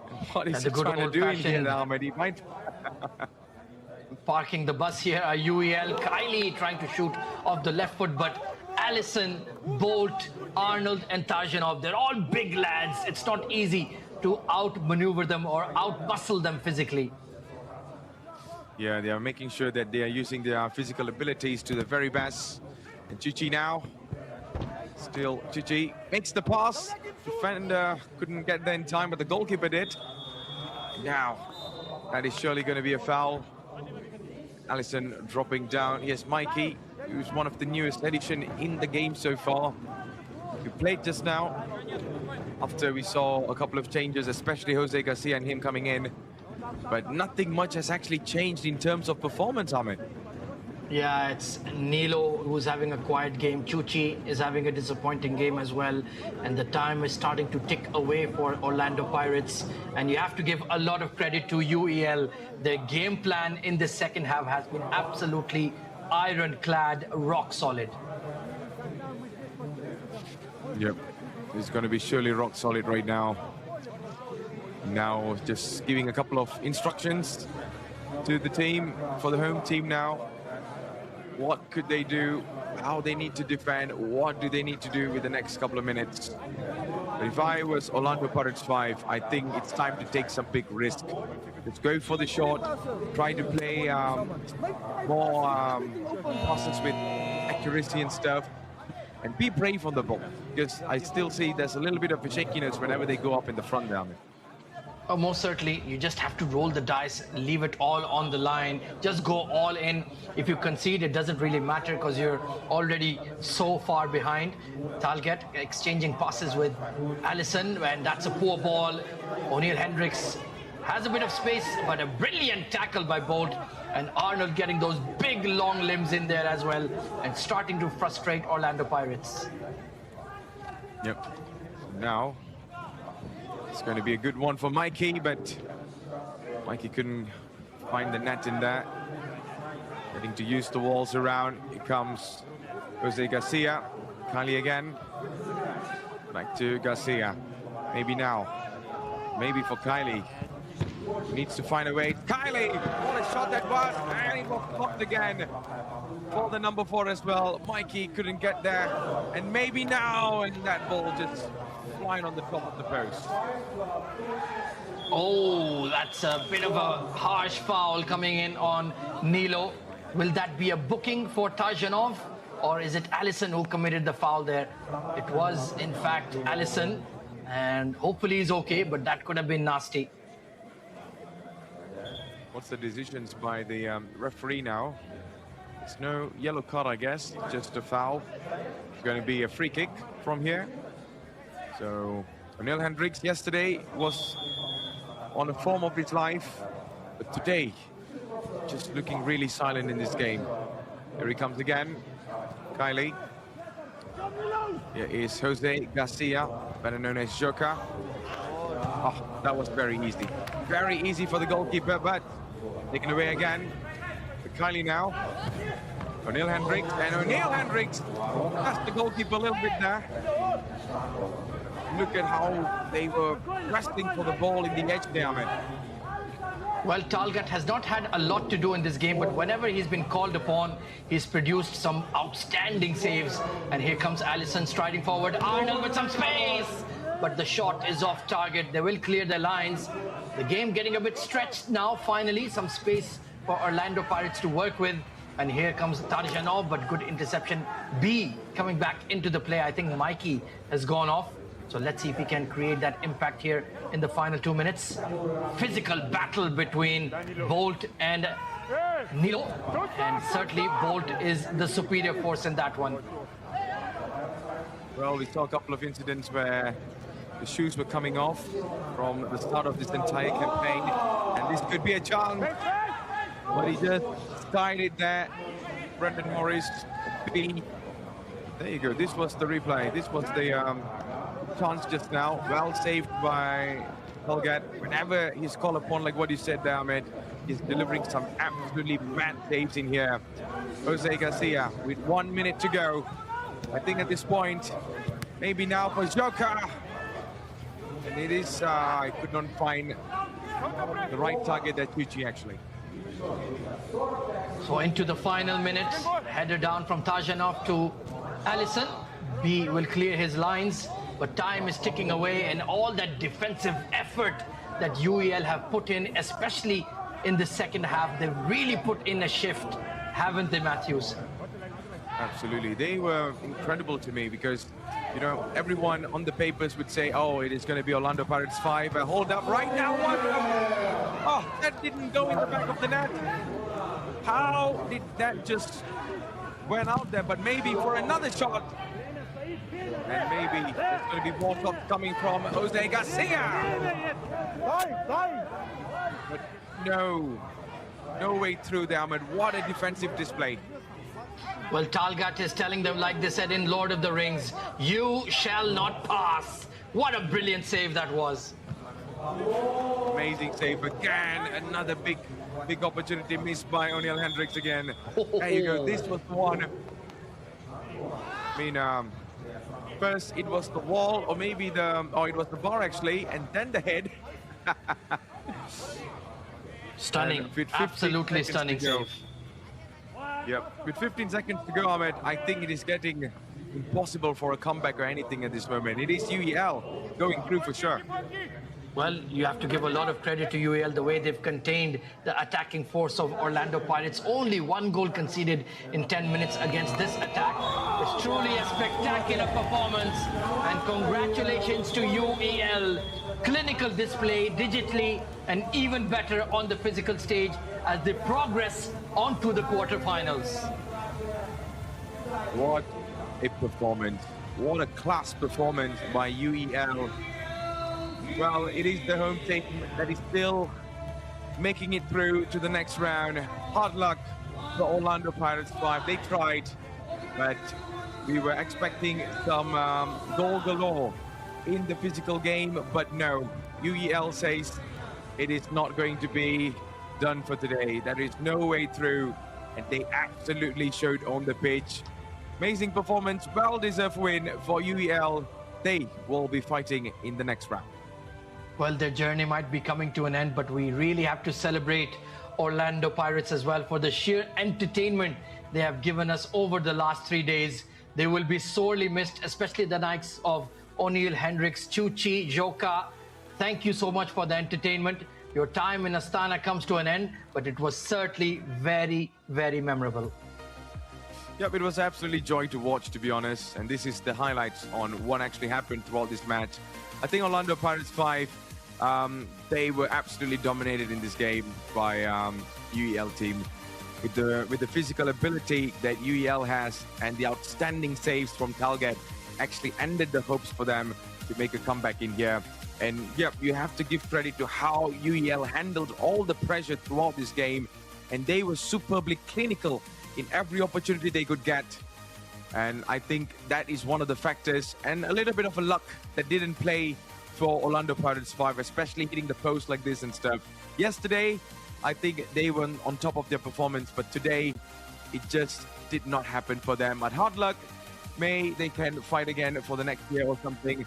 And what is he trying to do in here now, Ahmed? He might... Parking the bus here are UEL. Kylie trying to shoot off the left foot, but Allison, Bolt, Arnold and Tajanov, they're all big lads. It's not easy to outmaneuver them or outmuscle them physically. Yeah, they are making sure that they are using their physical abilities to the very best. And Chichi now, still Chichi makes the pass. Defender couldn't get there in time, but the goalkeeper did. Now, that is surely going to be a foul. Allison dropping down. Here's Mikey, who's one of the newest addition in the game so far. He played just now after we saw a couple of changes, especially Jose Garcia and him coming in. But nothing much has actually changed in terms of performance, Ahmed. Yeah, it's Nilo who's having a quiet game. Chuchi is having a disappointing game as well. And the time is starting to tick away for Orlando Pirates. And you have to give a lot of credit to UEL. Their game plan in the second half has been absolutely ironclad, rock solid. Yep, it's going to be surely rock solid right now. Now just giving a couple of instructions to the team, for the home team now. What could they do? How they need to defend? What do they need to do with the next couple of minutes? But if I was Orlando Pirates 5, I think it's time to take some big risk. Let's go for the shot. Try to play more passes with accuracy and stuff. And be brave on the ball. Because I still see there's a little bit of a shakiness whenever they go up in the front down. Oh, most certainly, you just have to roll the dice, leave it all on the line, just go all in. If you concede, it doesn't really matter because you're already so far behind. Talget exchanging passes with Allison, and that's a poor ball. O'Neill Hendricks has a bit of space, but a brilliant tackle by Bolt, and Arnold getting those big long limbs in there as well, and starting to frustrate Orlando Pirates. Yep. Now, it's going to be a good one for Mikey, but Mikey couldn't find the net in there. Getting to use the walls around. Here comes Jose Garcia. Kylie again. Back to Garcia. Maybe now. Maybe for Kylie. Needs to find a way. Kylie! What a shot that was! And it was blocked again. For the number 4 as well. Mikey couldn't get there. And maybe now, and that ball just flying on the top of the post. Oh, that's a bit of a harsh foul coming in on Nilo. Will that be a booking for Tajanov? Or is it Allison who committed the foul there? It was, in fact, Allison. And hopefully he's okay, but that could have been nasty. What's the decisions by the referee now? It's no yellow card, I guess. Just a foul. It's going to be a free kick from here. So, O'Neill Hendricks yesterday was on the form of his life, but today, just looking really silent in this game. Here he comes again, Kylie. Here is Jose Garcia, better known as Joker. Oh, that was very easy. Very easy for the goalkeeper, but taken away again. For Kylie now. O'Neill Hendricks, and O'Neill Hendricks that's the goalkeeper a little bit there. Look at how they were wrestling for the ball in the edge there, man. Well, Talgat has not had a lot to do in this game, but whenever he's been called upon, he's produced some outstanding saves. And here comes Allison striding forward. Arnold with some space, but the shot is off target. They will clear their lines. The game getting a bit stretched now, finally. Some space for Orlando Pirates to work with. And here comes Tarjanov, but good interception. B coming back into the play. I think Mikey has gone off. So let's see if he can create that impact here in the final 2 minutes. Physical battle between Bolt and Nilo. And certainly Bolt is the superior force in that one. Well, we saw a couple of incidents where the shoes were coming off from the start of this entire campaign. And this could be a chance. But he just skied it there. Brendan Morris, B. There you go. This was the replay. This was the chance just now. Well saved by Helgat. Whenever he's called upon, like what you said there, Ahmed, he's delivering some absolutely mad saves in here. Jose Garcia with 1 minute to go. I think at this point, maybe now for Joker. And it is, I could not find the right target there, Tucci, actually. So into the final minutes, header down from Tajanov to Allison. B will clear his lines, but time is ticking away, and all that defensive effort that UEL have put in, especially in the second half, they've really put in a shift, haven't they, Matthews? Absolutely. They were incredible to me because, you know, everyone on the papers would say, oh, it is going to be Orlando Pirates 5. Hold up right now. What? Oh, that didn't go in the back of the net. How did that just went out there? But maybe for another shot. And maybe there's going to be more shots coming from Jose Garcia. But no way through there, Ahmed. What a defensive display. Well, Talgat is telling them, like they said in Lord of the Rings, you shall not pass. What a brilliant save that was. Amazing save again. Another big opportunity missed by O'Neill Hendricks again. There you go. This was the one. I mean, first it was the wall, or maybe it was the bar actually, and then the head. Stunning. Absolutely stunning save. Yep, with 15 seconds to go, Ahmed, I think it is getting impossible for a comeback or anything at this moment. It is UEL going through for sure. Well, you have to give a lot of credit to UEL, the way they've contained the attacking force of Orlando Pirates. Only 1 goal conceded in 10 minutes against this attack. It's truly a spectacular performance, and congratulations to UEL. Clinical display digitally, and even better on the physical stage as they progress onto the quarterfinals. What a performance. What a class performance by UEL. Well, it is the home team that is still making it through to the next round. Hard luck for Orlando Pirates 5. They tried, but we were expecting some goal galore in the physical game, but no. UEL says it is not going to be done for today. There is no way through, and they absolutely showed on the pitch. Amazing performance, well-deserved win for UEL. They will be fighting in the next round. Well, their journey might be coming to an end, but we really have to celebrate Orlando Pirates as well for the sheer entertainment they have given us over the last 3 days. They will be sorely missed, especially the likes of O'Neill Hendricks, Chuchi, Joka. Thank you so much for the entertainment. Your time in Astana comes to an end, but it was certainly very, very memorable. Yep, it was absolutely joy to watch, to be honest. And this is the highlights on what actually happened throughout this match. I think Orlando Pirates 5, they were absolutely dominated in this game by UEL team. With the physical ability that UEL has and the outstanding saves from Talgat actually ended the hopes for them to make a comeback in here. And yep, you have to give credit to how UEL handled all the pressure throughout this game. And they were superbly clinical in every opportunity they could get. And I think that is one of the factors, and a little bit of a luck that didn't play for Orlando Pirates 5, especially hitting the post like this and stuff. Yesterday, I think they were on top of their performance, but today it just did not happen for them. But hard luck, may they can fight again for the next year or something.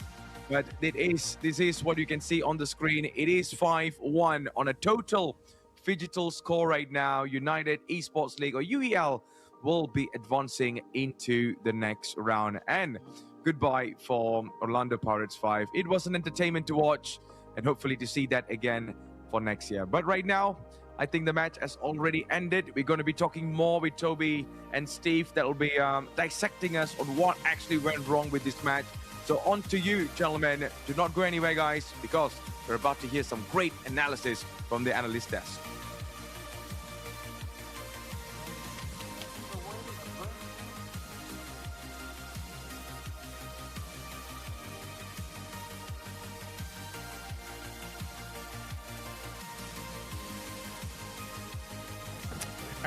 But this is what you can see on the screen. It is 5-1 on a total phygital score right now. United Esports League, or UEL, will be advancing into the next round. And goodbye for Orlando Pirates 5. It was an entertainment to watch, and hopefully to see that again for next year. But right now, I think the match has already ended. We're going to be talking more with Toby and Steve that will be dissecting us on what actually went wrong with this match. So on to you, gentlemen. Do not go anywhere, guys, because we're about to hear some great analysis from the analyst desk.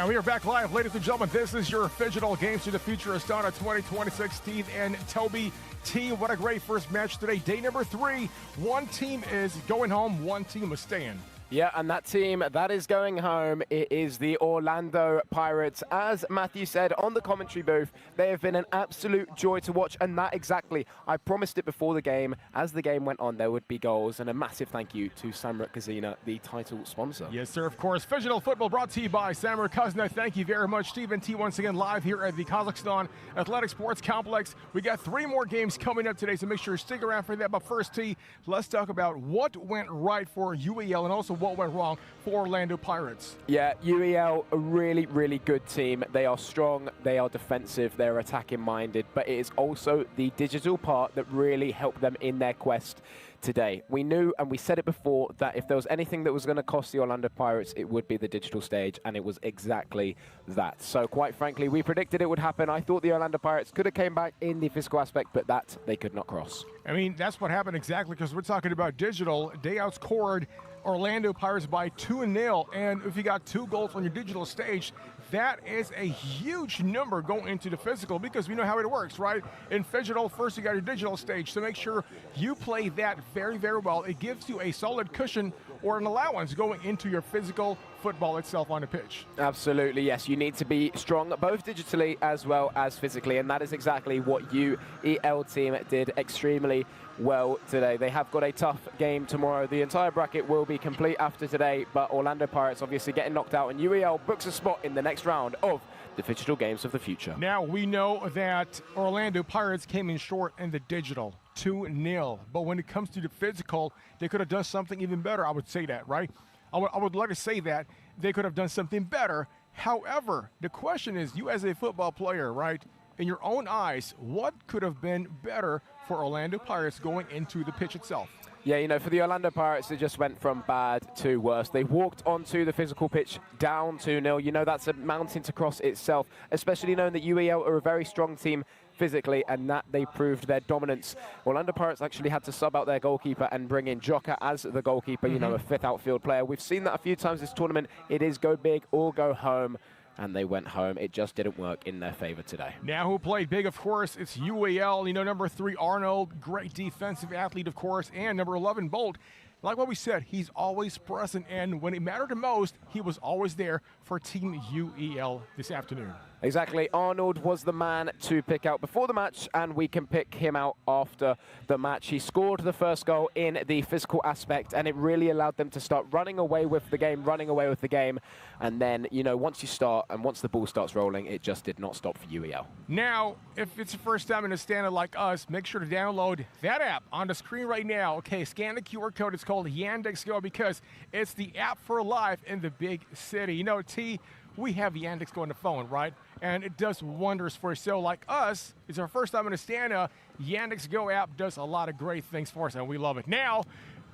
And we are back live, ladies and gentlemen. This is your Phygital Games to the Future Astana 2026. Steve and Toby. Team, what a great first match today. Day number 3. One team is going home, one team is staying. Yeah, and that team that is going home, it is the Orlando Pirates. As Matthew said on the commentary booth, they have been an absolute joy to watch, and that exactly, I promised it before the game. As the game went on, there would be goals, and a massive thank you to Samruk-Kazyna, the title sponsor. Yes, sir, of course. Phygital Football brought to you by Samruk-Kazyna. Thank you very much, Steve and T, once again live here at the Kazakhstan Athletic Sports Complex. We got 3 more games coming up today, so make sure you stick around for that. But first, T, let's talk about what went right for UEL and also what went wrong for Orlando Pirates. Yeah, UEL, a really, really good team. They are strong, they are defensive, they're attacking minded, but it is also the digital part that really helped them in their quest today. We knew, and we said it before, that if there was anything that was going to cost the Orlando Pirates, it would be the digital stage, and it was exactly that. So quite frankly, we predicted it would happen. I thought the Orlando Pirates could have came back in the physical aspect, but that they could not cross. I mean, that's what happened exactly, because we're talking about digital. They outscored Orlando Pirates by 2-0, and if you got 2 goals on your digital stage, that is a huge number going into the physical, because we know how it works, right? In Phygital, first you got your digital stage, so make sure you play that very, very well. It gives you a solid cushion or an allowance going into your physical football itself on the pitch. Absolutely, yes. You need to be strong both digitally as well as physically, and that is exactly what UEL team did extremely well today. They have got a tough game tomorrow. The entire bracket will be complete after today, but Orlando Pirates obviously getting knocked out, and UEL books a spot in the next round of the Phygital Games of the Future. Now, we know that Orlando Pirates came in short in the digital, 2-0, but when it comes to the physical, they could have done something even better. I would say that, right? I would like to say that they could have done something better. However, the question is, you as a football player, right, in your own eyes, what could have been better for Orlando Pirates going into the pitch itself? Yeah, you know, for the Orlando Pirates, it just went from bad to worse. They walked onto the physical pitch down 2-0. You know, that's a mountain to cross itself, especially knowing that UEL are a very strong team physically, and that they proved their dominance. Orlando Pirates actually had to sub out their goalkeeper and bring in Joka as the goalkeeper, you know, a 5th outfield player. We've seen that a few times this tournament. It is go big or go home, and they went home. It just didn't work in their favor today. Now, who played big, of course, it's UEL. You know, number 3, Arnold, great defensive athlete, of course, and number 11, Bolt. Like what we said, he's always present, and when it mattered the most, he was always there for Team UEL this afternoon. Exactly. Arnold was the man to pick out before the match, and we can pick him out after the match. He scored the first goal in the physical aspect, and it really allowed them to start running away with the game, And then, you know, once you start and once the ball starts rolling, it just did not stop for UEL. Now, if it's your first time in Astana like us, make sure to download that app on the screen right now. Okay, scan the QR code. It's called Yandex Go, because it's the app for life in the big city. You know, T, we have Yandex Go on the phone, right? And it does wonders for us. So like us, it's our first time in Astana. Yandex Go app does a lot of great things for us, and we love it. Now,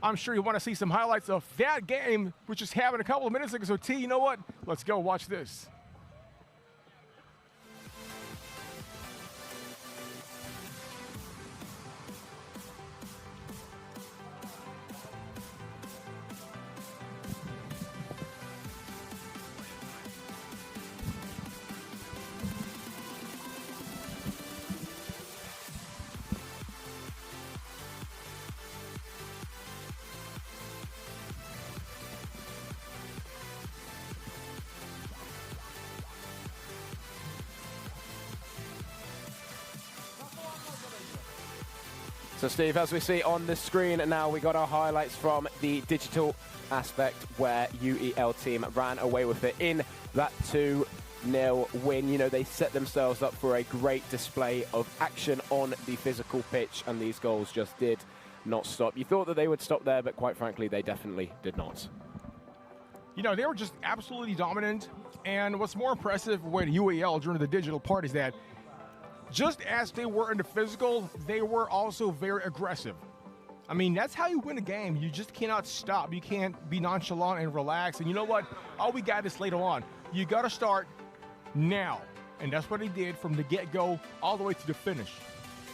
I'm sure you want to see some highlights of that game, which just happened a couple of minutes ago. So T, you know what? Let's go watch this. So Steve, as we see on the screen now, we got our highlights from the digital aspect where UEL team ran away with it in that 2-0 win. You know, they set themselves up for a great display of action on the physical pitch, and these goals just did not stop. You thought that they would stop there, but quite frankly, they definitely did not. You know, they were just absolutely dominant, and what's more impressive with UEL during the digital part is that just as they were in the physical, they were also very aggressive. I mean, that's how you win a game. You just cannot stop. You can't be nonchalant and relax. And you know what? All we got is later on. You got to start now. And that's what they did from the get-go all the way to the finish.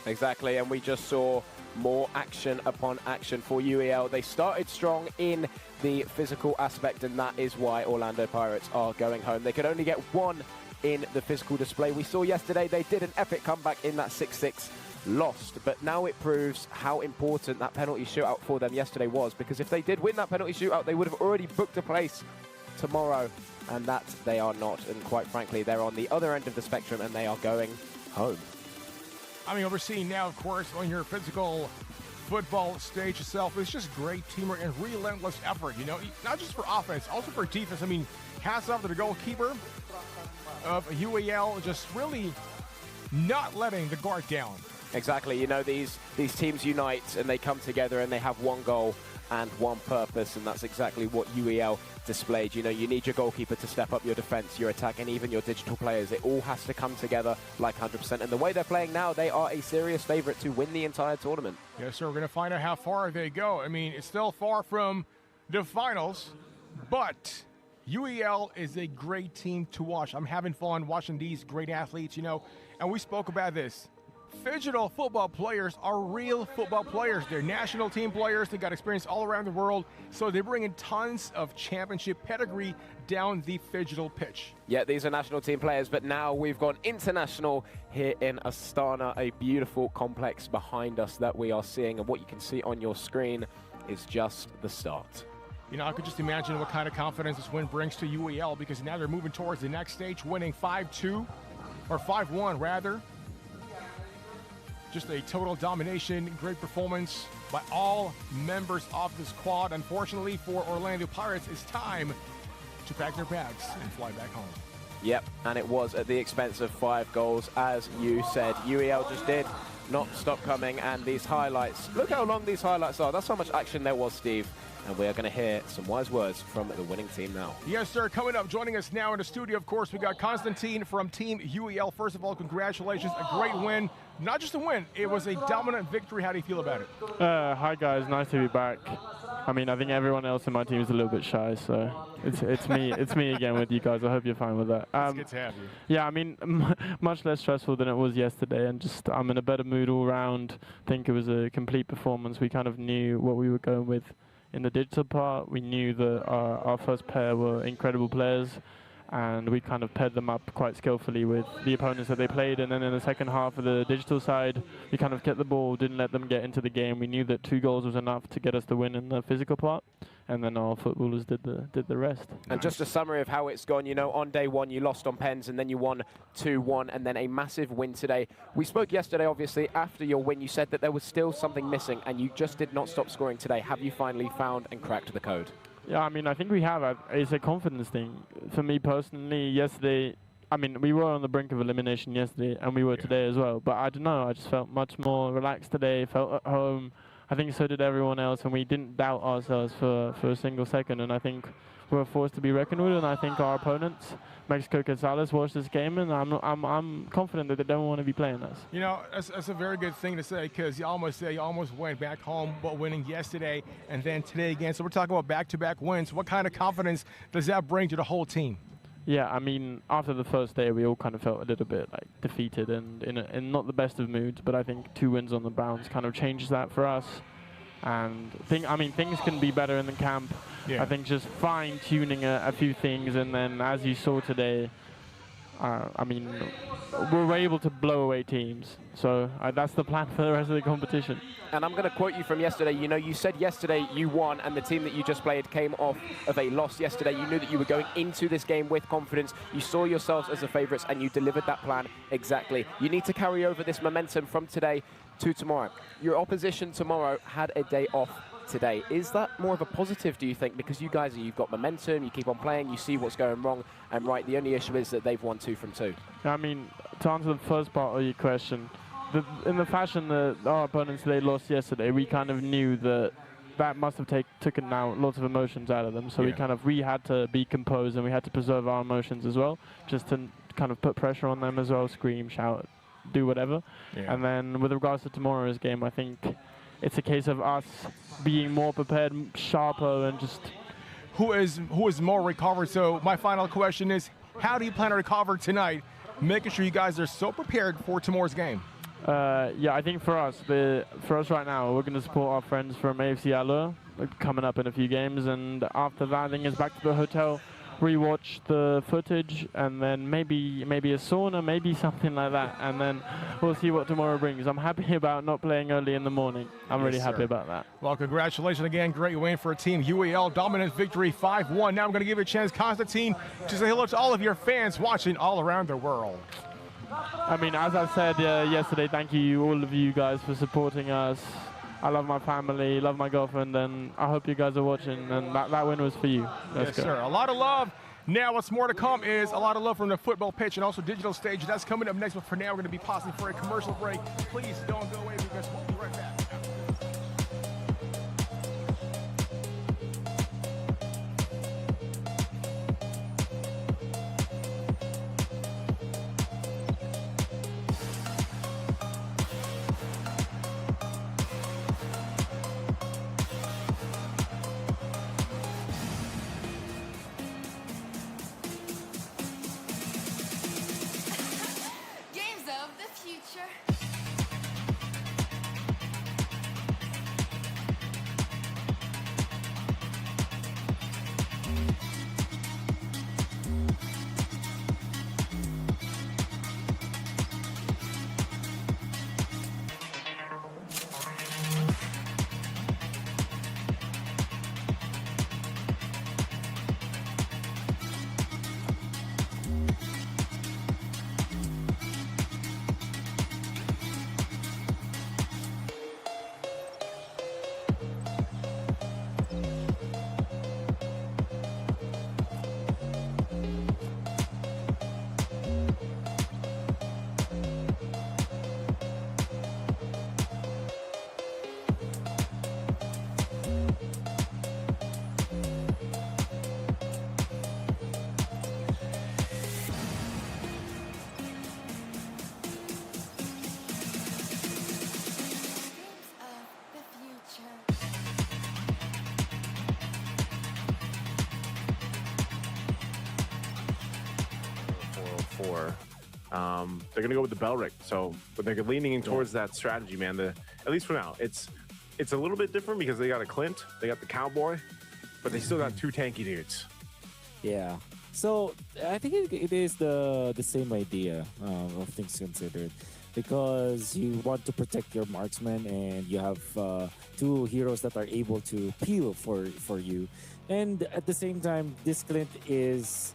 Exactly, and we just saw more action upon action for UEL. They started strong in the physical aspect, and that is why Orlando Pirates are going home. They could only get one in the physical display. We saw yesterday they did an epic comeback in that 6-6 lost, but now it proves how important that penalty shootout for them yesterday was, because if they did win that penalty shootout, they would have already booked a place tomorrow, and that they are not. And quite frankly, they're on the other end of the spectrum, and they are going home. I mean, what we're seeing now, of course, on your physical football stage itself, it's just great teamwork and relentless effort, you know, not just for offense, also for defense. I mean, hats off to the goalkeeper of UEL, just really not letting the guard down. Exactly, you know, these teams unite and they come together and they have one goal and one purpose, and that's exactly what UEL displayed. You know, you need your goalkeeper to step up your defense, your attack, and even your digital players. It all has to come together like 100%. And the way they're playing now, they are a serious favorite to win the entire tournament. Yes, sir. We're going to find out how far they go. I mean, it's still far from the finals, but UEL is a great team to watch. I'm having fun watching these great athletes, you know, and we spoke about this. Phygital football players are real football players. They're national team players. They got experience all around the world, so they bring in tons of championship pedigree down the Phygital pitch. Yeah, these are national team players, but now we've gone international here in Astana, a beautiful complex behind us that we are seeing, and what you can see on your screen is just the start. You know, I could just imagine what kind of confidence this win brings to UEL, because now they're moving towards the next stage, winning 5-2, or 5-1 rather. Just a total domination, great performance by all members of this squad. Unfortunately for Orlando Pirates, it's time to pack their bags and fly back home. Yep, and it was at the expense of 5 goals, as you said. UEL just did not stop coming, and these highlights, look how long these highlights are. That's how much action there was, Steve. And we are going to hear some wise words from the winning team now. Yes, sir. Coming up, joining us now in the studio, of course, we got Constantine from Team UEL. First of all, congratulations. A great win. Not just a win, it was a dominant victory. How do you feel about it? Hi, guys. Nice to be back. I mean, I think everyone else in my team is a little bit shy, so it's me again with you guys. I hope you're fine with that. It's good to have you. Yeah, I mean, much less stressful than it was yesterday, and just I'm in a better mood all round. I think it was a complete performance. We kind of knew what we were going with. In the digital part, we knew that our first pair were incredible players, and we kind of paired them up quite skillfully with the opponents that they played. And then in the second half of the digital side, we kind of kept the ball, didn't let them get into the game. We knew that 2 goals was enough to get us the win in the physical part, and then our footballers did the rest. And just a summary of how it's gone, you know, on day 1 you lost on pens, and then you won 2-1, and then a massive win today. We spoke yesterday, obviously, after your win. You said that there was still something missing, and you just did not stop scoring today. Have you finally found and cracked the code? Yeah, I mean, I think we have. It's a confidence thing. For me personally, yesterday, I mean, we were on the brink of elimination yesterday, and we were today as well. But I don't know, I just felt much more relaxed today, felt at home. I think so did everyone else, and we didn't doubt ourselves for a single second. And I think we're a force to be reckoned with, and I think our opponents, Mexico Gonzalez, watched this game, and I'm confident that they don't want to be playing us. You know, that's a very good thing to say, because you almost went back home, but winning yesterday and then today again. So we're talking about back-to-back wins. What kind of confidence does that bring to the whole team? Yeah, I mean, after the first day, we all kind of felt a little bit like defeated and in not the best of moods. But I think 2 wins on the bounce kind of changes that for us. And things can be better in the camp. Yeah. I think just fine-tuning a few things, and then as you saw today, I mean, we're able to blow away teams. So that's the plan for the rest of the competition. And I'm going to quote you from yesterday. You know, you said yesterday you won, and the team that you just played came off of a loss yesterday. You knew that you were going into this game with confidence. You saw yourselves as the favourites, and you delivered that plan exactly. You need to carry over this momentum from today to tomorrow. Your opposition tomorrow had a day off today. Is that more of a positive, do you think? Because you guys, you've got momentum, you keep on playing, you see what's going wrong and right. The only issue is that they've won 2 from 2. I mean, to answer the first part of your question, in the fashion that our opponents they lost yesterday, we kind of knew that must have taken out lots of emotions out of them. So we had to be composed, and we had to preserve our emotions as well, just to kind of put pressure on them as well, scream, shout, do whatever. Yeah. And then with regards to tomorrow's game, I think it's a case of us being more prepared, sharper, and just... Who is more recovered? So my final question is, how do you plan to recover tonight, making sure you guys are so prepared for tomorrow's game? Yeah, I think for us right now, we're going to support our friends from AFC Allure coming up in a few games, and after that, I think it's back to the hotel, rewatch the footage, and then maybe a sauna, maybe something like that, and then we'll see what tomorrow brings. I'm happy about not playing early in the morning. I'm really happy about that. Well, congratulations again. Great win for Team UAL. Dominant victory 5-1. Now I'm going to give you a chance, Constantine, to say hello to all of your fans watching all around the world. I mean, as I said yesterday, thank you, all of you guys, for supporting us. I love my family, love my girlfriend, and I hope you guys are watching, and that win was for you. Yes, sir. A lot of love. Now what's more to come is a lot of love from the football pitch and also digital stage. That's coming up next, but for now, we're going to be pausing for a commercial break. Please don't go away because we'll be right back. Games of the future. They're going to go with the Belric. So, but they're leaning towards that strategy, man. At least for now, it's a little bit different because they got a Clint, they got the Cowboy, but they still got two tanky dudes. Yeah. So I think it is the same idea of things considered, because you want to protect your marksman and you have two heroes that are able to peel for you, and at the same time, this Clint is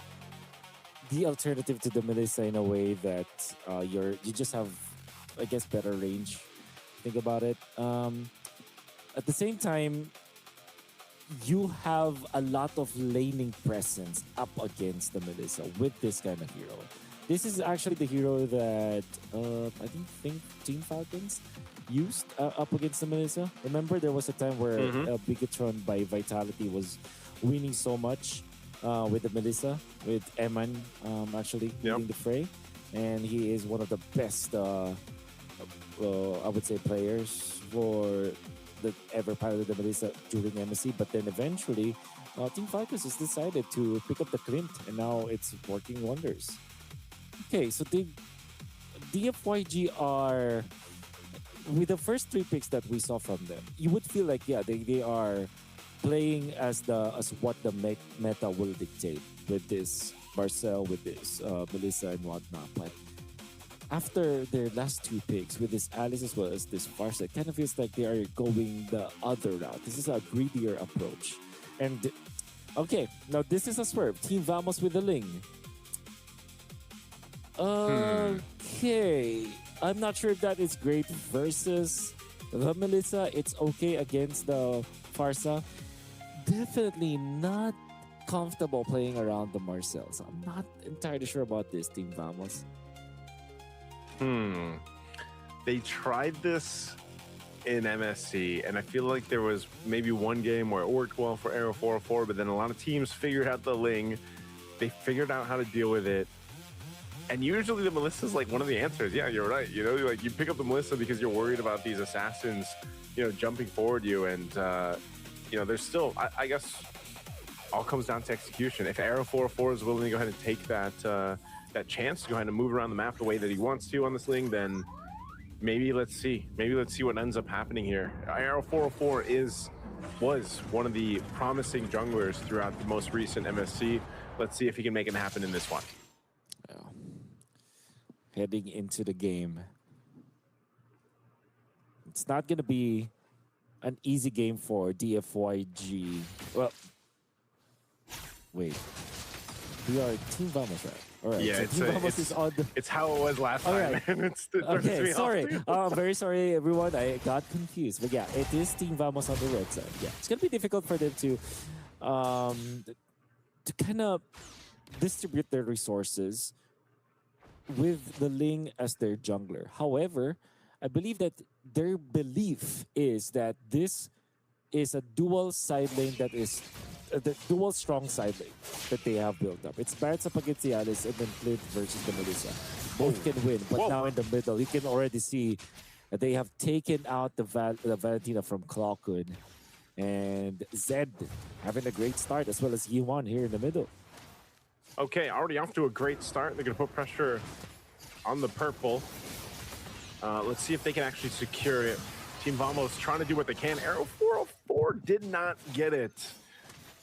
the alternative to the Melissa in a way that you just have, I guess, better range. Think about it. At the same time, you have a lot of laning presence up against the Melissa with this kind of hero. This is actually the hero that I think Team Falcons used up against the Melissa. Remember, there was a time where Bigatron by Vitality was winning so much with the Melissa, with Eman actually leading the fray, and he is one of the best, I would say, players for that ever piloted the Melissa during MSC. But then eventually, Team Falcons has decided to pick up the Clint, and now it's working wonders. Okay, so the DFYG are, with the first three picks that we saw from them, you would feel like, yeah, they are playing as what the meta will dictate with this Marcel, with this Melissa and whatnot. But after their last two picks, with this Alice as well as this Farsa, it kind of feels like they are going the other route. This is a greedier approach. And okay, now this is a swerve. Team Vamos with the Ling. Okay, I'm not sure if that is great versus the Melissa. It's okay against the Farsa. Definitely not comfortable playing around the Marcel. So I'm not entirely sure about this, Team Vamos. They tried this in MSC, and I feel like there was maybe one game where it worked well for Aero 404, but then a lot of teams figured out the Ling. They figured out how to deal with it. And usually the Melissa is like one of the answers. Yeah, you're right. You know, like you pick up the Melissa because you're worried about these assassins, you know, jumping forward you. And, you know, there's still, I guess, all comes down to execution. If Aero 404 is willing to go ahead and take that chance to go ahead and move around the map the way that he wants to on this Ling, then maybe let's see. Maybe let's see what ends up happening here. Arrow 404 was one of the promising junglers throughout the most recent MSC. Let's see if he can make it happen in this one. Well, heading into the game, it's not going to be an easy game for DFYG. Well, wait. We are Team Vamos, right? All right. Yeah, so it's how it was last All time. right. And Okay, sorry. Very sorry, everyone. I got confused. But yeah, it is Team Vamos on the red side. Yeah, it's going to be difficult for them to kind of distribute their resources with the Ling as their jungler. However, I believe that their belief is that this is a dual side lane that is the dual strong side lane that they have built up. It's Barret's up against the Alice and then Clint versus the Melissa. Both can win, but now in the middle, you can already see that they have taken out the Valentina from Clockwood. And Zed having a great start, as well as Yuan here in the middle. Okay, already off to a great start. They're going to put pressure on the purple. Let's see if they can actually secure it. Team Vamos trying to do what they can. Arrow 404 did not get it.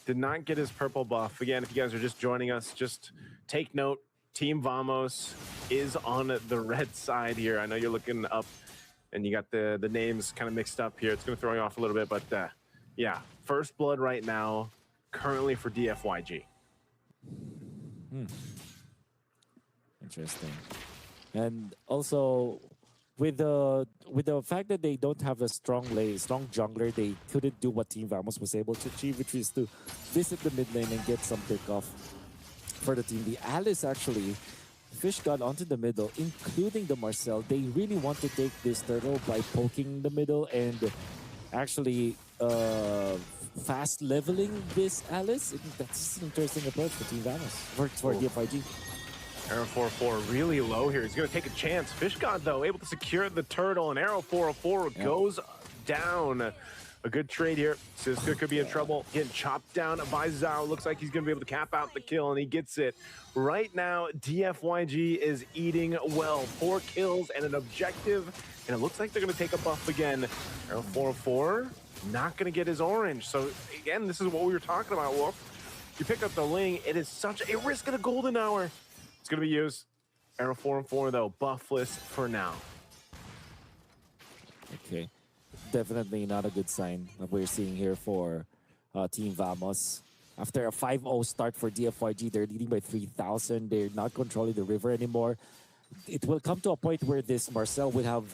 Did not get his purple buff. Again, if you guys are just joining us, just take note. Team Vamos is on the red side here. I know you're looking up and you got the names kind of mixed up here. It's going to throw you off a little bit, but yeah, first blood right now, currently for DFYG. Interesting. And also, with the fact that they don't have a strong jungler, they couldn't do what Team Vamos was able to achieve, which is to visit the mid lane and get some pick off for the team. The Alice actually, Fish got onto the middle, including the Marcel. They really want to take this turtle by poking the middle and actually fast leveling this Alice. I think that's an interesting approach for Team Vamos, for DFIG. Arrow 404 really low here. He's going to take a chance. Fish God, though, able to secure the turtle, and Arrow 404 goes down. A good trade here. Siska could be in trouble. Getting chopped down by Zhao. Looks like he's going to be able to cap out the kill, and he gets it. Right now, DFYG is eating well. 4 kills and an objective, and it looks like they're going to take a buff again. Arrow 404 not going to get his orange. So, again, this is what we were talking about, Wolf. You pick up the Ling, it is such a risk at a golden hour. It's going to be used. Arrow 404, though, buffless for now. Okay. Definitely not a good sign that we're seeing here for Team Vamos. After a 5-0 start for DFYG, they're leading by 3,000. They're not controlling the river anymore. It will come to a point where this Marcel will have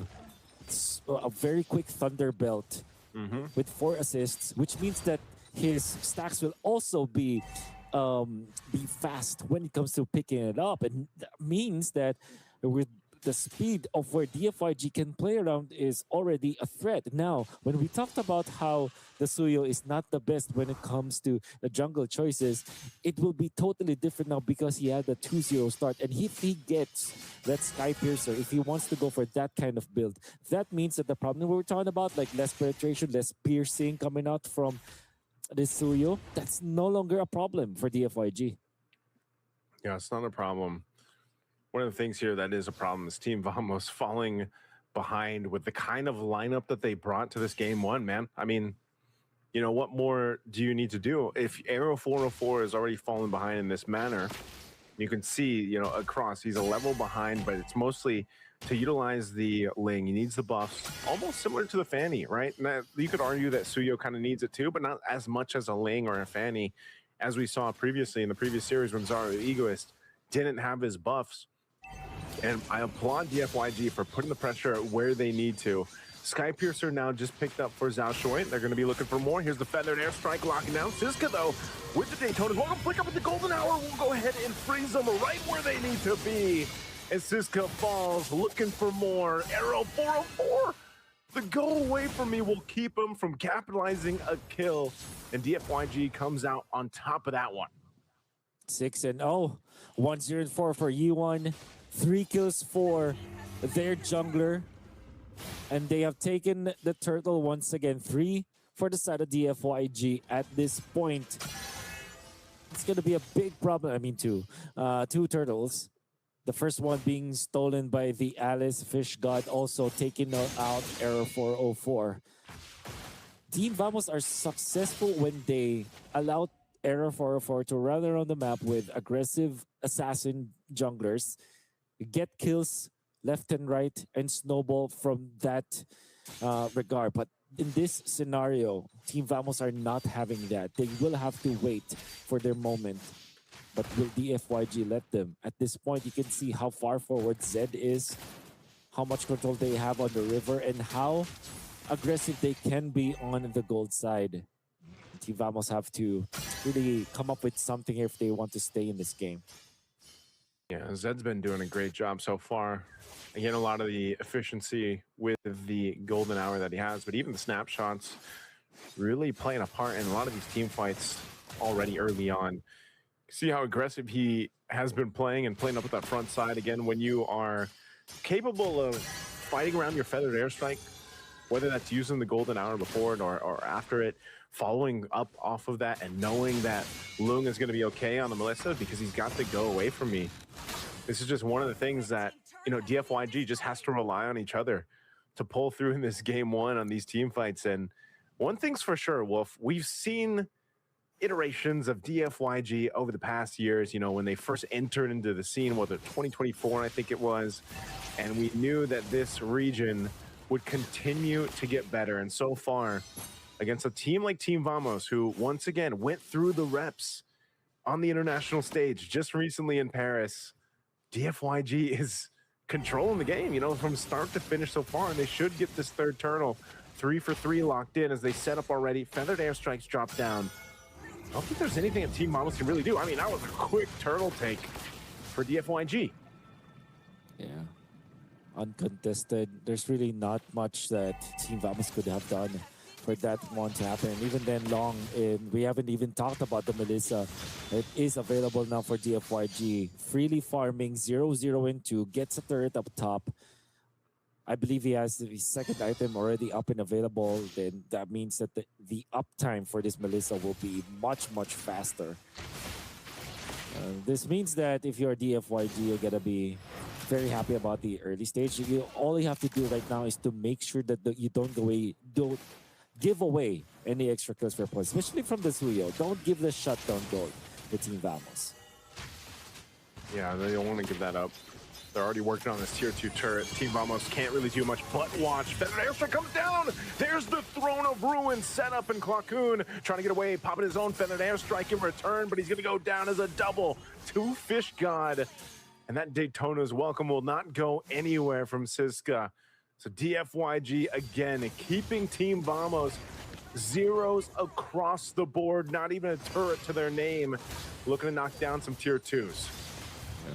a very quick Thunder Belt with 4 assists, which means that his stacks will also be fast when it comes to picking it up. And that means that with the speed of where DFYG can play around is already a threat. Now, when we talked about how the Suyo is not the best when it comes to the jungle choices, it will be totally different now because he had the 2-0 start. And if he gets that Sky Piercer, if he wants to go for that kind of build, that means that the problem we were talking about, like less penetration, less piercing coming out from this Suyo, that's no longer a problem for DFYG. Yeah, it's not a problem. One of the things here that is a problem is Team Vamos falling behind with the kind of lineup that they brought to this game one, man. I mean, you know, what more do you need to do? If Arrow 404 is already fallen behind in this manner, you can see, you know, across, he's a level behind, but it's mostly to utilize the Ling. He needs the buffs, almost similar to the Fanny, right? And you could argue that Suyo kind of needs it too, but not as much as a Ling or a Fanny, as we saw previously in the previous series when Zara the Egoist didn't have his buffs. And I applaud DFYG for putting the pressure where they need to. Sky Piercer now just picked up for Zhao Shui. They're going to be looking for more. Here's the Feathered Airstrike locking down. Siska, though, with the Daytona, welcome flick up with the Golden Hour. We'll go ahead and freeze them right where they need to be. And Siska falls, looking for more. Arrow 404. The go away from me will keep him from capitalizing a kill. And DFYG comes out on top of that one. 6-0. 1-0-4 for Yuan. 3 kills for their jungler. And they have taken the turtle once again. 3 for the side of DFYG at this point. It's going to be a big problem. I mean, 2 turtles. The first one being stolen by the Alice Fish God, also taking out Error 404. Team Vamos are successful when they allow Error 404 to run around the map with aggressive assassin junglers, get kills left and right, and snowball from that regard. But in this scenario, Team Vamos are not having that. They will have to wait for their moment. But will DFYG let them? At this point, you can see how far forward Zed is, how much control they have on the river, and how aggressive they can be on the gold side. Team Vamos have to really come up with something if they want to stay in this game. Yeah, Zed's been doing a great job so far. Again, a lot of the efficiency with the golden hour that he has, but even the snapshots really playing a part in a lot of these team fights already early on. See how aggressive he has been playing and playing up with that front side. Again, when you are capable of fighting around your feathered airstrike, whether that's using the golden hour before it or after it, following up off of that and knowing that Lung is going to be okay on the Melissa because he's got to go away from me. This is just one of the things that, you know, DFYG just has to rely on each other to pull through in this game one on these team fights. And one thing's for sure, Wolf, we've seen iterations of DFYG over the past years, you know, when they first entered into the scene, whether 2024, I think it was, and we knew that this region would continue to get better. And so far, against a team like Team Vamos, who once again went through the reps on the international stage just recently in Paris, DFYG is controlling the game, you know, from start to finish so far, and they should get this third turtle 3 for 3 locked in as they set up already. Feathered airstrikes drop down. I don't think there's anything that Team Vamos can really do. I mean, that was a quick turtle take for DFYG. Yeah. Uncontested. There's really not much that Team Vamos could have done for that one to happen. Even then, Long, we haven't even talked about the Melissa. It is available now for DFYG. Freely farming, 0-0 into, gets a turret up top. I believe he has the second item already up and available. Then that means that the uptime for this Melissa will be much, much faster. This means that if you're DFYG, you're gonna be very happy about the early stage. All you have to do right now is to make sure that you don't give away any extra kills for points, especially from the Suyo. Don't give the shutdown goal to Team Vamos. Yeah, they don't want to give that up. They're already working on this tier 2 turret. Team Vamos can't really do much but watch. Feathered airstrike comes down. There's the Throne of Ruin set up, and Klakoon trying to get away, popping his own feathered airstrike in return, but he's going to go down as a double to Fish God. And that Daytona's welcome will not go anywhere from Siska. So DFYG again, keeping Team Vamos zeros across the board, not even a turret to their name, looking to knock down some tier 2s. Yeah.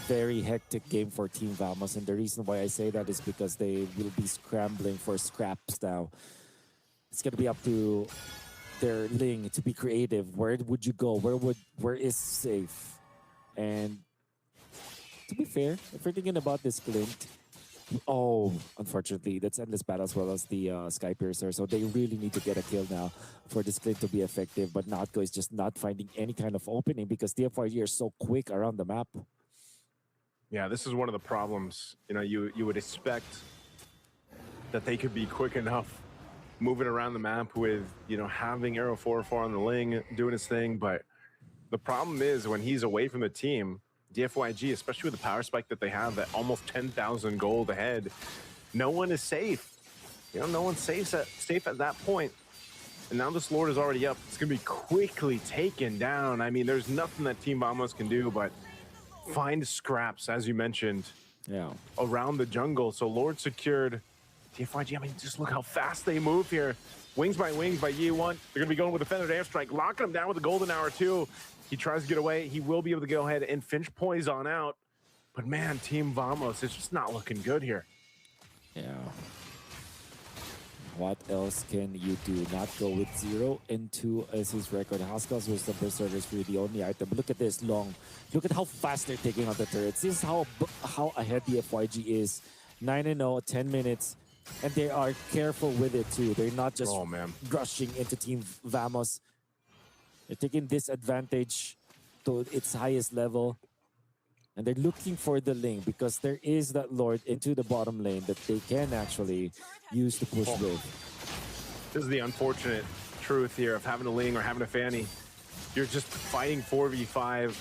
Very hectic game for Team Vamos, and the reason why I say that is because they will be scrambling for scraps now. It's gonna be up to their Ling to be creative. Where would you go? Where is safe? And to be fair, if we're thinking about this Glint, unfortunately, that's Endless Battle as well as the Sky Piercer, so they really need to get a kill now for this Glint to be effective, but Natko is just not finding any kind of opening because DFYG are so quick around the map. Yeah, this is one of the problems. You know, you would expect that they could be quick enough moving around the map with, you know, having Arrow 404 on the Ling, doing his thing, but the problem is when he's away from the team, DFYG, especially with the power spike that they have at almost 10,000 gold ahead, no one is safe. You know, no one's safe at that point. And now this Lord is already up. It's going to be quickly taken down. I mean, there's nothing that Team Vamos can do but find scraps, as you mentioned, around the jungle. So Lord secured. DFYG, I mean, just look how fast they move here. Wings by Yi1. They're going to be going with a feathered airstrike, locking him down with a golden hour too. He tries to get away. He will be able to go ahead and Finch poison out. But man, Team Vamos is just not looking good here. Yeah. What else can you do? Not go with 0 and 2 as his record. Haskell's Wisdom Berserker is really the only item. Look at this, Long. Look at how fast they're taking out the turrets. This is how ahead the FYG is. 9-0, 10 minutes. And they are careful with it too. They're not just rushing into Team Vamos. They're taking this advantage to its highest level. And they're looking for the link because there is that Lord into the bottom lane that they can actually use to push with. This is the unfortunate truth here of having a Ling or having a Fanny. You're just fighting 4v5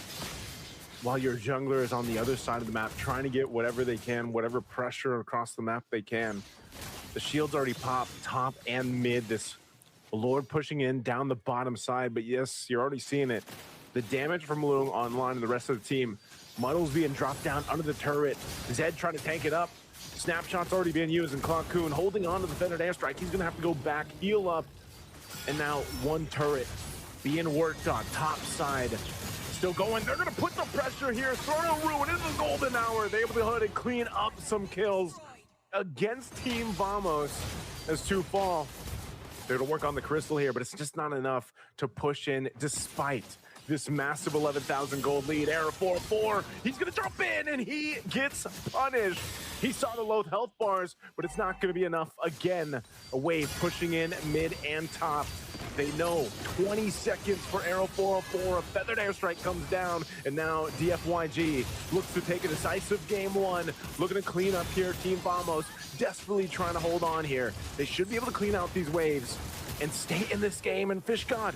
while your jungler is on the other side of the map trying to get whatever they can, whatever pressure across the map they can. The shield's already popped top and mid. This Lord pushing in down the bottom side, but yes, you're already seeing it. The damage from Lung online and the rest of the team. Muddle's being dropped down under the turret. Zed trying to tank it up. Snapshot's already being used, and Clockcoon holding on to the feathered airstrike. He's gonna have to go back, heal up, and now one turret being worked on top side. Still going. They're gonna put the pressure here. Throw a ruin into the golden hour. They're able to go ahead and clean up some kills against Team Vamos as two fall. They're gonna work on the crystal here, but it's just not enough to push in despite this massive 11,000 gold lead. Error 4-4. He's gonna jump in and he gets punished. He saw the low health bars, but it's not gonna be enough. Again, a wave pushing in mid and top. They know 20 seconds for Arrow 404. A feathered airstrike comes down, and now DFYG looks to take a decisive game one. Looking to clean up here. Team Vamos desperately trying to hold on here. They should be able to clean out these waves and stay in this game. And Fish God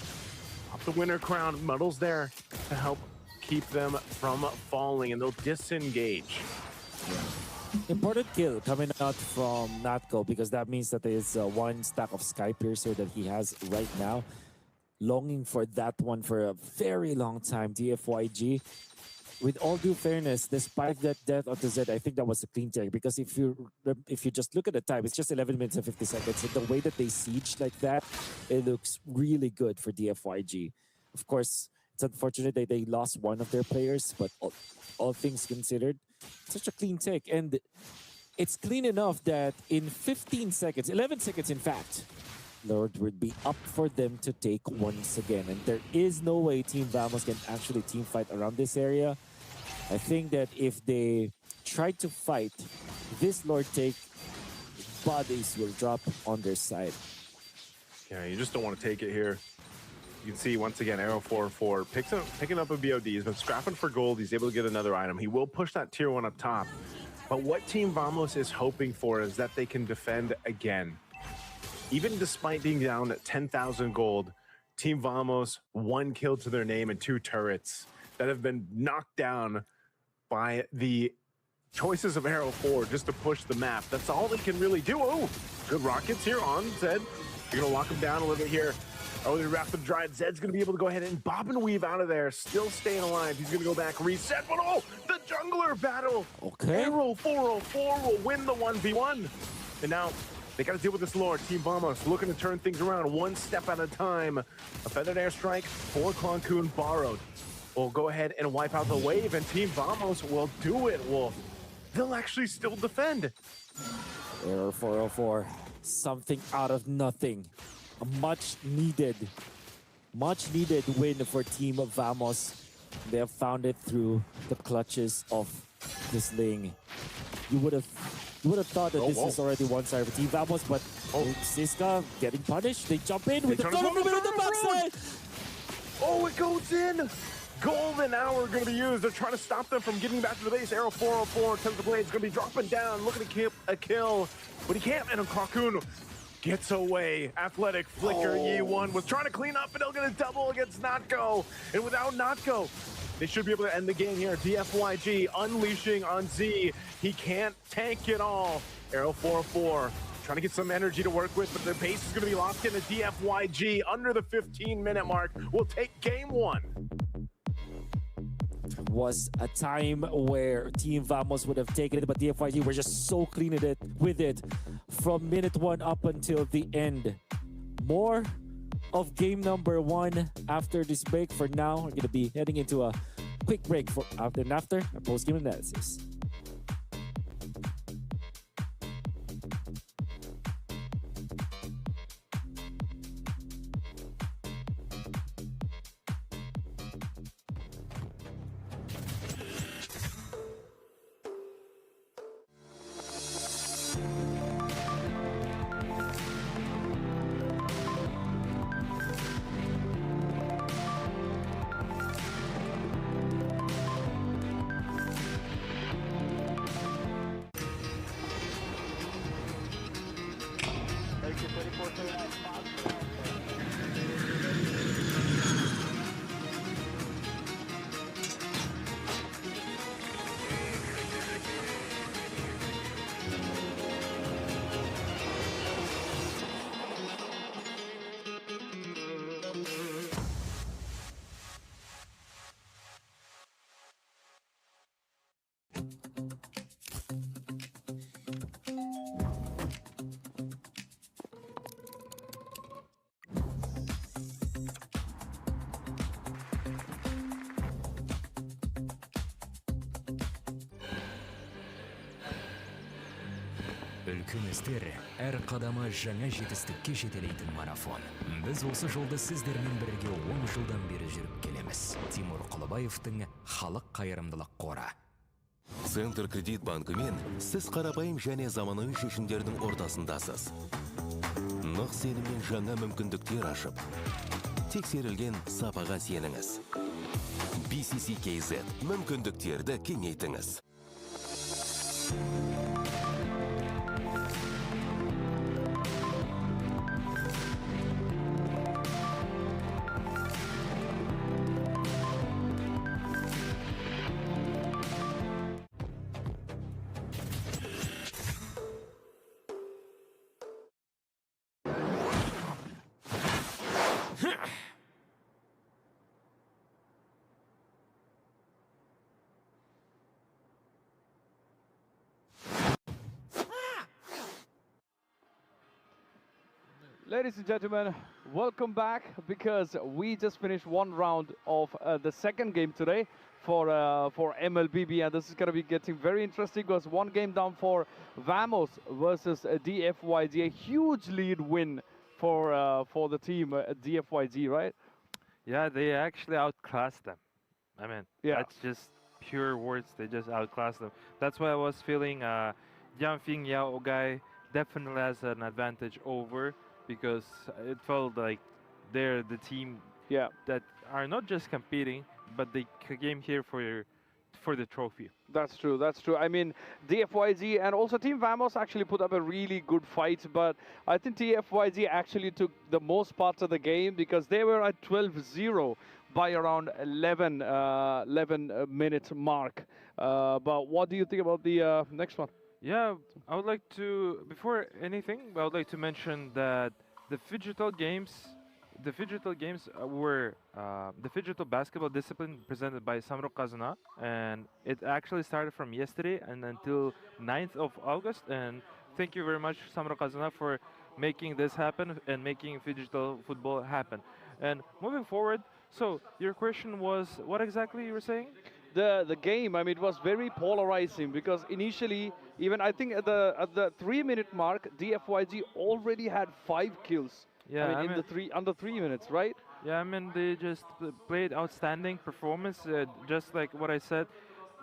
up the winner crown. Muddle's there to help keep them from falling, and they'll disengage. Important kill coming out from Natko because that means that there is one stack of Sky Piercer that he has right now. Longing for that one for a very long time. DFYG, with all due fairness, despite that death onto Zed, I think that was a clean take because if you just look at the time, it's just 11 minutes and 50 seconds. And the way that they siege like that, it looks really good for DFYG. Of course, it's unfortunate that they lost one of their players, but all things considered, such a clean take. And it's clean enough that in 15 seconds, 11 seconds in fact, Lord would be up for them to take once again. And there is no way Team Vamos can actually team fight around this area. I think that if they try to fight this Lord take, bodies will drop on their side. Yeah, you just don't want to take it here. You can see once again, Arrow 4-4 picking up a BOD. He's been scrapping for gold. He's able to get another item. He will push that tier 1 up top. But what Team Vamos is hoping for is that they can defend again. Even despite being down at 10,000 gold, Team Vamos 1 kill to their name and 2 turrets that have been knocked down by the choices of Arrow 4 just to push the map. That's all they can really do. Oh, good rockets here on Zed. You're gonna lock him down a little bit here. Oh, the Wrath of Dryad. Zed's gonna be able to go ahead and bob and weave out of there. Still staying alive. He's gonna go back, reset. But oh, the jungler battle. Okay. Arrow 404 will win the 1v1. And now they got to deal with this Lord. Team Vamos looking to turn things around one step at a time. A feathered airstrike for Clockcoon borrowed. We'll go ahead and wipe out the wave, and Team Vamos will do it. Well, they'll actually still defend. Error 404. Something out of nothing. A much needed win for Team Vamos. They have found it through the clutches of this Ling. You would have thought that this is already one side of Team Vamos, but Siska getting punished. They jump in with the front of the middle of the backside. Oh, it goes in. Golden hour going to be used. They're trying to stop them from getting back to the base. Arrow 404, Tentacle Blade's going to be dropping down, looking to keep a kill, but he can't. And Clockcoon gets away. Athletic flicker. Yi1 was trying to clean up, and they'll get a double against Natko. And without Natko, they should be able to end the game here. DFYG unleashing on Z. He can't tank it all. Arrow 404 trying to get some energy to work with, but the base is going to be locked into DFYG under the 15-minute mark. We'll take game 1. Was a time where Team Vamos would have taken it, but DFYG were just so clean with it from minute 1 up until the end. More of game number 1 after this break. For now, we're going to be heading into a quick break for after a post-game analysis. Үлкен істер әр қадамы жаңа жетістікке жетелейтін марафон. Біз осы жолды сіздермен бірге 10 жылдан бері жүріп келеміз. Тимур Құлыбаевтың халық қайырымдылық қоры. Центр кредит банкымен сіз қарапайым және заманауи шешімдердің ортасындасыз. Нық сеніммен жаңа мүмкіндіктер ашып, тексерілген сапаға сеніңіз. BCC-KZ мүмкіндіктерді кеңейтіңіз. Ladies and gentlemen, welcome back, because we just finished one round of the second game today for MLBB, and this is going to be getting very interesting because one game down for Vamos versus DFYG, a huge lead win for the team DFYG, right? Yeah, they actually outclassed them. I mean, yeah, that's just pure words. They just outclassed them. That's why I was feeling Jianfeng Yao guy definitely has an advantage over, because it felt like they're the team that are not just competing, but they came here for the trophy. That's true, that's true. I mean, DFYG and also Team Vamos actually put up a really good fight, but I think DFYG actually took the most parts of the game, because they were at 12-0 by around 11 minute mark. But what do you think about the next one? Yeah, I would like to, before anything, I would like to mention that the Phygital Games were the Phygital basketball discipline presented by Samruk-Kazyna, and it actually started from yesterday and until 9th of August. And thank you very much, Samruk-Kazyna, for making this happen and making Phygital football happen. And moving forward, so your question was, what exactly you were saying? The game, I mean, it was very polarizing, because initially, even I think at the 3-minute mark, DFYG already had 5 kills. Yeah, I mean, under 3 minutes, right? Yeah, I mean, they just played outstanding performance. Just like what I said,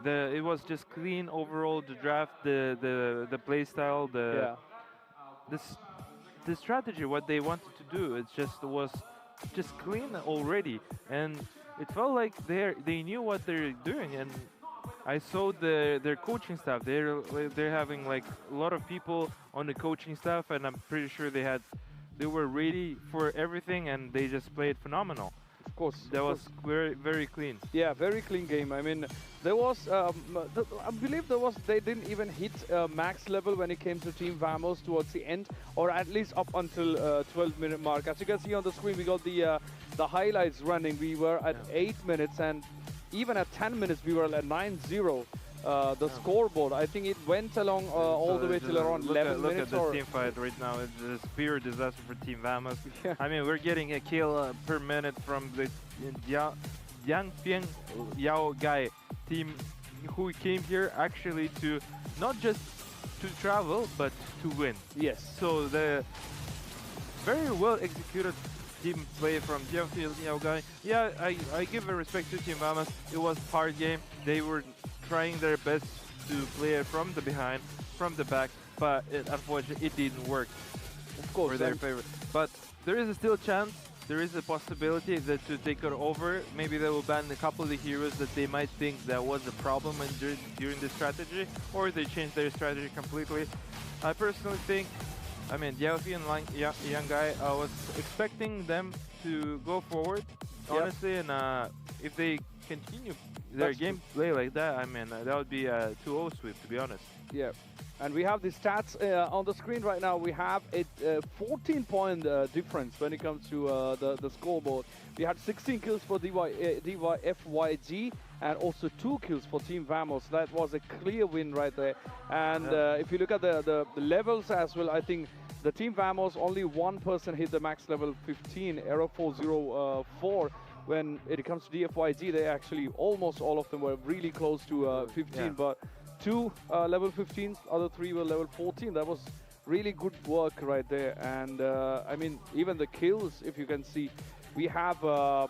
it was just clean overall. The draft, the play style, the strategy, what they wanted to do, it was just clean already, and it felt like they knew what they're doing. And I saw their coaching staff. They're having like a lot of people on the coaching staff, and I'm pretty sure they were ready for everything, and they just played phenomenal. Of course. That was very, very clean. Yeah, very clean game. I mean, there was, I believe they didn't even hit max level when it came to Team Vamos towards the end, or at least up until 12-minute mark. As you can see on the screen, we got the highlights running. We were at 8 minutes, and even at 10 minutes, we were at 9-0. The scoreboard, I think it went along all the way till around 11 minutes. Look at the team fight right now. It's a pure disaster for Team Vamos. Yeah. I mean, we're getting a kill per minute from the Jianfeng Yao guy team, who came here actually to not just to travel, but to win. Yes. So the very well executed team play from Jianfeng Yao guy. Yeah, I give a respect to Team Vamos. It was a hard game. They were trying their best to play it from the behind, from the back, but unfortunately it didn't work. Of course, for their favor. But there is still a chance. There is a possibility that to take it over. Maybe they will ban a couple of the heroes that they might think that was a problem during the strategy, or they change their strategy completely. I personally think I mean, Yelfi and young guy, I was expecting them to go forward, honestly, and if they continue their gameplay like that, I mean, that would be a 2-0 sweep, to be honest. Yeah. And we have the stats on the screen right now. We have a 14-point difference when it comes to the scoreboard. We had 16 kills for DYFYG and also 2 kills for Team Vamos. That was a clear win right there. And if you look at the levels as well, I think the Team Vamos, only one person hit the max level 15, Error 404. When it comes to DFYG, they actually, almost all of them were really close to 15, but 2 level 15s, other 3 were level 14. That was really good work right there. And I mean, even the kills, if you can see, we have 5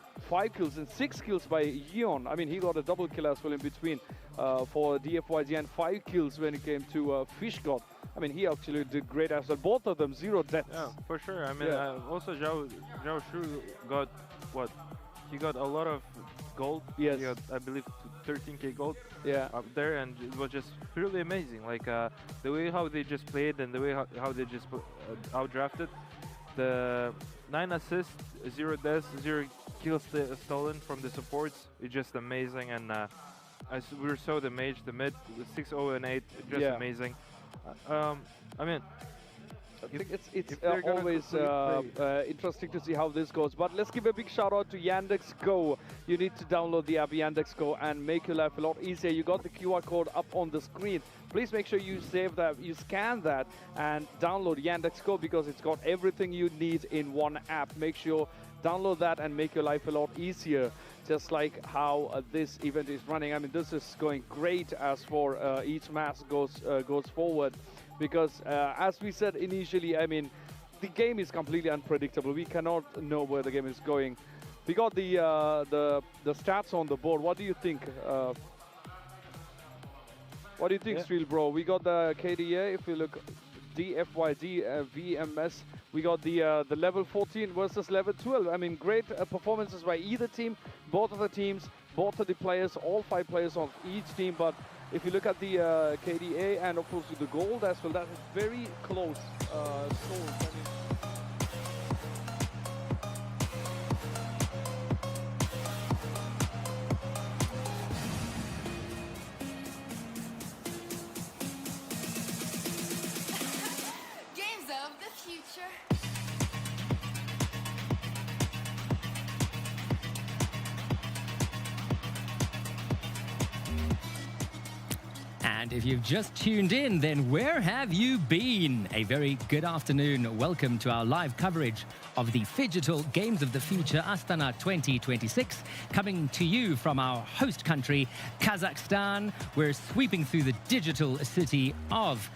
kills and 6 kills by Yeon. I mean, he got a double kill as well in between for DFYG, and 5 kills when it came to Fish God. I mean, he actually did great as well. Both of them 0 deaths. Yeah, for sure. I mean, also Zhao Shu got what? He got a lot of gold. Yes. He got, I believe, 13k gold up there, and it was just really amazing. Like the way how they just played and the way how they just outdrafted. The 9 assists, 0 deaths, 0 kills stolen from the supports. It's just amazing, and as we saw the mage, the mid, 6-0 and 8, just amazing. I mean, I think it's always interesting to see how this goes. But let's give a big shout out to Yandex Go. You need to download the app Yandex Go and make your life a lot easier. You got the QR code up on the screen. Please make sure you save that, you scan that, and download Yandex Go, because it's got everything you need in one app. Make sure download that and make your life a lot easier. Just like how this event is running. I mean, this is going great as for each match goes forward. Because as we said initially, I mean, the game is completely unpredictable. We cannot know where the game is going. We got the stats on the board. What do you think? What do you think, Steel Bro? We got the KDA. If you look, DFYD VMS. We got the level 14 versus level 12. I mean, great performances by either team. Both of the teams, both of the players, all 5 players on each team. But if you look at the KDA and of course the gold as well, that is very close scores. I mean, Games of the future. And if you've just tuned in, then where have you been? A very good afternoon. Welcome to our live coverage of the Phygital Games of the Future Astana 2026, coming to you from our host country, Kazakhstan. We're sweeping through the digital city of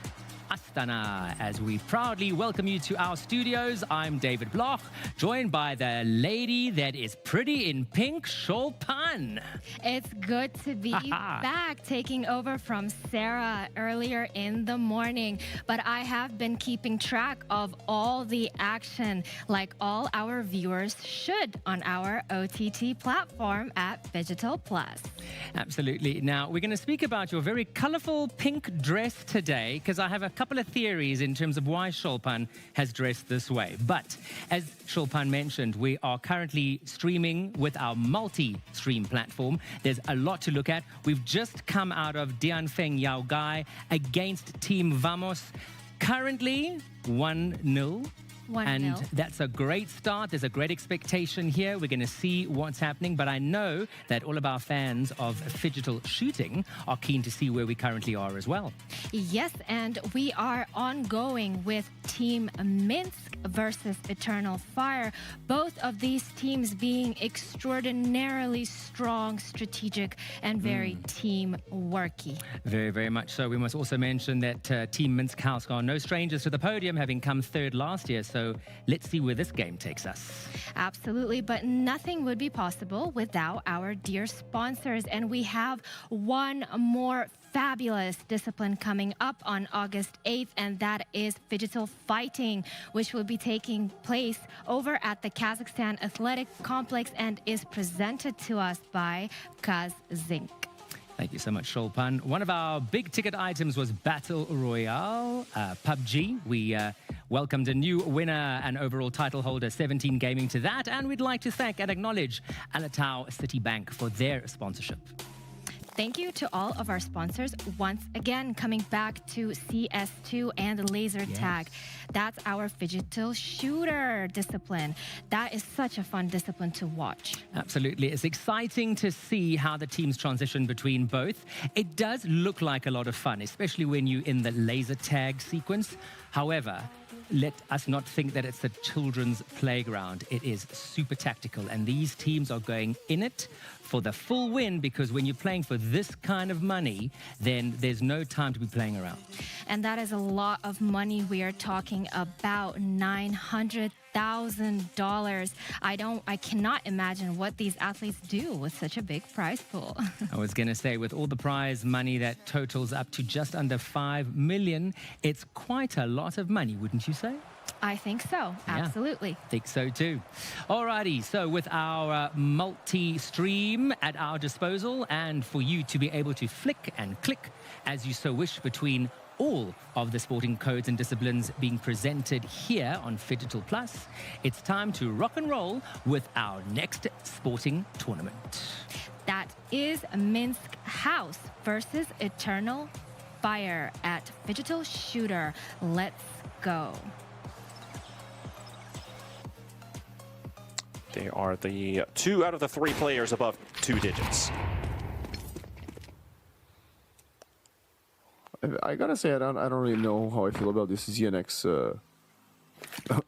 Astana as we proudly welcome you to our studios. I'm David Bloch, joined by the lady that is pretty in pink, Shulpan. It's good to be back, taking over from Sarah earlier in the morning. But I have been keeping track of all the action, like all our viewers should, on our OTT platform at Phygital Plus. Absolutely. Now, we're going to speak about your very colorful pink dress today, because I have a couple of theories in terms of why Shulpan has dressed this way. But as Shulpan mentioned, we are currently streaming with our multi-stream platform. There's a lot to look at. We've just come out of Dianfeng Yao Gai against Team Vamos. Currently 1-0. And that's a great start. There's a great expectation here. We're going to see what's happening. But I know that all of our fans of Phygital shooting are keen to see where we currently are as well. Yes, and we are ongoing with Team Minsk versus Eternal Fire. Both of these teams being extraordinarily strong, strategic, and very team-worky. Very, very much so. We must also mention that Team Minsk House are no strangers to the podium, having come third last year. So let's see where this game takes us. Absolutely, but nothing would be possible without our dear sponsors. And we have one more fabulous discipline coming up on August 8th, and that is Phygital Fighting, which will be taking place over at the Kazakhstan Athletic Complex and is presented to us by Kaz-Zink. Thank you so much, Shulpan. One of our big ticket items was Battle Royale, PUBG. We welcomed a new winner and overall title holder, 17 Gaming, to that. And we'd like to thank and acknowledge Alatau Citibank for their sponsorship. Thank you to all of our sponsors once again, coming back to CS2 and laser tag. That's our digital shooter discipline. That is such a fun discipline to watch. Absolutely. It's exciting to see how the teams transition between both. It does look like a lot of fun, especially when you're in the laser tag sequence. However, let us not think that it's a children's playground. It is super tactical, and these teams are going in it for the full win, because when you're playing for this kind of money, then there's no time to be playing around. And that is a lot of money. We are talking about $900,000. I cannot imagine what these athletes do with such a big prize pool. I was going to say, with all the prize money that totals up to just under 5 million, it's quite a lot of money, wouldn't you say? I think so. Absolutely. I think so too. Alrighty, so with our multi-stream at our disposal, and for you to be able to flick and click as you so wish between all of the sporting codes and disciplines being presented here on Phygital Plus, it's time to rock and roll with our next sporting tournament. That is Minsk House versus Eternal Fire at Phygital Shooter. Let's go. They are the 2 out of the 3 players above 2 digits. I gotta say, I don't really know how I feel about this ZNX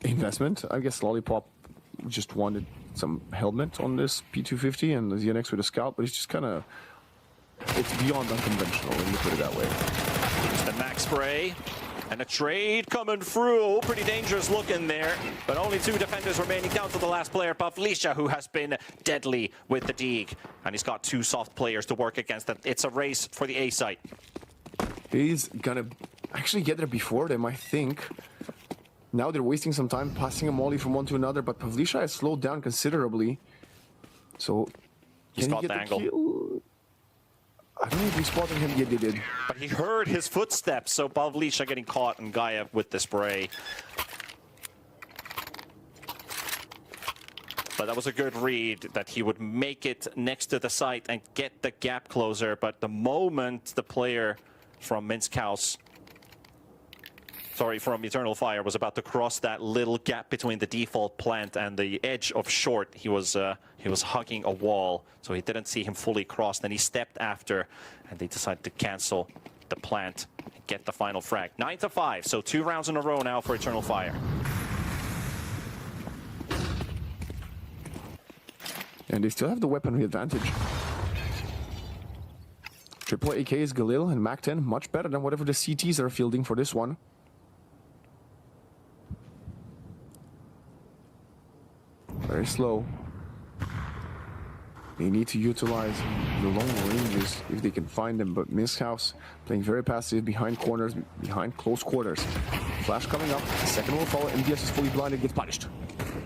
investment. I guess Lollipop just wanted some helmet on this P250 and the ZNX with a scout, but it's just kind of, it's beyond unconventional, let me put it that way. Here's the max spray. And a trade coming through. Pretty dangerous looking there. But only 2 defenders remaining down to the last player, Pavlisha, who has been deadly with the dig. And he's got 2 soft players to work against. It's a race for the A site. He's gonna actually get there before them, I think. Now they're wasting some time passing a molly from one to another, but Pavlisha has slowed down considerably. So, He's can got he the get angle. Kill? I don't know if we spotted him yet, they did. But he heard his footsteps, so Pavlisha getting caught and Gaia with the spray. But that was a good read, that he would make it next to the site and get the gap closer. But the moment the player from Minsk House, from Eternal Fire, was about to cross that little gap between the default plant and the edge of short, he was hugging a wall, so he didn't see him fully cross. Then he stepped after, and they decided to cancel the plant and get the final frag. 9-5, so 2 rounds in a row now for Eternal Fire. And they still have the weaponry advantage. Triple AKs, Galil and Mac-10, much better than whatever the CTs are fielding for this one. Very slow. They need to utilize the long ranges if they can find them, but Minsk House playing very passive behind corners, behind close quarters. Flash coming up, the second will follow, MDS is fully blinded, gets punished.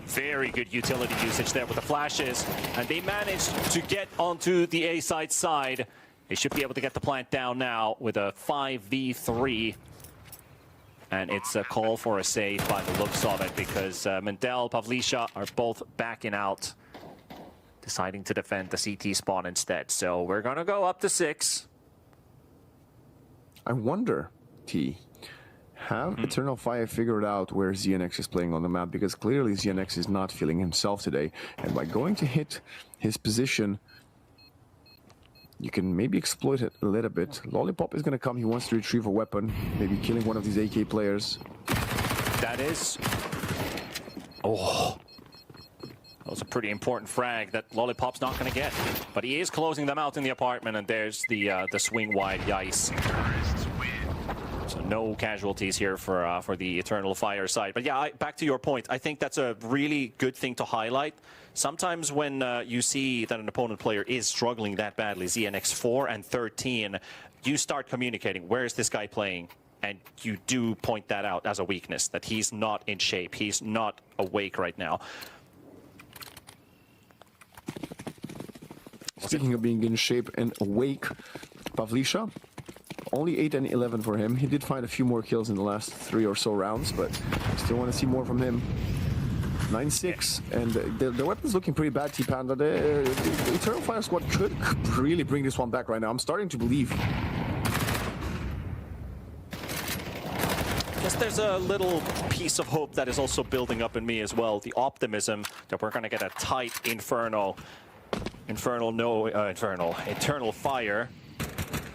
Very good utility usage there with the flashes, and they managed to get onto the A side. They should be able to get the plant down now with a 5v3. And it's a call for a save by the looks of it, because Mendel, Pavlisha are both backing out, deciding to defend the CT spawn instead. So we're going to go up to 6. I wonder, T, have Eternal Fire figured out where ZNX is playing on the map? Because clearly ZNX is not feeling himself today. And by going to hit his position, you can maybe exploit it a little bit. Lollipop is going to come. He wants to retrieve a weapon, maybe killing one of these AK players. That is... Oh. That was a pretty important frag that Lollipop's not going to get. But he is closing them out in the apartment, and there's the swing wide Yice. So no casualties here for the Eternal Fire side. But yeah, back to your point, I think that's a really good thing to highlight. Sometimes when you see that an opponent player is struggling that badly, ZNX 4 and 13, you start communicating, where is this guy playing? And you do point that out as a weakness, that he's not in shape, he's not awake right now. Speaking of being in shape and awake, Pavlisha Only 8 and 11 for him. He did find a few more kills in the last 3 or so rounds, but still want to see more from him. 9-6, and the weapon's looking pretty bad, T-Panda. The Eternal Fire squad could really bring this one back right now. I'm starting to believe. I guess there's a little piece of hope that is also building up in me as well. The optimism that we're going to get a tight Eternal Fire.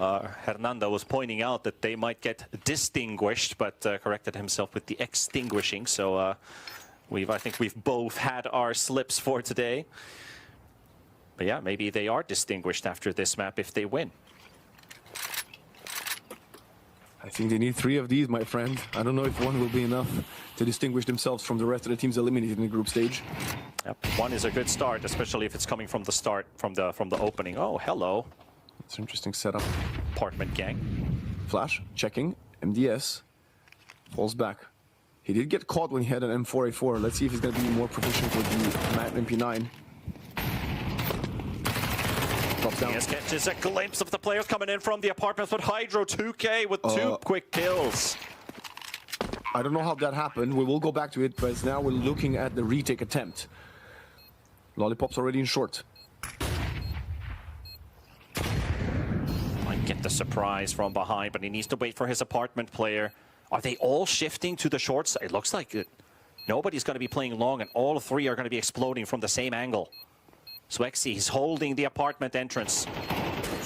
Hernando was pointing out that they might get distinguished, but corrected himself with the extinguishing. So I think we've both had our slips for today. But yeah, maybe they are distinguished after this map if they win. I think they need 3 of these, my friend. I don't know if 1 will be enough to distinguish themselves from the rest of the teams eliminated in the group stage. Yep. 1 is a good start, especially if it's coming from the start, from the opening. Oh, hello. It's an interesting setup. Apartment gang. Flash, checking. MDS falls back. He did get caught when he had an M4A4. Let's see if he's going to be more proficient with the Matt MP9. Drops down. Yes, catches a glimpse of the players coming in from the apartments, but Hydro 2K with 2 quick kills. I don't know how that happened. We will go back to it, but now we're looking at the retake attempt. Lollipop's already in short. Might get the surprise from behind, but he needs to wait for his apartment player. Are they all shifting to the short side? It looks like nobody's going to be playing long, and all 3 are going to be exploding from the same angle. Swexy, he's holding the apartment entrance.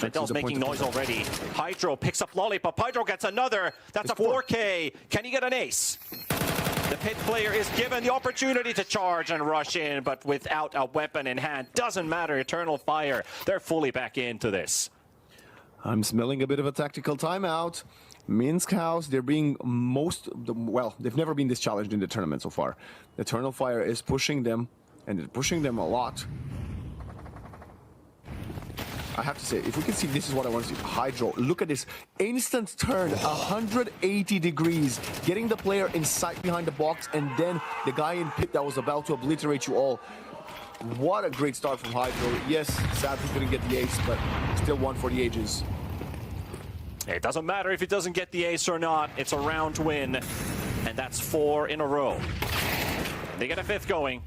Mendel's making noise already. Hydro picks up Lollipop. Hydro gets another. That's a 4K. Can he get an ace? The pit player is given the opportunity to charge and rush in, but without a weapon in hand. Doesn't matter. Eternal Fire. They're fully back into this. I'm smelling a bit of a tactical timeout. Minsk House, they're being well, they've never been this challenged in the tournament so far. Eternal Fire is pushing them, and they're pushing them a lot. I have to say, if we can see, this is what I want to see. Hydro, look at this. Instant turn, 180 degrees, getting the player in sight behind the box, and then the guy in pit that was about to obliterate you all. What a great start from Hydro. Yes, sadly couldn't get the ace, but still one for the ages. It doesn't matter if he doesn't get the ace or not. It's a round win, and that's 4 in a row. They get a 5th going.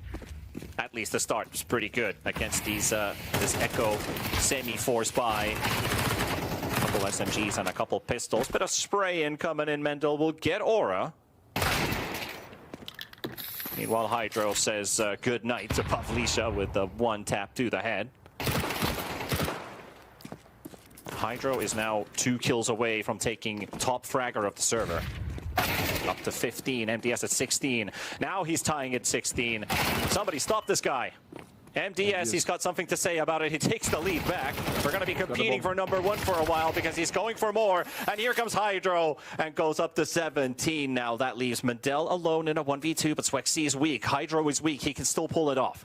At least the start was pretty good against these this Echo semi-force buy. A couple SMGs and a couple pistols. Bit of spray incoming in. Mendel will get Aura. Meanwhile, Hydro says good night to Pavlisha with the 1 tap to the head. Hydro is now 2 kills away from taking top fragger of the server. Up to 15, MDS at 16. Now he's tying at 16. Somebody stop this guy. MDS, he's got something to say about it. He takes the lead back. We're going to be competing for number 1 for a while because he's going for more. And here comes Hydro and goes up to 17. Now that leaves Mendel alone in a 1v2, but Swexy is weak. Hydro is weak. He can still pull it off.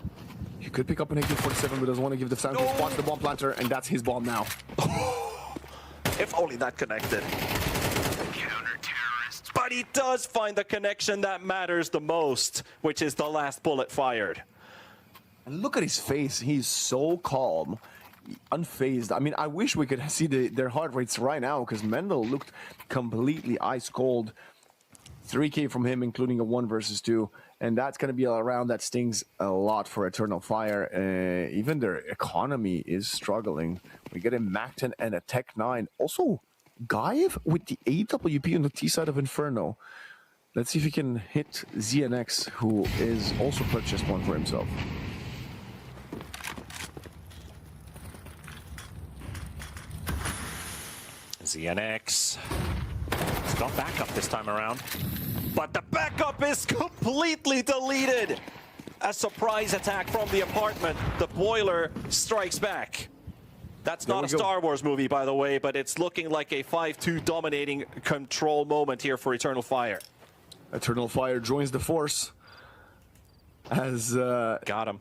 He could pick up an AK-47, but doesn't want to give the sound. He spots the bomb planter, and that's his bomb now. If only that connected. But he does find the connection that matters the most, which is the last bullet fired. And look at his face. He's so calm, unfazed. I mean, I wish we could see their heart rates right now, because Mendel looked completely ice cold. 3K from him, including a 1 versus 2. And that's going to be a round that stings a lot for Eternal Fire. Even their economy is struggling. We get a Mac 10 and a Tech 9. Also, Gaev with the AWP on the T side of Inferno. Let's see if he can hit ZNX, who is also purchased 1 for himself. ZNX. It's got backup this time around. But the backup is completely deleted. A surprise attack from the apartment. The boiler strikes back. That's not a Star Wars movie, by the way, but it's looking like a 5-2 dominating control moment here for Eternal Fire. Eternal Fire joins the force. As got him.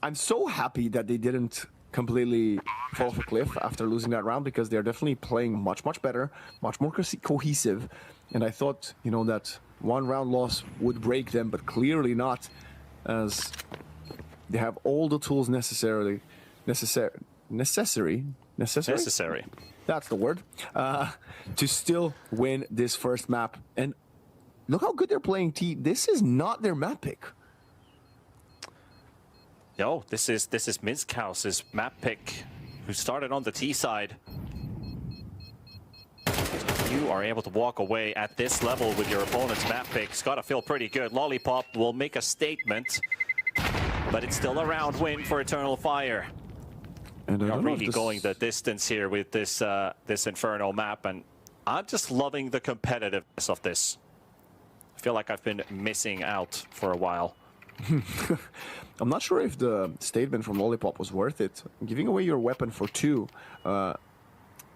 I'm so happy that they didn't completely fall off a cliff after losing that round, because they're definitely playing much, much better, much more cohesive. And I thought, you know, that 1 round loss would break them, but clearly not, as they have all the tools necessary. that's the word, to still win this first map. And look how good they're playing, T. This is not their map pick. No, this is Minskhaus's map pick, who started on the T side. You are able to walk away at this level with your opponent's map pick. It's got to feel pretty good. Lollipop will make a statement, but it's still a round win for Eternal Fire. And They're really going the distance here with this this Inferno map, and I'm just loving the competitiveness of this. I feel like I've been missing out for a while. I'm not sure if the statement from Lollipop was worth it. Giving away your weapon for 2,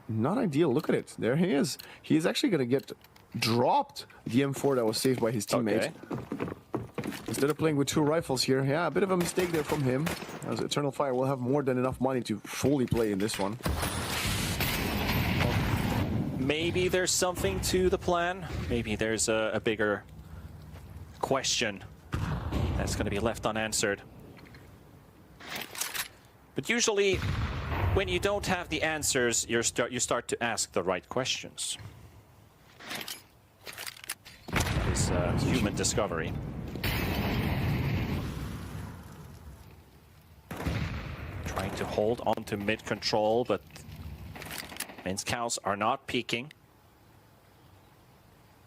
not ideal. Look at it. There he is. He is actually going to get dropped the M4 that was saved by his teammate. Okay. Instead of playing with 2 rifles here, yeah, a bit of a mistake there from him. As Eternal Fire will have more than enough money to fully play in this one. Maybe there's something to the plan. Maybe there's a bigger question that's going to be left unanswered. But usually, when you don't have the answers, you start to ask the right questions. That is human discovery. Trying to hold on to mid control, but Minskhaus are not peeking.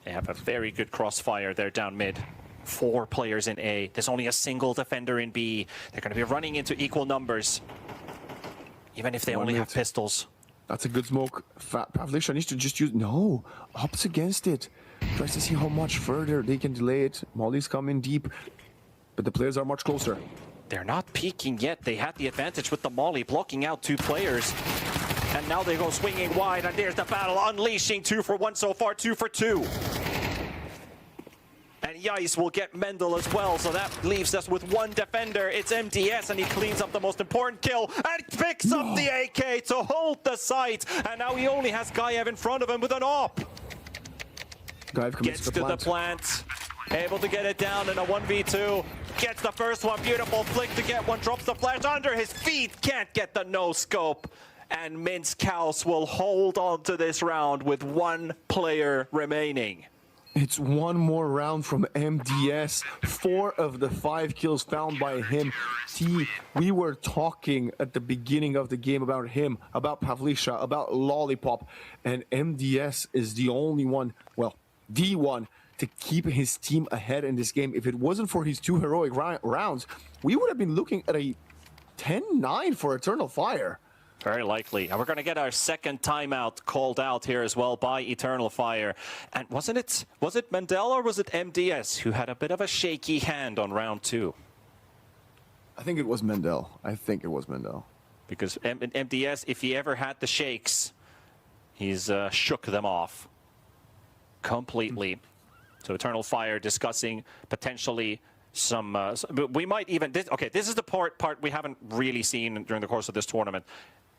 They have a very good crossfire there down mid. 4 players in A. There's only a single defender in B. They're going to be running into equal numbers, even if they only have pistols. That's a good smoke. Pavlisha needs to just use... No, opts against it. Tries to see how much further they can delay it. Molly's coming deep, but the players are much closer. They're not peeking yet. They had the advantage with the Molly, blocking out 2 players. And now they go swinging wide, and there's the battle, unleashing 2 for 1 so far, 2 for 2. And Yice will get Mendel as well, so that leaves us with 1 defender. It's MDS, and he cleans up the most important kill and picks up the AK to hold the site. And now he only has Gaev in front of him with an op. Gaev gets to the plant, able to get it down in a 1v2. Gets the first one, beautiful flick to get one, drops the flash under his feet, can't get the no-scope. And Minskhaus will hold on to this round with 1 player remaining. It's 1 more round from MDS. 4 of the 5 kills found by him. T, we were talking at the beginning of the game about him, about Pavlisha, about Lollipop, and MDS is the only one, well, the one to keep his team ahead in this game. If it wasn't for his 2 heroic rounds, we would have been looking at a 10-9 for Eternal Fire. Very likely. And we're going to get our second timeout called out here as well by Eternal Fire. And was it Mendel or was it MDS who had a bit of a shaky hand on round 2? I think it was Mendel. Because MDS, if he ever had the shakes, he's shook them off completely. So Eternal Fire discussing potentially some we might even this is the part we haven't really seen during the course of this tournament.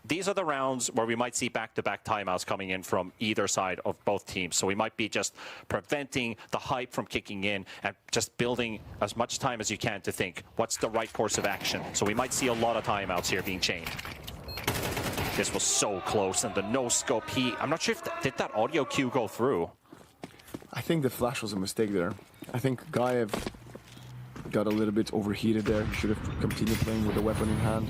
These are the rounds where we might see back-to-back timeouts coming in from either side of both teams. So we might be just preventing the hype from kicking in and just building as much time as you can to think, what's the right course of action? So we might see a lot of timeouts here being changed. This was so close, and the no-scope, I'm not sure if did that audio cue go through? I think the flash was a mistake there. I think Gaev got a little bit overheated there. He should have continued playing with the weapon in hand.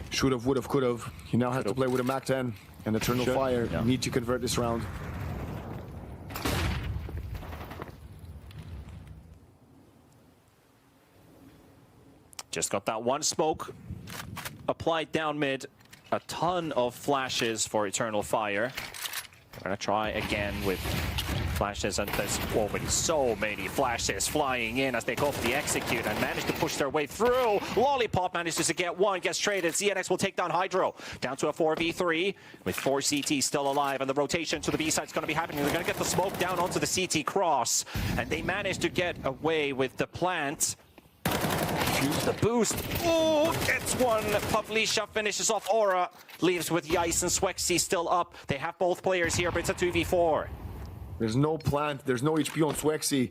Should have, would have, could have. He now has to play with a MAC-10, and Eternal Fire need to convert this round. Just got that 1 smoke applied down mid. A ton of flashes for Eternal Fire. We're going to try again with flashes, and there's already so many flashes flying in as they go for the execute and manage to push their way through. Lollipop manages to get 1, gets traded. ZNX will take down Hydro. Down to a 4v3 with 4 CTs still alive, and the rotation to the B side is going to be happening. They're going to get the smoke down onto the CT cross, and they manage to get away with the plant. The boost. Ooh, gets 1. Pavlisha finishes off Aura. Leaves with Yice and Swexy still up. They have both players here, but it's a 2v4. There's no plant, there's no HP on Swexy.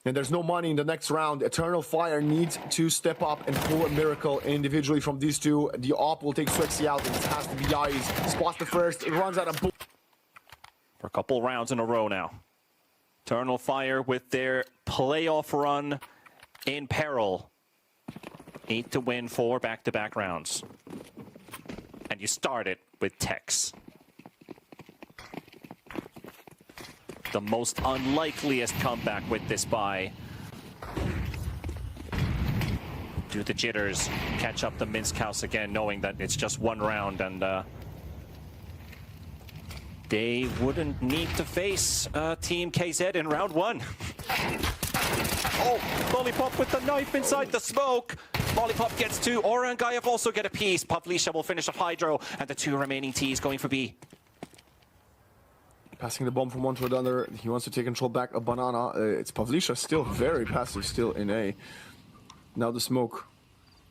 and there's no money in the next round. Eternal Fire needs to step up and pull a miracle individually from these two. The op will take Swexy out, and it has to be Yais. Spots the first, it runs out of bullets. For a couple rounds in a row now. Eternal Fire with their playoff run in peril. Need to win 4 back-to-back rounds. And you start it with Tex. The most unlikeliest comeback with this bye. Do the jitters, catch up the Minsk house again, knowing that it's just 1 round and they wouldn't need to face Team KZ in round 1. Oh, Lollipop with the knife inside the smoke. Lollipop gets 2. Aura and Gaev also get a piece. Pavlisha will finish off Hydro, and the 2 remaining Ts going for B. Passing the bomb from one to another. He wants to take control back of Banana. It's Pavlisha, still very passive, still in A. Now the smoke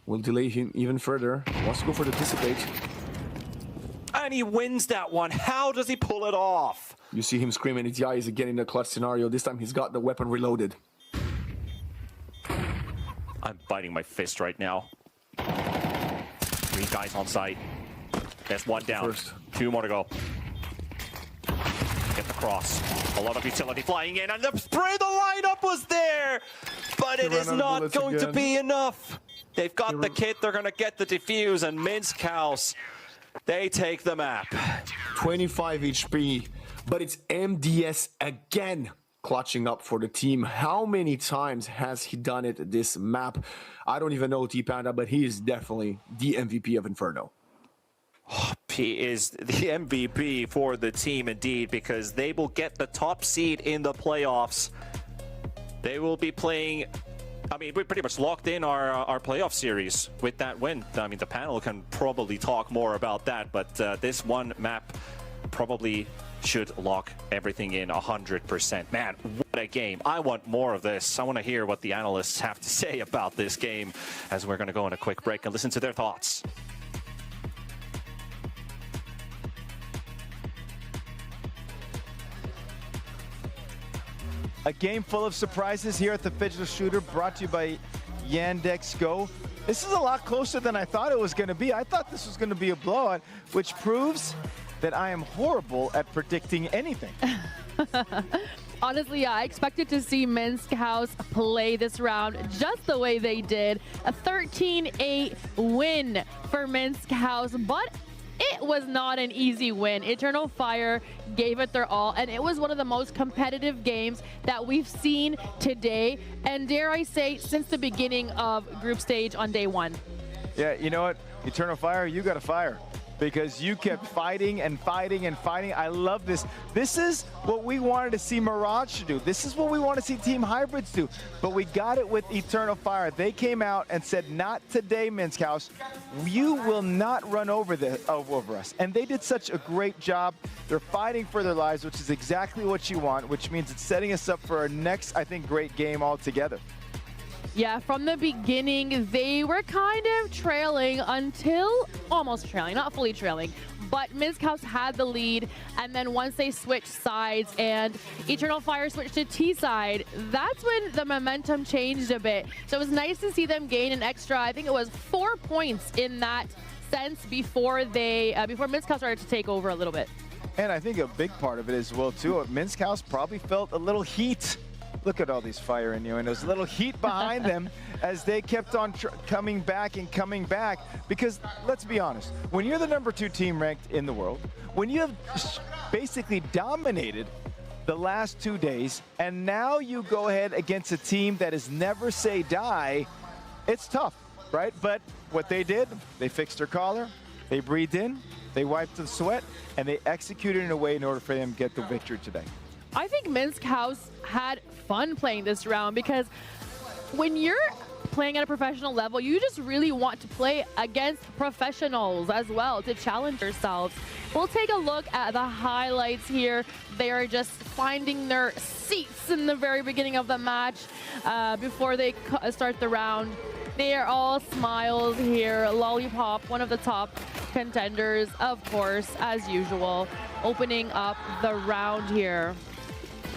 will delay him even further. Wants to go for the dissipate. And he wins that one. How does he pull it off? You see him screaming, it's Yais again in the clutch scenario. This time he's got the weapon reloaded. I'm biting my fist right now. 3 guys on site. There's 1 down. First. 2 more to go. Get the cross. A lot of utility flying in, and the spray, the lineup was there, but it is not going to be enough. They've got the kit, they're going to get the defuse, and Minsk House, they take the map. 25 HP, but it's MDS again clutching up for the team. How many times has he done it this map? I don't even know T-Panda, but he is definitely the MVP of Inferno. He is the MVP for the team indeed, because they will get the top seed in the playoffs. They will be playing, I mean, we're pretty much locked in our playoff series with that win. I mean, the panel can probably talk more about that, but this one map probably should lock everything in 100%. Man, what a game. I want more of this. I want to hear what the analysts have to say about this game, as we're going to go on a quick break and listen to their thoughts. A game full of surprises here at the Fidget Shooter, brought to you by Yandex Go. This is a lot closer than I thought it was going to be. I thought this was going to be a blowout, which proves that I am horrible at predicting anything. Honestly, yeah, I expected to see Minsk House play this round just the way they did. A 13-8 win for Minsk House, but it was not an easy win. Eternal Fire gave it their all, and it was one of the most competitive games that we've seen today, and dare I say, since the beginning of group stage on day 1. Yeah, you know what? Eternal Fire, you got to fire, because you kept fighting and fighting and fighting. I love this. This is what we wanted to see Mirage do. This is what we want to see Team Hybrids do. But we got it with Eternal Fire. They came out and said, not today, Minsk House. You will not run over us. And they did such a great job. They're fighting for their lives, which is exactly what you want, which means it's setting us up for our next, I think, great game altogether. Yeah, from the beginning, they were kind of trailing until almost trailing, not fully trailing. But Minsk House had the lead, and then once they switched sides and Eternal Fire switched to T side, that's when the momentum changed a bit. So it was nice to see them gain an extra, I think it was 4 points in that sense before Minsk House started to take over a little bit. And I think a big part of it as well, too, Minsk House probably felt a little heat. Look at all these fire innuendos, a little heat behind them as they kept on coming back and coming back. Because let's be honest, when you're the #2 team ranked in the world, when you have basically dominated the last 2 days, and now you go ahead against a team that is never say die, it's tough, right? But what they did, they fixed their collar, they breathed in, they wiped the sweat, and they executed in a way in order for them to get the victory today. I think Minsk House had fun playing this round, because when you're playing at a professional level, you just really want to play against professionals as well to challenge yourselves. We'll take a look at the highlights here. They are just finding their seats in the very beginning of the match before they start the round. They are all smiles here. Lollipop, one of the top contenders, of course, as usual, opening up the round here.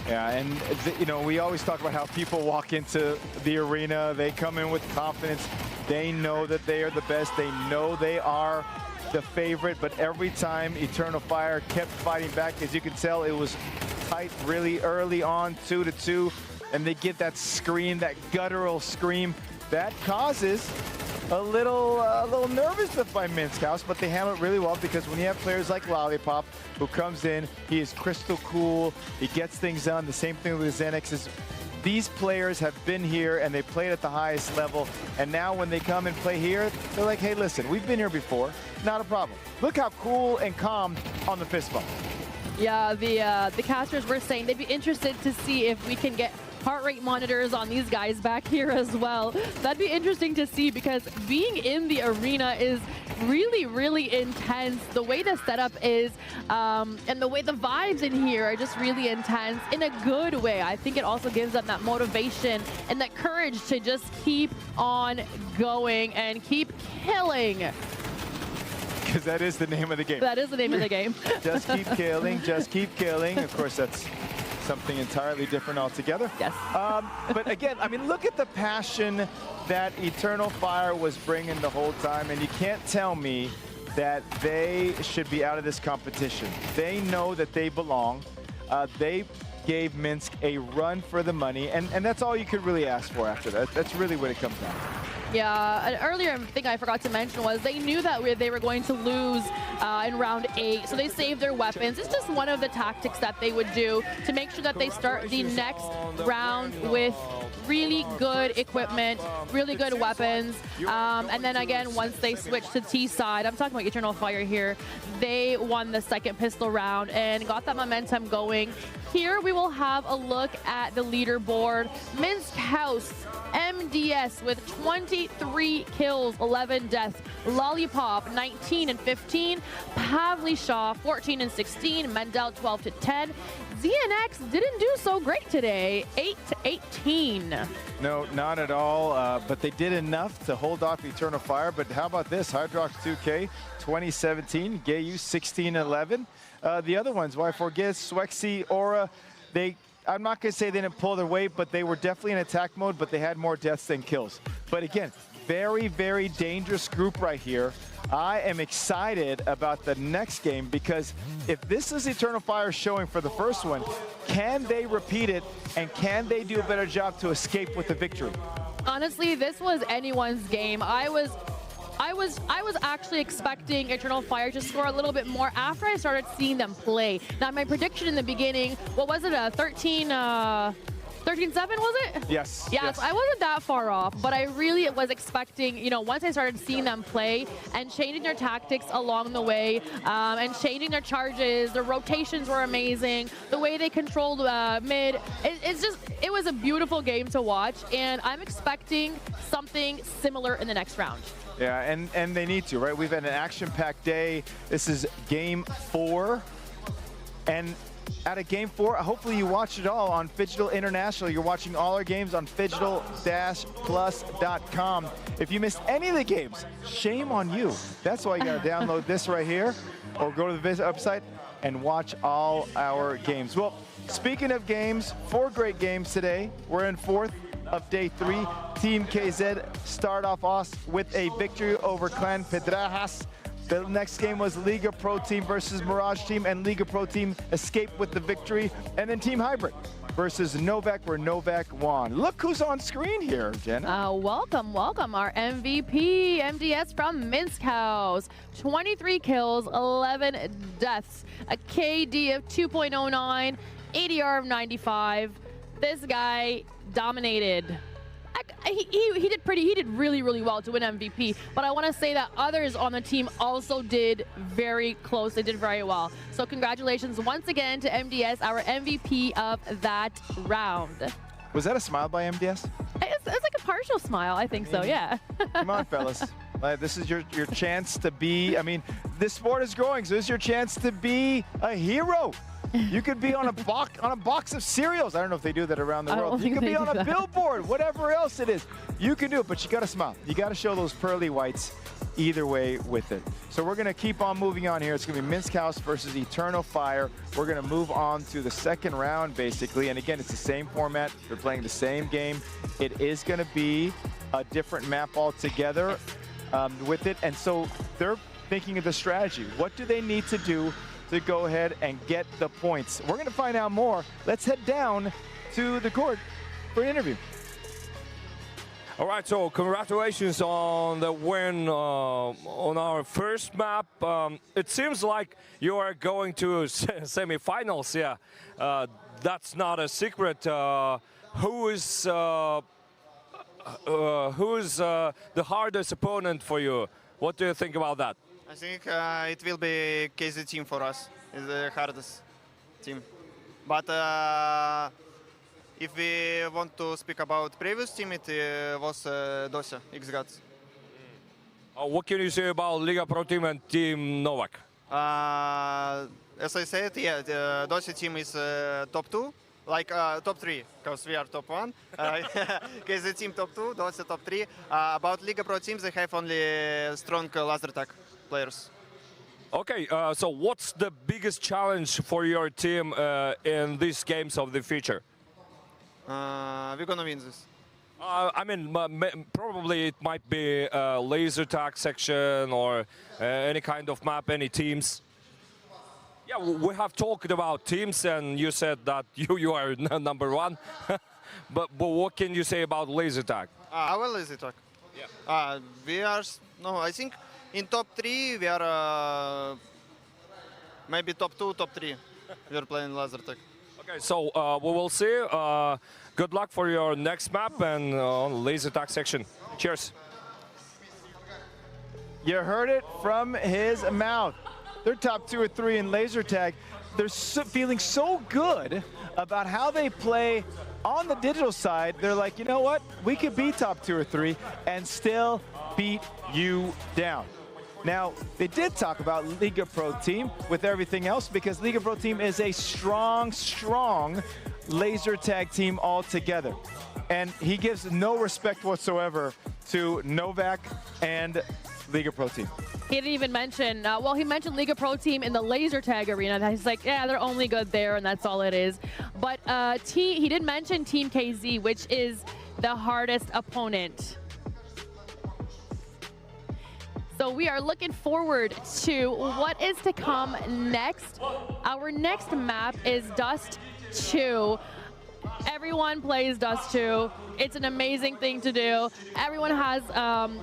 Yeah, and you know, we always talk about how people walk into the arena, they come in with confidence, they know that they are the best, they know they are the favorite, but every time Eternal Fire kept fighting back, as you can tell, it was tight really early on, 2-2, and they get that scream, that guttural scream, that causes a little nervousness by Minsk House, but they handle it really well because when you have players like Lollipop who comes in, he is crystal cool, he gets things done. The same thing with Xenix. These players have been here and they played at the highest level, and now when they come and play here, they're like, hey, listen, we've been here before, not a problem. Look how cool and calm on the fist bump. Yeah, the casters were saying they'd be interested to see if we can get heart rate monitors on these guys back here as well. That'd be interesting to see because being in the arena is really, really intense. The way the setup is and the way the vibes in here are just really intense in a good way. I think it also gives them that motivation and that courage to just keep on going and keep killing. Because that is the name of the game. That is the name of the game. Just keep killing, just keep killing. Of course, that's something entirely different altogether. Yes. But again, I mean, look at the passion that Eternal Fire was bringing the whole time, and you can't tell me that they should be out of this competition. They know that they belong. They gave Minsk a run for the money, and that's all you could really ask for after that. That's really what it comes down to. Yeah, an earlier thing I forgot to mention was they knew that they were going to lose in round 8, so they saved their weapons. It's just one of the tactics that they would do to make sure that they start the next round with really good equipment, really good weapons. And then again, once they switch to T side, I'm talking about Eternal Fire here, they won the second pistol round and got that momentum going. Here we will have a look at the leaderboard. Minsk House, MDS with 23 kills, 11 deaths. Lollipop, 19 and 15. Pavlishaw, 14 and 16. Mendel, 12 to 10. ZNX didn't do so great today, 8 to 18. No, not at all, but they did enough to hold off Eternal Fire. But how about this? Hydrox 2K, 2017. Gayu, 16-11. The other ones, Y4Giz, Swexy, Aura, I'm not going to say they didn't pull their weight, but they were definitely in attack mode, but they had more deaths than kills. But again, very, very dangerous group right here. I am excited about the next game because if this is Eternal Fire showing for the first one, can they repeat it and can they do a better job to escape with the victory? Honestly, this was anyone's game. I was actually expecting Eternal Fire to score a little bit more after I started seeing them play. Now, my prediction in the beginning, what was it, a 13-7, was it? Yes. Yeah, yes. So I wasn't that far off, but I really was expecting, you know, once I started seeing them play and changing their tactics along the way and changing their charges, their rotations were amazing, the way they controlled mid, it was a beautiful game to watch, and I'm expecting something similar in the next round. Yeah, and they need to, right? We've had an action-packed day. This is game 4. And out of game 4, hopefully you watched it all on Phygital International. You're watching all our games on phygital-plus.com. If you missed any of the games, shame on you. That's why you got to download this right here or go to the website and watch all our games. Well, speaking of games, 4 great games today. We're in 4th of day 3. Team KZ start off with a victory over Clan Pedrajas. The next game was Liga Pro Team versus Mirage Team, and Liga Pro Team escaped with the victory. And then Team Hybrid versus Novak, where Novak won. Look who's on screen here, Jenna. Welcome, our MVP, MDS from Minsk House. 23 kills, 11 deaths, a KD of 2.09, ADR of 95. This guy dominated. He did really, really well to win MVP, but I want to say that others on the team also did very close. They did very well. So congratulations once again to MDS, our MVP of that round. Was that a smile by MDS? It's like a partial smile, I think so, yeah. Come on, fellas. This is your chance to be, I mean, this sport is growing, so this is your chance to be a hero. You could be on a box of cereals. I don't know if they do that around the world. You could be on a billboard, whatever else it is. You can do it, but you got to smile. You got to show those pearly whites. either way with it. So we're going to keep on moving on here. It's going to be Minsk House versus Eternal Fire. We're going to move on to the second round, basically. And again, it's the same format. They're playing the same game. It is going to be a different map altogether with it. And so they're thinking of the strategy. What do they need to do to go ahead and get the points? We're going to find out more. Let's head down to the court for an interview. All right, so congratulations on the win on our first map. It seems like you are going to semi-finals, yeah. That's not a secret. Who is the hardest opponent for you? What do you think about that? I think it will be KZ team for us. It's the hardest team. But if we want to speak about previous team, it was Dosia, X-Gods. What can you say about Liga Pro team and Team Novak? As I said, yeah, the Dosia team is top 2, like top 3, because we are top 1. KZ team top 2, Dosia top 3. About Liga Pro teams, they have only strong laser tag players. Okay, so what's the biggest challenge for your team in these games of the future? We're gonna win this. I mean, probably it might be a laser tag section or any kind of map, any teams. Yeah, we have talked about teams, and you said that you are number 1. but what can you say about laser tag? Our laser tag. Yeah. We are I think in top 3 we are maybe top 2, top 3. We are playing laser tag. Okay, so we will see. Good luck for your next map and on laser tag section. Cheers. You heard it from his mouth. They're top 2 or 3 in laser tag. They're feeling so good about how they play on the digital side. They're like, you know what? We could be top 2 or 3 and still beat you down. Now, they did talk about Liga Pro Team with everything else because Liga Pro Team is a strong, strong laser tag team altogether. And he gives no respect whatsoever to Novak and Liga Pro Team. He didn't even mention, well, he mentioned Liga Pro Team in the laser tag arena. He's like, yeah, they're only good there, and that's all it is. But he did mention Team KZ, which is the hardest opponent. So we are looking forward to what is to come next. Our next map is Dust 2. Everyone plays Dust 2. It's an amazing thing to do. Everyone has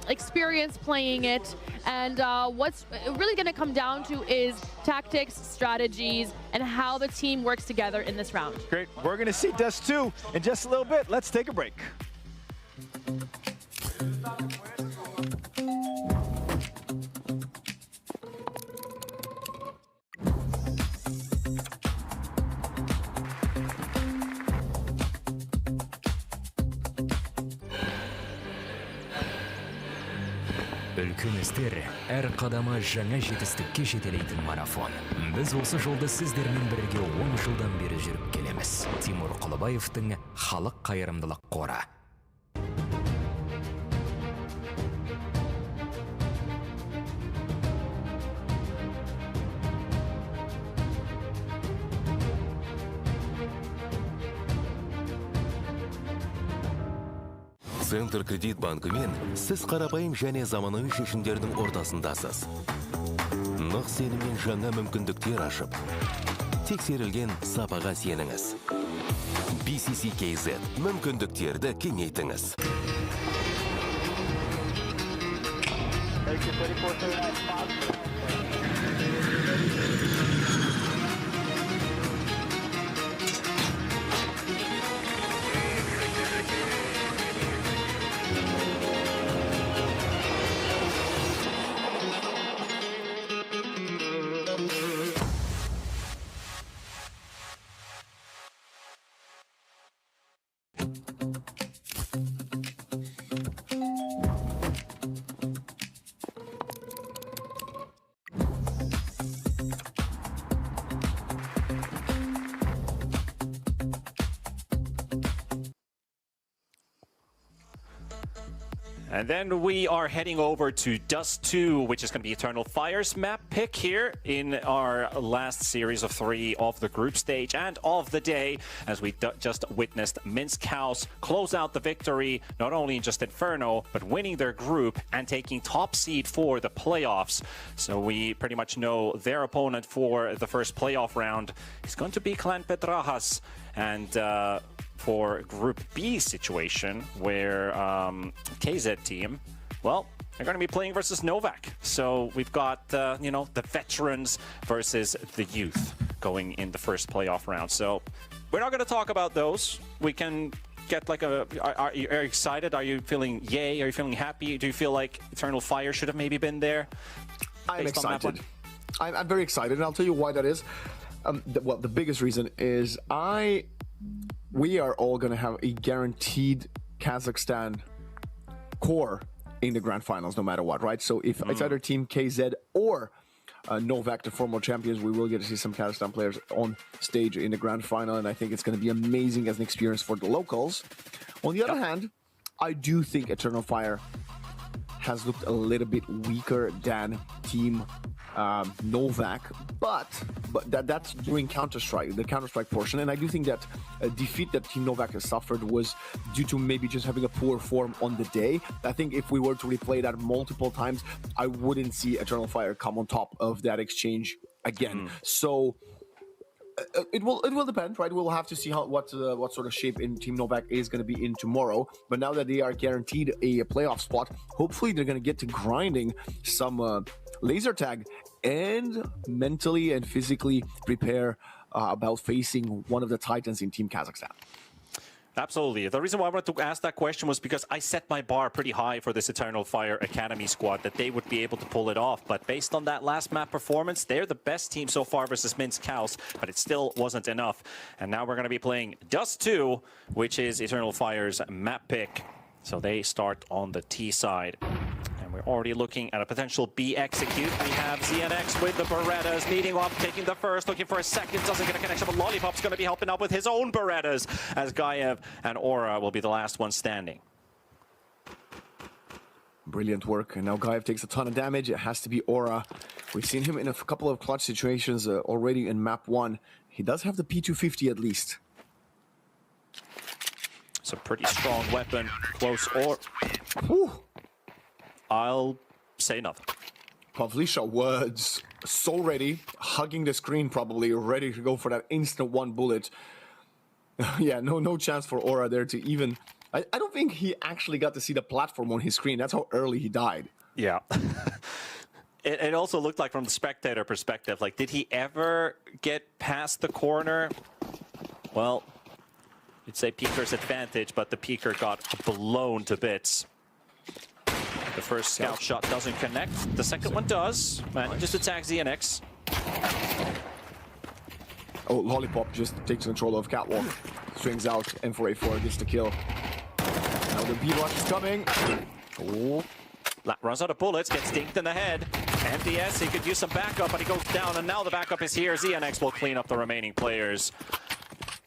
experience playing it. And what's really going to come down to is tactics, strategies, and how the team works together in this round. Great. We're going to see Dust 2 in just a little bit. Let's take a break. Үлкен әр қадамы жаңа жетістікке жетелейтін марафон. Біз осы жолды сіздермен бірге 10 жылдан бері жүріп келеміз. Тимур Құлыбаевтың халық қайырымдылық қоры. Центр кредит банкымен сіз қарапайым және заманауи шешімдердің ортасындасыз. Нық сеніммен жаңа мүмкіндіктер ашып, тексерілген сапаға сеніңіз. BCC KZ мүмкіндіктерді кеңейтіңіз. And then we are heading over to Dust 2, which is going to be Eternal Fire's map pick here in our last series of 3 of the group stage and of the day, as we just witnessed Minsk House close out the victory, not only in just Inferno, but winning their group and taking top seed for the playoffs. So we pretty much know their opponent for the first playoff round is going to be Clan Petrajas. And for Group B situation, where KZ team, well, they're going to be playing versus Novak. So we've got, you know, the veterans versus the youth going in the first playoff round. So we're not going to talk about those. We can get like a... Are you excited? Are you feeling yay? Are you feeling happy? Do you feel like Eternal Fire should have maybe been there? I'm excited. I'm very excited, and I'll tell you why that is. Well, the biggest reason is we are all going to have a guaranteed Kazakhstan core in the grand finals, no matter what, right? So if it's either Team KZ or Novak, the former champions, we will get to see some Kazakhstan players on stage in the grand final, and I think it's going to be amazing as an experience for the locals. On the other hand, I do think Eternal Fire has looked a little bit weaker than Team Novak, but that's during Counter-Strike, the Counter-Strike portion, and I do think that a defeat that Team Novak has suffered was due to maybe just having a poor form on the day. I think if we were to replay that multiple times, I wouldn't see Eternal Fire come on top of that exchange again. So it will depend, right? We'll have to see what sort of shape in Team Novak is going to be in tomorrow. But now that they are guaranteed a playoff spot, hopefully they're going to get to grinding some laser tag and mentally and physically prepare about facing one of the titans in Team Kazakhstan. Absolutely. The reason why I wanted to ask that question was because I set my bar pretty high for this Eternal Fire Academy squad, that they would be able to pull it off. But based on that last map performance, they're the best team so far versus Minsk House, but it still wasn't enough. And now we're going to be playing Dust 2, which is Eternal Fire's map pick. So they start on the T side. And we're already looking at a potential B execute. We have ZNX with the Berettas leading up, taking the first, looking for a second, doesn't get a connection, but Lollipop's going to be helping out with his own Berettas, as Gaev and Aura will be the last one standing. Brilliant work, and now Gaev takes a ton of damage. It has to be Aura. We've seen him in a couple of clutch situations already in map 1. He does have the P250 at least. It's a pretty strong weapon, close or... Whew. I'll say nothing. Pavlisha was so ready, hugging the screen probably, ready to go for that instant one bullet. Yeah, no chance for Aura there to even... I don't think he actually got to see the platform on his screen. That's how early he died. Yeah. It also looked like, from the spectator perspective, like, did he ever get past the corner? Well, you'd say Peaker's advantage, but the Peaker got blown to bits. The first scout shot doesn't connect. The second one does. Manages to tag ZNX. Oh, Lollipop just takes control of Catwalk. Strings out, M4A4 gets the kill. Now the B-rush is coming. Oh. Runs out of bullets, gets dinked in the head. MDS, he could use some backup, but he goes down, and now the backup is here. ZNX will clean up the remaining players.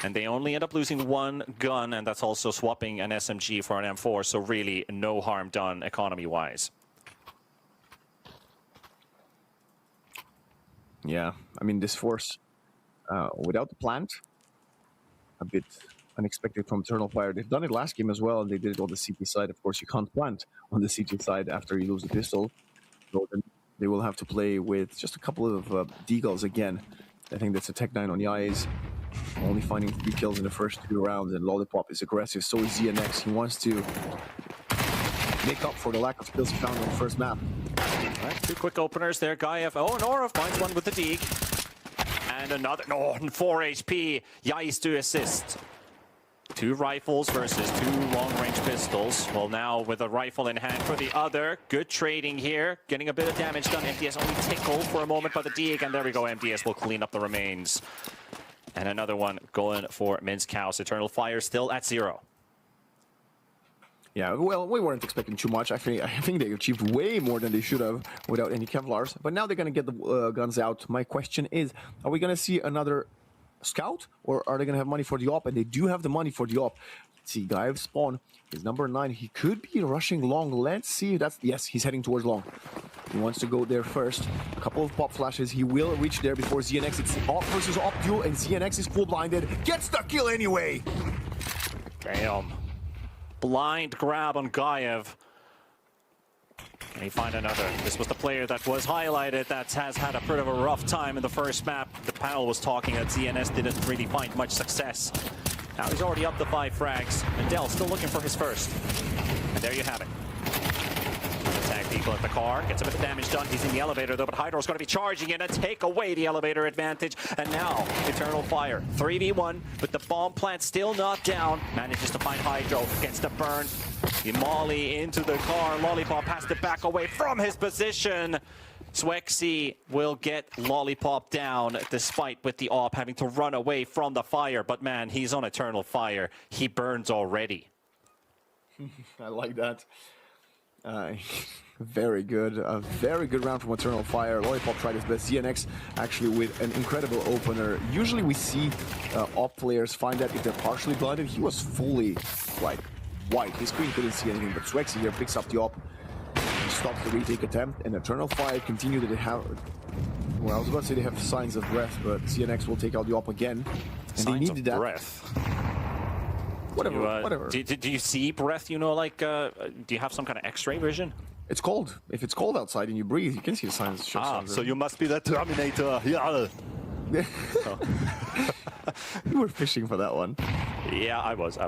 And they only end up losing one gun, and that's also swapping an SMG for an M4, so really no harm done economy-wise. Yeah, I mean, this force, without the plant, a bit unexpected from Eternal Fire. They've done it last game as well, and they did it on the CT side. Of course, you can't plant on the CT side after you lose the pistol. So then they will have to play with just a couple of deagles again. I think that's a Tech 9 on the eyes. Only finding 3 kills in the first 2 rounds, and Lollipop is aggressive. So is ZNX. He wants to make up for the lack of kills he found on the first map. All right, 2 quick openers there. Gaev. Oh, and Aura finds one with the Deeg. And another. No, 4 HP. Yais to assist. 2 rifles versus 2 long-range pistols. Well, now with a rifle in hand for the other. Good trading here. Getting a bit of damage done. MDS only tickled for a moment by the Deeg. And there we go. MDS will clean up the remains. And another one going for Minsk House. Eternal Fire still at 0. Yeah, well, we weren't expecting too much. I think they achieved way more than they should have without any Kevlars. But now they're going to get the guns out. My question is, are we going to see another scout, or are they going to have money for the op? And they do have the money for the op. see, Gaev spawn is number 9. He could be rushing long. Let's see. Yes, he's heading towards long. He wants to go there first. A couple of pop flashes. He will reach there before ZNX. It's op versus op duel, and ZNX is full blinded. Gets the kill anyway. Damn. Blind grab on Gaev. Can he find another? This was the player that was highlighted that has had a bit of a rough time in the first map. The panel was talking that ZNS didn't really find much success. Now he's already up to 5 frags. Mendel still looking for his first. And there you have it. Attack people at the car. Gets a bit of damage done. He's in the elevator though, but Hydro's going to be charging in and take away the elevator advantage. And now, Eternal Fire. 3v1 with the bomb plant still not down. Manages to find Hydro. Gets the burn. Molly into the car. Lollipop has to back away from his position. Swexy will get Lollipop down despite with the AWP having to run away from the fire. But man, he's on Eternal Fire. He burns already. I like that. Very good. A very good round from Eternal Fire. Lollipop tried his best. ZNX actually with an incredible opener. Usually we see AWP players find that if they're partially blinded. He was fully like white. His screen couldn't see anything, but Swexy here picks up the AWP. He stops the retake attempt, and Eternal Fire continue to have... Well, I was about to say they have signs of breath, but ZNX will take out the AWP again. And signs they needed that. Breath. Whatever, whatever. Do you see breath, you know, like, do you have some kind of x-ray vision? It's cold. If it's cold outside and you breathe, you can see the signs. So you must be the Terminator. Yeah. You were fishing for that one. Yeah, I was.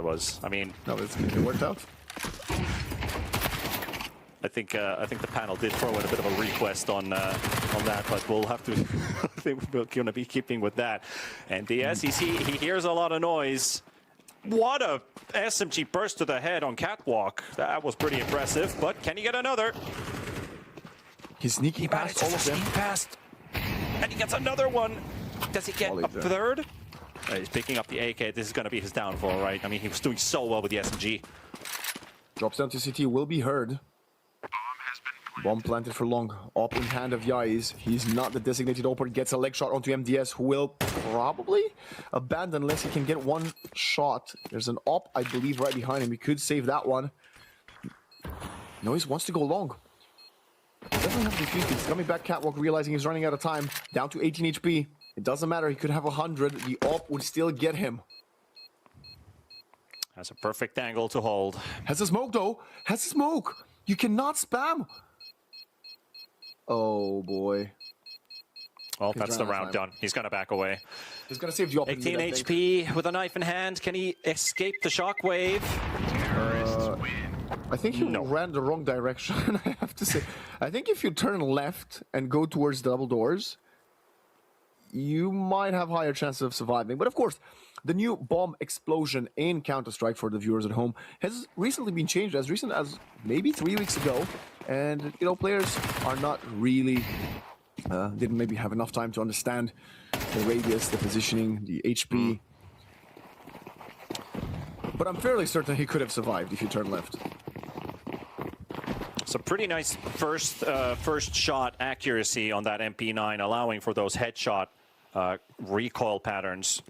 I mean, no, it worked out. I think the panel did throw in a bit of a request on that, but we'll have to. I think we're going to be keeping with that. And DS, he hears a lot of noise. What a SMG burst to the head on Catwalk. That was pretty impressive, but can he get another? He's sneaking past all of them. Past. And he gets another one. Does he get a third? He's picking up the AK. This is going to be his downfall, right? I mean, he was doing so well with the SMG. Drops down to CT, will be heard. Bomb planted for long. Op in hand of Yais. He's not the designated opener. Gets a leg shot onto MDS, who will probably abandon unless he can get one shot. There's an op, I believe, right behind him. He could save that one. No, he wants to go long. Doesn't have defeat. He's coming back Catwalk, realizing he's running out of time. Down to 18 HP. It doesn't matter. He could have 100. The op would still get him. That's a perfect angle to hold. Has a smoke, though. Has a smoke. You cannot spam. Oh, boy. Well, that's the round done. He's going to back away. He's going to save the op. 18 HP with a knife in hand. Can he escape the shockwave? I think he ran the wrong direction, I have to say. I think if you turn left and go towards double doors, you might have higher chances of surviving. But of course, the new bomb explosion in Counter-Strike for the viewers at home has recently been changed, as recent as maybe 3 weeks ago. And, you know, players are not really... didn't maybe have enough time to understand the radius, the positioning, the HP. But I'm fairly certain he could have survived if you turn left. It's a pretty nice first shot accuracy on that MP9, allowing for those headshot recoil patterns.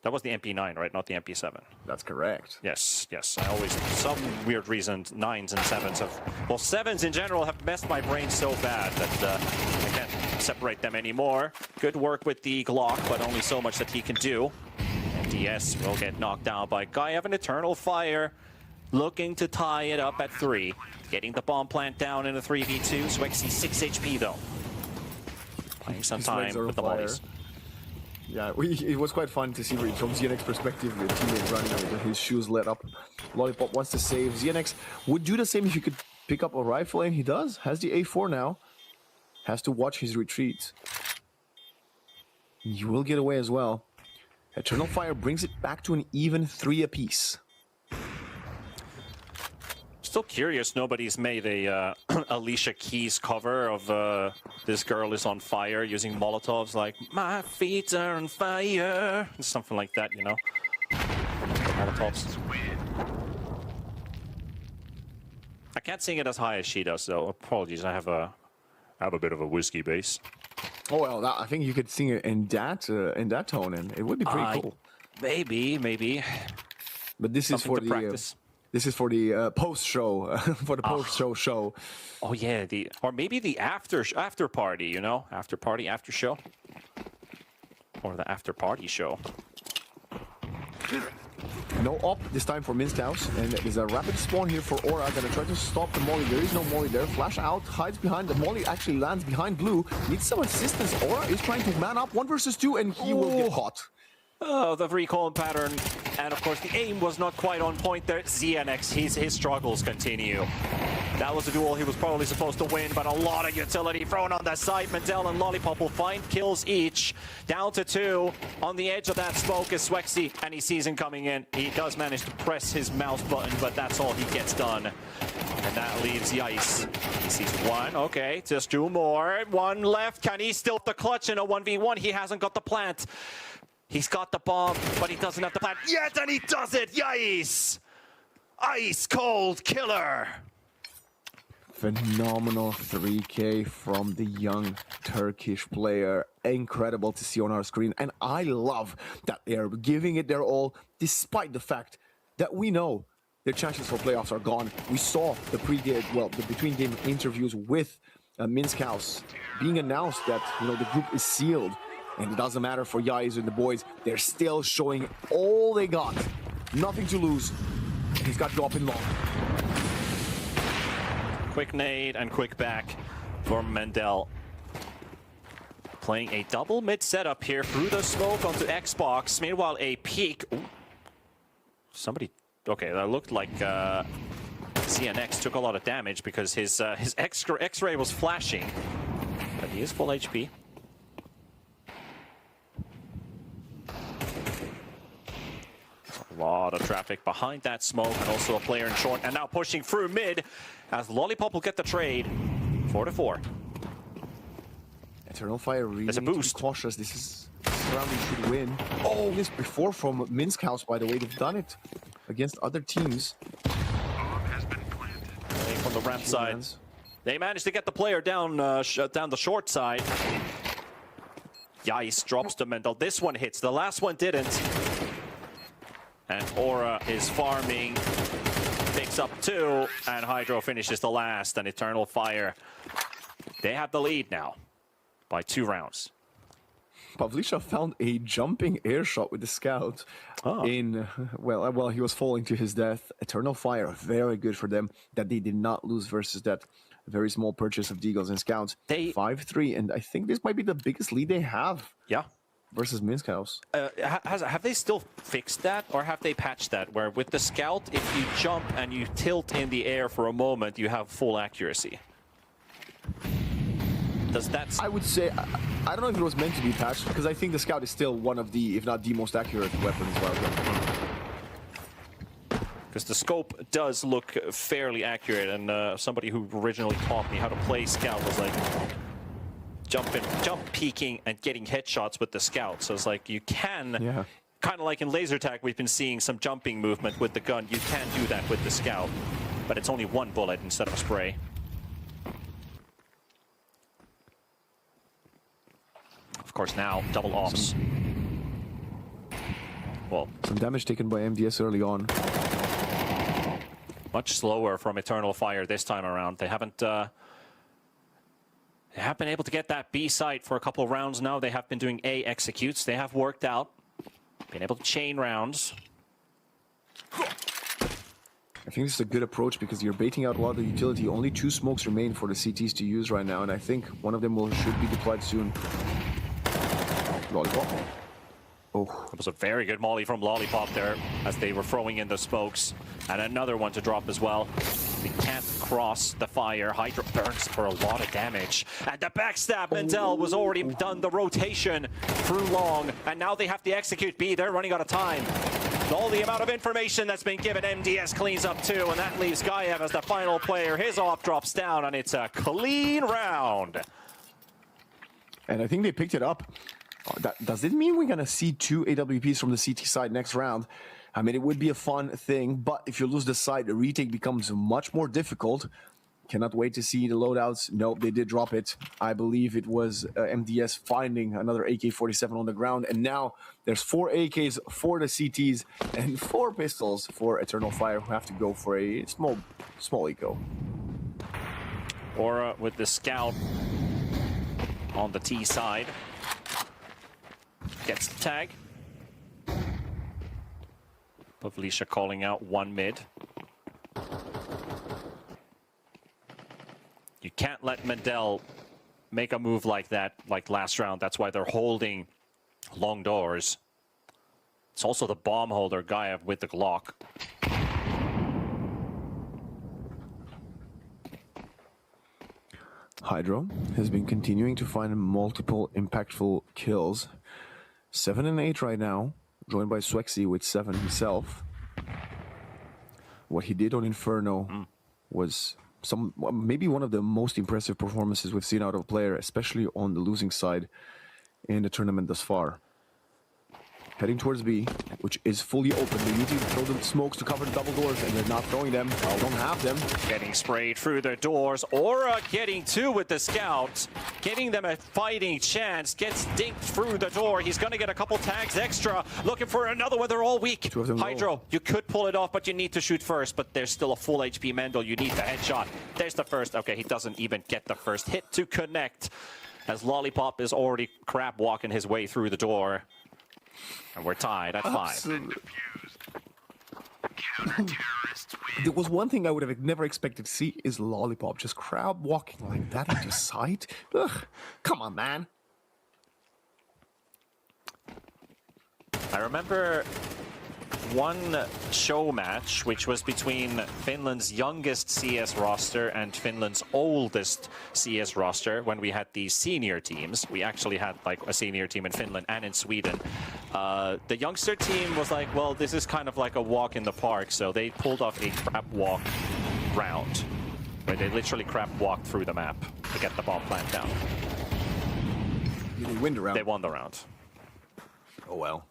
That was the MP9, right? Not the MP7. That's correct. Yes, yes. I always, some weird reason, 9s and 7s have... Well, 7s in general have messed my brain so bad that I can't separate them anymore. Good work with the Glock, but only so much that he can do. And DS will get knocked down by Gaev and Eternal Fire. Looking to tie it up at 3. Getting the bomb plant down in a 3v2. Swexy 6 HP though. Playing some time with the mollies. Yeah, it was quite fun to see from ZNX's perspective, the teammate running with his shoes lit up. Lollipop wants to save. ZNX would do the same if he could pick up a rifle, and he does. Has the A4 now. Has to watch his retreat. He will get away as well. Eternal Fire brings it back to an even 3 apiece. Still curious, nobody's made a Alicia Keys cover of This Girl Is on Fire using Molotovs like, my feet are on fire, something like that, you know? Molotovs. I can't sing it as high as she does, though. Apologies, I have a bit of a whiskey bass. Oh well, I think you could sing it in that tone, and it would be pretty cool. Maybe. But this is for the practice. This is for the post-show, for the post-show show. Oh yeah, or maybe the after party, you know, after party, after show, or the after party show. No op this time for Minsk House, and there's a rapid spawn here for Aura. Gonna try to stop the molly. There is no molly there. Flash out, hides behind. The molly actually lands behind blue. Needs some assistance. Aura is trying to man up 1 versus 2, and he will get caught. Oh, the recall pattern, and of course the aim was not quite on point there. ZNX, his struggles continue. That was a duel he was probably supposed to win, but a lot of utility thrown on that side. Mendel and Lollipop will find kills each. Down to 2. On the edge of that smoke is Swexy, and he sees him coming in. He does manage to press his mouse button, but that's all he gets done. And that leaves Yice. He sees 1. Okay, just 2 more. 1 left. Can he still the clutch in a 1v1? He hasn't got the plant. He's got the bomb, but he doesn't have the plant yet, and he does it! Yice! Ice cold killer! Phenomenal 3K from the young Turkish player. Incredible to see on our screen, and I love that they're giving it their all, despite the fact that we know their chances for playoffs are gone. We saw the between-game interviews with Minsk House being announced that the group is sealed. And it doesn't matter for Yice and the boys. They're still showing all they got. Nothing to lose. He's got drop in long. Quick nade and quick back for Mendel. Playing a double mid setup here through the smoke onto Xbox. Meanwhile, a peek. Ooh. Somebody. Okay, that looked like CNX took a lot of damage because his X-ray was flashing. But he is full HP. A lot of traffic behind that smoke, and also a player in short, and now pushing through mid as Lollipop will get the trade. 4-4. Eternal Fire really There's a boost. To be cautious. This is round we should win. Oh, this before from Minsk House, by the way. They've done it against other teams. Playing from the ramp side. They managed to get the player down down the short side. Yice drops to Mendel. This one hits. The last one didn't. And Aura is farming, picks up 2, and Hydro finishes the last, and Eternal Fire. They have the lead now by 2 rounds. Pavlisha found a jumping air shot with the scout in, well, he was falling to his death. Eternal Fire, very good for them that they did not lose versus that very small purchase of Deagles and Scouts. 5-3, and I think this might be the biggest lead they have. Yeah. Versus Minsk House. Have they still fixed that, or have they patched that, where with the scout, if you jump and you tilt in the air for a moment, you have full accuracy? Does that... I would say, I don't know if it was meant to be patched, because I think the scout is still one of the, if not the most accurate weapons. Because the scope does look fairly accurate, and somebody who originally taught me how to play scout was like... jump peeking and getting headshots with the scout. So it's like you can, kind of like in laser tag, we've been seeing some jumping movement with the gun. You can do that with the scout, but it's only 1 bullet instead of a spray. Of course, now double offs. Well, some damage taken by MDS early on. Much slower from Eternal Fire this time around. They haven't. They have been able to get that B site for a couple of rounds now. They have been doing A executes. They have worked out. Been able to chain rounds. I think this is a good approach because you're baiting out a lot of the utility. Only 2 smokes remain for the CTs to use right now, and I think one of them should be deployed soon. Lollipop. Oh. It was a very good molly from Lollipop there as they were throwing in the smokes. And another one to drop as well. They can't cross the fire. Hydra burns for a lot of damage. And the backstab, Mendel was already done the rotation through long. And now they have to execute B. They're running out of time. All the amount of information that's been given, MDS cleans up 2. And that leaves Gaev as the final player. His off drops down, and it's a clean round. And I think they picked it up. Does it mean we're going to see 2 AWPs from the CT side next round? I mean, it would be a fun thing, but if you lose the side, the retake becomes much more difficult. Cannot wait to see the loadouts. Nope, they did drop it. I believe it was MDS finding another AK-47 on the ground. And now there's 4 AKs for the CTs and 4 pistols for Eternal Fire, who have to go for a small eco. Aura with the scout on the T side. Gets the tag. Pavlisha calling out 1 mid. You can't let Mendel make a move like that, like last round. That's why they're holding long doors. It's also the bomb holder guy with the Glock. Hydro has been continuing to find multiple impactful kills. 7 and 8 right now, joined by Swexy with 7 himself. What he did on Inferno was maybe one of the most impressive performances we've seen out of a player, especially on the losing side in the tournament thus far. Heading towards B, which is fully open. They need to throw the smokes to cover the double doors, and they're not throwing them. They don't have them. Getting sprayed through the doors. Aura getting 2 with the scout. Giving them a fighting chance. Gets dinked through the door. He's going to get a couple tags extra. Looking for another one. They're all weak. Hydro, you could pull it off, but you need to shoot first. But there's still a full HP Mendel. You need the headshot. There's the first. Okay, he doesn't even get the first hit to connect, as Lollipop is already crab walking his way through the door. And we're tied at 5. There was one thing I would have never expected to see is Lollipop just crab walking like that into sight. Ugh, come on, man. I remember one show match, which was between Finland's youngest CS roster and Finland's oldest CS roster, when we had these senior teams. We actually had like a senior team in Finland and in Sweden. The youngster team was like, well, this is kind of like a walk in the park, so they pulled off a crab walk round, where they literally crab walked through the map to get the bomb plant down. Did they win the round? They won the round. Oh well.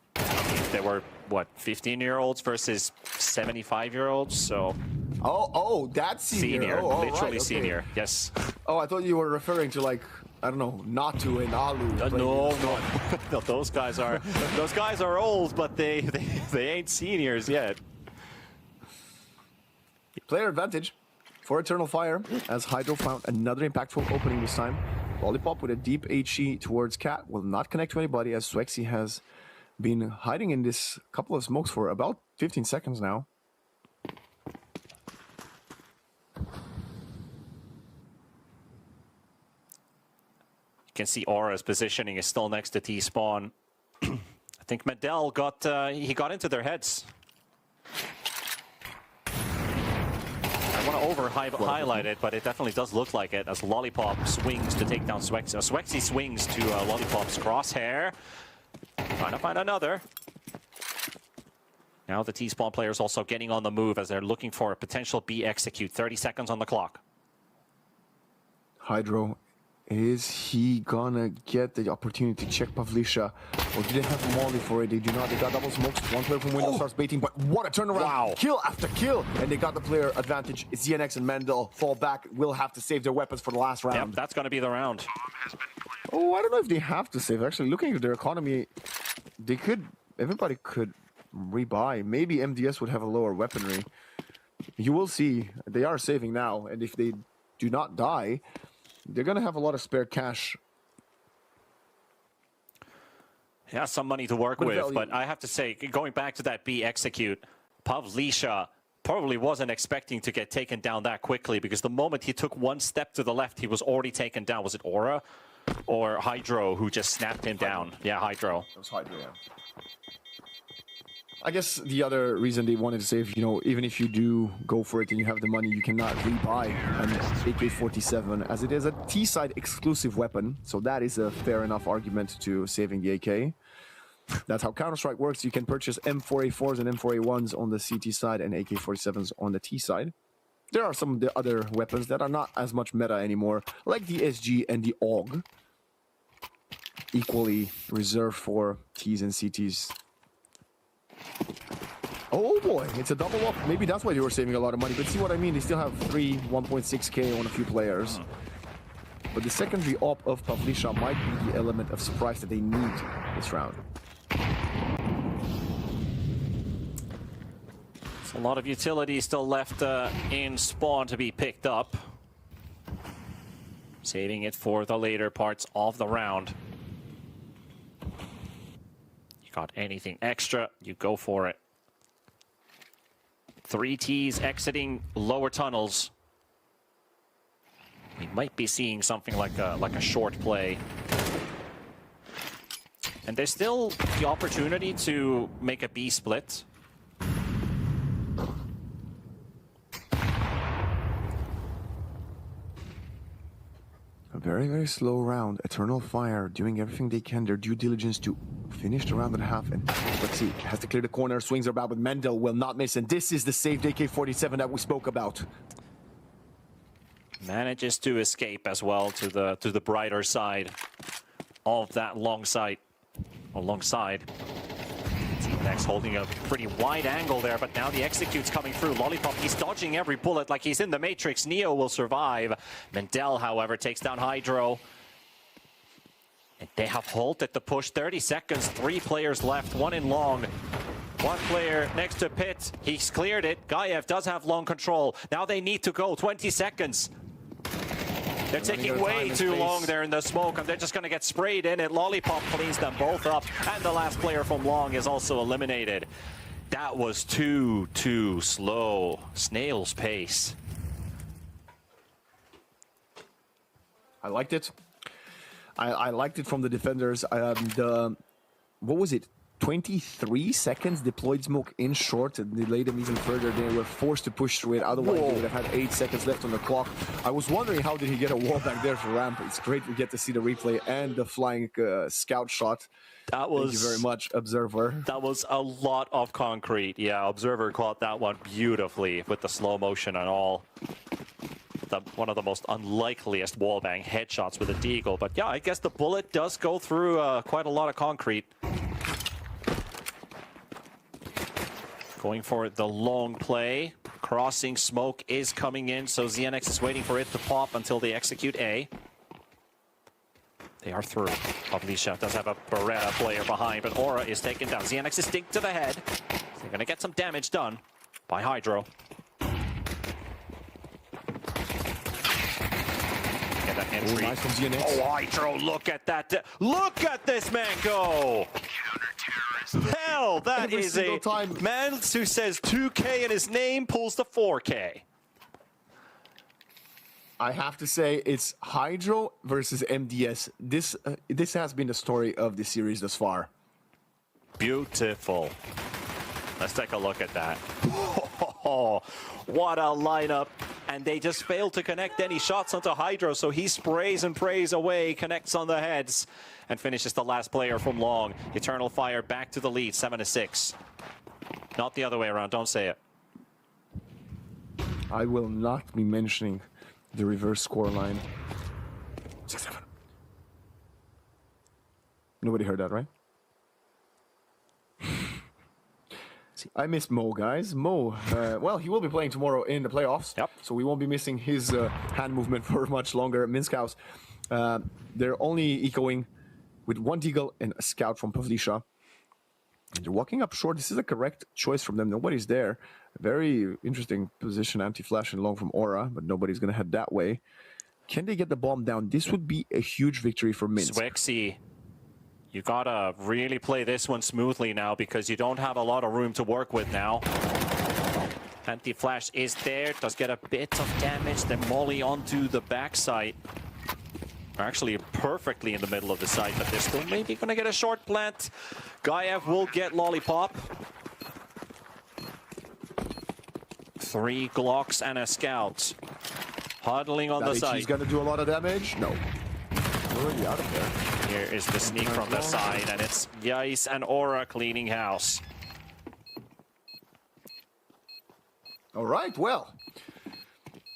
They were, what, 15-year-olds versus 75-year-olds, so... Oh, that's senior. Oh, literally right, okay. senior, yes. Oh, I thought you were referring to, like, I don't know, Natu and Alu. No, those guys are old, but they ain't seniors yet. Player advantage for Eternal Fire, as Hydro found another impactful opening this time. Lollipop with a deep HE towards Cat will not connect to anybody, as Swexy has been hiding in this couple of smokes for about 15 seconds now. You can see Aura's positioning is still next to T-spawn. I think Mendel got into their heads. I want to highlight it, but it definitely does look like it, as Lollipop swings to take down Swexy. Swexy swings to Lollipop's crosshair. Trying to find another. Now the T-spawn players also getting on the move as they're looking for a potential B execute. 30 seconds on the clock. Hydro, is he gonna get the opportunity to check Pavlisha? Or do they have Molly for it? They do not. They got double smokes. One player from window starts baiting, but what a turnaround. Wow. Kill after kill. And they got the player advantage. It's ZNX and Mendel fall back. Will have to save their weapons for the last round. Yep, that's going to be the round. Oh, I don't know if they have to save. Actually, looking at their economy, they could. Everybody could rebuy. Maybe MDS would have a lower weaponry. You will see. They are saving now, and if they do not die, they're gonna have a lot of spare cash. Yeah, some money to work with, but I have to say, going back to that B execute, Pavlisha probably wasn't expecting to get taken down that quickly, because the moment he took one step to the left, he was already taken down. Was it Aura or Hydro who just snapped him down? Yeah, Hydro. It was Hydro, yeah. I guess the other reason they wanted to save, you know, even if you do go for it and you have the money, you cannot rebuy an AK-47, as it is a T-side exclusive weapon. So that is a fair enough argument to saving the AK. That's how Counter-Strike works. You can purchase M4A4s and M4A1s on the CT side and AK-47s on the T side. There are some of the other weapons that are not as much meta anymore, like the SG and the AUG, equally reserved for Ts and CTs. Oh boy, it's a double up. Maybe that's why they were saving a lot of money. But see what I mean? They still have 1.6k on a few players. But the secondary op of Pavlisha might be the element of surprise that they need this round. A lot of utility still left in spawn to be picked up. Saving it for the later parts of the round. You got anything extra, you go for it. 3 Ts exiting lower tunnels. We might be seeing something like a short play. And there's still the opportunity to make a B split. A very, very slow round. Eternal Fire doing everything they can, their due diligence to finish the round and a half. And let's see, has to clear the corner, swings are back, but Mendel will not miss. And this is the saved AK-47 that we spoke about. Manages to escape as well to the brighter side of that long sight. Alongside. Next holding a pretty wide angle there, but now the execute's coming through. Lollipop, he's dodging every bullet like he's in the Matrix. Neo will survive. Mendel, however, takes down Hydro. And they have halted the push. 30 seconds, 3 players left, 1 in long. 1 player next to Pit. He's cleared it. GOTF does have long control. Now they need to go. 20 seconds. They're taking way too long there in the smoke, and they're just going to get sprayed in it. Lollipop cleans them both up, and the last player from long is also eliminated. That was too slow. Snail's pace. I liked it. I liked it from the defenders. What was it? 23 seconds deployed smoke in short and delayed them even further. They were forced to push through it. Otherwise, they would have had 8 seconds left on the clock. I was wondering how did he get a wall back there for ramp. It's great we get to see the replay and the flying scout shot. That was, thank you very much, Observer. That was a lot of concrete. Yeah, Observer caught that one beautifully with the slow motion and all. One of the most unlikeliest wallbang headshots with a deagle. But yeah, I guess the bullet does go through quite a lot of concrete. Going for the long play. Crossing smoke is coming in, so ZNX is waiting for it to pop until they execute A. They are through. Pavlisha does have a Beretta player behind, but Aura is taken down. ZNX is stinked to the head. They're going to get some damage done by Hydro. Get that entry. Nice from ZNX. Oh, Hydro, look at that. Look at this man go. Hell, that is a man who says 2K in his name pulls the 4K. I have to say it's Hydro versus MDS. This has been the story of the series thus far. Beautiful. Let's take a look at that. Oh, what a lineup. And they just failed to connect any shots onto Hydro, so he sprays and prays away, connects on the heads, and finishes the last player from long. Eternal Fire back to the lead, 7-6. Not the other way around, don't say it. I will not be mentioning the reverse scoreline. 6-7. Nobody heard that, right? I missed Mo, guys. Mo, well, he will be playing tomorrow in the playoffs. Yep. So we won't be missing his hand movement for much longer. Minsk House, they're only echoing with 1 deagle and a scout from Pavlisha. They're walking up short. This is a correct choice from them. Nobody's there. Very interesting position, anti-flash and long from Aura, but nobody's going to head that way. Can they get the bomb down? This would be a huge victory for Minsk. Swixy, you gotta really play this one smoothly now because you don't have a lot of room to work with now. Anti-flash is there, does get a bit of damage. Then Molly onto the backside. Actually perfectly in the middle of the site, but they're still maybe gonna get a short plant. GOTF will get Lollipop. 3 Glocks and a scout. Huddling on the side. He's gonna do a lot of damage? No. Already out of there. Here is the sneak from the side, and it's Yais and Aura cleaning house. All right, well.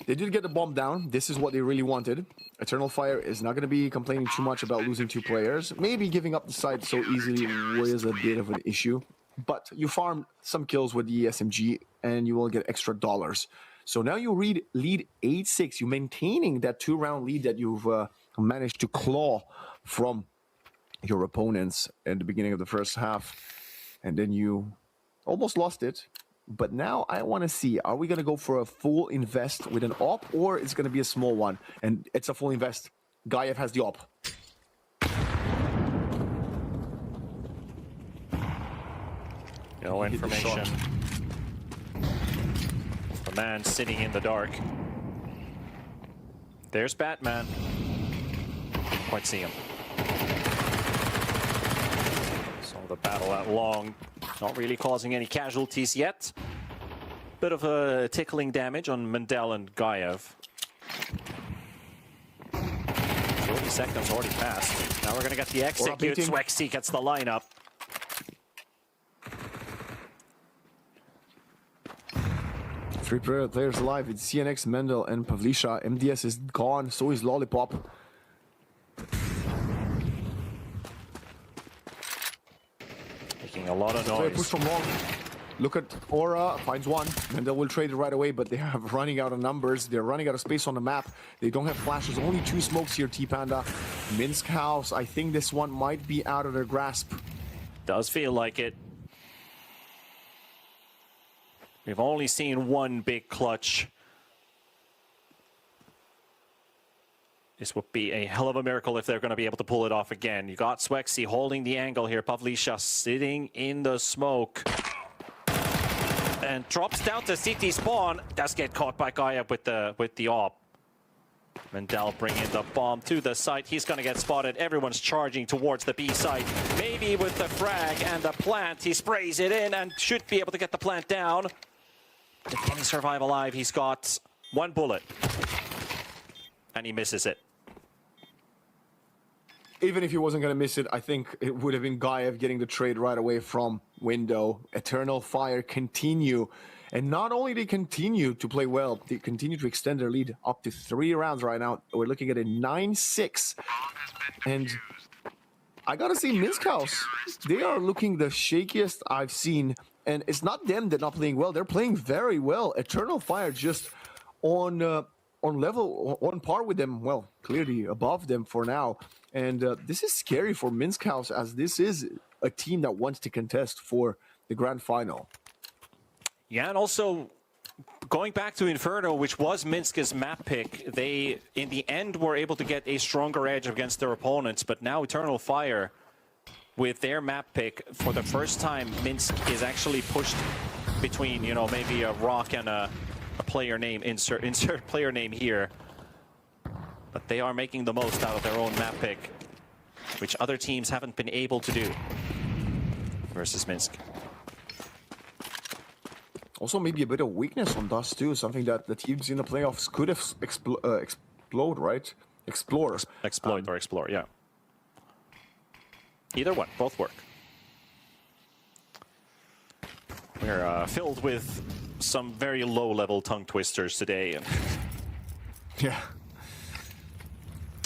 They did get the bomb down. This is what they really wanted. Eternal Fire is not going to be complaining too much about losing 2 players. Maybe giving up the side so easily was a bit of an issue. but you farm some kills with the SMG and you will get extra dollars. So now you lead 8-6. You're maintaining that 2-round lead that you've managed to claw from your opponents at the beginning of the first half. And then you almost lost it. But now I want to see, are we going to go for a full invest with an op, or it's going to be a small one? And it's a full invest. GOTF has the op. No information. The man sitting in the dark. There's Batman. Quite see him. So the battle at long, not really causing any casualties yet. Bit of a tickling damage on Mendel and GOTF. 40 seconds already passed. Now we're going to get the execute. Swexy gets the lineup. Three players alive. It's CNX, Mendel, and Pavlisha. MDS is gone. So is Lollipop. Making a lot of noise. Push from long. Look at Aura. Finds one. Mendel will trade it right away, but they are running out of numbers. They're running out of space on the map. They don't have flashes. Only 2 smokes here, T-Panda. Minsk House. I think this one might be out of their grasp. Does feel like it. We've only seen one big clutch. This would be a hell of a miracle if they're going to be able to pull it off again. You got Swexy holding the angle here. Pavlisha sitting in the smoke. And drops down to CT spawn. Does get caught by GOTF with the op. Mendel bringing the bomb to the site. He's going to get spotted. Everyone's charging towards the B site. Maybe with the frag and the plant. He sprays it in and should be able to get the plant down. Can he survive alive? He's got 1 bullet. And he misses it. Even if he wasn't going to miss it, I think it would have been GOTF getting the trade right away from window. Eternal Fire continue. And not only they continue to play well, they continue to extend their lead up to 3 rounds right now. We're looking at a 9-6. And I got to say, Minsk House, they are looking the shakiest I've seen. And it's not them that are not playing well. They're playing very well. Eternal Fire just on level, on par with them. Well, clearly above them for now. And this is scary for Minsk House, as this is a team that wants to contest for the grand final. Yeah, and also going back to Inferno, which was Minsk's map pick, they in the end were able to get a stronger edge against their opponents. But now Eternal Fire, with their map pick, for the first time, Minsk is actually pushed between, you know, maybe a rock and a player name. Insert player name here. But they are making the most out of their own map pick, which other teams haven't been able to do versus Minsk. Also, maybe a bit of weakness on Dust too, something that the teams in the playoffs could have explode, right? Explore. Exploit or explore, yeah. Either one, both work. We're filled with some very low-level tongue twisters today. And yeah.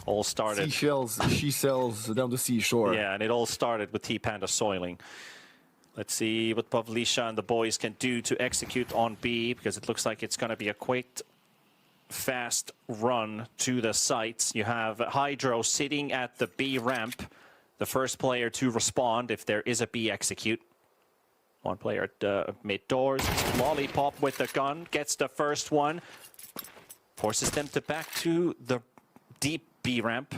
All started... Seashells, she sells down the seashore. Yeah, and it all started with T-Panda soiling. Let's see what Pavlisha and the boys can do to execute on B, because it looks like it's going to be a quite fast run to the sites. You have Hydro sitting at the B ramp, the first player to respond if there is a B execute. One player at mid doors. It's Lollipop with the gun, gets the first one, forces them to back to the deep B ramp.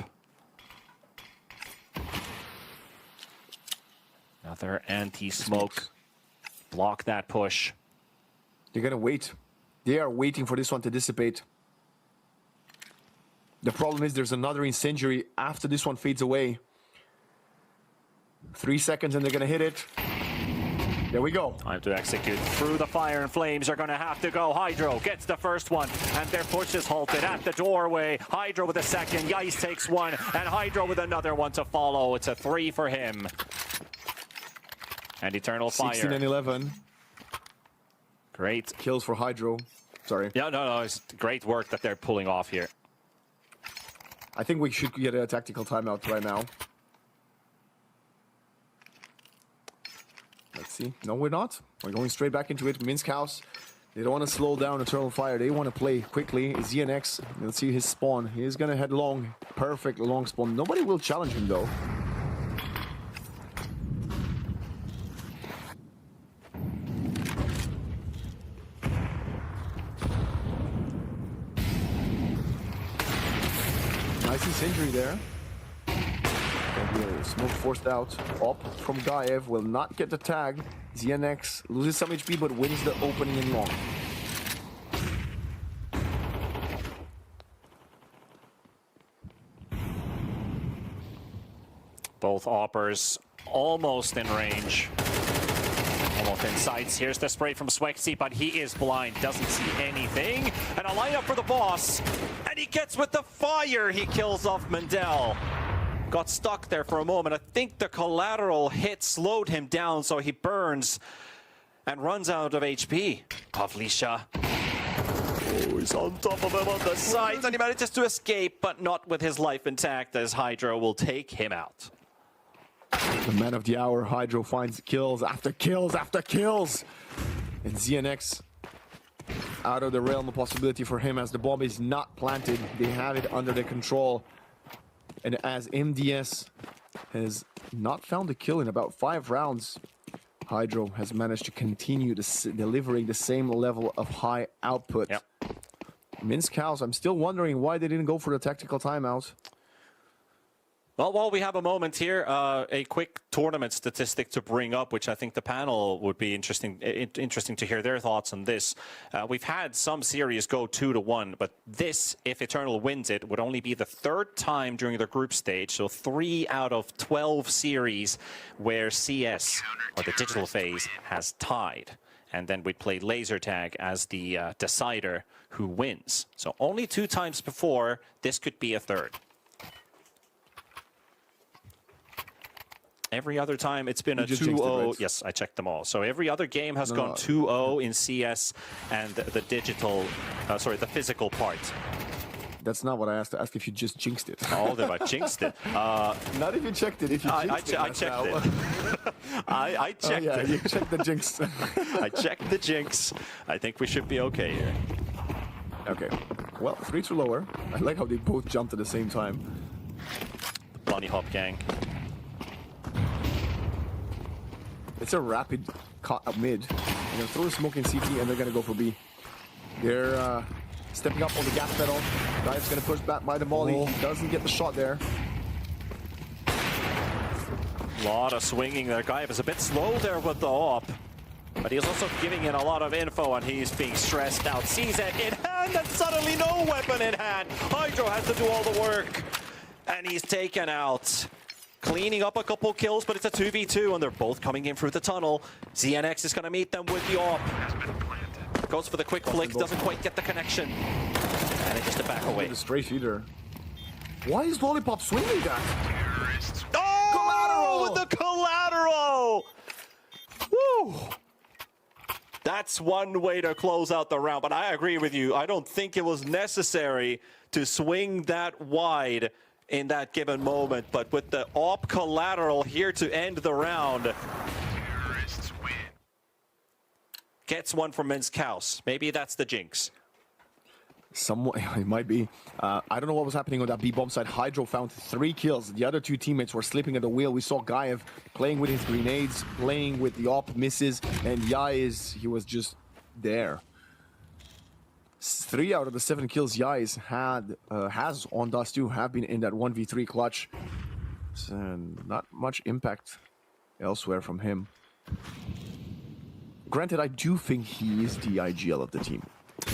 Another anti-smoke. Block that push. They're gonna wait. They are waiting for this one to dissipate. The problem is there's another incendiary after this one fades away. 3 seconds and they're gonna hit it. There we go. Time to execute. Through the fire and flames are going to have to go. Hydro gets the first one, and their push is halted at the doorway. Hydro with a second. Yice takes one, and Hydro with another one to follow. It's a 3 for him. And Eternal Fire. 16 and 11. Great. Kills for Hydro. Sorry. Yeah, no, it's great work that they're pulling off here. I think we should get a tactical timeout right now. Let's see. No, we're not. We're going straight back into it. Minsk House. They don't want to slow down Eternal Fire. They want to play quickly. ZNX, let's see his spawn. He's going to head long. Perfect long spawn. Nobody will challenge him, though. Nice injury there. Smoke forced out. Up from Gaev will not get the tag. ZNX loses some HP but wins the opening in long. Both Oppers almost in range. Almost in sights. Here's the spray from Swexy, but he is blind. Doesn't see anything. And a lineup for the boss. And he gets with the fire. He kills off Mendel. Got stuck there for a moment. I think the collateral hit slowed him down, so he burns and runs out of HP. Pavlisha. Oh, he's on top of him on the sides, and he manages to escape, but not with his life intact, as Hydro will take him out. The man of the hour, Hydro, finds kills after kills after kills. And ZNX out of the realm of possibility for him as the bomb is not planted. They have it under their control. And as MDS has not found a kill in about 5 rounds, Hydro has managed to continue delivering the same level of high output. Yep. Minsk House, I'm still wondering why they didn't go for the tactical timeout. Well, while we have a moment here, a quick tournament statistic to bring up, which I think the panel would be interesting to hear their thoughts on this. We've had some series go 2-1, but this, if Eternal wins it, would only be the 3rd time during the group stage. So 3 out of 12 series where CS, or the digital phase, has tied. And then we'd play laser tag as the decider who wins. So only 2 times before, this could be a 3rd. Every other time it's been a 2-0. Yes, I checked them all. So every other game has gone 2-0 in CS and the digital, the physical part. That's not what I asked. I asked if you just jinxed it. Oh, if I jinxed it. Not if you checked it. If you jinxed it. I checked it. I checked it. You checked the jinx. I checked the jinx. I think we should be okay here. Okay. Well, 3 to lower. I like how they both jumped at the same time. Bunny hop gang. It's a rapid cut up mid. They're going to throw the smoke in CT and they're going to go for B. They're stepping up on the gas pedal. Guy's going to push back by the molly. He doesn't get the shot there. A lot of swinging there. Gaev is a bit slow there with the op. But he's also giving in a lot of info and he's being stressed out. Sees it in hand and suddenly no weapon in hand. Hydro has to do all the work. And he's taken out. Cleaning up a couple kills, but it's a 2v2 and they're both coming in through the tunnel. ZNX is going to meet them with the op. Goes for the quick flick, doesn't quite get the connection. And then just a back away. The stray feeder. Why is Lollipop swinging that? Oh, collateral! With the collateral! Woo! That's one way to close out the round, but I agree with you. I don't think it was necessary to swing that wide in that given moment, but with the op collateral here to end the round. Gets one from Minsk House. Maybe that's the jinx. Somewhat, it might be. I don't know what was happening on that B-bomb side. Hydro found 3 kills. The other 2 teammates were slipping at the wheel. We saw Gaev playing with his grenades, playing with the op misses, and Yaiz, he was just there. 3 out of the 7 kills Yaiz has on Dust 2 have been in that 1v3 clutch. So not much impact elsewhere from him. Granted, I do think he is the IGL of the team.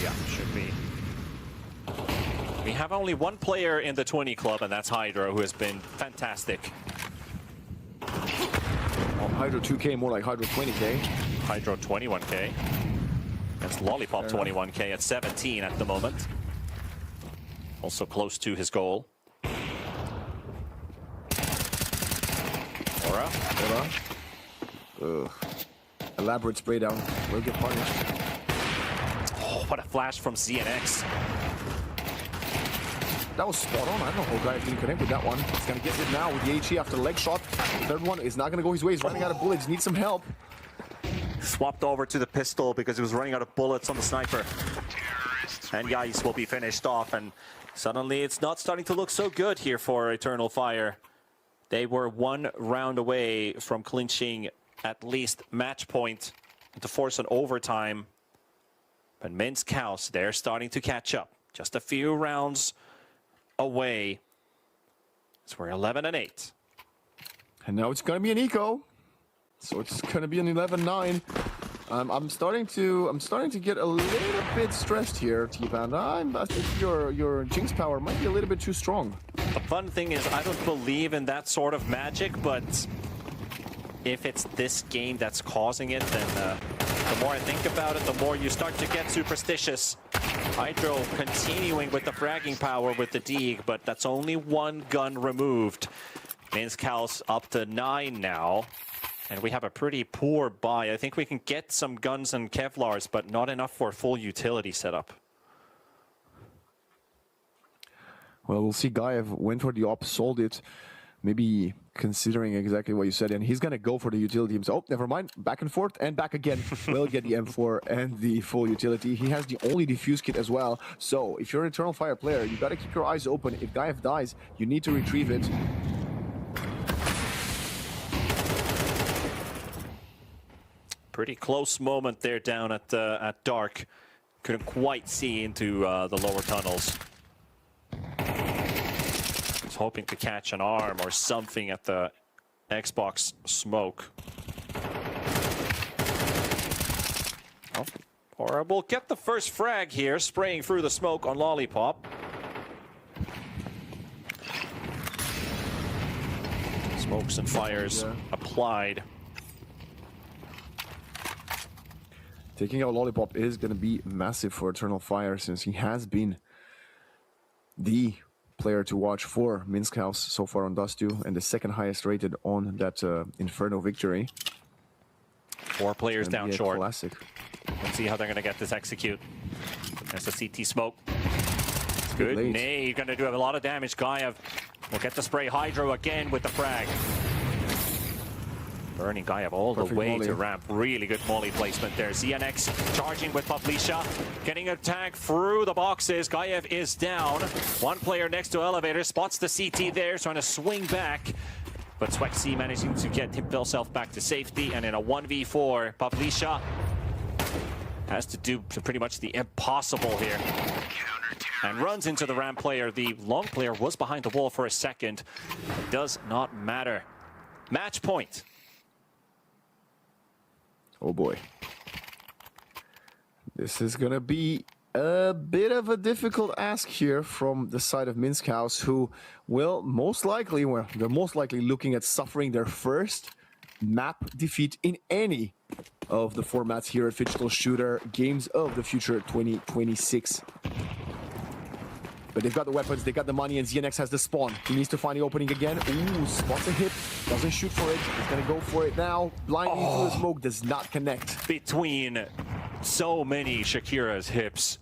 Yeah, should be. We have only 1 player in the 20 club, and that's Hydro, who has been fantastic. Well, Hydro 2K, more like Hydro 20K. Hydro 21K. That's Lollipop 21K at 17 at the moment. Also close to his goal. Aura. Ugh. Elaborate spray down. Will get punished. Oh, what a flash from ZNX. That was spot on. I don't know how Gaev didn't connect with that one. He's going to get it now with the HE after the leg shot. The third one is not going to go his way. He's running out of bullets. Needs some help. Swapped over to the pistol because he was running out of bullets on the sniper. And Yais will be finished off, and suddenly it's not starting to look so good here for Eternal Fire. They were 1 round away from clinching at least match point to force an overtime. But Minsk House, they're starting to catch up. Just a few rounds away. So we're 11-8. And now it's going to be an eco. So it's going to be an 11-9. I'm starting to get a little bit stressed here, T-Pan. I think your Jinx power might be a little bit too strong. The fun thing is I don't believe in that sort of magic, but if it's this game that's causing it, then the more I think about it, the more you start to get superstitious. Hydro continuing with the fragging power with the Deeg, but that's only 1 gun removed. Minsk House up to 9 now. And we have a pretty poor buy. I think we can get some guns and Kevlars, but not enough for a full utility setup. Well, we'll see. Gaev went for the op, sold it. Maybe considering exactly what you said, and he's going to go for the utility himself. Oh, never mind. Back and forth and back again. We'll get the M4 and the full utility. He has the only defuse kit as well. So if you're an Eternal Fire player, you got to keep your eyes open. If Gaev dies, you need to retrieve it. Pretty close moment there down at Dark. Couldn't quite see into the lower tunnels. Was hoping to catch an arm or something at the Xbox smoke. Oh, or we'll get the first frag here, spraying through the smoke on Lollipop. Smokes and fires applied. Taking out Lollipop is going to be massive for Eternal Fire, since he has been the player to watch for Minsk House so far on Dust 2, and the second highest rated on that Inferno victory. 4 players down short. Classic. Let's see how they're going to get this execute. There's the CT smoke. Good nade, going to do a lot of damage. Gaev will get the spray. Hydro again with the frag. Burning Gaev all the way to ramp. Really good molly placement there. ZNX charging with Pavlisha. Getting a tag through the boxes. Gaev is down. 1 player next to elevator. Spots the CT there. Trying to swing back. But Swexy managing to get himself back to safety. And in a 1v4, Pavlisha has to do pretty much the impossible here. And runs into the ramp player. The long player was behind the wall for a second. It does not matter. Match point. Oh boy. This is going to be a bit of a difficult ask here from the side of Minsk House, who will most likely, well, they're most likely looking at suffering their first map defeat in any of the formats here at Digital Shooter Games of the Future 2026. But they've got the weapons, they got the money, and ZNX has the spawn. He needs to find the opening again. Ooh, spots a hip, doesn't shoot for it. He's gonna go for it now. Blinding through the smoke, does not connect. Between so many Shakira's hips.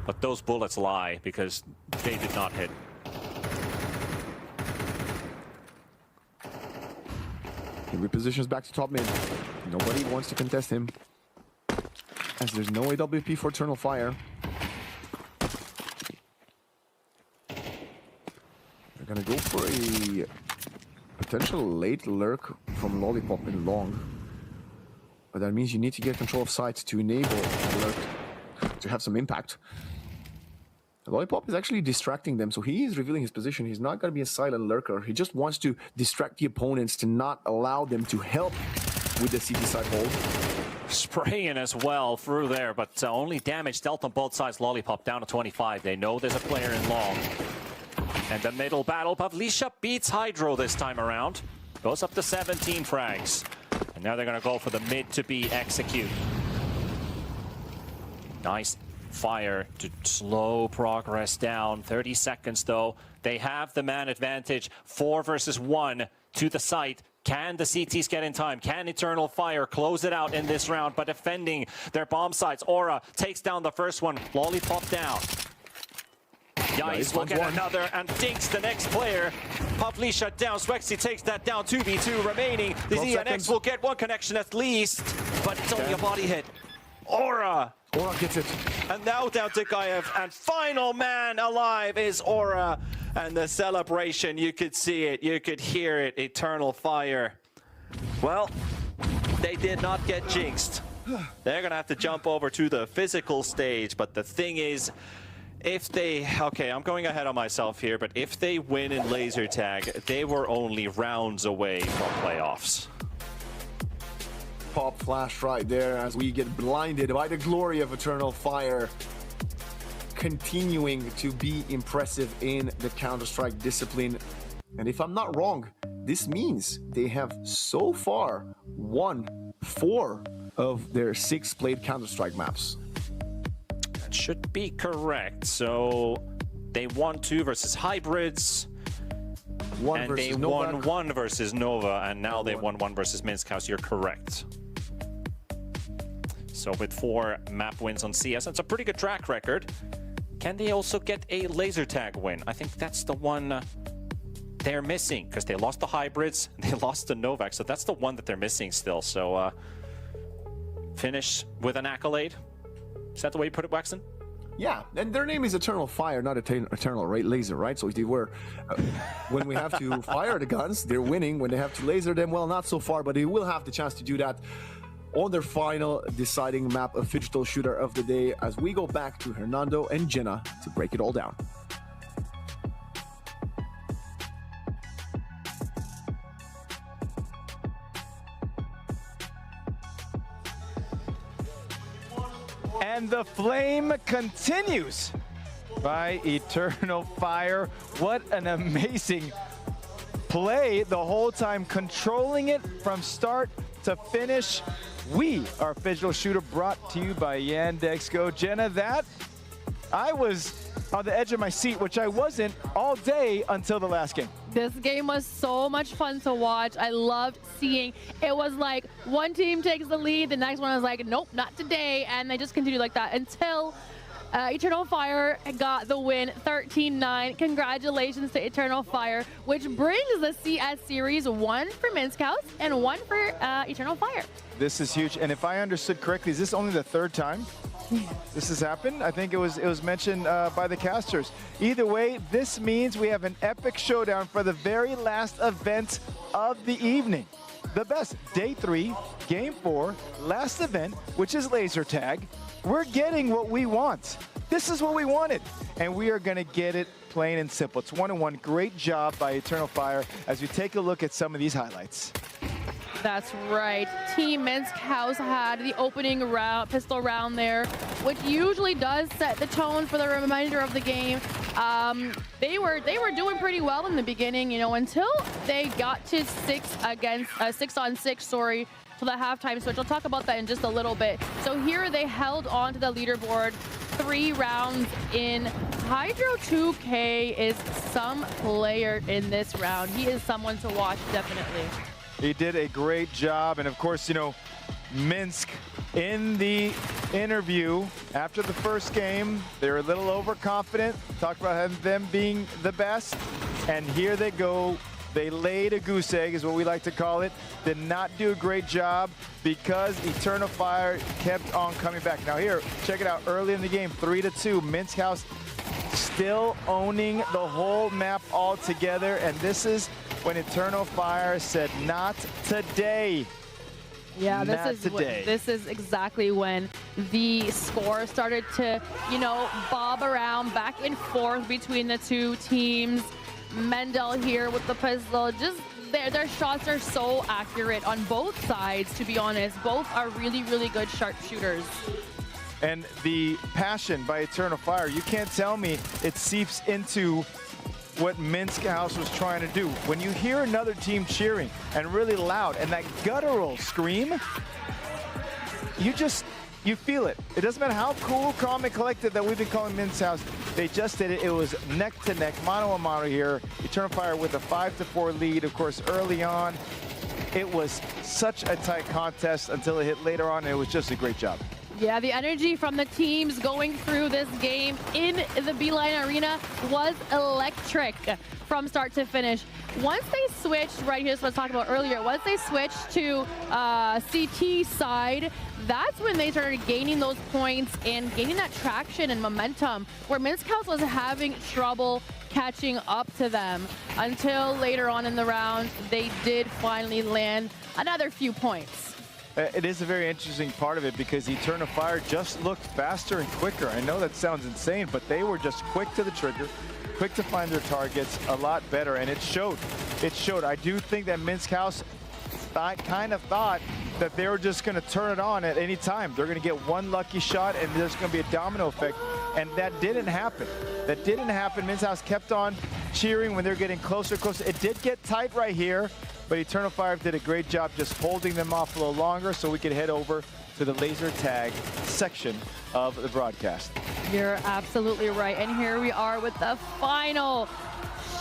But those bullets lie because they did not hit. He repositions back to top mid. Nobody wants to contest him, as there's no AWP for Eternal Fire. They're gonna go for a potential late lurk from Lollipop in long. But that means you need to get control of sight to enable the lurk to have some impact. The Lollipop is actually distracting them, so he is revealing his position. He's not going to be a silent lurker. He just wants to distract the opponents to not allow them to help with the CT side hold. Spraying as well through there, but only damage dealt on both sides. Lollipop down to 25. They know there's a player in long. And the middle battle, Pavlisha beats Hydro this time around. Goes up to 17 frags. And now they're going to go for the mid to B execute. Nice fire to slow progress down. 30 seconds though. They have the man advantage. 4 versus 1 to the site. Can the CTs get in time? Can Eternal Fire close it out in this round by defending their bomb sites? Aura takes down the first one. Lollipop down. Yikes, we'll get another and dinks the next player. Pavli shut down. Swexy takes that down. 2v2 remaining. The ZNX will get one connection at least, but it's only a body hit. Aura gets it. And now down to Gaev, and final man alive is Aura. And the celebration, you could see it, you could hear it, Eternal Fire. Well, they did not get jinxed. They're gonna have to jump over to the physical stage, but the thing is, if they, okay, I'm going ahead on myself here, but if they win in laser tag, they were only rounds away from playoffs. Pop flash right there as we get blinded by the glory of Eternal Fire. Continuing to be impressive in the Counter-Strike discipline. And if I'm not wrong, this means they have so far won 4 of their 6 played Counter-Strike maps. That should be correct. So they won 2 versus Hybrids. And they won 1 versus Nova, and now they won 1 versus Minsk House. You're correct. So with 4 map wins on CS, that's a pretty good track record. Can they also get a laser tag win? I think that's the one they're missing, because they lost the Hybrids, they lost the Novak, so that's the one that they're missing still. So finish with an accolade. Is that the way you put it, Waxen? Yeah, and their name is Eternal Fire, not Eternal Laser, right? So if they were, when we have to fire the guns, they're winning. When they have to laser them, well, not so far, but they will have the chance to do that on their final deciding map of Digital Shooter of the Day as we go back to Hernando and Jenna to break it all down. And the flame continues by Eternal Fire. What an amazing play the whole time, controlling it from start to finish. We are Digital Shooter, brought to you by Yandex Go. Jenna, that I was on the edge of my seat, which I wasn't all day until the last game. This game was so much fun to watch. I loved seeing. It was like one team takes the lead, the next one was like, nope, not today. And they just continued like that until Eternal Fire got the win, 13-9. Congratulations to Eternal Fire, which brings the CS series 1 for Minsk House and 1 for Eternal Fire. This is huge. And if I understood correctly, is this only the 3rd time this has happened? I think it was mentioned by the casters. Either way, this means we have an epic showdown for the very last event of the evening. The best, day 3, game 4, last event, which is laser tag. We're getting what we want. This is what we wanted, and we are gonna get it plain and simple. It's 1-1. Great job by Eternal Fire as we take a look at some of these highlights. That's right. Team Minsk House had the opening round, pistol round there, which usually does set the tone for the remainder of the game. They were doing pretty well in the beginning, you know, until they got to 6-on-6, sorry, for the halftime switch. I'll talk about that in just a little bit. So here they held on to the leaderboard 3 rounds in. Hydro 2K is some player in this round. He is someone to watch, definitely. He did a great job, and of course, you know, Minsk in the interview after the first game, they were a little overconfident, talked about them being the best, and here they go. They laid a goose egg, is what we like to call it. Did not do a great job because Eternal Fire kept on coming back. Now here, check it out, early in the game, 3-2, Minsk House still owning the whole map altogether, and this is when Eternal Fire said, not today. Yeah, this is exactly when the score started to, you know, bob around back and forth between the two teams. Mendel here with the pistol, just their shots are so accurate on both sides, to be honest. Both are really, really good sharpshooters. And the passion by Eternal Fire, you can't tell me it seeps into what Minsk House was trying to do. When you hear another team cheering and really loud and that guttural scream, you feel it. It doesn't matter how cool, calm, and collected that we've been calling Minsk House. They just did it. It was neck to neck, mano a mano here. Eternal Fire with a 5-4 lead. Of course, early on, it was such a tight contest until it hit later on, and it was just a great job. Yeah, the energy from the teams going through this game in the Beeline Arena was electric from start to finish. Once they switched, right here's what I was talking about earlier, once they switched to CT side, that's when they started gaining those points and gaining that traction and momentum, where Minsk was having trouble catching up to them until later on in the round, they did finally land another few points. It is a very interesting part of it because Eternal Fire just looked faster and quicker. I know that sounds insane, but they were just quick to the trigger, quick to find their targets, a lot better, and it showed. It showed. I do think that Minsk House kind of thought that they were just going to turn it on at any time. They're going to get one lucky shot and there's going to be a domino effect, and that didn't happen. That didn't happen. Minsk House kept on cheering when they're getting closer and closer. It did get tight right here, but Eternal Fire did a great job just holding them off a little longer so we could head over to the laser tag section of the broadcast. You're absolutely right. And here we are with the final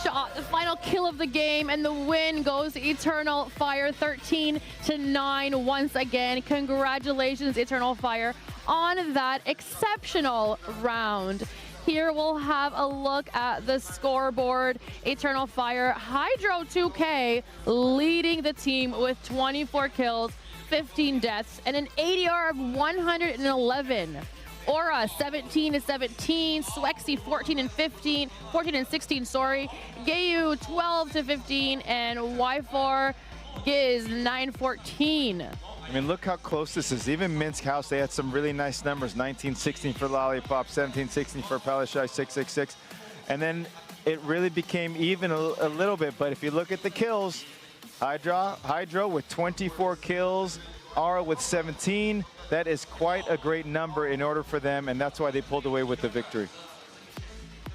shot, the final kill of the game, and the win goes to Eternal Fire 13-9 once again. Congratulations, Eternal Fire, on that exceptional round. Here we'll have a look at the scoreboard. Eternal Fire, Hydro 2K leading the team with 24 kills, 15 deaths, and an ADR of 111. Aura 17-17, Swexy 14-16, sorry. Gayu 12-15, and Y4 Giz 9-14. I mean, look how close this is. Even Minsk House, they had some really nice numbers. 19-16 for Lollipop, 17-16 for Palashai, 6-6-6. And then it really became even a little bit. But if you look at the kills, Hydro with 24 kills, Aura with 17. That is quite a great number in order for them, and that's why they pulled away with the victory.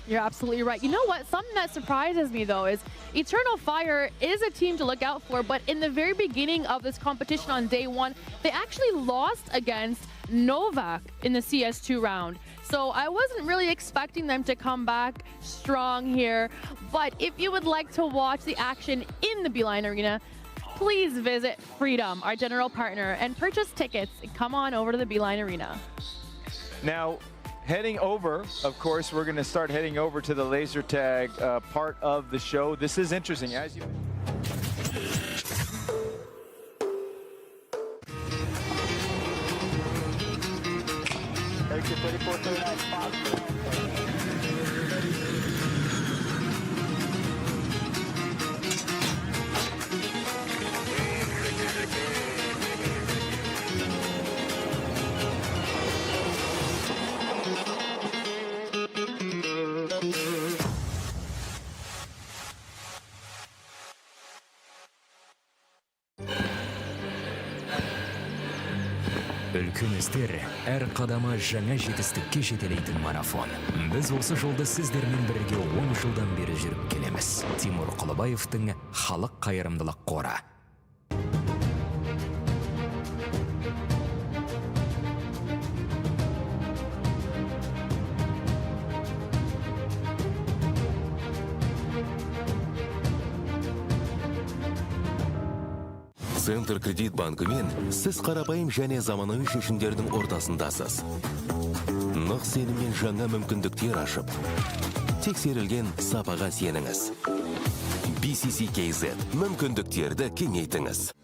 You're absolutely right. You know what? Something that surprises me, though, is Eternal Fire is a team to look out for, but in the very beginning of this competition on day one, they actually lost against Novak in the CS2 round. So I wasn't really expecting them to come back strong here. But if you would like to watch the action in the Beeline Arena, please visit Freedom, our general partner, and purchase tickets. Come on over to the Beeline Arena. Now, heading over, of course, we're going to start heading over to the laser tag part of the show. This is interesting. As you Өлкөмүздөр әр кадамы жаңа жетістікке жетелейтін марафон. Біз осы жолды сіздермен бірге 10 жылдан бері жүріп келеміз. Тимур Құлыбаевтың халық қайырымдылық қоры. Центр кредит банкымен сіз қарапайым және заманауи шешімдердің ортасындасыз. Нық сеніммен жаңа мүмкіндіктер ашып, тексерілген сапаға сеніңіз. BCC-KZ мүмкіндіктерді кеңейтіңіз.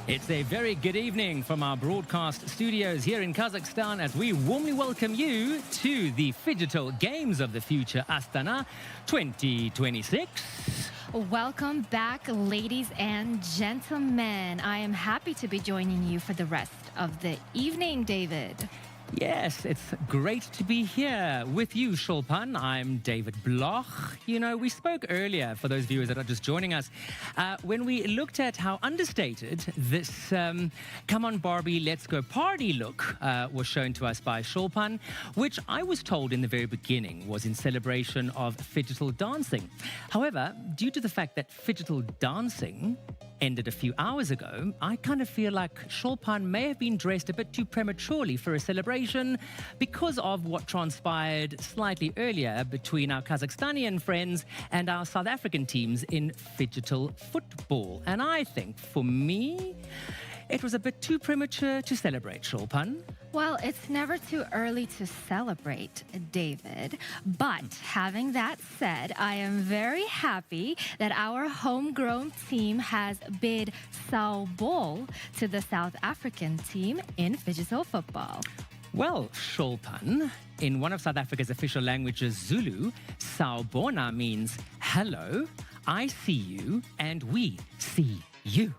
It's a very good evening from our broadcast studios here in Kazakhstan as we warmly welcome you to the Phygital Games of the Future Astana 2026. Welcome back, ladies and gentlemen. I am happy to be joining you for the rest of the evening, David. Yes, it's great to be here with you, Shulpan. I'm David Bloch. You know, we spoke earlier, for those viewers that are just joining us, when we looked at how understated this Come On Barbie, Let's Go Party look was shown to us by Shulpan, which I was told in the very beginning was in celebration of Phygital dancing. However, due to the fact that Phygital dancing ended a few hours ago, I kind of feel like Shulpan may have been dressed a bit too prematurely for a celebration because of what transpired slightly earlier between our Kazakhstanian friends and our South African teams in Phygital football. And I think, for me, it was a bit too premature to celebrate, Shulpan. Well, it's never too early to celebrate, David. But having that said, I am very happy that our homegrown team has bid Sao Bol to the South African team in Phygital football. Well, Shulpan, in one of South Africa's official languages, Zulu, Sawubona means hello, I see you, and we see you.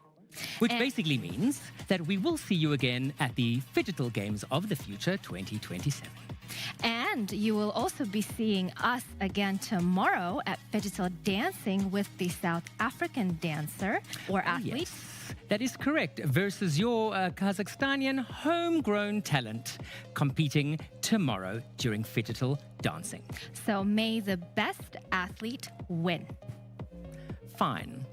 Which basically means that we will see you again at the Phygital Games of the Future 2027. And you will also be seeing us again tomorrow at Phygital Dancing with the South African dancer or athlete. Yes, that is correct, versus your Kazakhstanian homegrown talent competing tomorrow during Phygital dancing. So may the best athlete win. Fine.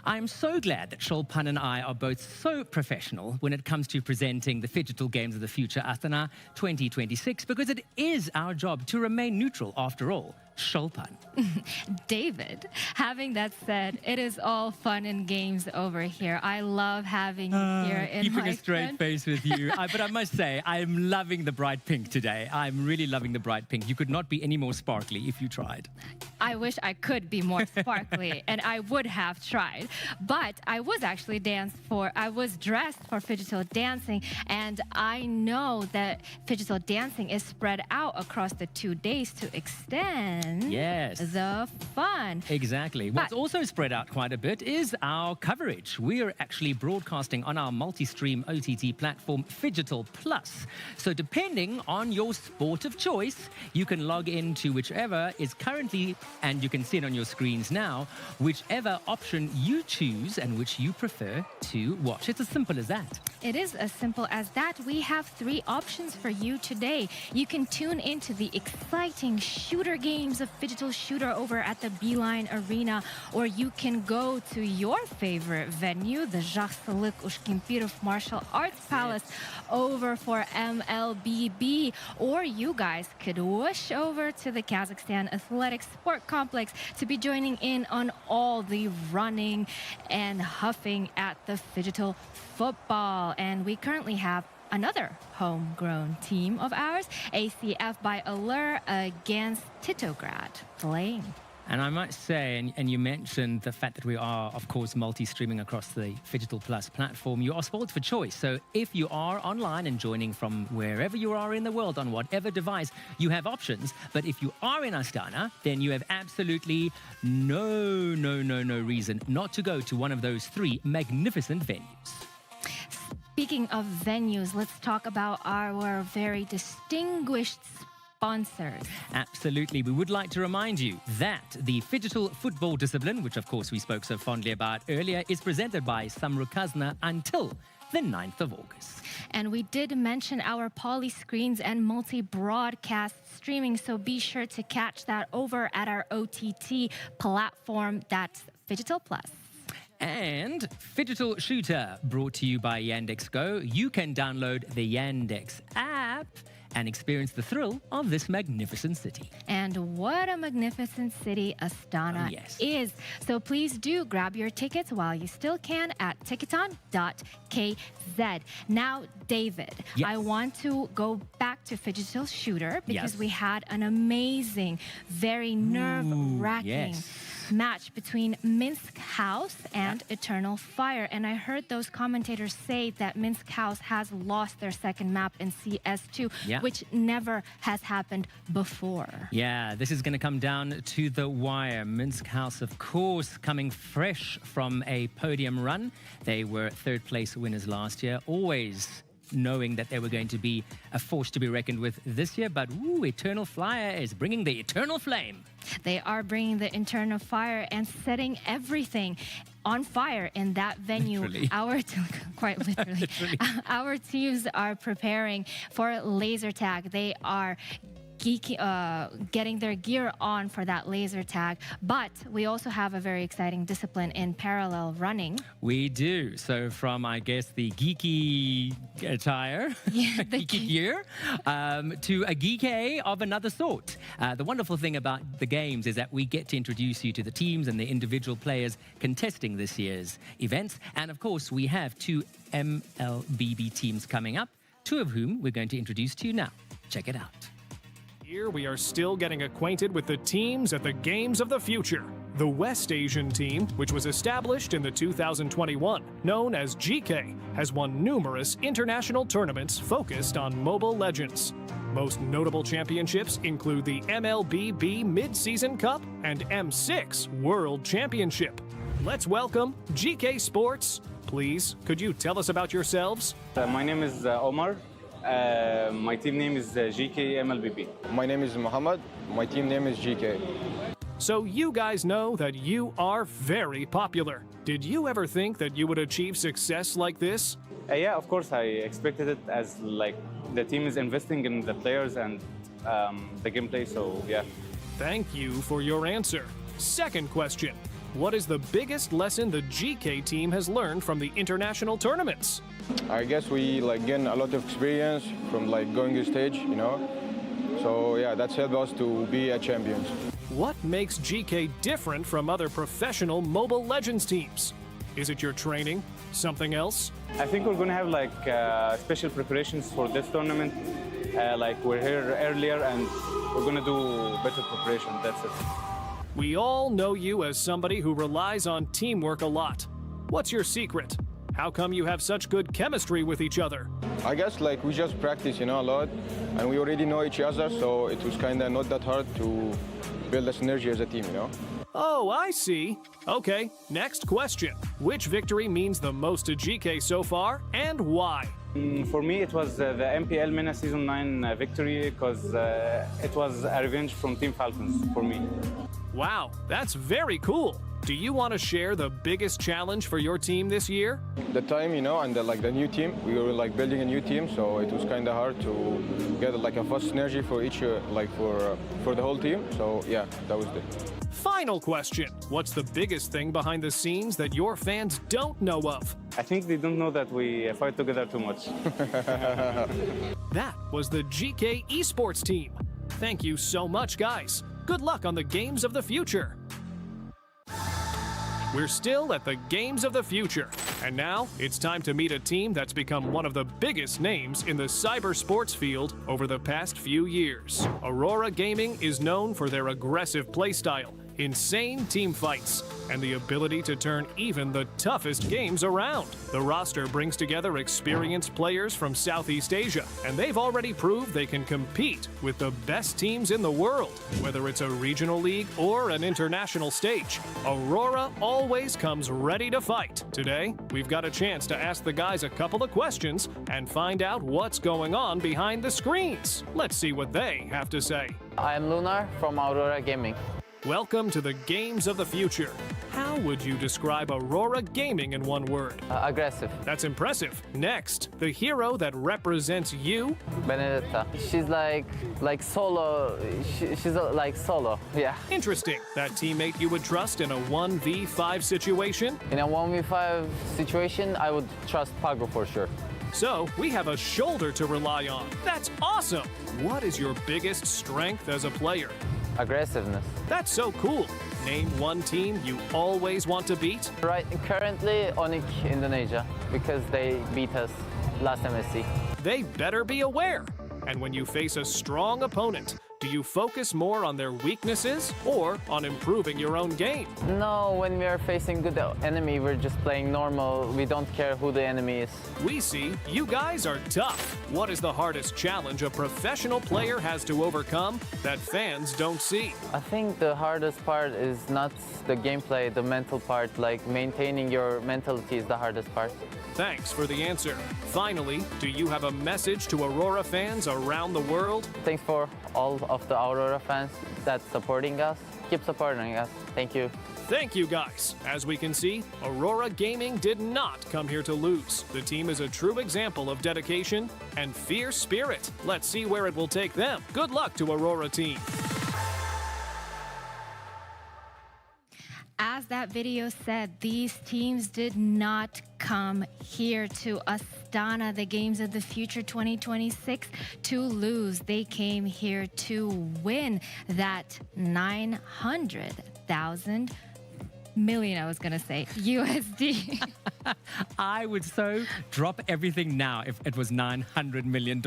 I'm so glad that Shulpan and I are both so professional when it comes to presenting the Phygital Games of the Future Astana 2026, because it is our job to remain neutral after all. Shulpan. David, having that said, it is all fun and games over here. I love having you here in keeping my a straight friend. face with you. But I must say, I'm loving the bright pink today. I'm really loving the bright pink. You could not be any more sparkly if you tried. I wish I could be more sparkly, and I would have tried. But I was actually dressed for Phygital dancing, and I know that Phygital dancing is spread out across the 2 days to extend the fun. Exactly. What's also spread out quite a bit is our coverage. We're actually broadcasting on our multi-stream OTT platform, Phygital Plus. So depending on your sport of choice, you can log into whichever is currently, and you can see it on your screens now, whichever option you choose and which you prefer to watch. It's as simple as that. It is as simple as that. We have 3 options for you today. You can tune into the exciting shooter games of Phygital Shooter over at the Beeline Arena, or you can go to your favorite venue, the Жақсылық Ushkimpirov Martial Arts Palace, over for MLBB, or you guys could whoosh over to the Kazakhstan Athletic Sport Complex to be joining in on all the running and huffing at the Phygital football. And we currently have another homegrown team of ours, ACF by Allure against Titograd playing. And I might say, and you mentioned the fact that we are, of course, multi-streaming across the Phygital Plus platform. You are spoiled for choice. So if you are online and joining from wherever you are in the world on whatever device, you have options. But if you are in Astana, then you have absolutely no reason not to go to one of those 3 magnificent venues. Speaking of venues, let's talk about our very distinguished sponsors. Absolutely. We would like to remind you that the Phygital football discipline, which of course we spoke so fondly about earlier, is presented by Samruk-Kazyna until the 9th of August. And we did mention our poly screens and multi-broadcast streaming, so be sure to catch that over at our OTT platform, that's Phygital Plus. And Phygital Shooter, brought to you by Yandex Go. You can download the Yandex app and experience the thrill of this magnificent city. And what a magnificent city Astana is. So please do grab your tickets while you still can at ticketon.kz. Now, David, I want to go back to Phygital Shooter because we had an amazing, very nerve-wracking match between Minsk House and Eternal Fire. And I heard those commentators say that Minsk House has lost their second map in CS2, which never has happened before. Yeah, this is going to come down to the wire. Minsk House, of course, coming fresh from a podium run. They were third place winners last year, always knowing that they were going to be a force to be reckoned with this year. But Eternal Fire is bringing the eternal flame. They are bringing the eternal fire and setting everything on fire in that venue. Literally. Quite literally. Our teams are preparing for laser tag. They are getting their gear on for that laser tag. But we also have a very exciting discipline in parallel running. We do. So from, I guess, the geeky attire, geeky gear, to a geeky of another sort. The wonderful thing about the games is that we get to introduce you to the teams and the individual players contesting this year's events. And of course, we have two MLBB teams coming up, two of whom we're going to introduce to you now. Check it out. Here we are still getting acquainted with the teams at the Games of the Future. The West Asian team, which was established in the 2021, known as GK, has won numerous international tournaments focused on Mobile Legends. Most notable championships include the MLBB Mid-Season Cup and M6 World Championship. Let's welcome GK Sports. Please, could you tell us about yourselves? My name is Omar. My team name is GK MLBB. My name is Muhammad. My team name is GK. So you guys know that you are very popular. Did you ever think that you would achieve success like this? Yeah, of course. I expected it, as like the team is investing in the players and the gameplay, so yeah. Thank you for your answer. Second question. What is the biggest lesson the GK team has learned from the international tournaments? I guess we gain a lot of experience from going to stage, So yeah, that's helped us to be a champions. What makes GK different from other professional Mobile Legends teams? Is it your training? Something else? I think we're going to have special preparations for this tournament. We're here earlier and we're going to do better preparation. That's it. We all know you as somebody who relies on teamwork a lot. What's your secret? How come you have such good chemistry with each other? I guess we just practice, a lot, and we already know each other, so it was kind of not that hard to build a synergy as a team, Oh, I see. Okay, next question. Which victory means the most to GK so far, and why? For me, it was the MPL MENA Season 9 victory, because it was a revenge from Team Falcons for me. Wow, that's very cool. Do you want to share the biggest challenge for your team this year? The time, and the new team. We were building a new team, so it was kind of hard to get a fast synergy for each, for the whole team. So yeah, that was it. Final question. What's the biggest thing behind the scenes that your fans don't know of? I think they don't know that we fight together too much. That was the GK Esports team. Thank you so much, guys. Good luck on the Games of the Future. We're still at the Games of the Future, and now it's time to meet a team that's become one of the biggest names in the cyber sports field over the past few years. Aurora Gaming is known for their aggressive playstyle, insane team fights, and the ability to turn even the toughest games around. The roster brings together experienced players from Southeast Asia, and they've already proved they can compete with the best teams in the world. Whether it's a regional league or an international stage, Aurora always comes ready to fight. Today, we've got a chance to ask the guys a couple of questions and find out what's going on behind the screens. Let's see what they have to say. I'm Lunar from Aurora Gaming. Welcome to the Games of the Future. How would you describe Aurora Gaming in one word? Aggressive. That's impressive. Next, the hero that represents you? Benedetta. She's like solo. She's like solo. Yeah. Interesting. That teammate you would trust in a 1v5 situation? In a 1v5 situation, I would trust Pago for sure. So, we have a shoulder to rely on. That's awesome! What is your biggest strength as a player? Aggressiveness. That's so cool. Name one team you always want to beat. Right, currently Onyx Indonesia, because they beat us last MSC. They better be aware. And when you face a strong opponent, Do you focus more on their weaknesses or on improving your own game? No, when we are facing good enemy, we're just playing normal. We don't care who the enemy is. We see you guys are tough. What is the hardest challenge a professional player has to overcome that fans don't see? I think the hardest part is not the gameplay, the mental part. Like maintaining your mentality is the hardest part. Thanks for the answer. Finally, do you have a message to Aurora fans around the world? Thanks for all of the Aurora fans that's supporting us. Keep supporting us. Thank you. Thank you, guys. As we can see, Aurora Gaming did not come here to lose. The team is a true example of dedication and fierce spirit. Let's see where it will take them. Good luck to Aurora team. As that video said, these teams did not come here to Astana, the Games of the Future 2026, to lose. They came here to win that 900,000 million, I was going to say, USD. I would so drop everything now if it was $900 million.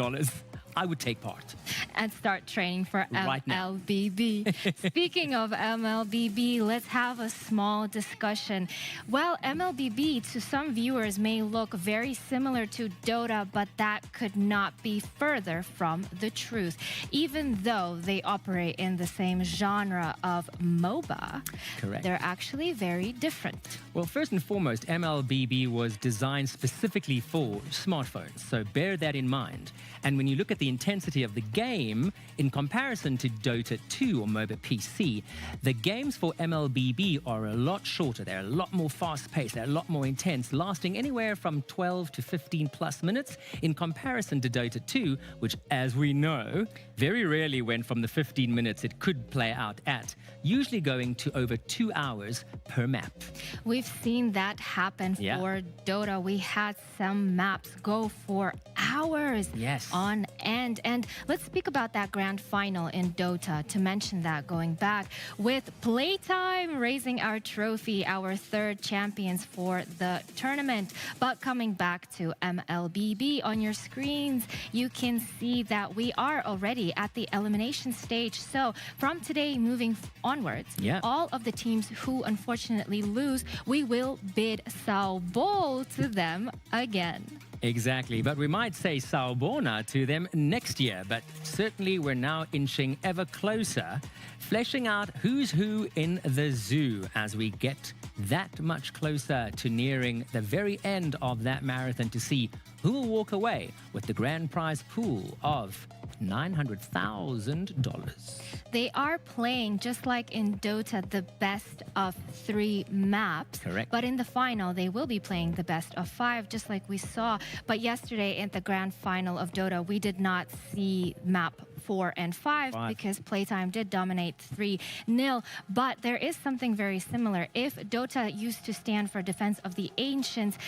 I would take part. And start training for Right now. MLBB. Speaking of MLBB, let's have a small discussion. Well, MLBB to some viewers may look very similar to Dota, but that could not be further from the truth. Even though they operate in the same genre of MOBA, Correct. they're actually very different. Well, first and foremost, MLBB was designed specifically for smartphones, so bear that in mind. And when you look at the intensity of the game, in comparison to Dota 2 or MOBA PC, the games for MLBB are a lot shorter. They're a lot more fast-paced. They're a lot more intense, lasting anywhere from 12 to 15 plus minutes in comparison to Dota 2, which, as we know, very rarely went from the 15 minutes it could play out at, usually going to over 2 hours per map. We've seen that happen for Dota. We had some maps go for hours on end. And let's speak about that grand final in Dota, to mention that going back, with Playtime raising our trophy, our third champions for the tournament. But coming back to MLBB, on your screens, you can see that we are already at the elimination stage. So from today moving onwards, all of the teams who unfortunately lose, we will bid Saobol to them again. Exactly, but we might say Saobona to them next year. But certainly we're now inching ever closer, fleshing out who's who in the zoo as we get that much closer to nearing the very end of that marathon to see who will walk away with the grand prize pool of $900,000. They are playing, just like in Dota, the best of 3 maps. Correct. But in the final, they will be playing the best of 5, just like we saw. But yesterday in the grand final of Dota, we did not see map 4 and 5 because Playtime did dominate 3-0. But there is something very similar. If Dota used to stand for Defense of the Ancients,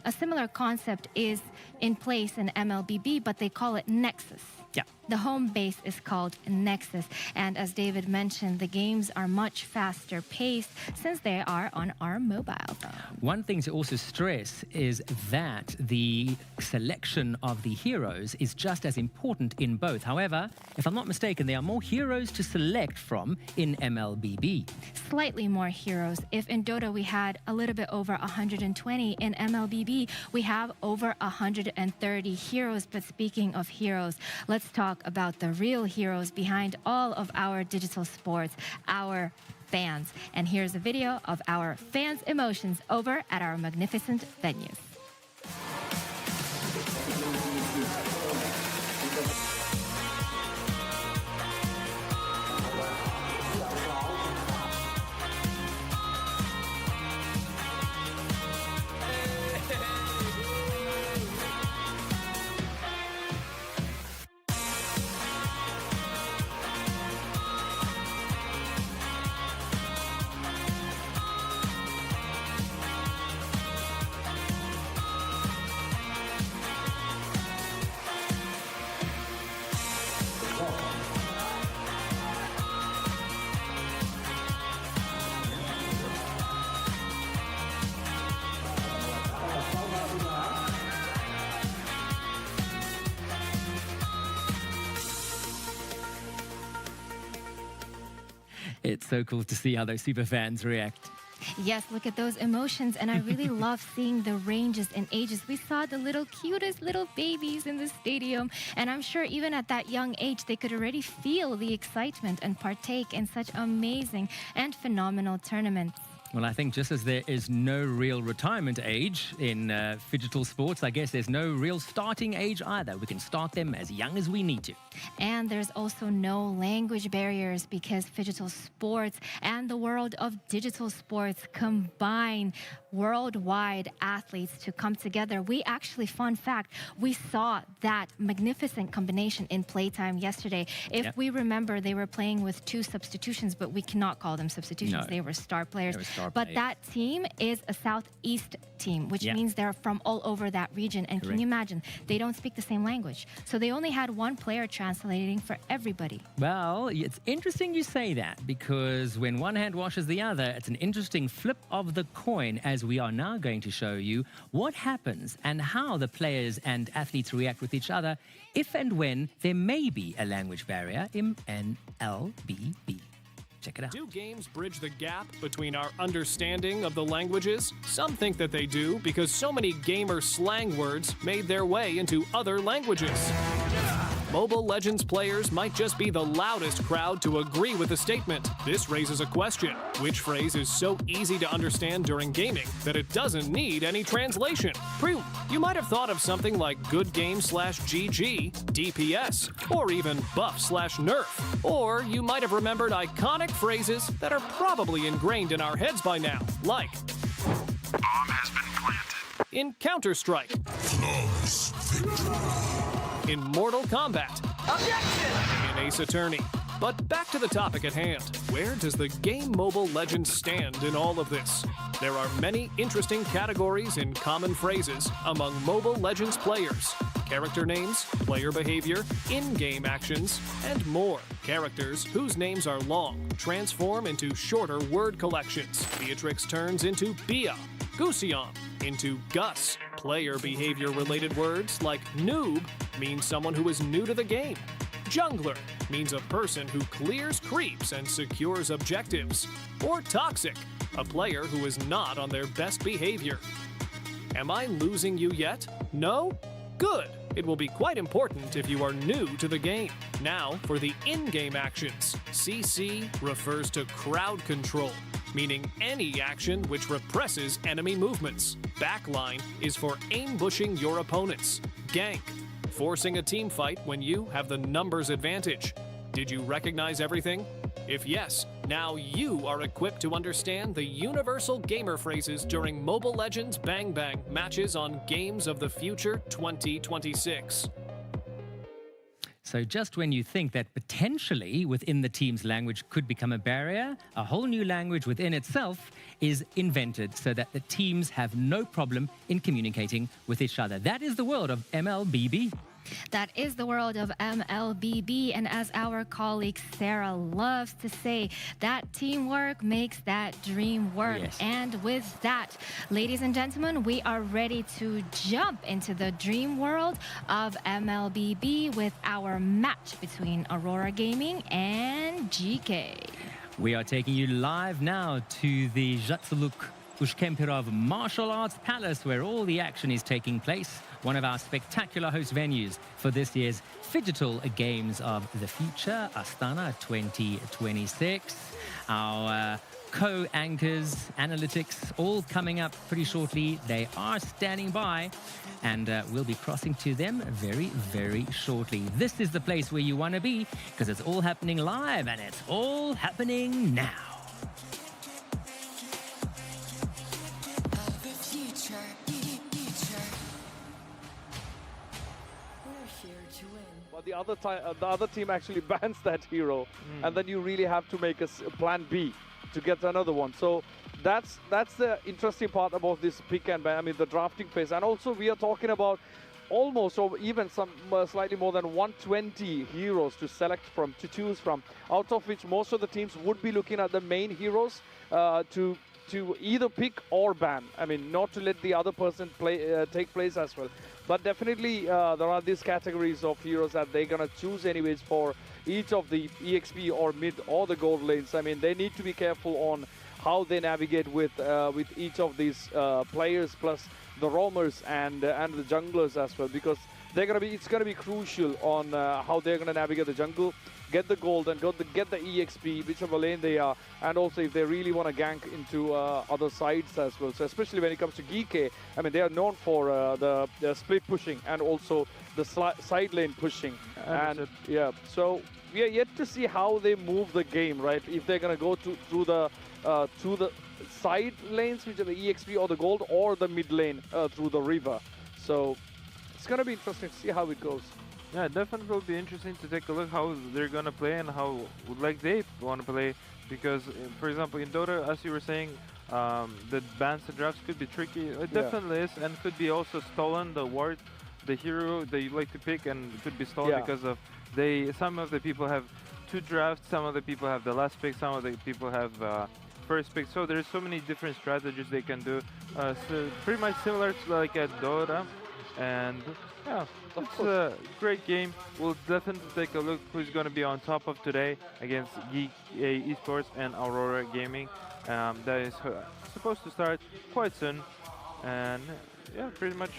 a similar concept is in place in MLBB, but they call it Nexus. Yeah. The home base is called Nexus. And as David mentioned, the games are much faster paced since they are on our mobile phone. One thing to also stress is that the selection of the heroes is just as important in both. However, if I'm not mistaken, there are more heroes to select from in MLBB. Slightly more heroes. If in Dota we had a little bit over 120, in MLBB we have over 130 heroes. But speaking of heroes, let's talk about the real heroes behind all of our digital sports, our fans. And here's a video of our fans' emotions over at our magnificent venues. It's so cool to see how those super fans react. Yes, look at those emotions, and I really love seeing the ranges and ages. We saw the cutest little babies in the stadium, and I'm sure even at that young age, they could already feel the excitement and partake in such amazing and phenomenal tournaments. Well, I think just as there is no real retirement age in phygital sports, I guess there's no real starting age either. We can start them as young as we need to. And there's also no language barriers because phygital sports and the world of digital sports combine worldwide athletes to come together. We actually, fun fact, we saw that magnificent combination in playtime yesterday. If we remember, they were playing with 2 substitutions, but we cannot call them substitutions. No. They were star players. But players. that team is a Southeast team, which means they're from all over that region. And can you imagine? They don't speak the same language. So they only had 1 player translating for everybody. Well, it's interesting you say that because when one hand washes the other, it's an interesting flip of the coin as we are now going to show you what happens and how the players and athletes react with each other if and when there may be a language barrier in MLBB. Check it out. Do games bridge the gap between our understanding of the languages? Some think that they do because so many gamer slang words made their way into other languages. Mobile Legends players might just be the loudest crowd to agree with the statement. This raises a question. Which phrase is so easy to understand during gaming that it doesn't need any translation? You might have thought of something like good game/GG, DPS, or even buff/nerf. Or you might have remembered iconic phrases that are probably ingrained in our heads by now, like Bomb has been planted. in Counter-Strike, Flawless victory. in Mortal Kombat, in Ace Attorney. But back to the topic at hand. Where does the game Mobile Legends stand in all of this? There are many interesting categories in common phrases among Mobile Legends players. Character names, player behavior, in-game actions, and more. Characters whose names are long transform into shorter word collections. Beatrix turns into Bia. Gusion into Gus. Player behavior-related words like noob mean someone who is new to the game. Jungler means a person who clears creeps and secures objectives. Or toxic, a player who is not on their best behavior. Am I losing you yet? No? Good. It will be quite important if you are new to the game. Now for the in-game actions. CC refers to crowd control, meaning any action which represses enemy movements. Backline is for ambushing your opponents. Gank, forcing a team fight when you have the numbers advantage. Did you recognize everything? If yes, now you are equipped to understand the universal gamer phrases during Mobile Legends Bang Bang matches on Games of the Future 2026. So just when you think that potentially within the team's language could become a barrier, a whole new language within itself is invented so that the teams have no problem in communicating with each other. That is the world of MLBB. That is the world of MLBB, and as our colleague Sarah loves to say, that teamwork makes that dream work. Yes. And with that, ladies and gentlemen, we are ready to jump into the dream world of MLBB with our match between Aurora Gaming and GK. We are taking you live now to the Zhatsuluk Ushkemperov Martial Arts Palace, where all the action is taking place. One of our spectacular host venues for this year's Phygital Games of the Future, Astana 2026. Our co-anchors, analytics, all coming up pretty shortly. They are standing by, and we'll be crossing to them very, very shortly. This is the place where you want to be, because it's all happening live, and it's all happening now. The other team actually bans that hero, and then you really have to make a plan B to get another one. So that's the interesting part about this pick and ban. I mean, the drafting phase, and also we are talking about almost, or even some slightly more than 120 heroes to select from, to choose from, out of which most of the teams would be looking at the main heroes to to either pick or ban. I mean, not to let the other person take place as well. But definitely there are these categories of heroes that they're going to choose anyways for each of the EXP or mid or the gold lanes. I mean, they need to be careful on how they navigate with each of these players, plus the roamers and the junglers as well, because it's gonna be crucial on how they're gonna navigate the jungle, get the gold and get the EXP, whichever lane they are, and also if they really want to gank into other sides as well. So especially when it comes to GK, I mean, they are known for the split pushing and also the side lane pushing. And yeah, so we are yet to see how they move the game, right? If they're gonna go through the side lanes, which are the EXP or the gold, or the mid lane through the river. So it's gonna be interesting to see how it goes. Yeah, definitely will be interesting to take a look how they're gonna play and how like they want to play. Because, for example, in Dota, as you were saying, the bans and drafts could be tricky. It definitely is, and could be also stolen. The ward, the hero that you like to pick, and it could be stolen because of some of the people have 2 drafts, some of the people have the last pick, some of the people have first pick. So there's so many different strategies they can do. So pretty much similar to like at Dota. And yeah, it's a great game. We'll definitely take a look who's going to be on top of today against Geek Esports and Aurora Gaming. That is supposed to start quite soon. And yeah, pretty much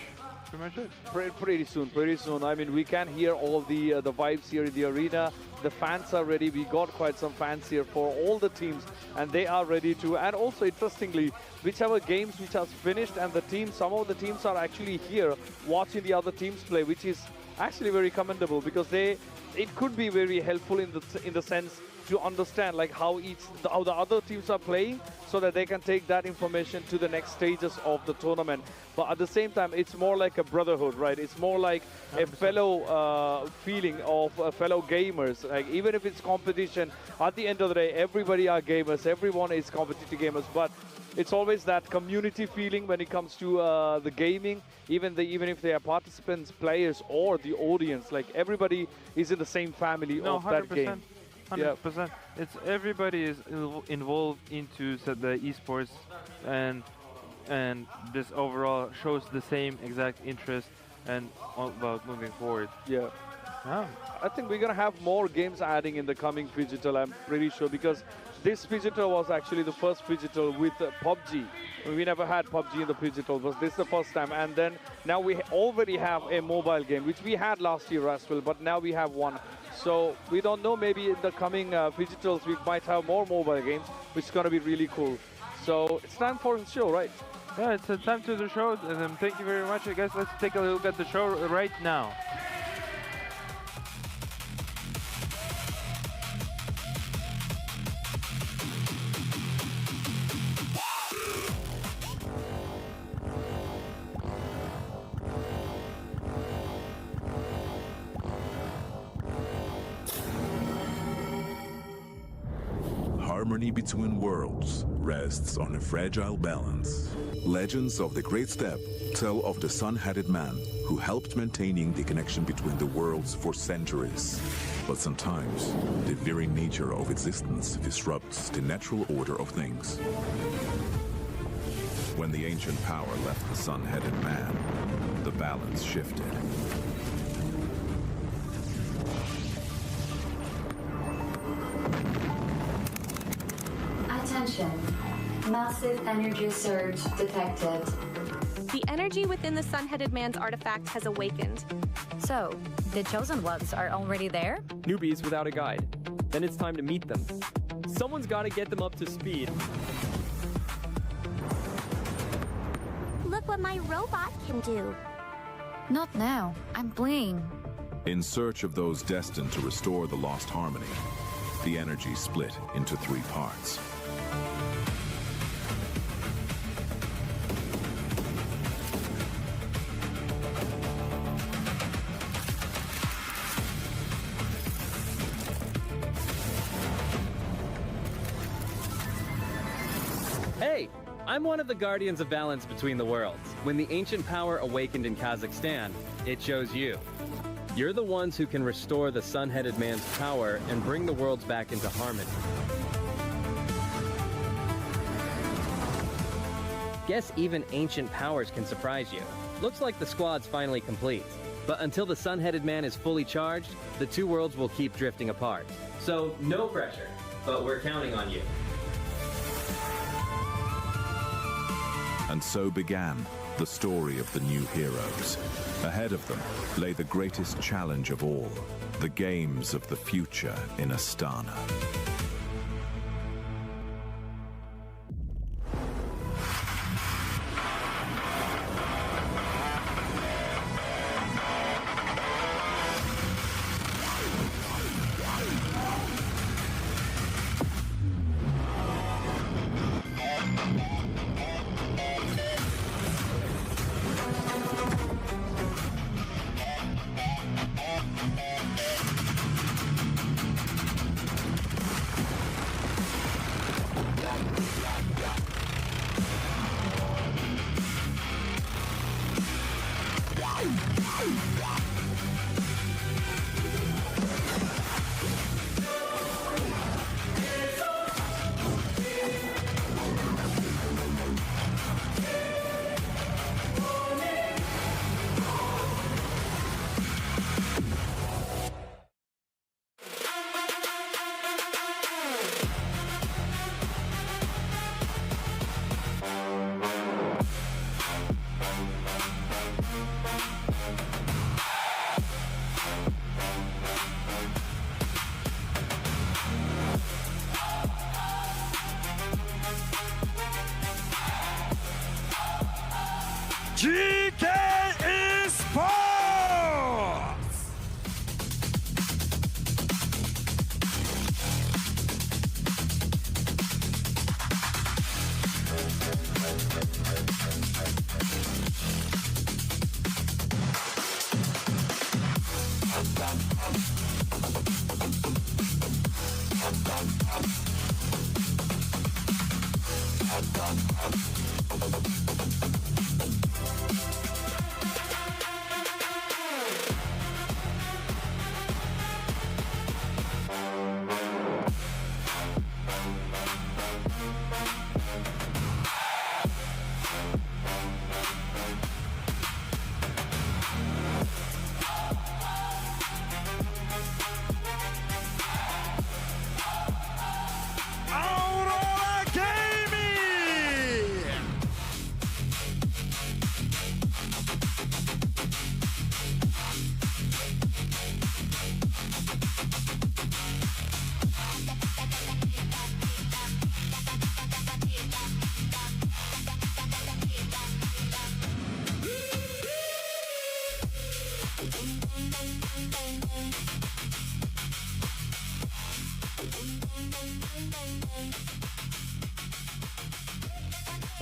it. Pretty soon. I mean, we can hear all the vibes here in the arena. The fans are ready. We got quite some fans here for all the teams, and they are ready to. And also, interestingly, whichever games which has finished, and some of the teams are actually here watching the other teams play, which is actually very commendable, because it could be very helpful in the sense to understand like how the other teams are playing, so that they can take that information to the next stages of the tournament. But at the same time, it's more like a brotherhood, right? It's more like 100%. A fellow feeling of fellow gamers. Like, even if it's competition, at the end of the day, everybody are gamers. Everyone is competitive gamers. But it's always that community feeling when it comes to the gaming. Even if they are participants, players, or the audience, like everybody is in the same family of 100%. That game. 100%. It's everybody is involved into the esports, and this overall shows the same exact interest and all about moving forward. Yeah. I think we're gonna have more games adding in the coming Phygital, I'm pretty sure, because this Phygital was actually the first Phygital with PUBG. We never had PUBG in the Phygital, but this is the first time. And then now we already have a mobile game, which we had last year as well, but now we have one. So we don't know, maybe in the coming Phygitals we might have more mobile games, which is going to be really cool. So it's time for the show, right? Yeah, it's time to the show. And thank you very much, guys. Let's take a look at the show right now. Harmony between worlds rests on a fragile balance. Legends of the Great Step tell of the sun-headed man who helped maintaining the connection between the worlds for centuries. But sometimes, the very nature of existence disrupts the natural order of things. When the ancient power left the sun-headed man, the balance shifted. Attention. Massive energy surge detected. The energy within the sun-headed man's artifact has awakened. So, the chosen ones are already there? Newbies without a guide. Then it's time to meet them. Someone's got to get them up to speed. Look what my robot can do. Not now. I'm playing. In search of those destined to restore the lost harmony, the energy split into 3 parts. Hey, I'm one of the guardians of balance between the worlds. When the ancient power awakened in Kazakhstan, it chose you. You're the ones who can restore the sun-headed man's power and bring the worlds back into harmony. Guess even ancient powers can surprise you. Looks like the squad's finally complete. But until the sun-headed man is fully charged, the two worlds will keep drifting apart. So no pressure, but we're counting on you. And so began the story of the new heroes. Ahead of them lay the greatest challenge of all, the games of the future in Astana. GK Esports!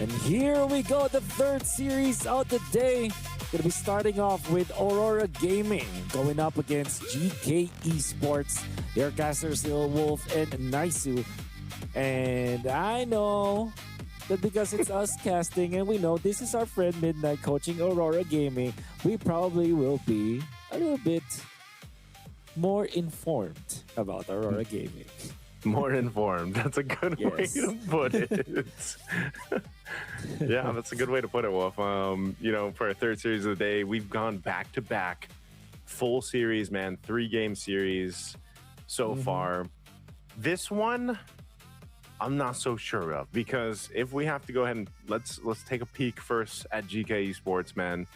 And here we go, the third series of the day. Gonna be starting off with Aurora Gaming going up against GK Esports, Aircaster Wolf, and Naisu. And I know that because it's us casting and we know this is our friend Midnight coaching Aurora Gaming, we probably will be a little bit more informed about Aurora Gaming. More informed. That's a good way to put it. Yeah, that's a good way to put it, Wolf. You know, for our third series of the day, we've gone back to back, full series, man, 3-game series so far. This one, I'm not so sure of, because if we have to go ahead and let's take a peek first at GK Esports, man.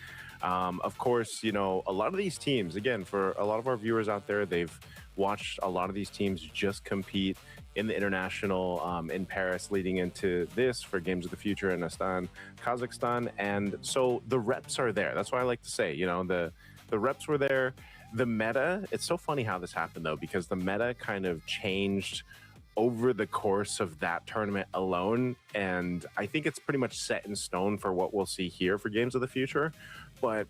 Of course, you know, a lot of these teams, again, for a lot of our viewers out there, they've watched a lot of these teams just compete in the international in Paris leading into this for Games of the Future in Astana, Kazakhstan. And so the reps are there. That's why I like to say, you know, the reps were there. The meta, it's so funny how this happened though, because the meta kind of changed over the course of that tournament alone. And I think it's pretty much set in stone for what we'll see here for Games of the Future. But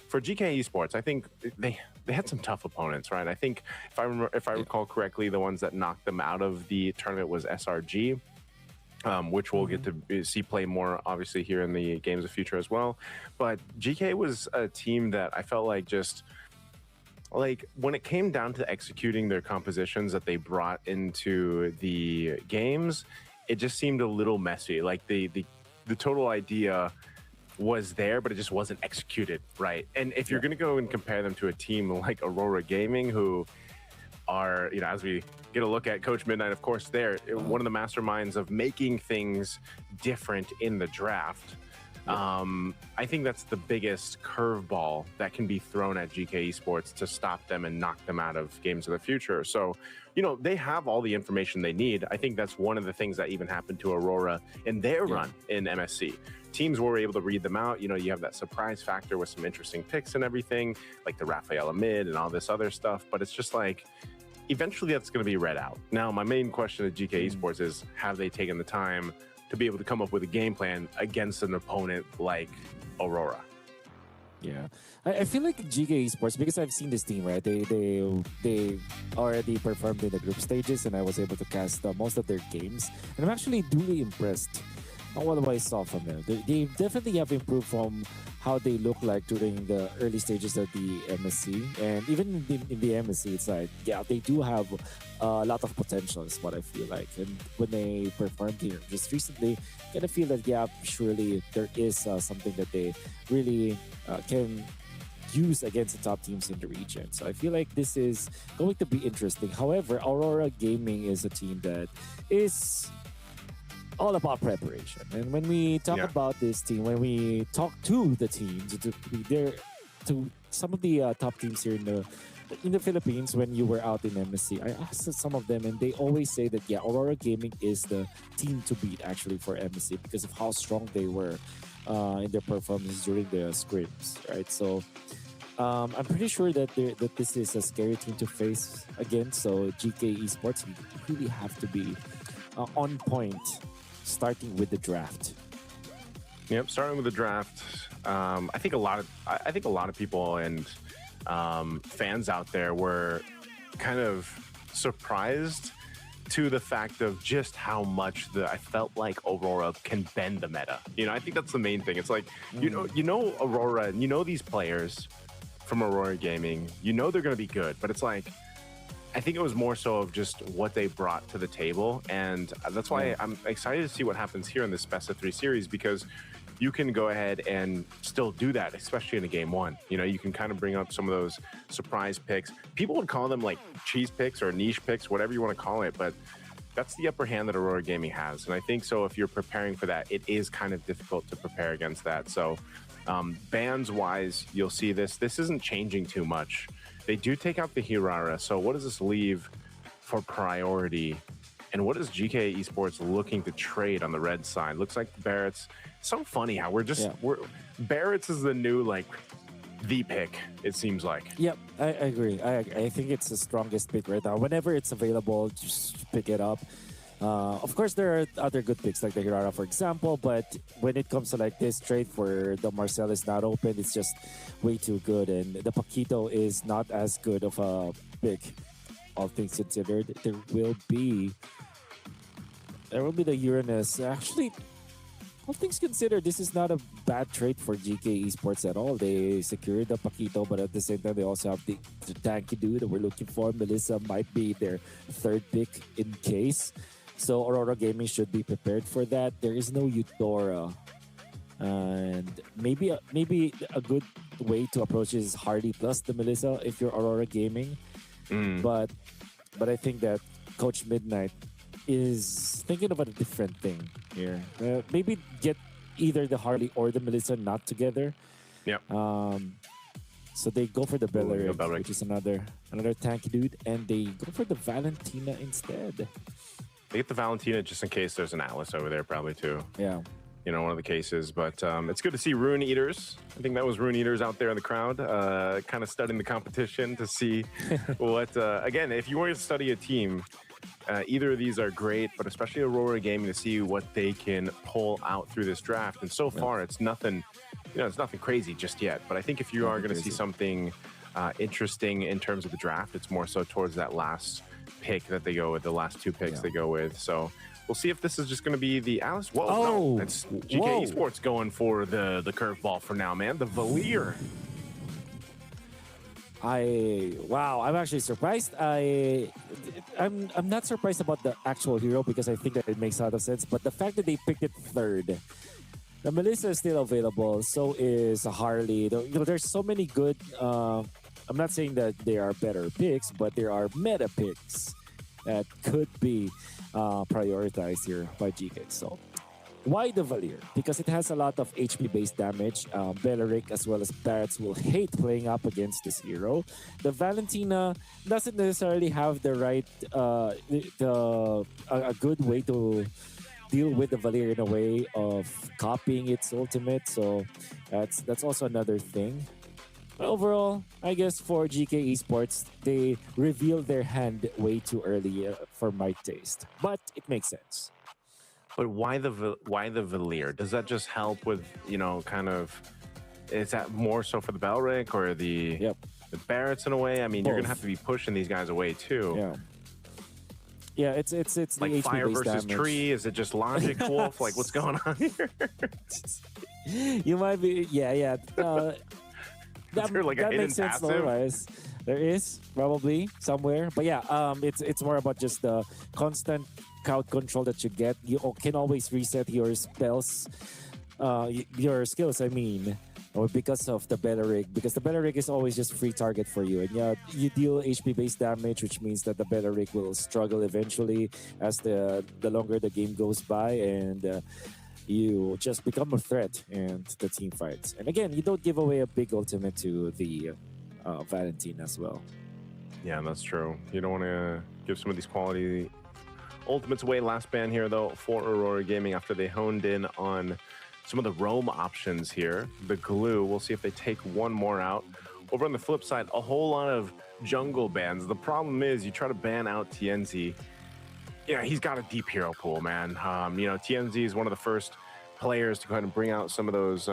for GK Esports, I think they had some tough opponents, right? I think if I recall correctly, the ones that knocked them out of the tournament was SRG, which we'll get to see play more, obviously, here in the Games of Future as well. But GK was a team that I felt like just, like, when it came down to executing their compositions that they brought into the games, it just seemed a little messy. Like, the the total idea was there, but it just wasn't executed right. And if you're going to go and compare them to a team like Aurora Gaming, who are, you know, as we get a look at Coach Midnight, of course, they're one of the masterminds of making things different in the draft. I think that's the biggest curveball that can be thrown at GK Esports to stop them and knock them out of games of the future. So, you know, they have all the information they need. I think that's one of the things that even happened to Aurora in their run in MSC. Teams were able to read them out. You know, you have that surprise factor with some interesting picks and everything, like the Rafaela mid and all this other stuff. But it's just like, eventually that's going to be read out. Now, my main question to GK Esports is, have they taken the time to be able to come up with a game plan against an opponent like Aurora? Yeah, I feel like GK Esports, because I've seen this team, right? They already performed in the group stages, and I was able to cast most of their games, and I'm actually duly impressed on what I saw from them. They definitely have improved from how they look like during the early stages of the MSC, and even in the MSC, it's like, yeah, they do have a lot of potential, is what I feel like. And when they performed here just recently, I kind of feel that, yeah, surely there is something that they really can use against the top teams in the region. So I feel like this is going to be interesting. However, Aurora Gaming is a team that is all about preparation. And when we talk about this team, when we talk to the teams, to some of the top teams here in the Philippines, when you were out in MSC, I asked some of them, and they always say that, yeah, Aurora Gaming is the team to beat actually for MSC because of how strong they were in their performances during the scrims, right? So I'm pretty sure that this is a scary team to face again. So GK Esports, you really have to be on point, starting with the draft. Yep, starting with the draft. I think a lot of people and fans out there were kind of surprised to the fact of just how much I felt like Aurora can bend the meta. You know, I think that's the main thing. It's like, you know Aurora, and you know these players from Aurora Gaming, you know they're going to be good, but it's like, I think it was more so of just what they brought to the table, and that's why I'm excited to see what happens here in this best of 3 series, because you can go ahead and still do that, especially in a game 1. You know, you can kind of bring up some of those surprise picks. People would call them like cheese picks or niche picks, whatever you want to call it, but that's the upper hand that Aurora Gaming has. And I think so if you're preparing for that, it is kind of difficult to prepare against that. So bans wise, you'll see this isn't changing too much. They do take out the Hirara, so what does this leave for priority? And what is GK Esports looking to trade on the red side? Looks like Barrett's. So funny how Barrett's is the new, like, the pick, it seems like. Yep, I agree. I think it's the strongest pick right now. Whenever it's available, just pick it up. Of course, there are other good picks like the Hirara, for example, but when it comes to like this trade for the Marcel is not open, it's just way too good. And the Paquito is not as good of a pick, all things considered. There will be the Uranus. Actually, all things considered, this is not a bad trade for GK Esports at all. They secured the Paquito, but at the same time, they also have the tanky dude that we're looking for. Melissa might be their third pick in case. So Aurora Gaming should be prepared for that. There is no Eudora. And maybe a good way to approach is Hardy plus the Melissa if you're Aurora Gaming. But I think that Coach Midnight is thinking about a different thing here. Maybe get either the Harley or the Melissa not together. Yep. So they go for the Beleric, which is another tanky dude, and they go for the Valentina instead. They get the Valentina just in case there's an Atlas over there, probably too. Yeah. You know, one of the cases. But it's good to see Rune Eaters. I think that was Rune Eaters out there in the crowd, kind of studying the competition to see what. Again, if you want to study a team, either of these are great, but especially Aurora Gaming, to see what they can pull out through this draft. And so far, it's nothing. You know, it's nothing crazy just yet. But I think if you are going to see something interesting in terms of the draft, it's more so towards that last pick that they go with, the last 2 picks they go with. So we'll see if this is just going to be the Alice. Whoa, no, it's GK Esports going for the curveball for now, man. The Valier. I'm actually surprised. I'm not surprised about the actual hero because I think that it makes a lot of sense. But the fact that they picked it third, The Melissa is still available. So is Harley. There's so many good. I'm not saying that there are better picks, but there are meta picks that could be prioritized here by GK. So why the Valier? Because it has a lot of HP-based damage. Beleric as well as Barretts will hate playing up against this hero. The Valentina doesn't necessarily have the right, a good way to deal with the Valier in a way of copying its ultimate. So that's also another thing. But overall, I guess for GK Esports, they revealed their hand way too early for my taste. But it makes sense. But why the Valier? Does that just help with, kind of, is that more so for the Belric or the Barretts in a way? I mean, you're going to have to be pushing these guys away too. Yeah. Yeah, it's like the fire HP-based versus damage. tree. Is it just logic, Wolf? Like, what's going on here? You might be, yeah. Is there like a that hidden makes sense, passive? otherwise. There is probably somewhere, but yeah, it's more about just the constant crowd control that you get. You can always reset your spells, your skills. I mean, or because of the Beleric, because the Beleric is always just free target for you, and yeah, you deal HP based damage, which means that the Beleric will struggle eventually as the longer the game goes by, and you just become a threat and the team fights. And again, you don't give away a big ultimate to the Valentine as well. Yeah, that's true. You don't want to give some of these quality ultimates away. Last ban here, though, for Aurora Gaming after they honed in on some of the roam options here. The glue, we'll see if they take one more out. Over on the flip side, a whole lot of jungle bans. The problem is you try to ban out TNZ. Yeah, he's got a deep hero pool, man. TNZ is one of the first players to go ahead and bring out some of those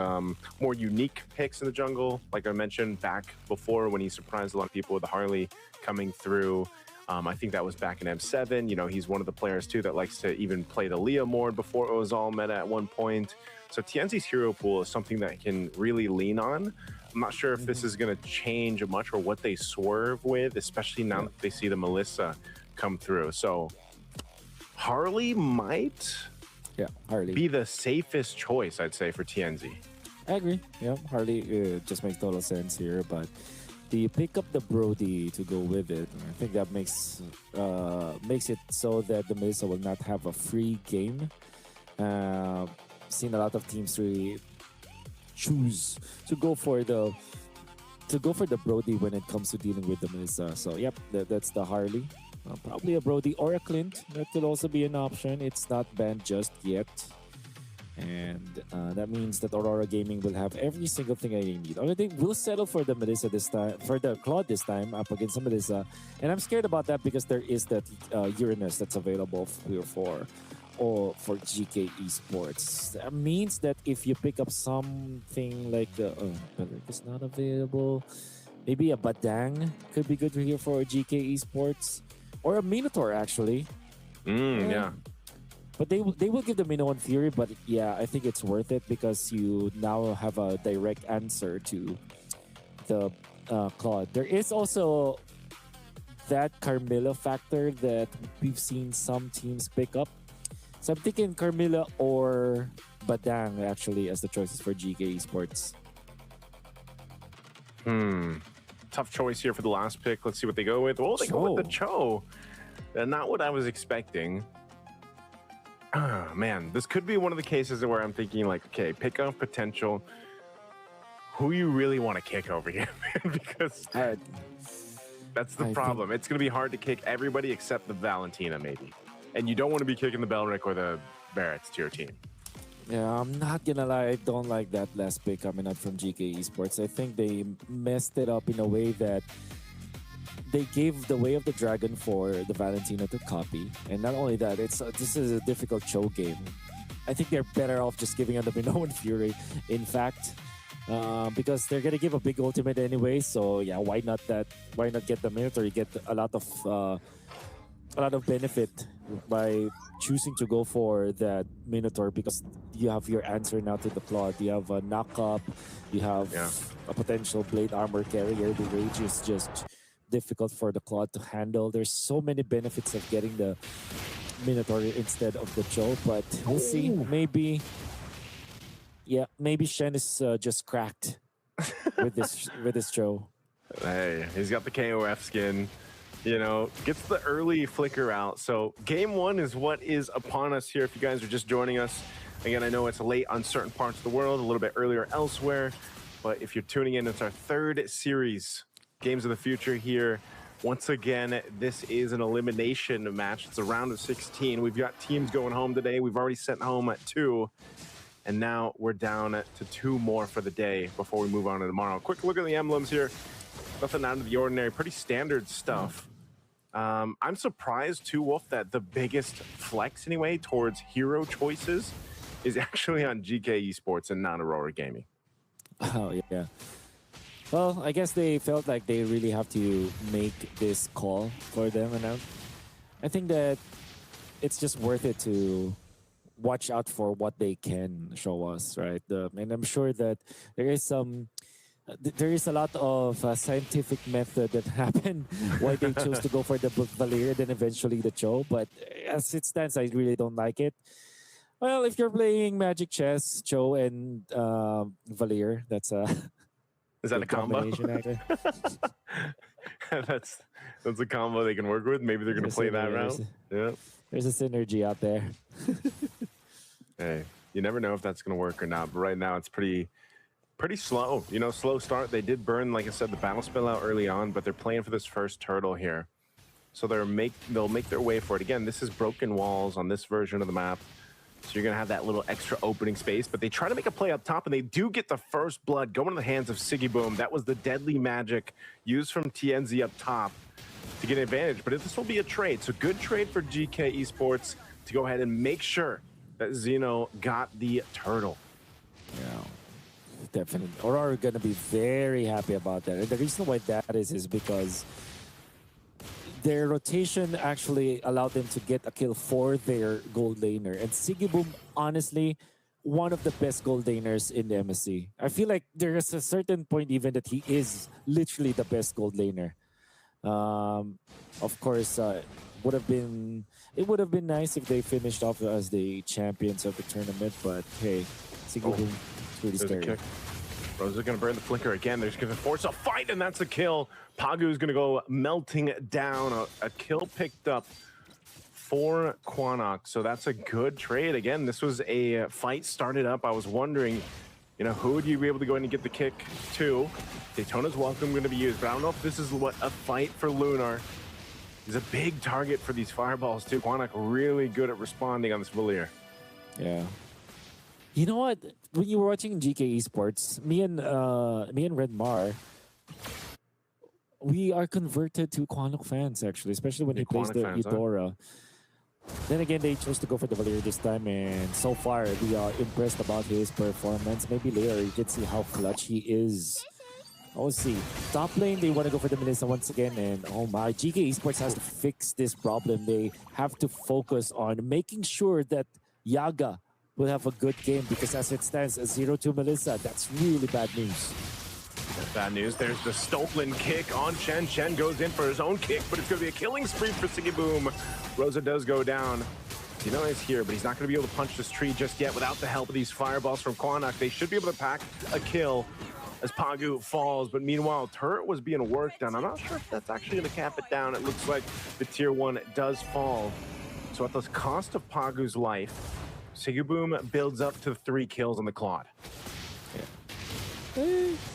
more unique picks in the jungle. Like I mentioned back before when he surprised a lot of people with the Harley coming through. I think that was back in M7. He's one of the players too that likes to even play the Leah more before it was all meta at one point. So TNZ's hero pool is something that can really lean on. I'm not sure if this is going to change much or what they swerve with, especially now that they see the Melissa come through. So Harley might be the safest choice, I'd say, for TNZ. I agree. Yeah, Harley just makes total sense here, but do you pick up the Brody to go with it? I think that makes it so that the Melissa will not have a free game. Seen a lot of teams really choose to go for the Brody when it comes to dealing with the Melissa. So yep, that's the Harley. Probably a Brody or a Clint. That could also be an option. It's not banned just yet. And that means that Aurora Gaming will have every single thing I need. Or they will settle for the Melissa this time, for the Claude this time up against the Melissa. And I'm scared about that because there is that Uranus that's available for GK Esports. That means that if you pick up something like it's not available, maybe a Badang could be good here for GK Esports. Or a Minotaur, actually. Yeah. But they will give the Minnow in Fury, but yeah, I think it's worth it because you now have a direct answer to the Claude. There is also that Carmilla factor that we've seen some teams pick up. So I'm thinking Carmilla or Badang, actually, as the choices for GK Esports. Tough choice here for the last pick. Let's see what they go with. Oh, they go with the Cho. Not what I was expecting. Man, this could be one of the cases where I'm thinking like, okay, pick up potential. Who you really want to kick over here, man? Because that's the problem. It's going to be hard to kick everybody except the Valentina, maybe. And you don't want to be kicking the Belric or the Barretts to your team. Yeah, I'm not gonna lie, I don't like that last pick coming out from GK Esports. I think they messed it up in a way that they gave the Way of the Dragon for the Valentina to copy. And not only that, this is a difficult Cho game. I think they're better off just giving out the Minoan Fury, in fact. Because they're gonna give a big ultimate anyway, so yeah, why not get the Minotaur? You get a lot of benefit by choosing to go for that Minotaur because you have your answer now to the Claude. You have a knock-up, you have a potential Blade Armor carrier. The Rage is just difficult for the Claude to handle. There's so many benefits of getting the Minotaur instead of the Cho, but we'll see. Maybe Yeah, maybe Shen is just cracked with this show. Hey, he's got the KOF skin. You know, gets the early flicker out. So game one is what is upon us here. If you guys are just joining us, again, I know it's late on certain parts of the world, a little bit earlier elsewhere. But if you're tuning in, it's our third series, Games of the Future here. Once again, this is an elimination match. It's a round of 16. We've got teams going home today. We've already sent home at 2. And now we're down to 2 more for the day before we move on to tomorrow. Quick look at the emblems here. Nothing out of the ordinary. Pretty standard stuff. I'm surprised too, Wolf, that the biggest flex anyway towards hero choices is actually on GK Esports and not Aurora Gaming. Oh, yeah. Well, I guess they felt like they really have to make this call for them. And I think that it's just worth it to watch out for what they can show us, right? And I'm sure that there is a lot of scientific method that happened why they chose to go for the Valier then eventually the Cho. But as it stands, I really don't like it. Well, if you're playing Magic Chess, Cho and Valier, that's a is that a combo? that's a combo they can work with. Maybe they're going to play that round. Yeah, there's a synergy out there. Hey, you never know if that's going to work or not. But right now, it's pretty slow. You know, slow start. They did burn, like I said, the battle spell out early on, but they're playing for this first turtle here. So they'll make their way for it. Again, this is broken walls on this version of the map. So you're going to have that little extra opening space, but they try to make a play up top, and they do get the first blood going to the hands of Siggy Boom. That was the deadly magic used from TNZ up top to get an advantage, but this will be a trade. So good trade for GK Esports to go ahead and make sure that Xeno got the turtle. Yeah, definitely. Aurora going to be very happy about that. And the reason why that is because their rotation actually allowed them to get a kill for their gold laner. And Siggy Boom, honestly, one of the best gold laners in the MSC. I feel like there is a certain point even that he is literally the best gold laner. Of course, it would have been nice if they finished off as the champions of the tournament, but hey, Siggy Boom, it's really scary. Rosa going to burn the flicker again. They're just going to force a fight, and that's a kill. Pagu's going to go melting down. A kill picked up for Quanok, so that's a good trade. Again, this was a fight started up. I was wondering, you know, who would you be able to go in and get the kick to? Daytona's welcome going to be used, but I don't know if this is what a fight for Lunar. He's a big target for these fireballs too. Quanok really good at responding on this Valier. Yeah. You know what? When you were watching GK Esports, me and Red Mar, we are converted to Quanok fans actually, especially when he plays the Eudora. Then again, they chose to go for the Valier this time, and so far we are impressed about his performance. Maybe later you can see how clutch he is. Oh, see. Top lane, they want to go for the Melissa once again, and oh my, GK Esports has to fix this problem. They have to focus on making sure that Yaga will have a good game, because as it stands, a 0-2 Melissa, that's really bad news. Bad news. There's the Stokeland kick on Chen. Chen goes in for his own kick, but it's going to be a killing spree for Siggy Boom. Rosa does go down. You know he's here, but he's not going to be able to punch this tree just yet without the help of these fireballs from Quanok. They should be able to pack a kill as Pagu falls, but meanwhile, turret was being worked on. I'm not sure if that's actually going to cap it down. It looks like the tier 1 does fall. So at the cost of Pagu's life, Siggy Boom builds up to 3 kills on the Claude. Yeah.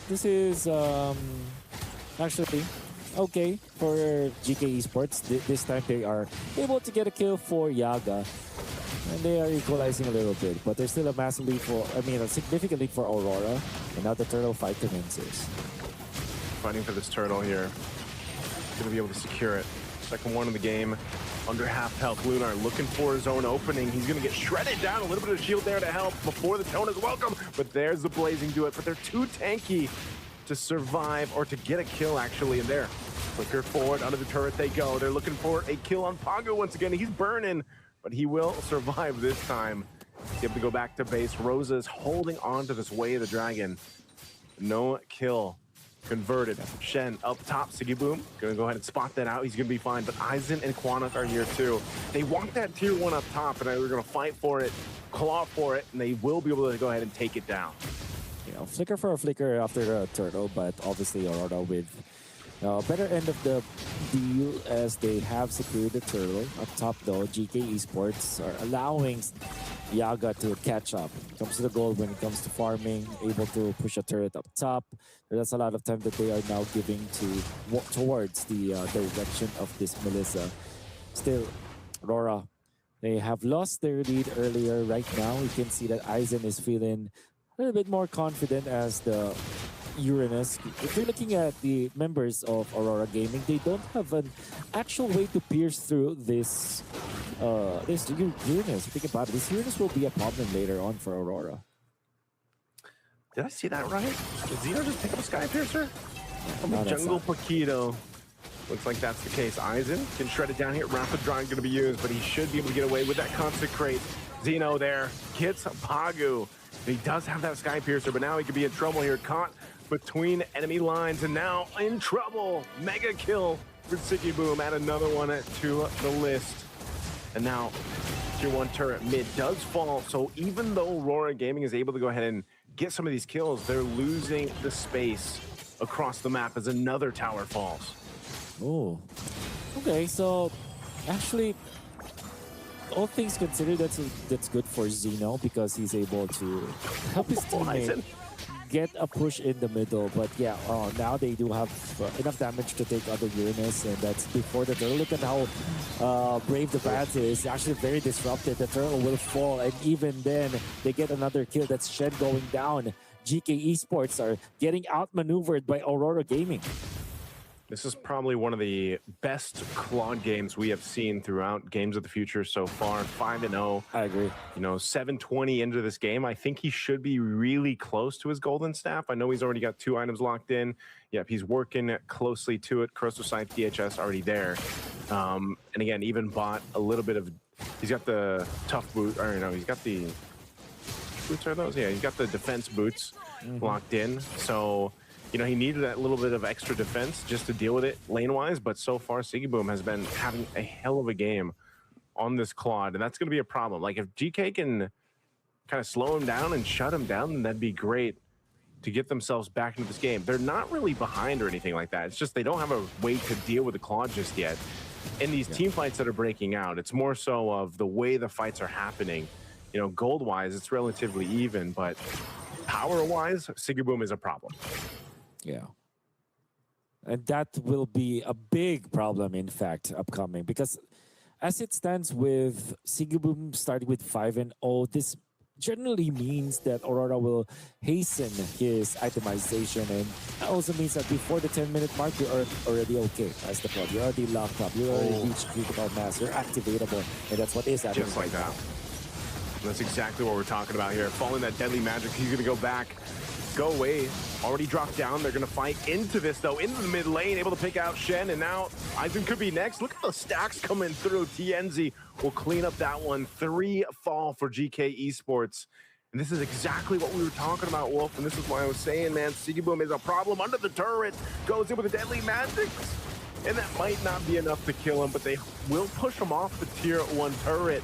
This is actually okay for GK Esports. This time they are able to get a kill for Yaga, and they are equalizing a little bit, but there's still a massive lead a significant lead for Aurora, and now the turtle fight commences. Fighting for this turtle here. Gonna be able to secure it. Second one in the game. Under half health, Lunar looking for his own opening. He's going to get shredded down. A little bit of shield there to help before the tone is welcome. But there's the blazing do it. But they're too tanky to survive or to get a kill, actually, in there. Flicker forward, under the turret they go. They're looking for a kill on Pagu once again. He's burning, but he will survive this time. He's able to go back to base. Rosa's holding on to this Way of the Dragon. No kill. Converted. Shen up top. Siggy Boom gonna go ahead and spot that out. He's gonna be fine, but Aizen and Quanok are here too. They want that tier 1 up top, and we're gonna fight for it. claw for it, and they will be able to go ahead and take it down. You know, flicker for a flicker after the turtle, but obviously Aurora with better end of the deal as they have secured the turtle. Up top though, GK Esports are allowing Yaga to catch up. It comes to the goal when it comes to farming, able to push a turret up top. That's a lot of time that they are now giving towards the direction of this Melissa. Still, Aurora, they have lost their lead earlier. Right now, we can see that Aizen is feeling a little bit more confident as the Uranus. If you're looking at the members of Aurora Gaming, they don't have an actual way to pierce through this Uranus. Think about it. This Uranus will be a problem later on for Aurora. Did I see that right? Did Zeno just pick up a Sky Piercer? From the No, that's Jungle not. Paquito. Looks like that's the case. Aizen can shred it down here. Rapid Drive going to be used, but he should be able to get away with that Consecrate. Zeno there gets Pagu. He does have that Sky Piercer, but now he could be in trouble here. Caught between enemy lines and now in trouble. Mega kill for Siggy Boom. Add another one to the list. And now tier 1 turret mid does fall. So even though Aurora Gaming is able to go ahead and get some of these kills, they're losing the space across the map as another tower falls. Oh, okay. So actually, all things considered, that's good for Zeno because he's able to help his teammate get a push in the middle. But yeah, now they do have enough damage to take other Uranus, and that's before the turtle. Look at how brave the Bats is. Actually very disrupted. The turtle will fall, and even then they get another kill. That's Shen going down. GK Esports are getting outmaneuvered by Aurora Gaming. This is probably one of the best Claude games we have seen throughout Games of the Future so far. 5-0. I agree. You know, 720 into this game. I think he should be really close to his golden staff. I know he's already got 2 items locked in. Yep, he's working closely to it. Corrosive Scythe DHS already there. And again, even bought a little bit of... He's got the tough boot, or no, he's got the... Which boots are those? Yeah, he's got the defense boots locked in. So... You know, he needed that little bit of extra defense just to deal with it lane-wise, but so far, Siggy Boom has been having a hell of a game on this Claude, and that's going to be a problem. Like, if GK can kind of slow him down and shut him down, then that'd be great to get themselves back into this game. They're not really behind or anything like that. It's just they don't have a way to deal with the Claude just yet. In these team fights that are breaking out, it's more so of the way the fights are happening. You know, gold-wise, it's relatively even, but power-wise, Siggy Boom is a problem. Yeah. And that will be a big problem, in fact, upcoming. Because as it stands with Siggy Boom starting with 5-0, this generally means that Aurora will hasten his itemization. And that also means that before the 10-minute mark, you're already okay as the club. You're already locked up. You already reached critical mass. You're activatable. And that's what is happening. Just like that. That's exactly what we're talking about here. Following that deadly magic, he's going to go back. Go away. Already dropped down. They're going to fight into this, though. Into the mid lane, able to pick out Shen, and now Aizen could be next. Look at the stacks coming through. TNZ will clean up that one. 3 fall for GK Esports. And this is exactly what we were talking about, Wolf, and this is why I was saying, man, Siggy Boom is a problem under the turret. Goes in with the deadly magic, and that might not be enough to kill him, but they will push him off the tier 1 turret.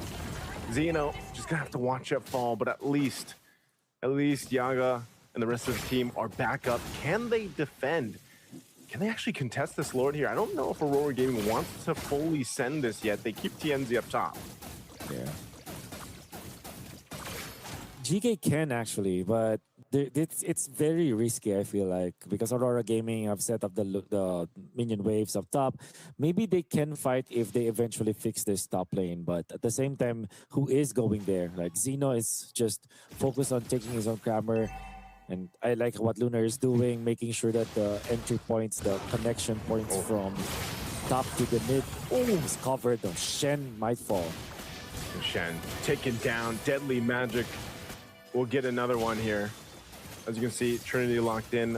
Zeno just going to have to watch it fall, but at least Yaga and the rest of the team are back up. Can they defend? Can they actually contest this Lord here? I don't know if Aurora Gaming wants to fully send this yet. They keep TNZ up top. Yeah. GK can actually, but it's very risky, I feel like, because Aurora Gaming have set up the minion waves up top. Maybe they can fight if they eventually fix this top lane, but at the same time, who is going there? Like, Zeno is just focused on taking his own Crammer. And I like what Lunar is doing, making sure that the entry points, the connection points from top to the mid, is covered. The Shen might fall. Shen taken down. Deadly magic. We'll get another one here. As you can see, Trinity locked in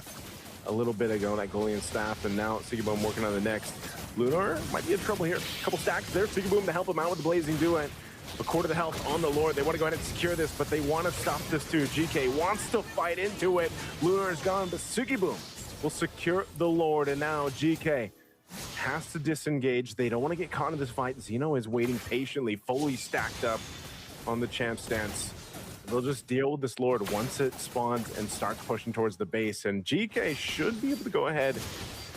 a little bit ago, that Golian staff, and now Siggy Boom working on the next. Lunar might be in trouble here. A couple stacks there. Siggy Boom to help him out with the Blazing Duet. A quarter of the health on the Lord. They want to go ahead and secure this, but they want to stop this too. GK wants to fight into it. Lunar is gone, but Siggy Boom will secure the Lord, and now GK has to disengage. They don't want to get caught in this fight. Zeno is waiting patiently, fully stacked up on the champ stance. They'll just deal with this Lord once it spawns and starts pushing towards the base. And GK should be able to go ahead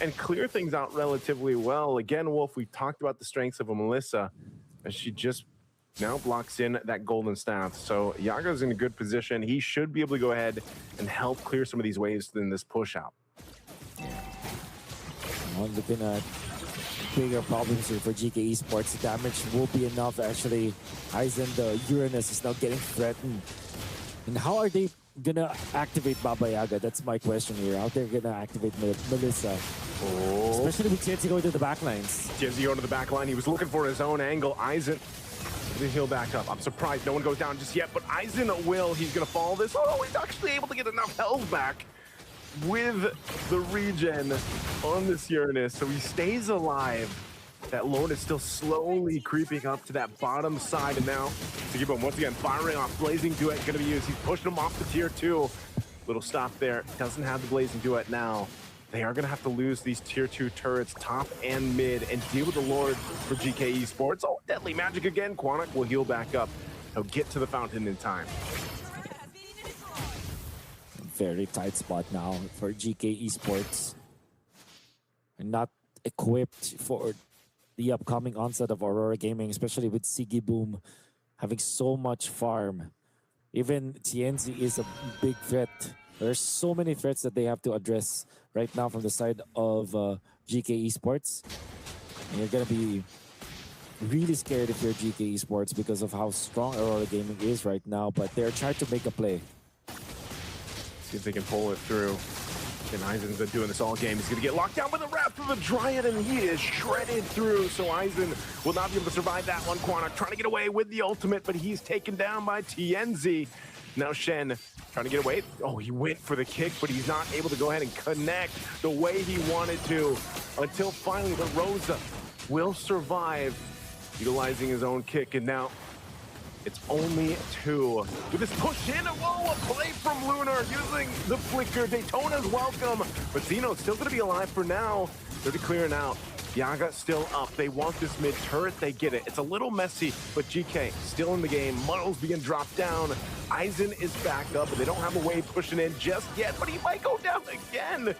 and clear things out relatively well. Again, Wolf, we talked about the strengths of a Melissa, as she just now blocks in that golden staff. So Yaga's in a good position. He should be able to go ahead and help clear some of these waves in this push out. Well, looking at bigger problems here for GK Esports. The damage will be enough. Actually, Aizen, the Uranus, is now getting threatened. And how are they gonna activate Baba Yaga? That's my question here. How they're gonna activate Melissa? Oh. Especially with TNC going to the backlines. TNC going to the backline. He was looking for his own angle. Aizen, the heal back up. I'm surprised no one goes down just yet, but Aizen will. He's gonna follow this. Oh, he's actually able to get enough health back with the regen on this Uranus, so he stays alive. That Lord is still slowly creeping up to that bottom side, and now Sigibum once again firing off. Blazing Duet gonna be used. He's pushing him off to tier 2. Little stop there. Doesn't have the Blazing Duet now. They are gonna have to lose these tier 2 turrets, top and mid, and deal with the Lord for GK Esports. Oh, Deadly Magic again. Quanok will heal back up. He'll get to the fountain in time. Very tight spot now for GK Esports. And not equipped for the upcoming onset of Aurora Gaming, especially with Sigiboom having so much farm. Even TNZ is a big threat. There's so many threats that they have to address right now from the side of GK Esports. And you're going to be really scared if you're GK Esports because of how strong Aurora Gaming is right now, but they're trying to make a play. See if they can pull it through. And Aizen's been doing this all game. He's going to get locked down by the Wrath of the Dryad, and he is shredded through. So Aizen will not be able to survive that one. Quanok trying to get away with the ultimate, but he's taken down by TNZ. Now Shen trying to get away. Oh, he went for the kick, but he's not able to go ahead and connect the way he wanted to until finally the Rosa will survive, utilizing his own kick. And now it's only 2. With this push in, whoa, a play from Lunar using the flicker. Daytona's welcome, but Zeno's still going to be alive for now. They're clearing out. Yaga still up. They want this mid turret. They get it. It's a little messy, but GK still in the game. Muddle's being dropped down. Aizen is back up, but they don't have a wave pushing in just yet, but he might go down again.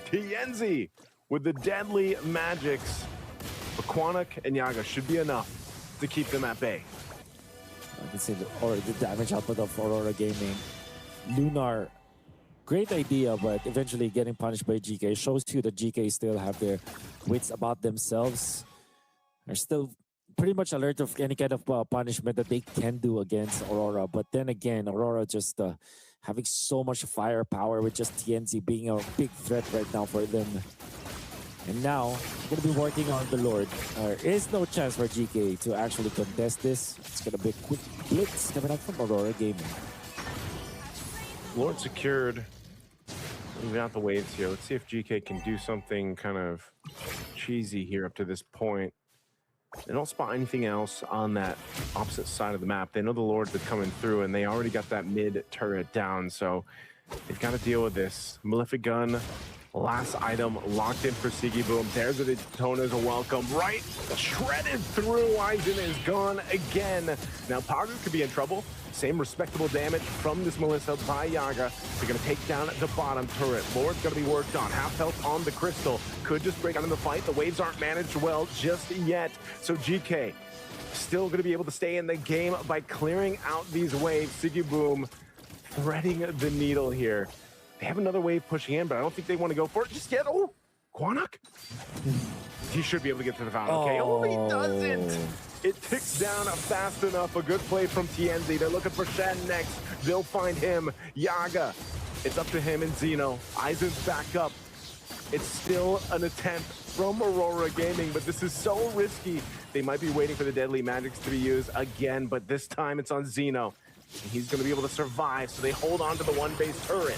Tienzi with the deadly magics. But Quanok and Yaga should be enough to keep them at bay. I can say the damage output of Aurora Gaming. Lunar, great idea, but eventually getting punished by GK shows you that GK still have their wits about themselves. They're still pretty much alert of any kind of punishment that they can do against Aurora. But then again, Aurora just having so much firepower with just TNZ being a big threat right now for them. And now, going to be working on the Lord. There is no chance for GK to actually contest this. It's going to be a quick blitz coming up from Aurora Gaming. Lord secured. Moving out the waves here. Let's see if GK can do something kind of cheesy here up to this point. They don't spot anything else on that opposite side of the map. They know the Lords are coming through, and they already got that mid turret down, so they've got to deal with this. Malefic Gun. Last item locked in for Sigiboom. There's the Daytona's a welcome. Right, shredded through. Aizen is gone again. Now Pagu could be in trouble. Same respectable damage from this Melissa by Yaga. They're going to take down the bottom turret. Lord's going to be worked on. Half health on the Crystal. Could just break out in the fight. The waves aren't managed well just yet. So GK still going to be able to stay in the game by clearing out these waves. Sigiboom threading the needle here. They have another wave pushing in, but I don't think they want to go for it just yet. Oh, Quanok. He should be able to get to the fountain. Okay, oh, he doesn't. It ticks down fast enough. A good play from TNZ. They're looking for Shen next. They'll find him. Yaga. It's up to him and Zeno. Aizen's back up. It's still an attempt from Aurora Gaming, but this is so risky. They might be waiting for the deadly magics to be used again, but this time it's on Zeno. He's going to be able to survive, so they hold on to the one base turret.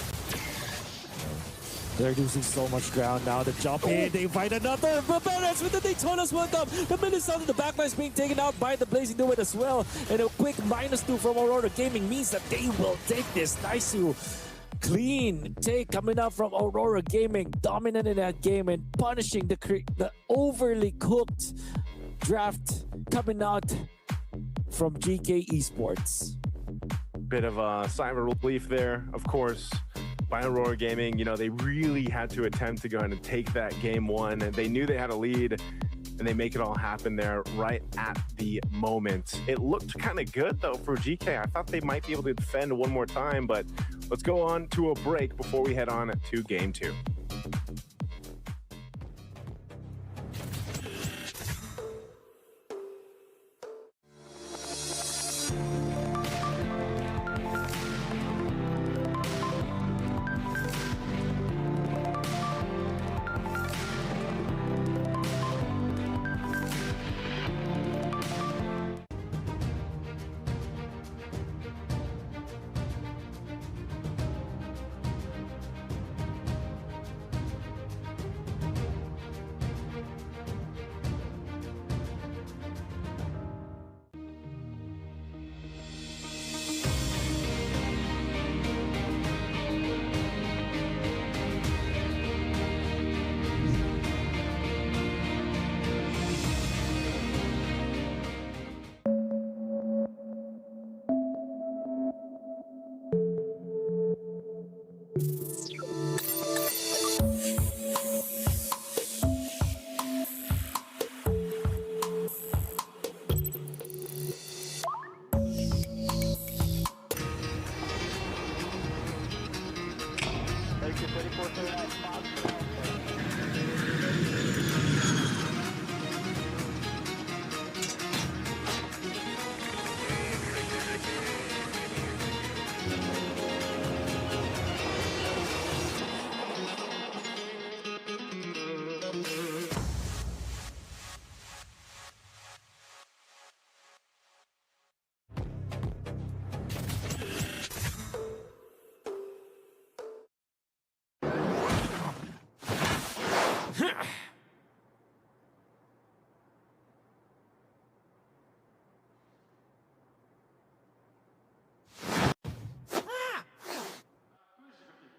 They're losing so much ground now. The jump in, they find another. Barbaras with the Daytona's welcome. The Minnesota, the backline is being taken out by the Blazing Duet as well. And a quick -2 from Aurora Gaming means that they will take this. Nice clean take coming out from Aurora Gaming, dominant in that game and punishing the overly cooked draft coming out from GK Esports. bit of a sigh of relief there, of course, by Aurora Gaming. You know, they really had to attempt to go ahead and take that game one, and they knew they had a lead, and they make it all happen there right at the moment. It looked kind of good, though, for GK. I thought they might be able to defend one more time, but let's go on to a break before we head on to game two.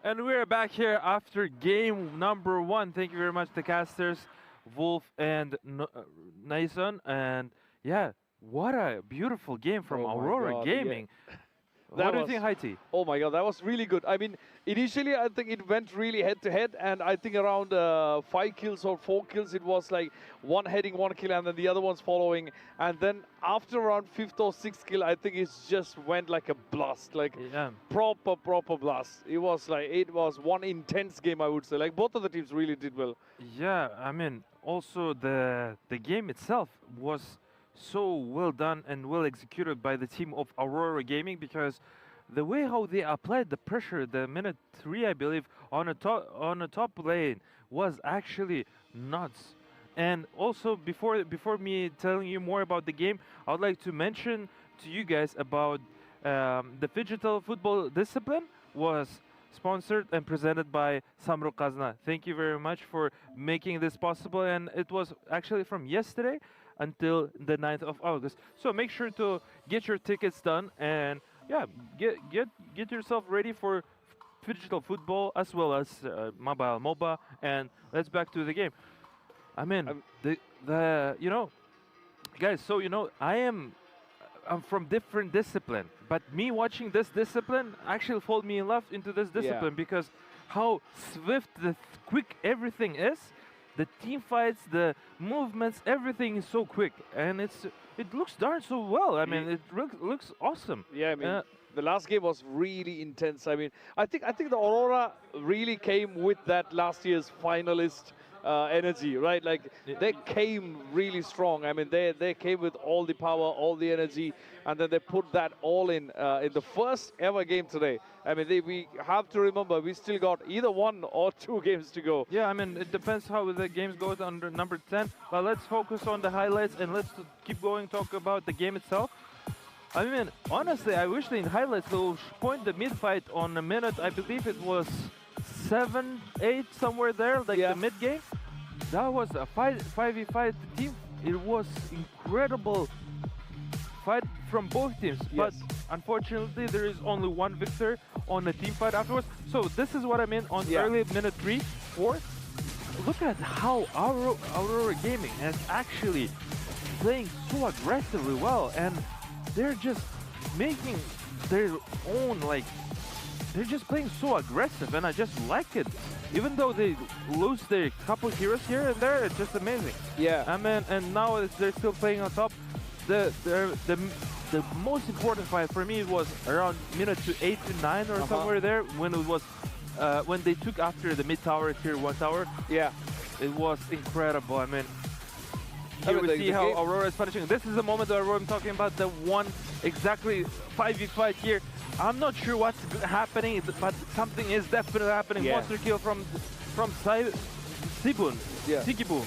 And we're back here after game number one. Thank you very much, the casters, Wolf and Nason. And yeah, what a beautiful game from Aurora Gaming. Yeah. What do you think, Haiti? Oh my God, that was really good. I mean, initially I think it went really head to head, and I think around 5 kills or 4 kills, it was like one heading, 1 kill, and then the other one's following. And then after around 5th or 6th kill, I think it just went like a blast, like proper blast. It was one intense game, I would say. Like both of the teams really did well. Yeah, I mean, also the game itself was so well done and well executed by the team of Aurora Gaming, because the way how they applied the pressure, the minute 3, I believe, on a top lane was actually nuts. And also, before me telling you more about the game, I would like to mention to you guys about the digital football discipline was sponsored and presented by Samruk-Kazyna. Thank you very much for making this possible, and it was actually from yesterday until the 9th of August. So make sure to get your tickets done, and yeah, get yourself ready for digital football as well as mobile MOBA, and let's back to the game. I mean, the you know, guys, so you know, I'm from different discipline, but me watching this discipline actually fall me in love into this discipline, because how swift, quick everything is. The team fights, the movements, everything is so quick, and it looks darn so well. I mean, it looks awesome. Yeah, I mean, the last game was really intense. I mean, I think the Aurora really came with that last year's finalist energy, right? Like they came really strong. I mean, they came with all the power, all the energy, and then they put that all in the first ever game today. I mean, we have to remember we still got either 1 or 2 games to go. Yeah, I mean, it depends how the games go under number 10. But let's focus on the highlights and let's keep going, talk about the game itself. I mean, honestly, I wish in highlights they'll point the mid fight on a minute. I believe it was 7, 8, somewhere there, like the mid game. That was a 5v5 team. It was incredible fight from both teams. But unfortunately, there is only one victor on the team fight afterwards. So this is what I mean on early minute 3, 4. Look at how Aurora Gaming is actually playing so aggressively well, and they're just making their own, like, they're just playing so aggressive, and I just like it. Even though they lose their couple heroes here and there, it's just amazing. Yeah. I mean, and now they're still playing on top. The most important fight for me was around minute to 8 to 9 or somewhere there, when it was when they took after the mid tower, tier 1 tower. Yeah. It was incredible. I mean, here we see how Aurora is punishing. This is the moment where I'm talking about, the one exactly 5v5 here. I'm not sure what's happening, but something is definitely happening. Yeah. Monster kill from Sibun. Yeah. Sigibu.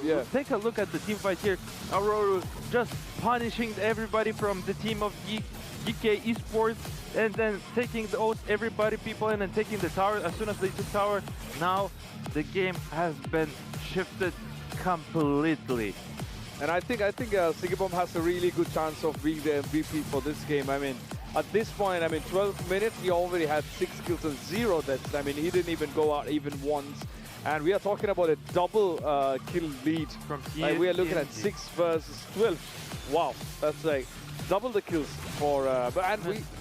Yeah. Take a look at the team fight here. Aurora just punishing everybody from the team of GK Esports, and then taking everybody people in and taking the tower. As soon as they took tower, now the game has been shifted completely. And I think Sigibom has a really good chance of being the MVP for this game. I mean, at this point, I mean, 12 minutes, he already had 6 kills and 0 deaths. I mean, he didn't even go out even once. And we are talking about a double kill lead. From we are looking at 6 versus 12. Wow, that's like double the kills for.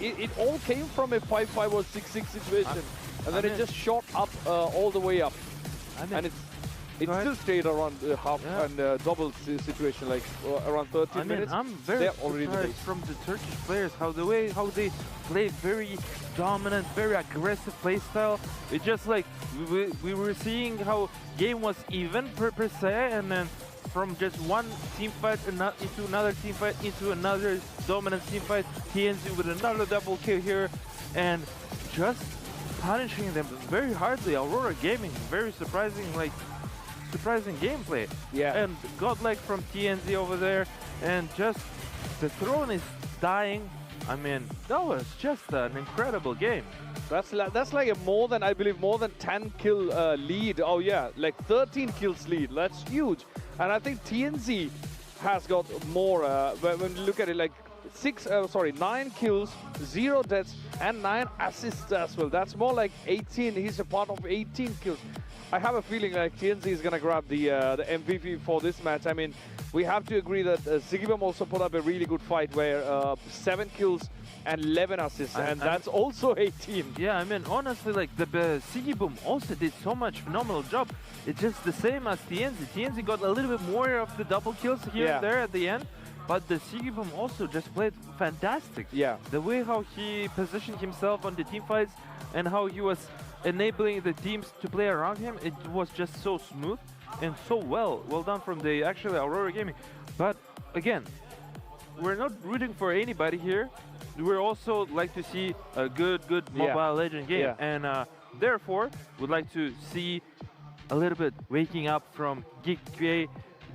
It all came from a 5-5 or 6-6 situation, and then it just shot up all the way up, and it still stayed around half and double situation, like around 13 minutes. I'm very already surprised from the Turkish players how they play very dominant, very aggressive play style. It's just like we were seeing how game was even per se, and then from just one team fight into another team fight into another dominant team fight, TNZ with another double kill here, and just punishing them very hardly. Aurora Gaming, very surprising gameplay. Yeah. And godlike from TNZ over there, and just the throne is dying. I mean, that was just an incredible game. That's like a more than 10 kill lead. Oh yeah, like 13 kills lead. That's huge. And I think TNZ has got more. When you look at it, like 9 kills, 0 deaths, and 9 assists as well. That's more like 18. He's a part of 18 kills. I have a feeling like TNZ is gonna grab the MVP for this match. I mean, we have to agree that Sigibom also put up a really good fight where 7 kills and 11 assists, and that's also 18. Yeah, I mean, honestly, like the Sigibom also did so much phenomenal job. It's just the same as TNZ. TNZ got a little bit more of the double kills here and there at the end, but the Sigibom also just played fantastic. Yeah. The way how he positioned himself on the team fights and how he was enabling the teams to play around him, it was just so smooth and so well done from the actually Aurora Gaming. But again, we're not rooting for anybody here. We're also like to see a good Mobile Legend game, and therefore would like to see a little bit waking up from GK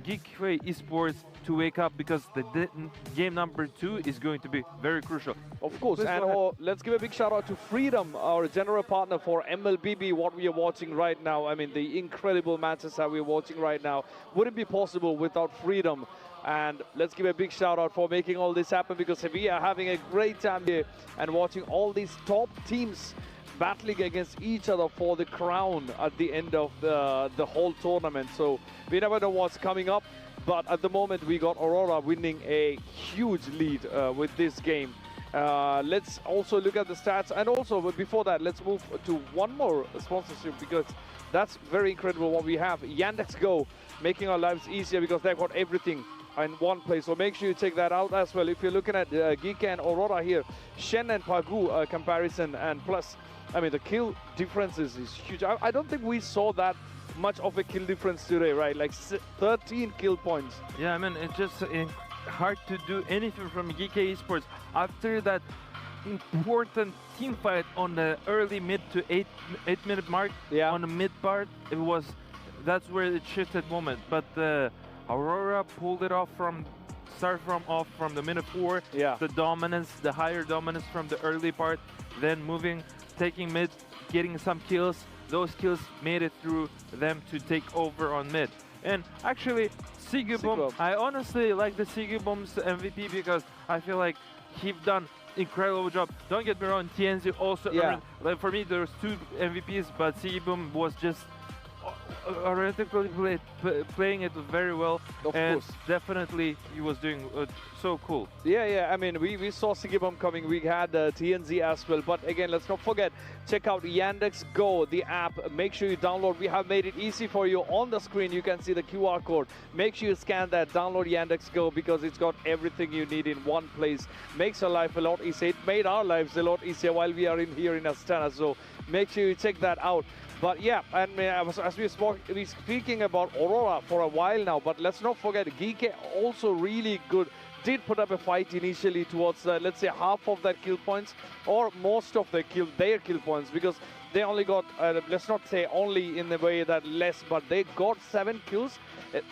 Esports to wake up, because the game number 2 is going to be very crucial. Of course, and let's give a big shout out to Freedom, our general partner for MLBB, what we are watching right now. I mean, the incredible matches that we're watching right now wouldn't be possible without Freedom. And let's give a big shout out for making all this happen, because we are having a great time here and watching all these top teams battling against each other for the crown at the end of the whole tournament. So we never know what's coming up. But at the moment, we got Aurora winning a huge lead with this game. Let's also look at the stats. And also, before that, let's move to one more sponsorship, because that's very incredible what we have. Yandex Go, making our lives easier because they've got everything in one place. So make sure you check that out as well. If you're looking at Geeka and Aurora here, Shen and Pagu comparison, and plus, I mean, the kill differences is huge. I don't think we saw that much of a kill difference today, right? Like 13 kill points. Yeah, I mean, it's just hard to do anything from GK Esports after that important team fight on the early mid to 8 minute mark. On the mid part, that's where it shifted moment. But Aurora pulled it off from the minute 4. Yeah. The dominance, the higher dominance from the early part, then moving, taking mid, getting some kills. Those kills made it through them to take over on mid. And actually, Sigibom, I honestly like the Sigibom's MVP, because I feel like he's done incredible job. Don't get me wrong, TNZ also earned, like for me there's 2 MVPs, but Sigibom was just theoretically playing it very well, Of and course. definitely he was doing so cool. Yeah. I mean, we saw Sigibum coming. We had TNZ as well. But again, let's not forget, check out Yandex Go, the app. Make sure you download. We have made it easy for you. On the screen, you can see the QR code. Make sure you scan that. Download Yandex Go because it's got everything you need in one place. Makes your life a lot easier. It made our lives a lot easier while we are here in Astana. So make sure you check that out. But yeah, and as we speaking about Aurora for a while now, but let's not forget, GK also really good. Did put up a fight initially towards, let's say, half of their kill points, or most of their kill points, because they only got, let's not say only in the way that less, but they got 7 kills.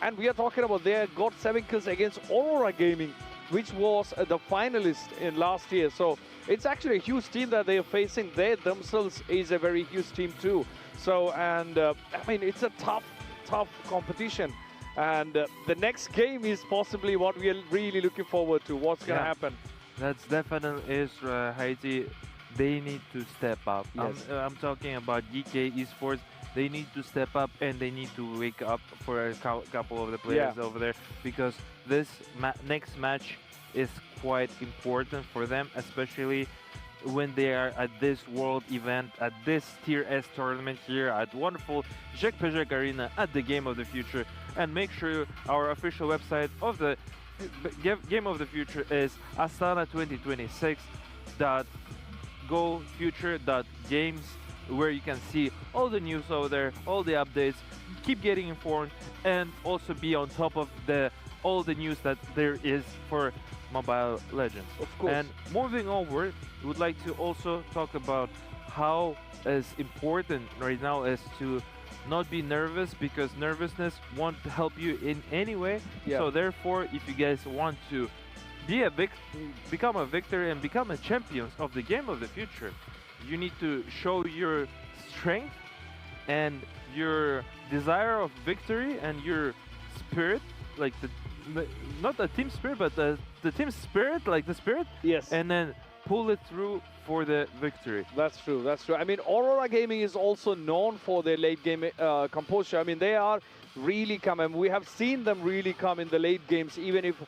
And we are talking about they got 7 kills against Aurora Gaming, which was the finalist in last year. So it's actually a huge team that they are facing. They themselves is a very huge team too. So, and I mean, it's a tough competition. And the next game is possibly what we are really looking forward to. What's going to happen? That's definitely is Haiti. They need to step up. Yes. I'm talking about GK Esports. They need to step up and they need to wake up for a couple of the players over there, because this next match is quite important for them, especially when they are at this world event, at this Tier S tournament here at wonderful GOTF Arena at the Game of the Future. And make sure our official website of the Game of the Future is astana2026.gofuture.games, where you can see all the news over there, all the updates, keep getting informed, and also be on top of all the news that there is for Mobile Legends. Of course. And moving onward, we would like to also talk about how as important right now is to not be nervous, because nervousness won't help you in any way. So therefore, if you guys want to become a victor and become a champion of the Game of the Future, you need to show your strength and your desire of victory and your spirit, like not the team spirit, but the team spirit, like the spirit. Yes. And then pull it through for the victory. That's true. That's true. I mean, Aurora Gaming is also known for their late game composure. I mean, they are really coming. We have seen them really come in the late games, even if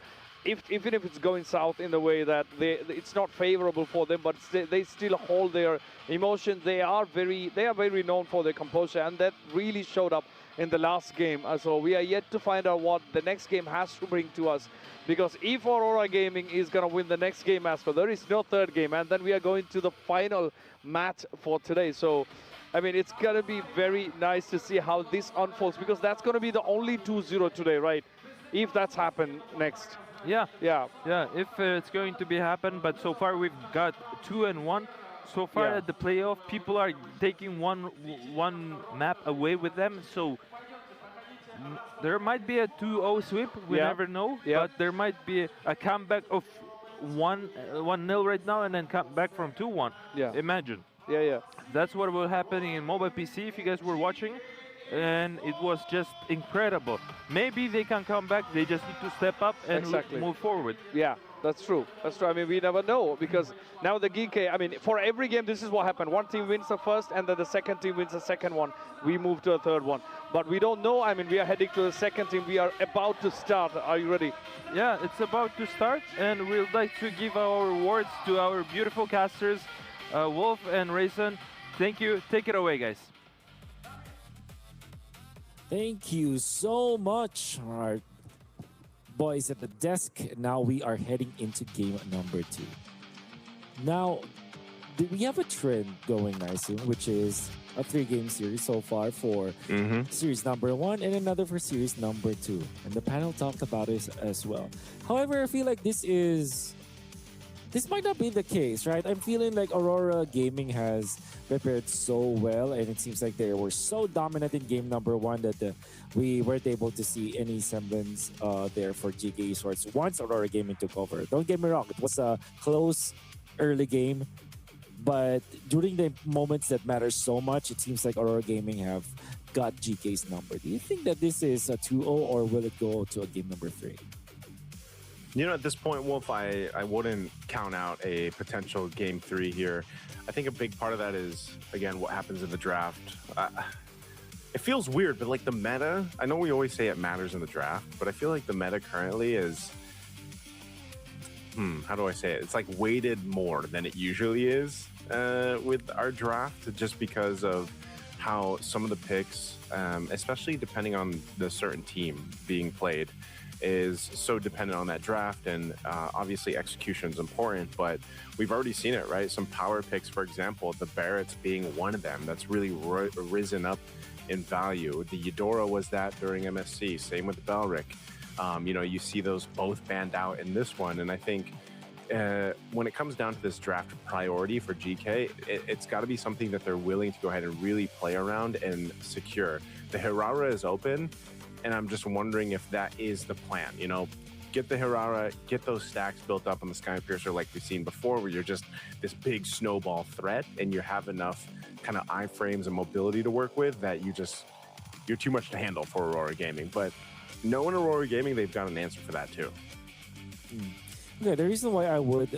it's going south in the way that it's not favorable for them, but they still hold their emotions. They are very known for their composure, and that really showed up in the last game. So we are yet to find out what the next game has to bring to us, because if Aurora Gaming is going to win the next game as well, there is no third game, and then we are going to the final match for today. So I mean, it's going to be very nice to see how this unfolds, because that's going to be the only 2-0 today, right? If that's happened next. Yeah, if it's going to be happen, but so far we've got 2-1. So far at the playoff, people are taking one map away with them, so there might be a 2-0 sweep, we never know, but there might be a comeback of 1-0 right now and then come back from 2-1. Imagine. That's what will happen in mobile PC if you guys were watching. And it was just incredible. Maybe they can come back, they just need to step up and move forward. Yeah, that's true. That's true. I mean, we never know, because now the GK, I mean, for every game, this is what happened. One team wins the first, and then the second team wins the second one. We move to a third one. But we don't know. I mean, we are heading to the second team. We are about to start. Are you ready? Yeah, it's about to start, and we'd like to give our awards to our beautiful casters, Wolf and Raisin. Thank you. Take it away, guys. Thank you so much, our boys at the desk. Now we are heading into game number 2. Now, we have a trend going nicely, which is a 3-game series so far for series number 1 and another for series number 2. And the panel talked about it as well. However, I feel like this might not be the case, right? I'm feeling like Aurora Gaming has prepared so well, and it seems like they were so dominant in game number 1 that we weren't able to see any semblance there for GK Esports once Aurora Gaming took over. Don't get me wrong, it was a close early game, but during the moments that matter so much, it seems like Aurora Gaming have got GK's number. Do you think that this is a 2-0, or will it go to a game number 3? You know, at this point, Wolf, I wouldn't count out a potential game 3 here. I think a big part of that is, again, what happens in the draft. it feels weird, but like the meta, I know we always say it matters in the draft, but I feel like the meta currently is, how do I say it? It's like weighted more than it usually is with our draft, just because of how some of the picks, especially depending on the certain team being played, is so dependent on that draft. And obviously execution is important, but we've already seen it, right? Some power picks, for example, the Barretts being one of them, that's really risen up in value. The Eudora was that during MSC, same with the Balric. You see those both banned out in this one. And I think when it comes down to this draft priority for GK, it's got to be something that they're willing to go ahead and really play around and secure. The Hirara is open, and I'm just wondering if that is the plan. Get the Hirara, get those stacks built up on the Skypiercer like we've seen before, where you're just this big snowball threat and you have enough kind of iframes and mobility to work with that you're too much to handle for Aurora Gaming. But knowing Aurora Gaming, they've got an answer for that too. Yeah, the reason why I would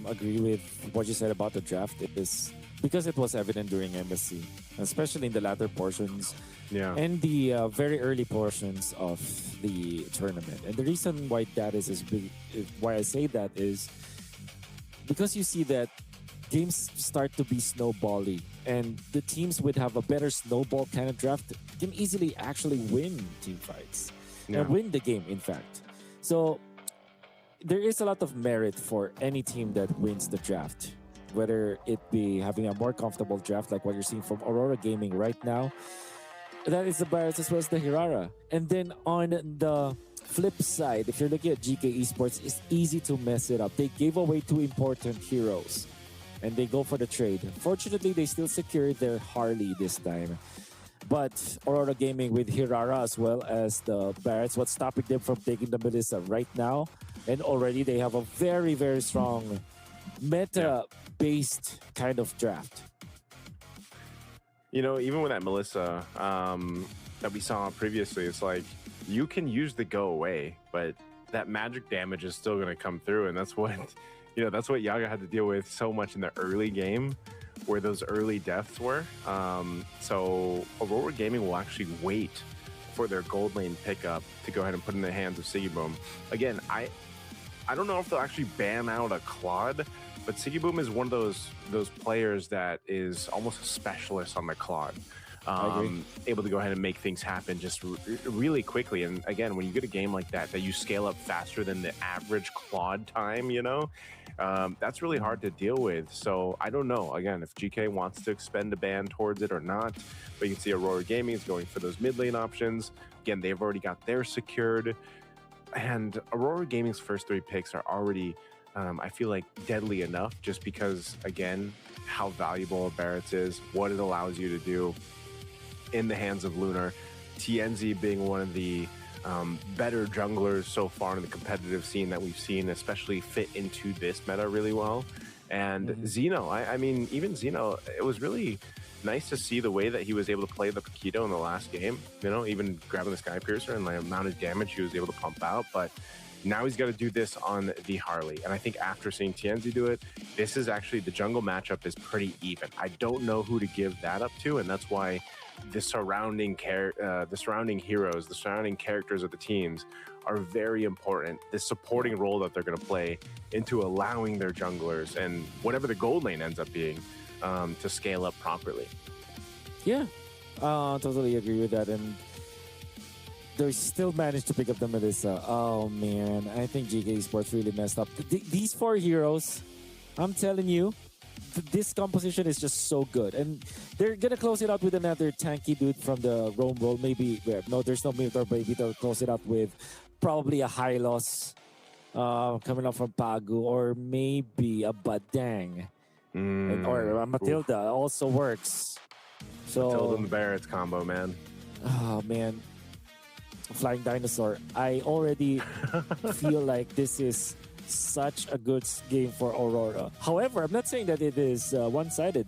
agree with what you said about the draft is because it was evident during MSC, especially in the latter portions and the very early portions of the tournament. And the reason why that is why I say that is because you see that games start to be snowbally, and the teams would have a better snowball kind of draft can easily actually win team fights and win the game, in fact. So there is a lot of merit for any team that wins the draft, whether it be having a more comfortable draft like what you're seeing from Aurora Gaming right now. That is the Barretts as well as the Hirara. And then on the flip side, if you're looking at GK Esports, it's easy to mess it up. They gave away 2 important heroes and they go for the trade. Fortunately, they still secured their Harley this time. But Aurora Gaming with Hirara as well as the Barretts, what's stopping them from taking the Melissa right now? And already they have a very, very strong meta-based kind of draft. Even with that Melissa that we saw previously, it's like you can use the go away, but that magic damage is still going to come through. And that's what, that's what Yaga had to deal with so much in the early game, where those early deaths were. So Aurora Gaming will actually wait for their gold lane pickup to go ahead and put in the hands of Siggyboom. Again, I don't know if they'll actually ban out a Claude, but Siggyboom is one of those players that is almost a specialist on the Claude. Able to go ahead and make things happen just really quickly. And again, when you get a game like that you scale up faster than the average Claude time, that's really hard to deal with. So I don't know, again, if GK wants to expend a ban towards it or not, but you can see Aurora Gaming is going for those mid lane options. Again, they've already got theirs secured. And Aurora Gaming's first 3 picks are already, I feel like, deadly enough, just because, again, how valuable Barretts is, what it allows you to do in the hands of Lunar. TNZ being one of the better junglers so far in the competitive scene that we've seen, especially fit into this meta really well. And Xeno, I mean, even Xeno, it was really nice to see the way that he was able to play the Paquito in the last game, even grabbing the Skypiercer and the amount of damage he was able to pump out. But now he's got to do this on the Harley. And I think after seeing TNZ do it, this is actually, the jungle matchup is pretty even. I don't know who to give that up to, and that's why the surrounding heroes, the surrounding characters of the teams are very important. The supporting role that they're going to play into allowing their junglers and whatever the gold lane ends up being to scale up properly. Yeah, totally agree with that. And they still managed to pick up the Melissa. Oh man, I think GK Esports really messed up. These 4 heroes, I'm telling you, this composition is just so good. And they're going to close it out with another tanky dude from the Rome role. Maybe, no, there's no Minotaur, maybe they'll close it out with probably a Hylos coming up from Pagu, or maybe a Badang. Or a Matilda also works. So Matilda and the Barretts combo, man. Oh, man. Flying Dinosaur. I already feel like this is such a good game for Aurora. However, I'm not saying that it is one-sided.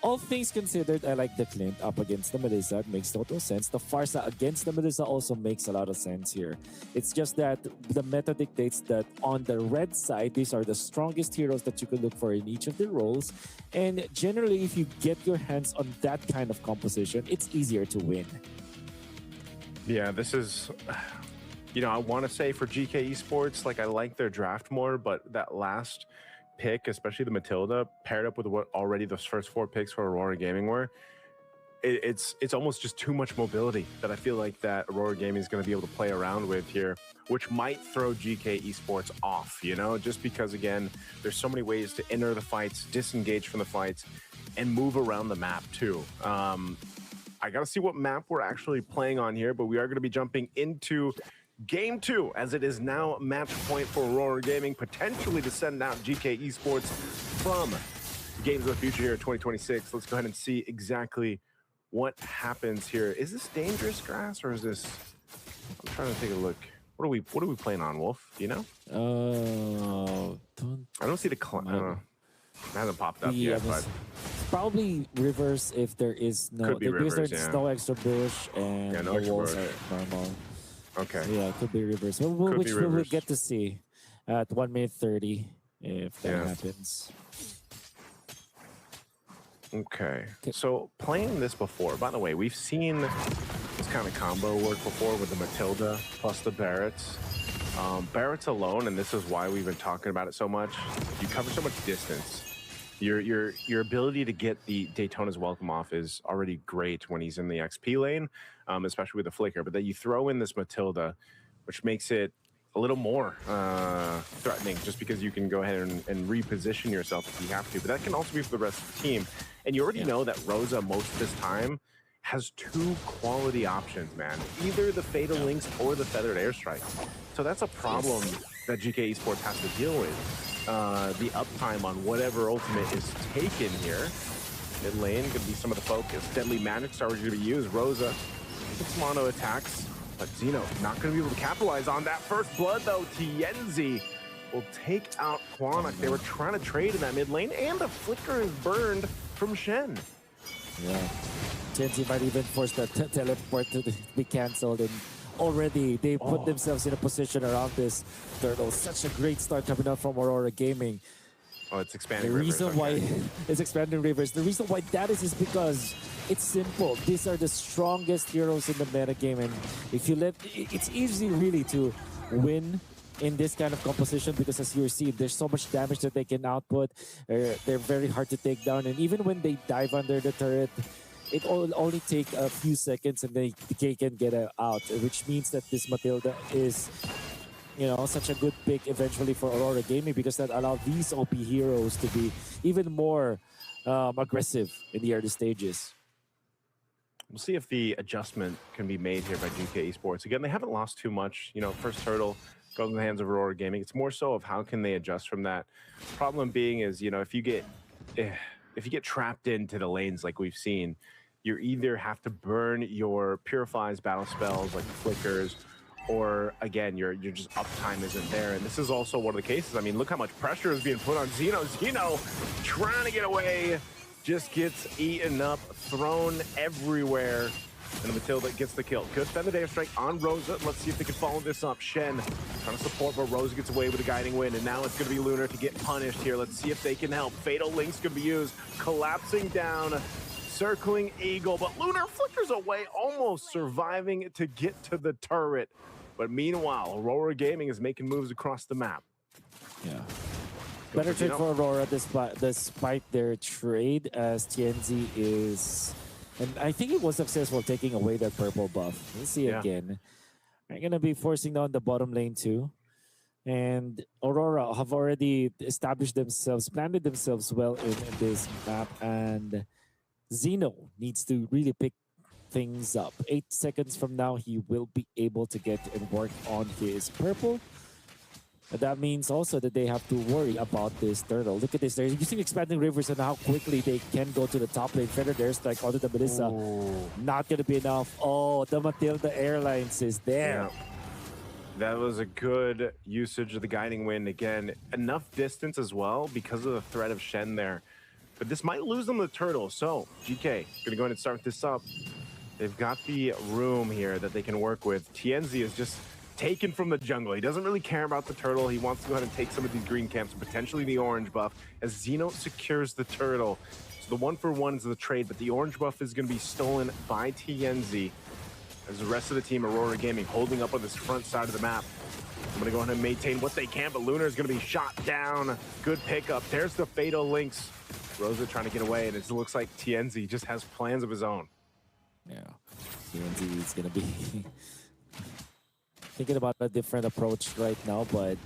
all things considered, I like the Clint up against the Melissa. It makes total sense. The Farsa against the Melissa also makes a lot of sense here. It's just that the meta dictates that on the red side, these are the strongest heroes that you can look for in each of the roles. And generally, if you get your hands on that kind of composition, it's easier to win. Yeah, this is... I want to say for GK Esports, like I like their draft more, but that last pick, especially the Matilda, paired up with what already those first 4 picks for Aurora Gaming were, it's almost just too much mobility that I feel like that Aurora Gaming is going to be able to play around with here, which might throw GK Esports off, just because, again, there's so many ways to enter the fights, disengage from the fights, and move around the map too. I got to see what map we're actually playing on here, but we are going to be jumping into Game 2, as it is now match point for Aurora Gaming, potentially to send out GK Esports from Games of the Future here in 2026. Let's go ahead and see exactly what happens here. Is this dangerous grass, or is this... I'm trying to take a look. What are we playing on, Wolf? Do you know? I don't see the... it hasn't popped up yet, but... Probably rivers if there is no... Could be rivers, there's no extra bush and no the extra walls bush. are normal. Okay. So yeah, it could be rivers. Which we will get to see at 1 minute 30 if that happens. Okay. So playing this before, by the way, we've seen this kind of combo work before with the Matilda plus the Barretts. Barretts alone, and this is why we've been talking about it so much, you cover so much distance. Your ability to get the Daytona's Welcome off is already great when he's in the XP lane, especially with the flicker. But then you throw in this Matilda, which makes it a little more threatening, just because you can go ahead and reposition yourself if you have to. But that can also be for the rest of the team. And you already know that Rosa, most of this time, has 2 quality options, man. Either the Fatal Links or the Feathered Airstrike. So that's a problem that GK Esports has to deal with. The uptime on whatever ultimate is taken here. Mid lane could be some of the focus. Deadly Magic's already going to be used. Rosa gets mono attacks, but Zeno not going to be able to capitalize on that first blood, though. Tienzi will take out Quanok. They were trying to trade in that mid lane, and the flicker is burned from Shen. Yeah. Tienzi might even force that teleport to be cancelled, and already they put themselves in a position around this turtle. Such a great start coming out from Aurora Gaming. Oh, it's expanding the rivers. Reason why it's expanding rivers. The reason why that is because it's simple. These are the strongest heroes in the meta game, and if you let, it's easy really to win in this kind of composition, because as you see, there's so much damage that they can output. They're very hard to take down, and even when they dive under the turret, it will only take a few seconds and they can get out, which means that this Matilda is, such a good pick eventually for Aurora Gaming, because that allows these OP heroes to be even more aggressive in the early stages. We'll see if the adjustment can be made here by GK Esports. Again, they haven't lost too much. First turtle goes in the hands of Aurora Gaming. It's more so of how can they adjust from that. Problem being is, if you get trapped into the lanes like we've seen, you either have to burn your Purifies battle spells like the flickers, or again, your just uptime isn't there. And this is also one of the cases. I mean, look how much pressure is being put on Zeno. Zeno trying to get away, just gets eaten up, thrown everywhere. And the Matilda gets the kill. Good Feathered Airstrike on Rosa. Let's see if they can follow this up. Shen trying to support, but Rosa gets away with a guiding wind. And now it's going to be Lunar to get punished here. Let's see if they can help. Fatal Link's going to be used. Collapsing down. Circling Eagle, but Lunar flickers away, almost surviving to get to the turret. But meanwhile, Aurora Gaming is making moves across the map. Yeah. Better trade for Aurora despite their trade, as Tienzi is... And I think it was successful taking away that purple buff. Let's see again. They're going to be forcing down the bottom lane too. And Aurora have already established themselves, planted themselves well in this map, and Zeno needs to really pick things up. 8 seconds from now, he will be able to get and work on his purple. But that means also that they have to worry about this turtle. Look at this. They're using expanding rivers and how quickly they can go to the top lane. Feathered Airstrike onto the Melissa. Not going to be enough. Oh, the Matilda Airlines is there. Yeah. That was a good usage of the Guiding Wind. Again, enough distance as well because of the threat of Shen there. but this might lose them the turtle. So GK gonna go ahead and start this up. They've got the room here that they can work with. TNZ is just taken from the jungle. He doesn't really care about the turtle. He wants to go ahead and take some of these green camps, potentially the orange buff, as Xeno secures the turtle. So the 1-for-1 is the trade, but the orange buff is going to be stolen by TNZ, as the rest of the team, Aurora Gaming, holding up on this front side of the map. I'm going to go ahead and maintain what they can, but Lunar is going to be shot down. Good pickup. There's the Fatal Links. Rosa trying to get away, and it looks like TNZ just has plans of his own. Yeah, TNZ is going to be thinking about a different approach right now, but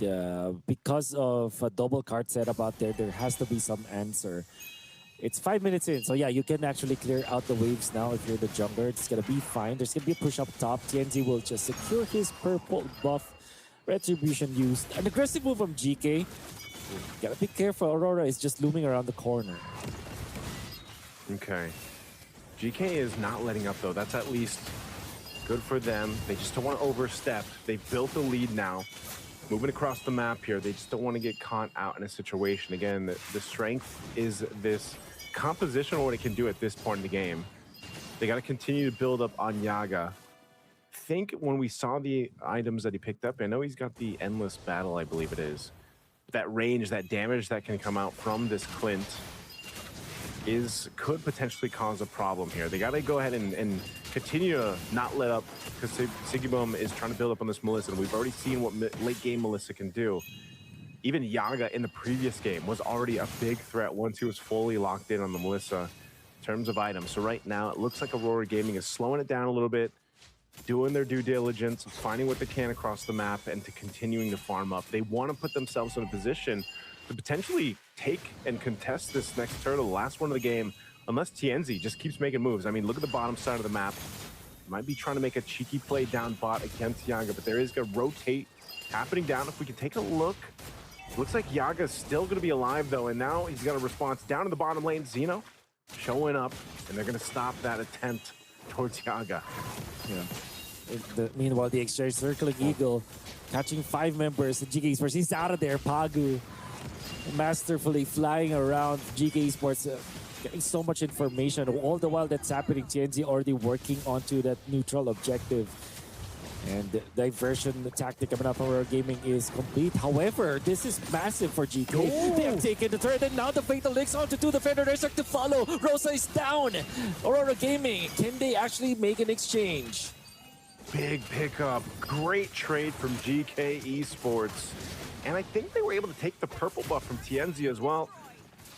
because of a double card setup out there, there has to be some answer. It's 5 minutes in, so yeah, you can actually clear out the waves now if you're the jungler. It's going to be fine. There's going to be a push up top. TNZ will just secure his purple buff. Retribution used. An aggressive move from GK. Gotta be careful. Aurora is just looming around the corner. Okay. GK is not letting up, though. That's at least good for them. They just don't want to overstep. They've built a lead now. Moving across the map here. They just don't want to get caught out in a situation. Again, the strength is this composition of what it can do at this point in the game. They got to continue to build up on Yaga. Think when we saw the items that he picked up, I know he's got the Endless Battle, I believe it is. That range, that damage that can come out from this Clint could potentially cause a problem here. They got to go ahead and continue to not let up, because Sigibum is trying to build up on this Melissa, and we've already seen what late game Melissa can do. Even Yaga in the previous game was already a big threat once he was fully locked in on the Melissa in terms of items. So right now it looks like Aurora Gaming is slowing it down a little bit, doing their due diligence, finding what they can across the map, and to continuing to farm up. They want to put themselves in a position to potentially take and contest this next turtle, the last one of the game, unless TNZ just keeps making moves. I mean, look at the bottom side of the map. Might be trying to make a cheeky play down bot against Yaga, but there is going to rotate happening down. If we can take a look, looks like Yaga's still going to be alive, though, and now he's got a response down in the bottom lane. Xeno showing up, and they're going to stop that attempt towards Yaga. Yeah. Meanwhile, the exchange circling Eagle, catching 5 members. GK Esports, he's out of there. Pagu masterfully flying around. GK Esports, getting so much information. All the while that's happening, TNZ already working onto that neutral objective. And the diversion tactic coming up from Aurora Gaming is complete. However, this is massive for GK. They have taken the turret, and now the Fatal Links onto 2 defender. There's to follow. Rosa is down. Aurora Gaming, can they actually make an exchange? Big pickup. Great trade from GK Esports. And I think they were able to take the purple buff from TNZ as well.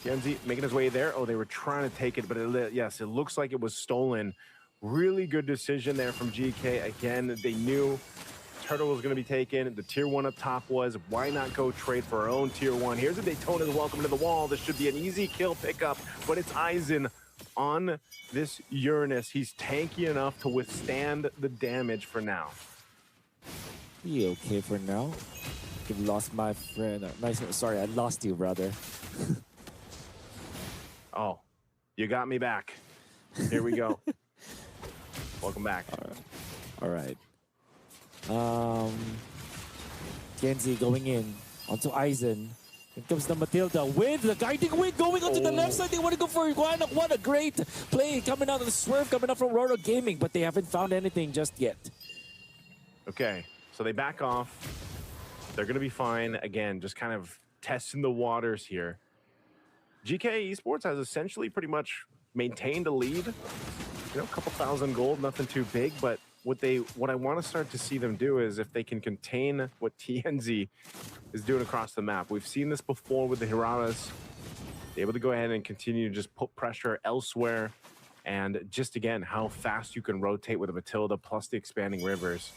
TNZ making his way there. Oh, they were trying to take it, but yes, it looks like it was stolen. Really good decision there from GK. Again, they knew Turtle was going to be taken. The tier 1 up top was, why not go trade for our own tier 1? Here's a Daytona's welcome to the wall. This should be an easy kill pickup, but it's Aizen on this Uranus. He's tanky enough to withstand the damage for now. Be okay for now. You've lost my friend. Sorry, I lost you, brother. Oh, you got me back. Here we go. Welcome back. All right. Kenzie going in onto Aizen. Here comes the Matilda with the guiding wind going onto the left side. They want to go for one. What a great play coming out of the swerve, coming up from Aurora Gaming, but they haven't found anything just yet. Okay, so they back off. They're going to be fine. Again, just kind of testing the waters here. GK Esports has essentially pretty much maintained a lead. You know, a couple thousand gold, nothing too big, but what I want to start to see them do is if they can contain what TNZ is doing across the map. We've seen this before with the Hiraras. They're able to go ahead and continue to just put pressure elsewhere. And just again, how fast you can rotate with a Matilda plus the expanding rivers.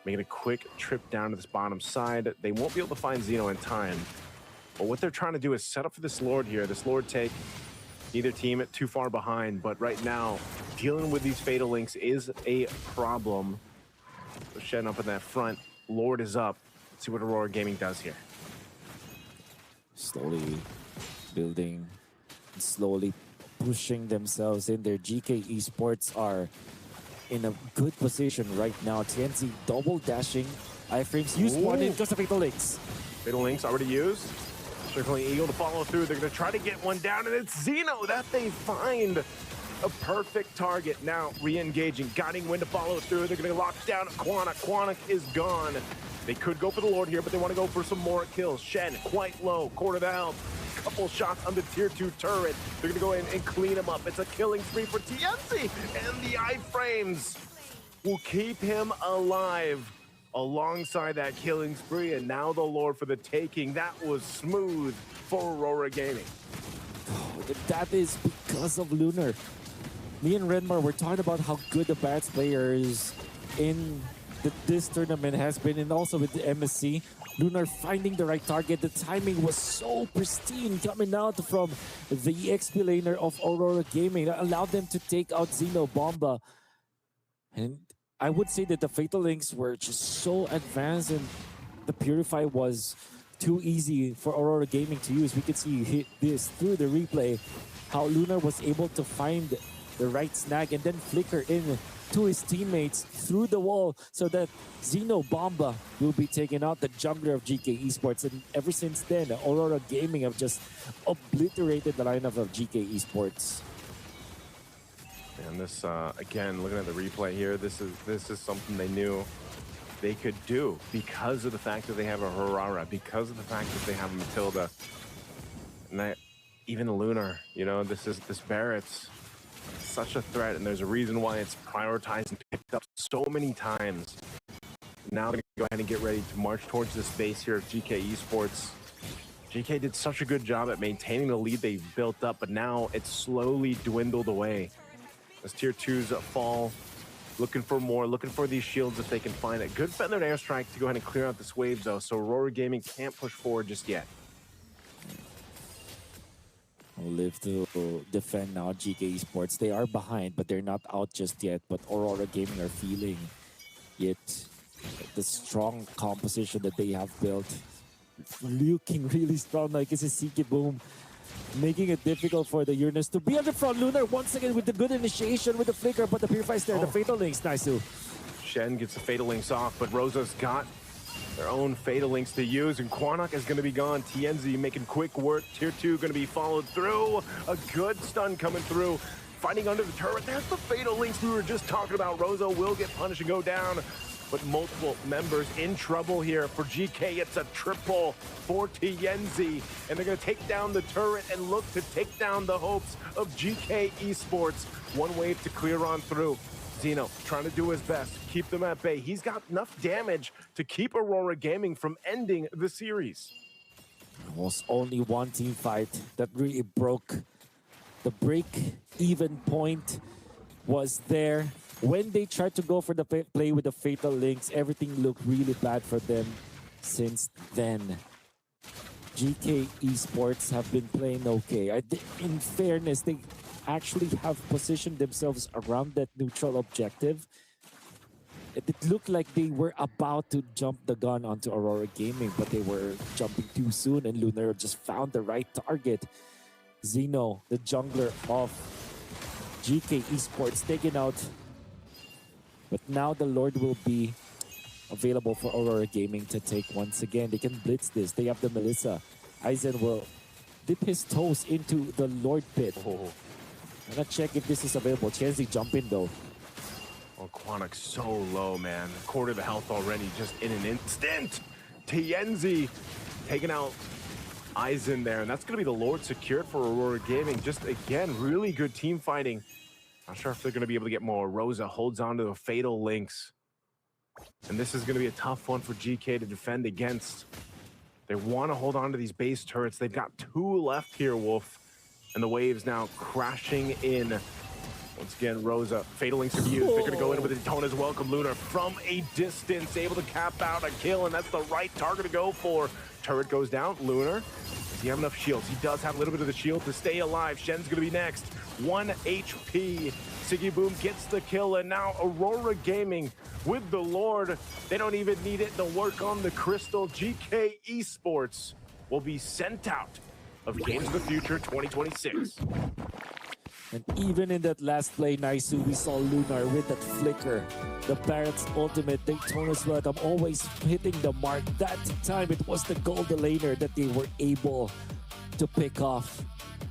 Making a quick trip down to this bottom side. They won't be able to find Xeno in time. But what they're trying to do is set up for this Lord here. This Lord take neither team too far behind. But right now, dealing with these Fatal Links is a problem. So shedding up in that front. Lord is up. Let's see what Aurora Gaming does here. Slowly building, slowly pushing themselves in there. GK Esports are in a good position right now. TNZ double dashing. Iframes used one in because of Fatal Links. Fatal Links already used. Circling Eagle to follow through. They're going to try to get one down, and it's Zeno that they find. A perfect target. Now re-engaging, guiding Wind to follow through. They're going to lock down Quanok. Quanok is gone. They could go for the Lord here, but they want to go for some more kills. Shen quite low, quarter the health. Couple shots on the tier 2 turret. They're going to go in and clean him up. It's a killing spree for TNC, and the iframes will keep him alive alongside that killing spree, and now the Lord for the taking. That was smooth for Aurora Gaming. Oh, that is because of Lunar. Me and Renmar were talking about how good the Bats players in this tournament has been, and also with the MSC. Lunar finding the right target. The timing was so pristine coming out from the XP laner of Aurora Gaming. That allowed them to take out Xeno Bomba. And I would say that the Fatal Links were just so advanced, and the Purify was too easy for Aurora Gaming to use. We could see hit this through the replay, how Lunar was able to find the right snag and then flicker in to his teammates through the wall so that Xeno Bomba will be taking out the jungler of GK Esports. And ever since then, Aurora Gaming have just obliterated the lineup of GK Esports. And this, again, looking at the replay here, this is something they knew they could do because of the fact that they have a Harara, because of the fact that they have a Matilda, and that even the Lunar, you know, this Barrett's such a threat, and there's a reason why it's prioritized and picked up so many times. Now they're gonna go ahead and get ready to march towards this base here of GK Esports. GK did such a good job at maintaining the lead they've built up, but now it's slowly dwindled away. As tier 2s fall, looking for more, looking for these shields if they can find it. Good feathered airstrike to go ahead and clear out this wave though, so Aurora Gaming can't push forward just yet. Live to defend now GK Esports. They are behind, but they're not out just yet. But Aurora Gaming are feeling it. The strong composition that they have built. Looking really strong, like it's a Siki Boom. Making it difficult for the Uranus to be on the front. Lunar once again with the good initiation with the flicker, but the Purify's there. The Fatal Links, nice too. Shen gets the Fatal Links off, but Rosa's got their own Fatal Links to use, and Quanok is going to be gone. TNZ making quick work. Tier 2 going to be followed through. A good stun coming through. Fighting under the turret. There's the Fatal Links we were just talking about. Rosa will get punished and go down, but multiple members in trouble here. For GK, it's a triple for TNZ, and they're going to take down the turret and look to take down the hopes of GK Esports. One wave to clear on through. Zeno trying to do his best, keep them at bay. He's got enough damage to keep Aurora Gaming from ending the series. Was only one team fight that really broke. The break-even point was there. When they tried to go for the play with the Fatal Links, everything looked really bad for them since then. GK Esports have been playing okay. In fairness, they actually have positioned themselves around that neutral objective. It looked like they were about to jump the gun onto Aurora Gaming, but they were jumping too soon, and Lunar just found the right target. Zeno, the jungler of GK Esports, taken out. But now the Lord will be available for Aurora Gaming to take once again. They can blitz this. They have the Melissa. Aizen will dip his toes into the Lord pit. I'm gonna check if this is available. Chenzi jump in though. Oh, Quanok's so low, man. Quarter of the health already just in an instant. TNZ taking out Aizen there, and that's going to be the Lord secured for Aurora Gaming. Just, again, really good team fighting. Not sure if they're going to be able to get more. Rosa holds on to the Fatal Links. And this is going to be a tough one for GK to defend against. They want to hold on to these base turrets. They've got 2 left here, Wolf. And the waves now crashing in. Once again, Rosa, Fatal Links are used. They're going to go in with Daytona's Welcome. Lunar from a distance, able to cap out a kill, and that's the right target to go for. Turret goes down. Lunar, does he have enough shields? He does have a little bit of the shield to stay alive. Shen's going to be next. 1 HP. Siggy Boom gets the kill, and now Aurora Gaming with the Lord. They don't even need it to work on the crystal. GK Esports will be sent out of Games of the Future 2026. And even in that last play, Naisu, we saw Lunar with that flicker. The Barrett's ultimate, Daytona's Welcome, always hitting the mark. That time it was the Golden Laner that they were able to pick off.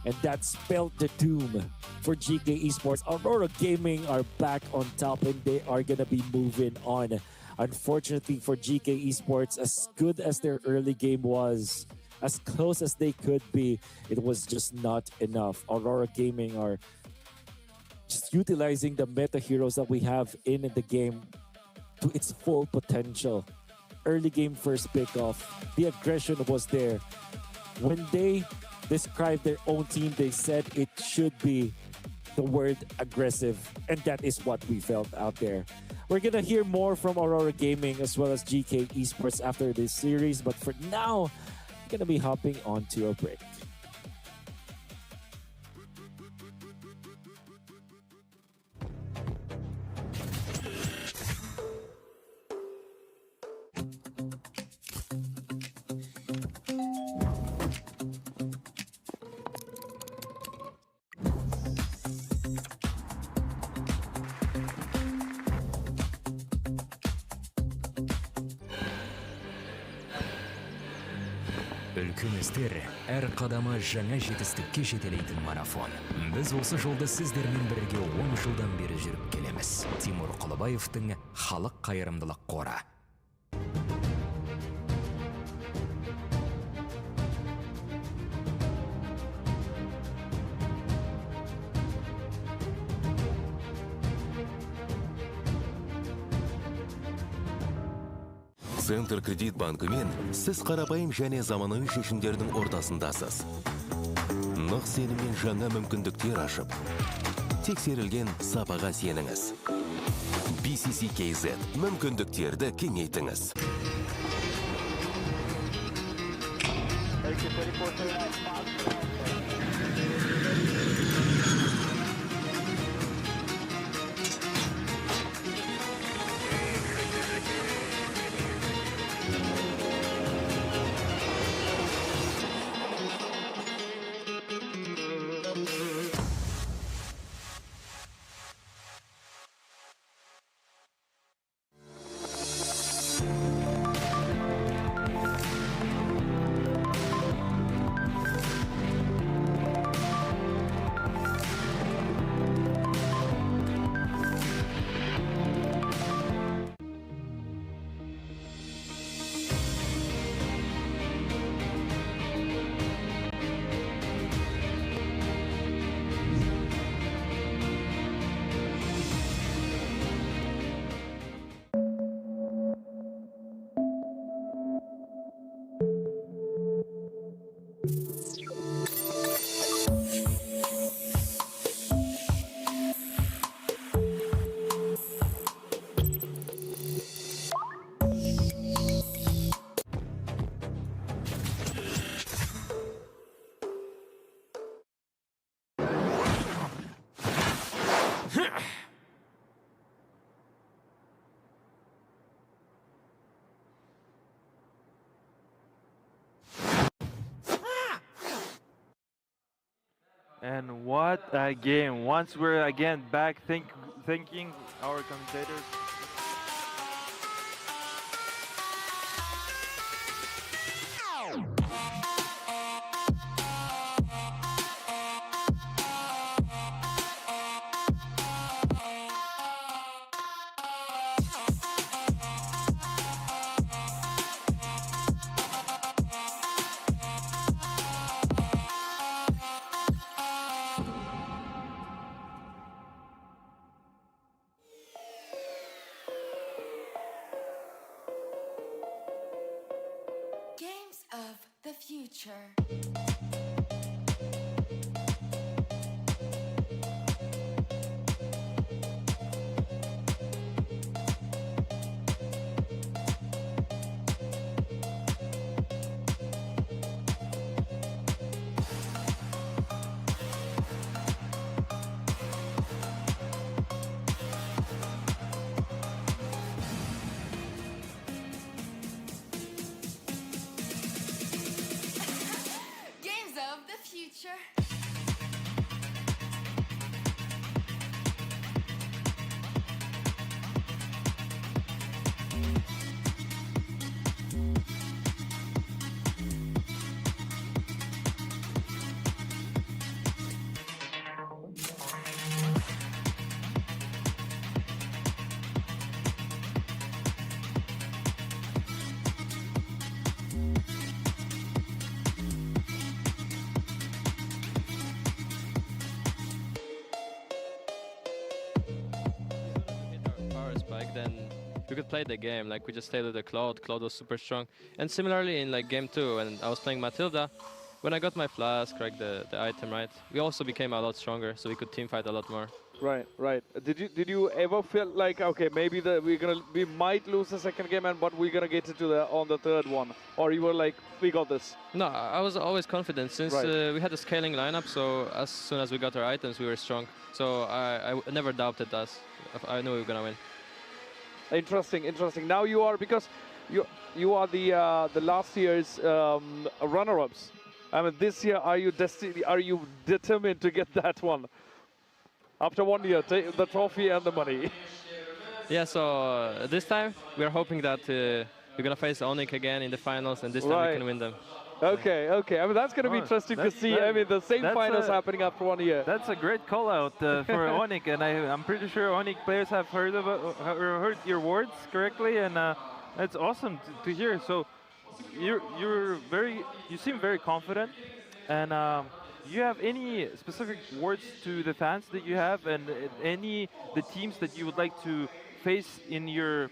And that spelled the doom for GK Esports. Aurora Gaming are back on top and they are going to be moving on. Unfortunately for GK Esports, as good as their early game was, as close as they could be, it was just not enough. Aurora Gaming are just utilizing the meta heroes that we have in the game to its full potential. Early game first pickoff, the aggression was there. When they described their own team, they said it should be the word aggressive, and that is what we felt out there. We're gonna hear more from Aurora Gaming as well as GK Esports after this series, but for now, we're gonna be hopping on to a break. Үлкіміздер әр қадамы жаңа жетістікке жетелейтін марафон. Біз осы жолды сіздермен бірге 10 жылдан бері жүріп келеміз. Тимур Құлыбаевтың халық қайырымдылық қоры. Центр кредит банкымен сіз қарапайым және заманауи шешімдердің ортасындасыз. Нық сеніммен жаңа мүмкіндіктер ашып, тексерілген сапаға сеніңіз. BCC-KZ мүмкіндіктерді кеңейтіңіз. And what a game. Once we're again back thanking our commentators. Games of the future. then we could play the game. Like we just stayed with the Cloud. Cloud was super strong. And similarly in like game 2, when I was playing Matilda, when I got my flask, like the item right, we also became a lot stronger, so we could team fight a lot more. Right, right. Did you ever feel like, okay, maybe we might lose the second game, but we're gonna get into on the third one, or you were like, we got this? No, I was always confident since we had a scaling lineup. So as soon as we got our items, we were strong. So I never doubted us. I knew we were gonna win. Interesting, interesting. Now you are, because you are the last year's runner-ups. I mean, this year are you determined to get that one? After 1 year, take the trophy and the money. Yeah, so this time we're hoping that we're gonna face Onyx again in the finals, and this time we can win them. Okay, okay. I mean, that's going to be interesting to see. I mean, the same finals happening after 1 year. That's a great call out for Onyx, and I'm pretty sure Onyx players have heard your words correctly, and it's awesome to hear. So you seem very confident, and you have any specific words to the fans that you have, and the teams that you would like to face in your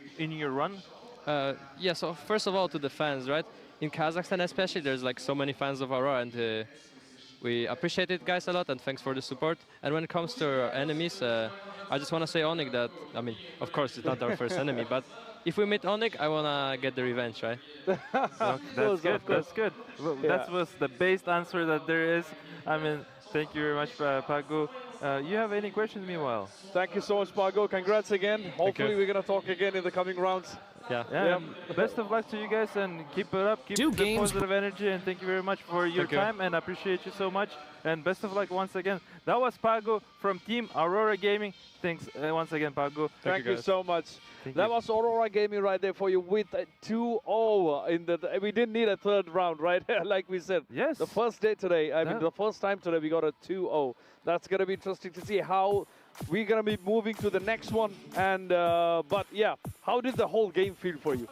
run? Yeah, so first of all, to the fans, right? In Kazakhstan especially, there's like so many fans of Aurora, and we appreciate it, guys, a lot, and thanks for the support. And when it comes to our enemies, I just want to say Onyx that, I mean, of course it's not our first enemy, but if we meet Onyx, I want to get the revenge, right? Well, that's good, that's good. Well, that was the best answer that there is. I mean, thank you very much, Pago. You have any questions meanwhile? Thank you so much, Pago. Congrats again. Hopefully we're going to talk again in the coming rounds. Yeah. Best of luck to you guys, and keep it up. Keep the positive energy, and thank you very much for your time, and I appreciate you so much. And best of luck once again. That was Pago from Team Aurora Gaming. Thanks once again, Pago. Thank you so much. That was Aurora Gaming right there for you with a 2-0 in the. We didn't need a third round, right? Like we said. Yes. The first day today. I mean, the first time today we got a 2-0. That's gonna be interesting to see how we're gonna be moving to the next one. And but yeah, how did the whole game feel for you?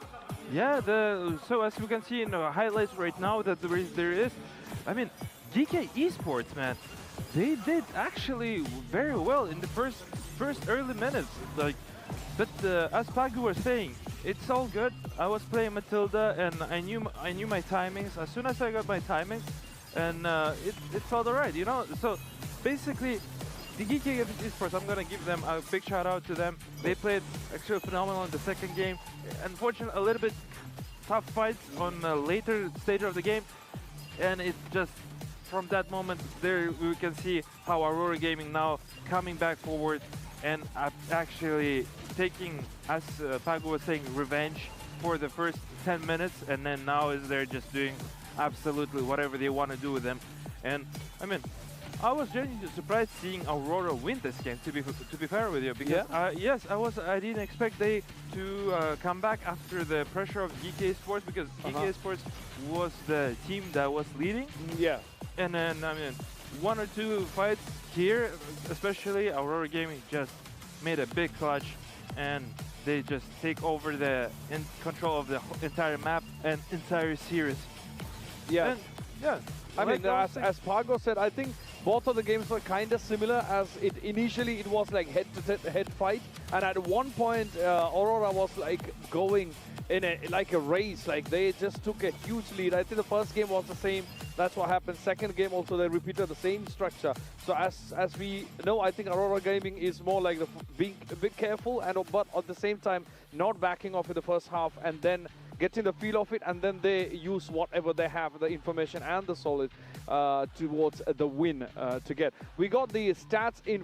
Yeah. So as we can see in the highlights right now, that there is. I mean, GK Esports, man, they did actually very well in the first early minutes. Like, but as Pagu was saying, it's all good. I was playing Matilda, and I knew my timings. As soon as I got my timings, and it's all right, you know. So basically, the GK Esports, I'm gonna give them a big shout out to them. They played actually phenomenal in the second game. Unfortunately, a little bit tough fights on the later stage of the game, and it just. From that moment, there we can see how Aurora Gaming now coming back forward and actually taking, as Pago was saying, revenge for the first 10 minutes, and then now they're just doing absolutely whatever they want to do with them. And I mean, I was genuinely surprised seeing Aurora win this game. To be fair with you, because yes, I didn't expect they to come back after the pressure of GK Sports, because GK Sports was the team that was leading. Yeah. And then, I mean, 1 or 2 fights here, especially Aurora Gaming just made a big clutch, and they just take over in control of the entire map and entire series. Yeah. And, yeah. I mean, as Pago said, I think both of the games were kind of similar, as initially it was like head-to-head fight, and at one point Aurora was like going in like a race, like they just took a huge lead. I think the first game was the same. That's what happened. Second game also they repeated the same structure. So as we know, I think Aurora Gaming is more like being a bit careful, but at the same time not backing off in the first half, and then getting the feel of it, and then they use whatever they have, the information and the solid towards the win to get. We got the stats in